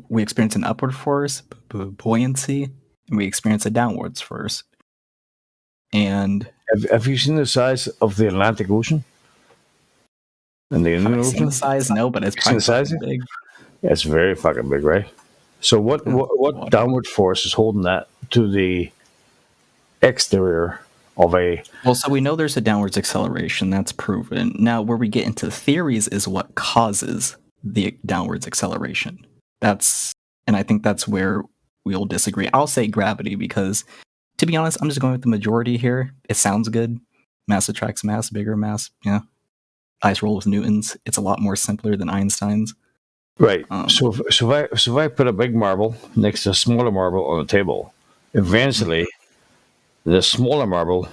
We experience an upward force, buoyancy, and we experience a downwards force. And have you seen the size of the Atlantic Ocean? And the Indian Ocean? The size, no, but it's probably big. Yeah, it's very fucking big, right? So what downward force is holding that to the exterior of a... Well, so we know there's a downwards acceleration. That's proven. Now, where we get into theories is what causes the downwards acceleration. And I think that's where we'll disagree. I'll say gravity because, to be honest, I'm just going with the majority here. It sounds good. Mass attracts mass, bigger mass. Yeah. Ice roll with Newton's. It's a lot more simpler than Einstein's. Right. So if I put a big marble next to a smaller marble on a table, eventually the smaller marble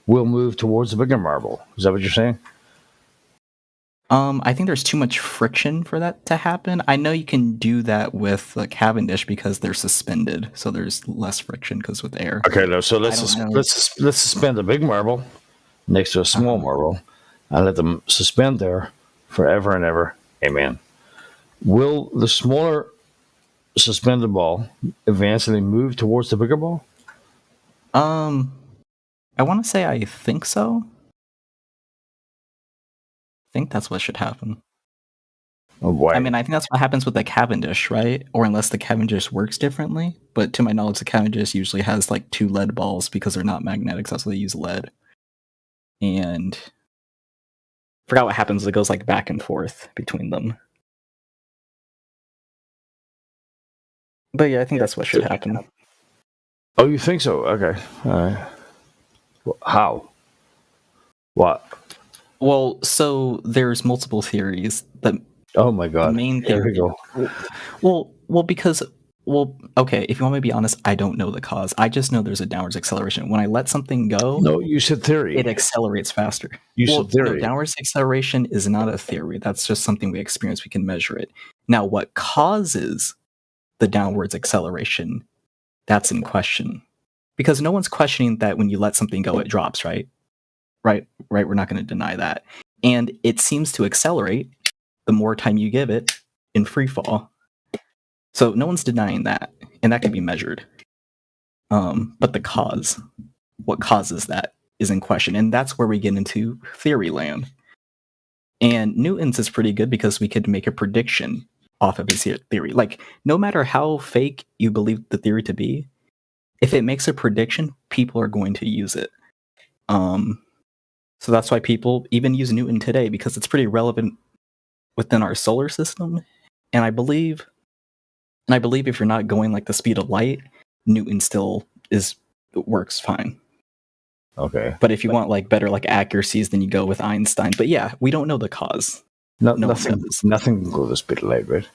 will move towards the bigger marble. Is that what you're saying? I think there's too much friction for that to happen. I know you can do that with the Cavendish because they're suspended, so there's less friction because with air. Okay, so let's suspend a big marble next to a small marble and let them suspend there forever and ever. Amen. Will the smaller suspended ball eventually move towards the bigger ball? I want to say I think so. I think that's what should happen. Oh boy. I mean, I think that's what happens with the Cavendish, right? Or unless the Cavendish works differently. But to my knowledge, the Cavendish usually has like 2 lead balls because they're not magnetic, so that's why they use lead. And I forgot what happens. It goes like back and forth between them. But yeah, I think that's what should happen. Oh, you think so? Okay. All right. How? What? Well, so there's multiple theories. Oh my god! The main theory. Here we go. Well, okay. If you want me to be honest, I don't know the cause. I just know there's a downwards acceleration. When I let something go, no, you said theory. It accelerates faster. You said theory. No, downwards acceleration is not a theory. That's just something we experience. We can measure it. Now, what causes the downwards acceleration? That's in question. Because no one's questioning that when you let something go, it drops, right? Right. We're not going to deny that. And it seems to accelerate the more time you give it in free fall. So no one's denying that, and that can be measured. But the cause, what causes that, is in question, and that's where we get into theory land. And Newton's is pretty good because we could make a prediction off of his theory. Like, no matter how fake you believe the theory to be, if it makes a prediction, people are going to use it. So that's why people even use Newton today, because it's pretty relevant within our solar system. And I believe if you're not going like the speed of light, Newton still works fine. Okay. But if you want like better like accuracies, then you go with Einstein. But yeah, we don't know the cause. Nothing can go the speed of light, right?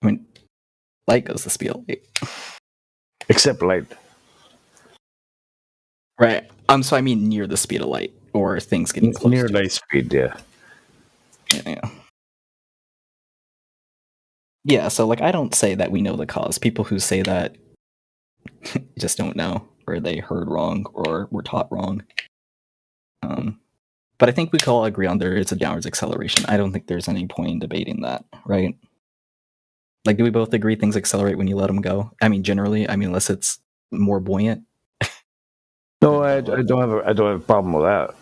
I mean, light goes the speed of light. Except light. Right. So I mean near the speed of light, or things getting close near to light speed, yeah. Yeah, so like I don't say that we know the cause. People who say that just don't know, or they heard wrong, or were taught wrong. But I think we can all agree on there is a downwards acceleration. I don't think there's any point in debating that, right? Like, do we both agree things accelerate when you let them go? I mean, generally, unless it's more buoyant. No, I don't have a problem with that.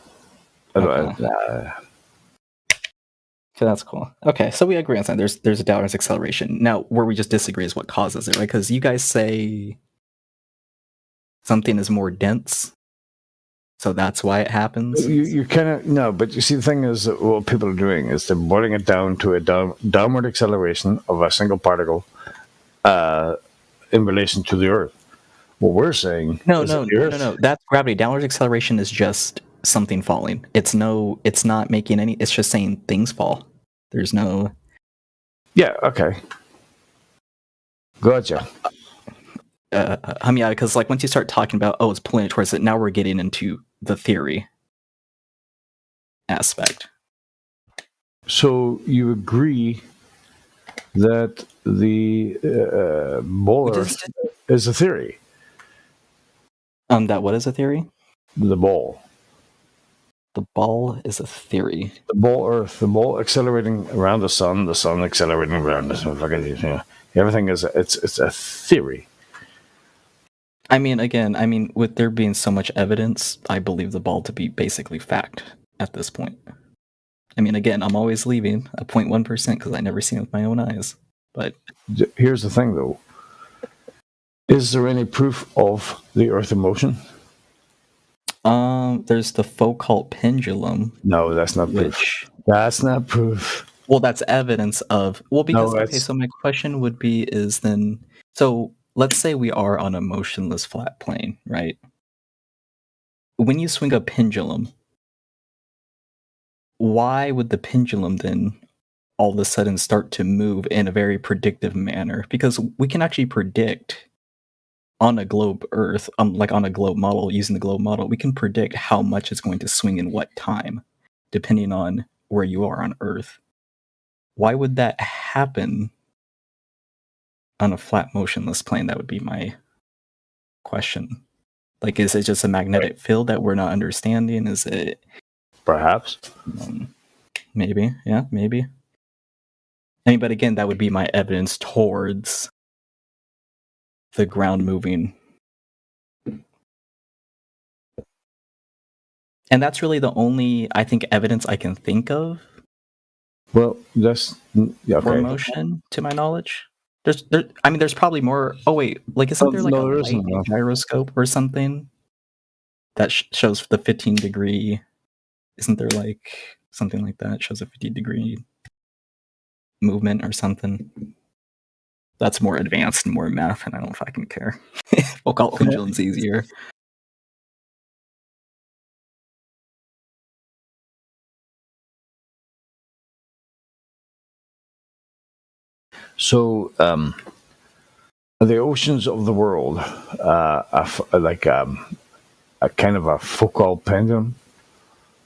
So that's cool. Okay, so we agree on that. There's a downwards acceleration. Now, where we just disagree is what causes it, right? Because you guys say something is more dense, so that's why it happens. You kind of no, but you see, the thing is that what people are doing is they're boiling it down to a downward acceleration of a single particle in relation to the Earth. What we're saying, no. That's gravity. Downward acceleration is just something falling. It's not making any. It's just saying things fall. There's no. Yeah. Okay. Gotcha. Yeah, because like once you start talking about it's pulling it towards it, now we're getting into the theory aspect. So you agree that the ball Earth is a theory? That what is a theory? The ball. The ball is a theory. The ball Earth, the ball accelerating around the sun accelerating around the sun. Everything is it's a theory. Again, with there being so much evidence, I believe the ball to be basically fact at this point. Again, I'm always leaving a 0.1% because I never seen it with my own eyes. But here's the thing, though. Is there any proof of the Earth in motion? There's the Foucault pendulum. No, that's not proof. That's not proof. Well, that's evidence of. Well, because so my question would be is then so. Let's say we are on a motionless flat plane, right? When you swing a pendulum, why would the pendulum then all of a sudden start to move in a very predictive manner? Because we can actually predict on a globe Earth, like on a globe model, using the globe model, we can predict how much it's going to swing in what time, depending on where you are on Earth. Why would that happen on a flat motionless plane? That would be my question. Like, is it just a magnetic field that we're not understanding? Is it perhaps maybe but again, that would be my evidence towards the ground moving, and that's really the only I think evidence I can think of. Well, that's for motion, to my knowledge. There's probably more. Oh wait, like isn't there like a lightning gyroscope or something that shows the 15-degree? Isn't there like something like that shows a 50-degree movement or something? That's more advanced and more math, and I don't fucking care. Foucault pendulum's easier. So, the oceans of the world like a kind of a Foucault pendulum,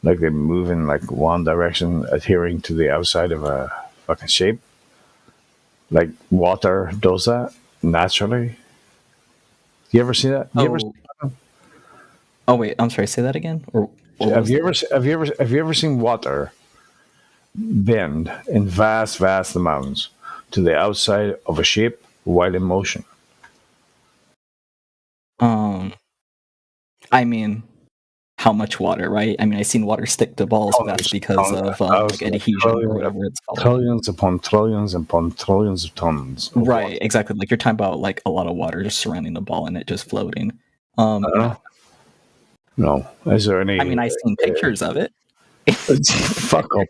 like they move in like one direction, adhering to the outside of a fucking shape. Like water does that naturally. You ever see that? Oh wait, I'm sorry. Say that again. Or have you ever seen water bend in vast amounts to the outside of a shape while in motion? How much water, right? I seen water stick to balls, but that's because of like adhesion or whatever it's called. Trillions upon trillions upon trillions of tons. Right, water. Exactly. Like you're talking about like a lot of water just surrounding the ball and it just floating. No. Is there any? I've seen pictures of it. Fuck up.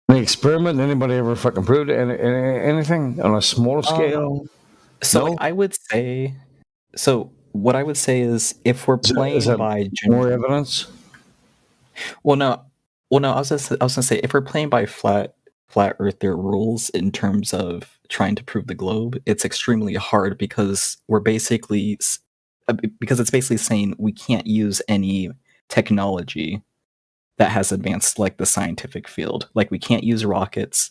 Any experiment? Anybody ever fucking proved anything on a small scale? So No? I would say, so what I would say is, if we're Is playing that by more evidence? well, no, I was gonna say, if we're playing by flat earther rules in terms of trying to prove the globe, it's extremely hard because because it's basically saying we can't use any technology that has advanced like the scientific field. Like we can't use rockets,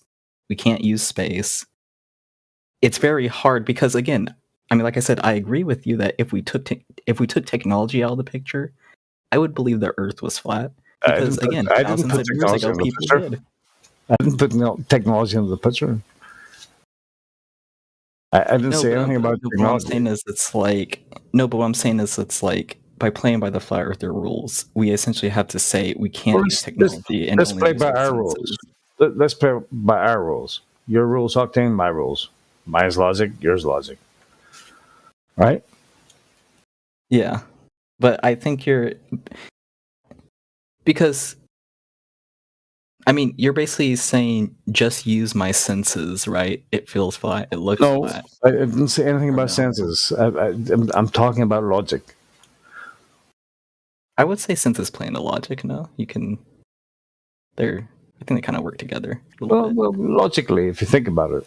we can't use space. It's very hard because, again, I mean, like I said, I agree with you that if we took technology out of the picture, I would believe the Earth was flat because, again, I didn't thousands put of years technology ago, in the people picture. did. I didn't put technology into the picture. I didn't say anything about What I'm technology. saying is, it's like but what I'm saying is, it's like by playing by the flat earther rules, we essentially have to say we can't Well, use technology and let's only play use by our our senses. rules. Let's play by our rules. Your rules, Octane, my rules. Mine's logic, yours logic. Right? Yeah, but I think because I mean, you're basically saying just use my senses, right? It feels flat. It looks No, flat. I didn't say anything about no? senses. I'm talking about logic. I would say senses play into logic. No, you can. I think they kind of work together a little bit. Well, logically, if you think about it,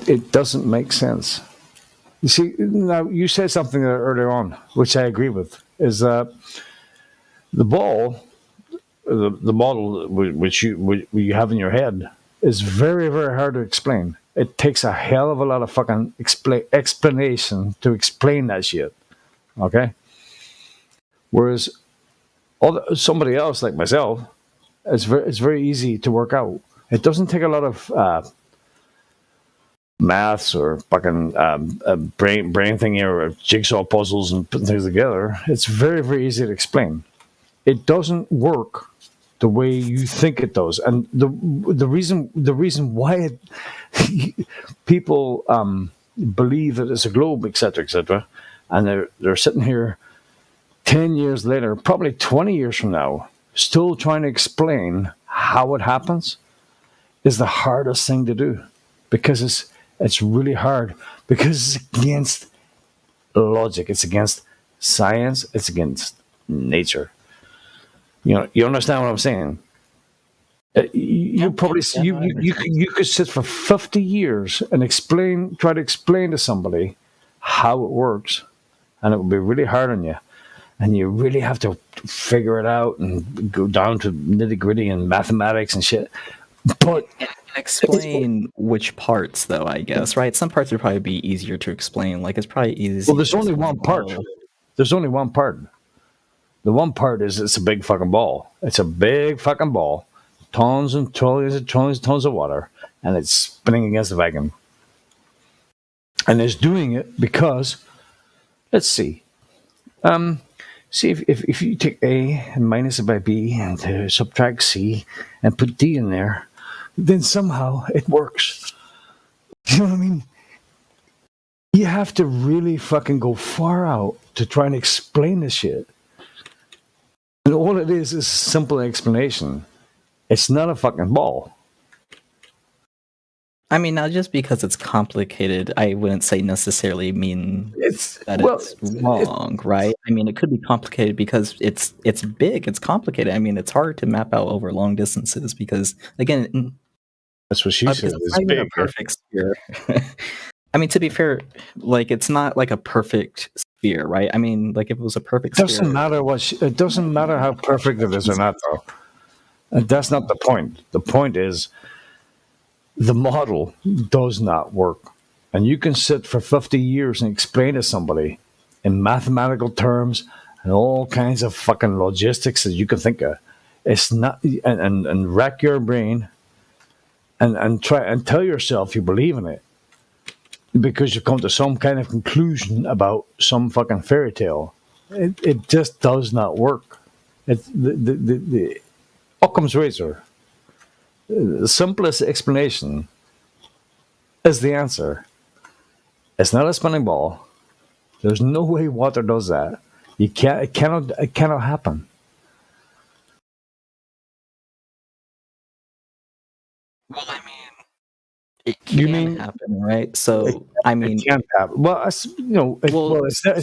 it doesn't make sense. You see, now you said something earlier on, which I agree with, is that the ball, the model which you have in your head, is very, very hard to explain. It takes a hell of a lot of fucking explanation to explain that shit. Okay? Whereas somebody else like myself, it's very easy to work out. It doesn't take a lot of maths or fucking brain thingy or jigsaw puzzles and putting things together. It's very, very easy to explain. It doesn't work the way you think it does, and the reason why people believe that it's a globe, etc., and they're sitting here 10 years later, probably 20 years from now, still trying to explain how it happens, is the hardest thing to do, because it's really hard, because it's against logic, it's against science, it's against nature. You understand what I'm saying? You probably you could sit for 50 years and try to explain to somebody how it works, and it would be really hard on you, and you really have to figure it out and go down to nitty gritty and mathematics and shit. But explain which parts, though, I guess, right? Some parts would probably be easier to explain. Like, it's probably easy. Well, there's only one part. There's only one part. The one part is it's a big fucking ball. It's a big fucking ball. Tons and tons and tons of water. And it's spinning against the vacuum. And it's doing it because, let's see. See, if you take A and minus it by B and subtract C and put D in there, then somehow it works. You know what I mean? You have to really fucking go far out to try and explain this shit. And all it is a simple explanation. It's not a fucking ball. I mean, now just because it's complicated, I wouldn't say necessarily mean it's wrong, right? I mean, it could be complicated because it's big, it's complicated. I mean, it's hard to map out over long distances because, again, that's what she said. It's not even a perfect sphere. I mean, to be fair, like, it's not like a perfect sphere, right? I mean, like, if it was a perfect sphere, it doesn't matter how perfect it is or not, though. And that's not the point. The point is, the model does not work. And you can sit for 50 years and explain to somebody in mathematical terms and all kinds of fucking logistics that you can think of. It's not, and rack your brain and try and tell yourself you believe in it, because you come to some kind of conclusion about some fucking fairy tale. It just does not work. It's the Occam's razor. The simplest explanation is the answer. It's not a spinning ball. There's no way water does that. It cannot happen. Well, I mean, It can happen, right? So, I mean, it can't happen. Well, it's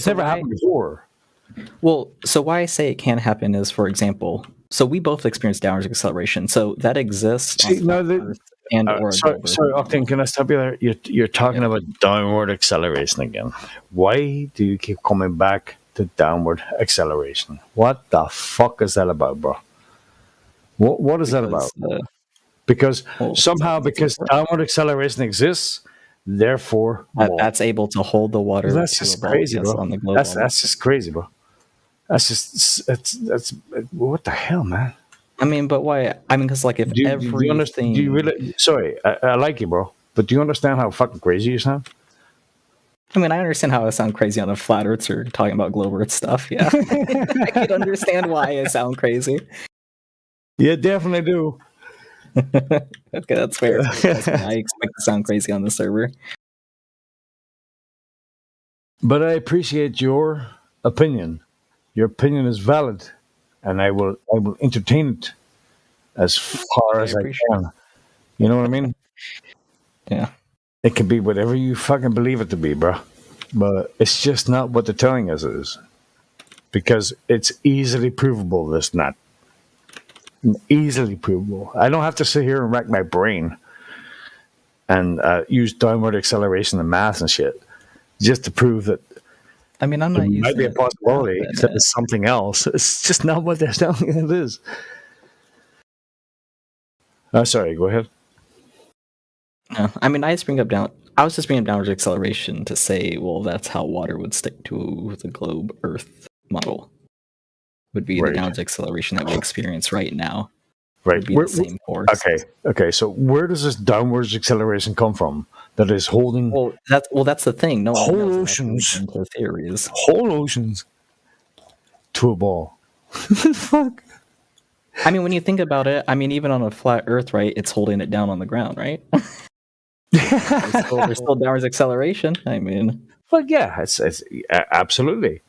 never happened before. Well, so why I say it can happen is, for example, so we both experience downward acceleration, so that exists. Sorry, Octane, can I stop you there? You're talking about downward acceleration again. Why do you keep coming back to downward acceleration? What the fuck is that about, bro? What is that about? Because downward acceleration exists, therefore that's able to hold the water. That's just crazy, bro. On the globe that's just crazy, bro. That's what the hell, man. I mean, but why? I mean, because like if everything. Do you really? Sorry, I like you, bro. But do you understand how fucking crazy you sound? I mean, I understand how I sound crazy on a flat Earth or talking about globe Earth stuff. Yeah, I can understand why I sound crazy. Yeah, definitely do. Okay, that's fair. I expect to sound crazy on the server. But I appreciate your opinion. Your opinion is valid, and I will entertain it as far as I can. You know what I mean? Yeah. It can be whatever you fucking believe it to be, bro. But it's just not what they're telling us it is. Because it's easily provable that's not. Easily provable. I don't have to sit here and rack my brain and use downward acceleration and math and shit just to prove that. I mean, I'm not using might be a possibility that it's something else. It's just not what they're telling it is. Sorry, go ahead. No, I mean, I was just bringing up downward acceleration to say, well, that's how water would stick to the globe Earth model. Would be the downward acceleration that we experience right now. Right. Would be the same force. Okay. So where does this downward acceleration come from? That is holding. Well, that's the thing. No whole oceans into theories. Whole oceans to a ball. Fuck. I mean, when you think about it, I mean, even on a flat Earth, right? It's holding it down on the ground, right? there's still downward acceleration. I mean, well, yeah, it's absolutely.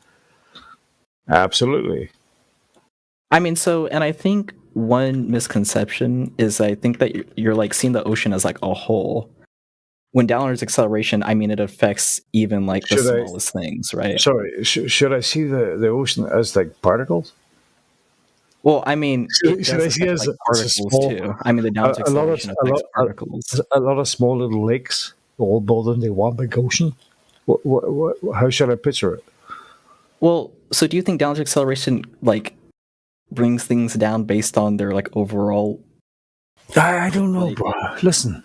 I mean, and I think one misconception is I think that you're like seeing the ocean as like a whole. When downward acceleration, I mean, it affects even like the smallest things, right? Sorry, should I see the ocean as like particles? Well, I mean, should I see as like particles too? I mean, the downward acceleration affects particles. A lot of small little lakes all built into one big ocean. How should I picture it? Well, so do you think downward acceleration like brings things down based on their like overall? I don't know, bro. Listen,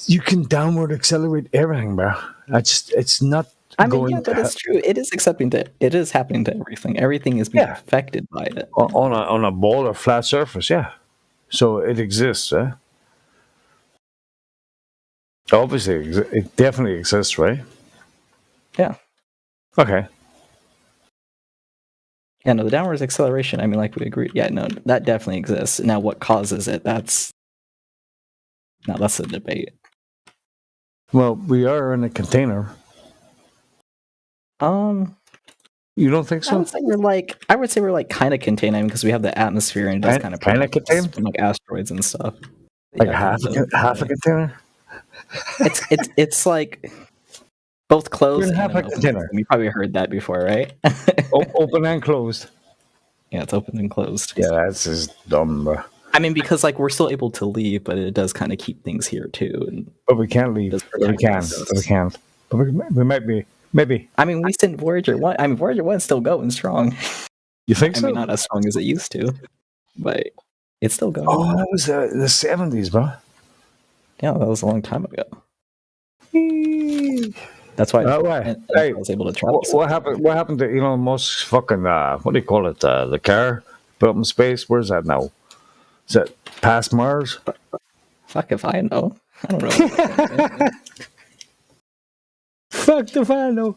you can downward accelerate everything, bro. It's not. I mean, yeah, but it's true. It is happening to everything. Everything is being affected by it on a ball or flat surface. Yeah, so it exists. Obviously, it definitely exists, right? Yeah. Okay. Yeah, no, the downward acceleration, I mean, like we agree. Yeah, no, that definitely exists. Now, what causes it? That's a debate. Well, we are in a container. You don't think so? I would say we're like kind of contained, because we have the atmosphere and it does kind of contain from like asteroids and stuff. Like half a container. It's like both closed and half a container. You probably heard that before, right? Open and closed. Yeah, it's open and closed. Yeah, that's just dumb, bro. I mean, because like we're still able to leave, but it does kind of keep things here too. But we can't leave. We can't. But we might be. Maybe. I mean, we sent Voyager 1. I mean, Voyager 1's still going strong. You think so? I mean, not as strong as it used to, but it's still going. Oh, that was the 70s, bro. Yeah, that was a long time ago. That's why I was able to travel. What happened to Elon Musk's fucking, what do you call it, the car put up in space? Where's that now? Is that past Mars? Fuck if I know. I don't know. Fuck if I know.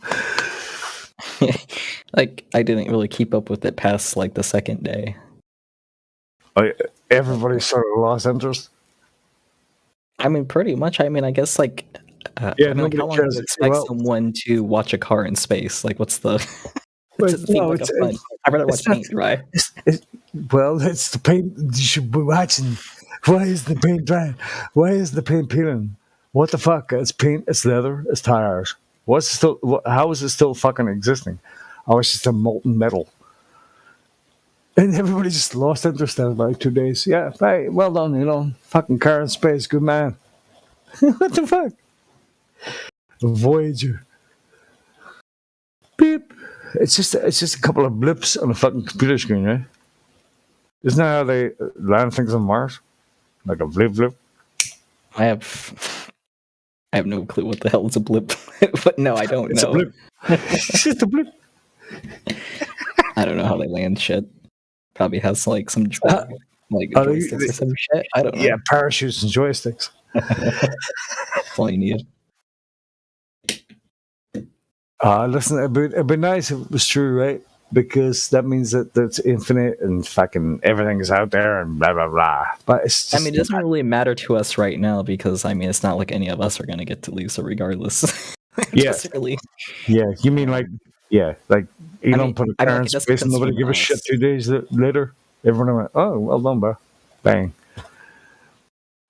Like, I didn't really keep up with it past like the second day. Everybody sort of lost interest. I mean, pretty much. I mean, I guess like, how long do you expect someone to watch a car in space? Like, what's the? I'd rather watch paint dry. Well, that's the paint you should be watching. Why is the paint drying? Why is the paint peeling? What the fuck? It's paint, it's leather, it's tires. What's still? How is it still fucking existing? Oh, it's just a molten metal. And everybody just lost interest in like 2 days. Yeah, right. Well done, you know. Fucking car in space, good man. What the fuck? Voyager. Beep. It's just a couple of blips on a fucking computer screen, right? Isn't that how they land things on Mars? Like a blip blip? I have no clue what the hell is a blip. But no, I don't know. It's a blip. It's just a blip. I don't know how they land shit. Probably has like some like joysticks or some shit. I don't know. Yeah, parachutes and joysticks. That's all you need. Listen, it'd be nice if it was true, right? Because that means that it's infinite and fucking everything is out there and blah blah blah. But it's just, I mean, it doesn't really matter to us right now because I mean, it's not like any of us are gonna get to leave, so regardless. Yeah, really. Yeah. You mean like like Elon put a car in space and nobody give a shit 2 days later. Everyone went, "Oh, well done, bro." Bang.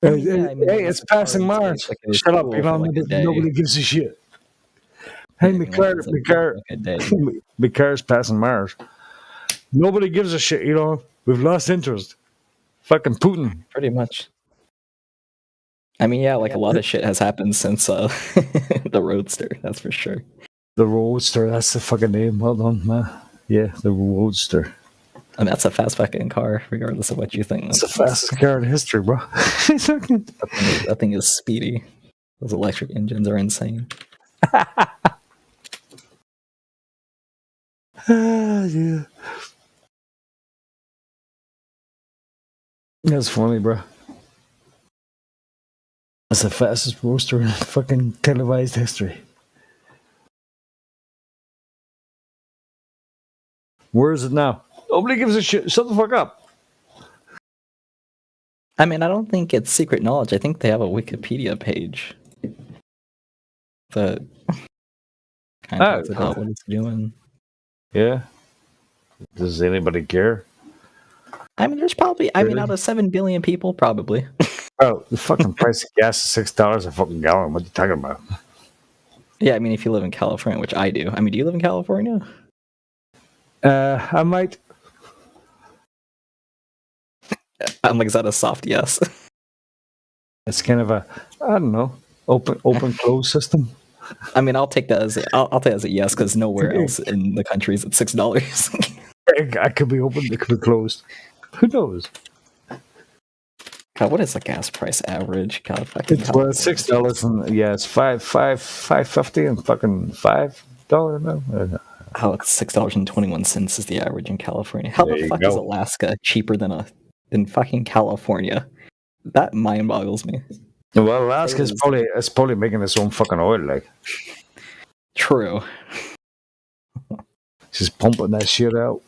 Hey, it's passing Mars. Shut up, Elon. Nobody gives a shit. Hey, my car's passing Mars. Nobody gives a shit, you know. We've lost interest. Fucking Putin. Pretty much. I mean, yeah, like a lot of shit has happened since the Roadster, that's for sure. The Roadster, that's the fucking name. Well done, man. Yeah, the Roadster. And that's a fast fucking car, regardless of what you think. It's the fastest car in history, bro. That thing is speedy. Those electric engines are insane. Yeah. That's funny, bro. That's the fastest roadster in fucking televised history. Where is it now? Nobody gives a shit. Shut the fuck up. I mean, I don't think it's secret knowledge. I think they have a Wikipedia page that kind of talks about what it's doing. Yeah. Does anybody care? I mean, there's probably, I mean, out of 7 billion people, probably. Oh, the fucking price of gas is $6 a fucking gallon. What are you talking about? Yeah, I mean, if you live in California, which I do. I mean, do you live in California? I might. I'm like, is that a soft yes? It's kind of a, I don't know, open close system. I mean, I'll take that as I'll take that as a yes because nowhere else in the country is at $6. I could be open, it could be closed. Who knows? God, what is the gas price average? God, it's $6 and yeah, it's $5.50 and fucking $5 now. Oh, it's $6.21 is the average in California. How the fuck is Alaska cheaper than fucking California? That mind boggles me. Well, Alaska's probably making its own fucking oil, like. True. She's pumping that shit out.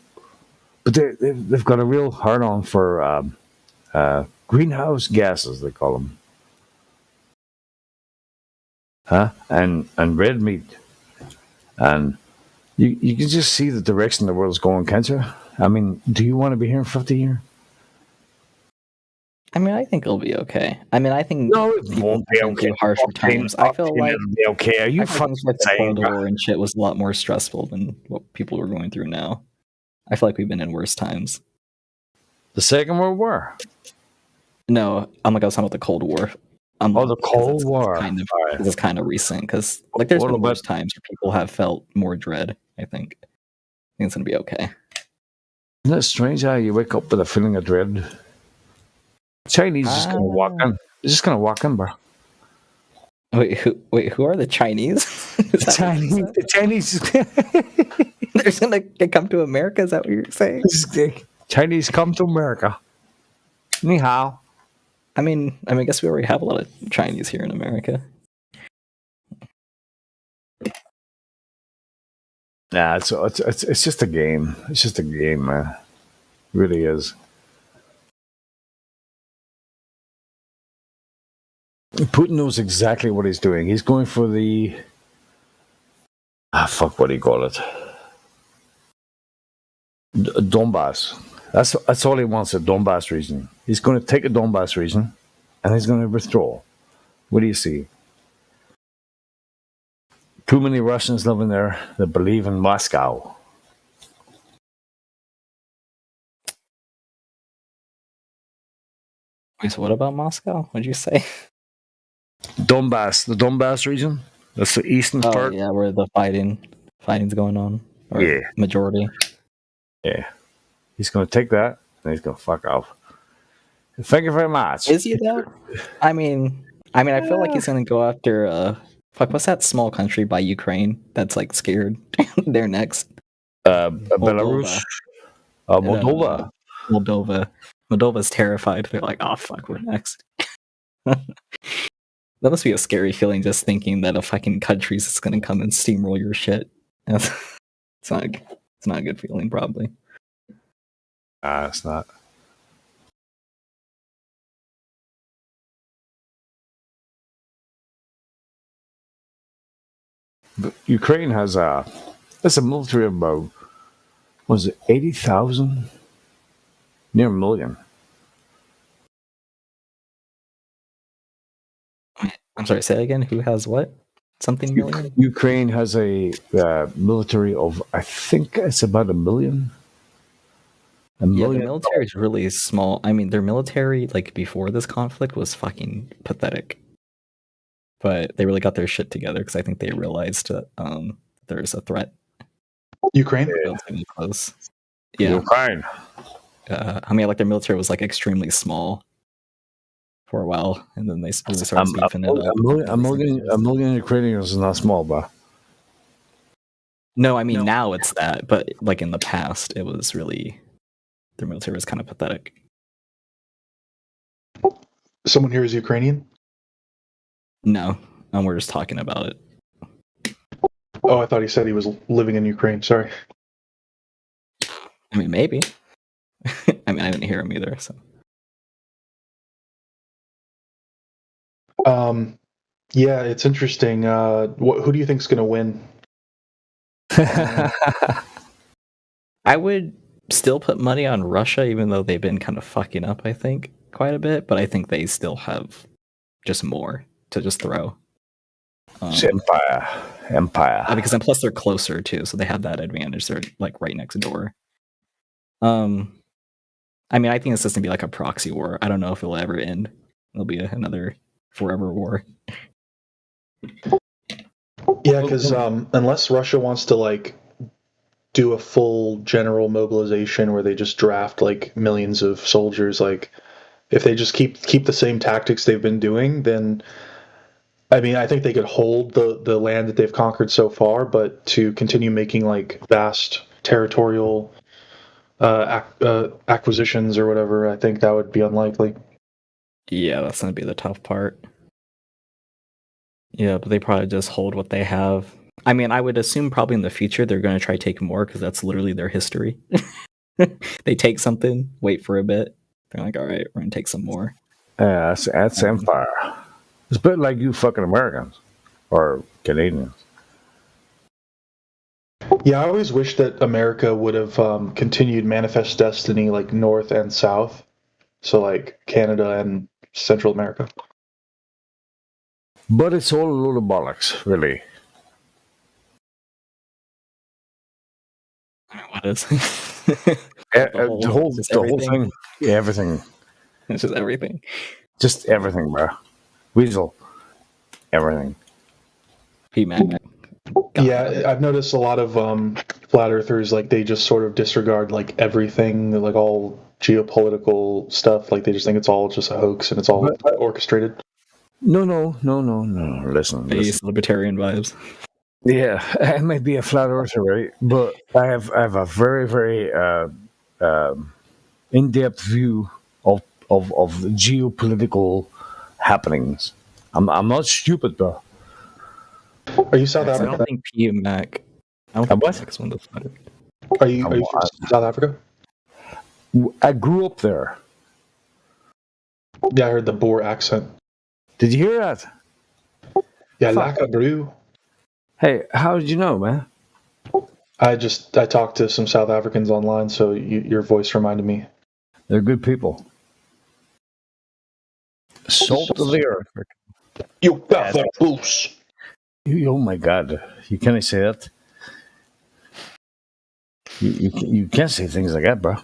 But they've got a real hard on for greenhouse gases, they call them. Huh? And red meat. And you can just see the direction the world's going, can't you? I mean, do you want to be here in 50 years? I mean, I think it'll be okay. I mean, I think no, it won't be okay. Harsher times. I feel like it'll be okay. Are you fucking like the Cold War and shit was a lot more stressful than what people are going through now. I feel like we've been in worse times. The Second World War? No, I was talking about the Cold War. The Cold War. This is kind of recent because like there's been worse times where people have felt more dread. I think it's gonna be okay. Isn't it strange how you wake up with a feeling of dread? Chinese is gonna walk in. They're just gonna walk in, bro. Wait, who are the Chinese? The Chinese. They're gonna come to America. Is that what you're saying? Chinese come to America. Ni hao. I mean, I guess we already have a lot of Chinese here in America. Nah, it's just a game. It's just a game, man. It really is. Putin knows exactly what he's doing. He's going for the what do you call it? Donbass. That's all he wants, a Donbass region. He's going to take a Donbass region, and he's going to withdraw. What do you see? Too many Russians living there that believe in Moscow. Wait, so what about Moscow? What'd you say? Donbass, the Donbass region. That's the eastern part. Yeah, where the fighting's going on. Or Yeah. Majority. Yeah. He's going to take that, and he's going to fuck off. Thank you very much. Is he though? I mean, I feel like he's going to go after what's that small country by Ukraine that's like scared? They're next. Belarus. Moldova. Moldova's terrified. They're like, oh fuck, we're next. That must be a scary feeling, just thinking that a fucking country's just gonna come and steamroll your shit. It's not a good feeling, probably. It's not. But Ukraine has that's a military of about, was it 80,000? Near a million. I'm sorry, say that again. Who has what? Something million? Ukraine has a military of, I think it's about 1 million. Yeah, the military is really small. I mean, their military, like before this conflict, was fucking pathetic. But they really got their shit together because I think they realized that there's a threat. Ukraine? Relatively close. Yeah. Ukraine. I mean, like their military was like extremely small for a while, and then they really started beefing it up. A million Ukrainians is not small, bro. No, I mean now it's that, but like in the past, it was really their military was kind of pathetic. Someone here is Ukrainian? No, we're just talking about it. Oh, I thought he said he was living in Ukraine. Sorry. I mean, maybe. I mean, I didn't hear him either. So. Yeah, it's interesting. Who do you think's going to win? I would still put money on Russia, even though they've been kind of fucking up, I think, quite a bit. But I think they still have just more to just throw. Empire. Because then plus they're closer too, so they have that advantage. They're like right next door. I mean, I think it's just gonna be like a proxy war. I don't know if it'll ever end. It'll be another forever war. Yeah, because unless Russia wants to like do a full general mobilization where they just draft like millions of soldiers, like if they just keep the same tactics they've been doing, then I mean, I think they could hold the land that they've conquered so far, but to continue making like vast territorial acquisitions or whatever, I think that would be unlikely. Yeah, that's going to be the tough part. Yeah, but they probably just hold what they have. I mean, I would assume probably in the future they're going to try to take more because that's literally their history. They take something, wait for a bit. They're like, all right, we're going to take some more. Yeah, that's empire. It's a bit like you fucking Americans or Canadians. Yeah, I always wish that America would have continued Manifest Destiny like North and South. So like Canada and Central America. But it's all a load of bollocks, really. What is the whole thing? Yeah, everything. It's just everything. Just everything, bro. Weasel. Everything. P-Man. Yeah, I've noticed a lot of flat earthers, like they just sort of disregard like everything, like all geopolitical stuff. Like they just think it's all just a hoax and it's all orchestrated. No. Listen. Libertarian vibes. Yeah, I might be a flat earther, right? But I have a very, very in-depth view of the geopolitical happenings. I'm not stupid, though. Are you South I Africa? don't think P-Mac. I don't think Mac's one that's better. Are you from South Africa? I grew up there. Yeah, I heard the Boer accent. Did you hear that? Yeah, Laka Brew. Hey, how did you know, man? I talked to some South Africans online, so your voice reminded me. They're good people. Salt of the earth. You got the boost. Oh my God! You can't say that. You can't say things like that, bro.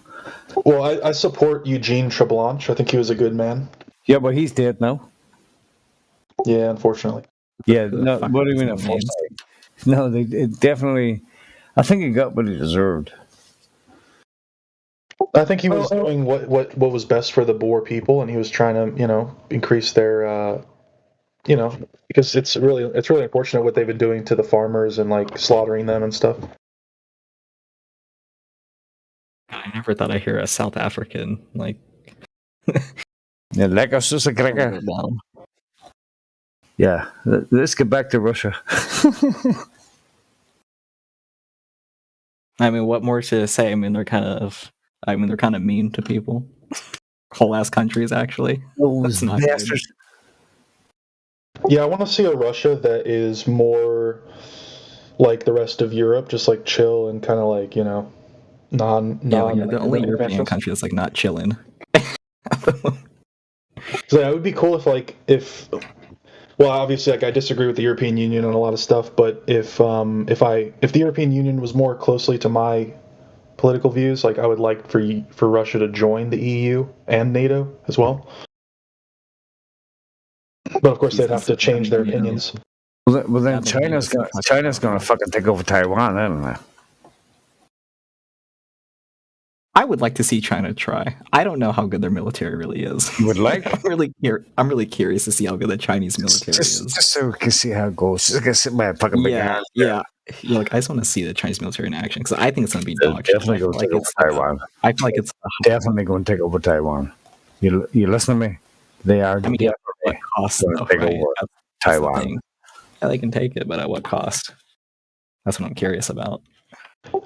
Well, I support Eugene Treblanche. I think he was a good man. Yeah, but he's dead now. Yeah, unfortunately. Yeah, no. What do you mean, unfortunately? No, it definitely. I think he got what he deserved. I think he was doing what was best for the Boer people, and he was trying to, increase their, because it's really unfortunate what they've been doing to the farmers and like slaughtering them and stuff. I never thought I'd hear a South African like. Yeah, like us, just a cracker. Yeah, let's get back to Russia. I mean, what more to say? I mean, they're kind of mean to people. Whole ass countries, actually. That's not good. Yeah, I want to see a Russia that is more like the rest of Europe, just like chill and kind of like non. The only European country that's like not chilling. So that would be cool well, obviously, like I disagree with the European Union on a lot of stuff, but if the European Union was more closely to my political views, like I would like for Russia to join the EU and NATO as well. But of course, they'd have to change their opinions. Well, then China's gonna fucking take over Taiwan, isn't it? I would like to see China try. I don't know how good their military really is. You would like? I'm really curious to see how good the Chinese military is. Just so we can see how it goes. Just gonna sit my fucking big ass. Yeah. Like I just want to see the Chinese military in action because I think it's gonna be dog shit. Definitely going to take over Taiwan. I feel like it's definitely going to take over Taiwan. You listen to me? They are. I mean, at what cost? Going to take over Taiwan. Yeah, they can take it, but at what cost? That's what I'm curious about.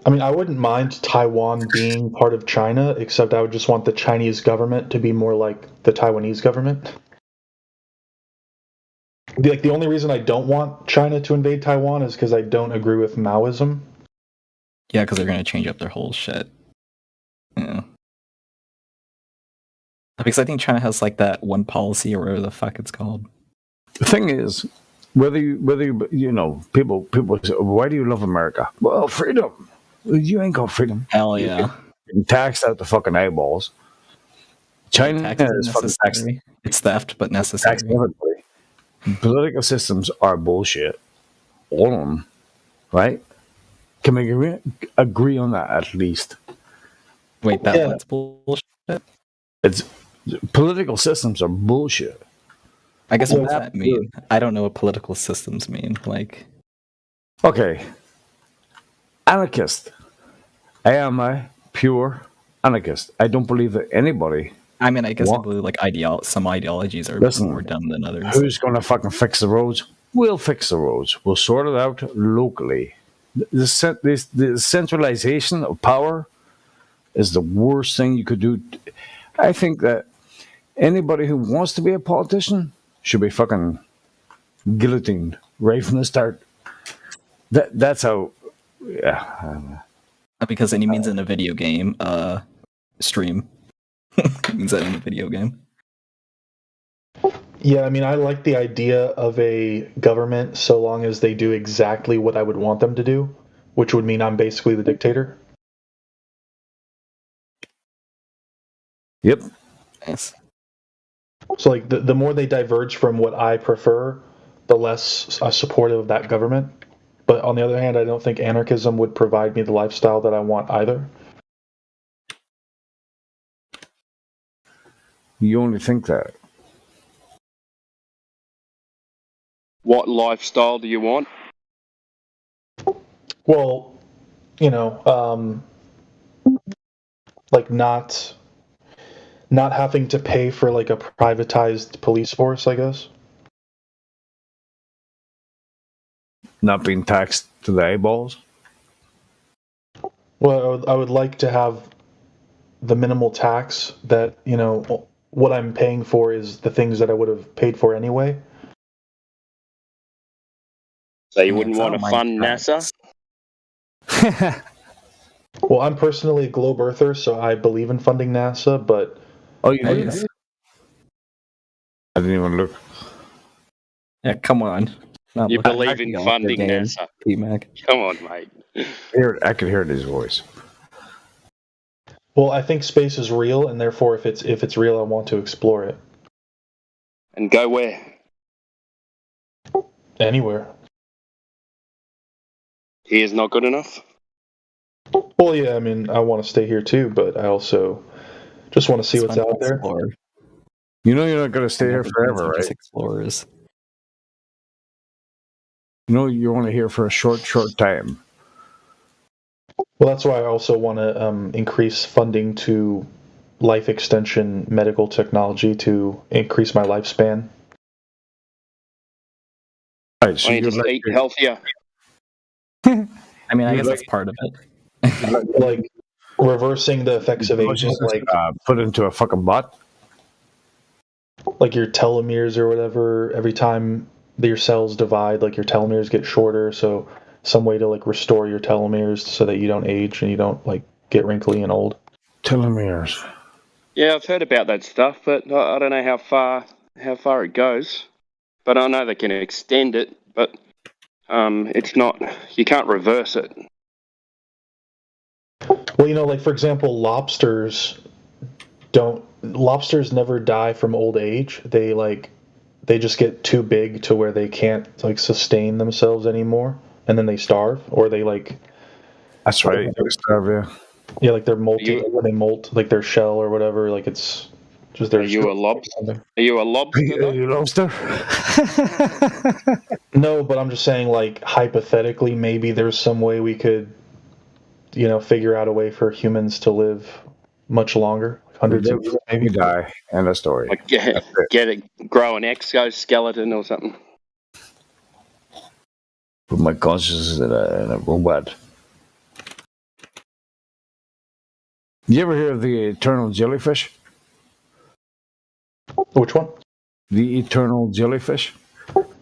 I mean, I wouldn't mind Taiwan being part of China, except I would just want the Chinese government to be more like the Taiwanese government. The only reason I don't want China to invade Taiwan is because I don't agree with Maoism. Yeah, because they're going to change up their whole shit. Yeah. Because I think China has like that one policy or whatever the fuck it's called. The thing is, whether you people say, why do you love America? Well, freedom. You ain't got freedom. Hell yeah. You're taxed out the fucking eyeballs. China is fucking taxed. It's theft, but necessary. Political systems are bullshit. All of them. Right? Can we agree on that at least? Wait, that's bullshit? It's political systems are bullshit. I guess what does that mean? I don't know what political systems mean. Like, okay, anarchist. I am a pure anarchist. I don't believe that anybody. I mean, I guess I believe like some ideologies are more dumb than others. Who's going to fucking fix the roads? We'll fix the roads. We'll sort it out locally. The centralization of power is the worst thing you could do. I think that anybody who wants to be a politician should be fucking guillotined right from the start. That's how. Yeah. Because then he means in a video game stream. Means that in a video game. Yeah, I mean, I like the idea of a government so long as they do exactly what I would want them to do, which would mean I'm basically the dictator. Yep. Yes. So, like, the more they diverge from what I prefer, the less supportive of that government. But on the other hand, I don't think anarchism would provide me the lifestyle that I want either. You only think that. What lifestyle do you want? Well, like not having to pay for like a privatized police force, I guess. Not being taxed to the eyeballs? Well, I would like to have the minimal tax that, what I'm paying for is the things that I would have paid for anyway. So you wouldn't want to fund NASA? Well, I'm personally a globe earther, so I believe in funding NASA, but... Oh, you did? I didn't even look. Yeah, come on. Not You looking believe back in off the funding game, NASA? P-Mac. Come on, mate. I could hear it in his voice. Well, I think space is real, and therefore, if it's real, I want to explore it. And go where? Anywhere. Here's not good enough? Well, yeah, I mean, I want to stay here too, but I also just want to see what's out there. You know you're not going to stay here forever, right? Explorers. You know you're only here for a short time. Well, that's why I also want to increase funding to life extension medical technology to increase my lifespan. Right, so I need to like eat healthier. I mean, I guess that's part of it. Like reversing the effects of aging, like put into a fucking butt. Like your telomeres or whatever. Every time your cells divide, like your telomeres get shorter. So some way to like restore your telomeres so that you don't age and you don't like get wrinkly and old. Telomeres. Yeah, I've heard about that stuff, but I don't know how far it goes. But I know they can extend it, but it's not. You can't reverse it. Well, you know, like for example, lobsters never die from old age. They just get too big to where they can't like sustain themselves anymore, and then they starve, or they like. That's right. They starve, yeah. Yeah, like they're molting when they molt, like their shell or whatever. Like it's just their. Are you a lobster? Are you a lobster? Are you a lobster? No, but I'm just saying, like hypothetically, maybe there's some way we could, figure out a way for humans to live much longer, hundreds of years, maybe die. End of story. Like grow an exoskeleton or something. Put my consciousness in a robot. You ever hear of the eternal jellyfish? Which one? The eternal jellyfish?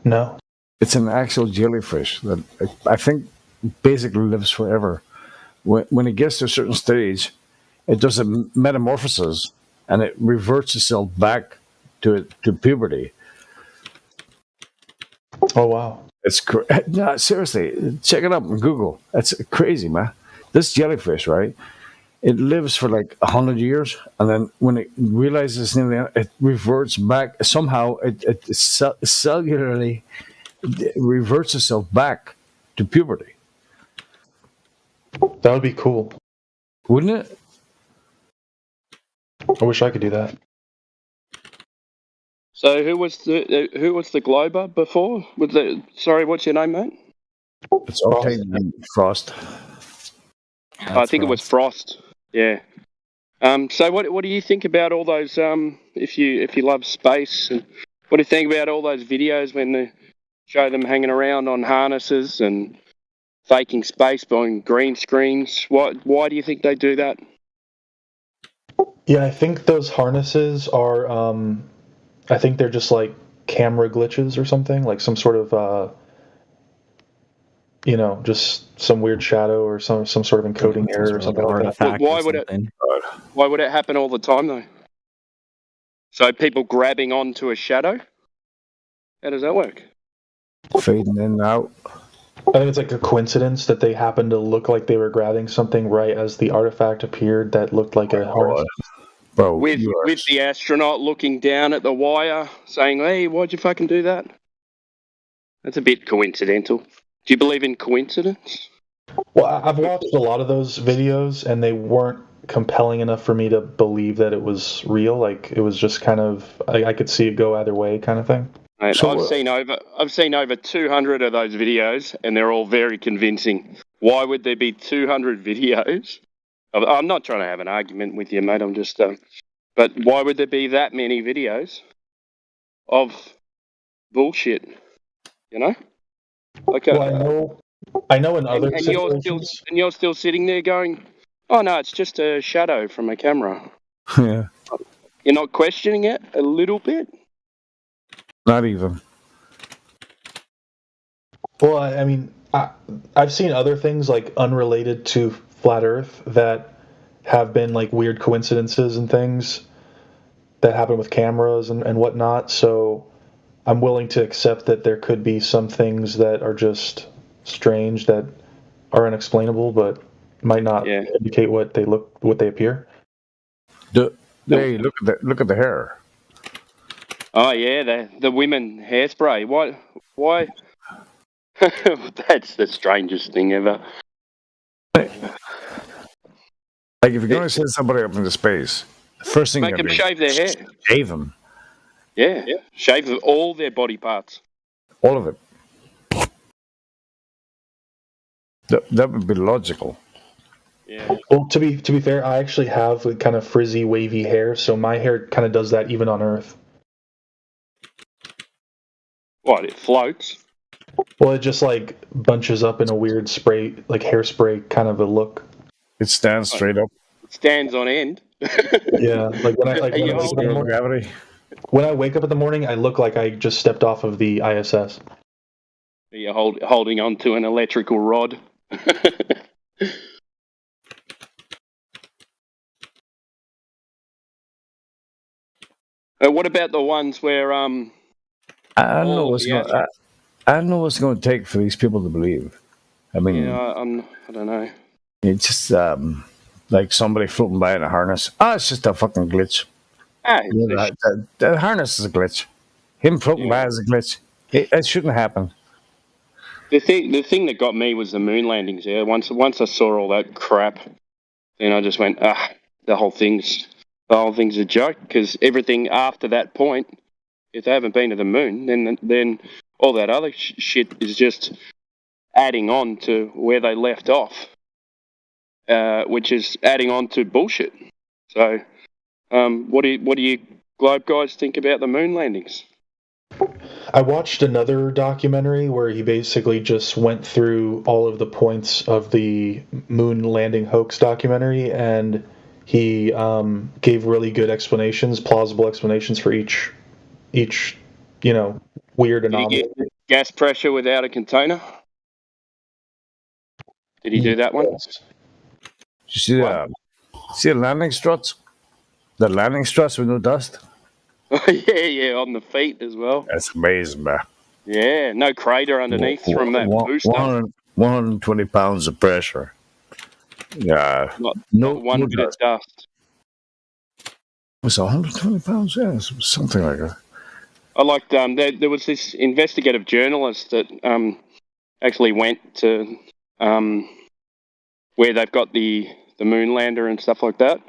No. It's an actual jellyfish that I think basically lives forever. When it gets to a certain stage, it does a metamorphosis and it reverts itself back to puberty. Oh, wow. It's no, seriously, check it up on Google. That's crazy, man. This jellyfish, right? It lives for like 100 years, and then when it realizes it reverts back. Somehow, it cellularly reverts itself back to puberty. That would be cool, wouldn't it? I wish I could do that. So who was the Glober before? Sorry, what's your name, mate? It's Octavian Frost. I think it was Frost. Yeah. So what do you think about all those? If you love space, and what do you think about all those videos when they show them hanging around on harnesses and faking space behind green screens? Why do you think they do that? Yeah, I think those harnesses are. I think they're just like camera glitches or something, like some sort of. Just some weird shadow or some sort of encoding error or something like that. Why would it happen all the time though? So people grabbing onto a shadow? How does that work? Fading in and out. I think it's like a coincidence that they happened to look like they were grabbing something right as the artifact appeared that looked like a harness. Bro, with the astronaut looking down at the wire saying, "Hey, why'd you fucking do that?" That's a bit coincidental. Do you believe in coincidence? Well, I've watched a lot of those videos, and they weren't compelling enough for me to believe that it was real. Like, it was just kind of, I could see it go either way kind of thing. I've seen over 200 of those videos, and they're all very convincing. Why would there be 200 videos? I'm not trying to have an argument with you, mate. I'm just, but why would there be that many videos of bullshit? You know? Like, well, I know in other situations... you're still sitting there going, "Oh no, it's just a shadow from a camera." Yeah. You're not questioning it a little bit? Not even. Well, I mean, I've seen other things like unrelated to flat Earth that have been like weird coincidences and things that happen with cameras and whatnot. So I'm willing to accept that there could be some things that are just strange that are unexplainable, but might not indicate what they appear. Hey, look at the hair. Oh yeah, the women hairspray. Why? That's the strangest thing ever. Like if you're going to send somebody up into space, the first thing make them shave their hair. Shave them. Yeah, shave all their body parts. All of it. That would be logical. Yeah. Well, to be fair, I actually have like kind of frizzy, wavy hair, so my hair kind of does that even on Earth. What? It floats? Well, it just like bunches up in a weird spray, like hairspray kind of a look. It stands straight up. It stands on end. Yeah, like when I wake up in the morning, I look like I just stepped off of the ISS. You're holding on to an electrical rod. What about the ones where I don't know what's going to take for these people to believe. I mean, I don't know. It's just like somebody floating by in a harness. It's just a fucking glitch. The harness is a glitch. Him floating by is a glitch. It shouldn't happen. The thing that got me was the moon landings. Yeah, once I saw all that crap, then I just went, the whole thing's a joke. Because everything after that point, if they haven't been to the moon, then all that other shit is just adding on to where they left off, which is adding on to bullshit. So, what do you Globe guys think about the moon landings? I watched another documentary where he basically just went through all of the points of the moon landing hoax documentary, and he gave really good explanations, plausible explanations for each weird anomaly. Did he get gas pressure without a container? Did he do that one? Did you see the landing struts? The landing struts with no dust? yeah, on the feet as well. That's amazing, man. Yeah, no crater underneath from that booster. 120 pounds of pressure. Yeah. Not one bit of dust. Was it 120 pounds? Yeah, something like that. I liked, there was this investigative journalist that actually went to where they've got the moon lander and stuff like that.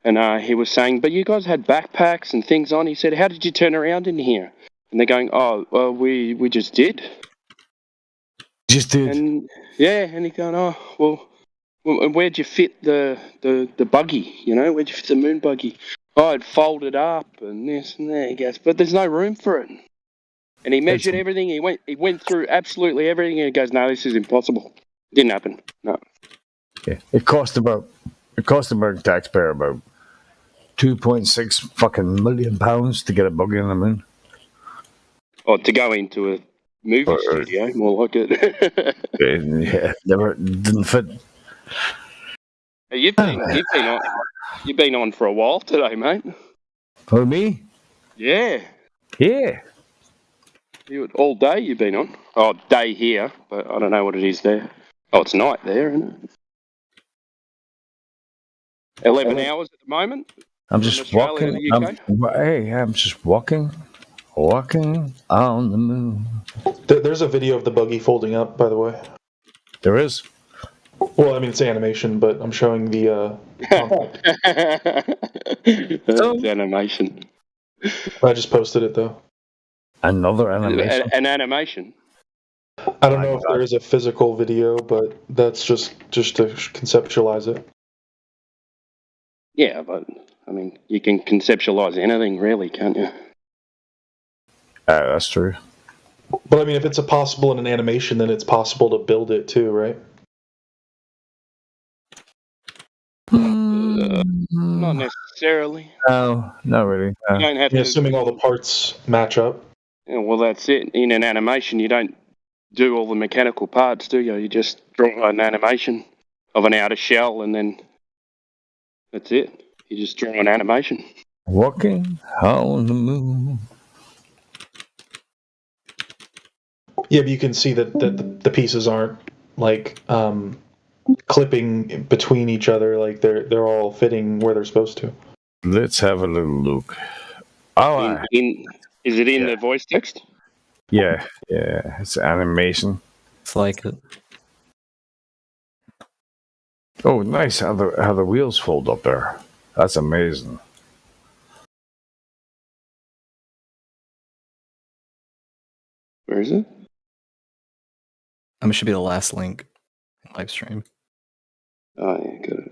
And he was saying, but you guys had backpacks and things on. He said, how did you turn around in here? And they're going, well, we just did. Just did? And, and he's going, well, where'd you fit the buggy? Where'd you fit the moon buggy? It folded up and this and that. He goes, but there's no room for it. And he measured everything. He went through absolutely everything. And he goes, no, this is impossible. It didn't happen. No. Yeah, it cost the American taxpayer about 2.6 fucking million pounds to get a buggy on the moon. Or to go into a movie studio, more like it. Yeah, never didn't fit. You've been on for a while today, mate. For me? Yeah. Yeah. All day you've been on. Oh, day here, but I don't know what it is there. Oh, it's night there, isn't it? 11 hours at the moment. I'm just walking. I'm just walking on the moon. There's a video of the buggy folding up, by the way. There is. Well, I mean, it's animation, but I'm showing the. It's animation. I just posted it though. Another animation. An animation. I don't know if there is a physical video, but that's just to conceptualize it. Yeah, but I mean, you can conceptualize anything, really, can't you? That's true. But I mean, if it's possible in an animation, then it's possible to build it too, right? Not necessarily. No, not really. You don't have to, assuming all the parts match up. Yeah, well, that's it. In an animation, you don't do all the mechanical parts, do you? You just draw an animation of an outer shell, and then that's it. You just draw an animation. Walking on the moon. Yeah, but you can see that the pieces aren't like clipping between each other. Like they're all fitting where they're supposed to. Let's have a little look. Oh, Is it in the voice text? yeah, it's animation. It's like it. Oh, nice how the wheels fold up there. That's amazing. Where is it? It should be the last link in live stream. Oh yeah, got it.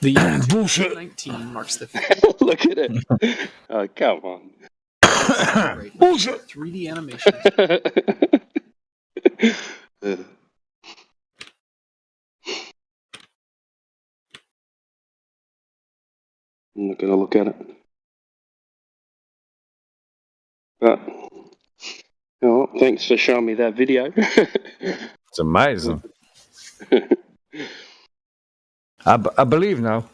The year bullshit 2019 marks the Look at it. Oh, come on. bullshit 3D animation. I'm not gonna look at it. But oh, thanks for showing me that video. It's amazing. I believe now.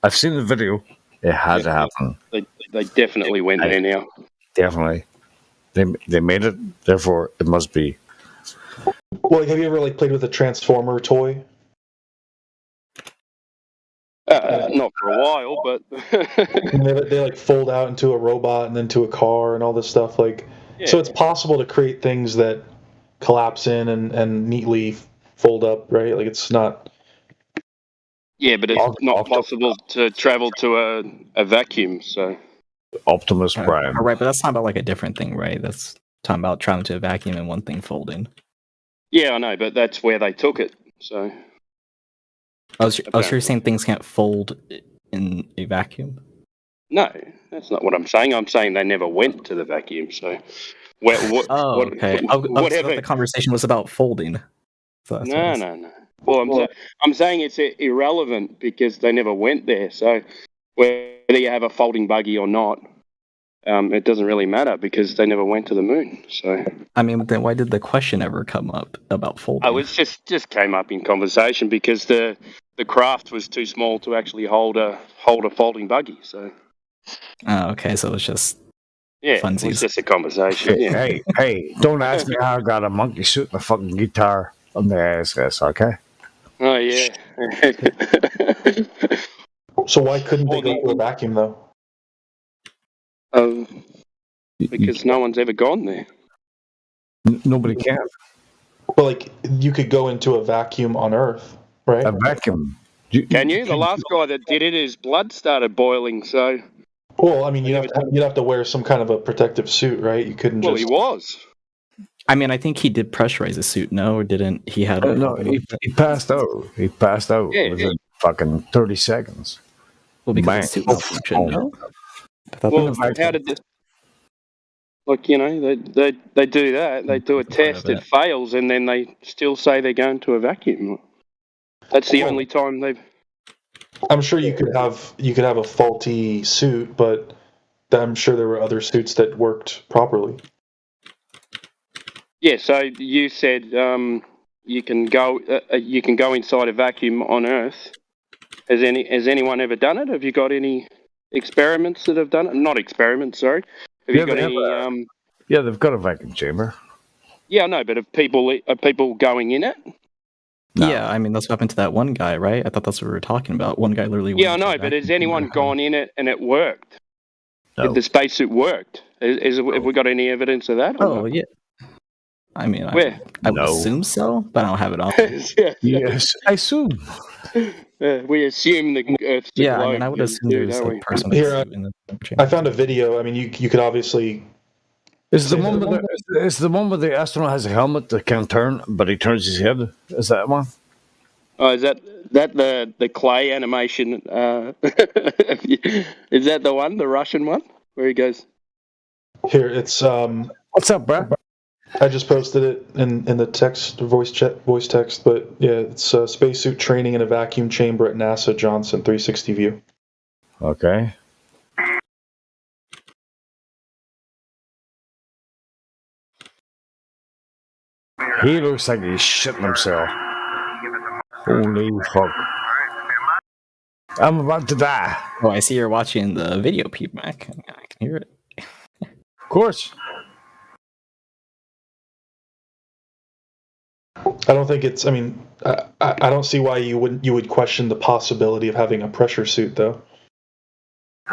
I've seen the video. It had to happen. They definitely went there now. Definitely. They made it. Therefore, it must be. Well, have you ever played with a Transformer toy? Not for a while, but And they fold out into a robot and then to a car and all this stuff. So it's possible to create things that collapse in and neatly fold up, right? It's not. Yeah, but it's not possible to travel to a vacuum. So Optimus Prime. Right, but that's talking about a different thing, right? That's talking about traveling to a vacuum and one thing folding. Yeah, I know, but that's where they took it. So. Oh, so you're saying things can't fold in a vacuum? No, that's not what I'm saying. I'm saying they never went to the vacuum. So, okay. The conversation was about folding. So no. Well, I'm saying it's irrelevant because they never went there. So, whether you have a folding buggy or not, it doesn't really matter because they never went to the moon. So, then why did the question ever come up about folding? I was just came up in conversation because the craft was too small to actually hold a folding buggy. So. Oh, okay. So it's just funsies. It's just a conversation. Yeah. Hey! Don't ask me how I got a monkey suit and a fucking guitar on the ISS, okay? Oh yeah. So why couldn't they go to a vacuum though? Because no one's ever gone there. Nobody can. Well, you could go into a vacuum on Earth, right? A vacuum. Can you? The last guy that did it, his blood started boiling. So. Well, you'd have to wear some kind of a protective suit, right? You couldn't. Well, he was. I think he did pressurize his suit. No, or didn't he? Had no. He passed out. He passed out within fucking 30 seconds. Well, because the suit malfunctioned. No. Well, how did this? They do that. They do a test. It fails, and then they still say they're going to a vacuum. That's the only time they've. I'm sure you could have a faulty suit, but I'm sure there were other suits that worked properly. Yeah. So you said you can go inside a vacuum on Earth. Has anyone ever done it? Have you got any experiments that have done it? Not experiments, sorry. Have you got any? Yeah, they've got a vacuum chamber. Yeah, I know, but are people going in it? No. Yeah, that's what happened to that one guy, right? I thought that's what we were talking about. One guy literally. Yeah, I know, but has anyone gone in it and it worked? No. The spacesuit worked. Have we got any evidence of that? Oh, yeah. I would assume so, but I don't have it on. Yes, I assume. We assume the Earth's yeah, I would assume there's a person here. I found a video. You could obviously. Is the one where the astronaut has a helmet that can turn, but he turns his head? Is that one? Oh, is that the clay animation? Is that the one, the Russian one, where he goes? Here, it's What's up, bro? I just posted it in the text, voice text, but yeah, it's spacesuit training in a vacuum chamber at NASA Johnson 360 view. Okay. He looks like he's shitting himself. Holy fuck. I'm about to die. Oh, I see you're watching the video, Pete Mac. I can hear it. Of course. I don't think it's. I mean, I don't see why you would question the possibility of having a pressure suit, though.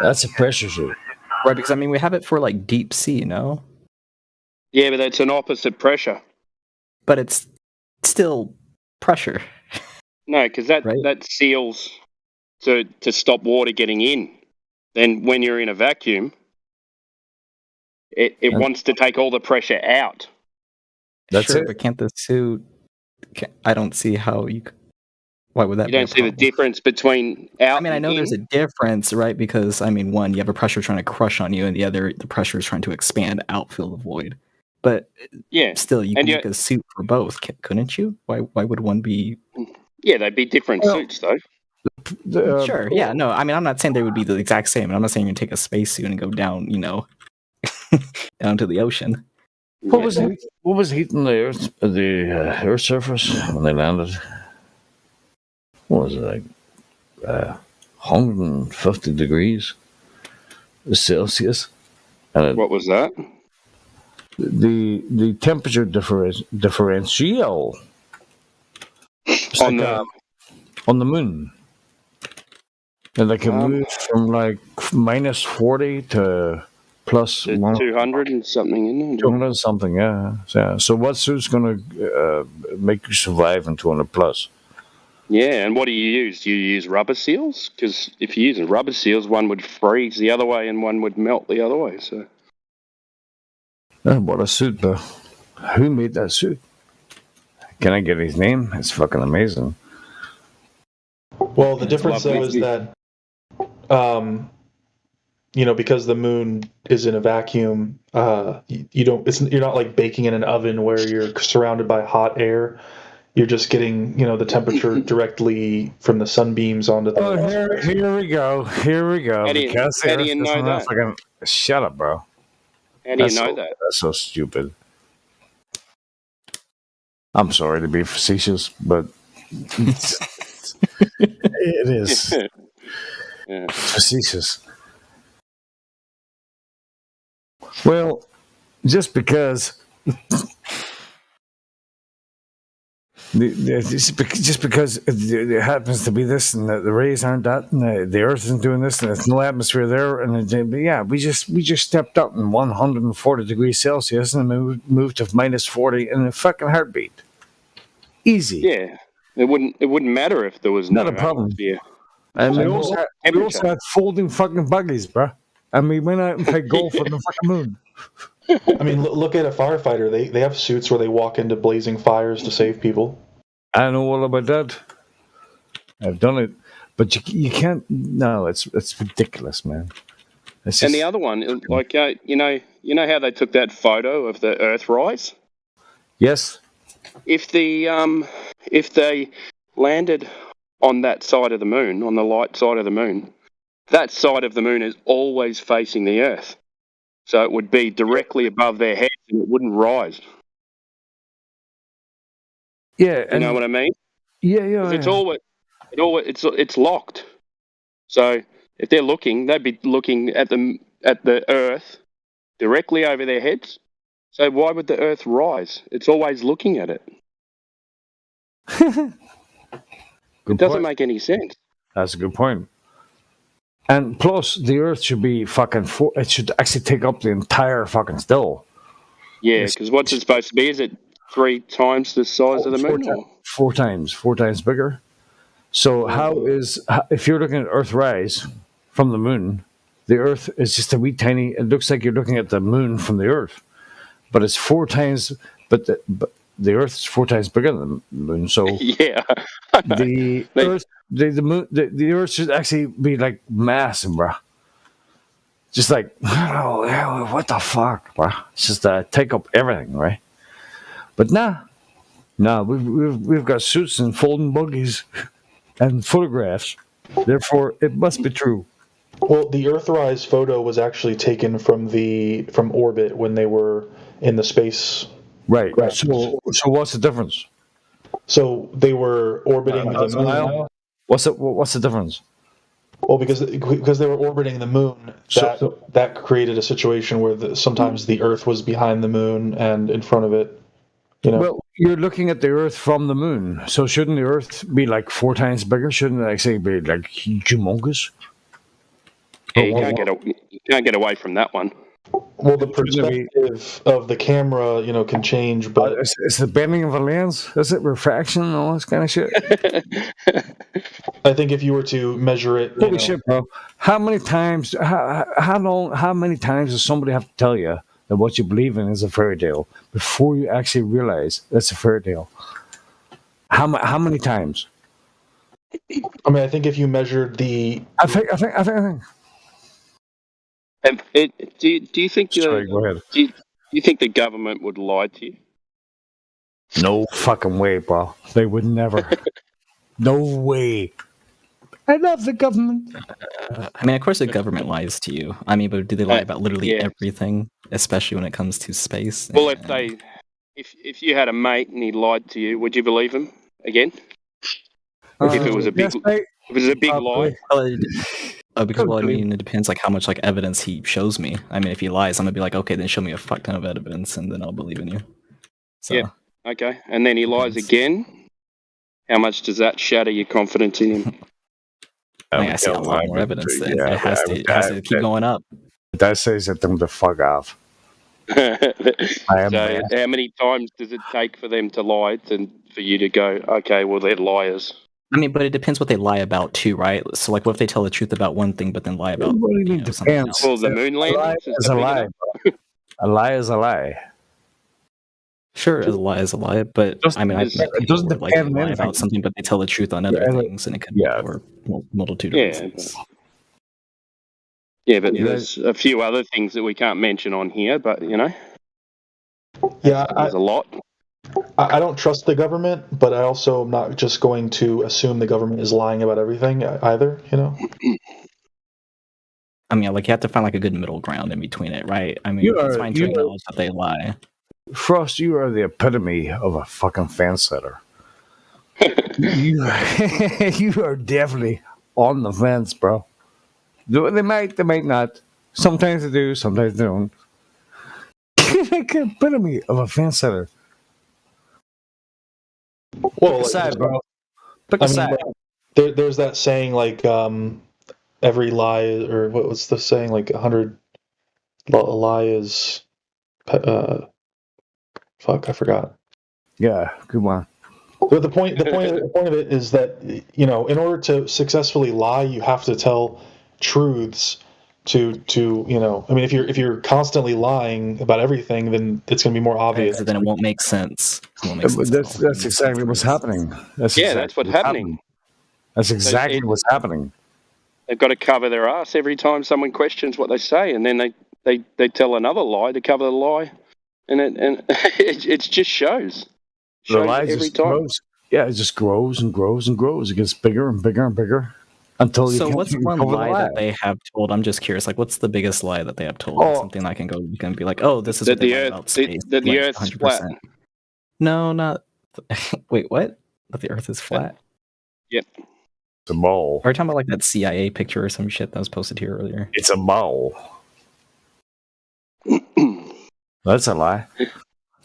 That's a pressure suit, right? Because I mean, we have it for like deep sea, no? Yeah, but that's an opposite pressure. But it's still pressure. No, because that seals to stop water getting in. Then when you're in a vacuum, it wants to take all the pressure out. That's sure, but can't the suit? I don't see how you. Why would that? You don't see the difference between out. I mean, I know there's a difference, right? Because I mean, one, you have a pressure trying to crush on you, and the other, the pressure is trying to expand out, fill the void. But yeah, still, you can make a suit for both, couldn't you? Why would one be? Yeah, they'd be different suits, though. Sure. Yeah. No. I mean, I'm not saying they would be the exact same. And I'm not saying you take a spacesuit and go down, down to the ocean. What was heating the Earth surface when they landed? What was it, like 150 degrees Celsius? And what was that? The temperature differential on the moon. And they can move from like minus 40 to plus 200 and something, isn't it? 200 something, yeah. So what suit's going to make you survive in 200 plus? Yeah, and what do you use? Do you use rubber seals? Because if you're using rubber seals, one would freeze the other way and one would melt the other way. So, what a suit, though. Who made that suit? Can I get his name? It's fucking amazing. Well, the difference, though, is that, because the moon is in a vacuum, you're not like baking in an oven where you're surrounded by hot air. You're just getting, the temperature directly from the sunbeams onto the. Oh, here we go. How do you know that? Shut up, bro. How do you know that? That's so stupid. I'm sorry to be facetious, but it is facetious. Well, just because just because it happens to be this, and the rays aren't that, and the Earth isn't doing this, and there's no atmosphere there, and we just stepped up in 140 degrees Celsius and moved to minus 40 in a fucking heartbeat. Easy. Yeah, it wouldn't matter if there was not a problem. Atmosphere. And we also had folding fucking buggies, bro. And we went out and played golf on the fucking moon. I mean, look at a firefighter. They have suits where they walk into blazing fires to save people. I know all about that. I've done it, but you can't. No, it's ridiculous, man. And the other one, like you know how they took that photo of the Earthrise? Yes. If they landed on that side of the moon, on the light side of the moon, that side of the moon is always facing the Earth. So it would be directly above their heads and it wouldn't rise. Yeah. You know what I mean? Yeah. It's locked. So if they're looking, they'd be looking at the Earth directly over their heads. So why would the Earth rise? It's always looking at it. It doesn't make any sense. That's a good point. And plus, the Earth should be it should actually take up the entire fucking still. Yeah, because what's it supposed to be? Is it 3 times the size of the moon? 4 times bigger. So if you're looking at Earthrise from the moon, the Earth is just a wee tiny. It looks like you're looking at the moon from the Earth, but it's 4 times. But the Earth is 4 times bigger than the moon. So yeah, the Earth. The moon, the Earth should actually be like massive, bro. Just like, what the fuck, bro? It's just take up everything, right? But nah, we've got suits and folding buggies and photographs. Therefore, it must be true. Well, the Earthrise photo was actually taken from orbit when they were in the space Right. So what's the difference? So they were orbiting the moon. What's the difference? Well, because they were orbiting the moon, that created a situation where sometimes the Earth was behind the moon and in front of it. You know? Well, you're looking at the Earth from the moon, so shouldn't the Earth be like 4 times bigger? Shouldn't it actually be like humongous? Yeah, you can't get away from that one. Well, the perspective of the camera, can change, but it's the bending of a lens. Is it refraction and all this kind of shit? I think if you were to measure it, holy shit, bro! How many times? How many times does somebody have to tell you that what you believe in is a fairy tale before you actually realize it's a fairy tale? How many times? I mean, I think if you measured the, I think. Do you think? Sorry, go ahead. Do you think the government would lie to you? No fucking way, bro. They would never. No way. I love the government. I mean, of course, the government lies to you. I mean, but do they lie about literally everything, especially when it comes to space? Well, if you had a mate and he lied to you, would you believe him again? If it was a big, lie. Because I mean, it depends like how much like evidence he shows me. I mean, if he lies, I'm gonna be like, okay, then show me a fuck ton of evidence, and then I'll believe in you. So, yeah. Okay. And then he lies again. How much does that shatter your confidence in him? I see a lot more evidence. Then it has to keep going up. That says that them to fuck off. So how many times does it take for them to lie for you to go, okay, well, they're liars? I mean, but it depends what they lie about too, right? So, like, what if they tell the truth about one thing, but then lie about something else? Well, the moon landing is a lie. A lie is a lie. Sure, a lie is a lie, but I mean, it doesn't depend lie about something, but they tell the truth on other things, and it could be for multitude of reasons. Yeah, but there's a few other things that we can't mention on here, but yeah, there's a lot. I don't trust the government, but I also am not just going to assume the government is lying about everything either, I mean, like, you have to find like a good middle ground in between it, right? I mean, it's fine to acknowledge that they lie. Frost, you are the epitome of a fucking fence setter. you are definitely on the fence, bro. They might not. Sometimes they do, sometimes they don't. Like an epitome of a fence setter. Well, pick a side, bro. Pick a side. There's that saying like every lie, or what's the saying, like 100 a lie is fuck, I forgot. Yeah, good one. But the point of it is that in order to successfully lie, you have to tell truths to I mean, if you're constantly lying about everything, then it's going to be more obvious. Then it won't make sense. That's exactly what's happening. That's what's happening. That's exactly what's happening. They've got to cover their ass every time someone questions what they say, and then they tell another lie to cover the lie, and it just shows. The lie just grows. Yeah, it just grows and grows and grows. It gets bigger and bigger and bigger. Until so what's one lie that they have told? I'm just curious. Like, what's the biggest lie that they have told? Something I can go and be like, oh, this is that what they lie about space. That the Earth's flat. No, not. Wait, what? That the Earth is flat? Yep. It's a ball. Are you talking about like that CIA picture or some shit that was posted here earlier? It's a ball. That's a lie.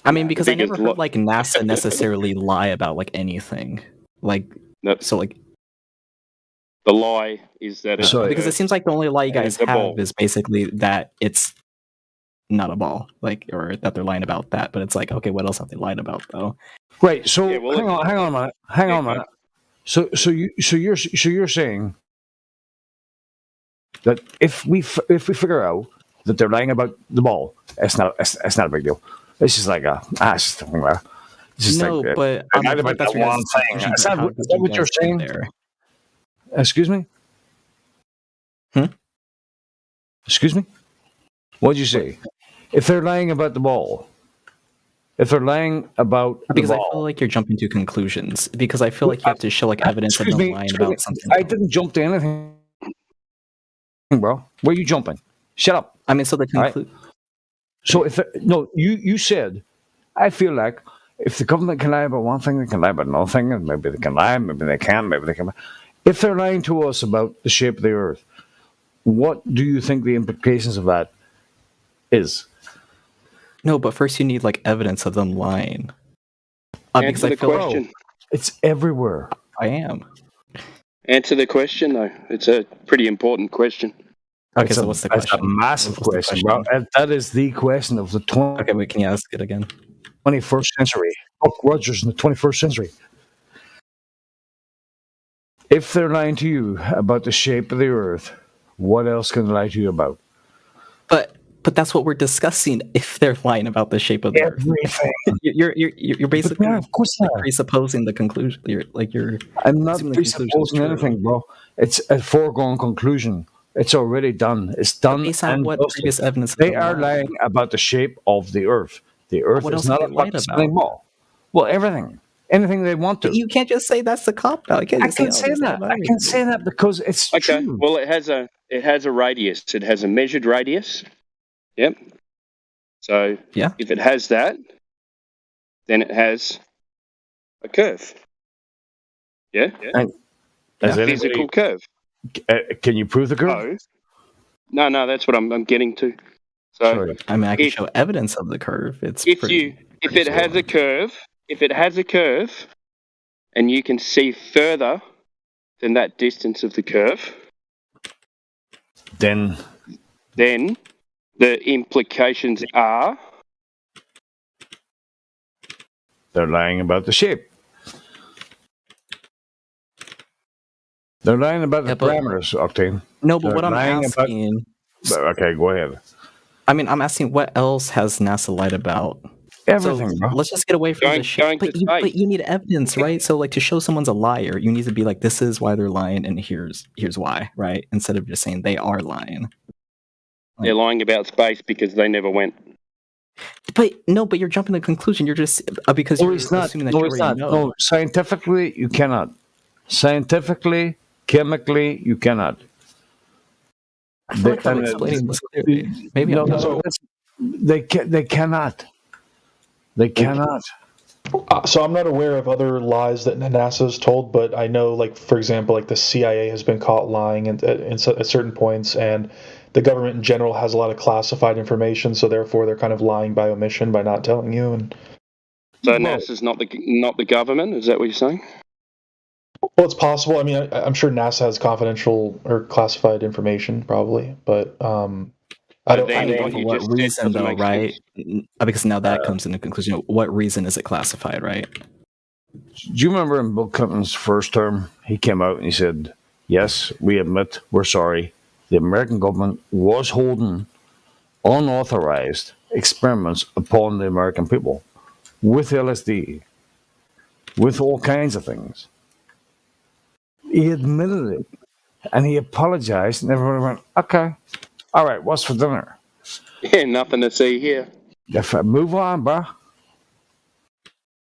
I mean, because I never heard like NASA necessarily lie about like anything. Like, so like. The lie is that it's because it seems like the only lie you guys have is basically that it's not a ball, like, or that they're lying about that. But it's like, okay, what else have they lied about though? Right. So hang on a minute. So you're saying that if we figure out that they're lying about the ball, it's not a big deal. It's just like it's just no, like, but that's one thing. Is that what you're saying there? Excuse me? Excuse me? What did you say? If they're lying about the ball. If they're lying about because the ball. I feel like you're jumping to conclusions. Because I feel like you have to show like evidence that they're lying about something. I didn't jump to anything, bro. Where are you jumping? Shut up. I mean, so the So if you said I feel like if the government can lie about one thing, they can lie about another thing, and maybe they can lie, maybe they can't, maybe they can. If they're lying to us about the shape of the Earth, what do you think the implications of that is? No, but first you need like evidence of them lying. Answer the question. It's everywhere. I am. Answer the question, though. It's a pretty important question. Okay, so what's the question? It's a massive question, bro. And that is the question of the Okay, wait, can you ask it again? 21st century. Buck Rogers in the 21st century. If they're lying to you about the shape of the Earth, what else can they lie to you about? But that's what we're discussing. If they're lying about the shape of the Earth, you're basically of course presupposing the conclusion. I'm not presupposing anything, bro. It's a foregone conclusion. It's already done. It's done. Based on what previous evidence? They are lying about the shape of the Earth. The Earth is not a fucking spinning ball. Well, everything. Anything they want to. But you can't just say that's the cop out. I can say that. I can say that because it's true. Well, it has a radius. It has a measured radius. Yep. So if it has that, then it has a curve. Yeah. A physical curve. Can you prove the curve? No, that's what I'm getting to. So I mean, I can show evidence of the curve. If it has a curve, and you can see further than that distance of the curve, then the implications are they're lying about the shape. They're lying about the parameters, Octane. No, but what I'm asking... Okay, go ahead. I mean, I'm asking what else has NASA lied about? Everything, bro. Let's just get away from the shape. But you need evidence, right? So, like, to show someone's a liar, you need to be like, this is why they're lying, and here's why, right? Instead of just saying they are lying. They're lying about space because they never went. But you're jumping to conclusion. You're just because you're assuming that you already know. No, scientifically, you cannot. Scientifically, chemically, you cannot. I feel like I'm explaining this clearly. Maybe I'm not. They cannot. They cannot. So I'm not aware of other lies that NASA's told, but I know, like, for example, like the CIA has been caught lying at certain points, and the government in general has a lot of classified information, so therefore they're kind of lying by omission by not telling you. And so NASA's not the government? Is that what you're saying? Well, it's possible. I mean, I'm sure NASA has confidential or classified information, probably, but I don't know for what reason, though, right? Because now that comes into conclusion. What reason is it classified, right? Do you remember in Bill Clinton's first term, he came out and he said, yes, we admit, we're sorry. The American government was holding unauthorized experiments upon the American people with LSD, with all kinds of things. He admitted it, and he apologized, and everyone went, okay, all right, what's for dinner? Yeah, nothing to see here. Move on, bro.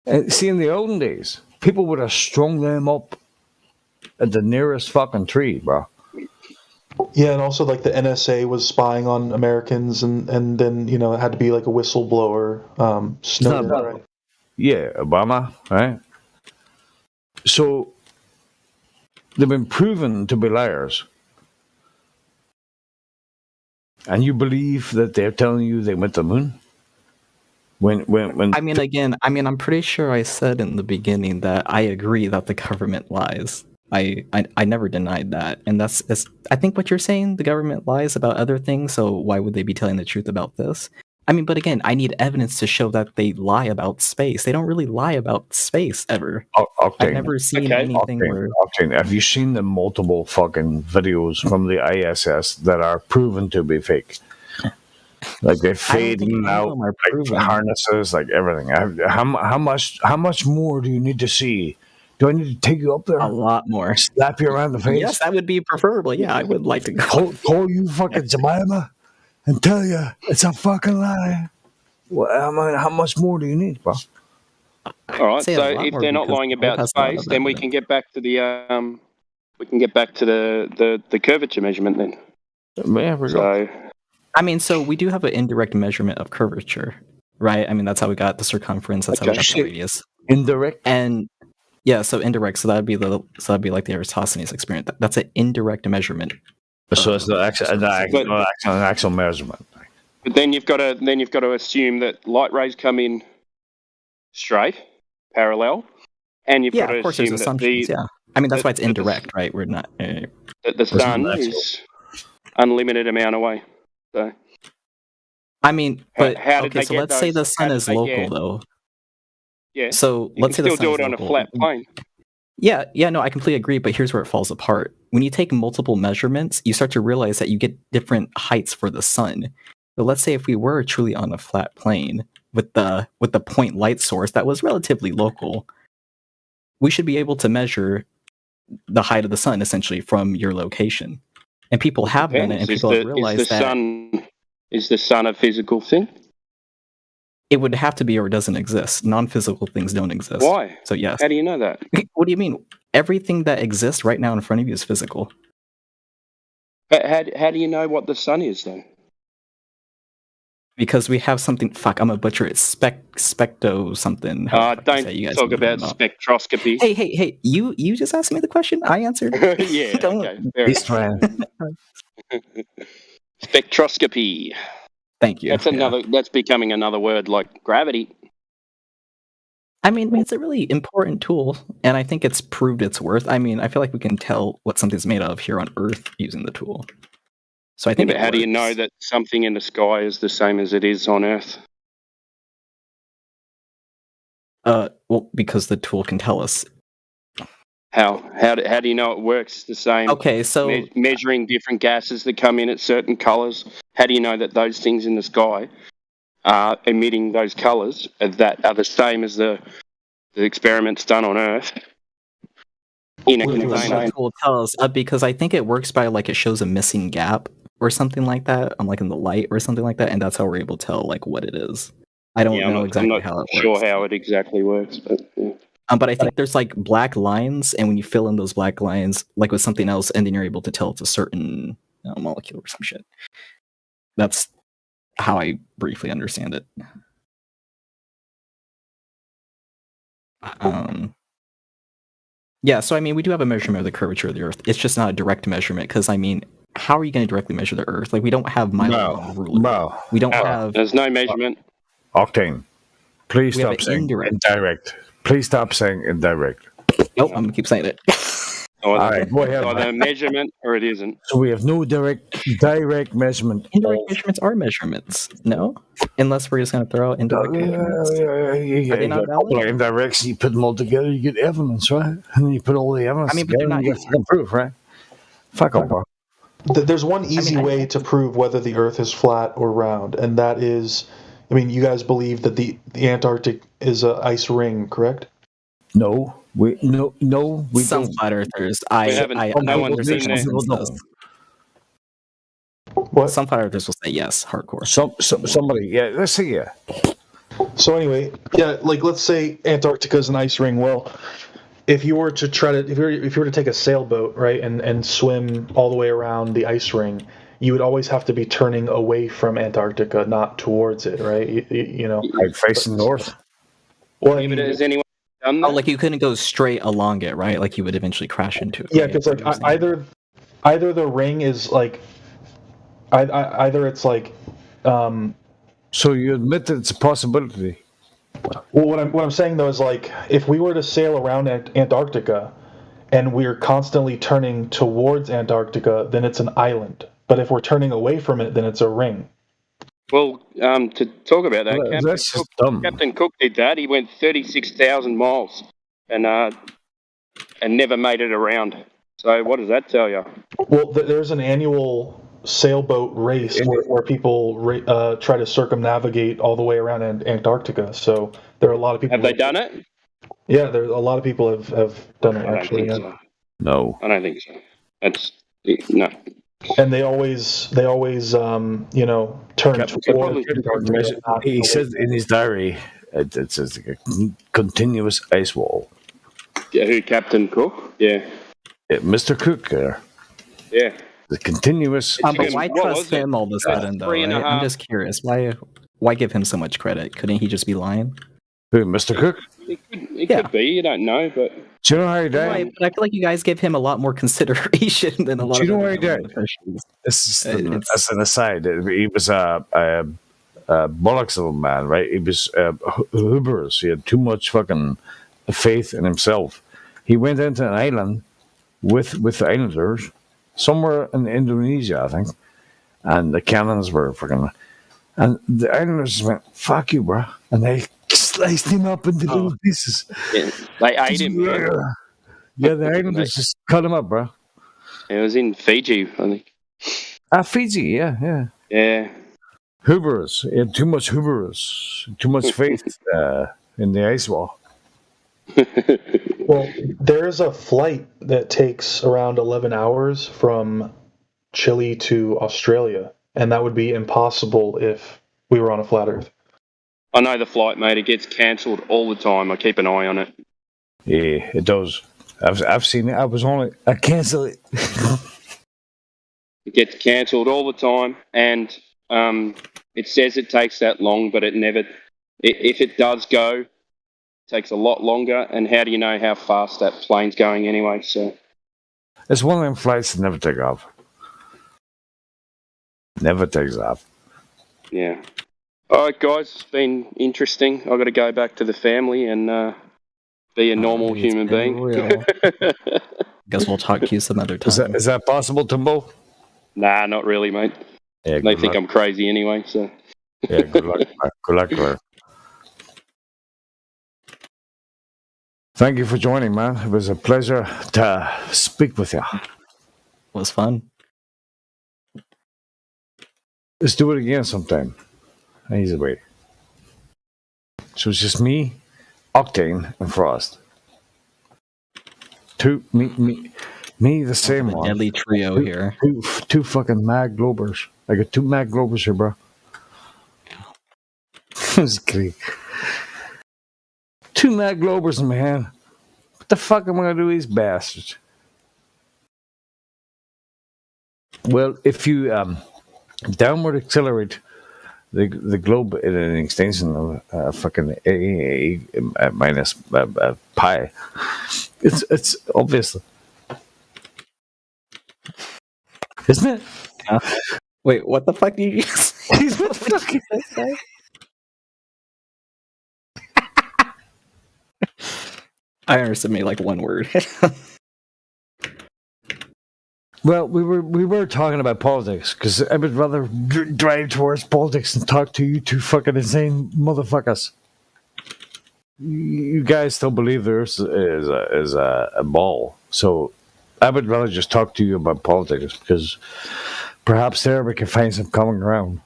And see, in the olden days, people would have strung them up at the nearest fucking tree, bro. Yeah, and also, like, the NSA was spying on Americans, and then, you know, it had to be like a whistleblower. Snowden, right? Yeah, Obama, right? So they've been proven to be liars. And you believe that they're telling you they went to the moon? When I'm pretty sure I said in the beginning that I agree that the government lies. I never denied that, and that's I think what you're saying. The government lies about other things, so why would they be telling the truth about this? I mean, but again, I need evidence to show that they lie about space. They don't really lie about space ever. Octane, I've never seen anything where... Octane, have you seen the multiple fucking videos from the ISS that are proven to be fake? Like they fade out, like harnesses, like everything. How much more do you need to see? Do I need to take you up there? A lot more. Slap you around the face? Yes, that would be preferable. Yeah, I would like to go. Call you fucking Jemima and tell you it's a fucking lie. Well, I mean, how much more do you need, bro? All right. So if they're not lying about space, then we can get back to the the curvature measurement then. Yeah, we go. I mean, so we do have an indirect measurement of curvature. right? I mean, that's how we got the circumference. That's how we got the radius. Indirect. And yeah, so indirect. So that'd be like the Eratosthenes experiment. That's an indirect measurement. So it's not an actual measurement. But then you've got to assume that light rays come in straight, parallel, and you've got to of course, assume there's that assumptions. I mean, that's why it's indirect, right? We're not that the sun is unlimited amount away. So, I mean, but how did okay. they So get let's say those? the sun is local, though. Yeah. So you let's say can the still sun do is it on local. a flat plane. Yeah, no, I completely agree. But here's where it falls apart. When you take multiple measurements, you start to realize that you get different heights for the sun. So let's say if we were truly on a flat plane with the point light source that was relatively local, we should be able to measure the height of the sun essentially from your location. And people have done it, and people have realized that is the sun a physical thing? It would have to be, or it doesn't exist. Non-physical things don't exist. Why? So yes. How do you know that? What do you mean? Everything that exists right now in front of you is physical. But how do you know what the sun is then? Because we have something. Fuck, I'm a butcher. It's specto something. Don't talk about spectroscopy. Hey! You just asked me the question. I answered. Yeah. Okay. Spectroscopy. Thank you. That's becoming another word like gravity. I mean, it's a really important tool, and I think it's proved its worth. I mean, I feel like we can tell what something's made of here on Earth using the tool. So I think. But how do you know that something in the sky is the same as it is on Earth? Well, because the tool can tell us. How do you know it works the same? Okay, so measuring different gases that come in at certain colors. How do you know that those things in the sky are emitting those colors that are the same as the experiments done on Earth? In a container. The tool tells because I think it works by like it shows a missing gap or something like that, like in the light or something like that, and that's how we're able to tell like what it is. I don't know exactly how it works. I'm not sure how it exactly works, but. Yeah. But I think there's like black lines, and when you fill in those black lines, like with something else, and then you're able to tell it's a certain molecule or some shit. That's how I briefly understand it. Yeah, so I mean, we do have a measurement of the curvature of the Earth. It's just not a direct measurement, because I mean, how are you going to directly measure the Earth? Like, we don't have mile ruler. No. We don't have. There's no measurement. Octane, please stop saying indirect. Please stop saying indirect. Nope, I'm gonna keep saying it. All right, go ahead. Either measurement or it isn't. So we have no direct measurement. Indirect measurements are measurements, no? Unless we're just gonna throw out indirect measurements. Are they not valid? Like indirects, you put them all together, you get evidence, right? And then you put all the evidence together, and you get some proof, right? Fuck off, bro. There's one easy way to prove whether the Earth is flat or round, and that is, I mean, you guys believe that the Antarctic is an ice ring, correct? No, we some don't. Flat earthers. I understand this. What? Some flat earthers will say yes, hardcore. Somebody, yeah, let's see, yeah. So anyway, yeah, like let's say Antarctica is an ice ring. Well, if you were to if you were to take a sailboat, right, and swim all the way around the ice ring, you would always have to be turning away from Antarctica, not towards it, right? You know, like facing north. Well, I mean, has anyone done that? Like you couldn't go straight along it, right? Like you would eventually crash into it. Yeah, because like either the ring is like, either it's like. So you admit that it's a possibility. Well, what I'm saying though is like if we were to sail around Antarctica, and we're constantly turning towards Antarctica, then it's an island. But if we're turning away from it, then it's a ring. Well, to talk about that, Captain Cook did that. He went 36,000 miles and never made it around. So what does that tell you? Well, there's an annual sailboat race where people try to circumnavigate all the way around Antarctica. So there are a lot of people. Have they done it? Yeah, there's a lot of people have done it actually. Yeah. So. No, I don't think so. That's no. And they always turn toward. He says in his diary, it says like a continuous ice wall. Yeah, who, Captain Cook? Yeah. Mr. Cook there. Yeah. The continuous. But why trust him all of a sudden, though? Right? I'm just curious. Why why give him so much credit? Couldn't he just be lying? Who, Mr. Cook? It could be. You don't know, but do you know how he died? Right, but I feel like you guys give him a lot more consideration than a lot. Do you of know how he other died? This is as an aside. He was a bollocks of a man, right? He was hubris. He had too much fucking faith in himself. He went into an island with the islanders somewhere in Indonesia, I think, and the cannons were fucking. And the islanders went, "Fuck you, bro," and they sliced him up into little pieces. Yeah, they ate him. Yeah, the islanders just cut him up, bro. It was in Fiji, I think. Fiji, yeah. Yeah. Hubris. He had too much hubris, too much faith in the ice wall. Well, there is a flight that takes around 11 hours from Chile to Australia, and that would be impossible if we were on a flat Earth. I know the flight, mate. It gets cancelled all the time. I keep an eye on it. Yeah, it does. I've seen it. I cancel it. It gets cancelled all the time, and it says it takes that long, but it never. If it does go, it takes a lot longer. And how do you know how fast that plane's going anyway? So it's one of them flights that never take off. Never takes off. Yeah. All right, guys. It's been interesting. I've got to go back to the family and be a normal human being. Guess we'll talk to you some other time. Is that possible, Tumbo? Nah, not really, mate. Yeah, they think I'm crazy anyway, so. Yeah, good luck. Good luck, Claire. Thank you for joining, man. It was a pleasure to speak with you. It was fun. Let's do it again sometime. Easy way. So it's just me, Octane, and Frost. Me, the same one. Deadly trio here. Two fucking Mag Globers. I got 2 Mag Globers here, bro. That's great. 2 Mag Globers in my hand. What the fuck am I gonna do with these bastards? Well, if you downward accelerate the globe in an extension of fucking a minus pi, it's obviously, isn't it? Wait, what the fuck did you say? What the fuck did you say? I understood maybe like one word. Well, we were talking about politics because I would rather drive towards politics and talk to you 2 fucking insane motherfuckers. You guys still believe the Earth is a ball, so I would rather just talk to you about politics because perhaps there we can find some common ground.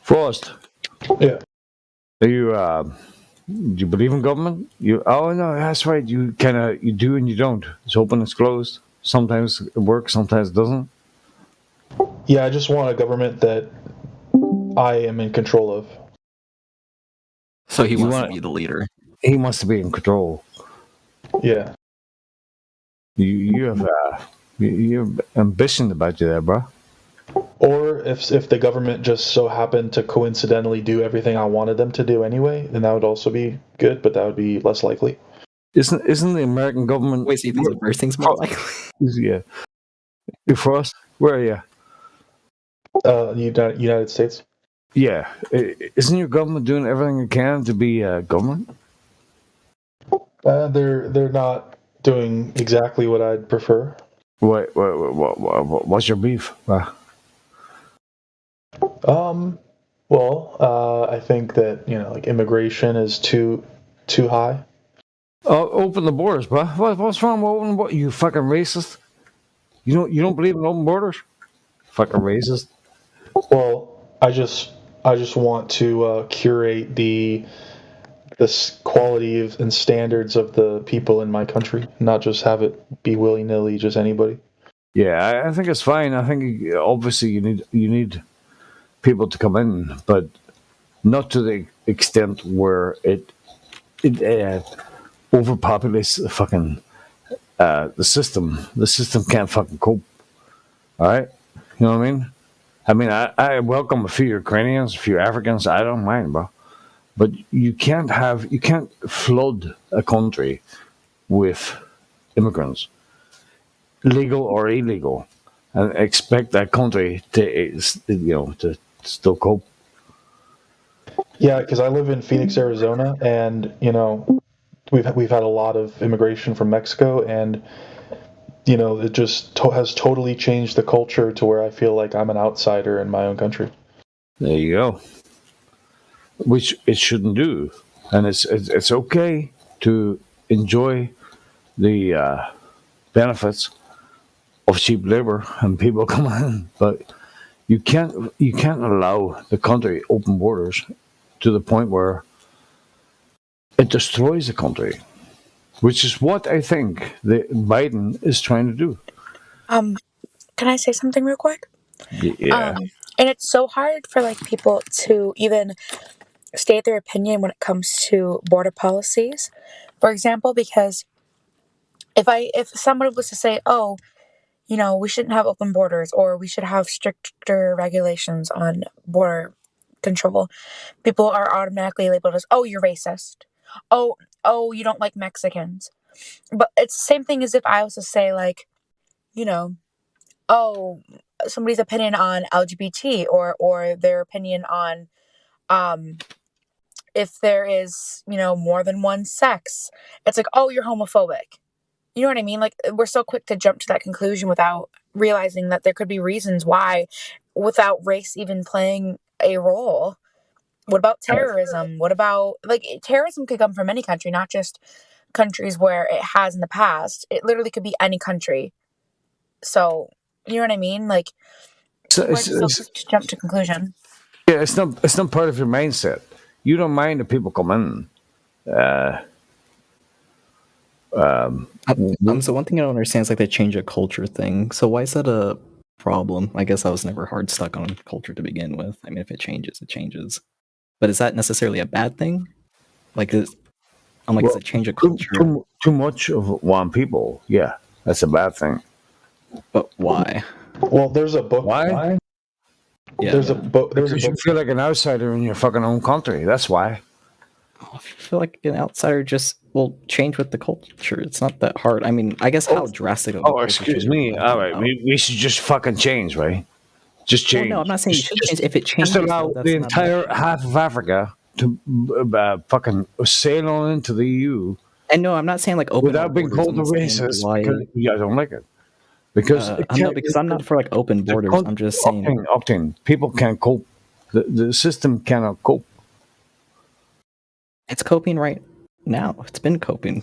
Frost. Yeah. Do you believe in government? Oh no, that's right. You do and you don't. It's open, it's closed. Sometimes it works, sometimes it doesn't. Yeah, I just want a government that I am in control of. So he wants to be the leader. He wants to be in control. Yeah. You have ambition about you there, bro. Or if the government just so happened to coincidentally do everything I wanted them to do anyway, then that would also be good, but that would be less likely. Isn't the American government? Wait, so you think the first thing's more likely? Yeah. You Frost, where are you? United States. Yeah. Isn't your government doing everything it can to be a government? They're not doing exactly what I'd prefer. What's your beef? Well, I think that like immigration is too high. Open the borders, bro. What's wrong with open? What, you fucking racist? You don't believe in open borders? Fucking racist. Well, I just want to curate the quality and standards of the people in my country, not just have it be willy-nilly just anybody. Yeah, I think it's fine. I think obviously you need people to come in, but not to the extent where it overpopulates the fucking the system can't fucking cope. All right, you know what I mean? I welcome a few Ukrainians, a few Africans. I don't mind, bro. But you can't flood a country with immigrants, legal or illegal, and expect that country to still cope. Yeah, because I live in Phoenix, Arizona, and we've had a lot of immigration from Mexico, and it just has totally changed the culture to where I feel like I'm an outsider in my own country. There you go. Which it shouldn't do, and it's okay to enjoy the benefits of cheap labor and people come in, but you can't allow the country open borders to the point where it destroys the country, which is what I think Biden is trying to do. Can I say something real quick? Yeah. And it's so hard for people to even state their opinion when it comes to border policies, for example, because if someone was to say, oh, we shouldn't have open borders or we should have stricter regulations on border control, people are automatically labeled as, oh, you're racist. Oh, you don't like Mexicans. But it's the same thing as if I was to say oh, somebody's opinion on LGBT or their opinion on if there is, more than one sex. It's like, oh, you're homophobic. You know what I mean? We're so quick to jump to that conclusion without realizing that there could be reasons why, without race even playing a role. What about terrorism? What about, terrorism could come from any country, not just countries where it has in the past. It literally could be any country. So, you know what I mean? People are just so quick to jump to conclusion. Yeah, it's not part of your mindset. You don't mind if people come in. So one thing I don't understand is the change of culture thing. So why is that a problem? I guess I was never hard stuck on culture to begin with. I mean, if it changes, it changes. But is that necessarily a bad thing? Is a change of culture? Too much of one people. Yeah, that's a bad thing. But why? Well, there's a book. Why? Yeah. There's a book. Because you feel like an outsider in your fucking own country. That's why. I feel like an outsider just will change with the culture. It's not that hard. I mean, I guess how drastic. Excuse me. All right, we should just fucking change, right? Just change. No, I'm not saying you should change. If it changes, just allow the entire half of Africa to fucking sail on into the EU. And no, I'm not saying open without being called a racist. I don't like it. Because I'm not for open borders. I'm just saying Octane. People can't cope. The system cannot cope. It's coping right now. It's been coping.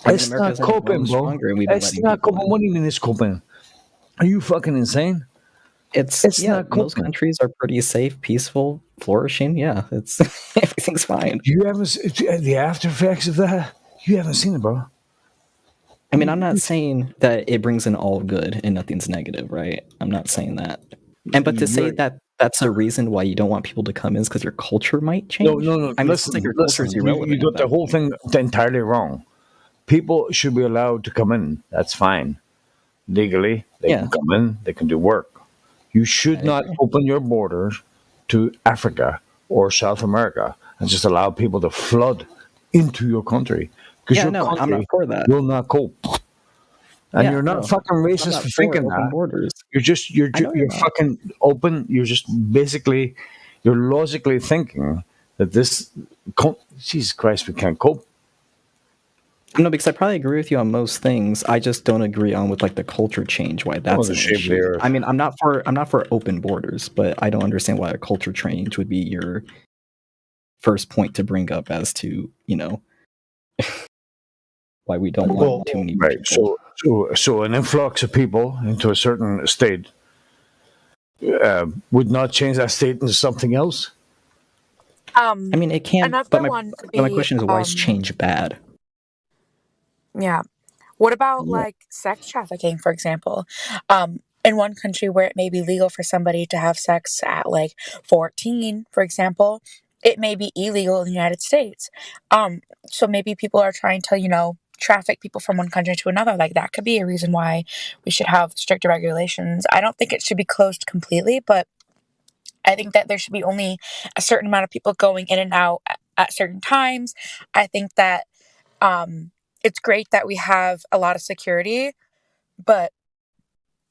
It's not coping, bro. It's not coping. What do you mean it's coping? Are you fucking insane? It's not coping. Most countries are pretty safe, peaceful, flourishing. Yeah, it's everything's fine. You haven't the after effects of that. You haven't seen it, bro. I mean, I'm not saying that it brings in all good and nothing's negative, right? I'm not saying that. But to say that that's a reason why you don't want people to come in is because your culture might change. No. I mean, your culture is irrelevant. You got the whole thing entirely wrong. People should be allowed to come in. That's fine. Legally, they can come in. They can do work. You should not open your borders to Africa or South America and just allow people to flood into your country. Because your country I'm not for that. Will not cope. And you're not fucking racist for thinking that. Borders. You're fucking open. You're just basically, you're logically thinking that Jesus Christ, we can't cope. No, because I probably agree with you on most things. I just don't agree on with the culture change. Why that's an issue. I mean, I'm not for open borders, but I don't understand why a culture change would be your first point to bring up as to why we don't want too many people. So an influx of people into a certain state would not change that state into something else? I mean, it can. But my question is, why is change bad? Yeah. What about sex trafficking, for example? In one country where it may be legal for somebody to have sex at 14, for example, it may be illegal in the United States. So maybe people are trying to, traffic people from one country to another. Like that could be a reason why we should have stricter regulations. I don't think it should be closed completely, but I think that there should be only a certain amount of people going in and out at certain times. I think that it's great that we have a lot of security, but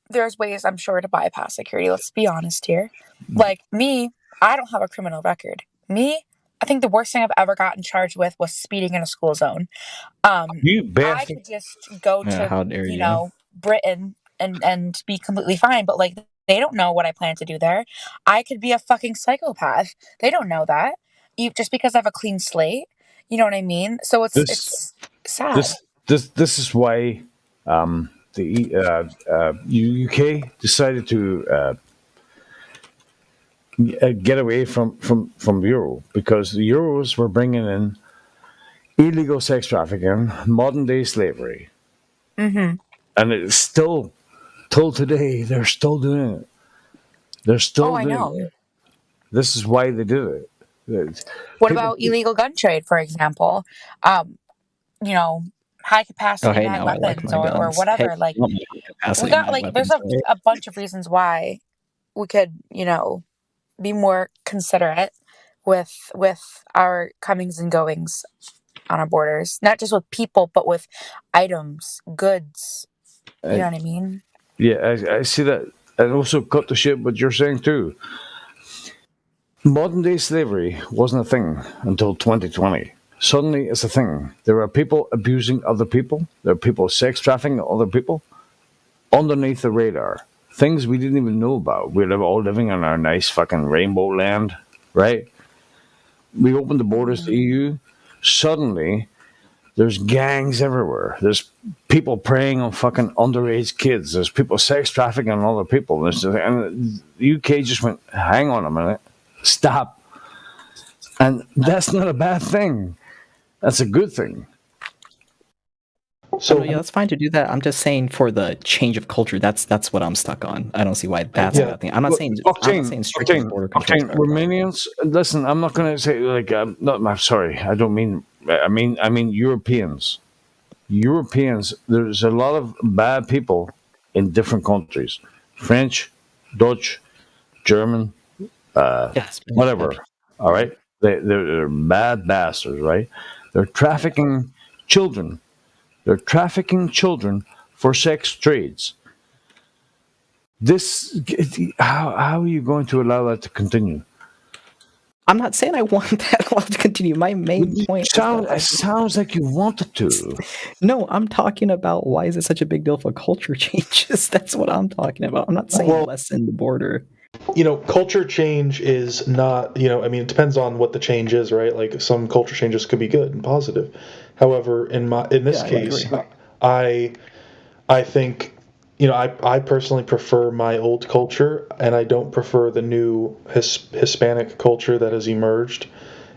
there's ways, I'm sure, to bypass security. Let's be honest here. Like me, I don't have a criminal record. I think the worst thing I've ever gotten charged with was speeding in a school zone. You I could just go Yeah, how to, dare you you? know, Britain and be completely fine, but like they don't know what I plan to do there. I could be a fucking psychopath. They don't know that. Just because I have a clean slate. You know what I mean? So it's sad. This is why the UK decided to get away from Euro, because the Euros were bringing in illegal sex trafficking, modern day slavery, Mm-hmm. and it's still till today they're still doing it. They're still I doing know. it. This is why they did it. What People- about illegal gun trade, for example? You know, high capacity Oh, hey, mag now I like weapons my or guns. whatever. Hey, Like I want my we capacity got mag like there's weapons, right? a bunch of reasons why we could, you know, be more considerate with our comings and goings on our borders, not just with people, but with items, goods. You know what I mean? Yeah, I see that. And also cut the shit what you're saying too. Modern day slavery wasn't a thing until 2020. Suddenly it's a thing. There are people abusing other people. There are people sex trafficking other people underneath the radar. Things we didn't even know about. We're all living in our nice fucking rainbow land, right? We opened the borders to the EU. Suddenly, there's gangs everywhere. There's people preying on fucking underage kids. There's people sex trafficking other people. And the UK just went, hang on a minute, stop. And that's not a bad thing. That's a good thing. So yeah, that's fine to do that. I'm just saying for the change of culture, that's what I'm stuck on. I don't see why that's a bad thing. I'm not saying strictly border control. Romanians, listen, I'm not going to say like I'm sorry. I don't mean. I mean Europeans. Europeans. There's a lot of bad people in different countries. French, Dutch, German, whatever. All right, they're bad bastards, right? They're trafficking children. They're trafficking children for sex trades. How are you going to allow that to continue? I'm not saying I want that law to continue. My main point sounds like you wanted to. No, I'm talking about why is it such a big deal for culture changes? That's what I'm talking about. I'm not saying lessen the border. You know, culture change is not, you know, I mean, it depends on what the change is, right? Like some culture changes could be good and positive. However, in this case, I think, you know, I personally prefer my old culture, and I don't prefer the new Hispanic culture that has emerged,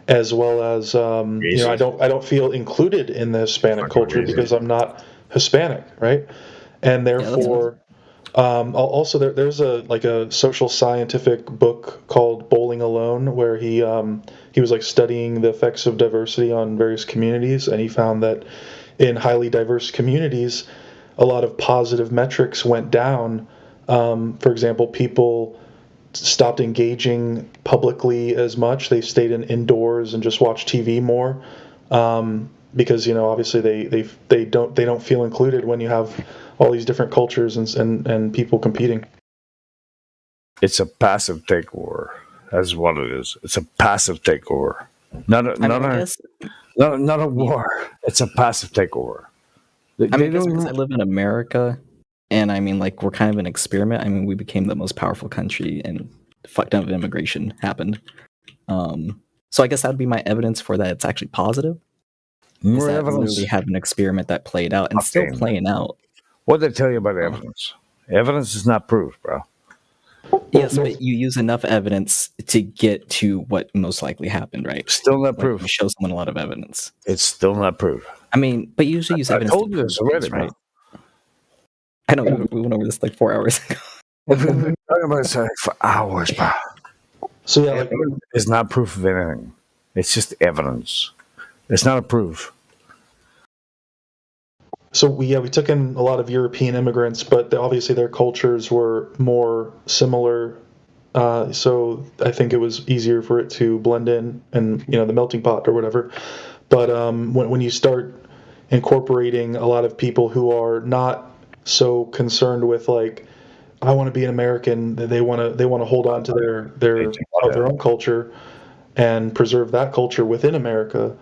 as well as you know, I don't feel included in the Hispanic culture because I'm not Hispanic, right? And therefore, also there's a social scientific book called Bowling Alone, where he was like studying the effects of diversity on various communities, and he found that in highly diverse communities, a lot of positive metrics went down. For example, people stopped engaging publicly as much. They stayed indoors and just watched TV more, because, you know, obviously they don't feel included when you have all these different cultures and people competing. It's a passive takeover. That's what it is. It's a passive takeover, not a war. It's a passive takeover. Because I live in America, and I mean, like, we're kind of an experiment. I mean, we became the most powerful country, and fuck ton of immigration happened. So I guess that would be my evidence for that it's actually positive. More evidence. We have an experiment that played out and still playing out. What did they tell you about evidence? Evidence is not proof, bro. Yes, but you use enough evidence to get to what most likely happened, right? Still not proof. You show someone a lot of evidence. It's still not proof. I mean, but you usually use evidence. I told you this already, right? I know we went over this like 4 hours ago. We've been talking about this for hours, bro. So yeah, evidence is not proof of anything. It's just evidence. It's not a proof. so we took in a lot of European immigrants, but obviously their cultures were more similar. So I think it was easier for it to blend in, and the melting pot or whatever. But when you start incorporating a lot of people who are not so concerned with like, I want to be an American, they want to hold on to their own culture and preserve that culture within America.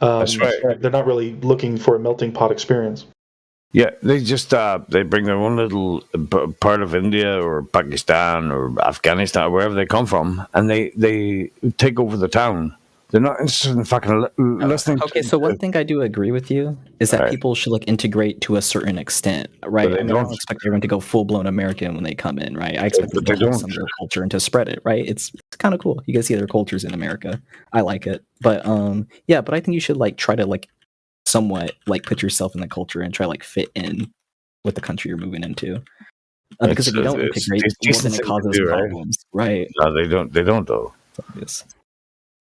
That's right. They're not really looking for a melting pot experience. Yeah, they just they bring their own little part of India or Pakistan or Afghanistan or wherever they come from, and they take over the town. They're not interested in fucking listening. Okay, so one thing I do agree with you is that people should like integrate to a certain extent, right? I don't expect everyone to go full blown American when they come in, right? I expect them to have some of their culture and to spread it, right? It's kind of cool. You guys see other cultures in America. I like it, but but I think you should like try to like somewhat like put yourself in the culture and try like fit in with the country you're moving into. Because if you don't integrate, then it causes problems, right? No, they don't. They don't though. Yes.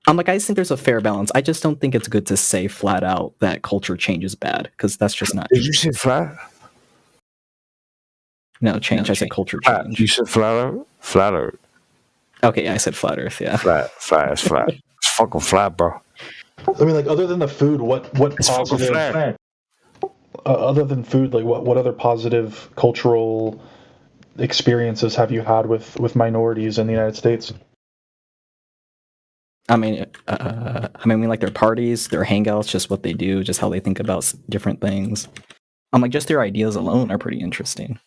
I just think there's a fair balance. I just don't think it's good to say flat out that culture change is bad, because that's just not. Did you say flat? No, change. I said culture change. You said flat out? Flat out. Okay, yeah, I said flat Earth, yeah. Flat. It's flat. It's fucking flat, bro. I mean, like, other than the food, what positive... other than food, like, what other positive cultural experiences have you had with minorities in the United States? I mean, like their parties, their hangouts, just what they do, just how they think about different things. Just their ideas alone are pretty interesting.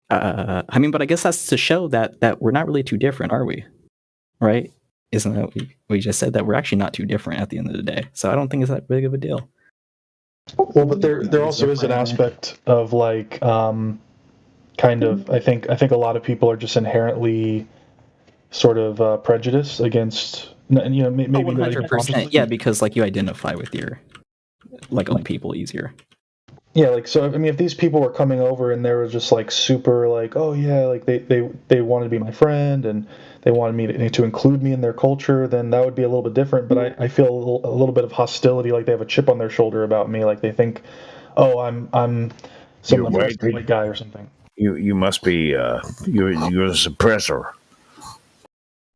But I guess that's to show that we're not really too different, are we? Right? Isn't that what we just said, that we're actually not too different at the end of the day? So I don't think it's that big of a deal. Well, but there also is an aspect of like, kind of. I think a lot of people are just inherently sort of prejudiced against, maybe 100%. Yeah, because like you identify with your own people easier. Yeah, like, so I mean, if these people were coming over and they were just like super like, oh yeah, like they wanted to be my friend and they wanted me to include me in their culture, then that would be a little bit different. But I feel a little bit of hostility, like they have a chip on their shoulder about me, like they think, oh, I'm some white guy or something. You must be you're a suppressor.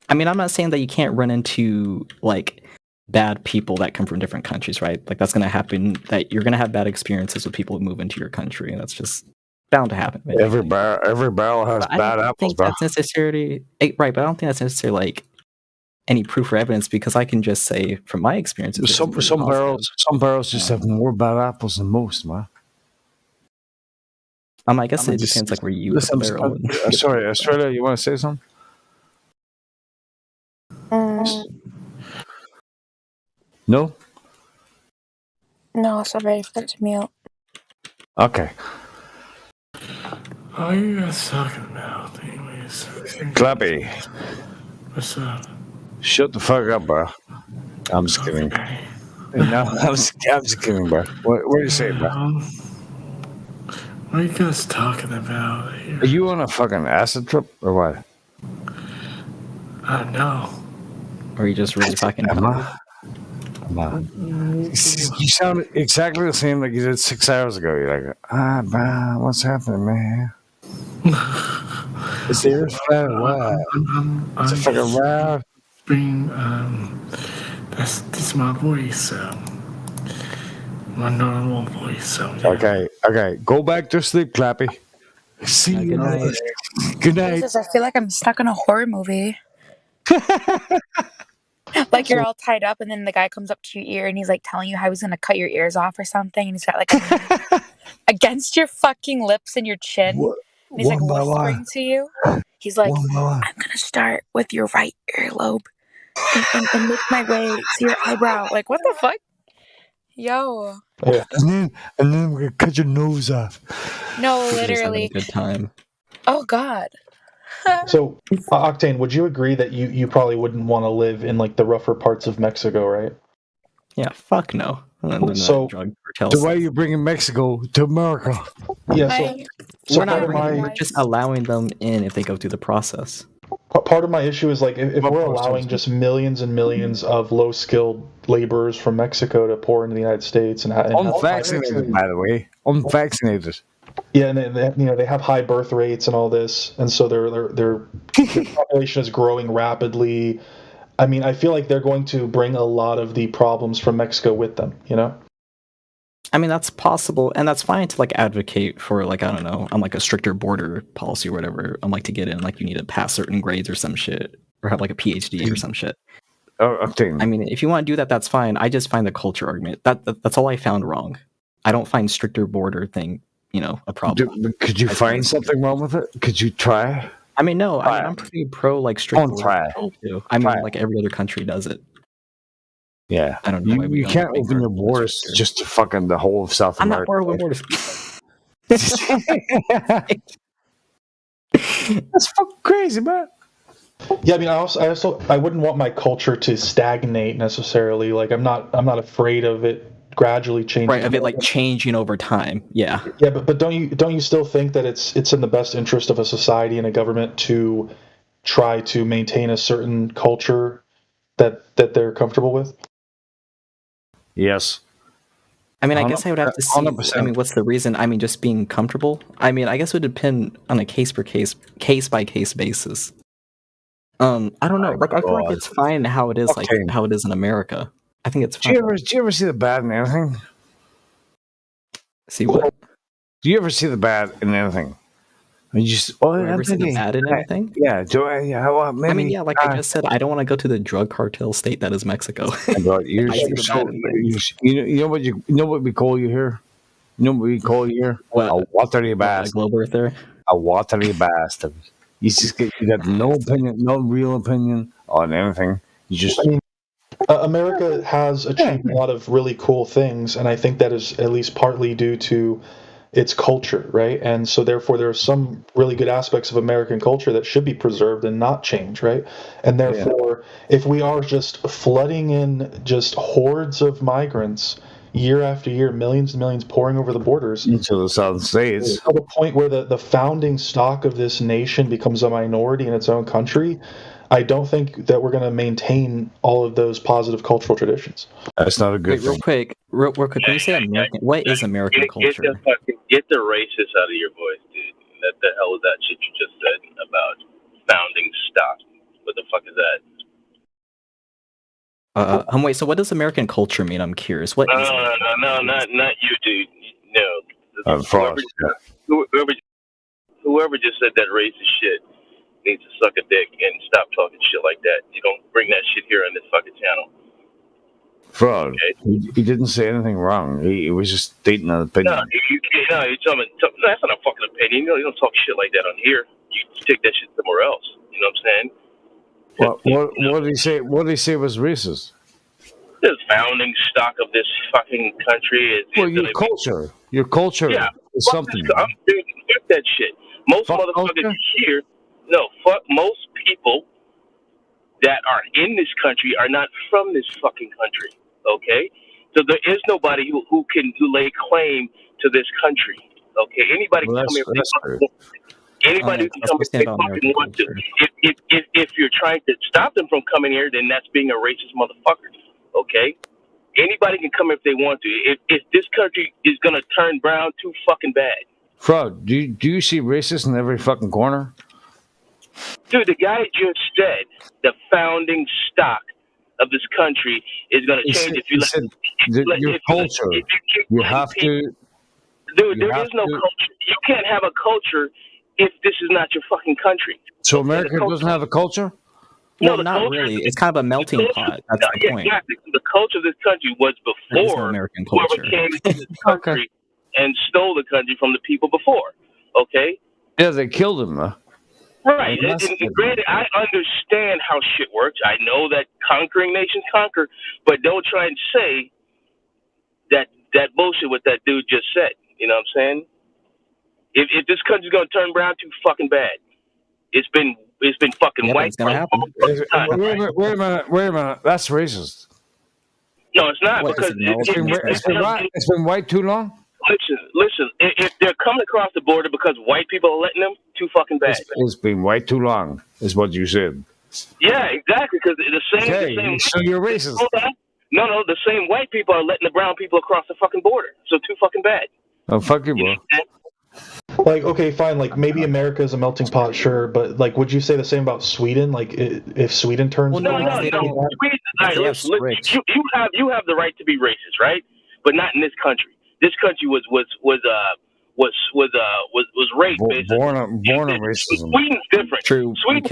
I mean, I'm not saying that you can't run into like bad people that come from different countries, right? Like that's going to happen, that you're going to have bad experiences with people who move into your country. That's just bound to happen. Right? Every barrel has bad apples, bro. That's necessarily right, but I don't think that's necessarily like any proof or evidence, because I can just say from my experiences. Some barrels just have more bad apples than most, man. I guess it depends like where you live. Sorry, Australia, you want to say something? No? No, sorry, I forgot to mute. Okay. What are you guys talking about, anyways? Clappy. What's up? Shut the fuck up, bro. I'm just kidding. No, I'm just kidding, bro. What are you saying, bro? What are you guys talking about here? Are you on a fucking acid trip or what? No. Or are you just really fucking You sound exactly the same like you did 6 hours ago. You're like, bro, what's happening, man? Is there flat or what? It's a fucking ride. That's my voice, my normal voice. Okay. Go back to sleep, Clappy. See you. Good night. Jesus, I feel like I'm stuck in a horror movie. Like you're all tied up, and then the guy comes up to your ear, and he's like telling you how he's gonna cut your ears off or something, and he's got like a against your fucking lips and your chin, and he's like whispering to you. He's like, "I'm gonna start with your right earlobe and make my way to your eyebrow." Like, what the fuck? Yo. Yeah. And then we're gonna cut your nose off. No, literally. Good time. Oh God. So, Octane, would you agree that you probably wouldn't want to live in like the rougher parts of Mexico, right? Yeah, fuck no. So why are you bringing Mexico to America? Yeah, we're just allowing them in if they go through the process. Part of my issue is like if we're allowing just millions and millions of low-skilled laborers from Mexico to pour into the United States and unvaccinated, by the way, unvaccinated. Yeah, and they have high birth rates and all this, and so their population is growing rapidly. I mean, I feel like they're going to bring a lot of the problems from Mexico with them. I mean, that's possible, and that's fine to like advocate for like, I don't know, on like a stricter border policy or whatever. I'm like to get in, like you need to pass certain grades or some shit, or have like a PhD or some shit. Okay. I mean, if you want to do that, that's fine. I just find the culture argument that's all I found wrong. I don't find stricter border thing, a problem. Could you find something wrong with it? Could you try? I mean, no. I mean, I'm pretty pro like strict border try. control too. I mean, like every other country does it. Yeah, I don't know. Why you can't open your borders just to fucking the whole of South America. I'm not for open borders. That's fucking crazy, man. Yeah, I mean, I wouldn't want my culture to stagnate necessarily. Like, I'm not afraid of it gradually changing. Right, of it like changing over time. Yeah. Yeah, but don't you still think that it's in the best interest of a society and a government to try to maintain a certain culture that they're comfortable with? Yes. I mean, I guess I would have to see. 100%. I mean, what's the reason? I mean, just being comfortable. I mean, I guess it would depend on a case by case basis. I don't know. Like, I feel like it's fine how it is, like how it is in America. I think it's fine. Do you ever see the bad in anything? See what? Do you ever see the bad in anything? You just ever see the bad in anything? Yeah. Do I? Yeah. Well, maybe, I mean, yeah. Like I just said, I don't want to go to the drug cartel state that is Mexico. You know what we call you here? You know what we call you here? What? A watery bastard. Globe Earther. A watery bastard. You got no opinion, no real opinion on anything. You just. I mean, America has achieved a lot of really cool things, and I think that is at least partly due to its culture, right? And so therefore there are some really good aspects of American culture that should be preserved and not change, right? And therefore, if we are just flooding in just hordes of migrants year after year, millions and millions pouring over the borders into the southern states, to the point where the founding stock of this nation becomes a minority in its own country, I don't think that we're going to maintain all of those positive cultural traditions. That's not a good thing. Real quick, can you say American? What is American culture? Get the racist out of your voice, dude. What the hell is that shit you just said about founding stock? What the fuck is that? Wait, so what does American culture mean? I'm curious. What? No, not you, dude. No. Whoever just said that racist shit needs to suck a dick and stop talking shit like that. You don't bring that shit here on this fucking channel. Fraud. Okay? He didn't say anything wrong. He was just stating an opinion. No, you can't. No, you're talking. That's not a fucking opinion. You don't talk shit like that on here. You take that shit somewhere else. You know what I'm saying? What did he say? What did he say was racist? The founding stock of this fucking country is. Your culture. Your culture is something. I'm dude, fuck that shit. Most motherfuckers here. No, fuck most people that are in this country are not from this fucking country. Okay, so there is nobody who can lay claim to this country. Okay, anybody can come here. Anybody can come if they fucking want to. If you're trying to stop them from coming here, then that's being a racist motherfucker. Okay, anybody can come if they want to. If this country is gonna turn brown too fucking bad. Fraud. Do you see racists in every fucking corner? Dude, the guy just said the founding stock of this country is going to change if you let your culture. You have to. Dude, there is no culture. You can't have a culture if this is not your fucking country. So America doesn't have a culture? Well, not really. It's kind of a melting pot. That's the point. Exactly. The culture of this country was before American culture. Whoever came into this country and stole the country from the people before. Okay? Yeah, they killed him, though. Right. And granted, I understand how shit works. I know that conquering nations conquer, but don't try and say that bullshit what that dude just said. You know what I'm saying? If this country's gonna turn brown too fucking bad, it's been fucking white. It's gonna happen. Wait a minute. That's racist. No, it's not because it's been white too long. Listen. If they're coming across the border because white people are letting them, too fucking bad. It's been way too long, is what you said. Yeah, exactly. Because the same. So you're racist. No, the same white people are letting the brown people across the fucking border. So too fucking bad. Oh, fuck you, bro. Like, okay, fine. Like, maybe America is a melting pot, sure, but like, would you say the same about Sweden? Like, if Sweden turns, No. Sweden, you have the right to be racist, right? But not in this country. This country was raped. Born on racism. Sweden's different. True. Sweden